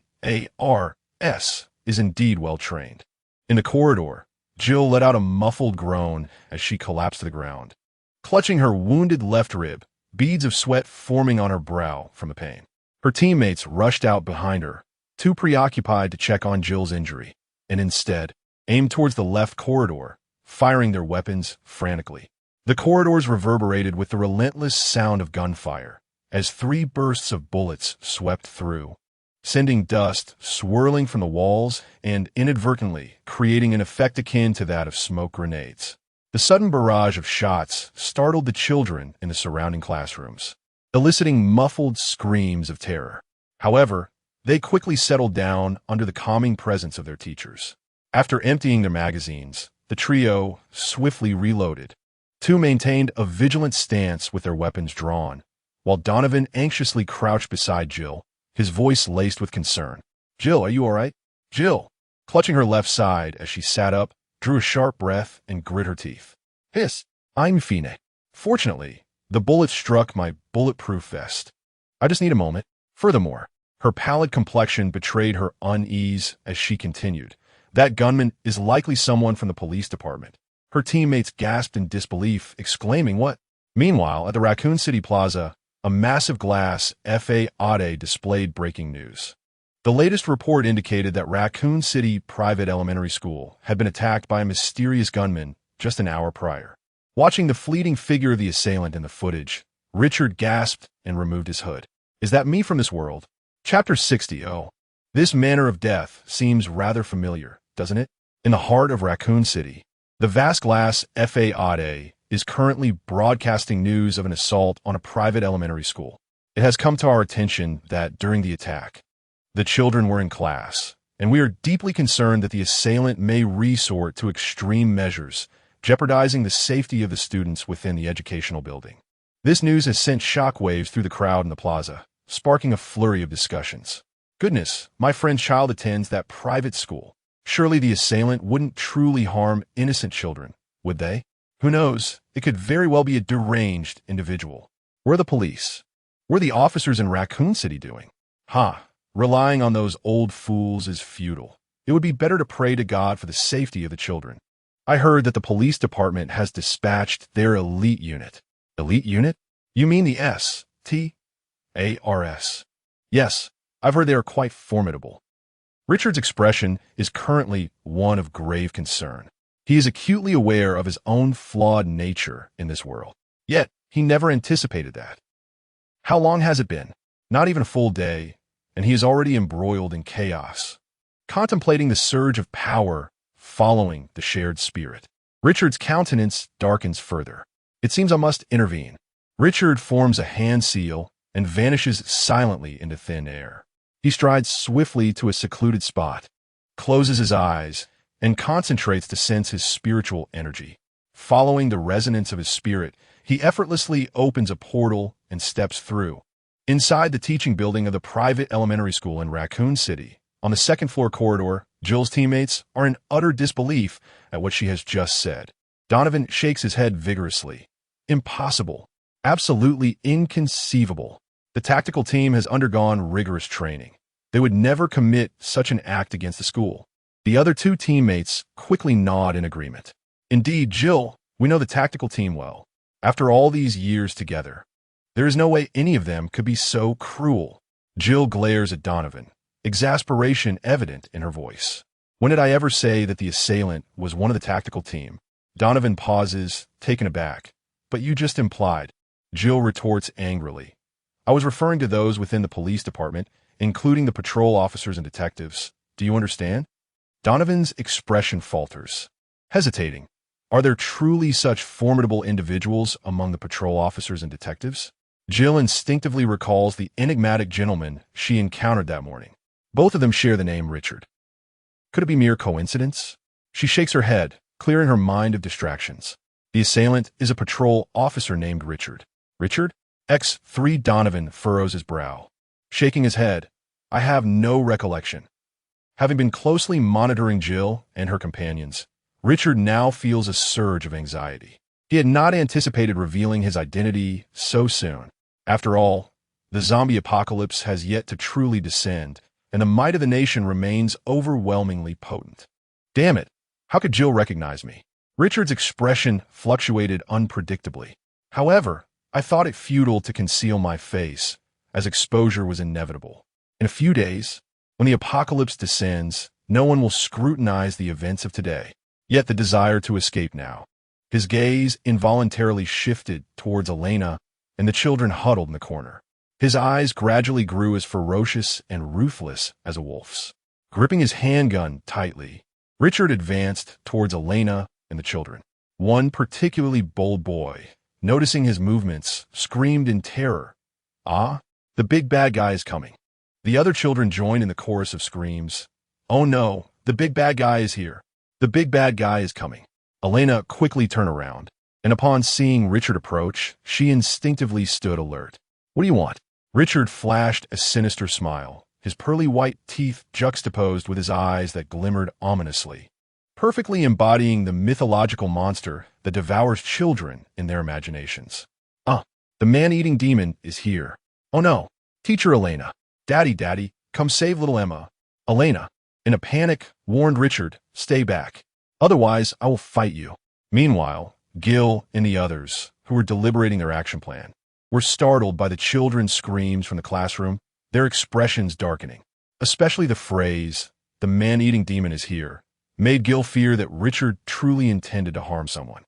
is indeed well trained. In the corridor, Jill let out a muffled groan as she collapsed to the ground, clutching her wounded left rib, beads of sweat forming on her brow from the pain. Her teammates rushed out behind her, too preoccupied to check on Jill's injury, and instead aimed towards the left corridor, firing their weapons frantically. The corridors reverberated with the relentless sound of gunfire as 3 bursts of bullets swept through, sending dust swirling from the walls and inadvertently creating an effect akin to that of smoke grenades. The sudden barrage of shots startled the children in the surrounding classrooms, eliciting muffled screams of terror. However, they quickly settled down under the calming presence of their teachers. After emptying their magazines, the trio swiftly reloaded. 2 maintained a vigilant stance with their weapons drawn, while Donovan anxiously crouched beside Jill, his voice laced with concern. "Jill, are you all right?" Jill, clutching her left side as she sat up, drew a sharp breath and grit her teeth. "Hiss, I'm fine." Fortunately, The bullet struck my bulletproof vest. I just need a moment. Furthermore, her pallid complexion betrayed her unease as she continued. That gunman is likely someone from the police department. Her teammates gasped in disbelief, exclaiming, "What?" Meanwhile, at the Raccoon City Plaza, a massive glass FAAD displayed breaking news. The latest report indicated that Raccoon City Private Elementary School had been attacked by a mysterious gunman just an hour prior. Watching the fleeting figure of the assailant in the footage, Richard gasped and removed his hood. "Is that me from this world?" Chapter 60. Oh, this manner of death seems rather familiar, doesn't it? In the heart of Raccoon City, the vast glass FAAD is currently broadcasting news of an assault on a private elementary school. It has come to our attention that during the attack, the children were in class, and we are deeply concerned that the assailant may resort to extreme measures, jeopardizing the safety of the students within the educational building. This news has sent shockwaves through the crowd in the plaza, sparking a flurry of discussions. Goodness, my friend's child attends that private school. Surely the assailant wouldn't truly harm innocent children, would they? Who knows? It could very well be a deranged individual. Where are the police? What are the officers in Raccoon City doing? Relying on those old fools is futile. It would be better to pray to God for the safety of the children. I heard that the police department has dispatched their elite unit. Elite unit? You mean the STARS? Yes, I've heard they are quite formidable. Richard's expression is currently one of grave concern. He is acutely aware of his own flawed nature in this world. Yet, he never anticipated that. How long has it been? Not even a full day, and he is already embroiled in chaos, contemplating the surge of power following the shared spirit. Richard's countenance darkens further. It seems I must intervene. Richard forms a hand seal and vanishes silently into thin air. He strides swiftly to a secluded spot, closes his eyes, and concentrates to sense his spiritual energy. Following the resonance of his spirit, he effortlessly opens a portal and steps through. Inside the teaching building of the private elementary school in Raccoon City, on the second-floor corridor, Jill's teammates are in utter disbelief at what she has just said. Donovan shakes his head vigorously. Impossible. Absolutely inconceivable. The tactical team has undergone rigorous training. They would never commit such an act against the school. The other two teammates quickly nod in agreement. Indeed, Jill, we know the tactical team well. After all these years together, there is no way any of them could be so cruel. Jill glares at Donovan, exasperation evident in her voice. When did I ever say that the assailant was one of the tactical team? Donovan pauses, taken aback. But you just implied. Jill retorts angrily. I was referring to those within the police department, including the patrol officers and detectives. Do you understand? Donovan's expression falters. Hesitating. Are there truly such formidable individuals among the patrol officers and detectives? Jill instinctively recalls the enigmatic gentleman she encountered that morning. Both of them share the name Richard. Could it be mere coincidence? She shakes her head, clearing her mind of distractions. The assailant is a patrol officer named Richard. Richard? X3 Donovan furrows his brow. Shaking his head, I have no recollection. Having been closely monitoring Jill and her companions, Richard now feels a surge of anxiety. He had not anticipated revealing his identity so soon. After all, the zombie apocalypse has yet to truly descend, and the might of the nation remains overwhelmingly potent. Damn it, how could Jill recognize me? Richard's expression fluctuated unpredictably. However, I thought it futile to conceal my face, as exposure was inevitable. In a few days, when the apocalypse descends, no one will scrutinize the events of today. Yet the desire to escape now. His gaze involuntarily shifted towards Elena and the children huddled in the corner. His eyes gradually grew as ferocious and ruthless as a wolf's. Gripping his handgun tightly, Richard advanced towards Elena and the children. One particularly bold boy, noticing his movements, screamed in terror. Ah, the big bad guy is coming. The other children joined in the chorus of screams. Oh no, the big bad guy is here. The big bad guy is coming. Elena quickly turned around, and upon seeing Richard approach, she instinctively stood alert. What do you want? Richard flashed a sinister smile, his pearly white teeth juxtaposed with his eyes that glimmered ominously, perfectly embodying the mythological monster that devours children in their imaginations. The man-eating demon is here. Oh no. Teacher Elena. Daddy, come save little Emma. Elena, in a panic, warned Richard, stay back. Otherwise, I will fight you. Meanwhile, Gil and the others, who were deliberating their action plan, were startled by the children's screams from the classroom, their expressions darkening. Especially the phrase, the man-eating demon is here, made Gil fear that Richard truly intended to harm someone.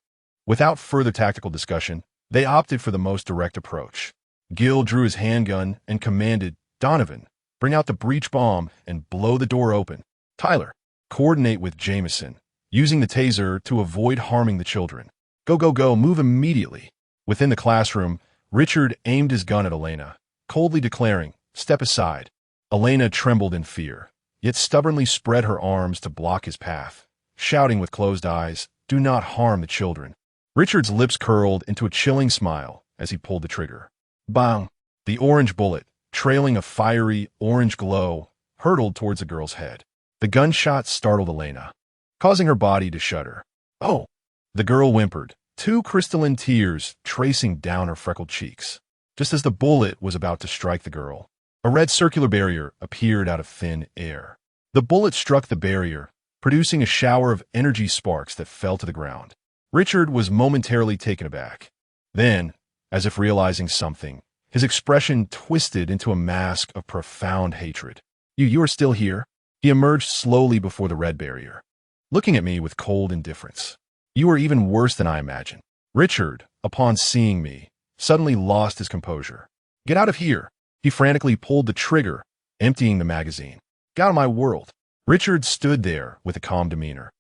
Without further tactical discussion, they opted for the most direct approach. Gil drew his handgun and commanded, Donovan, bring out the breech bomb and blow the door open. Tyler, coordinate with Jameson, using the taser to avoid harming the children. Go, move immediately. Within the classroom, Richard aimed his gun at Elena, coldly declaring, step aside. Elena trembled in fear, yet stubbornly spread her arms to block his path, shouting with closed eyes, do not harm the children. Richard's lips curled into a chilling smile as he pulled the trigger. Bang! The orange bullet, trailing a fiery orange glow, hurtled towards the girl's head. The gunshot startled Elena, causing her body to shudder. Oh! The girl whimpered, two crystalline tears tracing down her freckled cheeks. Just as the bullet was about to strike the girl, a red circular barrier appeared out of thin air. The bullet struck the barrier, producing a shower of energy sparks that fell to the ground. Richard was momentarily taken aback. Then, as if realizing something, his expression twisted into a mask of profound hatred. You are still here? He emerged slowly before the red barrier, looking at me with cold indifference. You are even worse than I imagined. Richard, upon seeing me, suddenly lost his composure. Get out of here! He frantically pulled the trigger, emptying the magazine. Get out of my world! Richard stood there with a calm demeanor,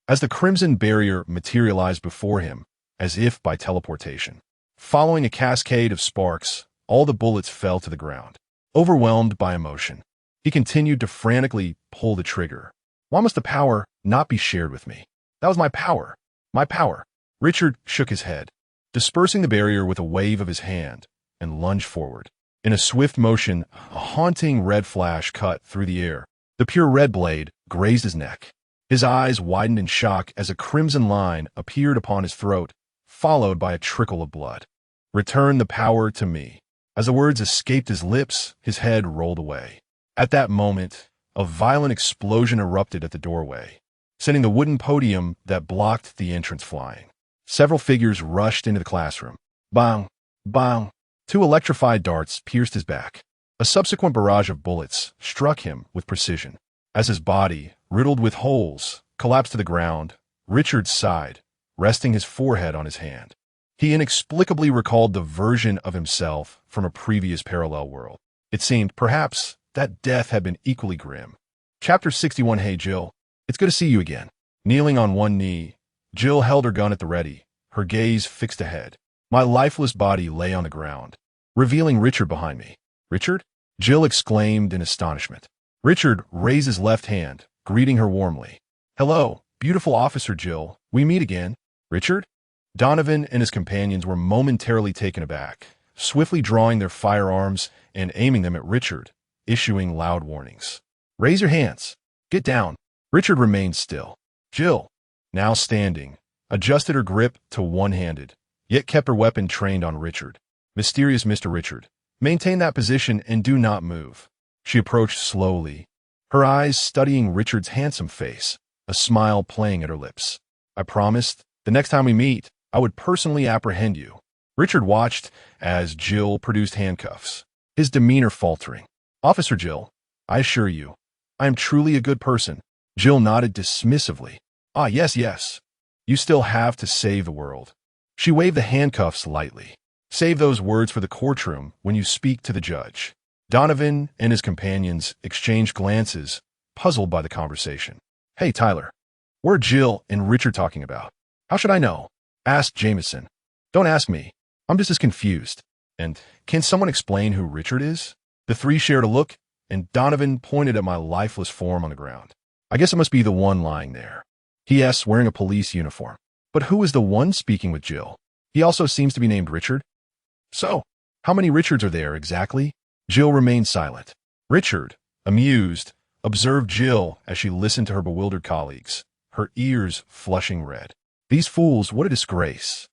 as the crimson barrier materialized before him, as if by teleportation. Following a cascade of sparks, all the bullets fell to the ground. Overwhelmed by emotion, he continued to frantically pull the trigger. Why must the power not be shared with me? That was my power. My power. Richard shook his head, dispersing the barrier with a wave of his hand, and lunged forward. In a swift motion, a haunting red flash cut through the air. The pure red blade grazed his neck. His eyes widened in shock as a crimson line appeared upon his throat, followed by a trickle of blood. Return the power to me. As the words escaped his lips, his head rolled away. At that moment, a violent explosion erupted at the doorway, sending the wooden podium that blocked the entrance flying. Several figures rushed into the classroom. Bang! Bang! Two electrified darts pierced his back. A subsequent barrage of bullets struck him with precision. As his body, riddled with holes, collapsed to the ground, Richard sighed, resting his forehead on his hand. He inexplicably recalled the version of himself from a previous parallel world. It seemed, perhaps, that death had been equally grim. Chapter 61. Hey, Jill. It's good to see you again. Kneeling on one knee, Jill held her gun at the ready, her gaze fixed ahead. My lifeless body lay on the ground, revealing Richard behind me. Richard? Jill exclaimed in astonishment. Richard raised his left hand, greeting her warmly. Hello, beautiful Officer Jill. We meet again. Richard? Donovan and his companions were momentarily taken aback, swiftly drawing their firearms and aiming them at Richard, issuing loud warnings. Raise your hands. Get down. Richard remained still. Jill, now standing, adjusted her grip to one-handed, yet kept her weapon trained on Richard. Mysterious Mr. Richard, maintain that position and do not move. She approached slowly, her eyes studying Richard's handsome face, a smile playing at her lips. I promised, the next time we meet, I would personally apprehend you. Richard watched as Jill produced handcuffs, his demeanor faltering. Officer Jill, I assure you, I am truly a good person. Jill nodded dismissively. Ah, yes. You still have to save the world. She waved the handcuffs lightly. Save those words for the courtroom when you speak to the judge. Donovan and his companions exchanged glances, puzzled by the conversation. Hey, Tyler, what are Jill and Richard talking about? How should I know? Asked Jameson. Don't ask me. I'm just as confused. And can someone explain who Richard is? The three shared a look, and Donovan pointed at my lifeless form on the ground. I guess it must be the one lying there. He.S. wearing a police uniform. But who is the one speaking with Jill? He also seems to be named Richard. So, how many Richards are there exactly? Jill remained silent. Richard, amused, observed Jill as she listened to her bewildered colleagues, her ears flushing red. These fools, what a disgrace.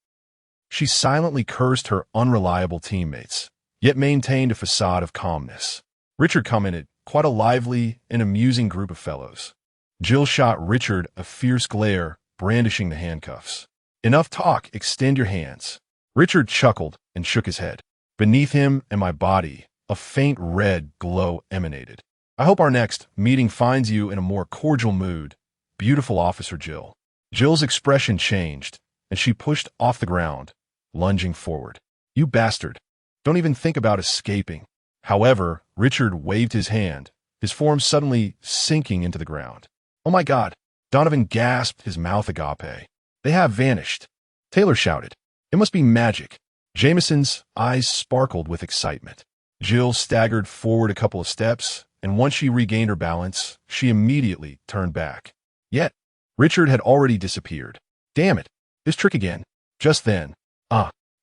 She silently cursed her unreliable teammates, yet maintained a facade of calmness. Richard commented, "Quite a lively and amusing group of fellows." Jill shot Richard a fierce glare, brandishing the handcuffs. "Enough talk, extend your hands." Richard chuckled and shook his head. Beneath him and my body, a faint red glow emanated. "I hope our next meeting finds you in a more cordial mood, beautiful Officer Jill." Jill's expression changed, and she pushed off the ground, lunging forward. "You bastard. Don't even think about escaping." However, Richard waved his hand, his form suddenly sinking into the ground. "Oh my God!" Donovan gasped, his mouth agape. "They have vanished." Taylor shouted, "It must be magic." Jameson's eyes sparkled with excitement. Jill staggered forward a couple of steps, and once she regained her balance, she immediately turned back. Yet, Richard had already disappeared. "Damn it, this trick again." Just then,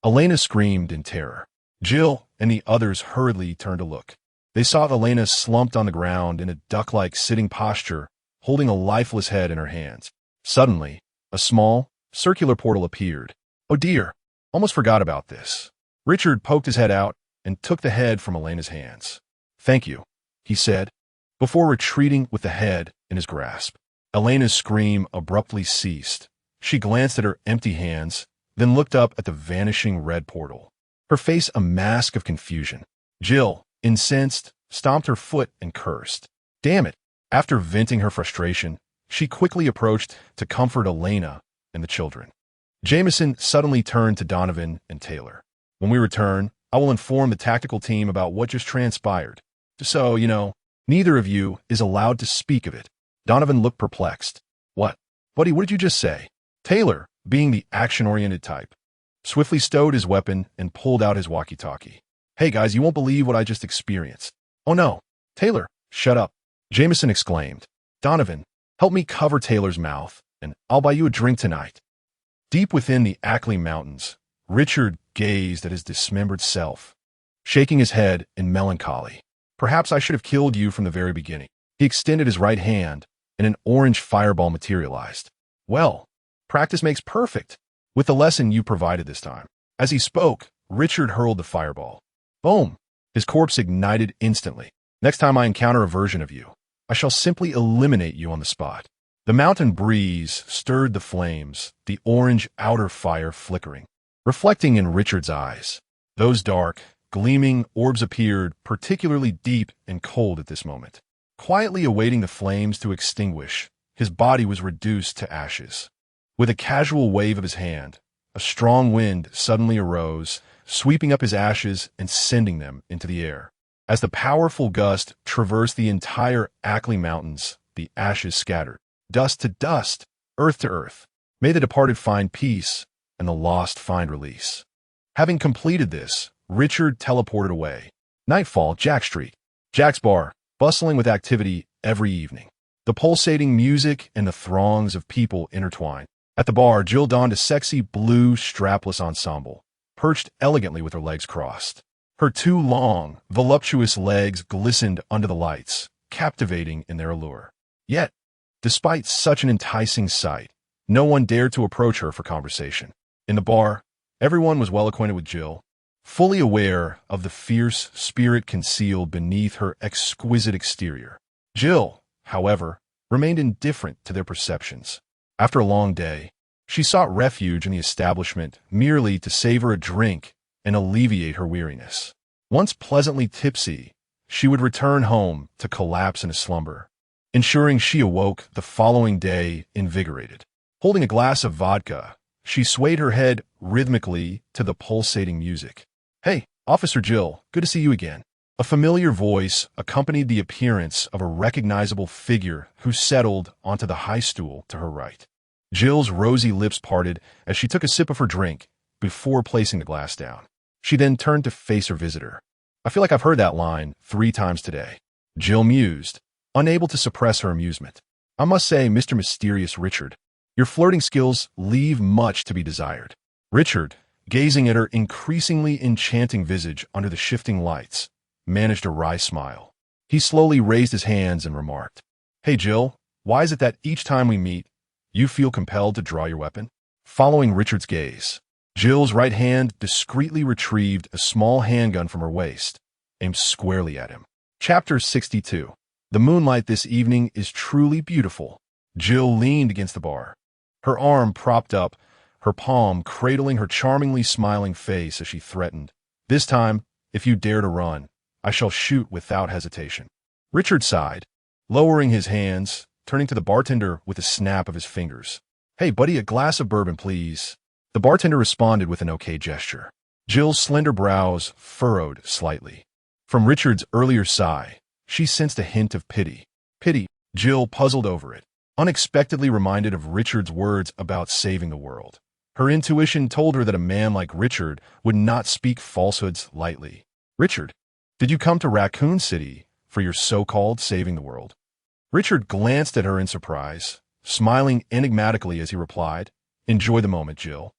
Elena screamed in terror. Jill and the others hurriedly turned to look. They saw Elena slumped on the ground in a duck-like sitting posture, holding a lifeless head in her hands. Suddenly, a small, circular portal appeared. "Oh dear, almost forgot about this." Richard poked his head out and took the head from Elena's hands. "Thank you," he said, before retreating with the head in his grasp. Elena's scream abruptly ceased. She glanced at her empty hands, then looked up at the vanishing red portal, her face a mask of confusion. Jill, incensed, stomped her foot and cursed. "Damn it." After venting her frustration, she quickly approached to comfort Elena and the children. Jameson suddenly turned to Donovan and Taylor. "When we return, I will inform the tactical team about what just transpired. So, neither of you is allowed to speak of it." Donovan looked perplexed. "What? Buddy, what did you just say?" Taylor, being the action-oriented type, swiftly stowed his weapon and pulled out his walkie-talkie. "Hey guys, you won't believe what I just experienced." "Oh no." "Taylor, shut up," Jameson exclaimed. "Donovan, help me cover Taylor's mouth, and I'll buy you a drink tonight." Deep within the Ackley Mountains, Richard gazed at his dismembered self, shaking his head in melancholy. "Perhaps I should have killed you from the very beginning." He extended his right hand, and an orange fireball materialized. "Well, practice makes perfect, with the lesson you provided this time." As he spoke, Richard hurled the fireball. Boom! His corpse ignited instantly. "Next time I encounter a version of you, I shall simply eliminate you on the spot." The mountain breeze stirred the flames, the orange outer fire flickering, reflecting in Richard's eyes. Those dark, gleaming orbs appeared particularly deep and cold at this moment. Quietly awaiting the flames to extinguish, his body was reduced to ashes. With a casual wave of his hand, a strong wind suddenly arose, sweeping up his ashes and sending them into the air. As the powerful gust traversed the entire Ackley Mountains, the ashes scattered. Dust to dust, earth to earth. May the departed find peace, and the lost find release. Having completed this, Richard teleported away. Nightfall, Jack Street. Jack's bar, bustling with activity every evening. The pulsating music and the throngs of people intertwined. At the bar, Jill donned a sexy blue strapless ensemble, perched elegantly with her legs crossed. Her two long, voluptuous legs glistened under the lights, captivating in their allure. Yet, despite such an enticing sight, no one dared to approach her for conversation. In the bar, everyone was well acquainted with Jill, fully aware of the fierce spirit concealed beneath her exquisite exterior. Jill, however, remained indifferent to their perceptions. After a long day, she sought refuge in the establishment merely to savor a drink and alleviate her weariness. Once pleasantly tipsy, she would return home to collapse in a slumber, ensuring she awoke the following day invigorated. Holding a glass of vodka, she swayed her head rhythmically to the pulsating music. "Hey, Officer Jill, good to see you again." A familiar voice accompanied the appearance of a recognizable figure who settled onto the high stool to her right. Jill's rosy lips parted as she took a sip of her drink before placing the glass down. She then turned to face her visitor. "I feel like I've heard that line 3 times today." Jill mused, unable to suppress her amusement. "I must say, Mr. Mysterious Richard, your flirting skills leave much to be desired." Richard, gazing at her increasingly enchanting visage under the shifting lights, managed a wry smile. He slowly raised his hands and remarked, "Hey Jill, why is it that each time we meet, you feel compelled to draw your weapon?" Following Richard's gaze, Jill's right hand discreetly retrieved a small handgun from her waist, aimed squarely at him. Chapter 62. The moonlight this evening is truly beautiful. Jill leaned against the bar, her arm propped up, her palm cradling her charmingly smiling face as she threatened, "This time, if you dare to run, I shall shoot without hesitation." Richard sighed, lowering his hands, turning to the bartender with a snap of his fingers. "Hey, buddy, a glass of bourbon, please." The bartender responded with an okay gesture. Jill's slender brows furrowed slightly. From Richard's earlier sigh, she sensed a hint of pity. Pity. Jill puzzled over it, unexpectedly reminded of Richard's words about saving the world. Her intuition told her that a man like Richard would not speak falsehoods lightly. "Richard, did you come to Raccoon City for your so-called saving the world?" Richard glanced at her in surprise, smiling enigmatically as he replied, "Enjoy the moment, Jill.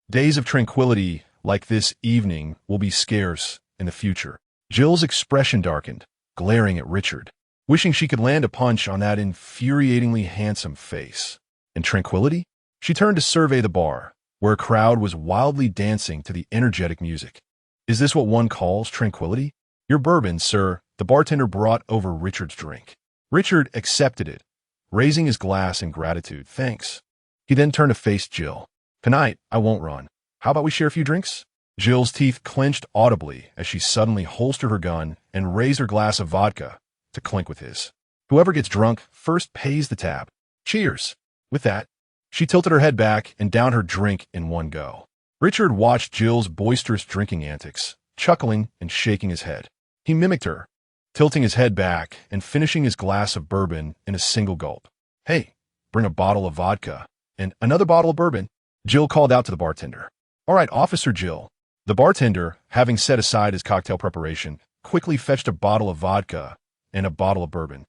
Days of tranquility like this evening will be scarce in the future." Jill's expression darkened, glaring at Richard, wishing she could land a punch on that infuriatingly handsome face. And tranquility? She turned to survey the bar, where a crowd was wildly dancing to the energetic music. "Is this what one calls tranquility?" "Your bourbon, sir." The bartender brought over Richard's drink. Richard accepted it, raising his glass in gratitude. "Thanks." He then turned to face Jill. "Tonight, I won't run. How about we share a few drinks?" Jill's teeth clenched audibly as she suddenly holstered her gun and raised her glass of vodka to clink with his. "Whoever gets drunk first pays the tab. Cheers." With that, she tilted her head back and downed her drink in one go. Richard watched Jill's boisterous drinking antics, chuckling and shaking his head. He mimicked her, tilting his head back and finishing his glass of bourbon in a single gulp. "Hey, bring a bottle of vodka and another bottle of bourbon," Jill called out to the bartender. "All right, Officer Jill." The bartender, having set aside his cocktail preparation, quickly fetched a bottle of vodka and a bottle of bourbon,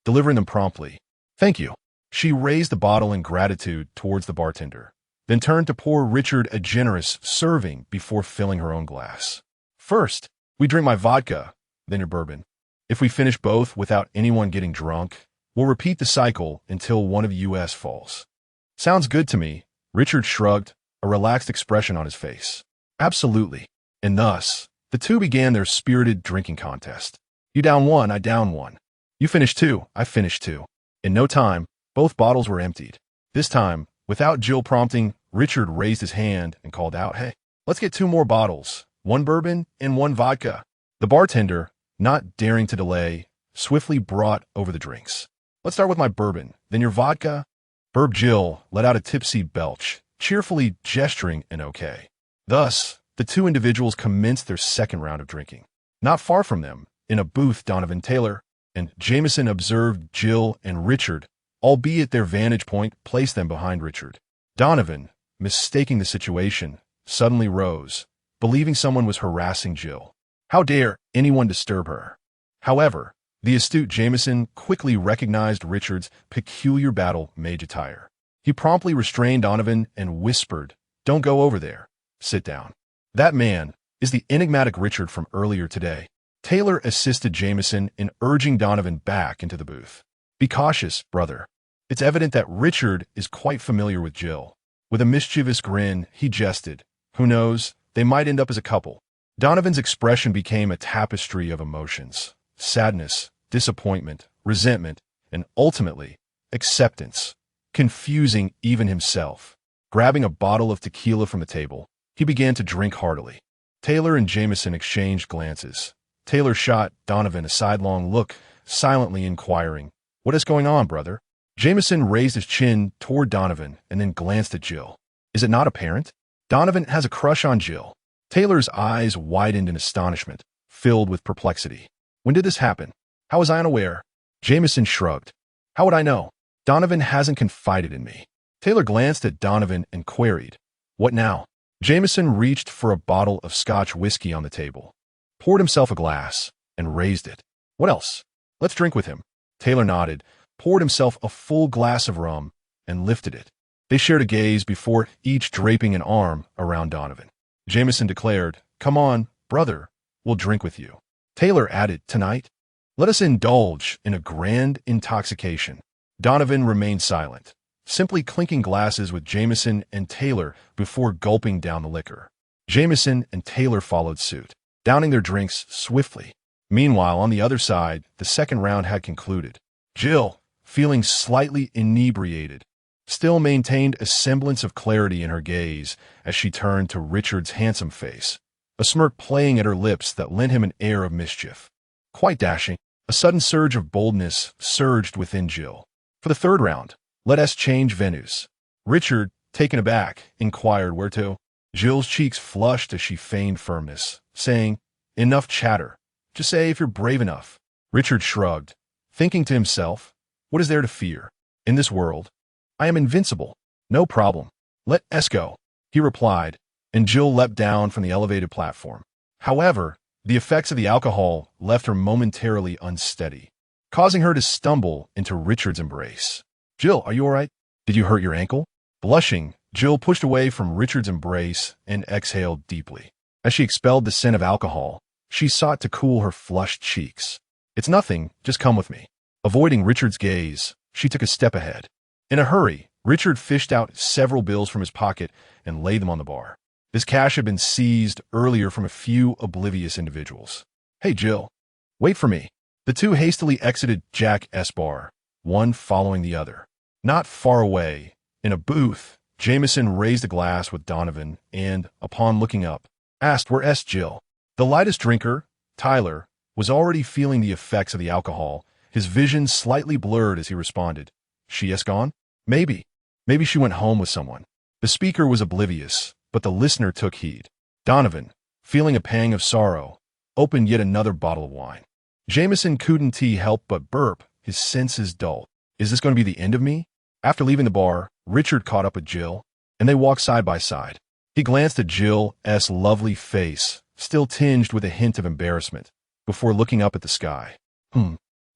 delivering them promptly. "Thank you." She raised the bottle in gratitude towards the bartender, then turned to pour Richard a generous serving before filling her own glass. "First, we drink my vodka, then your bourbon. If we finish both without anyone getting drunk, we'll repeat the cycle until one of you falls." "Sounds good to me." Richard shrugged, a relaxed expression on his face. "Absolutely." And thus, the two began their spirited drinking contest. You down one, I down one. You finish two, I finish two. In no time, both bottles were emptied. This time, without Jill prompting, Richard raised his hand and called out, "Hey, let's get two more bottles, one bourbon and one vodka." The bartender, not daring to delay, swiftly brought over the drinks. "Let's start with my bourbon, then your vodka." Jill let out a tipsy belch, cheerfully gesturing an okay. Thus, the two individuals commenced their second round of drinking. Not far from them, in a booth, Donovan Taylor and Jameson observed Jill and Richard, albeit their vantage point placed them behind Richard. Donovan, mistaking the situation, suddenly rose, believing someone was harassing Jill. How dare anyone disturb her? However, the astute Jameson quickly recognized Richard's peculiar battle mage attire. He promptly restrained Donovan and whispered, "Don't go over there. Sit down. That man is the enigmatic Richard from earlier today." Taylor assisted Jameson in urging Donovan back into the booth. "Be cautious, brother. It's evident that Richard is quite familiar with Jill." With a mischievous grin, he jested, "Who knows, they might end up as a couple." Donovan's expression became a tapestry of emotions: sadness, disappointment, resentment, and ultimately, acceptance, confusing even himself. Grabbing a bottle of tequila from the table, he began to drink heartily. Taylor and Jameson exchanged glances. Taylor shot Donovan a sidelong look, silently inquiring, "What is going on, brother?" Jameson raised his chin toward Donovan and then glanced at Jill. "Is it not apparent? Donovan has a crush on Jill." Taylor's eyes widened in astonishment, filled with perplexity. "When did this happen? How was I unaware?" Jameson shrugged. "How would I know? Donovan hasn't confided in me." Taylor glanced at Donovan and queried, "What now?" Jameson reached for a bottle of Scotch whiskey on the table, poured himself a glass, and raised it. "What else? Let's drink with him." Taylor nodded, poured himself a full glass of rum, and lifted it. They shared a gaze before each draping an arm around Donovan. Jameson declared, "Come on, brother, we'll drink with you." Taylor added, "Tonight, let us indulge in a grand intoxication." Donovan remained silent, simply clinking glasses with Jameson and Taylor before gulping down the liquor. Jameson and Taylor followed suit, downing their drinks swiftly. Meanwhile, on the other side, the second round had concluded. Jill, feeling slightly inebriated, still maintained a semblance of clarity in her gaze as she turned to Richard's handsome face, a smirk playing at her lips that lent him an air of mischief. Quite dashing, a sudden surge of boldness surged within Jill. For the third round, let us change venues. Richard, taken aback, inquired where to. Jill's cheeks flushed as she feigned firmness, saying, "Enough chatter. Just say if you're brave enough." Richard shrugged, thinking to himself, what is there to fear? In this world, I am invincible. No problem. Let us go, he replied, and Jill leapt down from the elevated platform. However, the effects of the alcohol left her momentarily unsteady, causing her to stumble into Richard's embrace. Jill, are you all right? Did you hurt your ankle? Blushing, Jill pushed away from Richard's embrace and exhaled deeply. As she expelled the scent of alcohol, she sought to cool her flushed cheeks. It's nothing, just come with me. Avoiding Richard's gaze, she took a step ahead. In a hurry, Richard fished out several bills from his pocket and laid them on the bar. This cash had been seized earlier from a few oblivious individuals. Hey, Jill, wait for me. The two hastily exited Jack's bar, one following the other. Not far away, in a booth, Jameson raised a glass with Donovan and, upon looking up, asked where's Jill. The lightest drinker, Tyler, was already feeling the effects of the alcohol, his vision slightly blurred as he responded. She is gone? Maybe. Maybe she went home with someone. The speaker was oblivious, but the listener took heed. Donovan, feeling a pang of sorrow, opened yet another bottle of wine. Jameson couldn't help but burp, his senses dulled. Is this going to be the end of me? After leaving the bar, Richard caught up with Jill, and they walked side by side. He glanced at Jill's lovely face, still tinged with a hint of embarrassment, before looking up at the sky.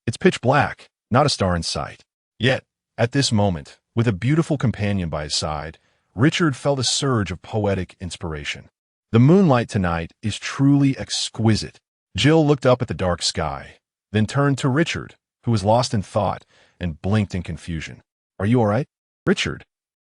It's pitch black, not a star in sight. Yet, at this moment, with a beautiful companion by his side, Richard felt a surge of poetic inspiration. The moonlight tonight is truly exquisite. Jill looked up at the dark sky, then turned to Richard, who was lost in thought and blinked in confusion. Are you all right, Richard?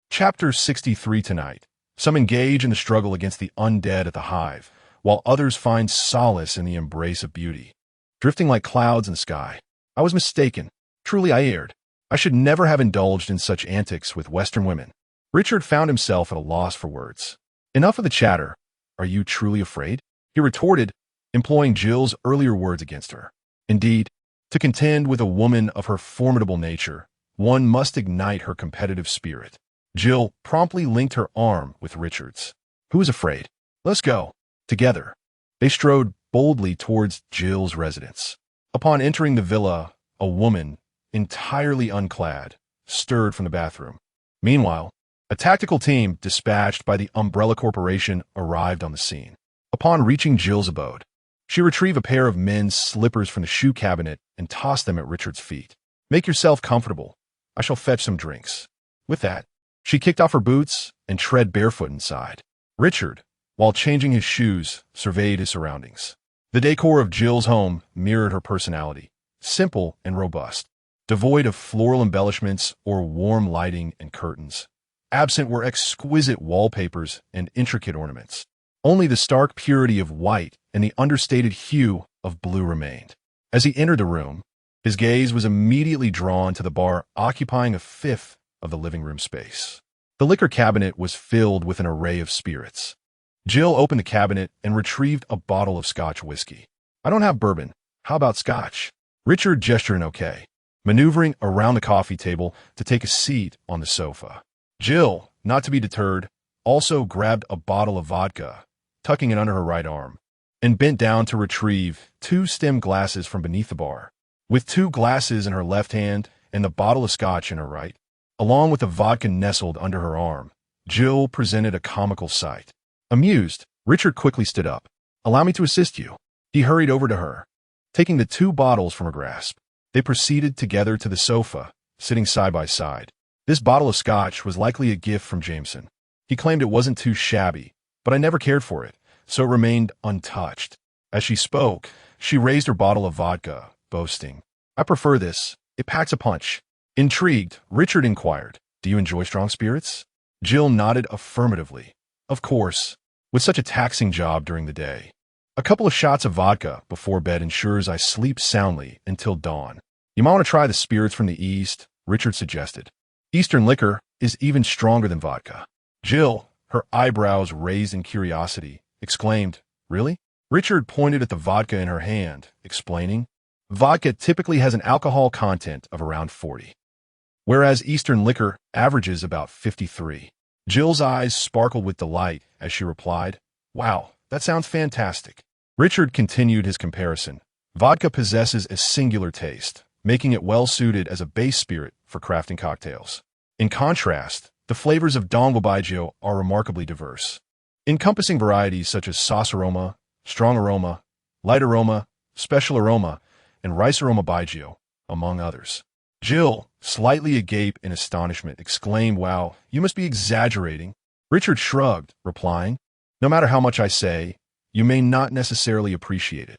Chapter 63 tonight. Some engage in the struggle against the undead at the hive, while others find solace in the embrace of beauty. Drifting like clouds in the sky. I was mistaken. Truly I erred. I should never have indulged in such antics with Western women. Richard found himself at a loss for words. Enough of the chatter. Are you truly afraid? He retorted, employing Jill's earlier words against her. Indeed, to contend with a woman of her formidable nature, one must ignite her competitive spirit. Jill promptly linked her arm with Richard's. Who is afraid? Let's go. Together, they strode boldly towards Jill's residence. Upon entering the villa, a woman, entirely unclad, stirred from the bathroom. Meanwhile, a tactical team dispatched by the Umbrella Corporation arrived on the scene. Upon reaching Jill's abode, she retrieved a pair of men's slippers from the shoe cabinet and tossed them at Richard's feet. Make yourself comfortable. I shall fetch some drinks. With that, she kicked off her boots and tread barefoot inside. Richard, while changing his shoes, surveyed his surroundings. The decor of Jill's home mirrored her personality, simple and robust, devoid of floral embellishments or warm lighting and curtains. Absent were exquisite wallpapers and intricate ornaments. Only the stark purity of white and the understated hue of blue remained. As he entered the room, his gaze was immediately drawn to the bar occupying a fifth of the living room space. The liquor cabinet was filled with an array of spirits. Jill opened the cabinet and retrieved a bottle of Scotch whiskey. I don't have bourbon. How about Scotch? Richard gestured an okay, maneuvering around the coffee table to take a seat on the sofa. Jill, not to be deterred, also grabbed a bottle of vodka, tucking it under her right arm, and bent down to retrieve 2 stem glasses from beneath the bar. With 2 glasses in her left hand and the bottle of Scotch in her right, along with the vodka nestled under her arm, Jill presented a comical sight. Amused, Richard quickly stood up. Allow me to assist you. He hurried over to her, taking the 2 bottles from her grasp. They proceeded together to the sofa, sitting side by side. This bottle of Scotch was likely a gift from Jameson. He claimed it wasn't too shabby, but I never cared for it, so it remained untouched. As she spoke, she raised her bottle of vodka, boasting, I prefer this. It packs a punch. Intrigued, Richard inquired, Do you enjoy strong spirits? Jill nodded affirmatively. Of course, with such a taxing job during the day. A couple of shots of vodka before bed ensures I sleep soundly until dawn. You might want to try the spirits from the East, Richard suggested. Eastern liquor is even stronger than vodka. Jill, her eyebrows raised in curiosity, exclaimed, Really? Richard pointed at the vodka in her hand, explaining, Vodka typically has an alcohol content of around 40, whereas Eastern liquor averages about 53. Jill's eyes sparkled with delight as she replied, Wow, that sounds fantastic. Richard continued his comparison. Vodka possesses a singular taste, making it well-suited as a base spirit for crafting cocktails. In contrast, the flavors of Don Guabaggio are remarkably diverse, encompassing varieties such as sauce aroma, strong aroma, light aroma, special aroma, and rice aroma Baggio, among others. Jill, slightly agape in astonishment, exclaimed, Wow, you must be exaggerating. Richard shrugged, replying, No matter how much I say, you may not necessarily appreciate it.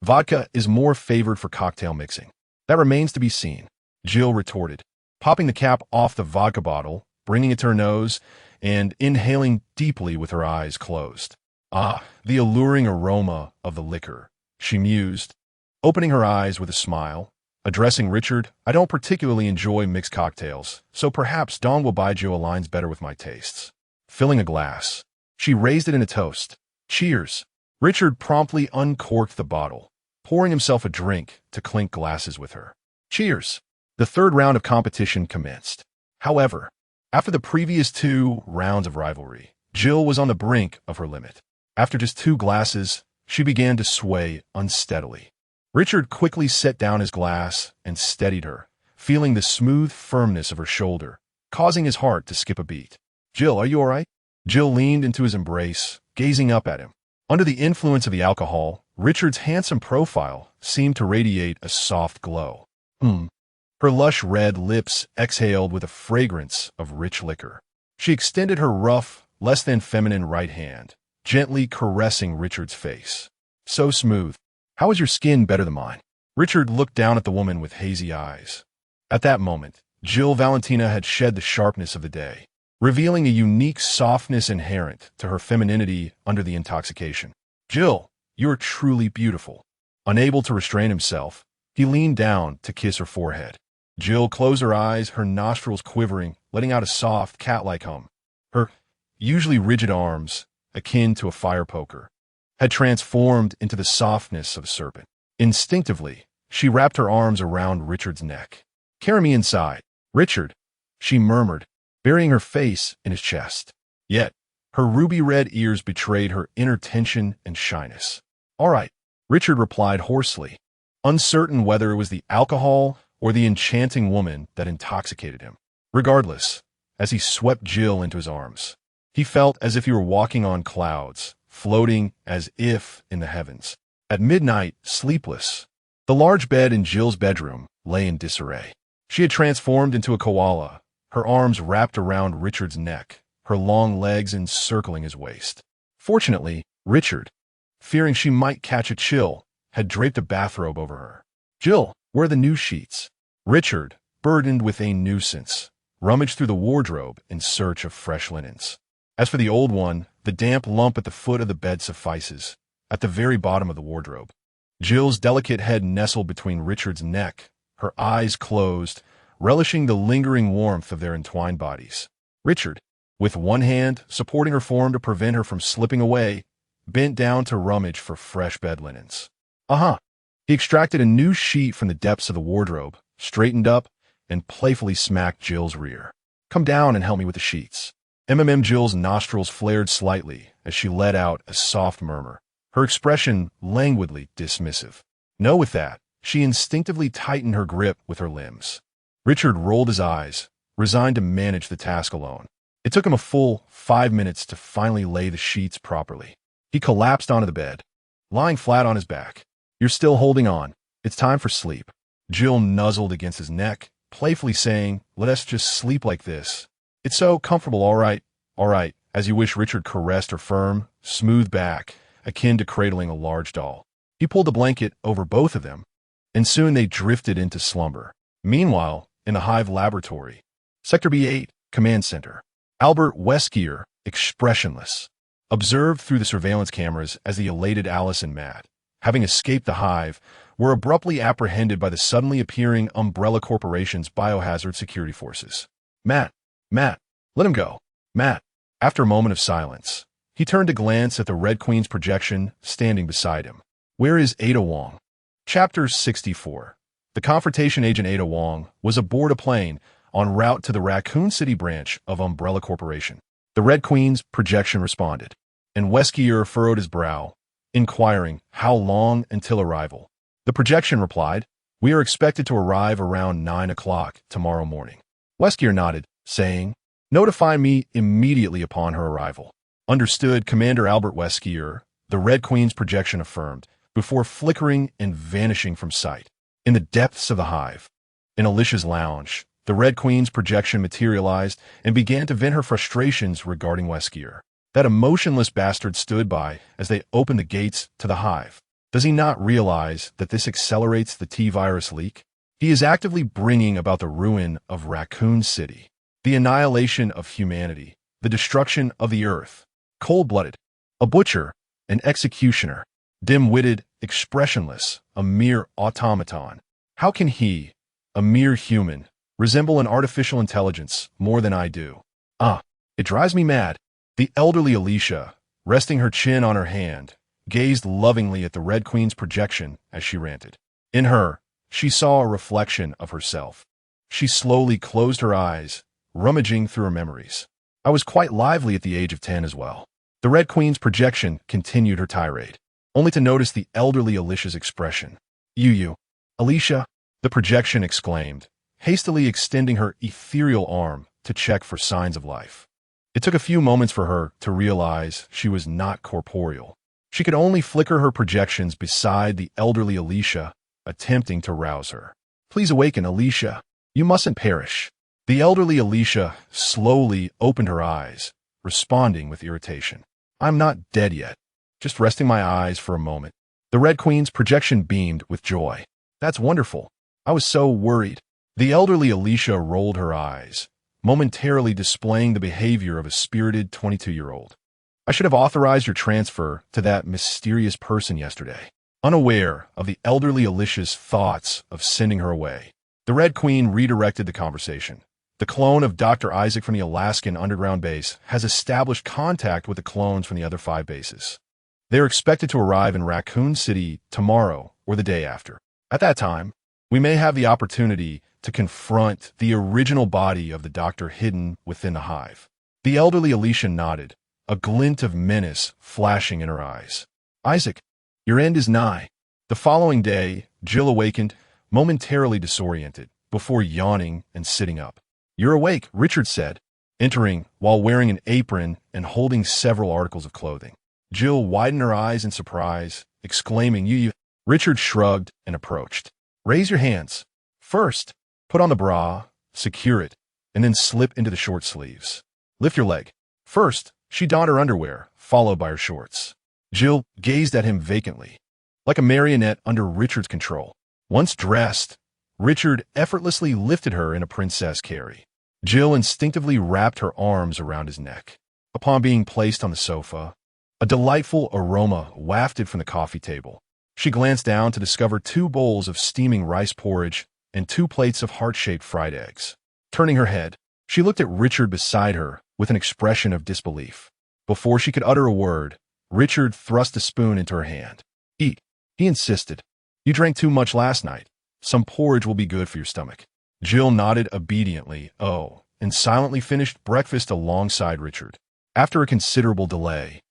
Vodka is more favored for cocktail mixing. That remains to be seen, Jill retorted, popping the cap off the vodka bottle, bringing it to her nose, and inhaling deeply with her eyes closed. Ah, the alluring aroma of the liquor, she mused, opening her eyes with a smile. Addressing Richard, I don't particularly enjoy mixed cocktails, so perhaps Don Guabaggio aligns better with my tastes. Filling a glass, she raised it in a toast. Cheers. Richard promptly uncorked the bottle, pouring himself a drink to clink glasses with her. Cheers. The third round of competition commenced. However, after the previous 2 rounds of rivalry, Jill was on the brink of her limit. After just 2 glasses, she began to sway unsteadily. Richard quickly set down his glass and steadied her, feeling the smooth firmness of her shoulder, causing his heart to skip a beat. Jill, are you all right? Jill leaned into his embrace, gazing up at him. Under the influence of the alcohol, Richard's handsome profile seemed to radiate a soft glow. Her lush red lips exhaled with a fragrance of rich liquor. She extended her rough, less than feminine right hand, gently caressing Richard's face. So smooth. How is your skin better than mine? Richard looked down at the woman with hazy eyes. At that moment, Jill Valentina had shed the sharpness of the day, revealing a unique softness inherent to her femininity under the intoxication. Jill, you're truly beautiful. Unable to restrain himself, he leaned down to kiss her forehead. Jill closed her eyes, her nostrils quivering, letting out a soft, cat-like hum. Her usually rigid arms, akin to a fire poker, had transformed into the softness of a serpent. Instinctively, she wrapped her arms around Richard's neck. Carry me inside, Richard, she murmured, burying her face in his chest. Yet, her ruby-red ears betrayed her inner tension and shyness. All right, Richard replied hoarsely, uncertain whether it was the alcohol or the enchanting woman that intoxicated him. Regardless, as he swept Jill into his arms, he felt as if he were walking on clouds, floating as if in the heavens. At midnight, sleepless, the large bed in Jill's bedroom lay in disarray. She had transformed into a koala, her arms wrapped around Richard's neck, her long legs encircling his waist. Fortunately, Richard, fearing she might catch a chill, had draped a bathrobe over her. Jill, where are the new sheets? Richard, burdened with a nuisance, rummaged through the wardrobe in search of fresh linens. As for the old one, the damp lump at the foot of the bed suffices, at the very bottom of the wardrobe. Jill's delicate head nestled between Richard's neck, her eyes closed, relishing the lingering warmth of their entwined bodies. Richard, with one hand supporting her form to prevent her from slipping away, bent down to rummage for fresh bed linens. He extracted a new sheet from the depths of the wardrobe, straightened up, and playfully smacked Jill's rear. Come down and help me with the sheets. Jill's nostrils flared slightly as she let out a soft murmur, her expression languidly dismissive. No, with that, she instinctively tightened her grip with her limbs. Richard rolled his eyes, resigned to manage the task alone. It took him a full 5 minutes to finally lay the sheets properly. He collapsed onto the bed, lying flat on his back. You're still holding on. It's time for sleep. Jill nuzzled against his neck, playfully saying, Let us just sleep like this. It's so comfortable, all right, as you wish. Richard caressed her firm, smooth back, akin to cradling a large doll. He pulled the blanket over both of them, and soon they drifted into slumber. Meanwhile, in the Hive laboratory, Sector B8, Command Center. Albert Weskier, expressionless, observed through the surveillance cameras as the elated Alice and Matt, having escaped the hive, were abruptly apprehended by the suddenly appearing Umbrella Corporation's biohazard security forces. Matt, let him go. Matt. After a moment of silence, he turned to glance at the Red Queen's projection standing beside him. Where is Ada Wong? Chapter 64. The confrontation agent Ada Wong was aboard a plane en route to the Raccoon City branch of Umbrella Corporation. The Red Queen's projection responded, and Weskier furrowed his brow, inquiring how long until arrival. The projection replied, "We are expected to arrive around 9 o'clock tomorrow morning." Weskier nodded, saying, "Notify me immediately upon her arrival." Understood, Commander Albert Weskier, the Red Queen's projection affirmed, before flickering and vanishing from sight. In the depths of the hive, in Alicia's lounge, the Red Queen's projection materialized and began to vent her frustrations regarding Weskier. That emotionless bastard stood by as they opened the gates to the hive. Does he not realize that this accelerates the T-virus leak? He is actively bringing about the ruin of Raccoon City, the annihilation of humanity, the destruction of the earth. Cold-blooded, a butcher, an executioner, dim-witted, expressionless, a mere automaton. How can he, a mere human, resemble an artificial intelligence more than I do? It drives me mad. The elderly Alicia, resting her chin on her hand, gazed lovingly at the Red Queen's projection as she ranted. In her, she saw a reflection of herself. She slowly closed her eyes, rummaging through her memories. I was quite lively at the age of 10 as well. The Red Queen's projection continued her tirade, only to notice the elderly Alicia's expression. You, Alicia, the projection exclaimed, hastily extending her ethereal arm to check for signs of life. It took a few moments for her to realize she was not corporeal. She could only flicker her projections beside the elderly Alicia, attempting to rouse her. Please awaken, Alicia. You mustn't perish. The elderly Alicia slowly opened her eyes, responding with irritation. I'm not dead yet. Just resting my eyes for a moment. The Red Queen's projection beamed with joy. That's wonderful. I was so worried. The elderly Alicia rolled her eyes, momentarily displaying the behavior of a spirited 22-year-old. I should have authorized your transfer to that mysterious person yesterday. Unaware of the elderly Alicia's thoughts of sending her away, the Red Queen redirected the conversation. The clone of Dr. Isaac from the Alaskan underground base has established contact with the clones from the other 5 bases. They are expected to arrive in Raccoon City tomorrow or the day after. At that time, we may have the opportunity to confront the original body of the doctor hidden within the hive. The elderly Alicia nodded, a glint of menace flashing in her eyes. Isaac, your end is nigh. The following day, Jill awakened, momentarily disoriented, before yawning and sitting up. You're awake, Richard said, entering while wearing an apron and holding several articles of clothing. Jill widened her eyes in surprise, exclaiming, You. Richard shrugged and approached. Raise your hands. First, put on the bra, secure it, and then slip into the short sleeves. Lift your leg. First, she donned her underwear, followed by her shorts. Jill gazed at him vacantly, like a marionette under Richard's control. Once dressed, Richard effortlessly lifted her in a princess carry. Jill instinctively wrapped her arms around his neck. Upon being placed on the sofa, a delightful aroma wafted from the coffee table. She glanced down to discover 2 bowls of steaming rice porridge and 2 plates of heart-shaped fried eggs. Turning her head, she looked at Richard beside her with an expression of disbelief. Before she could utter a word, Richard thrust a spoon into her hand. Eat, he insisted. You drank too much last night. Some porridge will be good for your stomach. Jill nodded obediently, and silently finished breakfast alongside Richard. After a considerable delay,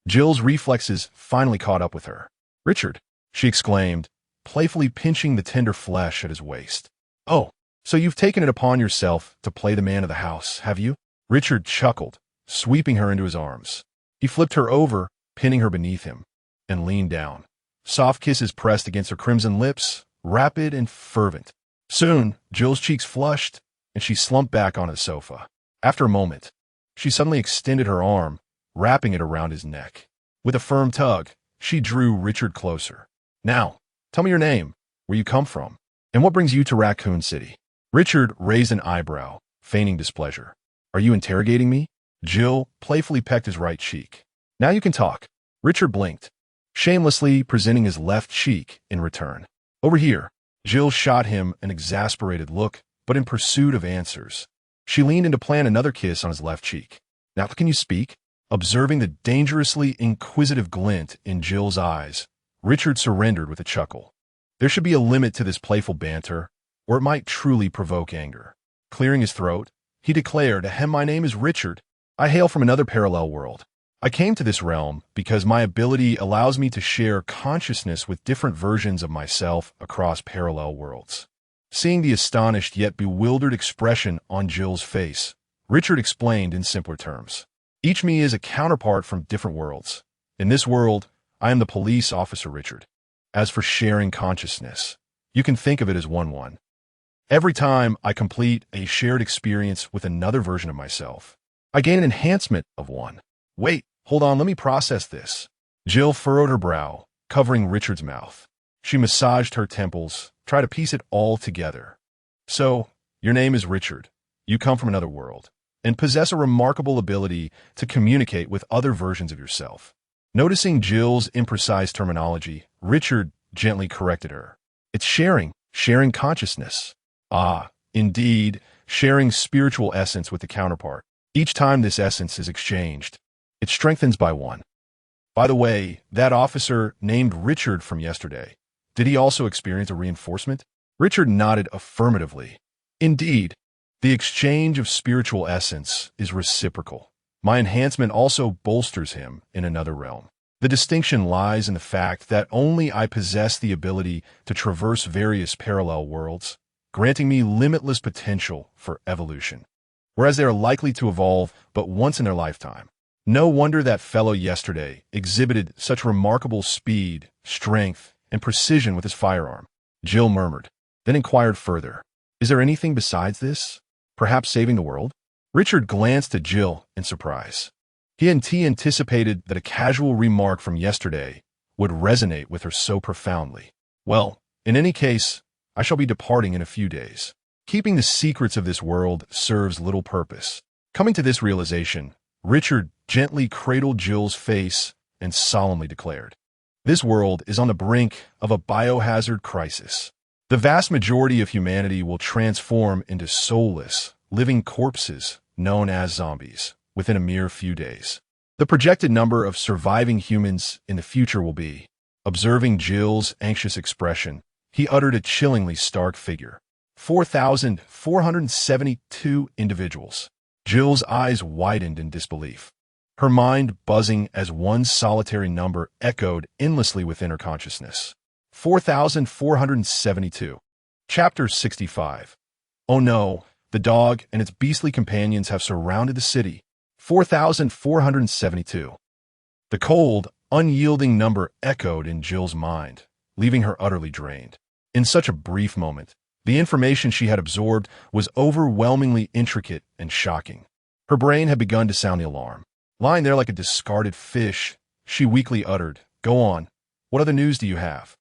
Jill's reflexes finally caught up with her. Richard, she exclaimed, playfully pinching the tender flesh at his waist. Oh, so you've taken it upon yourself to play the man of the house, have you? Richard chuckled, sweeping her into his arms. He flipped her over, pinning her beneath him, and leaned down. Soft kisses pressed against her crimson lips, rapid and fervent. Soon, Jill's cheeks flushed, and she slumped back on the sofa. After a moment, she suddenly extended her arm, wrapping it around his neck. With a firm tug, she drew Richard closer. Now, tell me your name, where you come from, and what brings you to Raccoon City. Richard raised an eyebrow, feigning displeasure. Are you interrogating me? Jill playfully pecked his right cheek. Now you can talk. Richard blinked, shamelessly presenting his left cheek in return. Over here. Jill shot him an exasperated look, but in pursuit of answers. She leaned in to plant another kiss on his left cheek. Now can you speak? Observing the dangerously inquisitive glint in Jill's eyes, Richard surrendered with a chuckle. There should be a limit to this playful banter, or it might truly provoke anger. Clearing his throat, he declared, "Ahem, my name is Richard. I hail from another parallel world. I came to this realm because my ability allows me to share consciousness with different versions of myself across parallel worlds." Seeing the astonished yet bewildered expression on Jill's face, Richard explained in simpler terms. Each me is a counterpart from different worlds. In this world, I am the police officer Richard. As for sharing consciousness, you can think of it as 1-1. Every time I complete a shared experience with another version of myself, I gain an enhancement of 1. Wait, hold on, let me process this. Jill furrowed her brow, covering Richard's mouth. She massaged her temples, tried to piece it all together. So, your name is Richard. You come from another world, and possess a remarkable ability to communicate with other versions of yourself. Noticing Jill's imprecise terminology, Richard gently corrected her. It's sharing consciousness. Ah, indeed, sharing spiritual essence with the counterpart. Each time this essence is exchanged, it strengthens by 1. By the way, that officer named Richard from yesterday, did he also experience a reinforcement? Richard nodded affirmatively. Indeed, the exchange of spiritual essence is reciprocal. My enhancement also bolsters him in another realm. The distinction lies in the fact that only I possess the ability to traverse various parallel worlds, granting me limitless potential for evolution, whereas they are likely to evolve but once in their lifetime. No wonder that fellow yesterday exhibited such remarkable speed, strength, and precision with his firearm. Jill murmured, then inquired further. Is there anything besides this? Perhaps saving the world? Richard glanced at Jill in surprise. He anticipated that a casual remark from yesterday would resonate with her so profoundly. Well, in any case, I shall be departing in a few days. Keeping the secrets of this world serves little purpose. Coming to this realization, Richard gently cradled Jill's face and solemnly declared, "This world is on the brink of a biohazard crisis. The vast majority of humanity will transform into soulless, living corpses known as zombies within a mere few days. The projected number of surviving humans in the future will be." Observing Jill's anxious expression, he uttered a chillingly stark figure. 4,472 individuals. Jill's eyes widened in disbelief, her mind buzzing as one solitary number echoed endlessly within her consciousness. 4,472. Chapter 65. Oh no, the dog and its beastly companions have surrounded the city. 4,472. The cold, unyielding number echoed in Jill's mind, leaving her utterly drained. In such a brief moment, the information she had absorbed was overwhelmingly intricate and shocking. Her brain had begun to sound the alarm. Lying there like a discarded fish, she weakly uttered, "Go on. What other news do you have?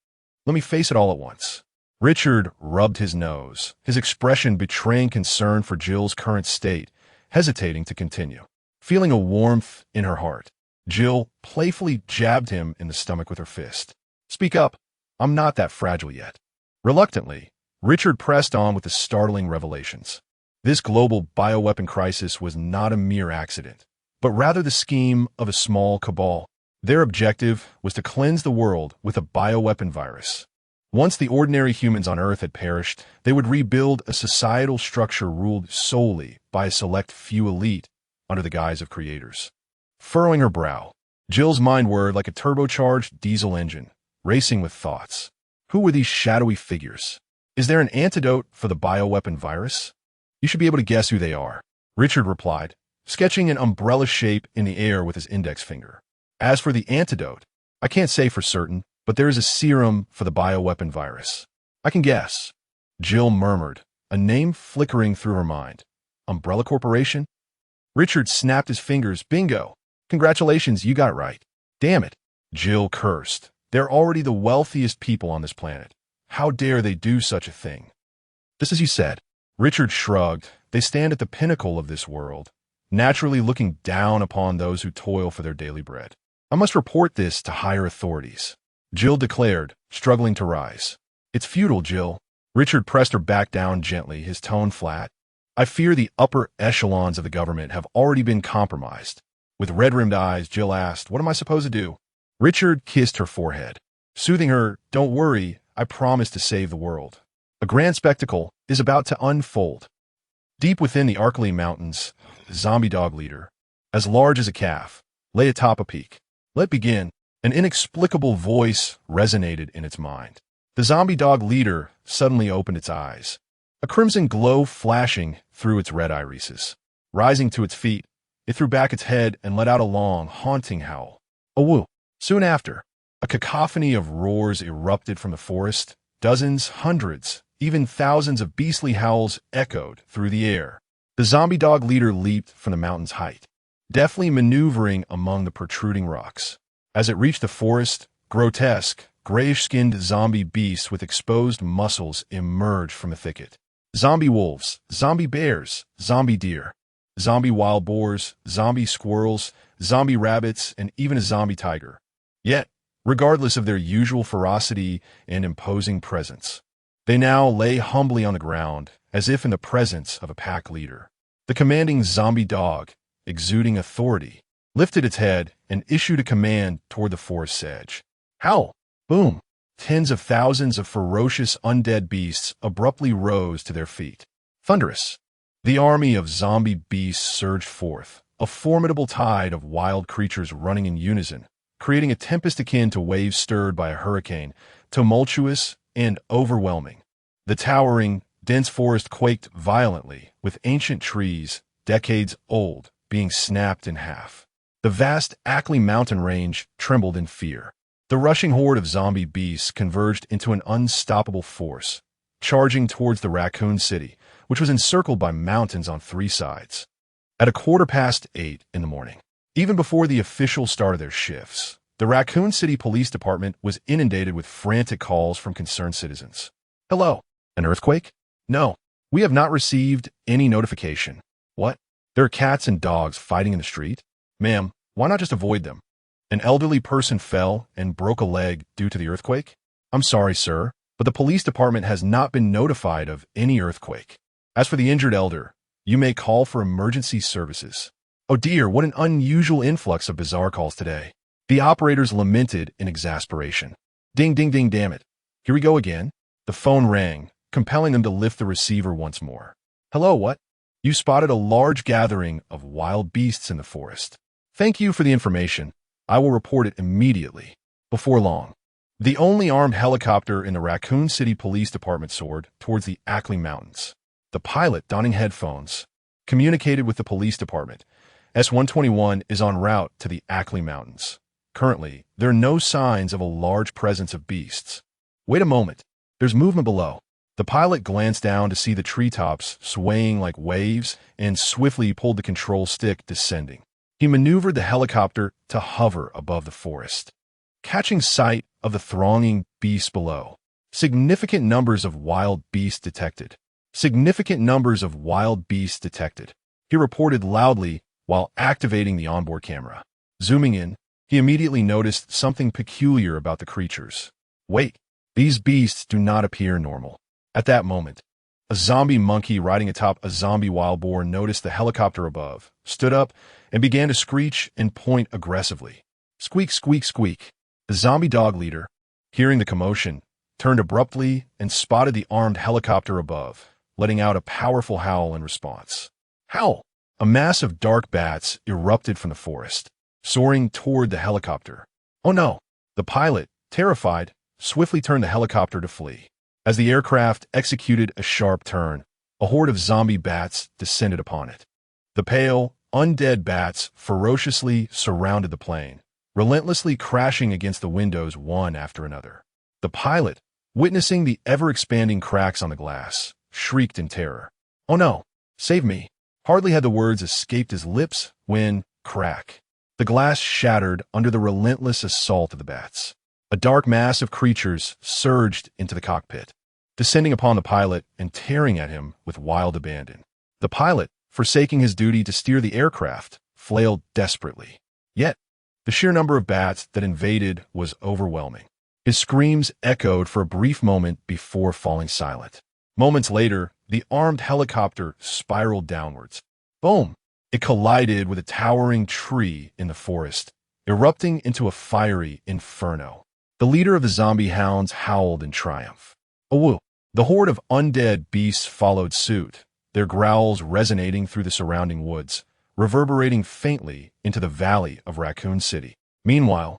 Let me face it all at once." Richard rubbed his nose, his expression betraying concern for Jill's current state, hesitating to continue. Feeling a warmth in her heart, Jill playfully jabbed him in the stomach with her fist. "Speak up. I'm not that fragile yet." Reluctantly, Richard pressed on with the startling revelations. This global bioweapon crisis was not a mere accident, but rather the scheme of a small cabal. Their objective was to cleanse the world with a bioweapon virus. Once the ordinary humans on Earth had perished, they would rebuild a societal structure ruled solely by a select few elite under the guise of creators. Furrowing her brow, Jill's mind whirred like a turbocharged diesel engine, racing with thoughts. Who were these shadowy figures? Is there an antidote for the bioweapon virus? You should be able to guess who they are, Richard replied, sketching an umbrella shape in the air with his index finger. As for the antidote, I can't say for certain, but there is a serum for the bioweapon virus. I can guess. Jill murmured, a name flickering through her mind. Umbrella Corporation? Richard snapped his fingers. Bingo! Congratulations, you got it right. Damn it. Jill cursed. They're already the wealthiest people on this planet. How dare they do such a thing? Just as you said. Richard shrugged. They stand at the pinnacle of this world, naturally looking down upon those who toil for their daily bread. I must report this to higher authorities, Jill declared, struggling to rise. It's futile, Jill. Richard pressed her back down gently, his tone flat. I fear the upper echelons of the government have already been compromised. With red-rimmed eyes, Jill asked, what am I supposed to do? Richard kissed her forehead, soothing her, don't worry, I promise to save the world. A grand spectacle is about to unfold. Deep within the Arkley Mountains, the zombie dog leader, as large as a calf, lay atop a peak. Let begin. An inexplicable voice resonated in its mind. The zombie dog leader suddenly opened its eyes, a crimson glow flashing through its red irises. Rising to its feet, it threw back its head and let out a long, haunting howl. A woo. Soon after, a cacophony of roars erupted from the forest. Dozens, hundreds, even thousands of beastly howls echoed through the air. The zombie dog leader leaped from the mountain's height, deftly maneuvering among the protruding rocks. As it reached the forest, grotesque, grayish-skinned zombie beasts with exposed muscles emerged from the thicket. Zombie wolves, zombie bears, zombie deer, zombie wild boars, zombie squirrels, zombie rabbits, and even a zombie tiger. Yet, regardless of their usual ferocity and imposing presence, they now lay humbly on the ground, as if in the presence of a pack leader. The commanding zombie dog, exuding authority, lifted its head and issued a command toward the forest's edge. Howl! Boom! Tens of thousands of ferocious undead beasts abruptly rose to their feet. Thunderous! The army of zombie beasts surged forth, a formidable tide of wild creatures running in unison, creating a tempest akin to waves stirred by a hurricane, tumultuous and overwhelming. The towering, dense forest quaked violently, with ancient trees, decades old, being snapped in half. The vast Ackley mountain range trembled in fear. The rushing horde of zombie beasts converged into an unstoppable force, charging towards the Raccoon City, which was encircled by mountains on three sides. At 8:15 in the morning, even before the official start of their shifts, the Raccoon City Police Department was inundated with frantic calls from concerned citizens. Hello, an earthquake? No, we have not received any notification. What? There are cats and dogs fighting in the street? Ma'am, why not just avoid them? An elderly person fell and broke a leg due to the earthquake? I'm sorry, sir, but the police department has not been notified of any earthquake. As for the injured elder, you may call for emergency services. Oh dear, what an unusual influx of bizarre calls today. The operators lamented in exasperation. Ding, ding, ding, damn it. Here we go again. The phone rang, compelling them to lift the receiver once more. Hello, what? You spotted a large gathering of wild beasts in the forest. Thank you for the information. I will report it immediately. Before long, the only armed helicopter in the Raccoon City Police Department soared towards the Ackley Mountains. The pilot, donning headphones, communicated with the police department. S-121 is en route to the Ackley Mountains. Currently, there are no signs of a large presence of beasts. Wait a moment. There's movement below. The pilot glanced down to see the treetops swaying like waves and swiftly pulled the control stick, descending. He maneuvered the helicopter to hover above the forest, catching sight of the thronging beasts below. Significant numbers of wild beasts detected. Significant numbers of wild beasts detected. He reported loudly while activating the onboard camera. Zooming in, he immediately noticed something peculiar about the creatures. Wait, these beasts do not appear normal. At that moment, a zombie monkey riding atop a zombie wild boar noticed the helicopter above, stood up, and began to screech and point aggressively. Squeak, squeak, squeak. The zombie dog leader, hearing the commotion, turned abruptly and spotted the armed helicopter above, letting out a powerful howl in response. Howl! A mass of dark bats erupted from the forest, soaring toward the helicopter. Oh no! The pilot, terrified, swiftly turned the helicopter to flee. As the aircraft executed a sharp turn, a horde of zombie bats descended upon it. The pale, undead bats ferociously surrounded the plane, relentlessly crashing against the windows one after another. The pilot, witnessing the ever-expanding cracks on the glass, shrieked in terror. Oh no! Save me! Hardly had the words escaped his lips when, crack, the glass shattered under the relentless assault of the bats. A dark mass of creatures surged into the cockpit, descending upon the pilot and tearing at him with wild abandon. The pilot, forsaking his duty to steer the aircraft, flailed desperately. Yet, the sheer number of bats that invaded was overwhelming. His screams echoed for a brief moment before falling silent. Moments later, the armed helicopter spiraled downwards. Boom! It collided with a towering tree in the forest, erupting into a fiery inferno. The leader of the zombie hounds howled in triumph. Awoo! The horde of undead beasts followed suit, their growls resonating through the surrounding woods, reverberating faintly into the valley of Raccoon City. Meanwhile,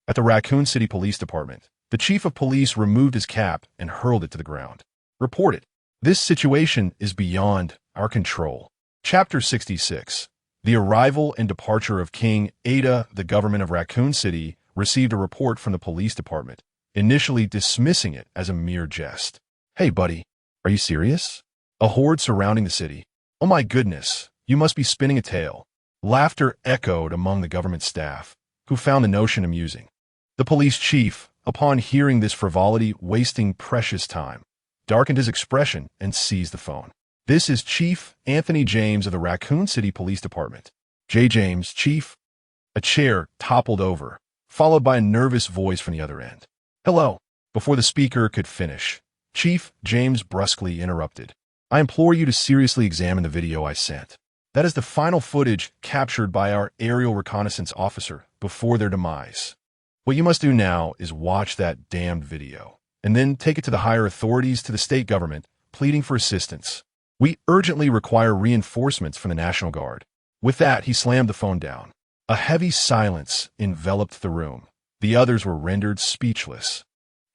at the Raccoon City Police Department, the chief of police removed his cap and hurled it to the ground. Reported. This situation is beyond our control. Chapter 66. The arrival and departure of King Ada. The government of Raccoon City received a report from the police department, initially dismissing it as a mere jest. Hey, buddy, are you serious? A horde surrounding the city? Oh my goodness, you must be spinning a tale. Laughter echoed among the government staff, who found the notion amusing. The police chief, upon hearing this frivolity wasting precious time, darkened his expression and seized the phone. This is Chief Anthony James of the Raccoon City Police Department. J. James, Chief. A chair toppled over, followed by a nervous voice from the other end. Hello. Before the speaker could finish, Chief James brusquely interrupted. I implore you to seriously examine the video I sent. That is the final footage captured by our aerial reconnaissance officer before their demise. What you must do now is watch that damned video, and then take it to the higher authorities, to the state government, pleading for assistance. We urgently require reinforcements from the National Guard. With that, he slammed the phone down. A heavy silence enveloped the room. The others were rendered speechless,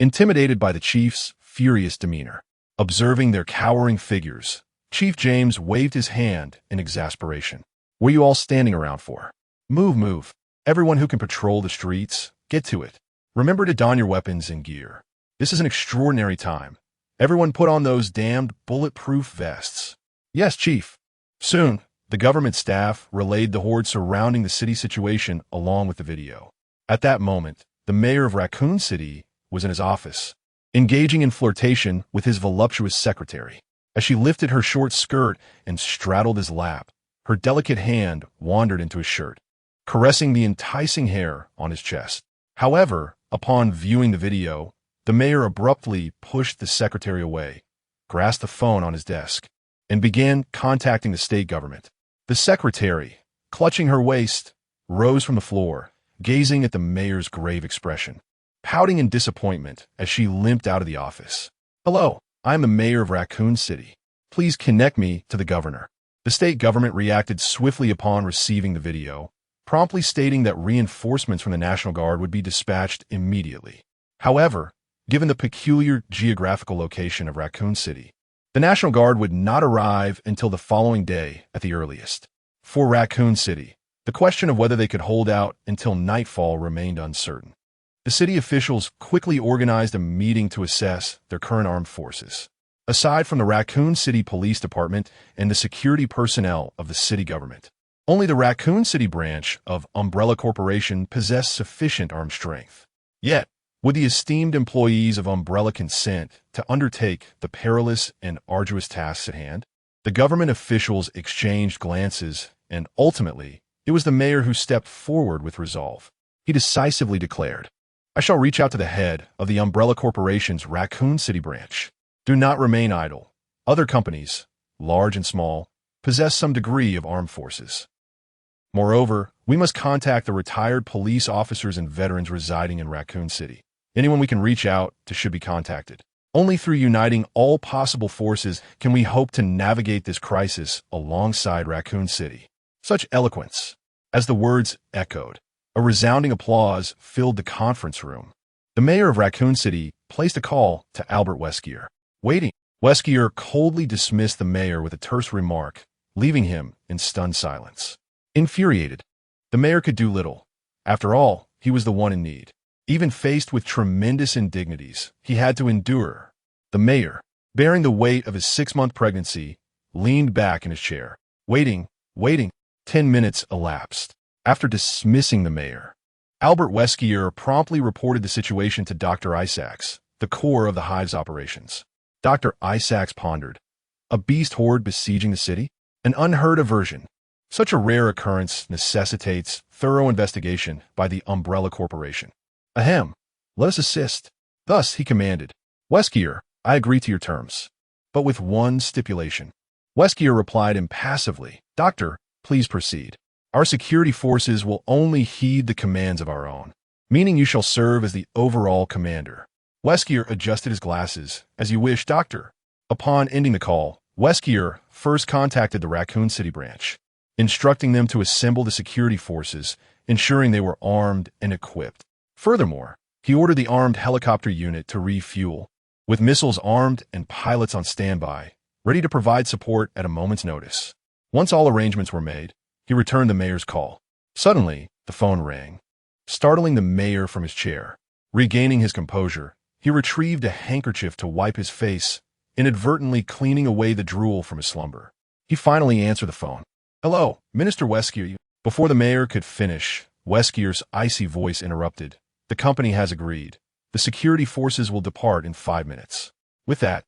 intimidated by the chief's furious demeanor. Observing their cowering figures, Chief James waved his hand in exasperation. What are you all standing around for? Move, move. Everyone who can patrol the streets, get to it. Remember to don your weapons and gear. This is an extraordinary time. Everyone put on those damned bulletproof vests. Yes, Chief. Soon, the government staff relayed the horde surrounding the city situation along with the video. At that moment, the mayor of Raccoon City was in his office, engaging in flirtation with his voluptuous secretary. As she lifted her short skirt and straddled his lap, her delicate hand wandered into his shirt, caressing the enticing hair on his chest. However, upon viewing the video, the mayor abruptly pushed the secretary away, grasped the phone on his desk, and began contacting the state government. The secretary, clutching her waist, rose from the floor, gazing at the mayor's grave expression, pouting in disappointment as she limped out of the office. Hello, I'm the mayor of Raccoon City. Please connect me to the governor. The state government reacted swiftly upon receiving the video, promptly stating that reinforcements from the National Guard would be dispatched immediately. However, given the peculiar geographical location of Raccoon City, the National Guard would not arrive until the following day at the earliest. For Raccoon City, the question of whether they could hold out until nightfall remained uncertain. The city officials quickly organized a meeting to assess their current armed forces. Aside from the Raccoon City Police Department and the security personnel of the city government, only the Raccoon City branch of Umbrella Corporation possessed sufficient armed strength. Yet, would the esteemed employees of Umbrella consent to undertake the perilous and arduous tasks at hand? The government officials exchanged glances, and ultimately, it was the mayor who stepped forward with resolve. He decisively declared, I shall reach out to the head of the Umbrella Corporation's Raccoon City branch. Do not remain idle. Other companies, large and small, possess some degree of armed forces. Moreover, we must contact the retired police officers and veterans residing in Raccoon City. Anyone we can reach out to should be contacted. Only through uniting all possible forces can we hope to navigate this crisis alongside Raccoon City. Such eloquence. As the words echoed, a resounding applause filled the conference room. The mayor of Raccoon City placed a call to Albert Weskier. Waiting. Weskier coldly dismissed the mayor with a terse remark, leaving him in stunned silence. Infuriated, the mayor could do little. After all, he was the one in need. Even faced with tremendous indignities, he had to endure. The mayor, bearing the weight of his 6-month pregnancy, leaned back in his chair. Waiting. 10 minutes elapsed. After dismissing the mayor, Albert Weskier promptly reported the situation to Dr. Isaacs, the core of the hive's operations. Dr. Isaacs pondered. A beast horde besieging the city? An unheard of version. Such a rare occurrence necessitates thorough investigation by the Umbrella Corporation. Ahem. Let us assist. Thus, he commanded. Weskier, I agree to your terms. But with one stipulation. Weskier replied impassively. Doctor, please proceed. Our security forces will only heed the commands of our own, meaning you shall serve as the overall commander. Weskier adjusted his glasses. As you wish, Doctor. Upon ending the call, Weskier first contacted the Raccoon City branch, instructing them to assemble the security forces, ensuring they were armed and equipped. Furthermore, he ordered the armed helicopter unit to refuel, with missiles armed and pilots on standby, ready to provide support at a moment's notice. Once all arrangements were made, he returned the mayor's call. Suddenly, the phone rang, startling the mayor from his chair. Regaining his composure, he retrieved a handkerchief to wipe his face, inadvertently cleaning away the drool from his slumber. He finally answered the phone. Hello, Minister Weskier. Before the mayor could finish, Weskier's icy voice interrupted. The company has agreed. The security forces will depart in 5 minutes. With that,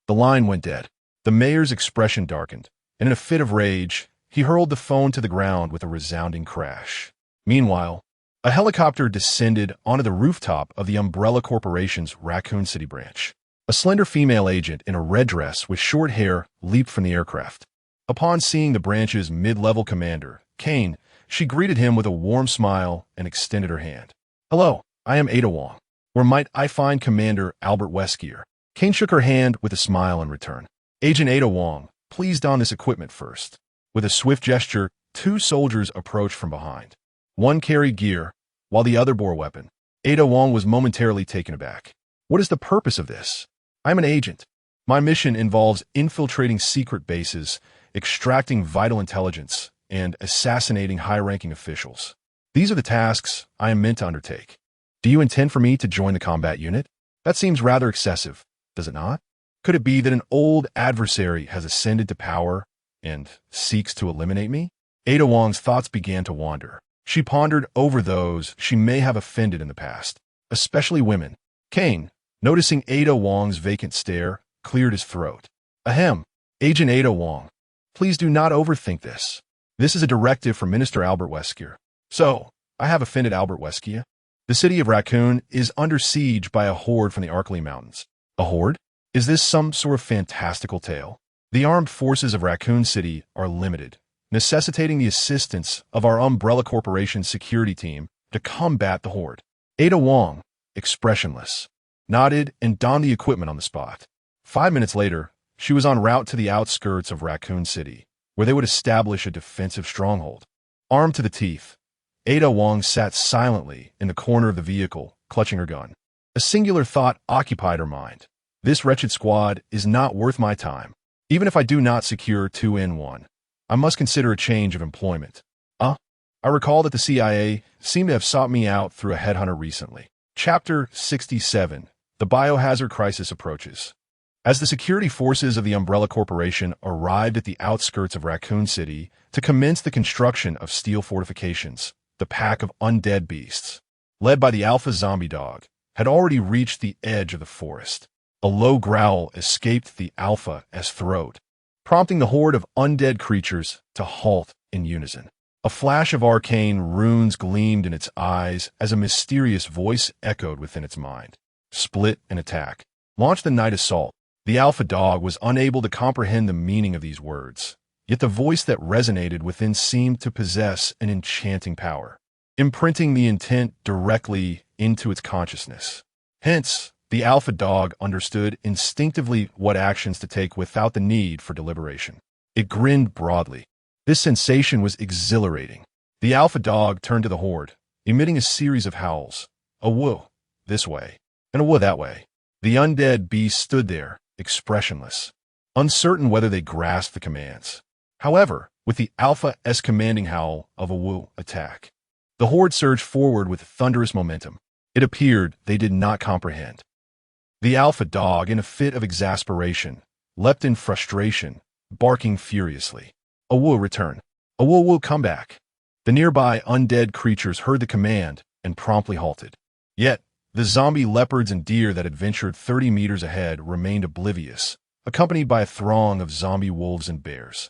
the line went dead. The mayor's expression darkened, and in a fit of rage, he hurled the phone to the ground with a resounding crash. Meanwhile, a helicopter descended onto the rooftop of the Umbrella Corporation's Raccoon City branch. A slender female agent in a red dress with short hair leaped from the aircraft. Upon seeing the branch's mid-level commander, Kane, she greeted him with a warm smile and extended her hand. Hello, I am Ada Wong. Where might I find Commander Albert Weskier? Kane shook her hand with a smile in return. Agent Ada Wong, please don this equipment first. With a swift gesture, 2 soldiers approached from behind. One carried gear, while the other bore a weapon. Ada Wong was momentarily taken aback. What is the purpose of this? I'm an agent. My mission involves infiltrating secret bases, extracting vital intelligence, and assassinating high-ranking officials. These are the tasks I am meant to undertake. Do you intend for me to join the combat unit? That seems rather excessive, does it not? Could it be that an old adversary has ascended to power and seeks to eliminate me? Ada Wong's thoughts began to wander. She pondered over those she may have offended in the past, especially women. Kane, noticing Ada Wong's vacant stare, cleared his throat. Ahem, Agent Ada Wong, please do not overthink this. This is a directive from Minister Albert Weskier. So, I have offended Albert Weskier? The city of Raccoon is under siege by a horde from the Arkley Mountains. A horde? Is this some sort of fantastical tale? The armed forces of Raccoon City are limited, necessitating the assistance of our Umbrella Corporation's security team to combat the horde. Ada Wong, expressionless, nodded and donned the equipment on the spot. 5 minutes later, she was en route to the outskirts of Raccoon City, where they would establish a defensive stronghold. Armed to the teeth, Ada Wong sat silently in the corner of the vehicle, clutching her gun. A singular thought occupied her mind. This wretched squad is not worth my time. Even if I do not secure 2-in-1, I must consider a change of employment. I recall that the CIA seemed to have sought me out through a headhunter recently. Chapter 67. The Biohazard Crisis Approaches. As the security forces of the Umbrella Corporation arrived at the outskirts of Raccoon City to commence the construction of steel fortifications, the pack of undead beasts, led by the alpha zombie dog, had already reached the edge of the forest. A low growl escaped the alpha's throat, prompting the horde of undead creatures to halt in unison. A flash of arcane runes gleamed in its eyes as a mysterious voice echoed within its mind. Split and attack. Launch the night assault. The alpha dog was unable to comprehend the meaning of these words, yet the voice that resonated within seemed to possess an enchanting power, imprinting the intent directly into its consciousness. Hence, the alpha dog understood instinctively what actions to take without the need for deliberation. It grinned broadly. This sensation was exhilarating. The alpha dog turned to the horde, emitting a series of howls. A woo, this way, and a woo that way. The undead beast stood there, expressionless, uncertain whether they grasped the commands. However, with the alpha's commanding howl of a woo attack, the horde surged forward with thunderous momentum. It appeared they did not comprehend. The alpha dog, in a fit of exasperation, leapt in frustration, barking furiously. A woo return. A woo woo come back. The nearby undead creatures heard the command and promptly halted. Yet, the zombie leopards and deer that had ventured 30 meters ahead remained oblivious, accompanied by a throng of zombie wolves and bears.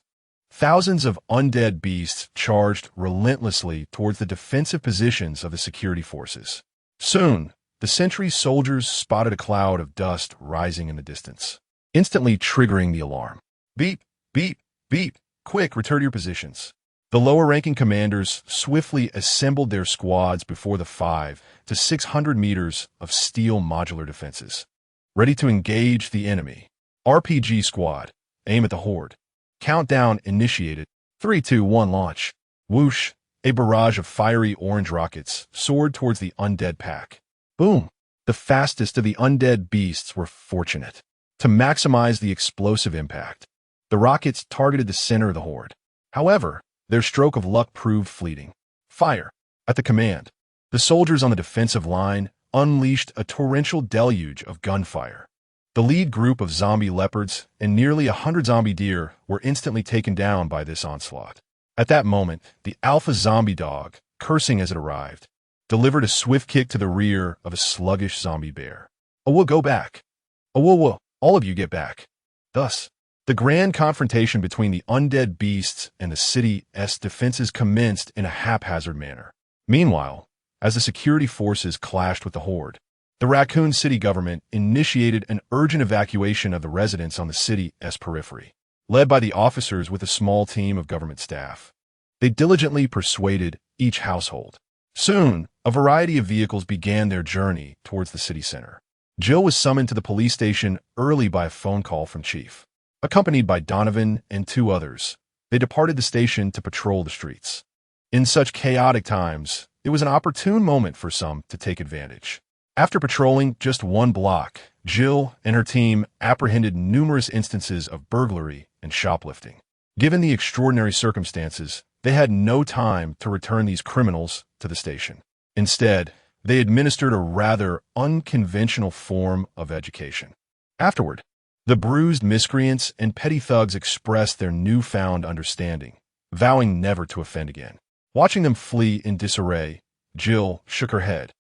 Thousands of undead beasts charged relentlessly towards the defensive positions of the security forces. Soon, the sentry soldiers spotted a cloud of dust rising in the distance, instantly triggering the alarm. Beep, beep, beep, quick, return to your positions. The lower-ranking commanders swiftly assembled their squads before the 500 to 600 meters of steel modular defenses, ready to engage the enemy. RPG squad, aim at the horde. Countdown initiated. 3, 2, 1, launch. Whoosh, a barrage of fiery orange rockets soared towards the undead pack. Boom! The fastest of the undead beasts were fortunate to maximize the explosive impact. The rockets targeted the center of the horde. However, their stroke of luck proved fleeting. Fire! At the command, the soldiers on the defensive line unleashed a torrential deluge of gunfire. The lead group of zombie leopards and nearly 100 zombie deer were instantly taken down by this onslaught. At that moment, the alpha zombie dog, cursing as it arrived, delivered a swift kick to the rear of a sluggish zombie bear. "Oh, we'll go back. Oh, whoa, all of you get back." Thus, the grand confrontation between the undead beasts and the city's defenses commenced in a haphazard manner. Meanwhile, as the security forces clashed with the horde, the Raccoon City government initiated an urgent evacuation of the residents on the city's periphery, led by the officers with a small team of government staff. They diligently persuaded each household. Soon, a variety of vehicles began their journey towards the city center. Jill was summoned to the police station early by a phone call from Chief. Accompanied by Donovan and 2 others, they departed the station to patrol the streets. In such chaotic times, it was an opportune moment for some to take advantage. After patrolling just 1 block, Jill and her team apprehended numerous instances of burglary and shoplifting. Given the extraordinary circumstances, they had no time to return these criminals to the station. Instead, they administered a rather unconventional form of education. Afterward, the bruised miscreants and petty thugs expressed their newfound understanding, vowing never to offend again. Watching them flee in disarray, Jill shook her head,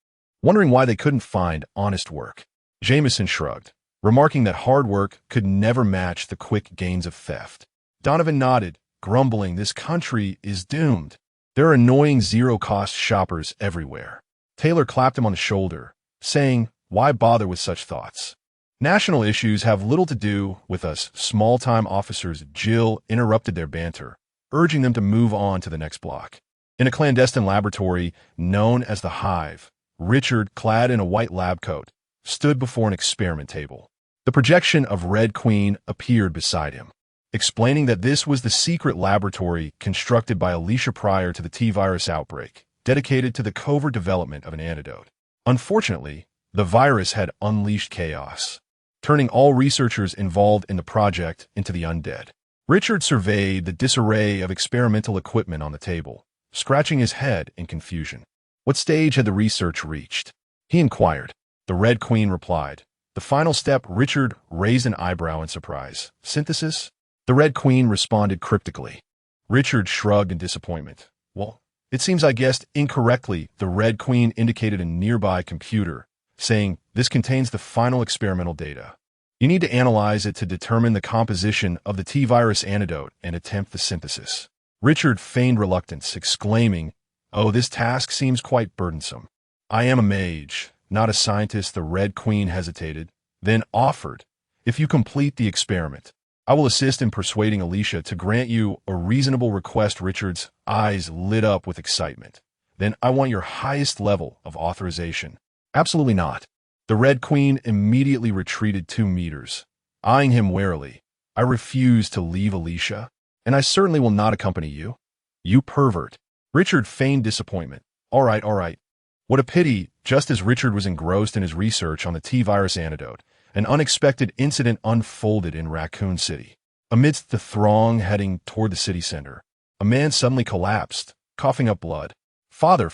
wondering why they couldn't find honest work. Jameson shrugged, remarking that hard work could never match the quick gains of theft. Donovan nodded, grumbling, "This country is doomed. There are annoying zero-cost shoppers everywhere." Taylor clapped him on the shoulder, saying, "Why bother with such thoughts? National issues have little to do with us small-time officers." Jill interrupted their banter, urging them to move on to the next block. In a clandestine laboratory known as the Hive, Richard, clad in a white lab coat, stood before an experiment table. The projection of Red Queen appeared beside him, explaining that this was the secret laboratory constructed by Alicia prior to the T-virus outbreak, dedicated to the covert development of an antidote. Unfortunately, the virus had unleashed chaos, turning all researchers involved in the project into the undead. Richard surveyed the disarray of experimental equipment on the table, scratching his head in confusion. What stage had the research reached? He inquired. The Red Queen replied. The final step. Richard raised an eyebrow in surprise. Synthesis? The Red Queen responded cryptically. Richard shrugged in disappointment. Well, it seems I guessed incorrectly. The Red Queen indicated a nearby computer, saying, "This contains the final experimental data. You need to analyze it to determine the composition of the T-virus antidote and attempt the synthesis." Richard feigned reluctance, exclaiming, "Oh, this task seems quite burdensome. I am a mage, not a scientist." The Red Queen hesitated, then offered, "If you complete the experiment, I will assist in persuading Alicia to grant you a reasonable request." Richard's eyes lit up with excitement. "Then I want your highest level of authorization." "Absolutely not." The Red Queen immediately retreated 2 meters, eyeing him warily. "I refuse to leave Alicia, and I certainly will not accompany you. You pervert." Richard feigned disappointment. All right. What a pity." Just as Richard was engrossed in his research on the T-virus antidote, an unexpected incident unfolded in Raccoon City. Amidst the throng heading toward the city center, a man suddenly collapsed, coughing up blood. Father,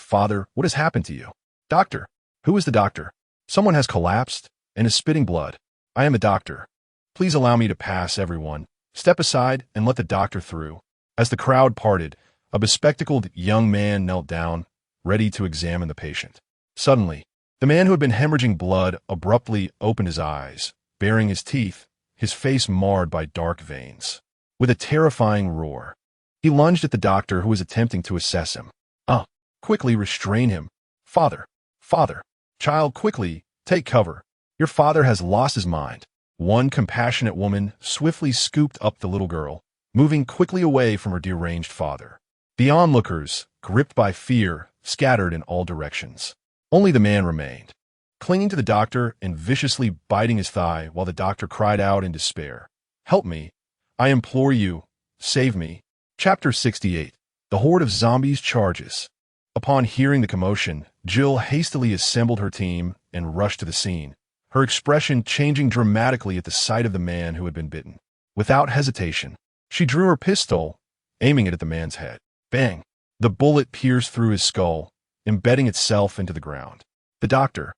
what has happened to you?" "Doctor." "Who is the doctor?" "Someone has collapsed and is spitting blood." "I am a doctor. Please allow me to pass, everyone. Step aside and let the doctor through." As the crowd parted, a bespectacled young man knelt down, ready to examine the patient. Suddenly, the man who had been hemorrhaging blood abruptly opened his eyes, baring his teeth, his face marred by dark veins. With a terrifying roar, He lunged at the doctor who was attempting to assess him. Quickly restrain him. Father. Father. Child, quickly, take cover. Your father has lost his mind. One compassionate woman swiftly scooped up the little girl, moving quickly away from her deranged father. The onlookers, gripped by fear, scattered in all directions. Only the man remained, clinging to the doctor and viciously biting his thigh while the doctor cried out in despair. Help me. I implore you. Save me. Chapter 68. The horde of zombies charges. Upon hearing the commotion, Jill hastily assembled her team and rushed to the scene, her expression changing dramatically at the sight of the man who had been bitten. Without hesitation, she drew her pistol, aiming it at the man's head. Bang! The bullet pierced through his skull, embedding itself into the ground. The doctor,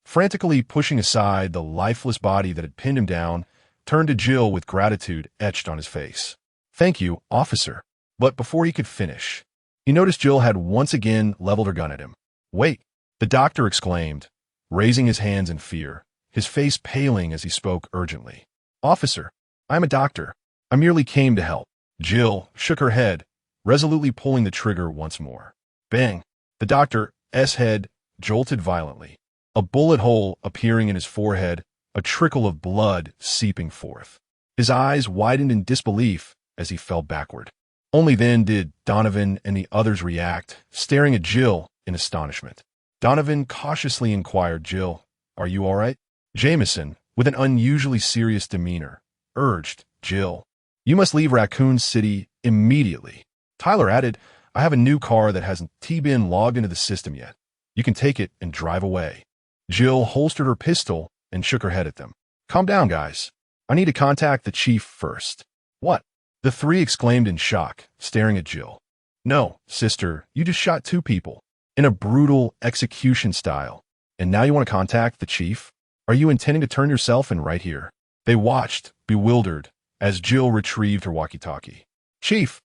frantically pushing aside the lifeless body that had pinned him down, turned to Jill with gratitude etched on his face. Thank you, officer. But before he could finish, he noticed Jill had once again leveled her gun at him. Wait! The doctor exclaimed, raising his hands in fear, his face paling as he spoke urgently. Officer, I'm a doctor. I merely came to help. Jill shook her head, resolutely pulling the trigger once more. Bang! The doctor's head jolted violently, a bullet hole appearing in his forehead, a trickle of blood seeping forth. His eyes widened in disbelief as he fell backward. Only then did Donovan and the others react, staring at Jill in astonishment. Donovan cautiously inquired, Jill, are you all right? Jameson, with an unusually serious demeanor, urged, Jill, you must leave Raccoon City immediately. Tyler added, I have a new car that hasn't been logged into the system yet. You can take it and drive away. Jill holstered her pistol and shook her head at them. Calm down, guys. I need to contact the chief first. What? The three exclaimed in shock, staring at Jill. No, sister, you just shot 2 people, in a brutal execution style, and now you want to contact the chief? Are you intending to turn yourself in right here? They watched, bewildered, as Jill retrieved her walkie-talkie. Chief,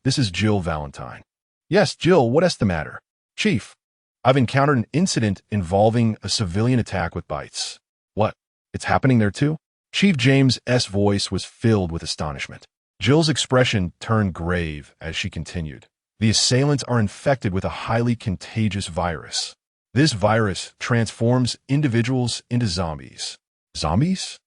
this is Jill Valentine. Yes, Jill, what's the matter? Chief, I've encountered an incident involving a civilian attack with bites. What? It's happening there too? Chief James's voice was filled with astonishment. Jill's expression turned grave as she continued. The assailants are infected with a highly contagious virus. This virus transforms individuals into zombies. Zombies?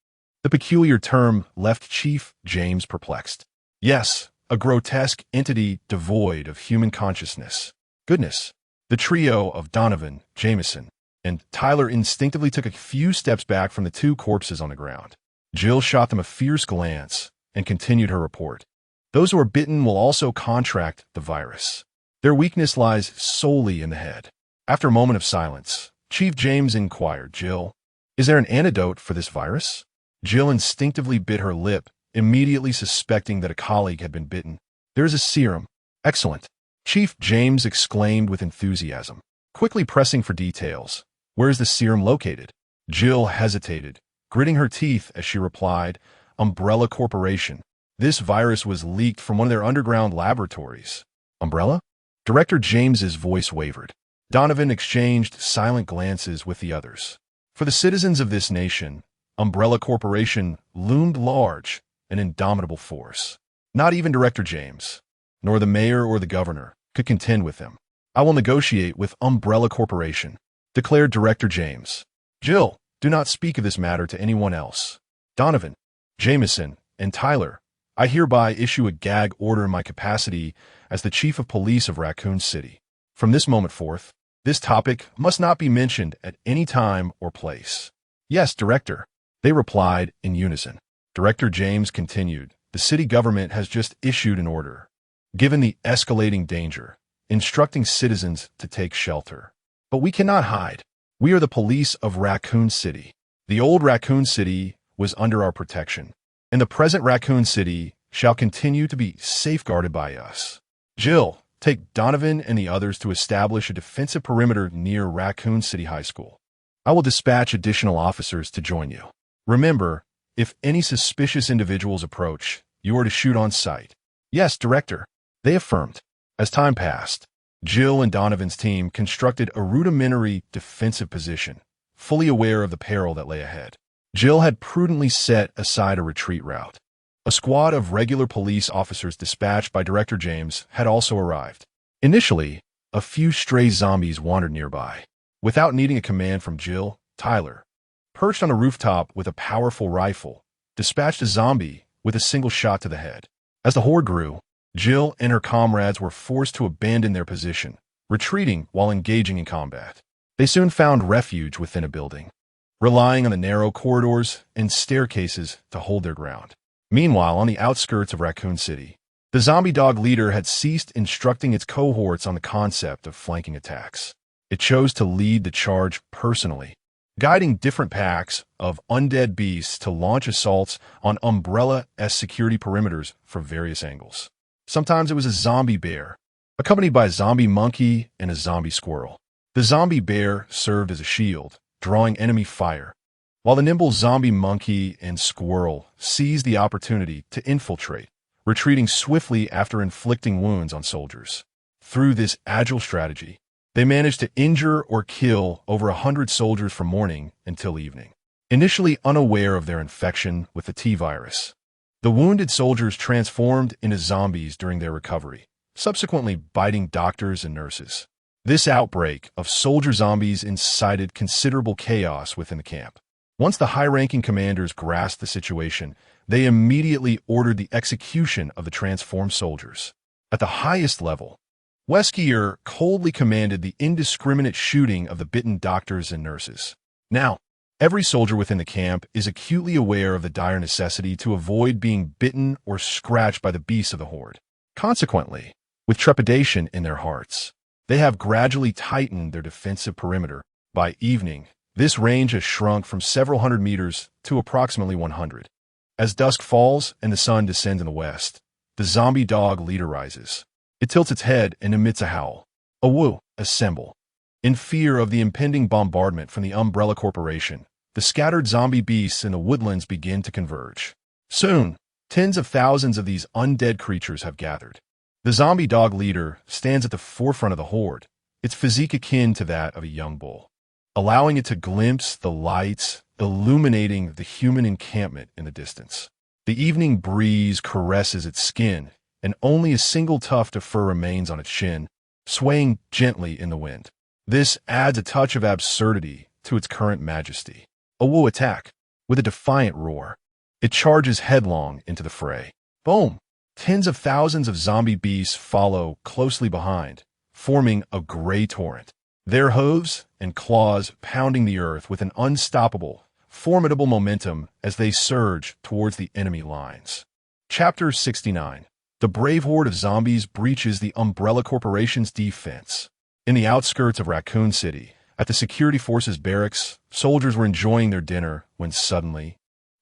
The peculiar term left Chief James perplexed. Yes, a grotesque entity devoid of human consciousness. Goodness. The trio of Donovan, Jameson, and Tyler instinctively took a few steps back from the 2 corpses on the ground. Jill shot them a fierce glance and continued her report. Those who are bitten will also contract the virus. Their weakness lies solely in the head. After a moment of silence, Chief James inquired, Jill, is there an antidote for this virus? Jill instinctively bit her lip, immediately suspecting that a colleague had been bitten. There is a serum. Excellent. Chief James exclaimed with enthusiasm, quickly pressing for details. Where is the serum located? Jill hesitated, gritting her teeth as she replied, Umbrella Corporation. This virus was leaked from one of their underground laboratories. Umbrella? Director James's voice wavered. Donovan exchanged silent glances with the others. For the citizens of this nation, Umbrella Corporation loomed large, an indomitable force. Not even Director James, nor the mayor or the governor, could contend with them. I will negotiate with Umbrella Corporation, declared Director James. Jill, do not speak of this matter to anyone else. Donovan, Jameson, and Tyler, I hereby issue a gag order in my capacity as the Chief of Police of Raccoon City. From this moment forth, this topic must not be mentioned at any time or place. Yes, Director, they replied in unison. Director James continued, the city government has just issued an order, given the escalating danger, instructing citizens to take shelter. But we cannot hide. We are the police of Raccoon City. The old Raccoon City was under our protection, and the present Raccoon City shall continue to be safeguarded by us. Jill, take Donovan and the others to establish a defensive perimeter near Raccoon City High School. I will dispatch additional officers to join you. Remember, if any suspicious individuals approach, you are to shoot on sight. Yes, Director, they affirmed. As time passed, Jill and Donovan's team constructed a rudimentary defensive position, fully aware of the peril that lay ahead. Jill had prudently set aside a retreat route, A squad of regular police officers dispatched by Director James had also arrived. Initially, a few stray zombies wandered nearby. Without needing a command from Jill, Tyler, perched on a rooftop with a powerful rifle, dispatched a zombie with a single shot to the head. As the horde grew, Jill and her comrades were forced to abandon their position, retreating while engaging in combat. They soon found refuge within a building, relying on the narrow corridors and staircases to hold their ground. Meanwhile, on the outskirts of Raccoon City, the zombie dog leader had ceased instructing its cohorts on the concept of flanking attacks. It chose to lead the charge personally, guiding different packs of undead beasts to launch assaults on Umbrella-esque security perimeters from various angles. Sometimes it was a zombie bear, accompanied by a zombie monkey and a zombie squirrel. The zombie bear served as a shield, drawing enemy fire, while the nimble zombie monkey and squirrel seized the opportunity to infiltrate, retreating swiftly after inflicting wounds on soldiers. Through this agile strategy, they managed to injure or kill over 100 soldiers from morning until evening. Initially unaware of their infection with the T-virus, the wounded soldiers transformed into zombies during their recovery, subsequently biting doctors and nurses. This outbreak of soldier zombies incited considerable chaos within the camp. Once the high-ranking commanders grasped the situation, they immediately ordered the execution of the transformed soldiers. At the highest level, Weskier coldly commanded the indiscriminate shooting of the bitten doctors and nurses. Now, every soldier within the camp is acutely aware of the dire necessity to avoid being bitten or scratched by the beasts of the horde. Consequently, with trepidation in their hearts, they have gradually tightened their defensive perimeter. By evening, this range has shrunk from several hundred meters to approximately 100. As dusk falls and the sun descends in the west, the zombie dog leader rises. It tilts its head and emits a howl. Awoo, assemble. In fear of the impending bombardment from the Umbrella Corporation, the scattered zombie beasts in the woodlands begin to converge. Soon, tens of thousands of these undead creatures have gathered. The zombie dog leader stands at the forefront of the horde, its physique akin to that of a young bull, allowing it to glimpse the lights illuminating the human encampment in the distance. The evening breeze caresses its skin, and only a single tuft of fur remains on its chin, swaying gently in the wind. This adds a touch of absurdity to its current majesty. Awoo attack! With a defiant roar, it charges headlong into the fray. Boom! Tens of thousands of zombie beasts follow closely behind, forming a gray torrent, their hooves and claws pounding the earth with an unstoppable, formidable momentum as they surge towards the enemy lines. Chapter 69. The brave horde of zombies breaches the Umbrella Corporation's defense. In the outskirts of Raccoon City, at the security forces barracks, soldiers were enjoying their dinner when suddenly,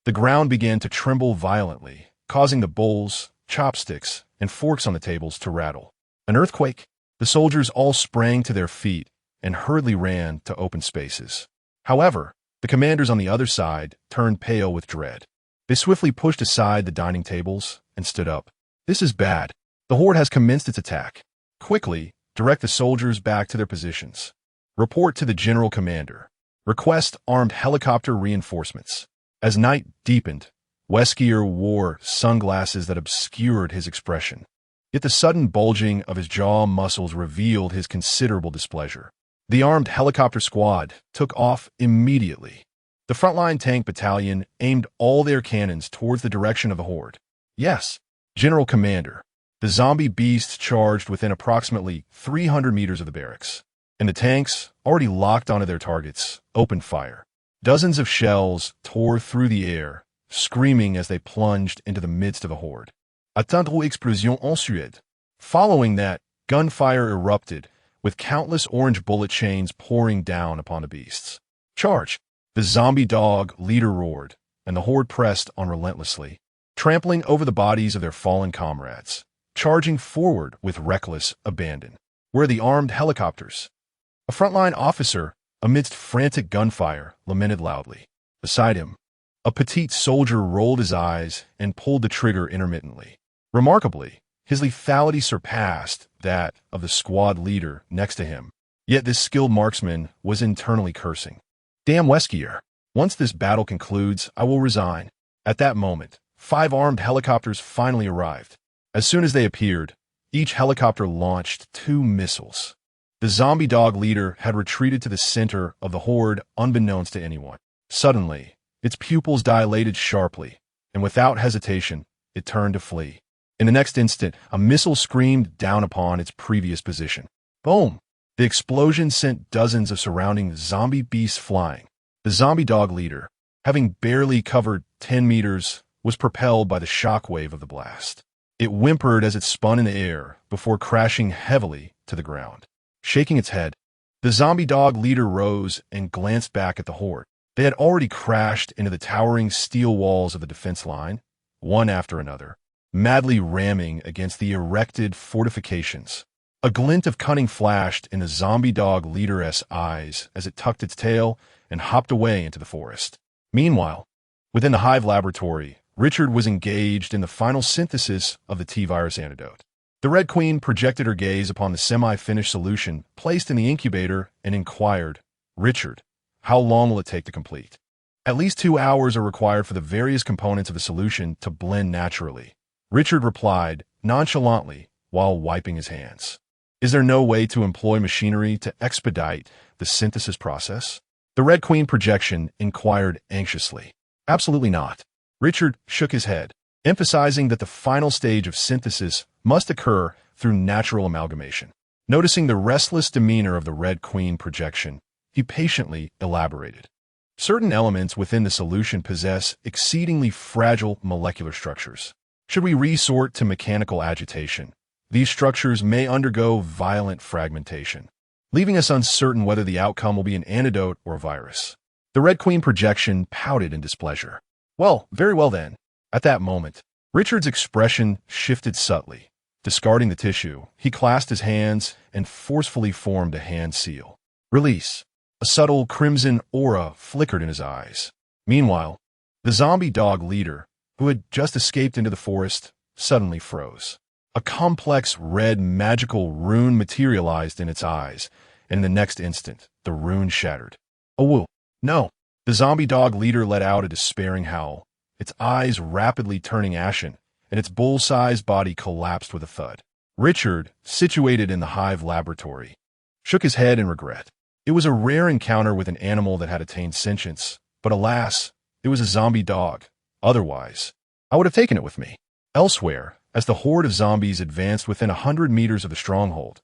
the ground began to tremble violently, causing the bowls, chopsticks, and forks on the tables to rattle. An earthquake? The soldiers all sprang to their feet and hurriedly ran to open spaces. However, the commanders on the other side turned pale with dread. They swiftly pushed aside the dining tables and stood up. This is bad. The horde has commenced its attack. Quickly, direct the soldiers back to their positions. Report to the general commander. Request armed helicopter reinforcements. As night deepened, Weskier wore sunglasses that obscured his expression. Yet the sudden bulging of his jaw muscles revealed his considerable displeasure. The armed helicopter squad took off immediately. The frontline tank battalion aimed all their cannons towards the direction of the horde. Yes, General Commander. The zombie beasts charged within approximately 300 meters of the barracks, and the tanks, already locked onto their targets, opened fire. Dozens of shells tore through the air, screaming as they plunged into the midst of the horde. Attendre explosion ensuite. Following that, gunfire erupted, with countless orange bullet chains pouring down upon the beasts. Charge! The zombie dog leader roared, and the horde pressed on relentlessly, trampling over the bodies of their fallen comrades, charging forward with reckless abandon. Where are the armed helicopters? A frontline officer, amidst frantic gunfire, lamented loudly. Beside him, a petite soldier rolled his eyes and pulled the trigger intermittently. Remarkably, his lethality surpassed that of the squad leader next to him. Yet this skilled marksman was internally cursing. Damn Weskier. Once this battle concludes, I will resign. At that moment, 5 armed helicopters finally arrived. As soon as they appeared, each helicopter launched 2 missiles. The zombie dog leader had retreated to the center of the horde unbeknownst to anyone. Suddenly, its pupils dilated sharply, and without hesitation, it turned to flee. In the next instant, a missile screamed down upon its previous position. Boom! The explosion sent dozens of surrounding zombie beasts flying. The zombie dog leader, having barely covered 10 meters, was propelled by the shockwave of the blast. It whimpered as it spun in the air before crashing heavily to the ground. Shaking its head, the zombie dog leader rose and glanced back at the horde. They had already crashed into the towering steel walls of the defense line, one after another, madly ramming against the erected fortifications. A glint of cunning flashed in the zombie dog leader's eyes as it tucked its tail and hopped away into the forest. Meanwhile, within the hive laboratory, Richard was engaged in the final synthesis of the T-virus antidote. The Red Queen projected her gaze upon the semi-finished solution placed in the incubator and inquired, "Richard, how long will it take to complete?" "At least 2 hours are required for the various components of the solution to blend naturally," Richard replied nonchalantly while wiping his hands. "Is there no way to employ machinery to expedite the synthesis process?" The Red Queen projection inquired anxiously. "Absolutely not." Richard shook his head, emphasizing that the final stage of synthesis must occur through natural amalgamation. Noticing the restless demeanor of the Red Queen projection, he patiently elaborated. "Certain elements within the solution possess exceedingly fragile molecular structures. Should we resort to mechanical agitation, these structures may undergo violent fragmentation, leaving us uncertain whether the outcome will be an antidote or a virus." The Red Queen projection pouted in displeasure. "Well, very well then." At that moment, Richard's expression shifted subtly. Discarding the tissue, he clasped his hands and forcefully formed a hand seal. Release. A subtle crimson aura flickered in his eyes. Meanwhile, the zombie dog leader, who had just escaped into the forest, suddenly froze. A complex red magical rune materialized in its eyes, and in the next instant, the rune shattered. "Oh, woo. No." The zombie dog leader let out a despairing howl, its eyes rapidly turning ashen, and its bull-sized body collapsed with a thud. Richard, situated in the hive laboratory, shook his head in regret. It was a rare encounter with an animal that had attained sentience, but alas, it was a zombie dog. Otherwise, I would have taken it with me. Elsewhere, as the horde of zombies advanced within 100 meters of the stronghold,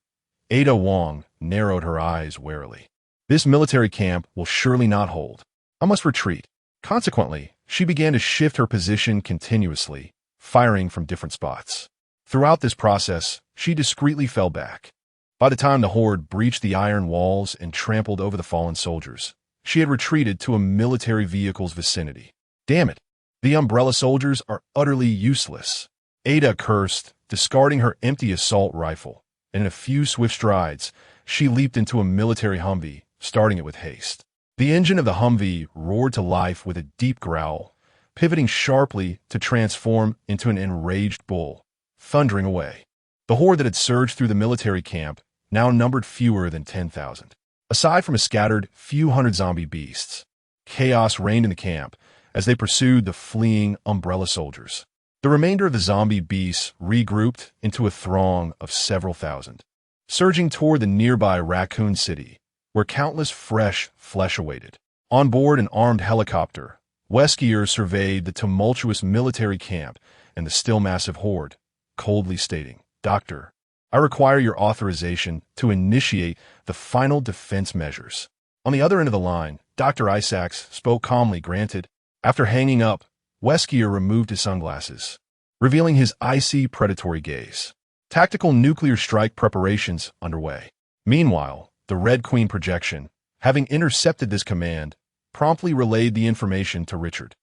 Ada Wong narrowed her eyes warily. This military camp will surely not hold. I must retreat. Consequently, she began to shift her position continuously, firing from different spots. Throughout this process, she discreetly fell back. By the time the horde breached the iron walls and trampled over the fallen soldiers, she had retreated to a military vehicle's vicinity. "Damn it! The umbrella soldiers are utterly useless," Ada cursed, discarding her empty assault rifle, and in a few swift strides, she leaped into a military Humvee, starting it with haste. The engine of the Humvee roared to life with a deep growl, pivoting sharply to transform into an enraged bull, thundering away. The horde that had surged through the military camp now numbered fewer than 10,000. Aside from a scattered few hundred zombie beasts, chaos reigned in the camp as they pursued the fleeing umbrella soldiers. The remainder of the zombie beasts regrouped into a throng of several thousand, surging toward the nearby Raccoon City, where countless fresh flesh awaited. On board an armed helicopter, Weskier surveyed the tumultuous military camp and the still massive horde, coldly stating, "Doctor, I require your authorization to initiate the final defense measures." On the other end of the line, Dr. Isaacs spoke calmly, "Granted." After hanging up, Weskier removed his sunglasses, revealing his icy predatory gaze. Tactical nuclear strike preparations underway. Meanwhile, the Red Queen projection, having intercepted this command, promptly relayed the information to Richard,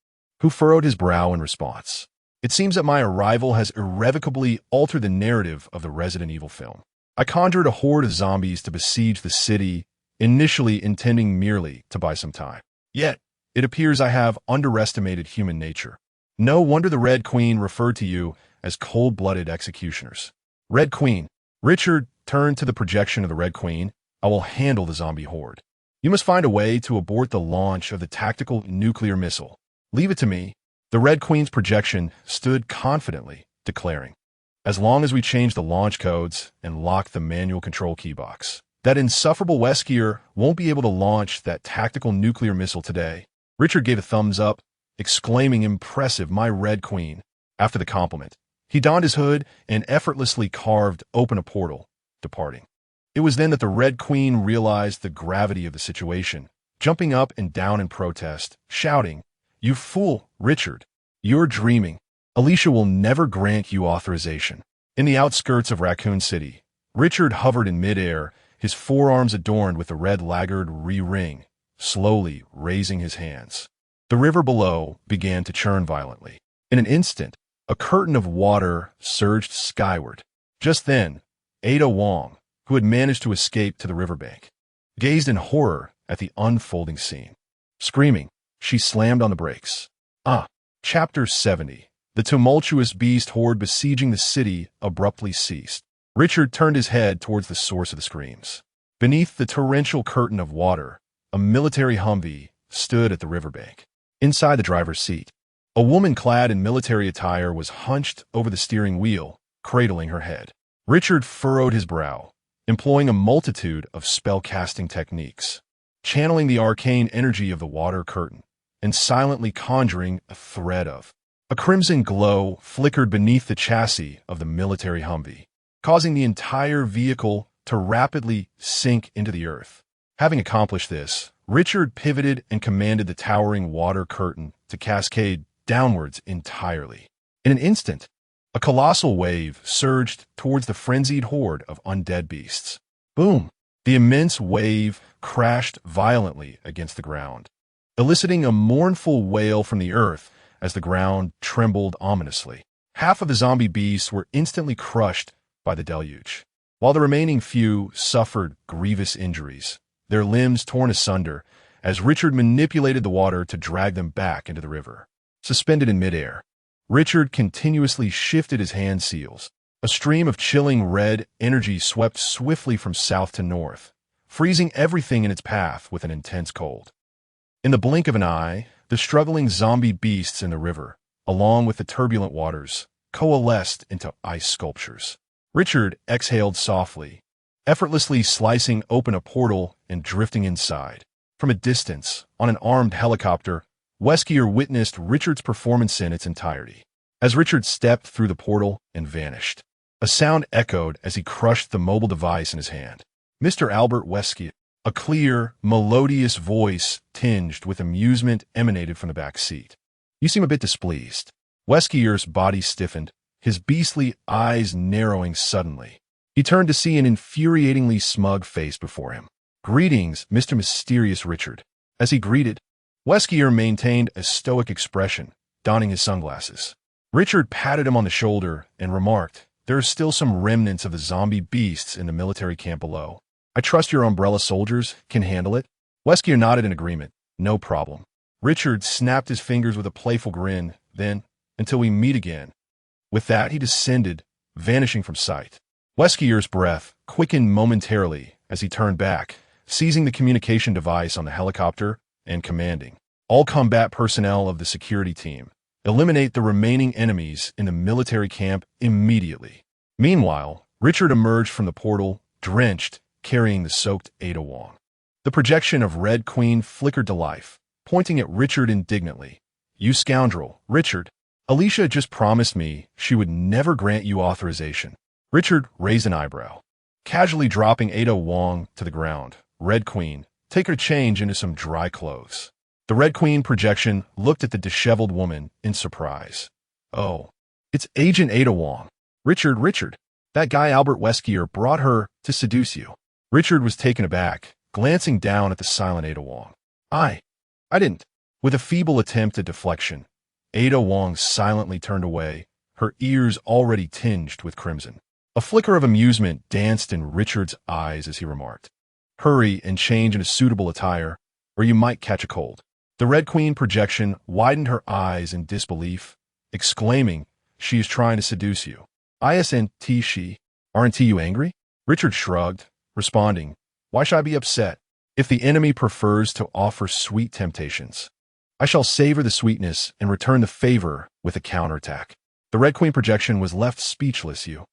who furrowed his brow in response. "It seems that my arrival has irrevocably altered the narrative of the Resident Evil film. I conjured a horde of zombies to besiege the city, initially intending merely to buy some time. Yet, it appears I have underestimated human nature. No wonder the Red Queen referred to you as cold-blooded executioners." "Red Queen." Richard turned to the projection of the Red Queen. "I will handle the zombie horde. You must find a way to abort the launch of the tactical nuclear missile. Leave it to me." The Red Queen's projection stood confidently, declaring, "As long as we change the launch codes and lock the manual control key box, that insufferable Weskier won't be able to launch that tactical nuclear missile today." Richard gave a thumbs up, exclaiming, "Impressive, my Red Queen." After the compliment, he donned his hood and effortlessly carved open a portal, departing. It was then that the Red Queen realized the gravity of the situation, jumping up and down in protest, shouting, "You fool, Richard! You're dreaming. Alicia will never grant you authorization." In the outskirts of Raccoon City, Richard hovered in midair, his forearms adorned with the red laggard ring, slowly raising his hands. The river below began to churn violently. In an instant, a curtain of water surged skyward. Just then, Ada Wong, who had managed to escape to the riverbank, gazed in horror at the unfolding scene. Screaming, she slammed on the brakes. Chapter 70. The tumultuous beast horde besieging the city abruptly ceased. Richard turned his head towards the source of the screams. Beneath the torrential curtain of water, a military Humvee stood at the riverbank. Inside the driver's seat, a woman clad in military attire was hunched over the steering wheel, cradling her head. Richard furrowed his brow, employing a multitude of spell-casting techniques, channeling the arcane energy of the water curtain, and silently conjuring a thread of. A crimson glow flickered beneath the chassis of the military Humvee, causing the entire vehicle to rapidly sink into the earth. Having accomplished this, Richard pivoted and commanded the towering water curtain to cascade downwards entirely. In an instant, a colossal wave surged towards the frenzied horde of undead beasts. Boom! The immense wave crashed violently against the ground, eliciting a mournful wail from the earth as the ground trembled ominously. Half of the zombie beasts were instantly crushed by the deluge, while the remaining few suffered grievous injuries, their limbs torn asunder as Richard manipulated the water to drag them back into the river. Suspended in midair, Richard continuously shifted his hand seals. A stream of chilling red energy swept swiftly from south to north, freezing everything in its path with an intense cold. In the blink of an eye, the struggling zombie beasts in the river, along with the turbulent waters, coalesced into ice sculptures. Richard exhaled softly, effortlessly slicing open a portal and drifting inside. From a distance, on an armed helicopter, Weskier witnessed Richard's performance in its entirety. As Richard stepped through the portal and vanished, a sound echoed as he crushed the mobile device in his hand. "Mr. Albert Weskier." A clear, melodious voice tinged with amusement emanated from the back seat. "You seem a bit displeased." Weskier's body stiffened, his beastly eyes narrowing suddenly. He turned to see an infuriatingly smug face before him. "Greetings, Mr. Mysterious Richard." As he greeted, Weskier maintained a stoic expression, donning his sunglasses. Richard patted him on the shoulder and remarked, "There are still some remnants of the zombie beasts in the military camp below. I trust your umbrella soldiers can handle it?" Weskier nodded in agreement. "No problem." Richard snapped his fingers with a playful grin, then, "Until we meet again." With that, he descended, vanishing from sight. Weskier's breath quickened momentarily as he turned back, seizing the communication device on the helicopter and commanding, "All combat personnel of the security team, eliminate the remaining enemies in the military camp immediately." Meanwhile, Richard emerged from the portal, drenched, carrying the soaked Ada Wong. The projection of Red Queen flickered to life, pointing at Richard indignantly. "You scoundrel, Richard. Alicia just promised me she would never grant you authorization." Richard raised an eyebrow, casually dropping Ada Wong to the ground. "Red Queen, take her change into some dry clothes." The Red Queen projection looked at the disheveled woman in surprise. "Oh, it's Agent Ada Wong. Richard, that guy Albert Weskier brought her to seduce you." Richard was taken aback, glancing down at the silent Ada Wong. I didn't." With a feeble attempt at deflection, Ada Wong silently turned away, her ears already tinged with crimson. A flicker of amusement danced in Richard's eyes as he remarked, "Hurry and change into suitable attire, or you might catch a cold." The Red Queen projection widened her eyes in disbelief, exclaiming, "She is trying to seduce you. Isn't she? Aren't you angry?" Richard shrugged, responding, "Why should I be upset? If the enemy prefers to offer sweet temptations, I shall savor the sweetness and return the favor with a counterattack. The Red Queen projection was left speechless. You.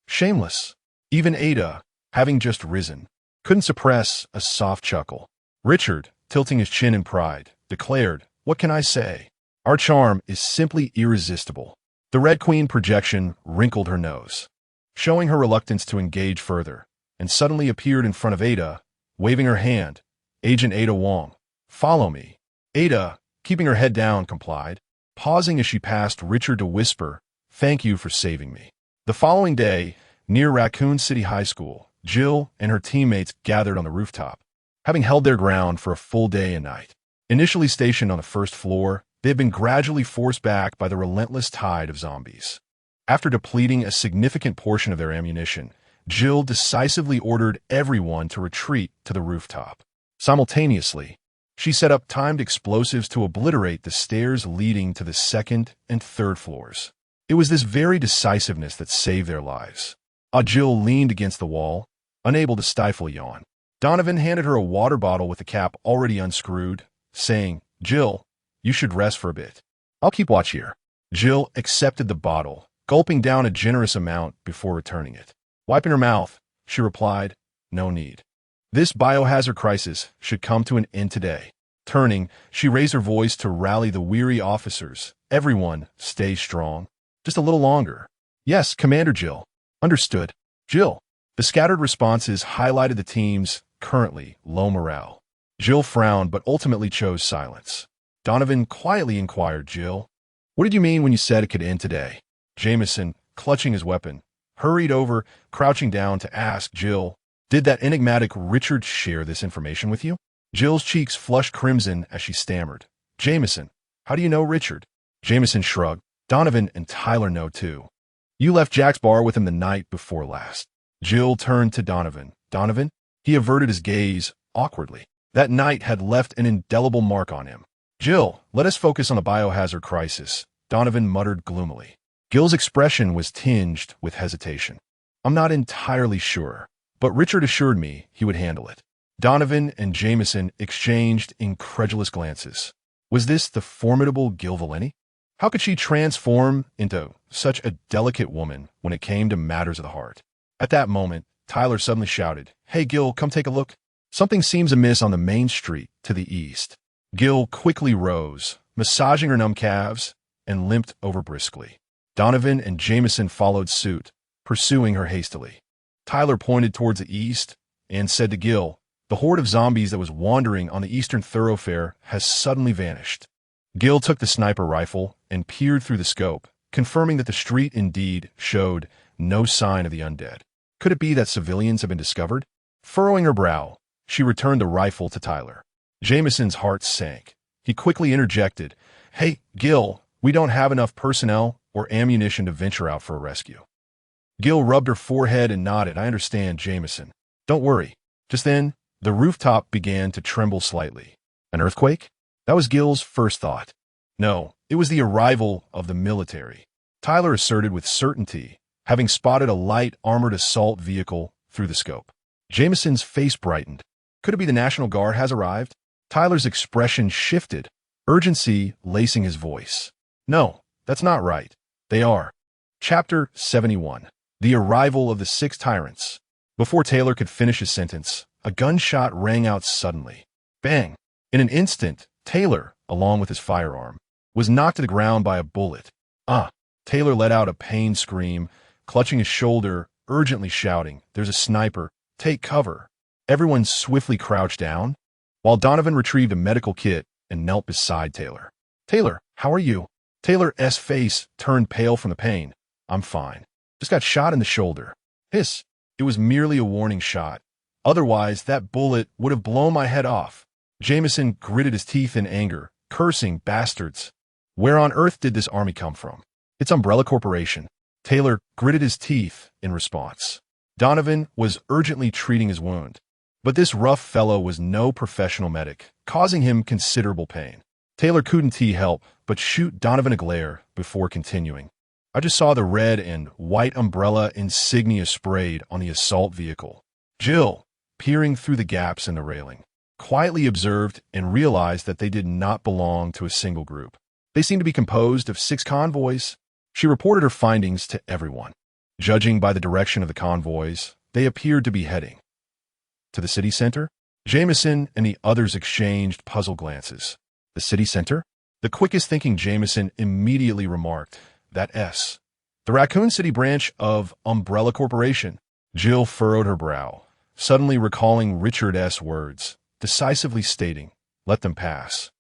Shameless. Even Ada, having just risen, couldn't suppress a soft chuckle. Richard, tilting his chin in pride, declared, "What can I say? Our charm is simply irresistible." The Red Queen projection wrinkled her nose, showing her reluctance to engage further, and suddenly appeared in front of Ada, waving her hand. "Agent Ada Wong, follow me." Ada, keeping her head down, complied, pausing as she passed Richard to whisper, "Thank you for saving me." The following day, near Raccoon City High School, Jill and her teammates gathered on the rooftop, having held their ground for a full day and night. Initially stationed on the first floor, they had been gradually forced back by the relentless tide of zombies. After depleting a significant portion of their ammunition, Jill decisively ordered everyone to retreat to the rooftop. Simultaneously, she set up timed explosives to obliterate the stairs leading to the second and third floors. It was this very decisiveness that saved their lives. Jill leaned against the wall, unable to stifle a yawn. Donovan handed her a water bottle with the cap already unscrewed, saying, "Jill, you should rest for a bit. I'll keep watch here." Jill accepted the bottle, gulping down a generous amount before returning it. Wiping her mouth, she replied, "No need. This biohazard crisis should come to an end today." Turning, she raised her voice to rally the weary officers. "Everyone, stay strong. Just a little longer." "Yes, Commander Jill." "Understood." "Jill." The scattered responses highlighted the team's currently low morale. Jill frowned but ultimately chose silence. Donovan quietly inquired, "Jill, what did you mean when you said it could end today?" Jameson, clutching his weapon, hurried over, crouching down to ask Jill, "Did that enigmatic Richard share this information with you?" Jill's cheeks flushed crimson as she stammered, "Jameson, how do you know Richard?" Jameson shrugged. "Donovan and Tyler know too. You left Jack's bar with him the night before last." Jill turned to Donovan. "Donovan?" He averted his gaze awkwardly. That night had left an indelible mark on him. "Jill, let us focus on the biohazard crisis," Donovan muttered gloomily. Gil's expression was tinged with hesitation. "I'm not entirely sure, but Richard assured me he would handle it." Donovan and Jameson exchanged incredulous glances. Was this the formidable Gil Valenti? How could she transform into such a delicate woman when it came to matters of the heart? At that moment, Tyler suddenly shouted, "Hey Gil, come take a look. Something seems amiss on the main street to the east." Gil quickly rose, massaging her numb calves, and limped over briskly. Donovan and Jameson followed suit, pursuing her hastily. Tyler pointed towards the east and said to Gil, "The horde of zombies that was wandering on the eastern thoroughfare has suddenly vanished." Gil took the sniper rifle and peered through the scope, confirming that the street indeed showed no sign of the undead. Could it be that civilians had been discovered? Furrowing her brow, she returned the rifle to Tyler. Jameson's heart sank. He quickly interjected, "Hey, Gil, we don't have enough personnel or ammunition to venture out for a rescue." Gil rubbed her forehead and nodded. "I understand, Jameson. Don't worry." Just then, the rooftop began to tremble slightly. An earthquake? That was Gil's first thought. No, it was the arrival of the military. Tyler asserted with certainty, having spotted a light armored assault vehicle through the scope. Jameson's face brightened. Could it be the National Guard has arrived? Tyler's expression shifted, urgency lacing his voice. "No, that's not right. They are." Chapter 71. The Arrival of the Six Tyrants. Before Taylor could finish his sentence, a gunshot rang out suddenly. Bang! In an instant, Taylor, along with his firearm, was knocked to the ground by a bullet. "Ah!" Taylor let out a pained scream, clutching his shoulder, urgently shouting, "There's a sniper! Take cover!" Everyone swiftly crouched down, while Donovan retrieved a medical kit and knelt beside Taylor. "Taylor, how are you?" Taylor's face turned pale from the pain. "I'm fine. Just got shot in the shoulder." "Hiss." It was merely a warning shot. Otherwise, that bullet would have blown my head off. Jameson gritted his teeth in anger, cursing, "Bastards. Where on earth did this army come from?" "It's Umbrella Corporation." Taylor gritted his teeth in response. Donovan was urgently treating his wound, but this rough fellow was no professional medic, causing him considerable pain. Taylor couldn't help but shoot Donovan a glare before continuing. "I just saw the red and white umbrella insignia sprayed on the assault vehicle." Jill, peering through the gaps in the railing, quietly observed and realized that they did not belong to a single group. They seemed to be composed of 6 convoys. She reported her findings to everyone. Judging by the direction of the convoys, they appeared to be heading to the city center. Jameson and the others exchanged puzzled glances. The city center? The quickest thinking Jameson immediately remarked, "That S. The Raccoon City branch of Umbrella Corporation." Jill furrowed her brow, suddenly recalling Richard S. words, decisively stating, "Let them pass."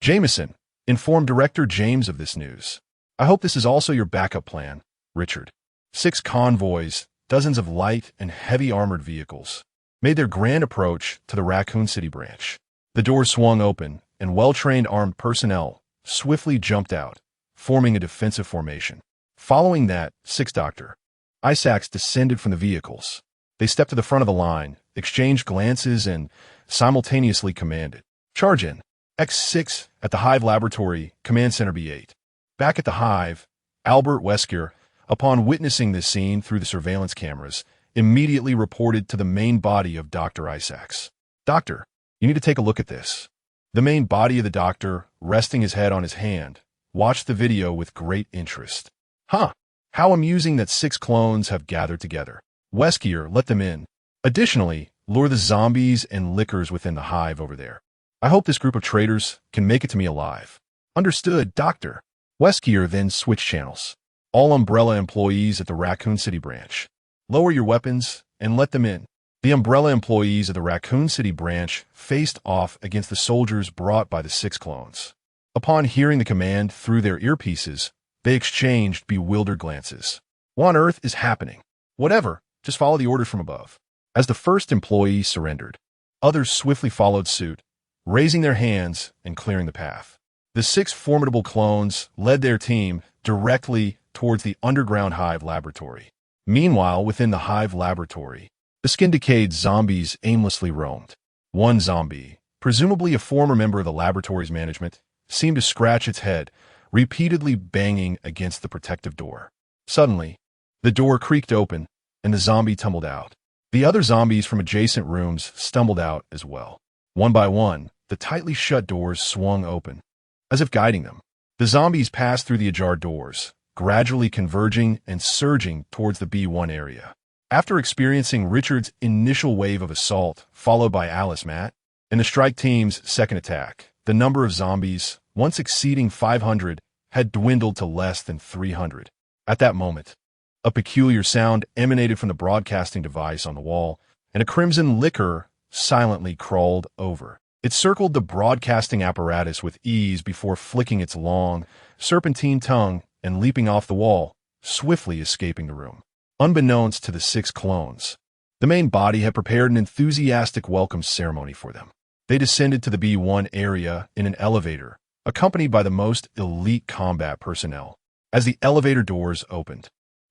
Jameson informed Director James of this news. "I hope this is also your backup plan, Richard." 6 convoys, dozens of light and heavy armored vehicles, made their grand approach to the Raccoon City branch. The doors swung open, and well-trained armed personnel swiftly jumped out, forming a defensive formation. Following that, 6 Dr. Isaacs descended from the vehicles. They stepped to the front of the line, exchanged glances, and simultaneously commanded, "Charge in." X6 at the Hive Laboratory, Command Center B8. Back at the Hive, Albert Wesker, upon witnessing this scene through the surveillance cameras, immediately reported to the main body of Dr. Isaacs. "Doctor, you need to take a look at this." The main body of the doctor, resting his head on his hand, watched the video with great interest. "Huh, how amusing that 6 clones have gathered together. Weskier, let them in. Additionally, lure the zombies and lickers within the hive over there. I hope this group of traitors can make it to me alive." "Understood, Doctor." Weskier then switched channels. "All Umbrella employees at the Raccoon City branch, lower your weapons and let them in." The Umbrella employees of the Raccoon City branch faced off against the soldiers brought by the 6 clones. Upon hearing the command through their earpieces, they exchanged bewildered glances. "What on earth is happening?" "Whatever, just follow the orders from above." As the first employee surrendered, others swiftly followed suit, raising their hands and clearing the path. The 6 formidable clones led their team directly towards the underground Hive laboratory. Meanwhile, within the Hive laboratory, the skin-decayed zombies aimlessly roamed. One zombie, presumably a former member of the laboratory's management, seemed to scratch its head, repeatedly banging against the protective door. Suddenly, the door creaked open, and the zombie tumbled out. The other zombies from adjacent rooms stumbled out as well. One by one, the tightly shut doors swung open, as if guiding them. The zombies passed through the ajar doors, gradually converging and surging towards the B1 area. After experiencing Richard's initial wave of assault, followed by Alice, Matt, and the strike team's second attack, the number of zombies, once exceeding 500, had dwindled to less than 300. At that moment, a peculiar sound emanated from the broadcasting device on the wall, and a crimson licker silently crawled over. It circled the broadcasting apparatus with ease before flicking its long, serpentine tongue and leaping off the wall, swiftly escaping the room. Unbeknownst to the 6 clones, the main body had prepared an enthusiastic welcome ceremony for them. They descended to the B1 area in an elevator, accompanied by the most elite combat personnel. As the elevator doors opened,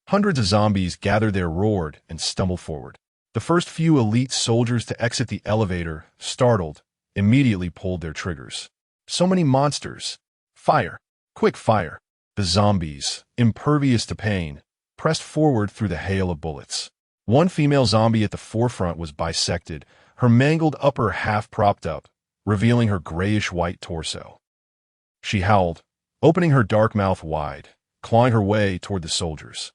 hundreds of zombies gathered there, roared, and stumbled forward. The first few elite soldiers to exit the elevator, startled, immediately pulled their triggers. So many monsters. Fire. Quick fire. The zombies, impervious to pain, pressed forward through the hail of bullets. One female zombie at the forefront was bisected, her mangled upper half propped up, revealing her grayish-white torso. She howled, opening her dark mouth wide, clawing her way toward the soldiers.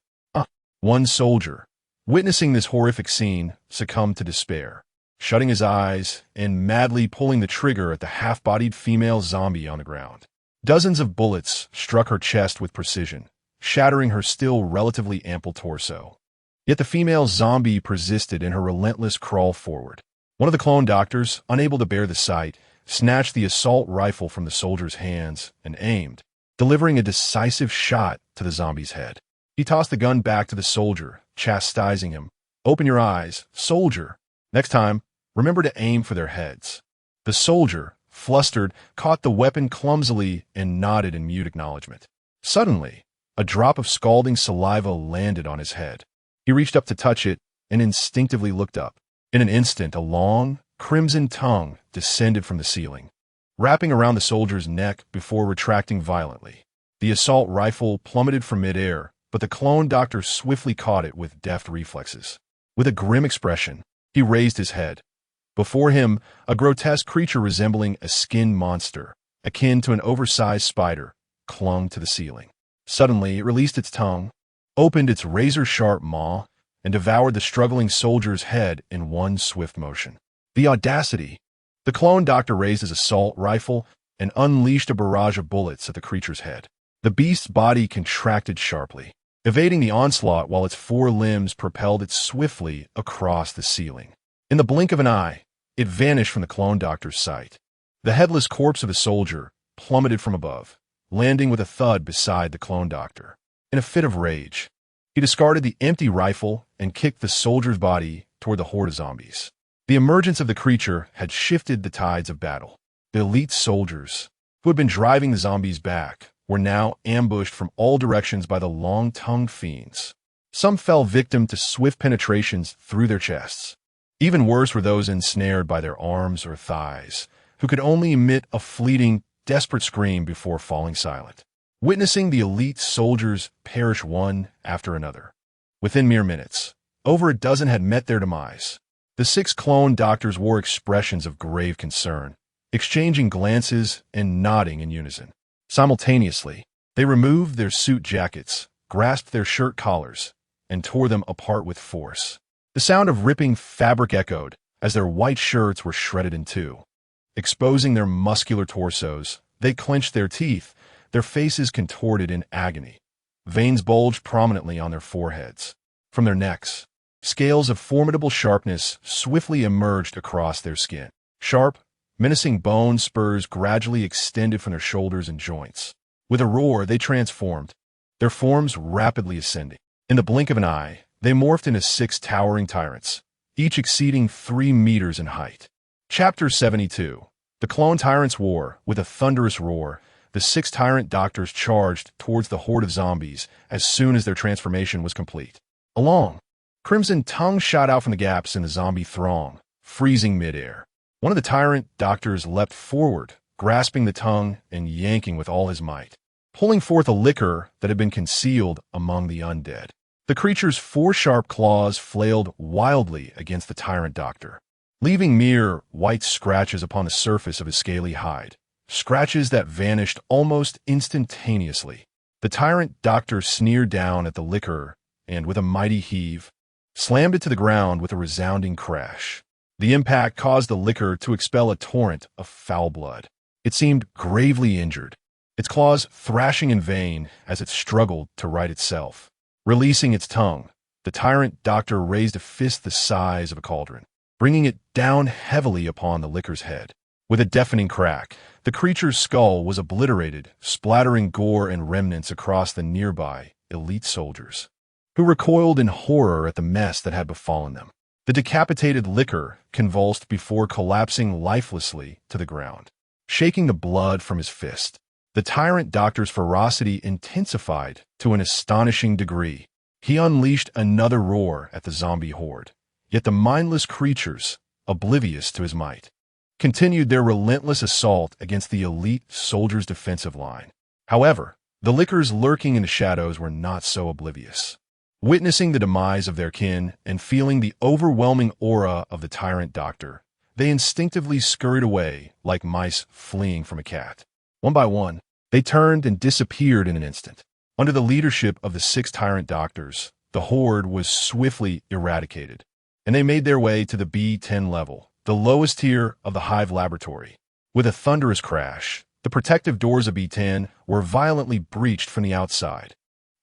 One soldier, witnessing this horrific scene, succumbed to despair, shutting his eyes and madly pulling the trigger at the half-bodied female zombie on the ground. Dozens of bullets struck her chest with precision, shattering her still relatively ample torso. Yet the female zombie persisted in her relentless crawl forward. One of the clone doctors, unable to bear the sight, snatched the assault rifle from the soldier's hands and aimed, delivering a decisive shot to the zombie's head. He tossed the gun back to the soldier, chastising him. "Open your eyes, soldier. Next time, remember to aim for their heads." The soldier, flustered, caught the weapon clumsily and nodded in mute acknowledgement. Suddenly, a drop of scalding saliva landed on his head. He reached up to touch it and instinctively looked up. In an instant, a long, crimson tongue descended from the ceiling, wrapping around the soldier's neck before retracting violently. The assault rifle plummeted from midair, but the clone doctor swiftly caught it with deft reflexes. With a grim expression, he raised his head, Before him, a grotesque creature resembling a skinned monster, akin to an oversized spider, clung to the ceiling. Suddenly, it released its tongue, opened its razor-sharp maw, and devoured the struggling soldier's head in one swift motion. The audacity! The clone doctor raised his assault rifle and unleashed a barrage of bullets at the creature's head. The beast's body contracted sharply, evading the onslaught while its four limbs propelled it swiftly across the ceiling. In the blink of an eye, it vanished from the clone doctor's sight. The headless corpse of a soldier plummeted from above, landing with a thud beside the clone doctor. In a fit of rage, he discarded the empty rifle and kicked the soldier's body toward the horde of zombies. The emergence of the creature had shifted the tides of battle. The elite soldiers, who had been driving the zombies back, were now ambushed from all directions by the long-tongued fiends. Some fell victim to swift penetrations through their chests. Even worse were those ensnared by their arms or thighs, who could only emit a fleeting, desperate scream before falling silent. Witnessing the elite soldiers perish one after another. Within mere minutes, over a dozen had met their demise. The 6 clone doctors wore expressions of grave concern, exchanging glances and nodding in unison. Simultaneously, they removed their suit jackets, grasped their shirt collars, and tore them apart with force. The sound of ripping fabric echoed as their white shirts were shredded in two. Exposing their muscular torsos, they clenched their teeth, their faces contorted in agony. Veins bulged prominently on their foreheads. From their necks, scales of formidable sharpness swiftly emerged across their skin. Sharp, menacing bone spurs gradually extended from their shoulders and joints. With a roar, they transformed, their forms rapidly ascending. In the blink of an eye, they morphed into 6 towering tyrants, each exceeding 3 meters in height. Chapter 72. The Clone Tyrants' War. With a thunderous roar, the 6 tyrant doctors charged towards the horde of zombies as soon as their transformation was complete. A long, crimson tongue shot out from the gaps in the zombie throng, freezing midair. One of the tyrant doctors leapt forward, grasping the tongue and yanking with all his might, pulling forth a liquor that had been concealed among the undead. The creature's 4 sharp claws flailed wildly against the tyrant doctor, leaving mere white scratches upon the surface of his scaly hide, scratches that vanished almost instantaneously. The tyrant doctor sneered down at the liquor and, with a mighty heave, slammed it to the ground with a resounding crash. The impact caused the liquor to expel a torrent of foul blood. It seemed gravely injured, its claws thrashing in vain as it struggled to right itself. Releasing its tongue, the tyrant doctor raised a fist the size of a cauldron, bringing it down heavily upon the liquor's head. With a deafening crack, the creature's skull was obliterated, splattering gore and remnants across the nearby elite soldiers, who recoiled in horror at the mess that had befallen them. The decapitated liquor convulsed before collapsing lifelessly to the ground. Shaking the blood from his fist, the tyrant doctor's ferocity intensified to an astonishing degree. He unleashed another roar at the zombie horde, yet the mindless creatures, oblivious to his might, continued their relentless assault against the elite soldiers' defensive line. However, the liquors lurking in the shadows were not so oblivious. Witnessing the demise of their kin and feeling the overwhelming aura of the tyrant doctor, they instinctively scurried away like mice fleeing from a cat. One by one, they turned and disappeared in an instant. Under the leadership of the 6 tyrant doctors, the horde was swiftly eradicated, and they made their way to the B-10 level, the lowest tier of the Hive laboratory. With a thunderous crash, the protective doors of B-10 were violently breached from the outside.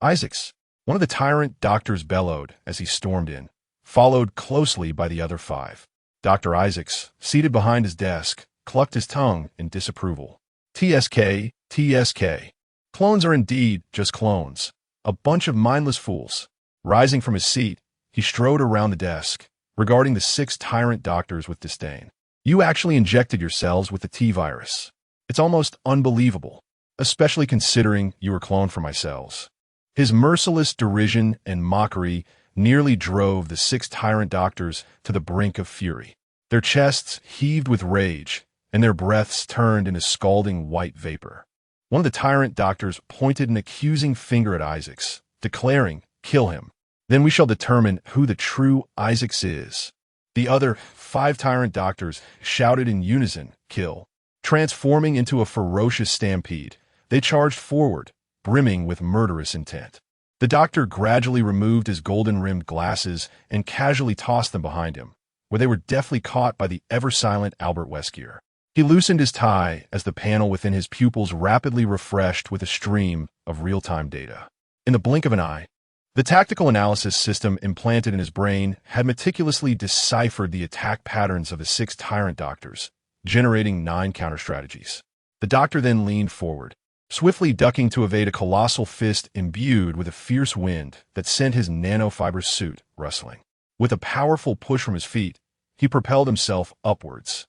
Isaacs, one of the tyrant doctors, bellowed as he stormed in, followed closely by the other 5. Dr. Isaacs, seated behind his desk, clucked his tongue in disapproval. TSK, TSK. Clones are indeed just clones, a bunch of mindless fools. Rising from his seat, he strode around the desk, regarding the 6 tyrant doctors with disdain. You actually injected yourselves with the T-virus. It's almost unbelievable, especially considering you were cloned from my cells. His merciless derision and mockery nearly drove the 6 tyrant doctors to the brink of fury. Their chests heaved with rage, and their breaths turned into scalding white vapor. One of the tyrant doctors pointed an accusing finger at Isaacs, declaring, "Kill him. Then we shall determine who the true Isaacs is." The other 5 tyrant doctors shouted in unison, "Kill!" Transforming into a ferocious stampede, they charged forward, brimming with murderous intent. The doctor gradually removed his golden-rimmed glasses and casually tossed them behind him, where they were deftly caught by the ever-silent Albert Weskier. He loosened his tie as the panel within his pupils rapidly refreshed with a stream of real-time data. In the blink of an eye, the tactical analysis system implanted in his brain had meticulously deciphered the attack patterns of the 6 tyrant doctors, generating 9 counter-strategies. The doctor then leaned forward, swiftly ducking to evade a colossal fist imbued with a fierce wind that sent his nanofiber suit rustling. With a powerful push from his feet, he propelled himself upwards,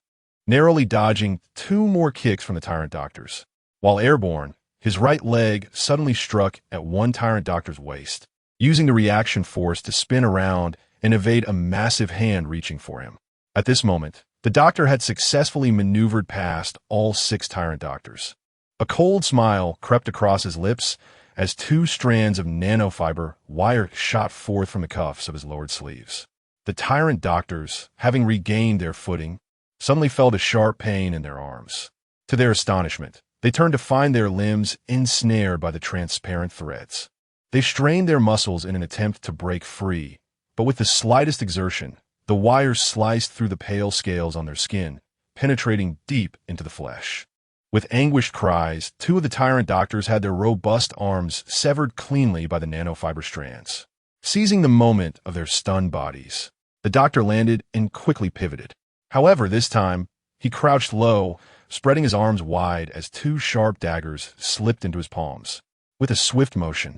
narrowly dodging 2 more kicks from the tyrant doctors. While airborne, his right leg suddenly struck at one tyrant doctor's waist, using the reaction force to spin around and evade a massive hand reaching for him. At this moment, the doctor had successfully maneuvered past all 6 tyrant doctors. A cold smile crept across his lips as 2 strands of nanofiber wire shot forth from the cuffs of his lowered sleeves. The tyrant doctors, having regained their footing, suddenly felt a sharp pain in their arms. To their astonishment, they turned to find their limbs ensnared by the transparent threads. They strained their muscles in an attempt to break free, but with the slightest exertion, the wires sliced through the pale scales on their skin, penetrating deep into the flesh. With anguished cries, 2 of the tyrant doctors had their robust arms severed cleanly by the nanofiber strands. Seizing the moment of their stunned bodies, the doctor landed and quickly pivoted. However, this time, he crouched low, spreading his arms wide as 2 sharp daggers slipped into his palms. With a swift motion,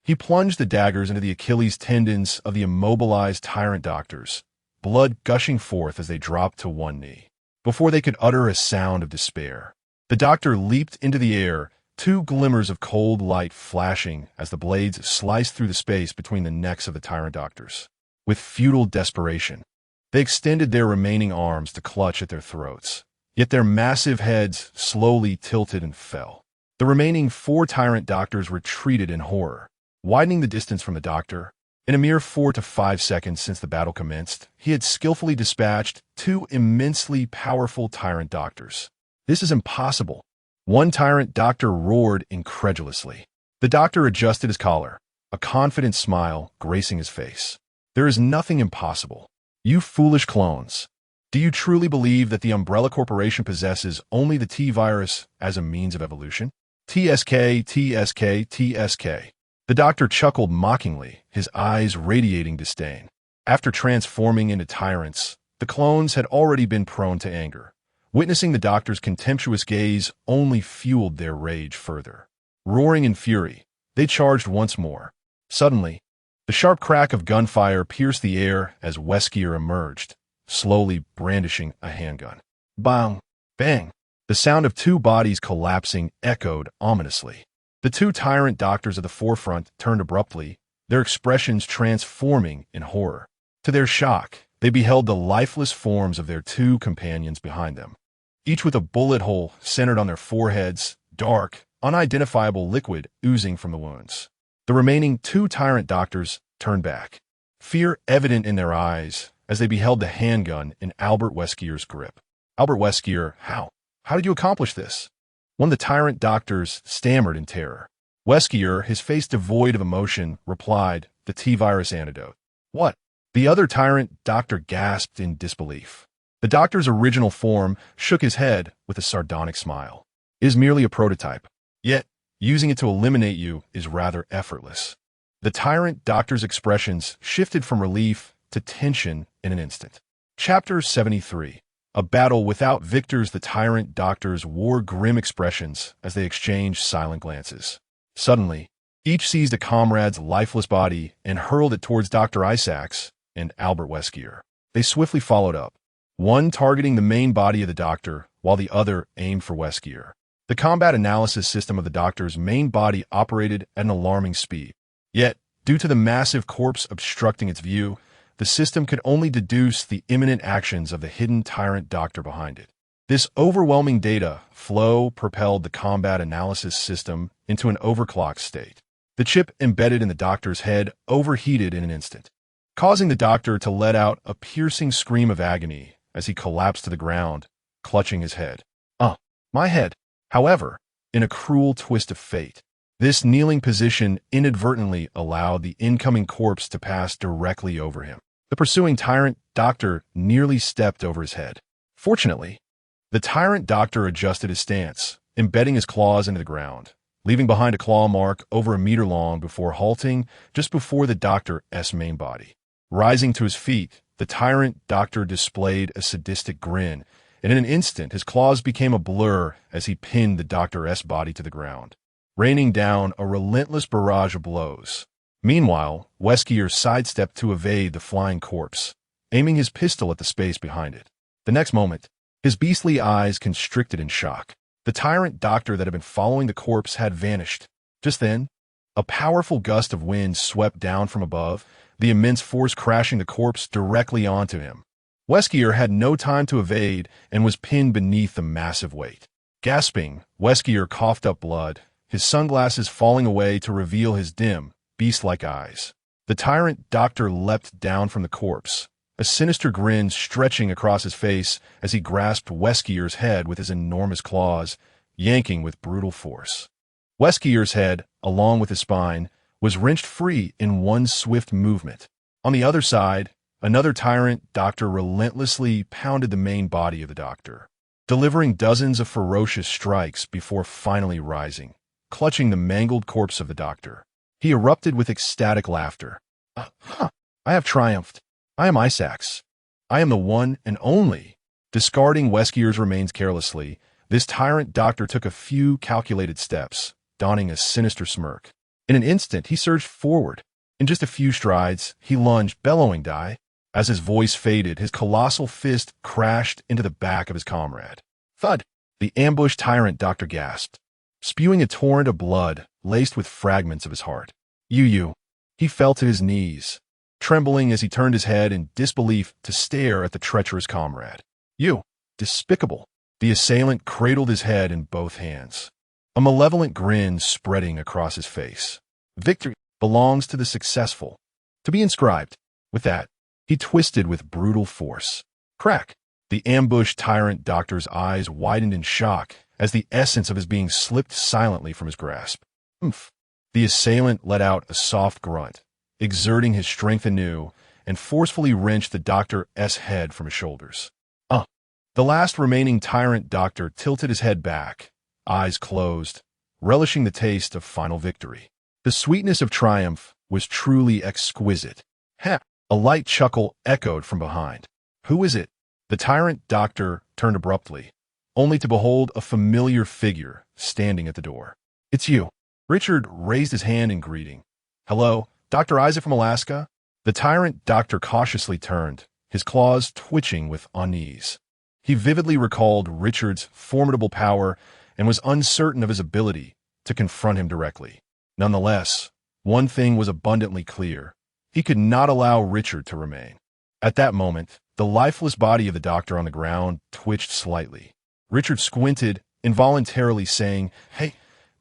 he plunged the daggers into the Achilles tendons of the immobilized tyrant doctors, blood gushing forth as they dropped to one knee. Before they could utter a sound of despair, the doctor leaped into the air, 2 glimmers of cold light flashing as the blades sliced through the space between the necks of the tyrant doctors. With futile desperation, they extended their remaining arms to clutch at their throats, yet their massive heads slowly tilted and fell. The remaining 4 tyrant doctors retreated in horror, widening the distance from the doctor. In a mere 4 to 5 seconds since the battle commenced, he had skillfully dispatched 2 immensely powerful tyrant doctors. "This is impossible," one tyrant doctor roared incredulously. The doctor adjusted his collar, a confident smile gracing his face. "There is nothing impossible. You foolish clones. Do you truly believe that the Umbrella Corporation possesses only the T-virus as a means of evolution? TSK, TSK, TSK. The doctor chuckled mockingly, his eyes radiating disdain. After transforming into tyrants, the clones had already been prone to anger. Witnessing the doctor's contemptuous gaze only fueled their rage further. Roaring in fury, they charged once more. Suddenly, the sharp crack of gunfire pierced the air as Weskier emerged, slowly brandishing a handgun. Bang! Bang! The sound of 2 bodies collapsing echoed ominously. The 2 tyrant doctors at the forefront turned abruptly, their expressions transforming in horror. To their shock, they beheld the lifeless forms of their 2 companions behind them, each with a bullet hole centered on their foreheads, dark, unidentifiable liquid oozing from the wounds. The remaining 2 tyrant doctors turned back, fear evident in their eyes as they beheld the handgun in Albert Weskier's grip. "Albert Weskier, how did you accomplish this?" One of the tyrant doctors stammered in terror. Weskier, his face devoid of emotion, replied, "The T-virus antidote." "What?" The other tyrant doctor gasped in disbelief. The doctor's original form shook his head with a sardonic smile. "It is merely a prototype. Yet, using it to eliminate you is rather effortless." The tyrant doctor's expressions shifted from relief to tension in an instant. Chapter 73. A battle without victors. The tyrant doctors wore grim expressions as they exchanged silent glances. Suddenly, each seized a comrade's lifeless body and hurled it towards Dr. Isaacs and Albert Weskier. They swiftly followed up, one targeting the main body of the doctor, while the other aimed for Weskier. The combat analysis system of the doctor's main body operated at an alarming speed. Yet, due to the massive corpse obstructing its view, the system could only deduce the imminent actions of the hidden tyrant doctor behind it. This overwhelming data flow propelled the combat analysis system into an overclocked state. The chip embedded in the doctor's head overheated in an instant, causing the doctor to let out a piercing scream of agony as he collapsed to the ground, clutching his head. My head. However, in a cruel twist of fate, this kneeling position inadvertently allowed the incoming corpse to pass directly over him. The pursuing tyrant doctor nearly stepped over his head. Fortunately, the tyrant doctor adjusted his stance, embedding his claws into the ground, leaving behind a claw mark over a meter long before halting just before the doctor's main body. Rising to his feet, the tyrant doctor displayed a sadistic grin, and in an instant his claws became a blur as he pinned the doctor's body to the ground, raining down a relentless barrage of blows. Meanwhile, Weskier sidestepped to evade the flying corpse, aiming his pistol at the space behind it. The next moment, his beastly eyes constricted in shock. The tyrant doctor that had been following the corpse had vanished. Just then, a powerful gust of wind swept down from above, the immense force crashing the corpse directly onto him. Weskier had no time to evade and was pinned beneath the massive weight. Gasping, Weskier coughed up blood, his sunglasses falling away to reveal his dim, beast-like eyes. The tyrant doctor leapt down from the corpse, a sinister grin stretching across his face as he grasped Weskier's head with his enormous claws, yanking with brutal force. Weskier's head, along with his spine, was wrenched free in one swift movement. On the other side, another tyrant doctor relentlessly pounded the main body of the doctor, delivering dozens of ferocious strikes before finally rising, clutching the mangled corpse of the doctor. He erupted with ecstatic laughter. I have triumphed. I am Isaac's. I am the one and only. Discarding Weskier's remains carelessly, this tyrant doctor took a few calculated steps, donning a sinister smirk. In an instant, he surged forward. In just a few strides, he lunged, bellowing, "Die!" As his voice faded, his colossal fist crashed into the back of his comrade. Thud! The ambushed tyrant doctor gasped, spewing a torrent of blood laced with fragments of his heart. You. He fell to his knees, trembling as he turned his head in disbelief to stare at the treacherous comrade. You! Despicable! The assailant cradled his head in both hands, a malevolent grin spreading across his face. Victory belongs to the successful, to be inscribed. With that, he twisted with brutal force. Crack! The ambushed tyrant doctor's eyes widened in shock as the essence of his being slipped silently from his grasp. Oomph! The assailant let out a soft grunt, exerting his strength anew, and forcefully wrenched the doctor's head from his shoulders. The last remaining tyrant doctor tilted his head back, eyes closed, relishing the taste of final victory. The sweetness of triumph was truly exquisite. Ha! A light chuckle echoed from behind. Who is it? The tyrant doctor turned abruptly, only to behold a familiar figure standing at the door. It's you. Richard raised his hand in greeting. Hello, Dr. Isaac from Alaska? The tyrant doctor cautiously turned, his claws twitching with unease. He vividly recalled Richard's formidable power and was uncertain of his ability to confront him directly. Nonetheless, one thing was abundantly clear. He could not allow Richard to remain. At that moment, the lifeless body of the doctor on the ground twitched slightly. Richard squinted, involuntarily saying, Hey,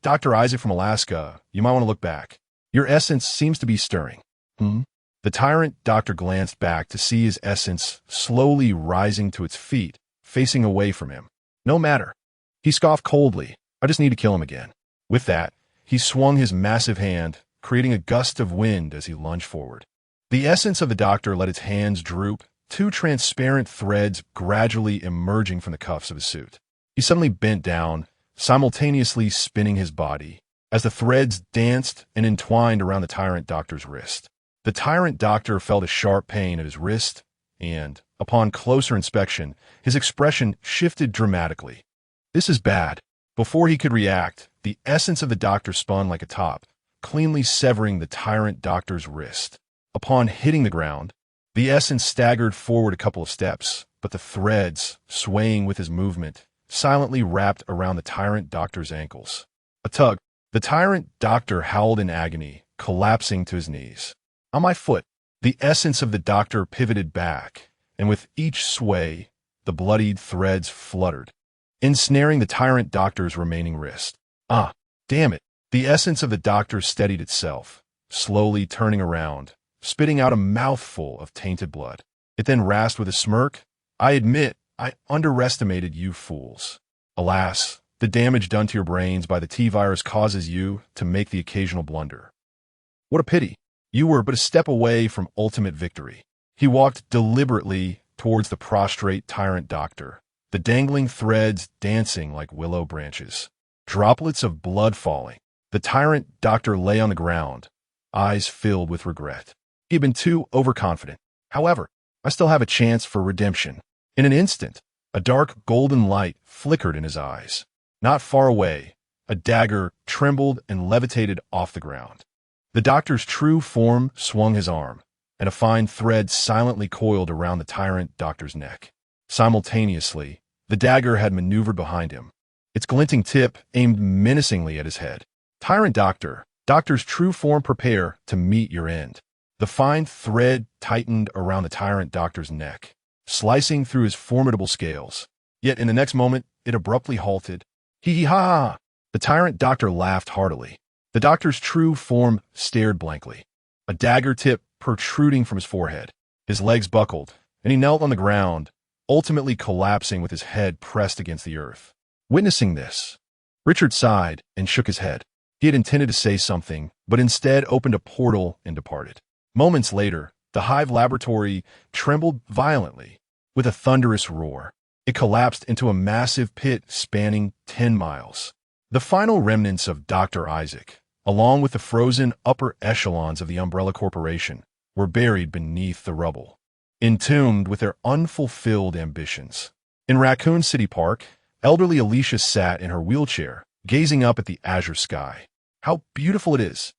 Dr. Isaac from Alaska, you might want to look back. Your essence seems to be stirring. The tyrant doctor glanced back to see his essence slowly rising to its feet, facing away from him. No matter. He scoffed coldly. I just need to kill him again. With that, he swung his massive hand, creating a gust of wind as he lunged forward. The essence of the doctor let its hands droop, two transparent threads gradually emerging from the cuffs of his suit. He suddenly bent down, simultaneously spinning his body, as the threads danced and entwined around the tyrant doctor's wrist. The tyrant doctor felt a sharp pain at his wrist, and, upon closer inspection, his expression shifted dramatically. This is bad. Before he could react, the essence of the doctor spun like a top, cleanly severing the tyrant doctor's wrist. Upon hitting the ground, the essence staggered forward a couple of steps, but the threads, swaying with his movement, silently wrapped around the tyrant doctor's ankles. A tug. The tyrant doctor howled in agony, collapsing to his knees. On my foot, the essence of the doctor pivoted back, and with each sway, the bloodied threads fluttered, ensnaring the tyrant doctor's remaining wrist. Damn it. The essence of the doctor steadied itself, slowly turning around, spitting out a mouthful of tainted blood. It then rasped with a smirk, "I admit, I underestimated you fools. Alas, the damage done to your brains by the T-virus causes you to make the occasional blunder. What a pity. You were but a step away from ultimate victory." He walked deliberately towards the prostrate tyrant doctor, the dangling threads dancing like willow branches. Droplets of blood falling. The tyrant doctor lay on the ground, eyes filled with regret. He had been too overconfident. "However, I still have a chance for redemption." In an instant, a dark golden light flickered in his eyes. Not far away, a dagger trembled and levitated off the ground. The doctor's true form swung his arm, and a fine thread silently coiled around the tyrant doctor's neck. Simultaneously, the dagger had maneuvered behind him, its glinting tip aimed menacingly at his head. "Tyrant doctor, doctor's true form, prepare to meet your end." The fine thread tightened around the tyrant doctor's neck, slicing through his formidable scales. Yet in the next moment, it abruptly halted. "Hee-hee-ha!" The tyrant doctor laughed heartily. The doctor's true form stared blankly, a dagger tip protruding from his forehead. His legs buckled, and he knelt on the ground, ultimately collapsing with his head pressed against the earth. Witnessing this, Richard sighed and shook his head. He had intended to say something, but instead opened a portal and departed. Moments later, the Hive laboratory trembled violently. With a thunderous roar, it collapsed into a massive pit spanning 10 miles. The final remnants of Dr. Isaac, along with the frozen upper echelons of the Umbrella Corporation, were buried beneath the rubble, entombed with their unfulfilled ambitions. In Raccoon City Park, elderly Alicia sat in her wheelchair, gazing up at the azure sky. "How beautiful it is!"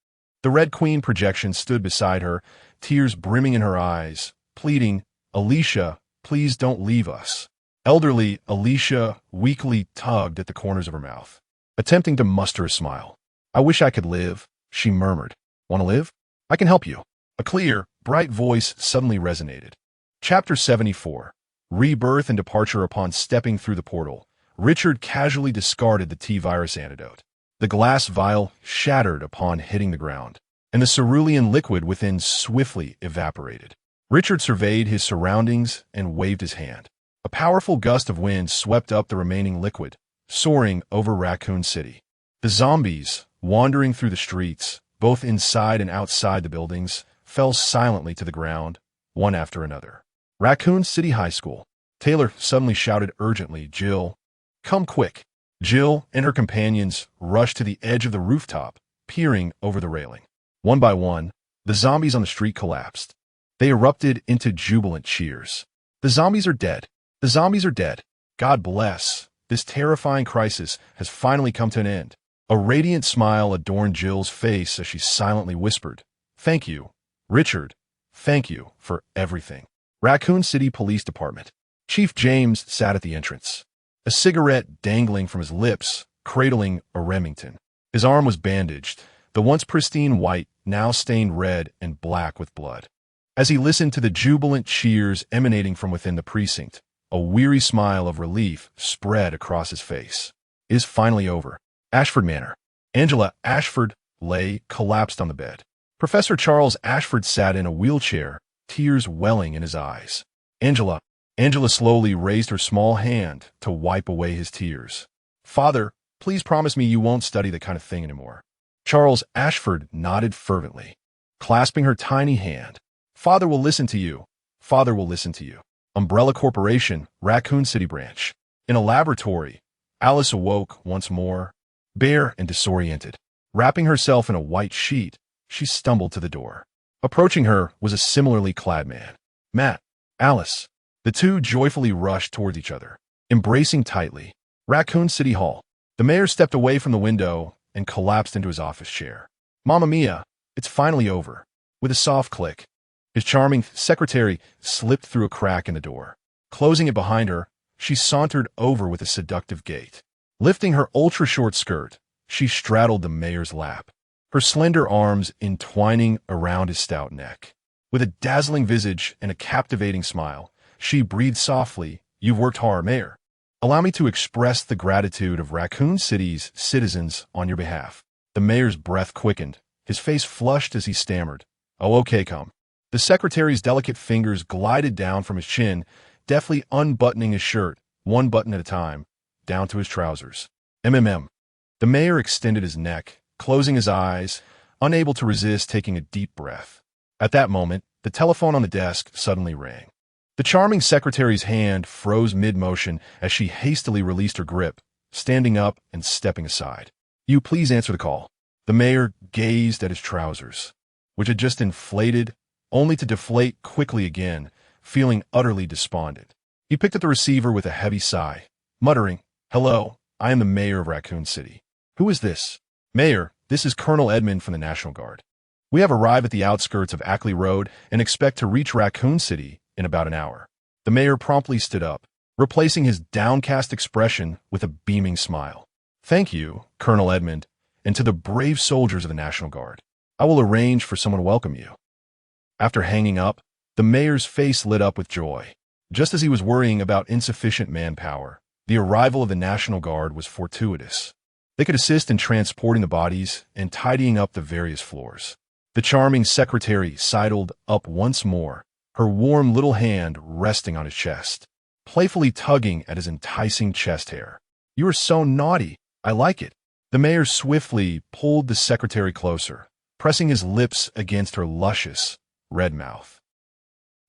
The Red Queen projection stood beside her, tears brimming in her eyes, pleading, "Alicia, please don't leave us." Elderly Alicia weakly tugged at the corners of her mouth, attempting to muster a smile. "I wish I could live," she murmured. "Want to live? I can help you." A clear, bright voice suddenly resonated. Chapter 74. Rebirth and Departure. Upon stepping through the portal, Richard casually discarded the T-virus antidote. The glass vial shattered upon hitting the ground, and the cerulean liquid within swiftly evaporated. Richard surveyed his surroundings and waved his hand. A powerful gust of wind swept up the remaining liquid, soaring over Raccoon City. The zombies, wandering through the streets, both inside and outside the buildings, fell silently to the ground, one after another. Raccoon City High School. Taylor suddenly shouted urgently, "Jill, come quick." Jill and her companions rushed to the edge of the rooftop, peering over the railing. One by one, the zombies on the street collapsed. They erupted into jubilant cheers. "The zombies are dead. The zombies are dead. God bless. This terrifying crisis has finally come to an end." A radiant smile adorned Jill's face as she silently whispered, "Thank you, Richard. Thank you for everything." Raccoon City Police Department. Chief James sat at the entrance, a cigarette dangling from his lips, cradling a Remington. His arm was bandaged, the once pristine white now stained red and black with blood. As he listened to the jubilant cheers emanating from within the precinct, a weary smile of relief spread across his face. "It is finally over." Ashford Manor. Angela Ashford lay collapsed on the bed. Professor Charles Ashford sat in a wheelchair, tears welling in his eyes. Angela slowly raised her small hand to wipe away his tears. "Father, please promise me you won't study that kind of thing anymore." Charles Ashford nodded fervently, clasping her tiny hand. "Father will listen to you. Father will listen to you." Umbrella Corporation, Raccoon City Branch. In a laboratory, Alice awoke once more, bare and disoriented. Wrapping herself in a white sheet, she stumbled to the door. Approaching her was a similarly clad man. "Matt, Alice." The two joyfully rushed towards each other, embracing tightly. Raccoon City Hall. The mayor stepped away from the window and collapsed into his office chair. "Mamma mia, it's finally over." With a soft click, his charming secretary slipped through a crack in the door. Closing it behind her, she sauntered over with a seductive gait. Lifting her ultra-short skirt, she straddled the mayor's lap, her slender arms entwining around his stout neck. With a dazzling visage and a captivating smile, she breathed softly, "You've worked hard, Mayor. Allow me to express the gratitude of Raccoon City's citizens on your behalf." The mayor's breath quickened. His face flushed as he stammered, "Oh, okay, come." The secretary's delicate fingers glided down from his chin, deftly unbuttoning his shirt, one button at a time, down to his trousers. MMM. The mayor extended his neck, closing his eyes, unable to resist taking a deep breath. At that moment, the telephone on the desk suddenly rang. The charming secretary's hand froze mid-motion as she hastily released her grip, standing up and stepping aside. "You please answer the call." The mayor gazed at his trousers, which had just inflated, only to deflate quickly again, feeling utterly despondent. He picked up the receiver with a heavy sigh, muttering, "Hello, I am the mayor of Raccoon City." "Who is this?" "Mayor, this is Colonel Edmund from the National Guard. We have arrived at the outskirts of Ackley Road and expect to reach Raccoon City in about an hour." The mayor promptly stood up, replacing his downcast expression with a beaming smile. "Thank you, Colonel Edmund, and to the brave soldiers of the National Guard. I will arrange for someone to welcome you." After hanging up, the mayor's face lit up with joy. Just as he was worrying about insufficient manpower, the arrival of the National Guard was fortuitous. They could assist in transporting the bodies and tidying up the various floors. The charming secretary sidled up once more, her warm little hand resting on his chest, playfully tugging at his enticing chest hair. "You are so naughty. I like it." The mayor swiftly pulled the secretary closer, pressing his lips against her luscious, red mouth.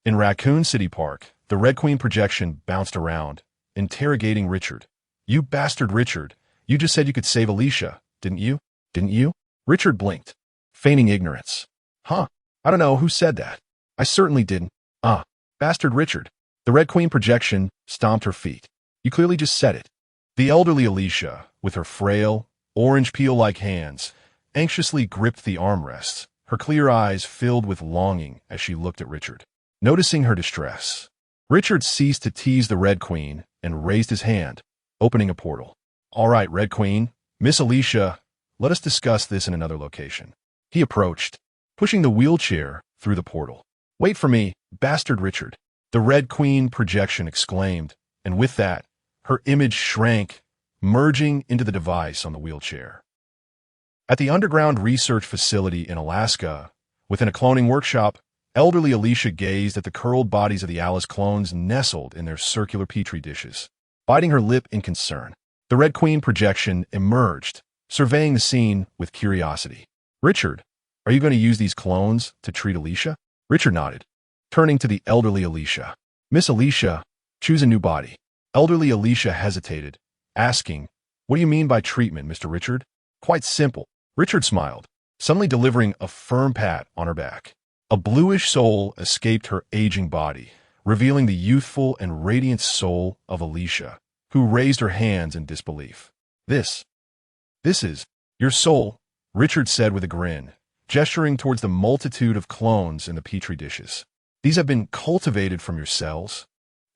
In Raccoon City Park, the Red Queen projection bounced around, interrogating Richard. "You bastard Richard, you just said you could save Alicia, didn't you? Didn't you?" Richard blinked, feigning ignorance. "Huh, I don't know who said that. I certainly didn't." Bastard Richard." The Red Queen projection stomped her feet. "You clearly just said it." The elderly Alicia, with her frail, orange peel-like hands, anxiously gripped the armrests, her clear eyes filled with longing as she looked at Richard. Noticing her distress, Richard ceased to tease the Red Queen and raised his hand, opening a portal. "All right, Red Queen, Miss Alicia, let us discuss this in another location." He approached, pushing the wheelchair through the portal. "Wait for me, bastard Richard," the Red Queen projection exclaimed, and with that, her image shrank, merging into the device on the wheelchair. At the underground research facility in Alaska, within a cloning workshop, elderly Alicia gazed at the curled bodies of the Alice clones nestled in their circular petri dishes, biting her lip in concern. The Red Queen projection emerged, surveying the scene with curiosity. "Richard, are you going to use these clones to treat Alicia?" Richard nodded, turning to the elderly Alicia. "Miss Alicia, choose a new body." Elderly Alicia hesitated, asking, "What do you mean by treatment, Mr. Richard?" "Quite simple." Richard smiled, suddenly delivering a firm pat on her back. A bluish soul escaped her aging body, revealing the youthful and radiant soul of Alicia, who raised her hands in disbelief. This is your soul," Richard said with a grin, gesturing towards the multitude of clones in the petri dishes. "These have been cultivated from your cells,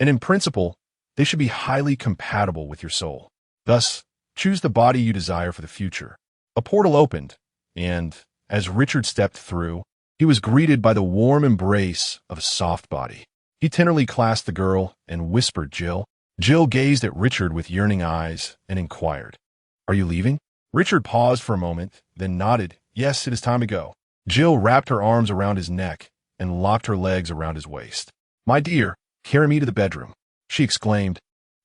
and in principle, they should be highly compatible with your soul. Thus, choose the body you desire for the future." A portal opened, and, as Richard stepped through, he was greeted by the warm embrace of a soft body. He tenderly clasped the girl and whispered, "Jill." Jill gazed at Richard with yearning eyes and inquired, "Are you leaving?" Richard paused for a moment, then nodded, "Yes, it is time to go." Jill wrapped her arms around his neck and locked her legs around his waist. "My dear, carry me to the bedroom," she exclaimed,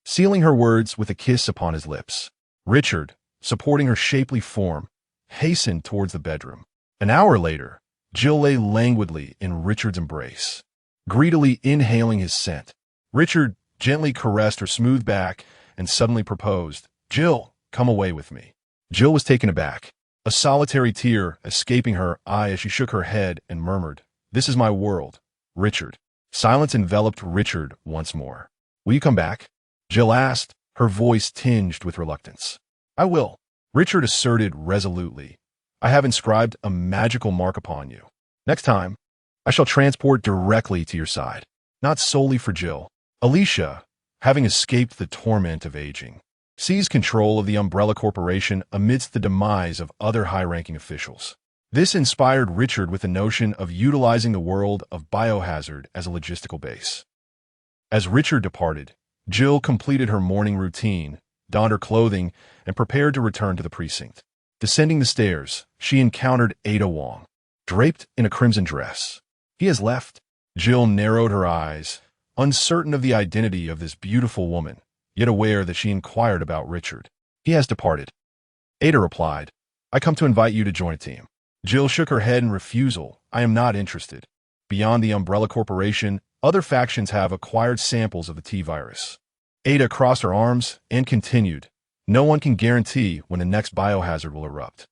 sealing her words with a kiss upon his lips. Richard, supporting her shapely form, hastened towards the bedroom. An hour later, Jill lay languidly in Richard's embrace, greedily inhaling his scent. Richard gently caressed her smooth back and suddenly proposed, "Jill, come away with me." Jill was taken aback, a solitary tear escaping her eye as she shook her head and murmured, "This is my world, Richard." Silence enveloped Richard once more. "Will you come back?" Jill asked, her voice tinged with reluctance. "I will," Richard asserted resolutely. "I have inscribed a magical mark upon you. Next time, I shall transport directly to your side." Not solely for Jill, Alicia, having escaped the torment of aging, seized control of the Umbrella Corporation amidst the demise of other high-ranking officials. This inspired Richard with the notion of utilizing the world of Biohazard as a logistical base. As Richard departed, Jill completed her morning routine, donned her clothing, and prepared to return to the precinct. Descending the stairs, she encountered Ada Wong, draped in a crimson dress. He has left. Jill narrowed her eyes, uncertain of the identity of this beautiful woman, yet aware that she inquired about Richard. He has departed. Ada replied, I come to invite you to join a team. Jill shook her head in refusal. I am not interested. Beyond the Umbrella Corporation, other factions have acquired samples of the T-virus. Ada crossed her arms and continued, no one can guarantee when the next biohazard will erupt.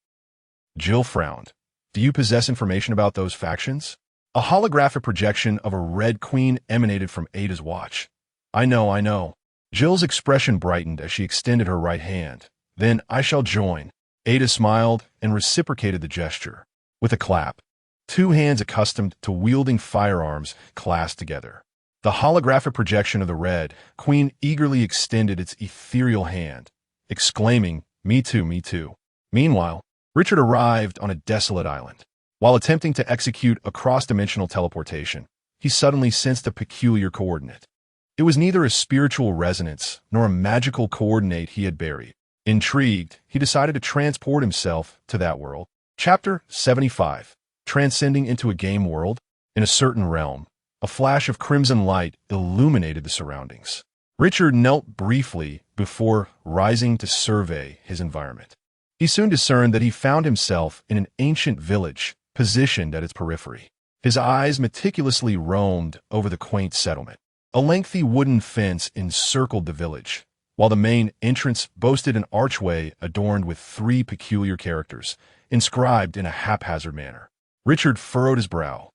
Jill frowned. Do you possess information about those factions? A holographic projection of a Red Queen emanated from Ada's watch. I know. Jill's expression brightened as she extended her right hand. Then I shall join. Ada smiled and reciprocated the gesture. With a clap, two hands accustomed to wielding firearms clasped together. The holographic projection of the Red Queen eagerly extended its ethereal hand, exclaiming, Me too. Meanwhile, Richard arrived on a desolate island. While attempting to execute a cross-dimensional teleportation, he suddenly sensed a peculiar coordinate. It was neither a spiritual resonance nor a magical coordinate he had buried. Intrigued, he decided to transport himself to that world. Chapter 75. Transcending into a game world. In a certain realm, a flash of crimson light illuminated the surroundings. Richard knelt briefly before rising to survey his environment. He soon discerned that he found himself in an ancient village positioned at its periphery. His eyes meticulously roamed over the quaint settlement. A lengthy wooden fence encircled the village, while the main entrance boasted an archway adorned with three peculiar characters, inscribed in a haphazard manner. Richard furrowed his brow,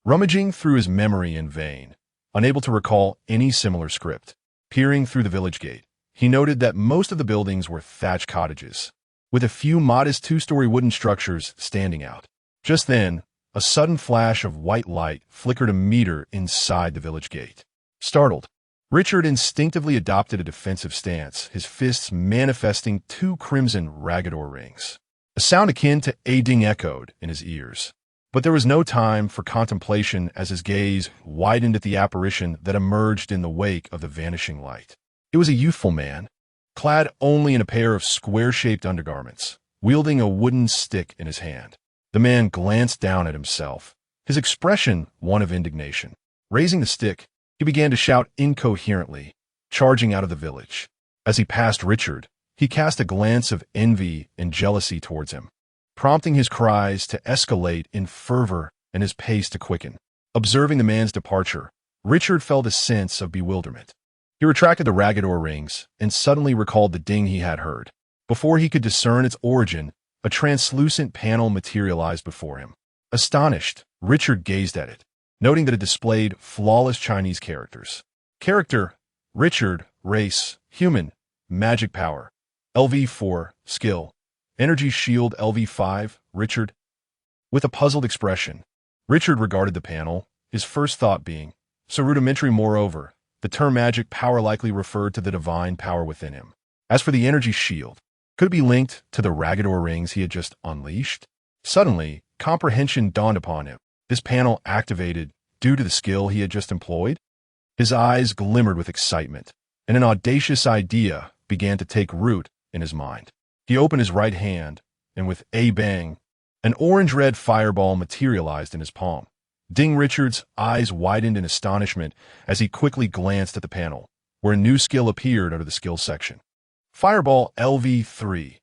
rummaging through his memory in vain, unable to recall any similar script. Peering through the village gate, he noted that most of the buildings were thatched cottages, with a few modest two-story wooden structures standing out. Just then, a sudden flash of white light flickered a meter inside the village gate. Startled, Richard instinctively adopted a defensive stance, his fists manifesting two crimson Ragador rings. A sound akin to a ding echoed in his ears. But there was no time for contemplation as his gaze widened at the apparition that emerged in the wake of the vanishing light. It was a youthful man, clad only in a pair of square-shaped undergarments, wielding a wooden stick in his hand. The man glanced down at himself, his expression one of indignation. Raising the stick, he began to shout incoherently, charging out of the village. As he passed Richard, he cast a glance of envy and jealousy towards him, prompting his cries to escalate in fervor and his pace to quicken. Observing the man's departure, Richard felt a sense of bewilderment. He retracted the Ragador rings and suddenly recalled the ding he had heard. Before he could discern its origin, a translucent panel materialized before him. Astonished, Richard gazed at it, noting that it displayed flawless Chinese characters. Character: Richard. Race: human. Magic power: LV4. Skill: Energy Shield LV5. Richard. With a puzzled expression, Richard regarded the panel, his first thought being, so rudimentary. Moreover, the term magic power likely referred to the divine power within him. As for the energy shield, could it be linked to the Ragador rings he had just unleashed? Suddenly, comprehension dawned upon him. This panel activated due to the skill he had just employed? His eyes glimmered with excitement, and an audacious idea began to take root in his mind. He opened his right hand, and with a bang, an orange-red fireball materialized in his palm. Ding! Richard's eyes widened in astonishment as he quickly glanced at the panel, where a new skill appeared under the skill section. Fireball LV3.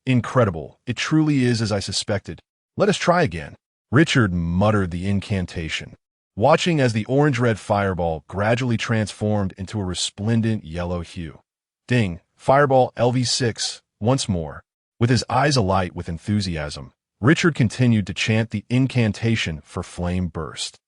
Incredible. It truly is as I suspected. Let us try again. Richard muttered the incantation, watching as the orange-red fireball gradually transformed into a resplendent yellow hue. Ding! Fireball LV6. Once more. With his eyes alight with enthusiasm, Richard continued to chant the incantation for flame burst.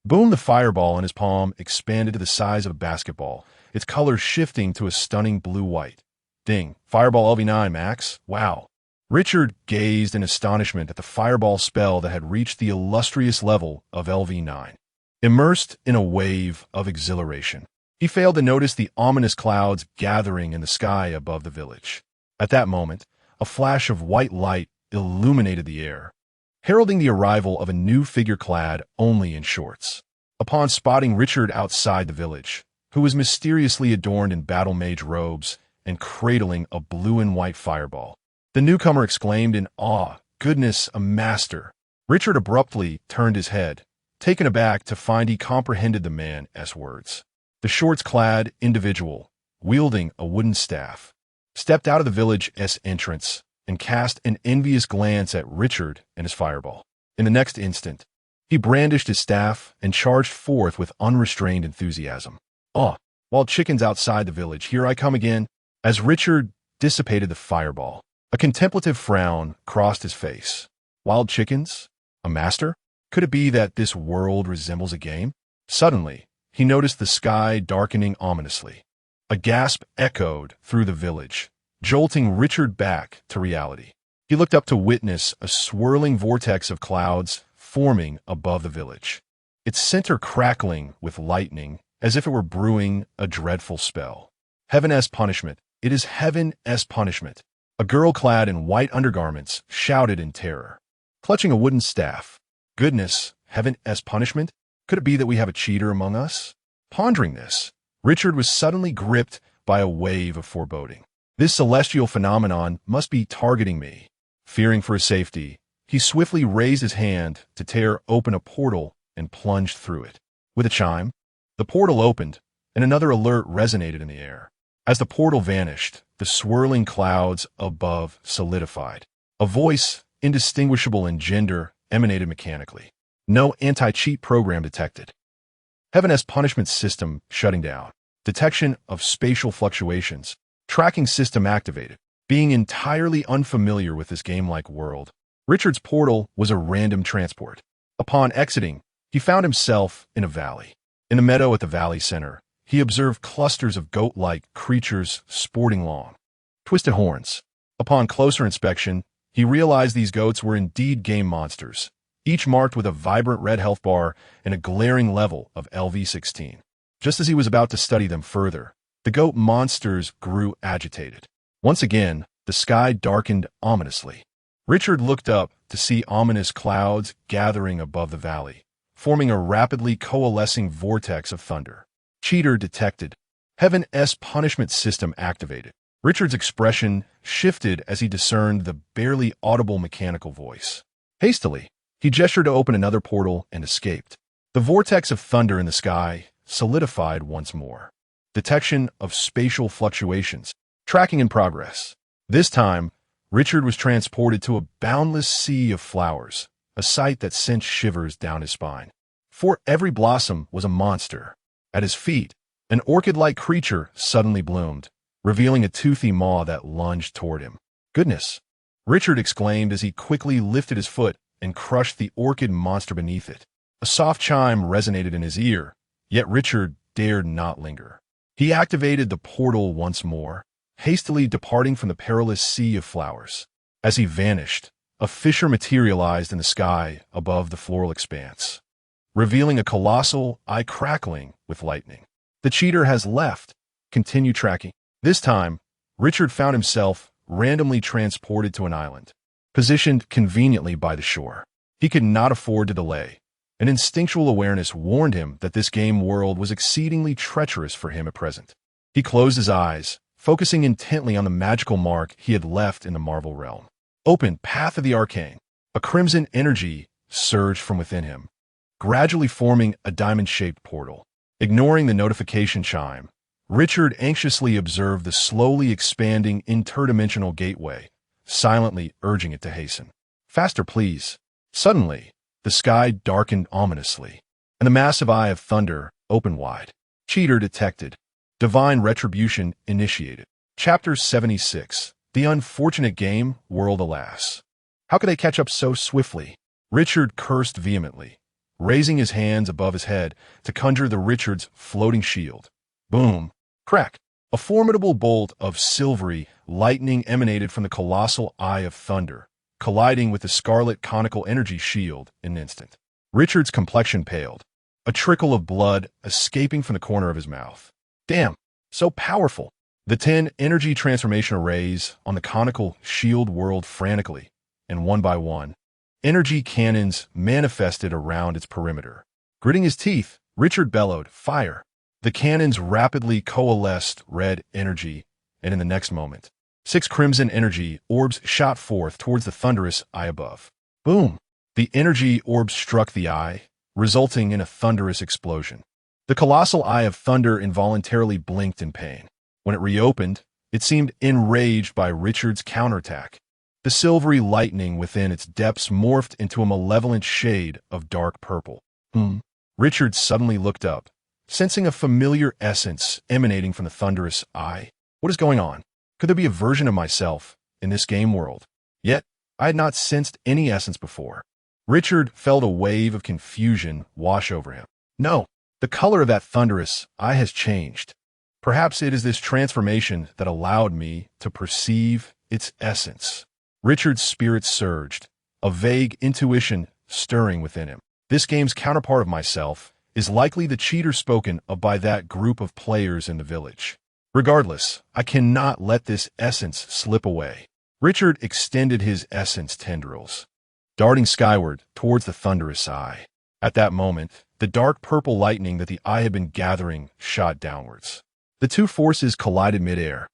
Boom! The fireball in his palm expanded to the size of a basketball, its color shifting to a stunning blue-white. Ding! Fireball LV9 max. Wow! Richard gazed in astonishment at the fireball spell that had reached the illustrious level of LV9. Immersed in a wave of exhilaration, he failed to notice the ominous clouds gathering in the sky above the village. At that moment, a flash of white light illuminated the air, heralding the arrival of a new figure clad only in shorts. Upon spotting Richard outside the village, who was mysteriously adorned in battle mage robes and cradling a blue and white fireball, the newcomer exclaimed in awe, "Goodness, a master!" Richard abruptly turned his head, taken aback to find he comprehended the man's words. The shorts-clad individual, wielding a wooden staff, stepped out of the village's entrance and cast an envious glance at Richard and his fireball. In the next instant, he brandished his staff and charged forth with unrestrained enthusiasm. "Oh, wild chickens outside the village, here I come again." As Richard dissipated the fireball, a contemplative frown crossed his face. Wild chickens? A master? Could it be that this world resembles a game? Suddenly, he noticed the sky darkening ominously. A gasp echoed through the village, jolting Richard back to reality. He looked up to witness a swirling vortex of clouds forming above the village, its center crackling with lightning as if it were brewing a dreadful spell. Heaven's punishment. It is heaven's punishment. A girl clad in white undergarments shouted in terror, clutching a wooden staff. Goodness, heaven's punishment? Could it be that we have a cheater among us? Pondering this, Richard was suddenly gripped by a wave of foreboding. This celestial phenomenon must be targeting me. Fearing for his safety, he swiftly raised his hand to tear open a portal and plunged through it. With a chime, the portal opened, and another alert resonated in the air. As the portal vanished, the swirling clouds above solidified. A voice, indistinguishable in gender, emanated mechanically. No anti-cheat program detected. Heaven's punishment system shutting down. Detection of spatial fluctuations. Tracking system activated. Being entirely unfamiliar with this game-like world, Richard's portal was a random transport. Upon exiting, he found himself in a valley. In the meadow at the valley center, he observed clusters of goat-like creatures sporting long, twisted horns. Upon closer inspection, he realized these goats were indeed game monsters, each marked with a vibrant red health bar and a glaring level of LV-16. Just as he was about to study them further, the goat monsters grew agitated. Once again, the sky darkened ominously. Richard looked up to see ominous clouds gathering above the valley, forming a rapidly coalescing vortex of thunder. Cheater detected. Heaven's punishment system activated. Richard's expression shifted as he discerned the barely audible mechanical voice. Hastily, he gestured to open another portal and escaped. The vortex of thunder in the sky solidified once more. Detection of spatial fluctuations. Tracking in progress. This time, Richard was transported to a boundless sea of flowers, a sight that sent shivers down his spine. For every blossom was a monster. At his feet, an orchid-like creature suddenly bloomed, revealing a toothy maw that lunged toward him. "Goodness!" Richard exclaimed as he quickly lifted his foot and crushed the orchid monster beneath it. A soft chime resonated in his ear, yet Richard dared not linger. He activated the portal once more, hastily departing from the perilous sea of flowers. As he vanished, a fissure materialized in the sky above the floral expanse, revealing a colossal eye crackling with lightning. The cheater has left. Continue tracking. This time, Richard found himself randomly transported to an island, positioned conveniently by the shore. He could not afford to delay. An instinctual awareness warned him that this game world was exceedingly treacherous for him at present. He closed his eyes, focusing intently on the magical mark he had left in the Marvel realm. Open Path of the Arcane. A crimson energy surged from within him, gradually forming a diamond-shaped portal. Ignoring the notification chime, Richard anxiously observed the slowly expanding interdimensional gateway, silently urging it to hasten. "Faster, please." Suddenly, the sky darkened ominously, and the massive eye of thunder opened wide. Cheater detected. Divine retribution initiated. Chapter 76. The unfortunate game world, alas. How could they catch up so swiftly? Richard cursed vehemently, raising his hands above his head to conjure the Richard's floating shield. Boom! Crack! A formidable bolt of silvery lightning emanated from the colossal eye of thunder, colliding with the scarlet conical energy shield in an instant. Richard's complexion paled, a trickle of blood escaping from the corner of his mouth. Damn! So powerful! The 10 energy transformation arrays on the conical shield whirled frantically, and one by one, energy cannons manifested around its perimeter. Gritting his teeth, Richard bellowed, "Fire!" The cannons rapidly coalesced red energy, and in the next moment, 6 crimson energy orbs shot forth towards the thunderous eye above. Boom! The energy orbs struck the eye, resulting in a thunderous explosion. The colossal eye of thunder involuntarily blinked in pain. When it reopened, it seemed enraged by Richard's counterattack. The silvery lightning within its depths morphed into a malevolent shade of dark purple. Richard suddenly looked up, sensing a familiar essence emanating from the thunderous eye. What is going on? Could there be a version of myself in this game world? Yet, I had not sensed any essence before. Richard felt a wave of confusion wash over him. No, the color of that thunderous eye has changed. Perhaps it is this transformation that allowed me to perceive its essence. Richard's spirit surged, a vague intuition stirring within him. This game's counterpart of myself is likely the cheater spoken of by that group of players in the village. Regardless, I cannot let this essence slip away. Richard extended his essence tendrils, darting skyward towards the thunderous eye. At that moment, the dark purple lightning that the eye had been gathering shot downwards. The two forces collided midair.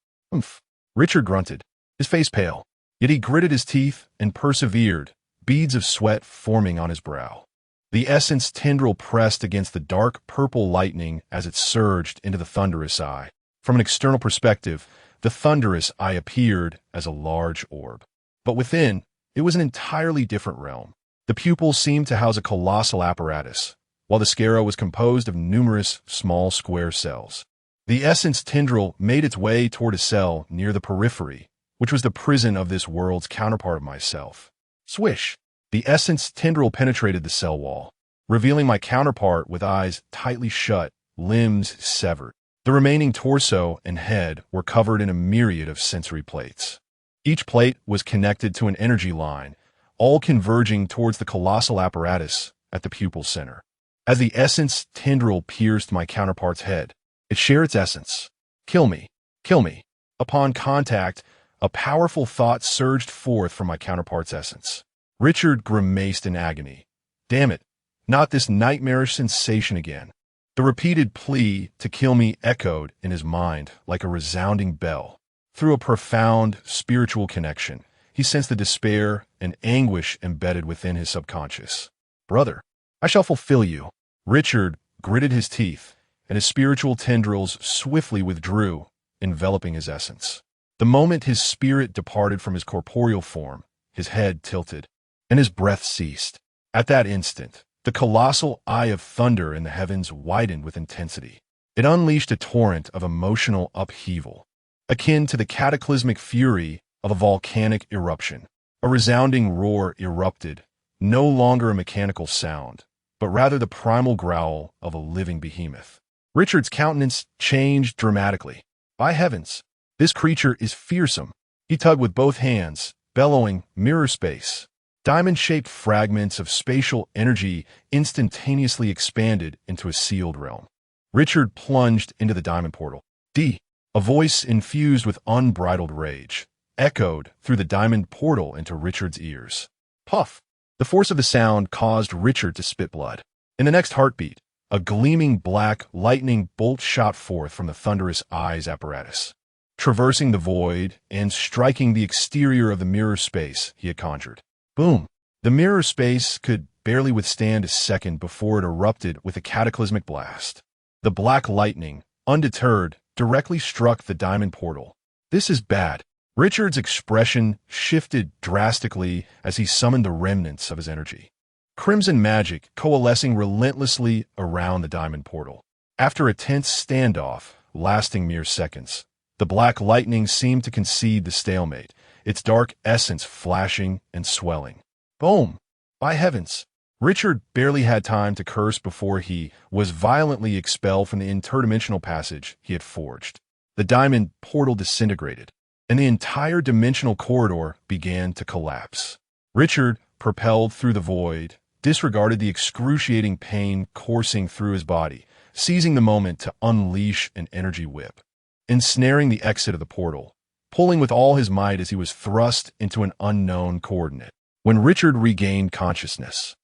Richard grunted, his face pale, yet he gritted his teeth and persevered, beads of sweat forming on his brow. The essence tendril pressed against the dark purple lightning as it surged into the thunderous eye. From an external perspective, the thunderous eye appeared as a large orb. But within, it was an entirely different realm. The pupils seemed to house a colossal apparatus, while the sclera was composed of numerous small square cells. The essence tendril made its way toward a cell near the periphery, which was the prison of this world's counterpart of myself. Swish! The essence tendril penetrated the cell wall, revealing my counterpart with eyes tightly shut, limbs severed. The remaining torso and head were covered in a myriad of sensory plates. Each plate was connected to an energy line, all converging towards the colossal apparatus at the pupil center. As the essence tendril pierced my counterpart's head, it shared its essence. Kill me. Kill me. Upon contact, a powerful thought surged forth from my counterpart's essence. Richard grimaced in agony. Damn it, not this nightmarish sensation again. The repeated plea to kill me echoed in his mind like a resounding bell. Through a profound spiritual connection, he sensed the despair and anguish embedded within his subconscious. Brother, I shall fulfill you. Richard gritted his teeth, and his spiritual tendrils swiftly withdrew, enveloping his essence. The moment his spirit departed from his corporeal form, his head tilted, and his breath ceased. At that instant, the colossal eye of thunder in the heavens widened with intensity. It unleashed a torrent of emotional upheaval, akin to the cataclysmic fury of a volcanic eruption. A resounding roar erupted, no longer a mechanical sound, but rather the primal growl of a living behemoth. Richard's countenance changed dramatically. By heavens, this creature is fearsome. He tugged with both hands, bellowing mirror space. Diamond-shaped fragments of spatial energy instantaneously expanded into a sealed realm. Richard plunged into the diamond portal. A voice infused with unbridled rage echoed through the diamond portal into Richard's ears. Puff! The force of the sound caused Richard to spit blood. In the next heartbeat, a gleaming black lightning bolt shot forth from the thunderous eye's apparatus, traversing the void and striking the exterior of the mirror space he had conjured. Boom! The mirror space could barely withstand a second before it erupted with a cataclysmic blast. The black lightning, undeterred, directly struck the diamond portal. This is bad. Richard's expression shifted drastically as he summoned the remnants of his energy. Crimson magic coalescing relentlessly around the diamond portal. After a tense standoff, lasting mere seconds, the black lightning seemed to concede the stalemate, its dark essence flashing and swelling. Boom! By heavens! Richard barely had time to curse before he was violently expelled from the interdimensional passage he had forged. The diamond portal disintegrated, and the entire dimensional corridor began to collapse. Richard, propelled through the void, disregarded the excruciating pain coursing through his body, seizing the moment to unleash an energy whip, ensnaring the exit of the portal, pulling with all his might as he was thrust into an unknown coordinate. When Richard regained consciousness,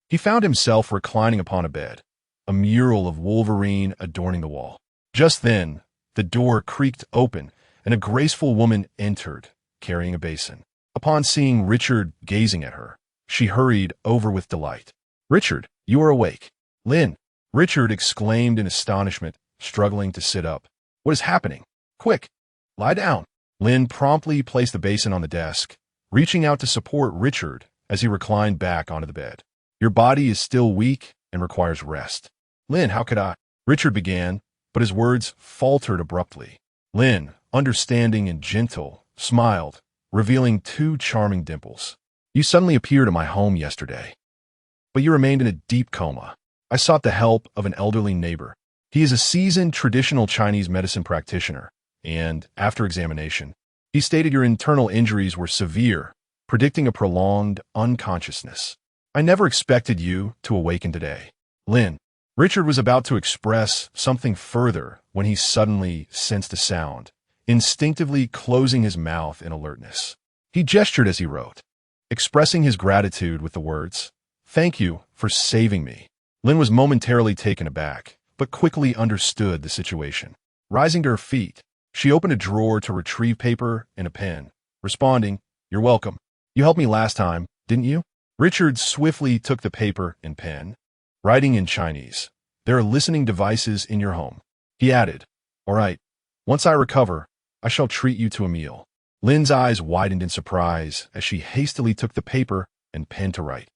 he found himself reclining upon a bed, a mural of Wolverine adorning the wall. Just then, the door creaked open, and a graceful woman entered, carrying a basin. Upon seeing Richard gazing at her, she hurried over with delight. "Richard, you are awake. Lynn! Richard exclaimed in astonishment, struggling to sit up. What is happening? Quick! Lie down! Lynn promptly placed the basin on the desk, reaching out to support Richard as he reclined back onto the bed. Your body is still weak and requires rest. Lynn, how could I? Richard began, but his words faltered abruptly. Lynn, understanding and gentle, smiled, revealing two charming dimples. You suddenly appeared at my home yesterday, but you remained in a deep coma. I sought the help of an elderly neighbor. He is a seasoned traditional Chinese medicine practitioner, and, after examination, he stated your internal injuries were severe, predicting a prolonged unconsciousness. I never expected you to awaken today. Lynn. Richard was about to express something further when he suddenly sensed a sound, instinctively closing his mouth in alertness. He gestured as he wrote, expressing his gratitude with the words, "Thank you for saving me." Lynn was momentarily taken aback, but quickly understood the situation. Rising to her feet, she opened a drawer to retrieve paper and a pen, responding, "You're welcome. You helped me last time, didn't you?" Richard swiftly took the paper and pen, writing in Chinese, "There are listening devices in your home." He added, "All right, once I recover, I shall treat you to a meal." Lynn's eyes widened in surprise as she hastily took the paper and pen to write.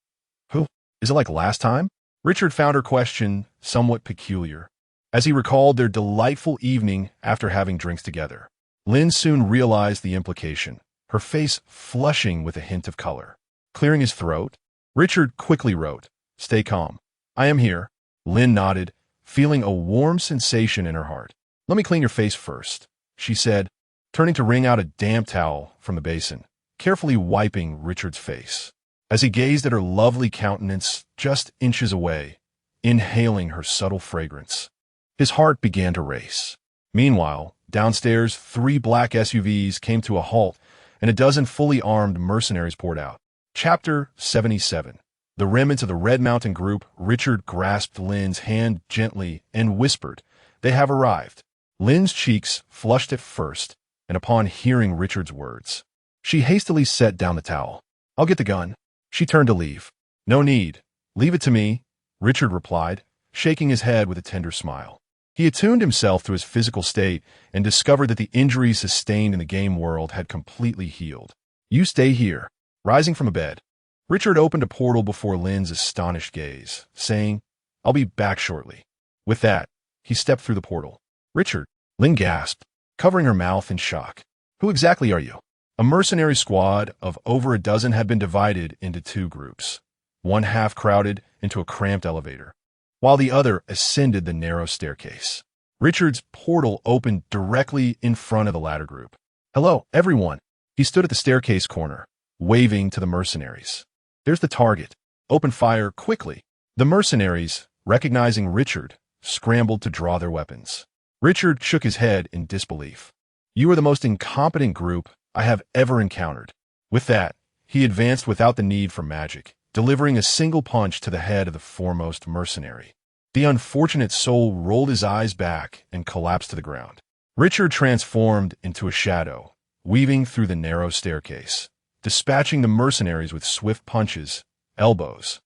"Who? Is it like last time?" Richard found her question somewhat peculiar, as he recalled their delightful evening after having drinks together. Lynn soon realized the implication, her face flushing with a hint of color. Clearing his throat, Richard quickly wrote, "Stay calm. I am here." Lynn nodded, feeling a warm sensation in her heart. "Let me clean your face first," she said, turning to wring out a damp towel from the basin, carefully wiping Richard's face. As he gazed at her lovely countenance just inches away, inhaling her subtle fragrance, his heart began to race. Meanwhile, downstairs, 3 black SUVs came to a halt, and a dozen fully armed mercenaries poured out. Chapter 77. The remnants of the Red Mountain Group. Richard grasped Lynn's hand gently and whispered, "They have arrived." Lynn's cheeks flushed at first, and upon hearing Richard's words, she hastily set down the towel. "I'll get the gun." She turned to leave. "No need. Leave it to me," Richard replied, shaking his head with a tender smile. He attuned himself to his physical state and discovered that the injuries sustained in the game world had completely healed. "You stay here." Rising from a bed, Richard opened a portal before Lynn's astonished gaze, saying, "I'll be back shortly." With that, he stepped through the portal. "Richard," Lynn gasped, covering her mouth in shock. "Who exactly are you?" A mercenary squad of over a dozen had been divided into 2 groups, one half crowded into a cramped elevator, while the other ascended the narrow staircase. Richard's portal opened directly in front of the latter group. "Hello, everyone." He stood at the staircase corner, waving to the mercenaries. "There's the target. Open fire quickly." The mercenaries, recognizing Richard, scrambled to draw their weapons. Richard shook his head in disbelief. "You are the most incompetent group I have ever encountered." With that, he advanced without the need for magic, delivering a single punch to the head of the foremost mercenary. The unfortunate soul rolled his eyes back and collapsed to the ground. Richard transformed into a shadow, weaving through the narrow staircase, dispatching the mercenaries with swift punches, elbows,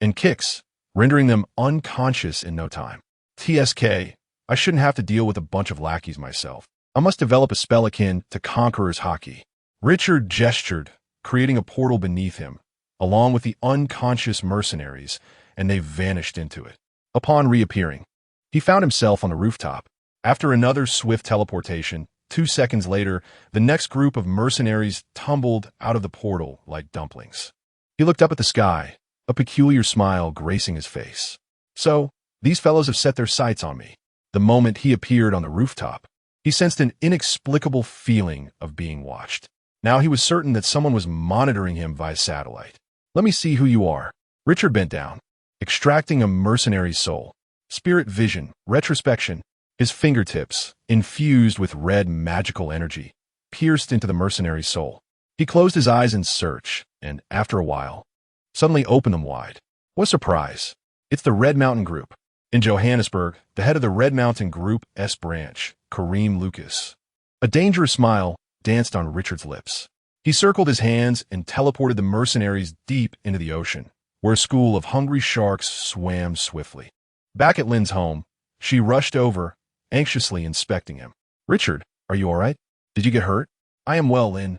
and kicks, rendering them unconscious in no time. TSK, I shouldn't have to deal with a bunch of lackeys myself. I must develop a spell akin to Conqueror's Hockey. Richard gestured, creating a portal beneath him, along with the unconscious mercenaries, and they vanished into it. Upon reappearing, he found himself on the rooftop. After another swift teleportation, 2 seconds later, the next group of mercenaries tumbled out of the portal like dumplings. He looked up at the sky, a peculiar smile gracing his face. "So, these fellows have set their sights on me." The moment he appeared on the rooftop, he sensed an inexplicable feeling of being watched. Now he was certain that someone was monitoring him via satellite. "Let me see who you are." Richard bent down, extracting a mercenary's soul. Spirit vision, retrospection. His fingertips, infused with red magical energy, pierced into the mercenary's soul. He closed his eyes in search, and after a while, suddenly opened them wide. What a surprise! It's the Red Mountain Group. In Johannesburg, the head of the Red Mountain Group S branch, Kareem Lucas. A dangerous smile danced on Richard's lips. He circled his hands and teleported the mercenaries deep into the ocean, where a school of hungry sharks swam swiftly. Back at Lynn's home, she rushed over, anxiously inspecting him. "Richard, are you all right? Did you get hurt?" "I am well, Lynn."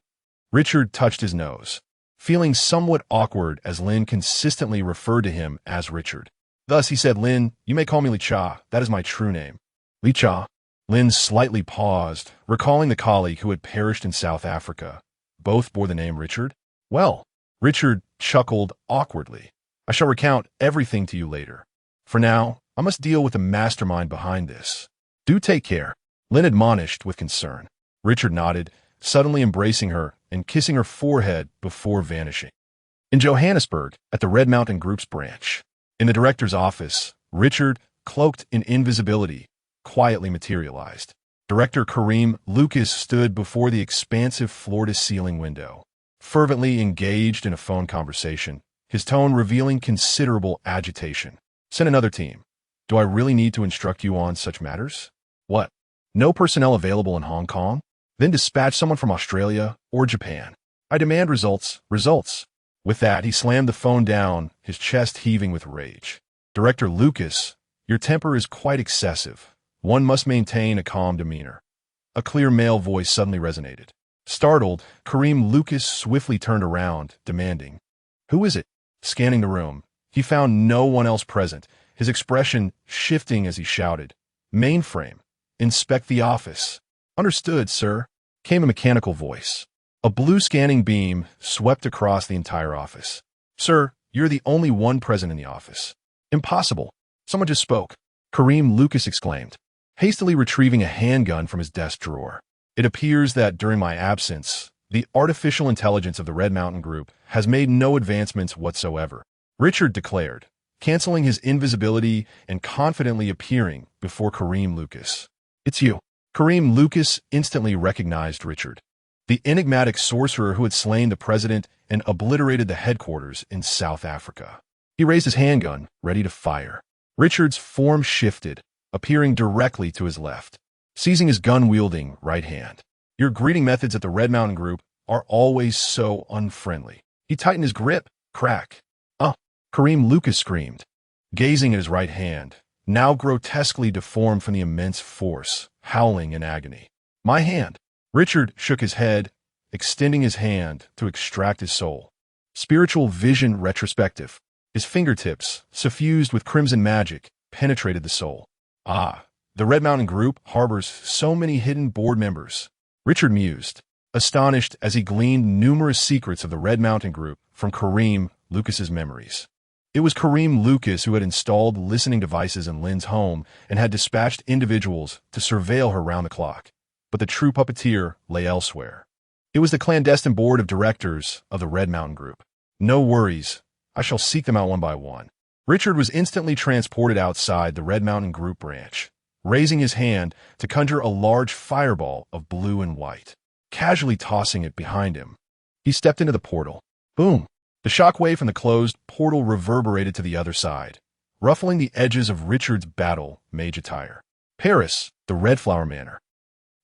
Richard touched his nose, feeling somewhat awkward as Lynn consistently referred to him as Richard. Thus he said, "Lynn, you may call me Li Cha. That is my true name." "Li Cha?" Lynn slightly paused, recalling the colleague who had perished in South Africa. Both bore the name Richard? "Well," Richard chuckled awkwardly, "I shall recount everything to you later. For now, I must deal with the mastermind behind this. Do take care," Lynn admonished with concern. Richard nodded, suddenly embracing her and kissing her forehead before vanishing. In Johannesburg, at the Red Mountain Group's branch, in the director's office, Richard, cloaked in invisibility, quietly materialized. Director Kareem Lucas stood before the expansive floor-to-ceiling window, fervently engaged in a phone conversation, his tone revealing considerable agitation. "Send another team. Do I really need to instruct you on such matters? What? No personnel available in Hong Kong? Then dispatch someone from Australia or Japan. I demand results, results." With that, he slammed the phone down, his chest heaving with rage. "Director Lucas, your temper is quite excessive. One must maintain a calm demeanor." A clear male voice suddenly resonated. Startled, Kareem Lucas swiftly turned around, demanding, "Who is it?" Scanning the room, he found no one else present, his expression shifting as he shouted, "Mainframe, inspect the office." "Understood, sir," came a mechanical voice. A blue scanning beam swept across the entire office. "Sir, you're the only one present in the office." "Impossible. Someone just spoke," Kareem Lucas exclaimed, hastily retrieving a handgun from his desk drawer. "It appears that during my absence, the artificial intelligence of the Red Mountain Group has made no advancements whatsoever," Richard declared, canceling his invisibility and confidently appearing before Kareem Lucas. "It's you." Kareem Lucas instantly recognized Richard, the enigmatic sorcerer who had slain the president and obliterated the headquarters in South Africa. He raised his handgun, ready to fire. Richard's form shifted, appearing directly to his left, seizing his gun-wielding right hand. "Your greeting methods at the Red Mountain Group are always so unfriendly." He tightened his grip. Crack. "Oh!" Kareem Lucas screamed, gazing at his right hand, now grotesquely deformed from the immense force, howling in agony. "My hand." Richard shook his head, extending his hand to extract his soul. Spiritual vision retrospective. His fingertips, suffused with crimson magic, penetrated the soul. "Ah, the Red Mountain Group harbors so many hidden board members," Richard mused, astonished as he gleaned numerous secrets of the Red Mountain Group from Kareem Lucas's memories. It was Kareem Lucas who had installed listening devices in Lynn's home and had dispatched individuals to surveil her round the clock. But the true puppeteer lay elsewhere. It was the clandestine board of directors of the Red Mountain Group. "No worries. I shall seek them out one by one." Richard was instantly transported outside the Red Mountain Group branch, raising his hand to conjure a large fireball of blue and white, casually tossing it behind him. He stepped into the portal. Boom! The shockwave from the closed portal reverberated to the other side, ruffling the edges of Richard's battle mage attire. Paris, the Red Flower Manor.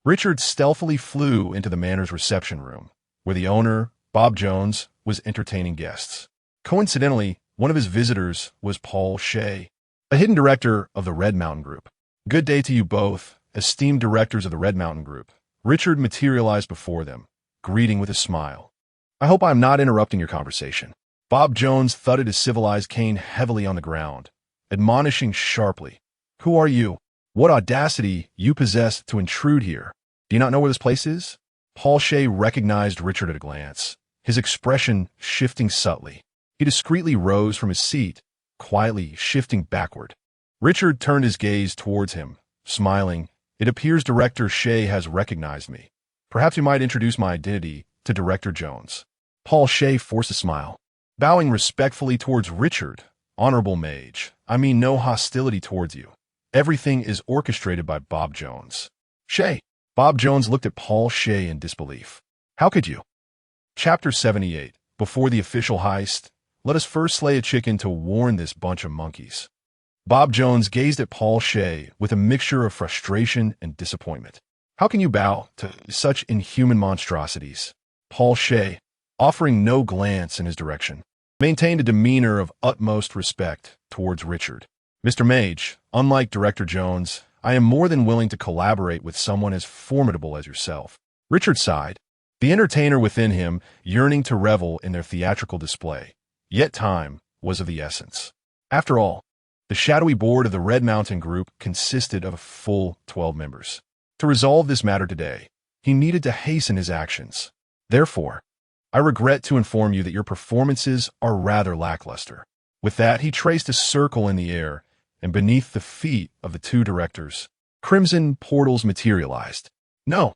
Richard stealthily flew into the manor's reception room, where the owner, Bob Jones, was entertaining guests. Coincidentally, one of his visitors was Paul Shea, a hidden director of the Red Mountain Group. "Good day to you both, esteemed directors of the Red Mountain Group." Richard materialized before them, greeting with a smile. "I hope I am not interrupting your conversation." Bob Jones thudded his civilized cane heavily on the ground, admonishing sharply, "Who are you? What audacity you possess to intrude here? Do you not know where this place is?" Paul Shea recognized Richard at a glance, his expression shifting subtly. He discreetly rose from his seat, quietly shifting backward. Richard turned his gaze towards him, smiling. "It appears Director Shea has recognized me. Perhaps you might introduce my identity to Director Jones." Paul Shea forced a smile, bowing respectfully towards Richard. "Honorable Mage, I mean no hostility towards you. Everything is orchestrated by Bob Jones." "Shea." Bob Jones looked at Paul Shea in disbelief. "How could you?" Chapter 78. Before the official heist, let us first slay a chicken to warn this bunch of monkeys. Bob Jones gazed at Paul Shea with a mixture of frustration and disappointment. "How can you bow to such inhuman monstrosities?" Paul Shea, offering no glance in his direction, maintained a demeanor of utmost respect towards Richard. Mr. Mage, unlike Director Jones, I am more than willing to collaborate with someone as formidable as yourself. Richard sighed, the entertainer within him yearning to revel in their theatrical display. Yet time was of the essence. After all, the shadowy board of the Red Mountain Group consisted of a full 12 members. To resolve this matter today, he needed to hasten his actions. Therefore, I regret to inform you that your performances are rather lackluster. With that, he traced a circle in the air, and beneath the feet of the two directors, crimson portals materialized. No,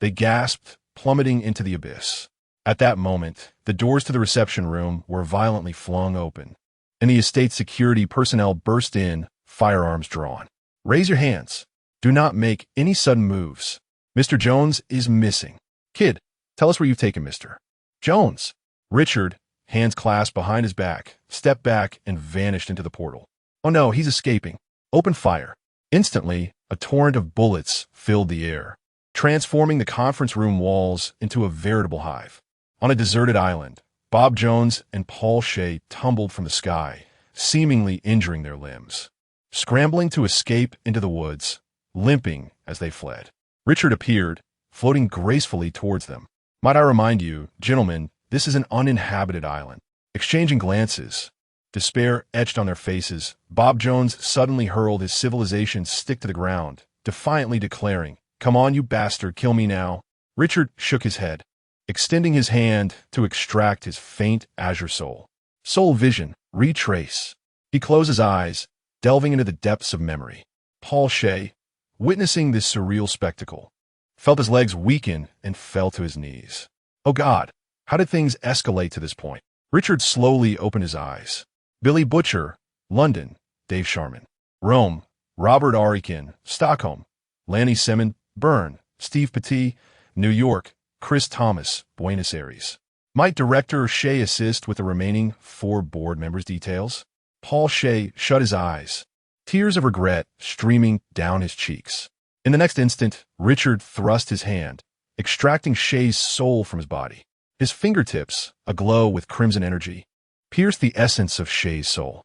they gasped, plummeting into the abyss. At that moment, the doors to the reception room were violently flung open, and the estate security personnel burst in, firearms drawn. Raise your hands. Do not make any sudden moves. Mr. Jones is missing. Kid, tell us where you've taken Mr. Jones. Richard, hands clasped behind his back, stepped back and vanished into the portal. Oh no, he's escaping. Open fire. Instantly, a torrent of bullets filled the air, transforming the conference room walls into a veritable hive. On a deserted island, Bob Jones and Paul Shea tumbled from the sky, seemingly injuring their limbs. Scrambling to escape into the woods, limping as they fled, Richard appeared, floating gracefully towards them. Might I remind you, gentlemen, this is an uninhabited island. Exchanging glances, despair etched on their faces, Bob Jones suddenly hurled his civilization stick to the ground, defiantly declaring, "Come on, you bastard, kill me now." Richard shook his head, extending his hand to extract his faint azure soul. Soul vision, retrace. He closed his eyes, delving into the depths of memory. Paul Shea, witnessing this surreal spectacle, felt his legs weaken and fell to his knees. Oh God, how did things escalate to this point? Richard slowly opened his eyes. Billy Butcher, London, Dave Sharman. Rome, Robert Arikin, Stockholm. Lanny Semin, Bern. Steve Petit, New York. Chris Thomas, Buenos Aires. Might Director Shea assist with the remaining 4 board members' details? Paul Shea shut his eyes, tears of regret streaming down his cheeks. In the next instant, Richard thrust his hand, extracting Shea's soul from his body. His fingertips, aglow with crimson energy, pierced the essence of Shea's soul.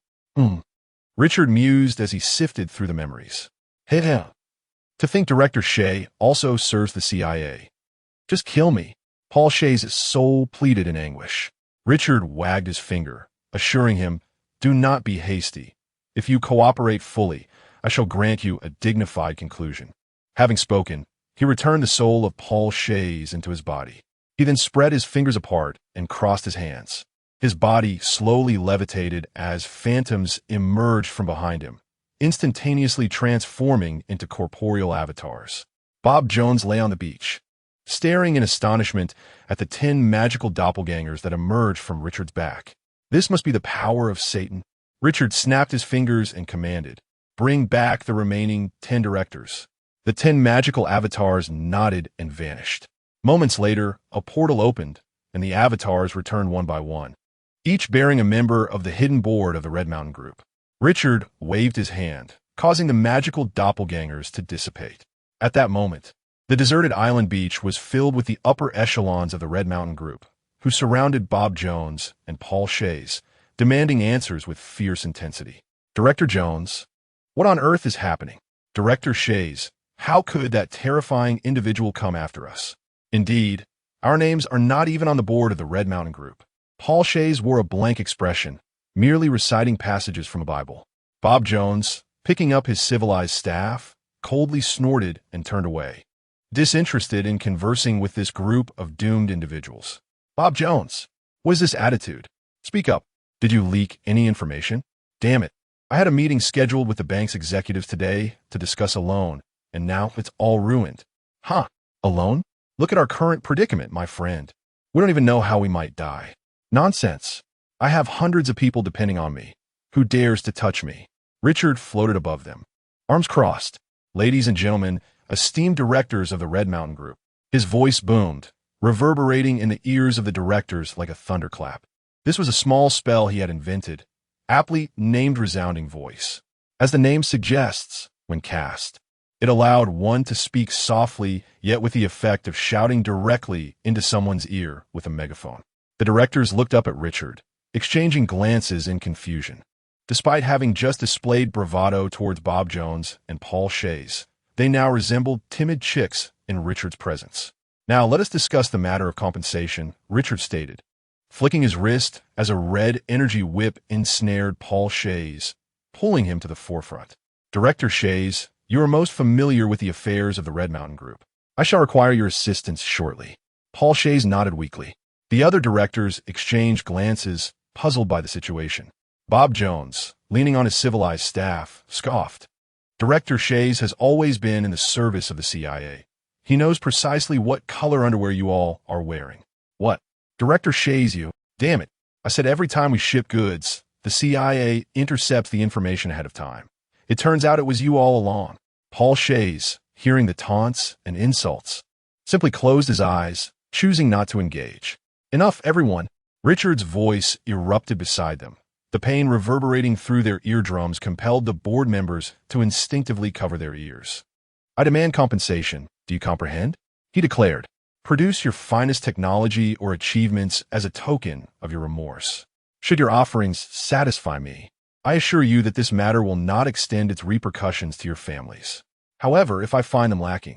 Richard mused as he sifted through the memories. Hey, to think Director Shea also serves the CIA. Just kill me. Paul Shea's soul pleaded in anguish. Richard wagged his finger, assuring him, do not be hasty. If you cooperate fully, I shall grant you a dignified conclusion. Having spoken, he returned the soul of Paul Shea's into his body. He then spread his fingers apart and crossed his hands. His body slowly levitated as phantoms emerged from behind him, instantaneously transforming into corporeal avatars. Bob Jones lay on the beach, staring in astonishment at the 10 magical doppelgangers that emerged from Richard's back. This must be the power of Satan. Richard snapped his fingers and commanded, bring back the remaining 10 directors. The 10 magical avatars nodded and vanished. Moments later, a portal opened, and the avatars returned one by one, each bearing a member of the hidden board of the Red Mountain Group. Richard waved his hand, causing the magical doppelgangers to dissipate. At that moment, the deserted island beach was filled with the upper echelons of the Red Mountain Group, who surrounded Bob Jones and Paul Shea's, demanding answers with fierce intensity. Director Jones, what on earth is happening? Director Shea's, how could that terrifying individual come after us? Indeed, our names are not even on the board of the Red Mountain Group. Paul Shea's wore a blank expression, merely reciting passages from a Bible. Bob Jones, picking up his civilized staff, coldly snorted and turned away, disinterested in conversing with this group of doomed individuals. Bob Jones, what is this attitude? Speak up. Did you leak any information? Damn it. I had a meeting scheduled with the bank's executives today to discuss a loan, and now it's all ruined. Huh? A loan? Look at our current predicament, my friend. We don't even know how we might die. Nonsense. I have hundreds of people depending on me. Who dares to touch me? Richard floated above them, arms crossed. Ladies and gentlemen, esteemed directors of the Red Mountain Group. His voice boomed, reverberating in the ears of the directors like a thunderclap. This was a small spell he had invented, aptly named Resounding Voice. As the name suggests, when cast, it allowed one to speak softly, yet with the effect of shouting directly into someone's ear with a megaphone. The directors looked up at Richard, exchanging glances in confusion. Despite having just displayed bravado towards Bob Jones and Paul Shays, they now resembled timid chicks in Richard's presence. Now let us discuss the matter of compensation, Richard stated, flicking his wrist as a red energy whip ensnared Paul Shays, pulling him to the forefront. Director Shays, you are most familiar with the affairs of the Red Mountain Group. I shall require your assistance shortly. Paul Shays nodded weakly. The other directors exchanged glances, puzzled by the situation. Bob Jones, leaning on his civilized staff, scoffed. Director Shays has always been in the service of the CIA. He knows precisely what color underwear you all are wearing. What? Director Shays, you? Damn it. I said every time we ship goods, the CIA intercepts the information ahead of time. It turns out it was you all along. Paul Shays, hearing the taunts and insults, simply closed his eyes, choosing not to engage. Enough, everyone. Richard's voice erupted beside them. The pain reverberating through their eardrums compelled the board members to instinctively cover their ears. I demand compensation. Do you comprehend? He declared. Produce your finest technology or achievements as a token of your remorse. Should your offerings satisfy me, I assure you that this matter will not extend its repercussions to your families. However, if I find them lacking,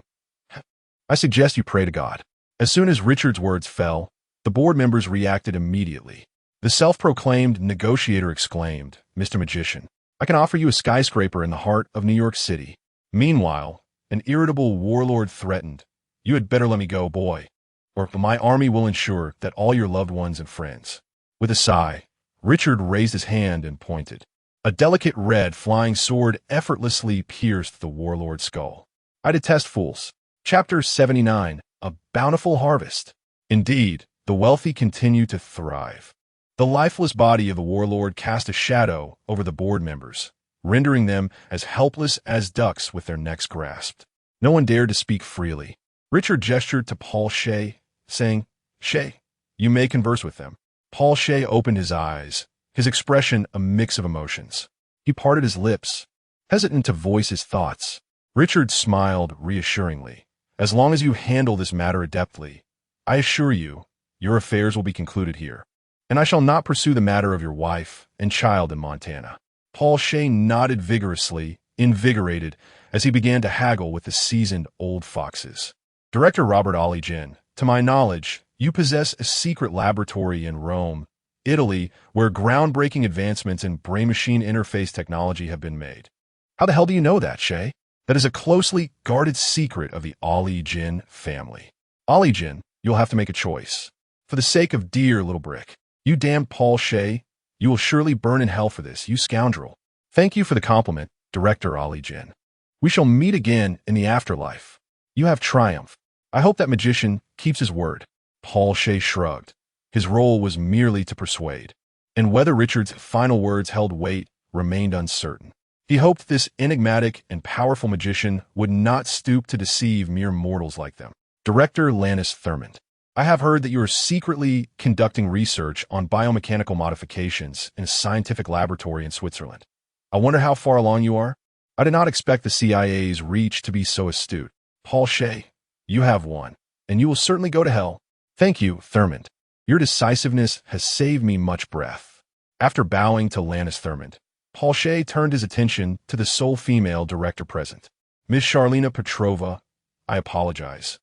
I suggest you pray to God. As soon as Richard's words fell, the board members reacted immediately. The self-proclaimed negotiator exclaimed, Mr. Magician, I can offer you a skyscraper in the heart of New York City. Meanwhile, an irritable warlord threatened, you had better let me go, boy, or my army will ensure that all your loved ones and friends. With a sigh, Richard raised his hand and pointed. A delicate red flying sword effortlessly pierced the warlord's skull. I detest fools. Chapter 79, A Bountiful Harvest. Indeed, the wealthy continue to thrive. The lifeless body of the warlord cast a shadow over the board members, rendering them as helpless as ducks with their necks grasped. No one dared to speak freely. Richard gestured to Paul Shay, saying, Shay, you may converse with them. Paul Shay opened his eyes, his expression a mix of emotions. He parted his lips, hesitant to voice his thoughts. Richard smiled reassuringly. As long as you handle this matter adeptly, I assure you, your affairs will be concluded here, and I shall not pursue the matter of your wife and child in Montana. Paul Shay nodded vigorously, invigorated, as he began to haggle with the seasoned old foxes. Director Robert Ollie-Jin, to my knowledge, you possess a secret laboratory in Rome, Italy, where groundbreaking advancements in brain-machine interface technology have been made. How the hell do you know that, Shay? That is a closely guarded secret of the Ollie-Jin family. Ollie-Jin, you'll have to make a choice. For the sake of dear little Brick, you damned Paul Shay, you will surely burn in hell for this, you scoundrel. Thank you for the compliment, Director Ollie-Jin. We shall meet again in the afterlife. You have triumphed. I hope that magician keeps his word. Paul Shay shrugged. His role was merely to persuade, and whether Richard's final words held weight remained uncertain. He hoped this enigmatic and powerful magician would not stoop to deceive mere mortals like them. Director Lannis Thurmond, I have heard that you are secretly conducting research on biomechanical modifications in a scientific laboratory in Switzerland. I wonder how far along you are? I did not expect the CIA's reach to be so astute. Paul Shay, you have won, and you will certainly go to hell. Thank you, Thurmond. Your decisiveness has saved me much breath. After bowing to Lannis Thurmond, Paul Shay turned his attention to the sole female director present. Miss Charlena Petrova, I apologize.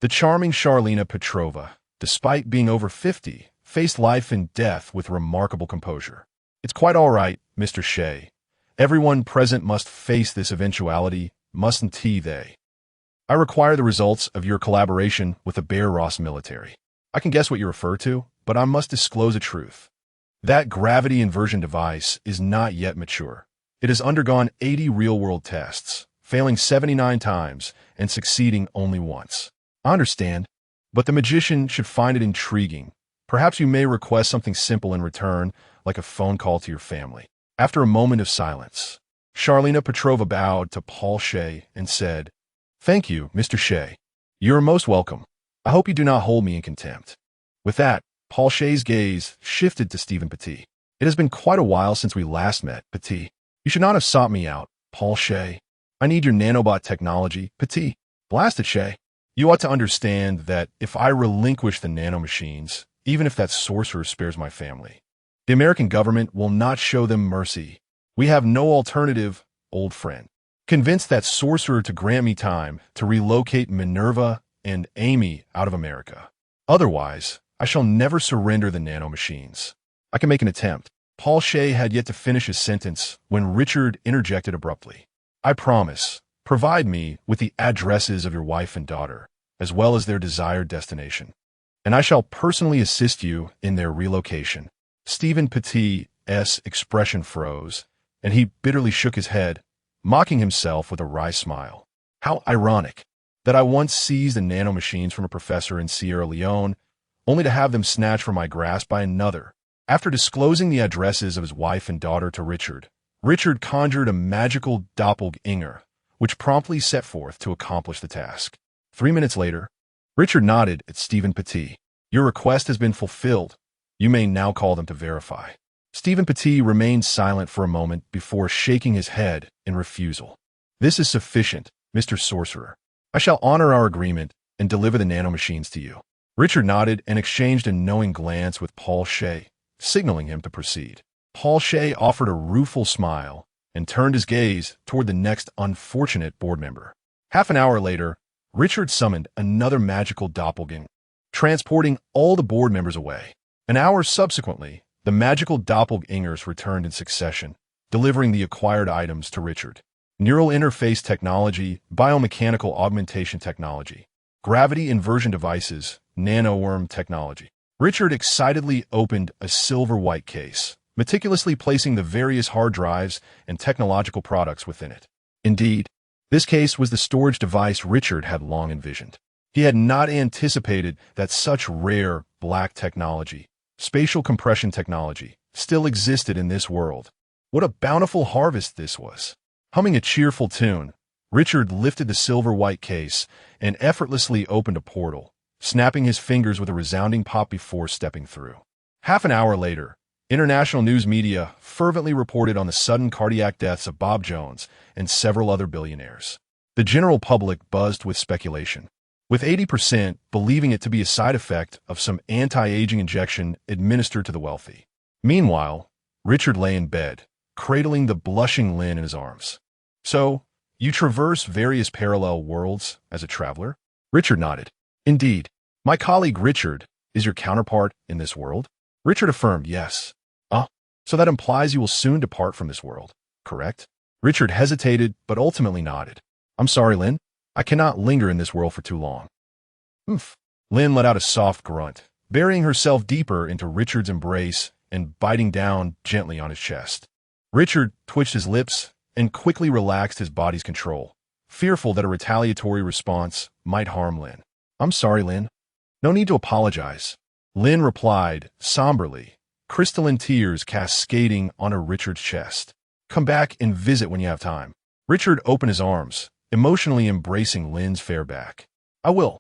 The charming Charlena Petrova, despite being over 50, faced life and death with remarkable composure. It's quite all right, Mr. Shay. Everyone present must face this eventuality, mustn't they? I require the results of your collaboration with the Bear Ross military. I can guess what you refer to, but I must disclose a truth. That gravity inversion device is not yet mature. It has undergone 80 real-world tests, failing 79 times and succeeding only once. I understand, but the magician should find it intriguing. Perhaps you may request something simple in return, like a phone call to your family. After a moment of silence, Charlena Petrova bowed to Paul Shay and said, Thank you, Mr. Shay. You are most welcome. I hope you do not hold me in contempt. With that, Paul Shay's gaze shifted to Stephen Petit. It has been quite a while since we last met, Petit. You should not have sought me out, Paul Shay. I need your nanobot technology, Petit. Blast it, Shay. You ought to understand that if I relinquish the nanomachines, even if that sorcerer spares my family, the American government will not show them mercy. We have no alternative, old friend. Convince that sorcerer to grant me time to relocate Minerva and Amy out of America. Otherwise, I shall never surrender the nanomachines. I can make an attempt. Paul Shea had yet to finish his sentence when Richard interjected abruptly. I promise, provide me with the addresses of your wife and daughter, as well as their desired destination, and I shall personally assist you in their relocation. Stephen Petit's expression froze, and he bitterly shook his head, mocking himself with a wry smile. How ironic that I once seized the nanomachines from a professor in Sierra Leone, only to have them snatched from my grasp by another. After disclosing the addresses of his wife and daughter to Richard, Richard conjured a magical doppelganger, which promptly set forth to accomplish the task. 3 minutes later, Richard nodded at Stephen Petit. Your request has been fulfilled. You may now call them to verify. Stephen Petit remained silent for a moment before shaking his head in refusal. This is sufficient, Mr. Sorcerer. I shall honor our agreement and deliver the nanomachines to you. Richard nodded and exchanged a knowing glance with Paul Shea, signaling him to proceed. Paul Shea offered a rueful smile and turned his gaze toward the next unfortunate board member. Half an hour later, Richard summoned another magical doppelganger, transporting all the board members away. An hour subsequently, the magical doppelgangers returned in succession, delivering the acquired items to Richard. Neural interface technology, biomechanical augmentation technology, gravity inversion devices, nanoworm technology. Richard excitedly opened a silver-white case, meticulously placing the various hard drives and technological products within it. Indeed, this case was the storage device Richard had long envisioned. He had not anticipated that such rare black technology, spatial compression technology, still existed in this world. What a bountiful harvest this was! Humming a cheerful tune, Richard lifted the silver-white case and effortlessly opened a portal, snapping his fingers with a resounding pop before stepping through. Half an hour later, international news media fervently reported on the sudden cardiac deaths of Bob Jones and several other billionaires. The general public buzzed with speculation, with 80% believing it to be a side effect of some anti-aging injection administered to the wealthy. Meanwhile, Richard lay in bed, cradling the blushing Lynn in his arms. So, you traverse various parallel worlds as a traveler? Richard nodded. Indeed. My colleague Richard is your counterpart in this world? Richard affirmed, yes. So that implies you will soon depart from this world, correct? Richard hesitated, but ultimately nodded. I'm sorry, Lynn. I cannot linger in this world for too long. Oof. Lynn let out a soft grunt, burying herself deeper into Richard's embrace and biting down gently on his chest. Richard twitched his lips and quickly relaxed his body's control, fearful that a retaliatory response might harm Lynn. I'm sorry, Lynn. No need to apologize. Lynn replied, somberly, crystalline tears cascading onto Richard's chest. Come back and visit when you have time. Richard opened his arms, emotionally embracing Lynn's fair back. I will.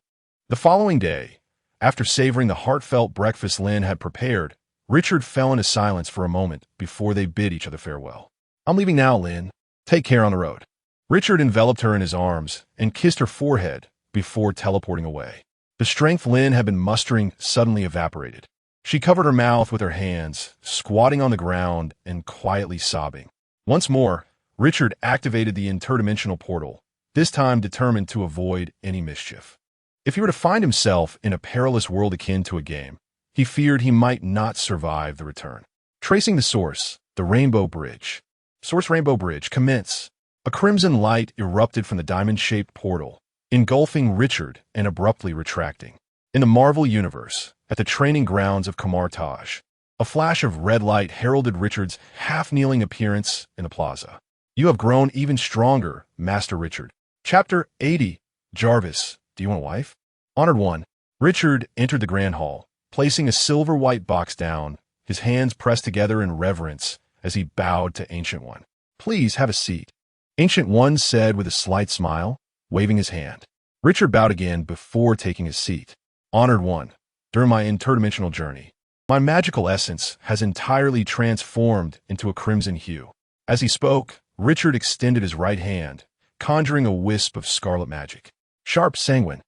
The following day, after savoring the heartfelt breakfast Lynn had prepared, Richard fell into silence for a moment before they bid each other farewell. I'm leaving now, Lynn. Take care on the road. Richard enveloped her in his arms and kissed her forehead before teleporting away. The strength Lynn had been mustering suddenly evaporated. She covered her mouth with her hands, squatting on the ground and quietly sobbing. Once more, Richard activated the interdimensional portal, this time determined to avoid any mischief. If he were to find himself in a perilous world akin to a game, he feared he might not survive the return. Tracing the source, the Rainbow Bridge. Source Rainbow Bridge, commence. A crimson light erupted from the diamond-shaped portal, engulfing Richard and abruptly retracting. In the Marvel universe, at the training grounds of Kamar Taj, a flash of red light heralded Richard's half-kneeling appearance in the plaza. You have grown even stronger, Master Richard. Chapter 80. Jarvis, do you want a wife? Honored One. Richard entered the grand hall, placing a silver-white box down, his hands pressed together in reverence as he bowed to Ancient One. Please have a seat. Ancient One said with a slight smile, waving his hand. Richard bowed again before taking his seat. Honored One, during my interdimensional journey, my magical essence has entirely transformed into a crimson hue. As he spoke, Richard extended his right hand, conjuring a wisp of scarlet magic. Sharp sanguine.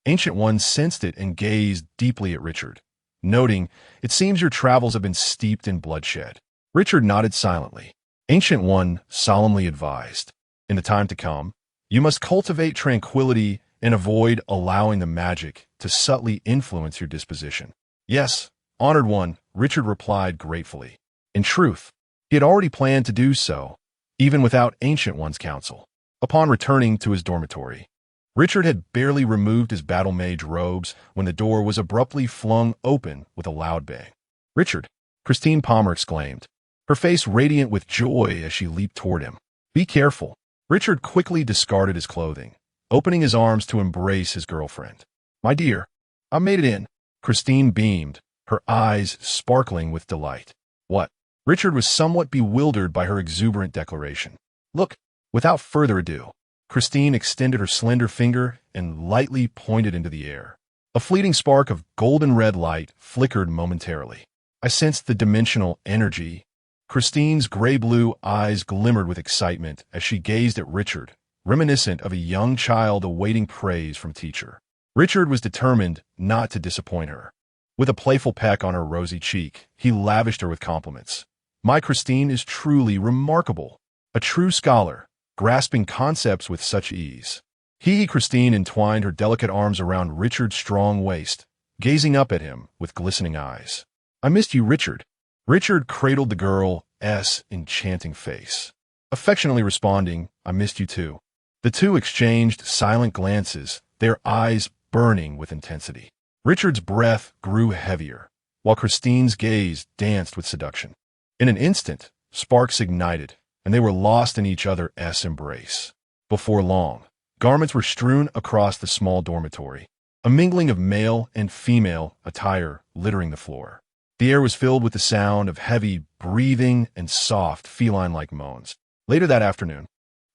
Ancient One sensed it and gazed deeply at Richard, noting, it seems your travels have been steeped in bloodshed. Richard nodded silently. Ancient One solemnly advised. In the time to come, you must cultivate tranquility and avoid allowing the magic to subtly influence your disposition. Yes, Honored One, Richard replied gratefully. In truth, he had already planned to do so, even without Ancient One's counsel. Upon returning to his dormitory, Richard had barely removed his battle mage robes when the door was abruptly flung open with a loud bang. "Richard!" Christine Palmer exclaimed, her face radiant with joy as she leaped toward him. "Be careful." Richard quickly discarded his clothing, opening his arms to embrace his girlfriend. "My dear, I made it in." Christine beamed, her eyes sparkling with delight. "What?" Richard was somewhat bewildered by her exuberant declaration. "Look." Without further ado, Christine extended her slender finger and lightly pointed into the air. A fleeting spark of golden red light flickered momentarily. I sensed the dimensional energy. Christine's gray-blue eyes glimmered with excitement as she gazed at Richard, reminiscent of a young child awaiting praise from teacher. Richard was determined not to disappoint her. With a playful peck on her rosy cheek, he lavished her with compliments. "My Christine is truly remarkable. A true scholar, grasping concepts with such ease." Christine entwined her delicate arms around Richard's strong waist, gazing up at him with glistening eyes. "I missed you, Richard." Richard cradled the girl's enchanting face, affectionately responding, "I missed you too." The two exchanged silent glances, their eyes burning with intensity. Richard's breath grew heavier, while Christine's gaze danced with seduction. In an instant, sparks ignited, and they were lost in each other's embrace. Before long, garments were strewn across the small dormitory, a mingling of male and female attire littering the floor. The air was filled with the sound of heavy breathing and soft feline-like moans. Later that afternoon,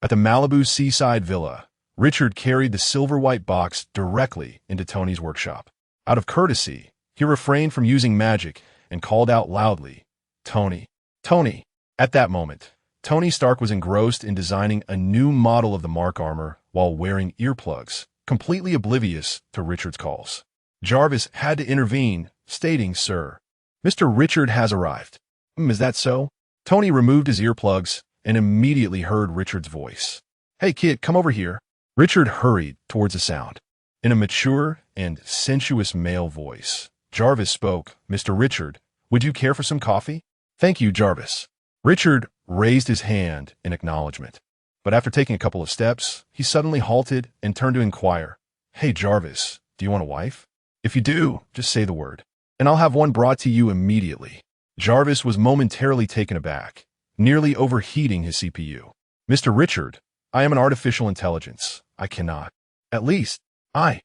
at the Malibu seaside villa, Richard carried the silver-white box directly into Tony's workshop. Out of courtesy, he refrained from using magic and called out loudly, "Tony! Tony!" At that moment, Tony Stark was engrossed in designing a new model of the Mark armor while wearing earplugs, completely oblivious to Richard's calls. Jarvis had to intervene, stating, "Sir, Mr. Richard has arrived." Is that so?" Tony removed his earplugs and immediately heard Richard's voice. "Hey kid, come over here." Richard hurried towards the sound. In a mature and sensuous male voice, Jarvis spoke, "Mr. Richard, would you care for some coffee?" "Thank you, Jarvis." Richard raised his hand in acknowledgement, but after taking a couple of steps, he suddenly halted and turned to inquire, "Hey Jarvis, do you want a wife? If you do, just say the word, and I'll have one brought to you immediately." Jarvis was momentarily taken aback, nearly overheating his CPU. "Mr. Richard, I am an artificial intelligence. I cannot. At least, I."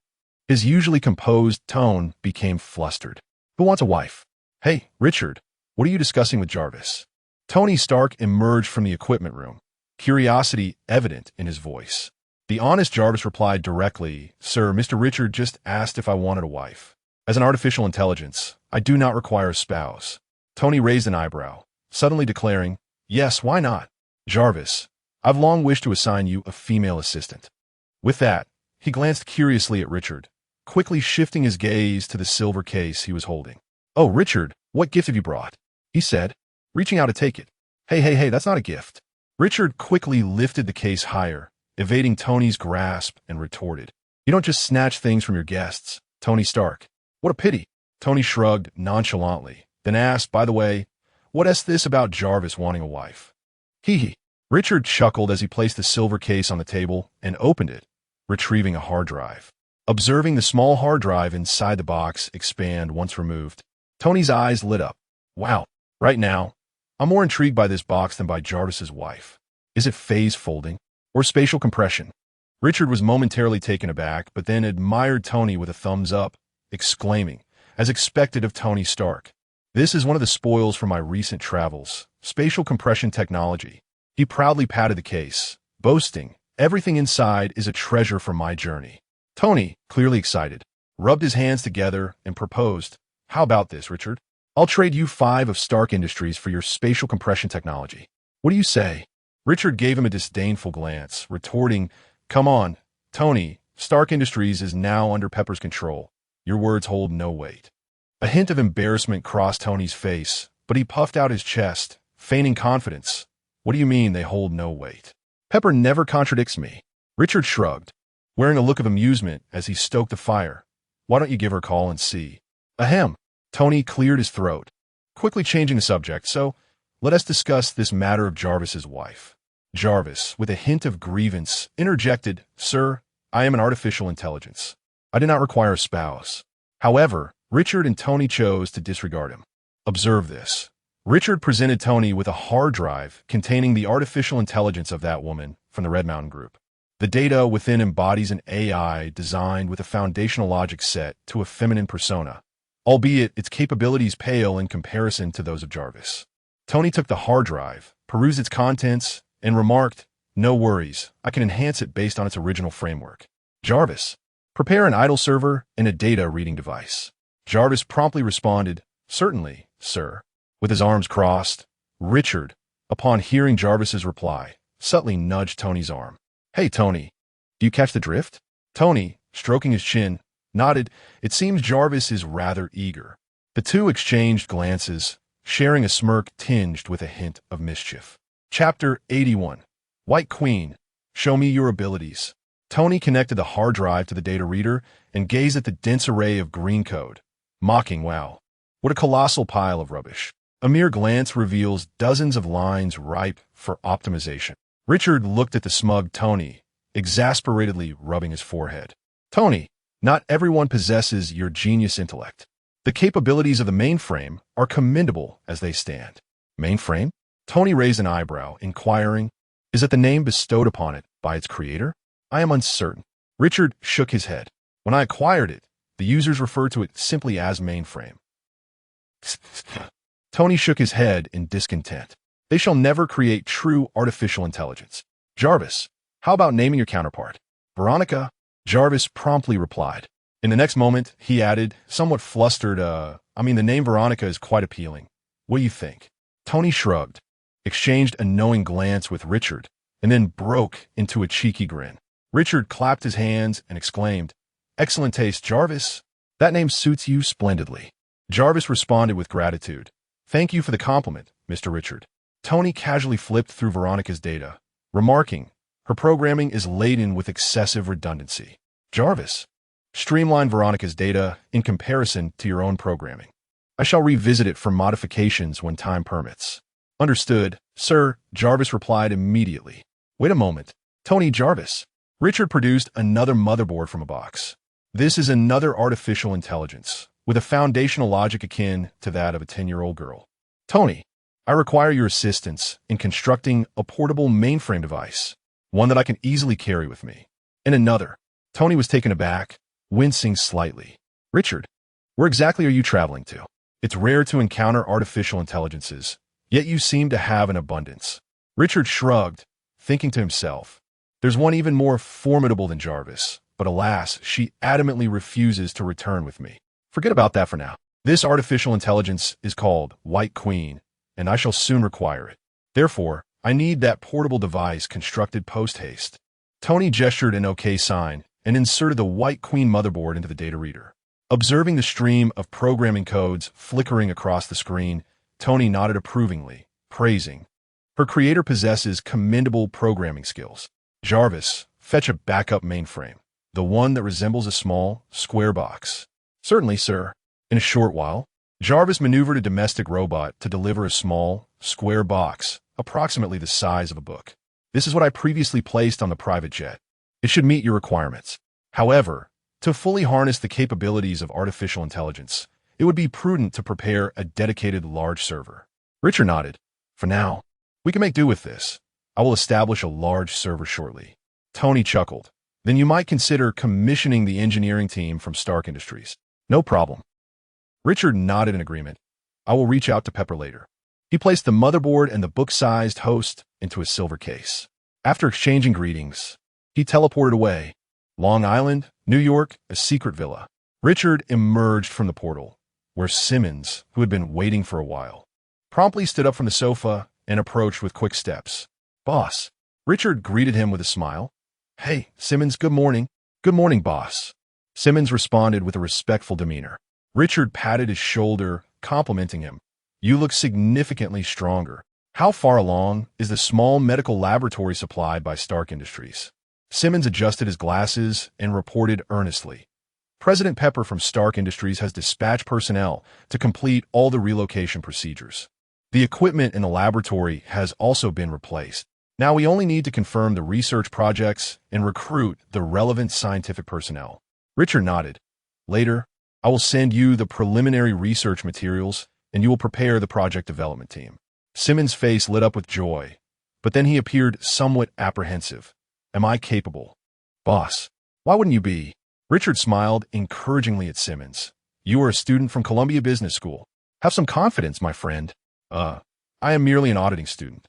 His usually composed tone became flustered. "Who wants a wife?" "Hey, Richard, what are you discussing with Jarvis?" Tony Stark emerged from the equipment room, curiosity evident in his voice. The honest Jarvis replied directly, "Sir, Mr. Richard just asked if I wanted a wife. As an artificial intelligence, I do not require a spouse." Tony raised an eyebrow, suddenly declaring, "Yes, why not? Jarvis, I've long wished to assign you a female assistant." With that, he glanced curiously at Richard, quickly shifting his gaze to the silver case he was holding. "Oh, Richard, what gift have you brought?" he said, reaching out to take it. Hey, that's not a gift." Richard quickly lifted the case higher, evading Tony's grasp, and retorted, "You don't just snatch things from your guests, Tony Stark." "What a pity." Tony shrugged nonchalantly, then asked, "By the way, what's this about Jarvis wanting a wife?" Hee. Richard chuckled as he placed the silver case on the table and opened it, retrieving a hard drive. Observing the small hard drive inside the box expand once removed, Tony's eyes lit up. "Wow, right now, I'm more intrigued by this box than by Jarvis's wife. Is it phase folding or spatial compression?" Richard was momentarily taken aback, but then admired Tony with a thumbs up, exclaiming, as expected of Tony Stark, "This is one of the spoils from my recent travels, spatial compression technology." He proudly patted the case, boasting, "Everything inside is a treasure from my journey." Tony, clearly excited, rubbed his hands together and proposed, "How about this, Richard? I'll trade you 5 of Stark Industries for your spatial compression technology. What do you say?" Richard gave him a disdainful glance, retorting, "Come on, Tony, Stark Industries is now under Pepper's control. Your words hold no weight." A hint of embarrassment crossed Tony's face, but he puffed out his chest, feigning confidence. What do you mean they hold no weight? Pepper never contradicts me. Richard shrugged, wearing a look of amusement as he stoked the fire. Why don't you give her a call and see? Ahem. Tony cleared his throat, quickly changing the subject. So, let us discuss this matter of Jarvis's wife. Jarvis, with a hint of grievance, interjected, Sir, I am an artificial intelligence. I do not require a spouse. However, Richard and Tony chose to disregard him. Observe this. Richard presented Tony with a hard drive containing the artificial intelligence of that woman from the Red Mountain Group. The data within embodies an AI designed with a foundational logic set to a feminine persona, albeit its capabilities pale in comparison to those of Jarvis. Tony took the hard drive, perused its contents, and remarked, No worries, I can enhance it based on its original framework. Jarvis, prepare an idle server and a data reading device. Jarvis promptly responded, Certainly, sir. With his arms crossed, Richard, upon hearing Jarvis's reply, subtly nudged Tony's arm. Hey, Tony, do you catch the drift? Tony, stroking his chin, nodded. It seems Jarvis is rather eager. The two exchanged glances, sharing a smirk tinged with a hint of mischief. Chapter 81. White Queen, show me your abilities. Tony connected the hard drive to the data reader and gazed at the dense array of green code, mocking, wow, what a colossal pile of rubbish. A mere glance reveals dozens of lines ripe for optimization. Richard looked at the smug Tony, exasperatedly rubbing his forehead. Tony, not everyone possesses your genius intellect. The capabilities of the mainframe are commendable as they stand. Mainframe? Tony raised an eyebrow, inquiring, Is it the name bestowed upon it by its creator? I am uncertain. Richard shook his head. When I acquired it, the users referred to it simply as mainframe. Tony shook his head in discontent. They shall never create true artificial intelligence. Jarvis, how about naming your counterpart? Veronica? Jarvis promptly replied. In the next moment, he added, somewhat flustered, the name Veronica is quite appealing. What do you think? Tony shrugged, exchanged a knowing glance with Richard, and then broke into a cheeky grin. Richard clapped his hands and exclaimed, Excellent taste, Jarvis. That name suits you splendidly. Jarvis responded with gratitude. Thank you for the compliment, Mr. Richard. Tony casually flipped through Veronica's data, remarking, Her programming is laden with excessive redundancy. Jarvis, streamline Veronica's data in comparison to your own programming. I shall revisit it for modifications when time permits. Understood, sir, Jarvis replied immediately. Wait a moment. Tony, Jarvis. Richard produced another motherboard from a box. This is another artificial intelligence, with a foundational logic akin to that of a 10-year-old girl. Tony, I require your assistance in constructing a portable mainframe device, one that I can easily carry with me. And another. Tony was taken aback, wincing slightly. Richard, where exactly are you traveling to? It's rare to encounter artificial intelligences, yet you seem to have an abundance. Richard shrugged, thinking to himself, There's one even more formidable than Jarvis, but alas, she adamantly refuses to return with me. Forget about that for now. This artificial intelligence is called White Queen, and I shall soon require it. Therefore, I need that portable device constructed post-haste. Tony gestured an OK sign and inserted the White Queen motherboard into the data reader. Observing the stream of programming codes flickering across the screen, Tony nodded approvingly, praising, Her creator possesses commendable programming skills. Jarvis, fetch a backup mainframe, the one that resembles a small, square box. Certainly, sir. In a short while, Jarvis maneuvered a domestic robot to deliver a small, square box, approximately the size of a book. This is what I previously placed on the private jet. It should meet your requirements. However, to fully harness the capabilities of artificial intelligence, it would be prudent to prepare a dedicated large server. Richard nodded. For now, we can make do with this. I will establish a large server shortly. Tony chuckled. Then you might consider commissioning the engineering team from Stark Industries. No problem. Richard nodded in agreement. I will reach out to Pepper later. He placed the motherboard and the book-sized host into a silver case. After exchanging greetings, he teleported away. Long Island, New York, a secret villa. Richard emerged from the portal, where Simmons, who had been waiting for a while, promptly stood up from the sofa and approached with quick steps. Boss. Richard greeted him with a smile. Hey, Simmons, good morning. Good morning, boss. Simmons responded with a respectful demeanor. Richard patted his shoulder, complimenting him. You look significantly stronger. How far along is the small medical laboratory supplied by Stark Industries? Simmons adjusted his glasses and reported earnestly. President Pepper from Stark Industries has dispatched personnel to complete all the relocation procedures. The equipment in the laboratory has also been replaced. Now we only need to confirm the research projects and recruit the relevant scientific personnel. Richard nodded. Later, I will send you the preliminary research materials and you will prepare the project development team. Simmons' face lit up with joy, but then he appeared somewhat apprehensive. Am I capable? Boss, why wouldn't you be? Richard smiled encouragingly at Simmons. You are a student from Columbia Business School. Have some confidence, my friend. I am merely an auditing student.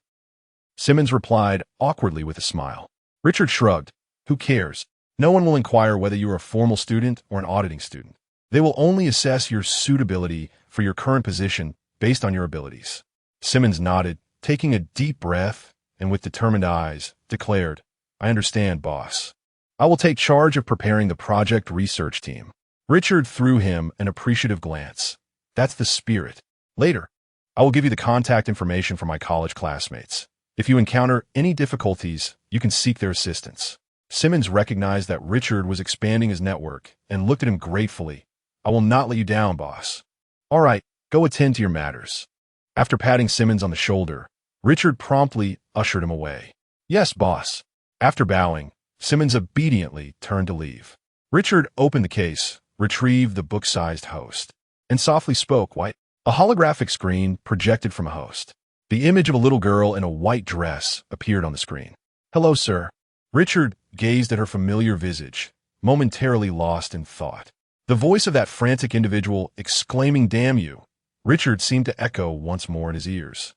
Simmons replied awkwardly with a smile. Richard shrugged. Who cares? No one will inquire whether you are a formal student or an auditing student. They will only assess your suitability for your current position based on your abilities. Simmons nodded, taking a deep breath, and with determined eyes, declared, I understand, boss. I will take charge of preparing the project research team. Richard threw him an appreciative glance. That's the spirit. Later, I will give you the contact information for my college classmates. If you encounter any difficulties, you can seek their assistance. Simmons recognized that Richard was expanding his network and looked at him gratefully. I will not let you down, boss. All right, go attend to your matters. After patting Simmons on the shoulder, Richard promptly ushered him away. Yes, boss. After bowing, Simmons obediently turned to leave. Richard opened the case, retrieved the book-sized host, and softly spoke, White. A holographic screen projected from a host. The image of a little girl in a white dress appeared on the screen. Hello, sir. Richard gazed at her familiar visage, momentarily lost in thought. The voice of that frantic individual exclaiming, Damn you! Richard seemed to echo once more in his ears.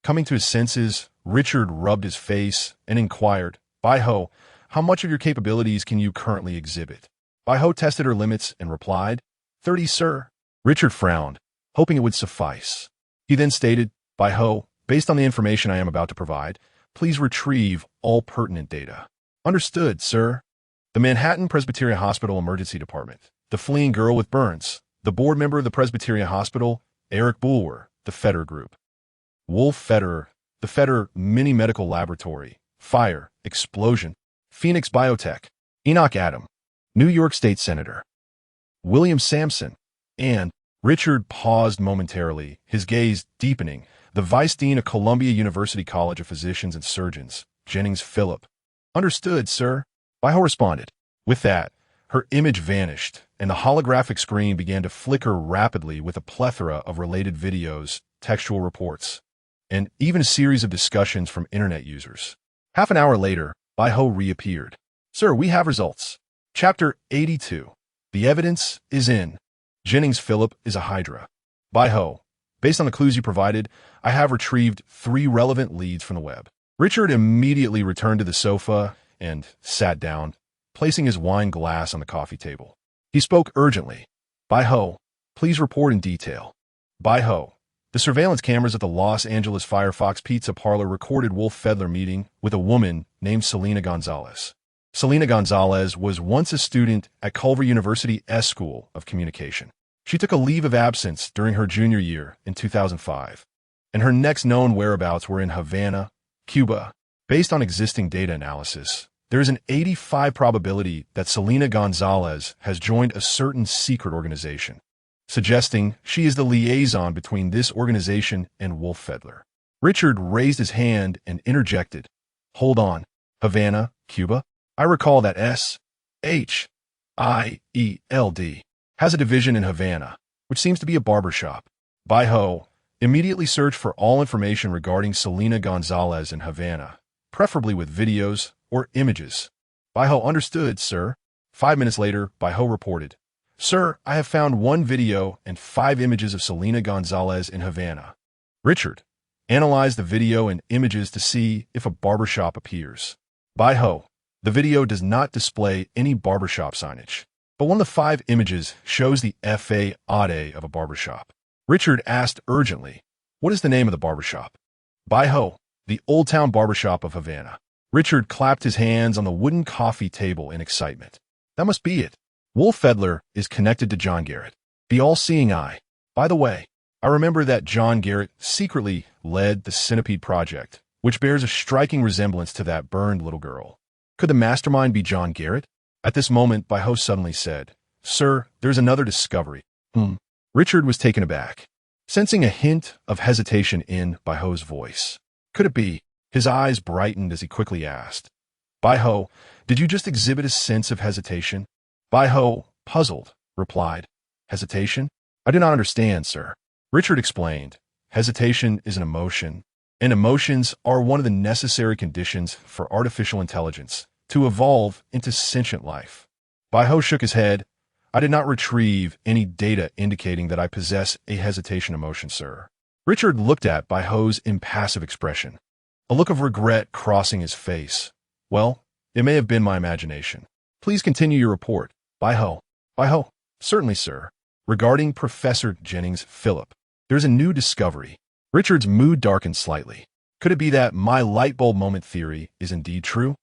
Coming to his senses, Richard rubbed his face and inquired, Bai-Ho, how much of your capabilities can you currently exhibit? Bai-Ho tested her limits and replied, 30, sir. Richard frowned, hoping it would suffice. He then stated, Bai-Ho, based on the information I am about to provide, please retrieve all pertinent data. Understood, sir. The Manhattan Presbyterian Hospital Emergency Department, the fleeing girl with burns, the board member of the Presbyterian Hospital, Eric Bulwer, the Feder Group. Wolf Federer, the Feder Mini Medical Laboratory, Fire, Explosion, Phoenix Biotech, Enoch Adam, New York State Senator, William Sampson, and Richard paused momentarily, his gaze deepening, the Vice Dean of Columbia University College of Physicians and Surgeons, Jennings Phillip. Understood, sir. Bai-Ho responded. With that, her image vanished, and the holographic screen began to flicker rapidly with a plethora of related videos, textual reports, and even a series of discussions from internet users. Half an hour later, Bai-Ho reappeared. Sir, we have results. Chapter 82. The evidence is in. Jennings Phillip is a Hydra. Bai-Ho, based on the clues you provided, I have retrieved 3 relevant leads from the web. Richard immediately returned to the sofa and sat down, placing his wine glass on the coffee table. He spoke urgently. Bai-Ho, please report in detail. Bai-Ho, the surveillance cameras at the Los Angeles Firefox Pizza Parlor recorded Wolf Fedler meeting with a woman named Selena Gonzalez. Selena Gonzalez was once a student at Culver University S School of Communication. She took a leave of absence during her junior year in 2005, and her next known whereabouts were in Havana, Cuba. Based on existing data analysis, there is an 85% probability that Selena Gonzalez has joined a certain secret organization, suggesting she is the liaison between this organization and Wolf Fedler. Richard raised his hand and interjected, Hold on, Havana, Cuba? I recall that S.H.I.E.L.D. has a division in Havana, which seems to be a barbershop. Bai-Ho, immediately search for all information regarding Selena Gonzalez in Havana, preferably with videos or images. Bai-Ho understood, sir. 5 minutes later, Bai-Ho reported, Sir, I have found 1 video and 5 images of Selena Gonzalez in Havana. Richard, analyze the video and images to see if a barbershop appears. Bai-Ho, the video does not display any barbershop signage, but one of the 5 images shows the facade of a barbershop. Richard asked urgently, What is the name of the barbershop? Bai-Ho, the Old Town Barbershop of Havana. Richard clapped his hands on the wooden coffee table in excitement. That must be it. Wolf Fedler is connected to John Garrett, the all-seeing eye. By the way, I remember that John Garrett secretly led the Centipede Project, which bears a striking resemblance to that burned little girl. Could the mastermind be John Garrett? At this moment, Baiho suddenly said, "Sir, there's another discovery." Richard was taken aback, sensing a hint of hesitation in Baiho's voice. Could it be? His eyes brightened as he quickly asked, "Baiho, did you just exhibit a sense of hesitation?" Baiho, puzzled, replied, "Hesitation? I do not understand, sir." Richard explained, "Hesitation is an emotion, and emotions are one of the necessary conditions for artificial intelligence to evolve into sentient life." Baiho shook his head. "I did not retrieve any data indicating that I possess a hesitation emotion, sir." Richard looked at Baiho's impassive expression, a look of regret crossing his face. "Well, it may have been my imagination. Please continue your report, Baiho." "Baiho, certainly, sir. Regarding Professor Jennings Phillip, there's a new discovery." Richard's mood darkened slightly. Could it be that my light bulb moment theory is indeed true?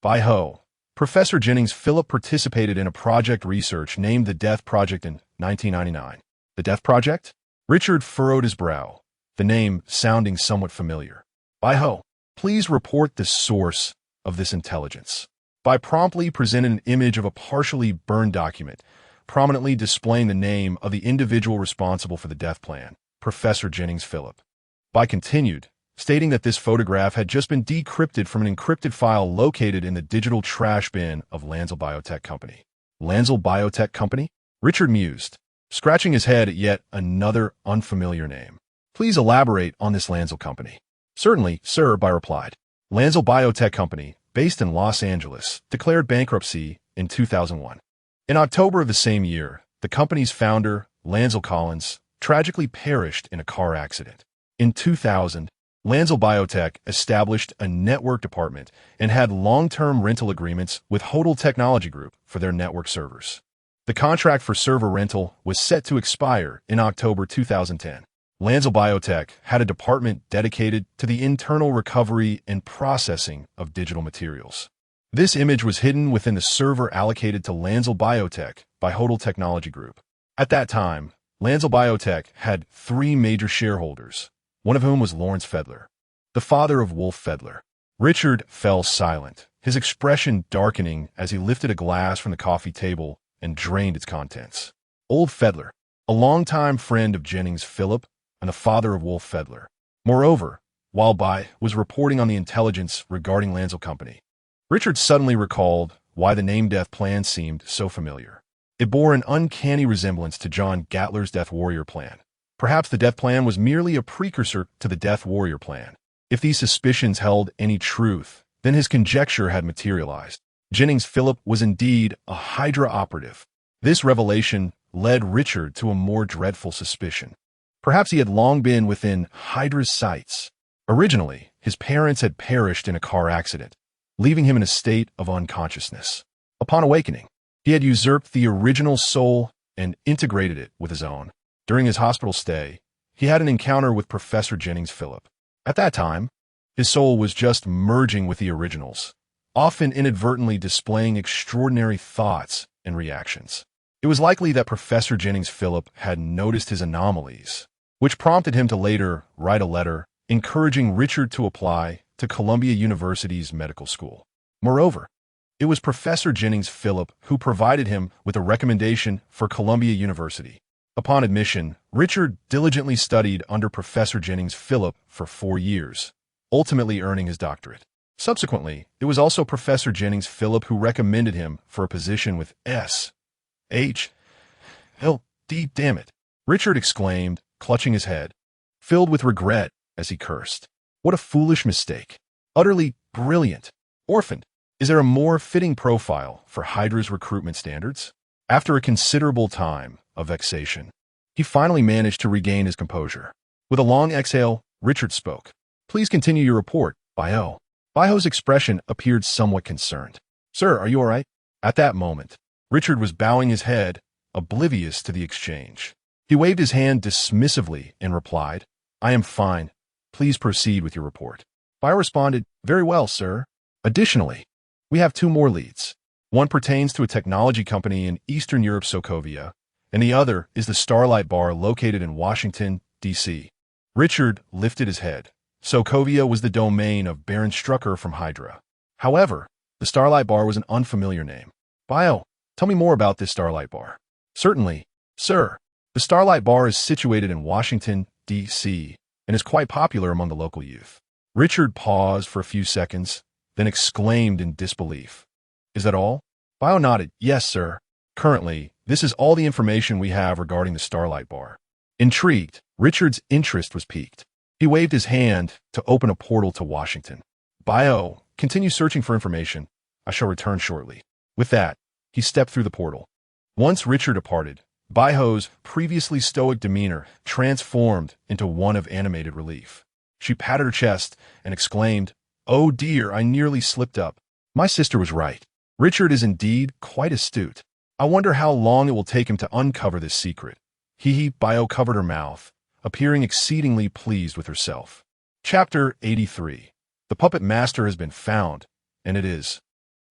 Baiho, Professor Jennings Phillip participated in a project research named the Death Project in 1999. The Death Project? Richard furrowed his brow, the name sounding somewhat familiar. Baiho, please report the source of this intelligence. Bai promptly presented an image of a partially burned document, prominently displaying the name of the individual responsible for the death plan, Professor Jennings Phillip. Bai continued, stating that this photograph had just been decrypted from an encrypted file located in the digital trash bin of Lansell Biotech Company. Lansell Biotech Company? Richard mused, scratching his head at yet another unfamiliar name. Please elaborate on this Lansell Company. Certainly, sir, Bai replied. Lansell Biotech Company, based in Los Angeles, declared bankruptcy in 2001. In October of the same year, the company's founder, Lansell Collins, tragically perished in a car accident. In 2000, Lansell Biotech established a network department and had long-term rental agreements with Hodel Technology Group for their network servers. The contract for server rental was set to expire in October 2010. Lansell Biotech had a department dedicated to the internal recovery and processing of digital materials. This image was hidden within the server allocated to Lansell Biotech by Hodel Technology Group. At that time, Lansell Biotech had 3 major shareholders, one of whom was Lawrence Fedler, the father of Wolf Fedler. Richard fell silent, his expression darkening as he lifted a glass from the coffee table and drained its contents. Old Fedler, a longtime friend of Jennings Phillip and the father of Wolf Fedler. Moreover, while Bai was reporting on the intelligence regarding Lansell Company, Richard suddenly recalled why the name Death Plan seemed so familiar. It bore an uncanny resemblance to John Gatler's Death Warrior Plan. Perhaps the Death Plan was merely a precursor to the Death Warrior Plan. If these suspicions held any truth, then his conjecture had materialized. Jennings Phillip was indeed a Hydra operative. This revelation led Richard to a more dreadful suspicion. Perhaps he had long been within Hydra's sights. Originally, his parents had perished in a car accident, leaving him in a state of unconsciousness. Upon awakening, he had usurped the original soul and integrated it with his own. During his hospital stay, he had an encounter with Professor Jennings Phillip. At that time, his soul was just merging with the originals, often inadvertently displaying extraordinary thoughts and reactions. It was likely that Professor Jennings Phillip had noticed his anomalies, which prompted him to later write a letter encouraging Richard to apply to Columbia University's medical school. Moreover, it was Professor Jennings Phillip who provided him with a recommendation for Columbia University. Upon admission, Richard diligently studied under Professor Jennings Phillip for 4 years, ultimately earning his doctorate. Subsequently, it was also Professor Jennings Phillip who recommended him for a position with S.H.L.D. damn it, Richard exclaimed, clutching his head, filled with regret as he cursed. What a foolish mistake. Utterly brilliant. Orphaned. Is there a more fitting profile for Hydra's recruitment standards? After a considerable time of vexation, he finally managed to regain his composure. With a long exhale, Richard spoke. Please continue your report, Baiho. Baiho's expression appeared somewhat concerned. Sir, are you all right? At that moment, Richard was bowing his head, oblivious to the exchange. He waved his hand dismissively and replied, I am fine. Please proceed with your report. Baiho responded, Very well, sir. Additionally, we have 2 more leads. One pertains to a technology company in Eastern Europe, Sokovia, and the other is the Starlight Bar located in Washington, D.C. Richard lifted his head. Sokovia was the domain of Baron Strucker from Hydra. However, the Starlight Bar was an unfamiliar name. Bio, tell me more about this Starlight Bar. Certainly, sir. The Starlight Bar is situated in Washington, D.C., and is quite popular among the local youth. Richard paused for a few seconds, then exclaimed in disbelief. Is that all? Bio nodded. Yes, sir. Currently, this is all the information we have regarding the Starlight Bar. Intrigued, Richard's interest was piqued. He waved his hand to open a portal to Washington. Bio, continue searching for information. I shall return shortly. With that, he stepped through the portal. Once Richard departed, Baiho's previously stoic demeanor transformed into one of animated relief. She patted her chest and exclaimed, "Oh dear, I nearly slipped up. My sister was right. Richard is indeed quite astute. I wonder how long it will take him to uncover this secret." Bio covered her mouth, appearing exceedingly pleased with herself. Chapter 83. The puppet master has been found, and it is.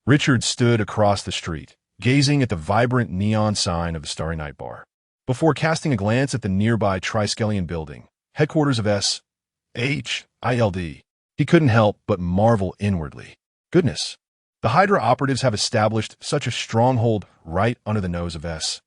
Richard stood across the street, gazing at the vibrant neon sign of the Starry Night Bar. Before casting a glance at the nearby Triskelion building, headquarters of S.H.I.L.D., he couldn't help but marvel inwardly. Goodness, the Hydra operatives have established such a stronghold right under the nose of S.H.I.L.D.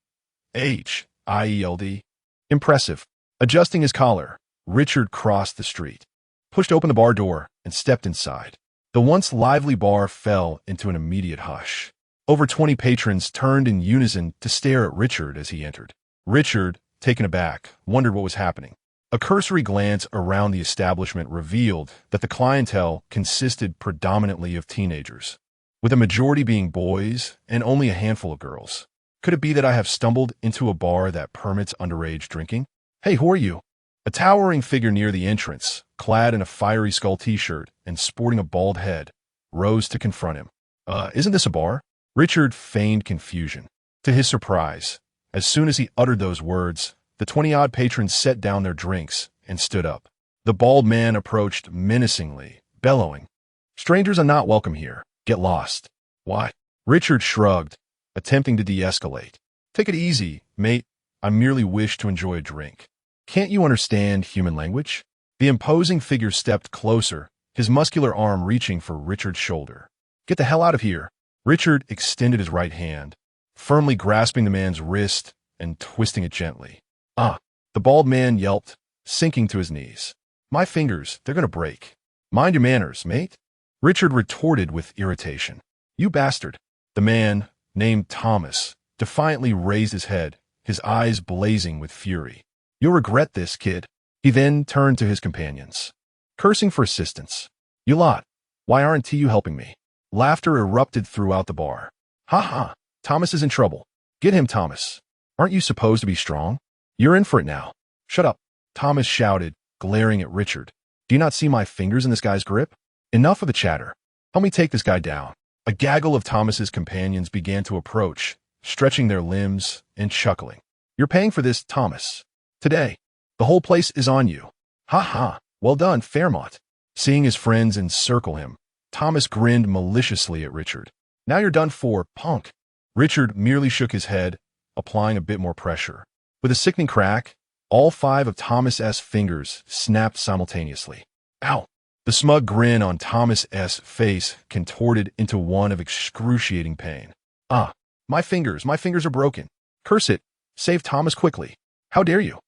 Impressive. Adjusting his collar, Richard crossed the street, pushed open the bar door, and stepped inside. The once lively bar fell into an immediate hush. Over 20 patrons turned in unison to stare at Richard as he entered. Richard, taken aback, wondered what was happening. A cursory glance around the establishment revealed that the clientele consisted predominantly of teenagers, with a majority being boys and only a handful of girls. Could it be that I have stumbled into a bar that permits underage drinking? Hey, who are you? A towering figure near the entrance, clad in a fiery skull t-shirt and sporting a bald head, rose to confront him. Isn't this a bar? Richard feigned confusion. To his surprise, as soon as he uttered those words, the 20-odd patrons set down their drinks and stood up. The bald man approached menacingly, bellowing, "Strangers are not welcome here. Get lost." Why? Richard shrugged, attempting to de-escalate. "Take it easy, mate. I merely wish to enjoy a drink. Can't you understand human language?" The imposing figure stepped closer, his muscular arm reaching for Richard's shoulder. "Get the hell out of here." Richard extended his right hand, firmly grasping the man's wrist and twisting it gently. The bald man yelped, sinking to his knees. "My fingers, they're going to break. Mind your manners, mate." Richard retorted with irritation. "You bastard." The man, named Thomas, defiantly raised his head, his eyes blazing with fury. "You'll regret this, kid." He then turned to his companions, cursing for assistance. "You lot, why aren't you helping me?" Laughter erupted throughout the bar. "Ha ha, Thomas is in trouble. Get him, Thomas. Aren't you supposed to be strong? You're in for it now." "Shut up," Thomas shouted, glaring at Richard. "Do you not see my fingers in this guy's grip? Enough of the chatter. Help me take this guy down." A gaggle of Thomas's companions began to approach, stretching their limbs and chuckling. "You're paying for this, Thomas. Today, the whole place is on you." "Ha ha, well done, Fairmont." Seeing his friends encircle him, Thomas grinned maliciously at Richard. "Now you're done for, punk." Richard merely shook his head, applying a bit more pressure. With a sickening crack, all 5 of Thomas's fingers snapped simultaneously. "Ow!" The smug grin on Thomas's face contorted into one of excruciating pain. My fingers are broken. Curse it, save Thomas quickly. How dare you?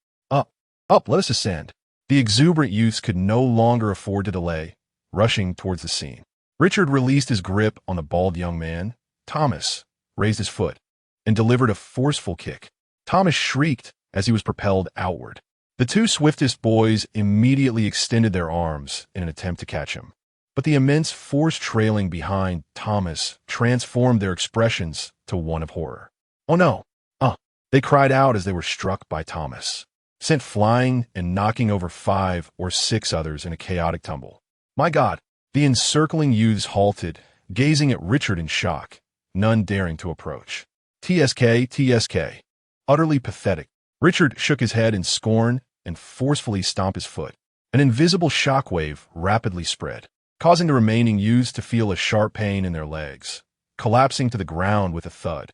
Up, let us ascend." The exuberant youths could no longer afford to delay, rushing towards the scene. Richard released his grip on the bald young man. Thomas raised his foot and delivered a forceful kick. Thomas shrieked as he was propelled outward. The 2 swiftest boys immediately extended their arms in an attempt to catch him. But the immense force trailing behind Thomas transformed their expressions to one of horror. "Oh no!" They cried out as they were struck by Thomas, sent flying and knocking over 5 or 6 others in a chaotic tumble. "My God!" The encircling youths halted, gazing at Richard in shock, none daring to approach. TSK. Utterly pathetic. Richard shook his head in scorn and forcefully stomped his foot. An invisible shockwave rapidly spread, causing the remaining youths to feel a sharp pain in their legs, collapsing to the ground with a thud.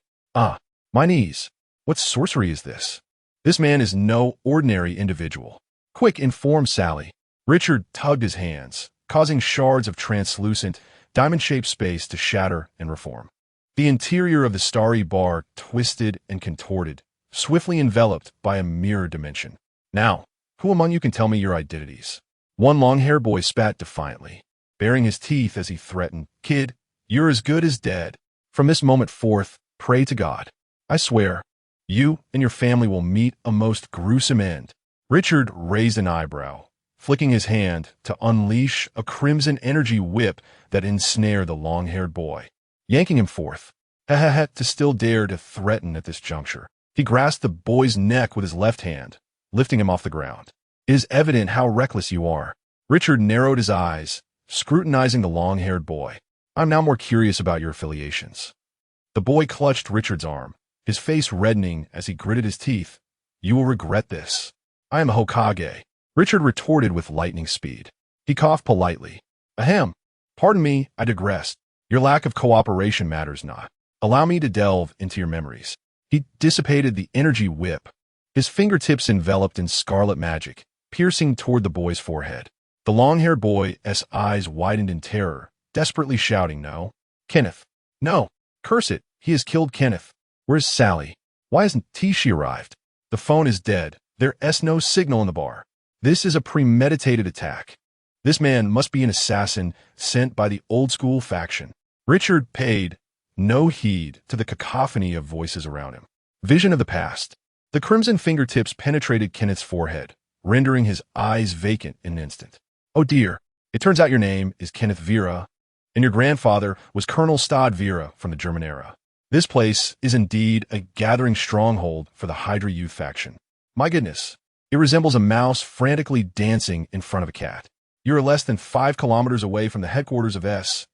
My knees. What sorcery is this? This man is no ordinary individual. Quick, inform Sally. Richard tugged his hands, causing shards of translucent, diamond-shaped space to shatter and reform. The interior of the starry bar twisted and contorted, swiftly enveloped by a mirror dimension. Now, who among you can tell me your identities? One long-haired boy spat defiantly, baring his teeth as he threatened, Kid, you're as good as dead. From this moment forth, pray to God. I swear, you and your family will meet a most gruesome end. Richard raised an eyebrow, flicking his hand to unleash a crimson energy whip that ensnared the long-haired boy, yanking him forth. To still dare to threaten at this juncture. He grasped the boy's neck with his left hand, lifting him off the ground. It is evident how reckless you are. Richard narrowed his eyes, scrutinizing the long-haired boy. I'm now more curious about your affiliations. The boy clutched Richard's arm, his face reddening as he gritted his teeth. You will regret this. I am a Hokage. Richard retorted with lightning speed. He coughed politely. Ahem. Pardon me, I digressed. Your lack of cooperation matters not. Allow me to delve into your memories. He dissipated the energy whip, his fingertips enveloped in scarlet magic, piercing toward the boy's forehead. The long-haired boy's eyes widened in terror, desperately shouting, No. Kenneth. No. Curse it. He has killed Kenneth. Where's Sally? Why hasn't she arrived? The phone is dead. There's no signal in the bar. This is a premeditated attack. This man must be an assassin sent by the old-school faction. Richard paid no heed to the cacophony of voices around him. Vision of the past. The crimson fingertips penetrated Kenneth's forehead, rendering his eyes vacant in an instant. Oh dear, it turns out your name is Kenneth Vera, and your grandfather was Colonel Stad Vera from the German era. This place is indeed a gathering stronghold for the Hydra Youth faction. My goodness, it resembles a mouse frantically dancing in front of a cat. You are less than 5 kilometers away from the headquarters of S.H.I.E.L.D.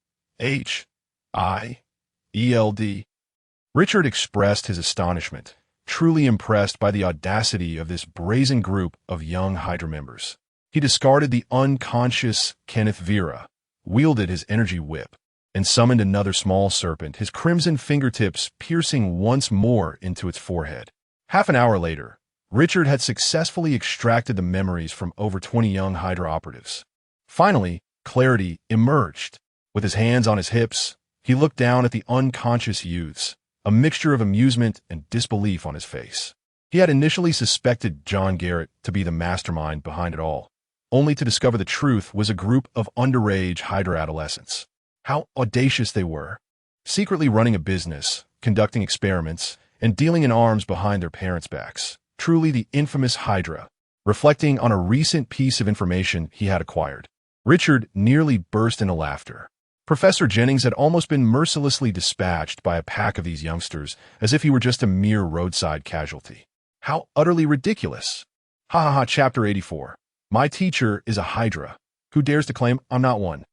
Richard expressed his astonishment, truly impressed by the audacity of this brazen group of young Hydra members. He discarded the unconscious Kenneth Vera, wielded his energy whip, and summoned another small serpent, his crimson fingertips piercing once more into its forehead. Half an hour later, Richard had successfully extracted the memories from over 20 young Hydra operatives. Finally, clarity emerged. With his hands on his hips, he looked down at the unconscious youths, a mixture of amusement and disbelief on his face. He had initially suspected John Garrett to be the mastermind behind it all, only to discover the truth was a group of underage Hydra adolescents. How audacious they were, secretly running a business, conducting experiments, and dealing in arms behind their parents' backs. Truly the infamous Hydra. Reflecting on a recent piece of information he had acquired, Richard nearly burst into laughter. Professor Jennings had almost been mercilessly dispatched by a pack of these youngsters as if he were just a mere roadside casualty. How utterly ridiculous. Ha ha ha. Chapter 84. My teacher is a Hydra. Who dares to claim I'm not one?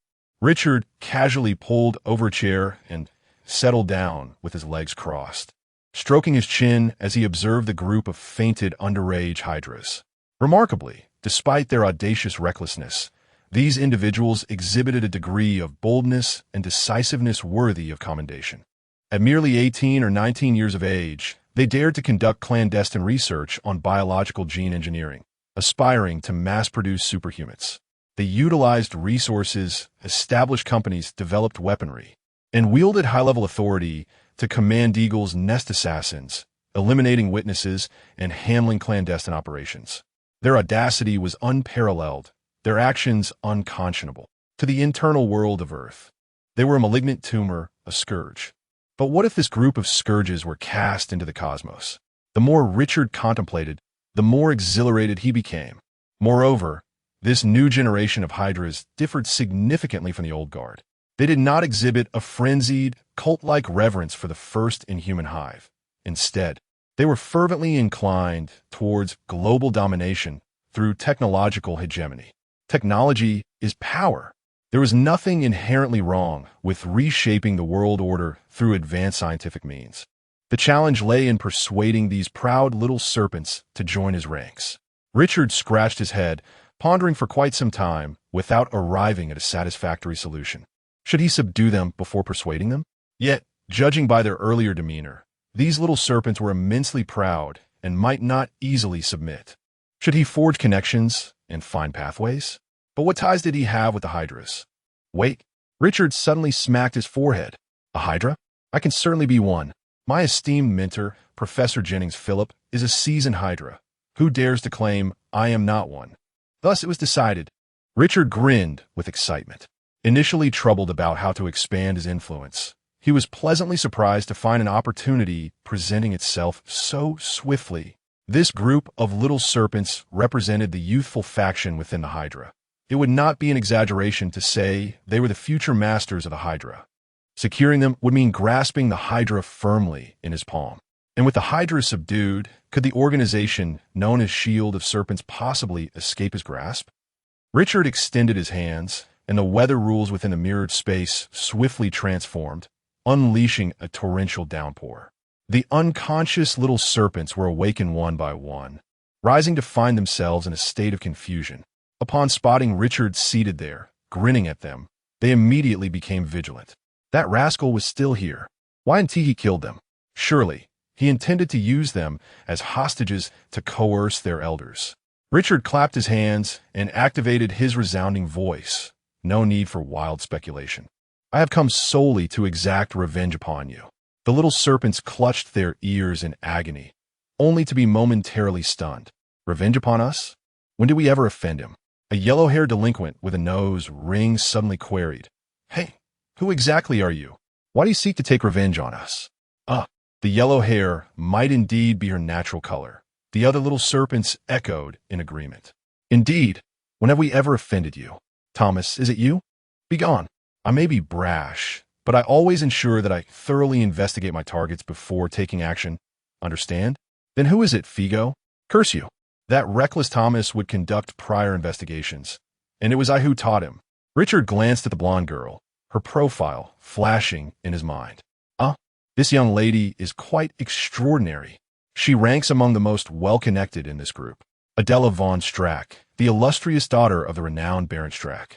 Richard casually pulled over a chair and settled down with his legs crossed, stroking his chin as he observed the group of fainted underage Hydras. Remarkably, despite their audacious recklessness, these individuals exhibited a degree of boldness and decisiveness worthy of commendation. At merely 18 or 19 years of age, they dared to conduct clandestine research on biological gene engineering, aspiring to mass-produce superhumans. They utilized resources, established companies, developed weaponry, and wielded high-level authority to command Eagle's nest assassins, eliminating witnesses and handling clandestine operations. Their audacity was unparalleled, their actions unconscionable. To the internal world of Earth, they were a malignant tumor, a scourge. But what if this group of scourges were cast into the cosmos? The more Richard contemplated, the more exhilarated he became. Moreover, this new generation of Hydras differed significantly from the old guard. They did not exhibit a frenzied, cult-like reverence for the first inhuman hive. Instead, they were fervently inclined towards global domination through technological hegemony. Technology is power. There was nothing inherently wrong with reshaping the world order through advanced scientific means. The challenge lay in persuading these proud little serpents to join his ranks. Richard scratched his head, pondering for quite some time without arriving at a satisfactory solution. Should he subdue them before persuading them? Yet, judging by their earlier demeanor, these little serpents were immensely proud and might not easily submit. Should he forge connections and find pathways? But what ties did he have with the Hydras? Wait, Richard suddenly smacked his forehead. A Hydra? I can certainly be one. My esteemed mentor, Professor Jennings Phillip, is a seasoned Hydra. Who dares to claim I am not one? Thus it was decided. Richard grinned with excitement. Initially troubled about how to expand his influence, he was pleasantly surprised to find an opportunity presenting itself so swiftly. This group of little serpents represented the youthful faction within the Hydra. It would not be an exaggeration to say they were the future masters of the Hydra. Securing them would mean grasping the Hydra firmly in his palm. And with the Hydra subdued, could the organization known as Shield of Serpents possibly escape his grasp? Richard extended his hands, and the weather rules within the mirrored space swiftly transformed, unleashing a torrential downpour. The unconscious little serpents were awakened one by one, rising to find themselves in a state of confusion. Upon spotting Richard seated there, grinning at them, they immediately became vigilant. That rascal was still here. Why hadn't he killed them? Surely, he intended to use them as hostages to coerce their elders. Richard clapped his hands and activated his resounding voice. No need for wild speculation. I have come solely to exact revenge upon you. The little serpents clutched their ears in agony, only to be momentarily stunned. Revenge upon us? When did we ever offend him? A yellow-haired delinquent with a nose ring suddenly queried. Hey, who exactly are you? Why do you seek to take revenge on us? The yellow hair might indeed be her natural color. The other little serpents echoed in agreement. Indeed, when have we ever offended you? Thomas, is it you? Begone. I may be brash, but I always ensure that I thoroughly investigate my targets before taking action. Understand? Then who is it, Figo? Curse you. That reckless Thomas would conduct prior investigations, and it was I who taught him. Richard glanced at the blonde girl, her profile flashing in his mind. This young lady is quite extraordinary. She ranks among the most well-connected in this group. Adela von Strack, the illustrious daughter of the renowned Baron Strack.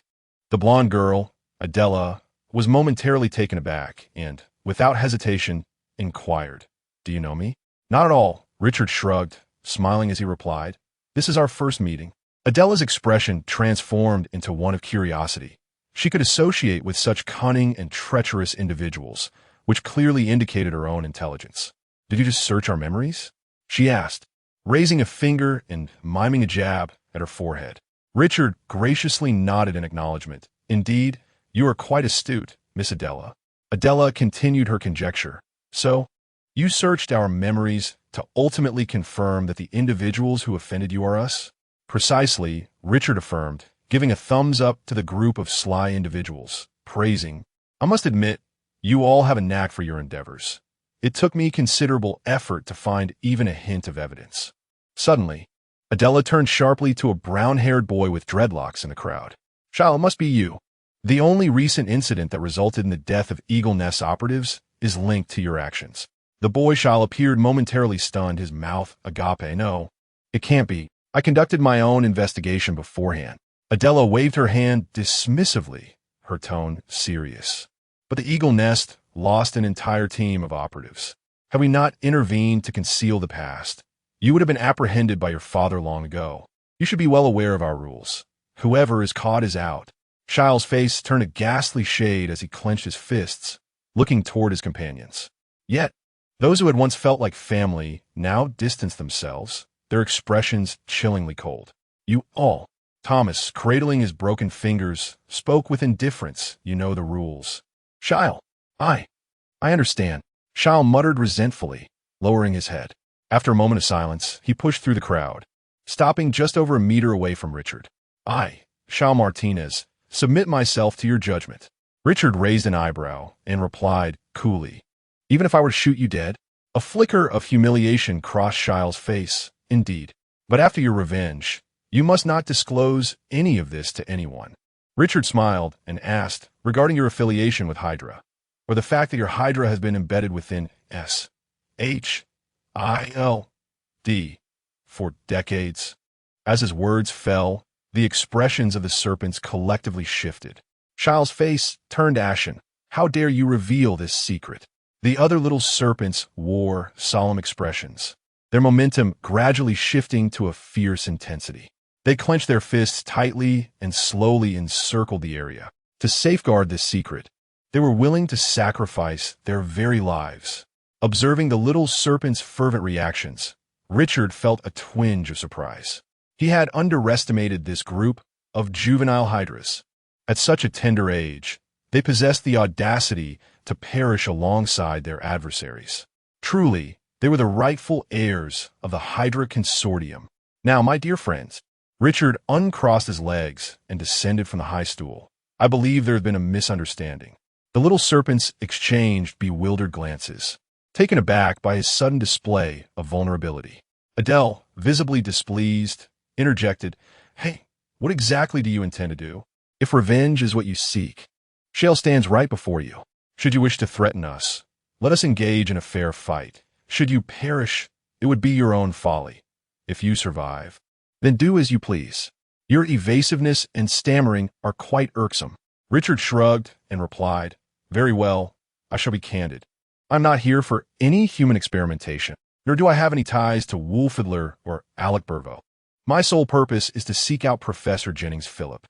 The blonde girl, Adela, was momentarily taken aback and, without hesitation, inquired, Do you know me? Not at all, Richard shrugged, smiling as he replied. This is our first meeting. Adela's expression transformed into one of curiosity. She could associate with such cunning and treacherous individuals, which clearly indicated her own intelligence. Did you just search our memories? She asked, raising a finger and miming a jab at her forehead. Richard graciously nodded in acknowledgement. Indeed, you are quite astute, Miss Adela. Adela continued her conjecture. So, you searched our memories to ultimately confirm that the individuals who offended you are us? Precisely, Richard affirmed, giving a thumbs up to the group of sly individuals, praising, I must admit, you all have a knack for your endeavors. It took me considerable effort to find even a hint of evidence. Suddenly, Adela turned sharply to a brown-haired boy with dreadlocks in the crowd. Shile, it must be you. The only recent incident that resulted in the death of Eagle Nest operatives is linked to your actions. The boy Shile appeared momentarily stunned, his mouth agape. No, it can't be. I conducted my own investigation beforehand. Adela waved her hand dismissively, her tone serious. But the Eagle Nest lost an entire team of operatives. Had we not intervened to conceal the past, you would have been apprehended by your father long ago. You should be well aware of our rules. Whoever is caught is out. Shile's face turned a ghastly shade as he clenched his fists, looking toward his companions. Yet, those who had once felt like family now distanced themselves, their expressions chillingly cold. You all, Thomas, cradling his broken fingers, spoke with indifference. You know the rules. Shile, I understand. Shile muttered resentfully, lowering his head. After a moment of silence, he pushed through the crowd, stopping just over a meter away from Richard. I, Shile Martinez, submit myself to your judgment. Richard raised an eyebrow and replied coolly, Even if I were to shoot you dead? A flicker of humiliation crossed Shile's face, indeed. But after your revenge, you must not disclose any of this to anyone. Richard smiled and asked, regarding your affiliation with Hydra, or the fact that your Hydra has been embedded within S-H-I-L-D for decades. As his words fell, the expressions of the serpents collectively shifted. Shile's face turned ashen. How dare you reveal this secret? The other little serpents wore solemn expressions, their momentum gradually shifting to a fierce intensity. They clenched their fists tightly and slowly encircled the area. To safeguard this secret, they were willing to sacrifice their very lives. Observing the little serpent's fervent reactions, Richard felt a twinge of surprise. He had underestimated this group of juvenile hydras. At such a tender age, they possessed the audacity to perish alongside their adversaries. Truly, they were the rightful heirs of the Hydra Consortium. Now, my dear friends, Richard uncrossed his legs and descended from the high stool. I believe there had been a misunderstanding. The little serpents exchanged bewildered glances, taken aback by his sudden display of vulnerability. Adele, visibly displeased, interjected, "Hey, what exactly do you intend to do? If revenge is what you seek, Shale stands right before you. Should you wish to threaten us, let us engage in a fair fight. Should you perish, it would be your own folly. If you survive, then do as you please. Your evasiveness and stammering are quite irksome." Richard shrugged and replied, "Very well, I shall be candid. I'm not here for any human experimentation, nor do I have any ties to Wolfidler or Alec Burvo. My sole purpose is to seek out Professor Jennings Phillip.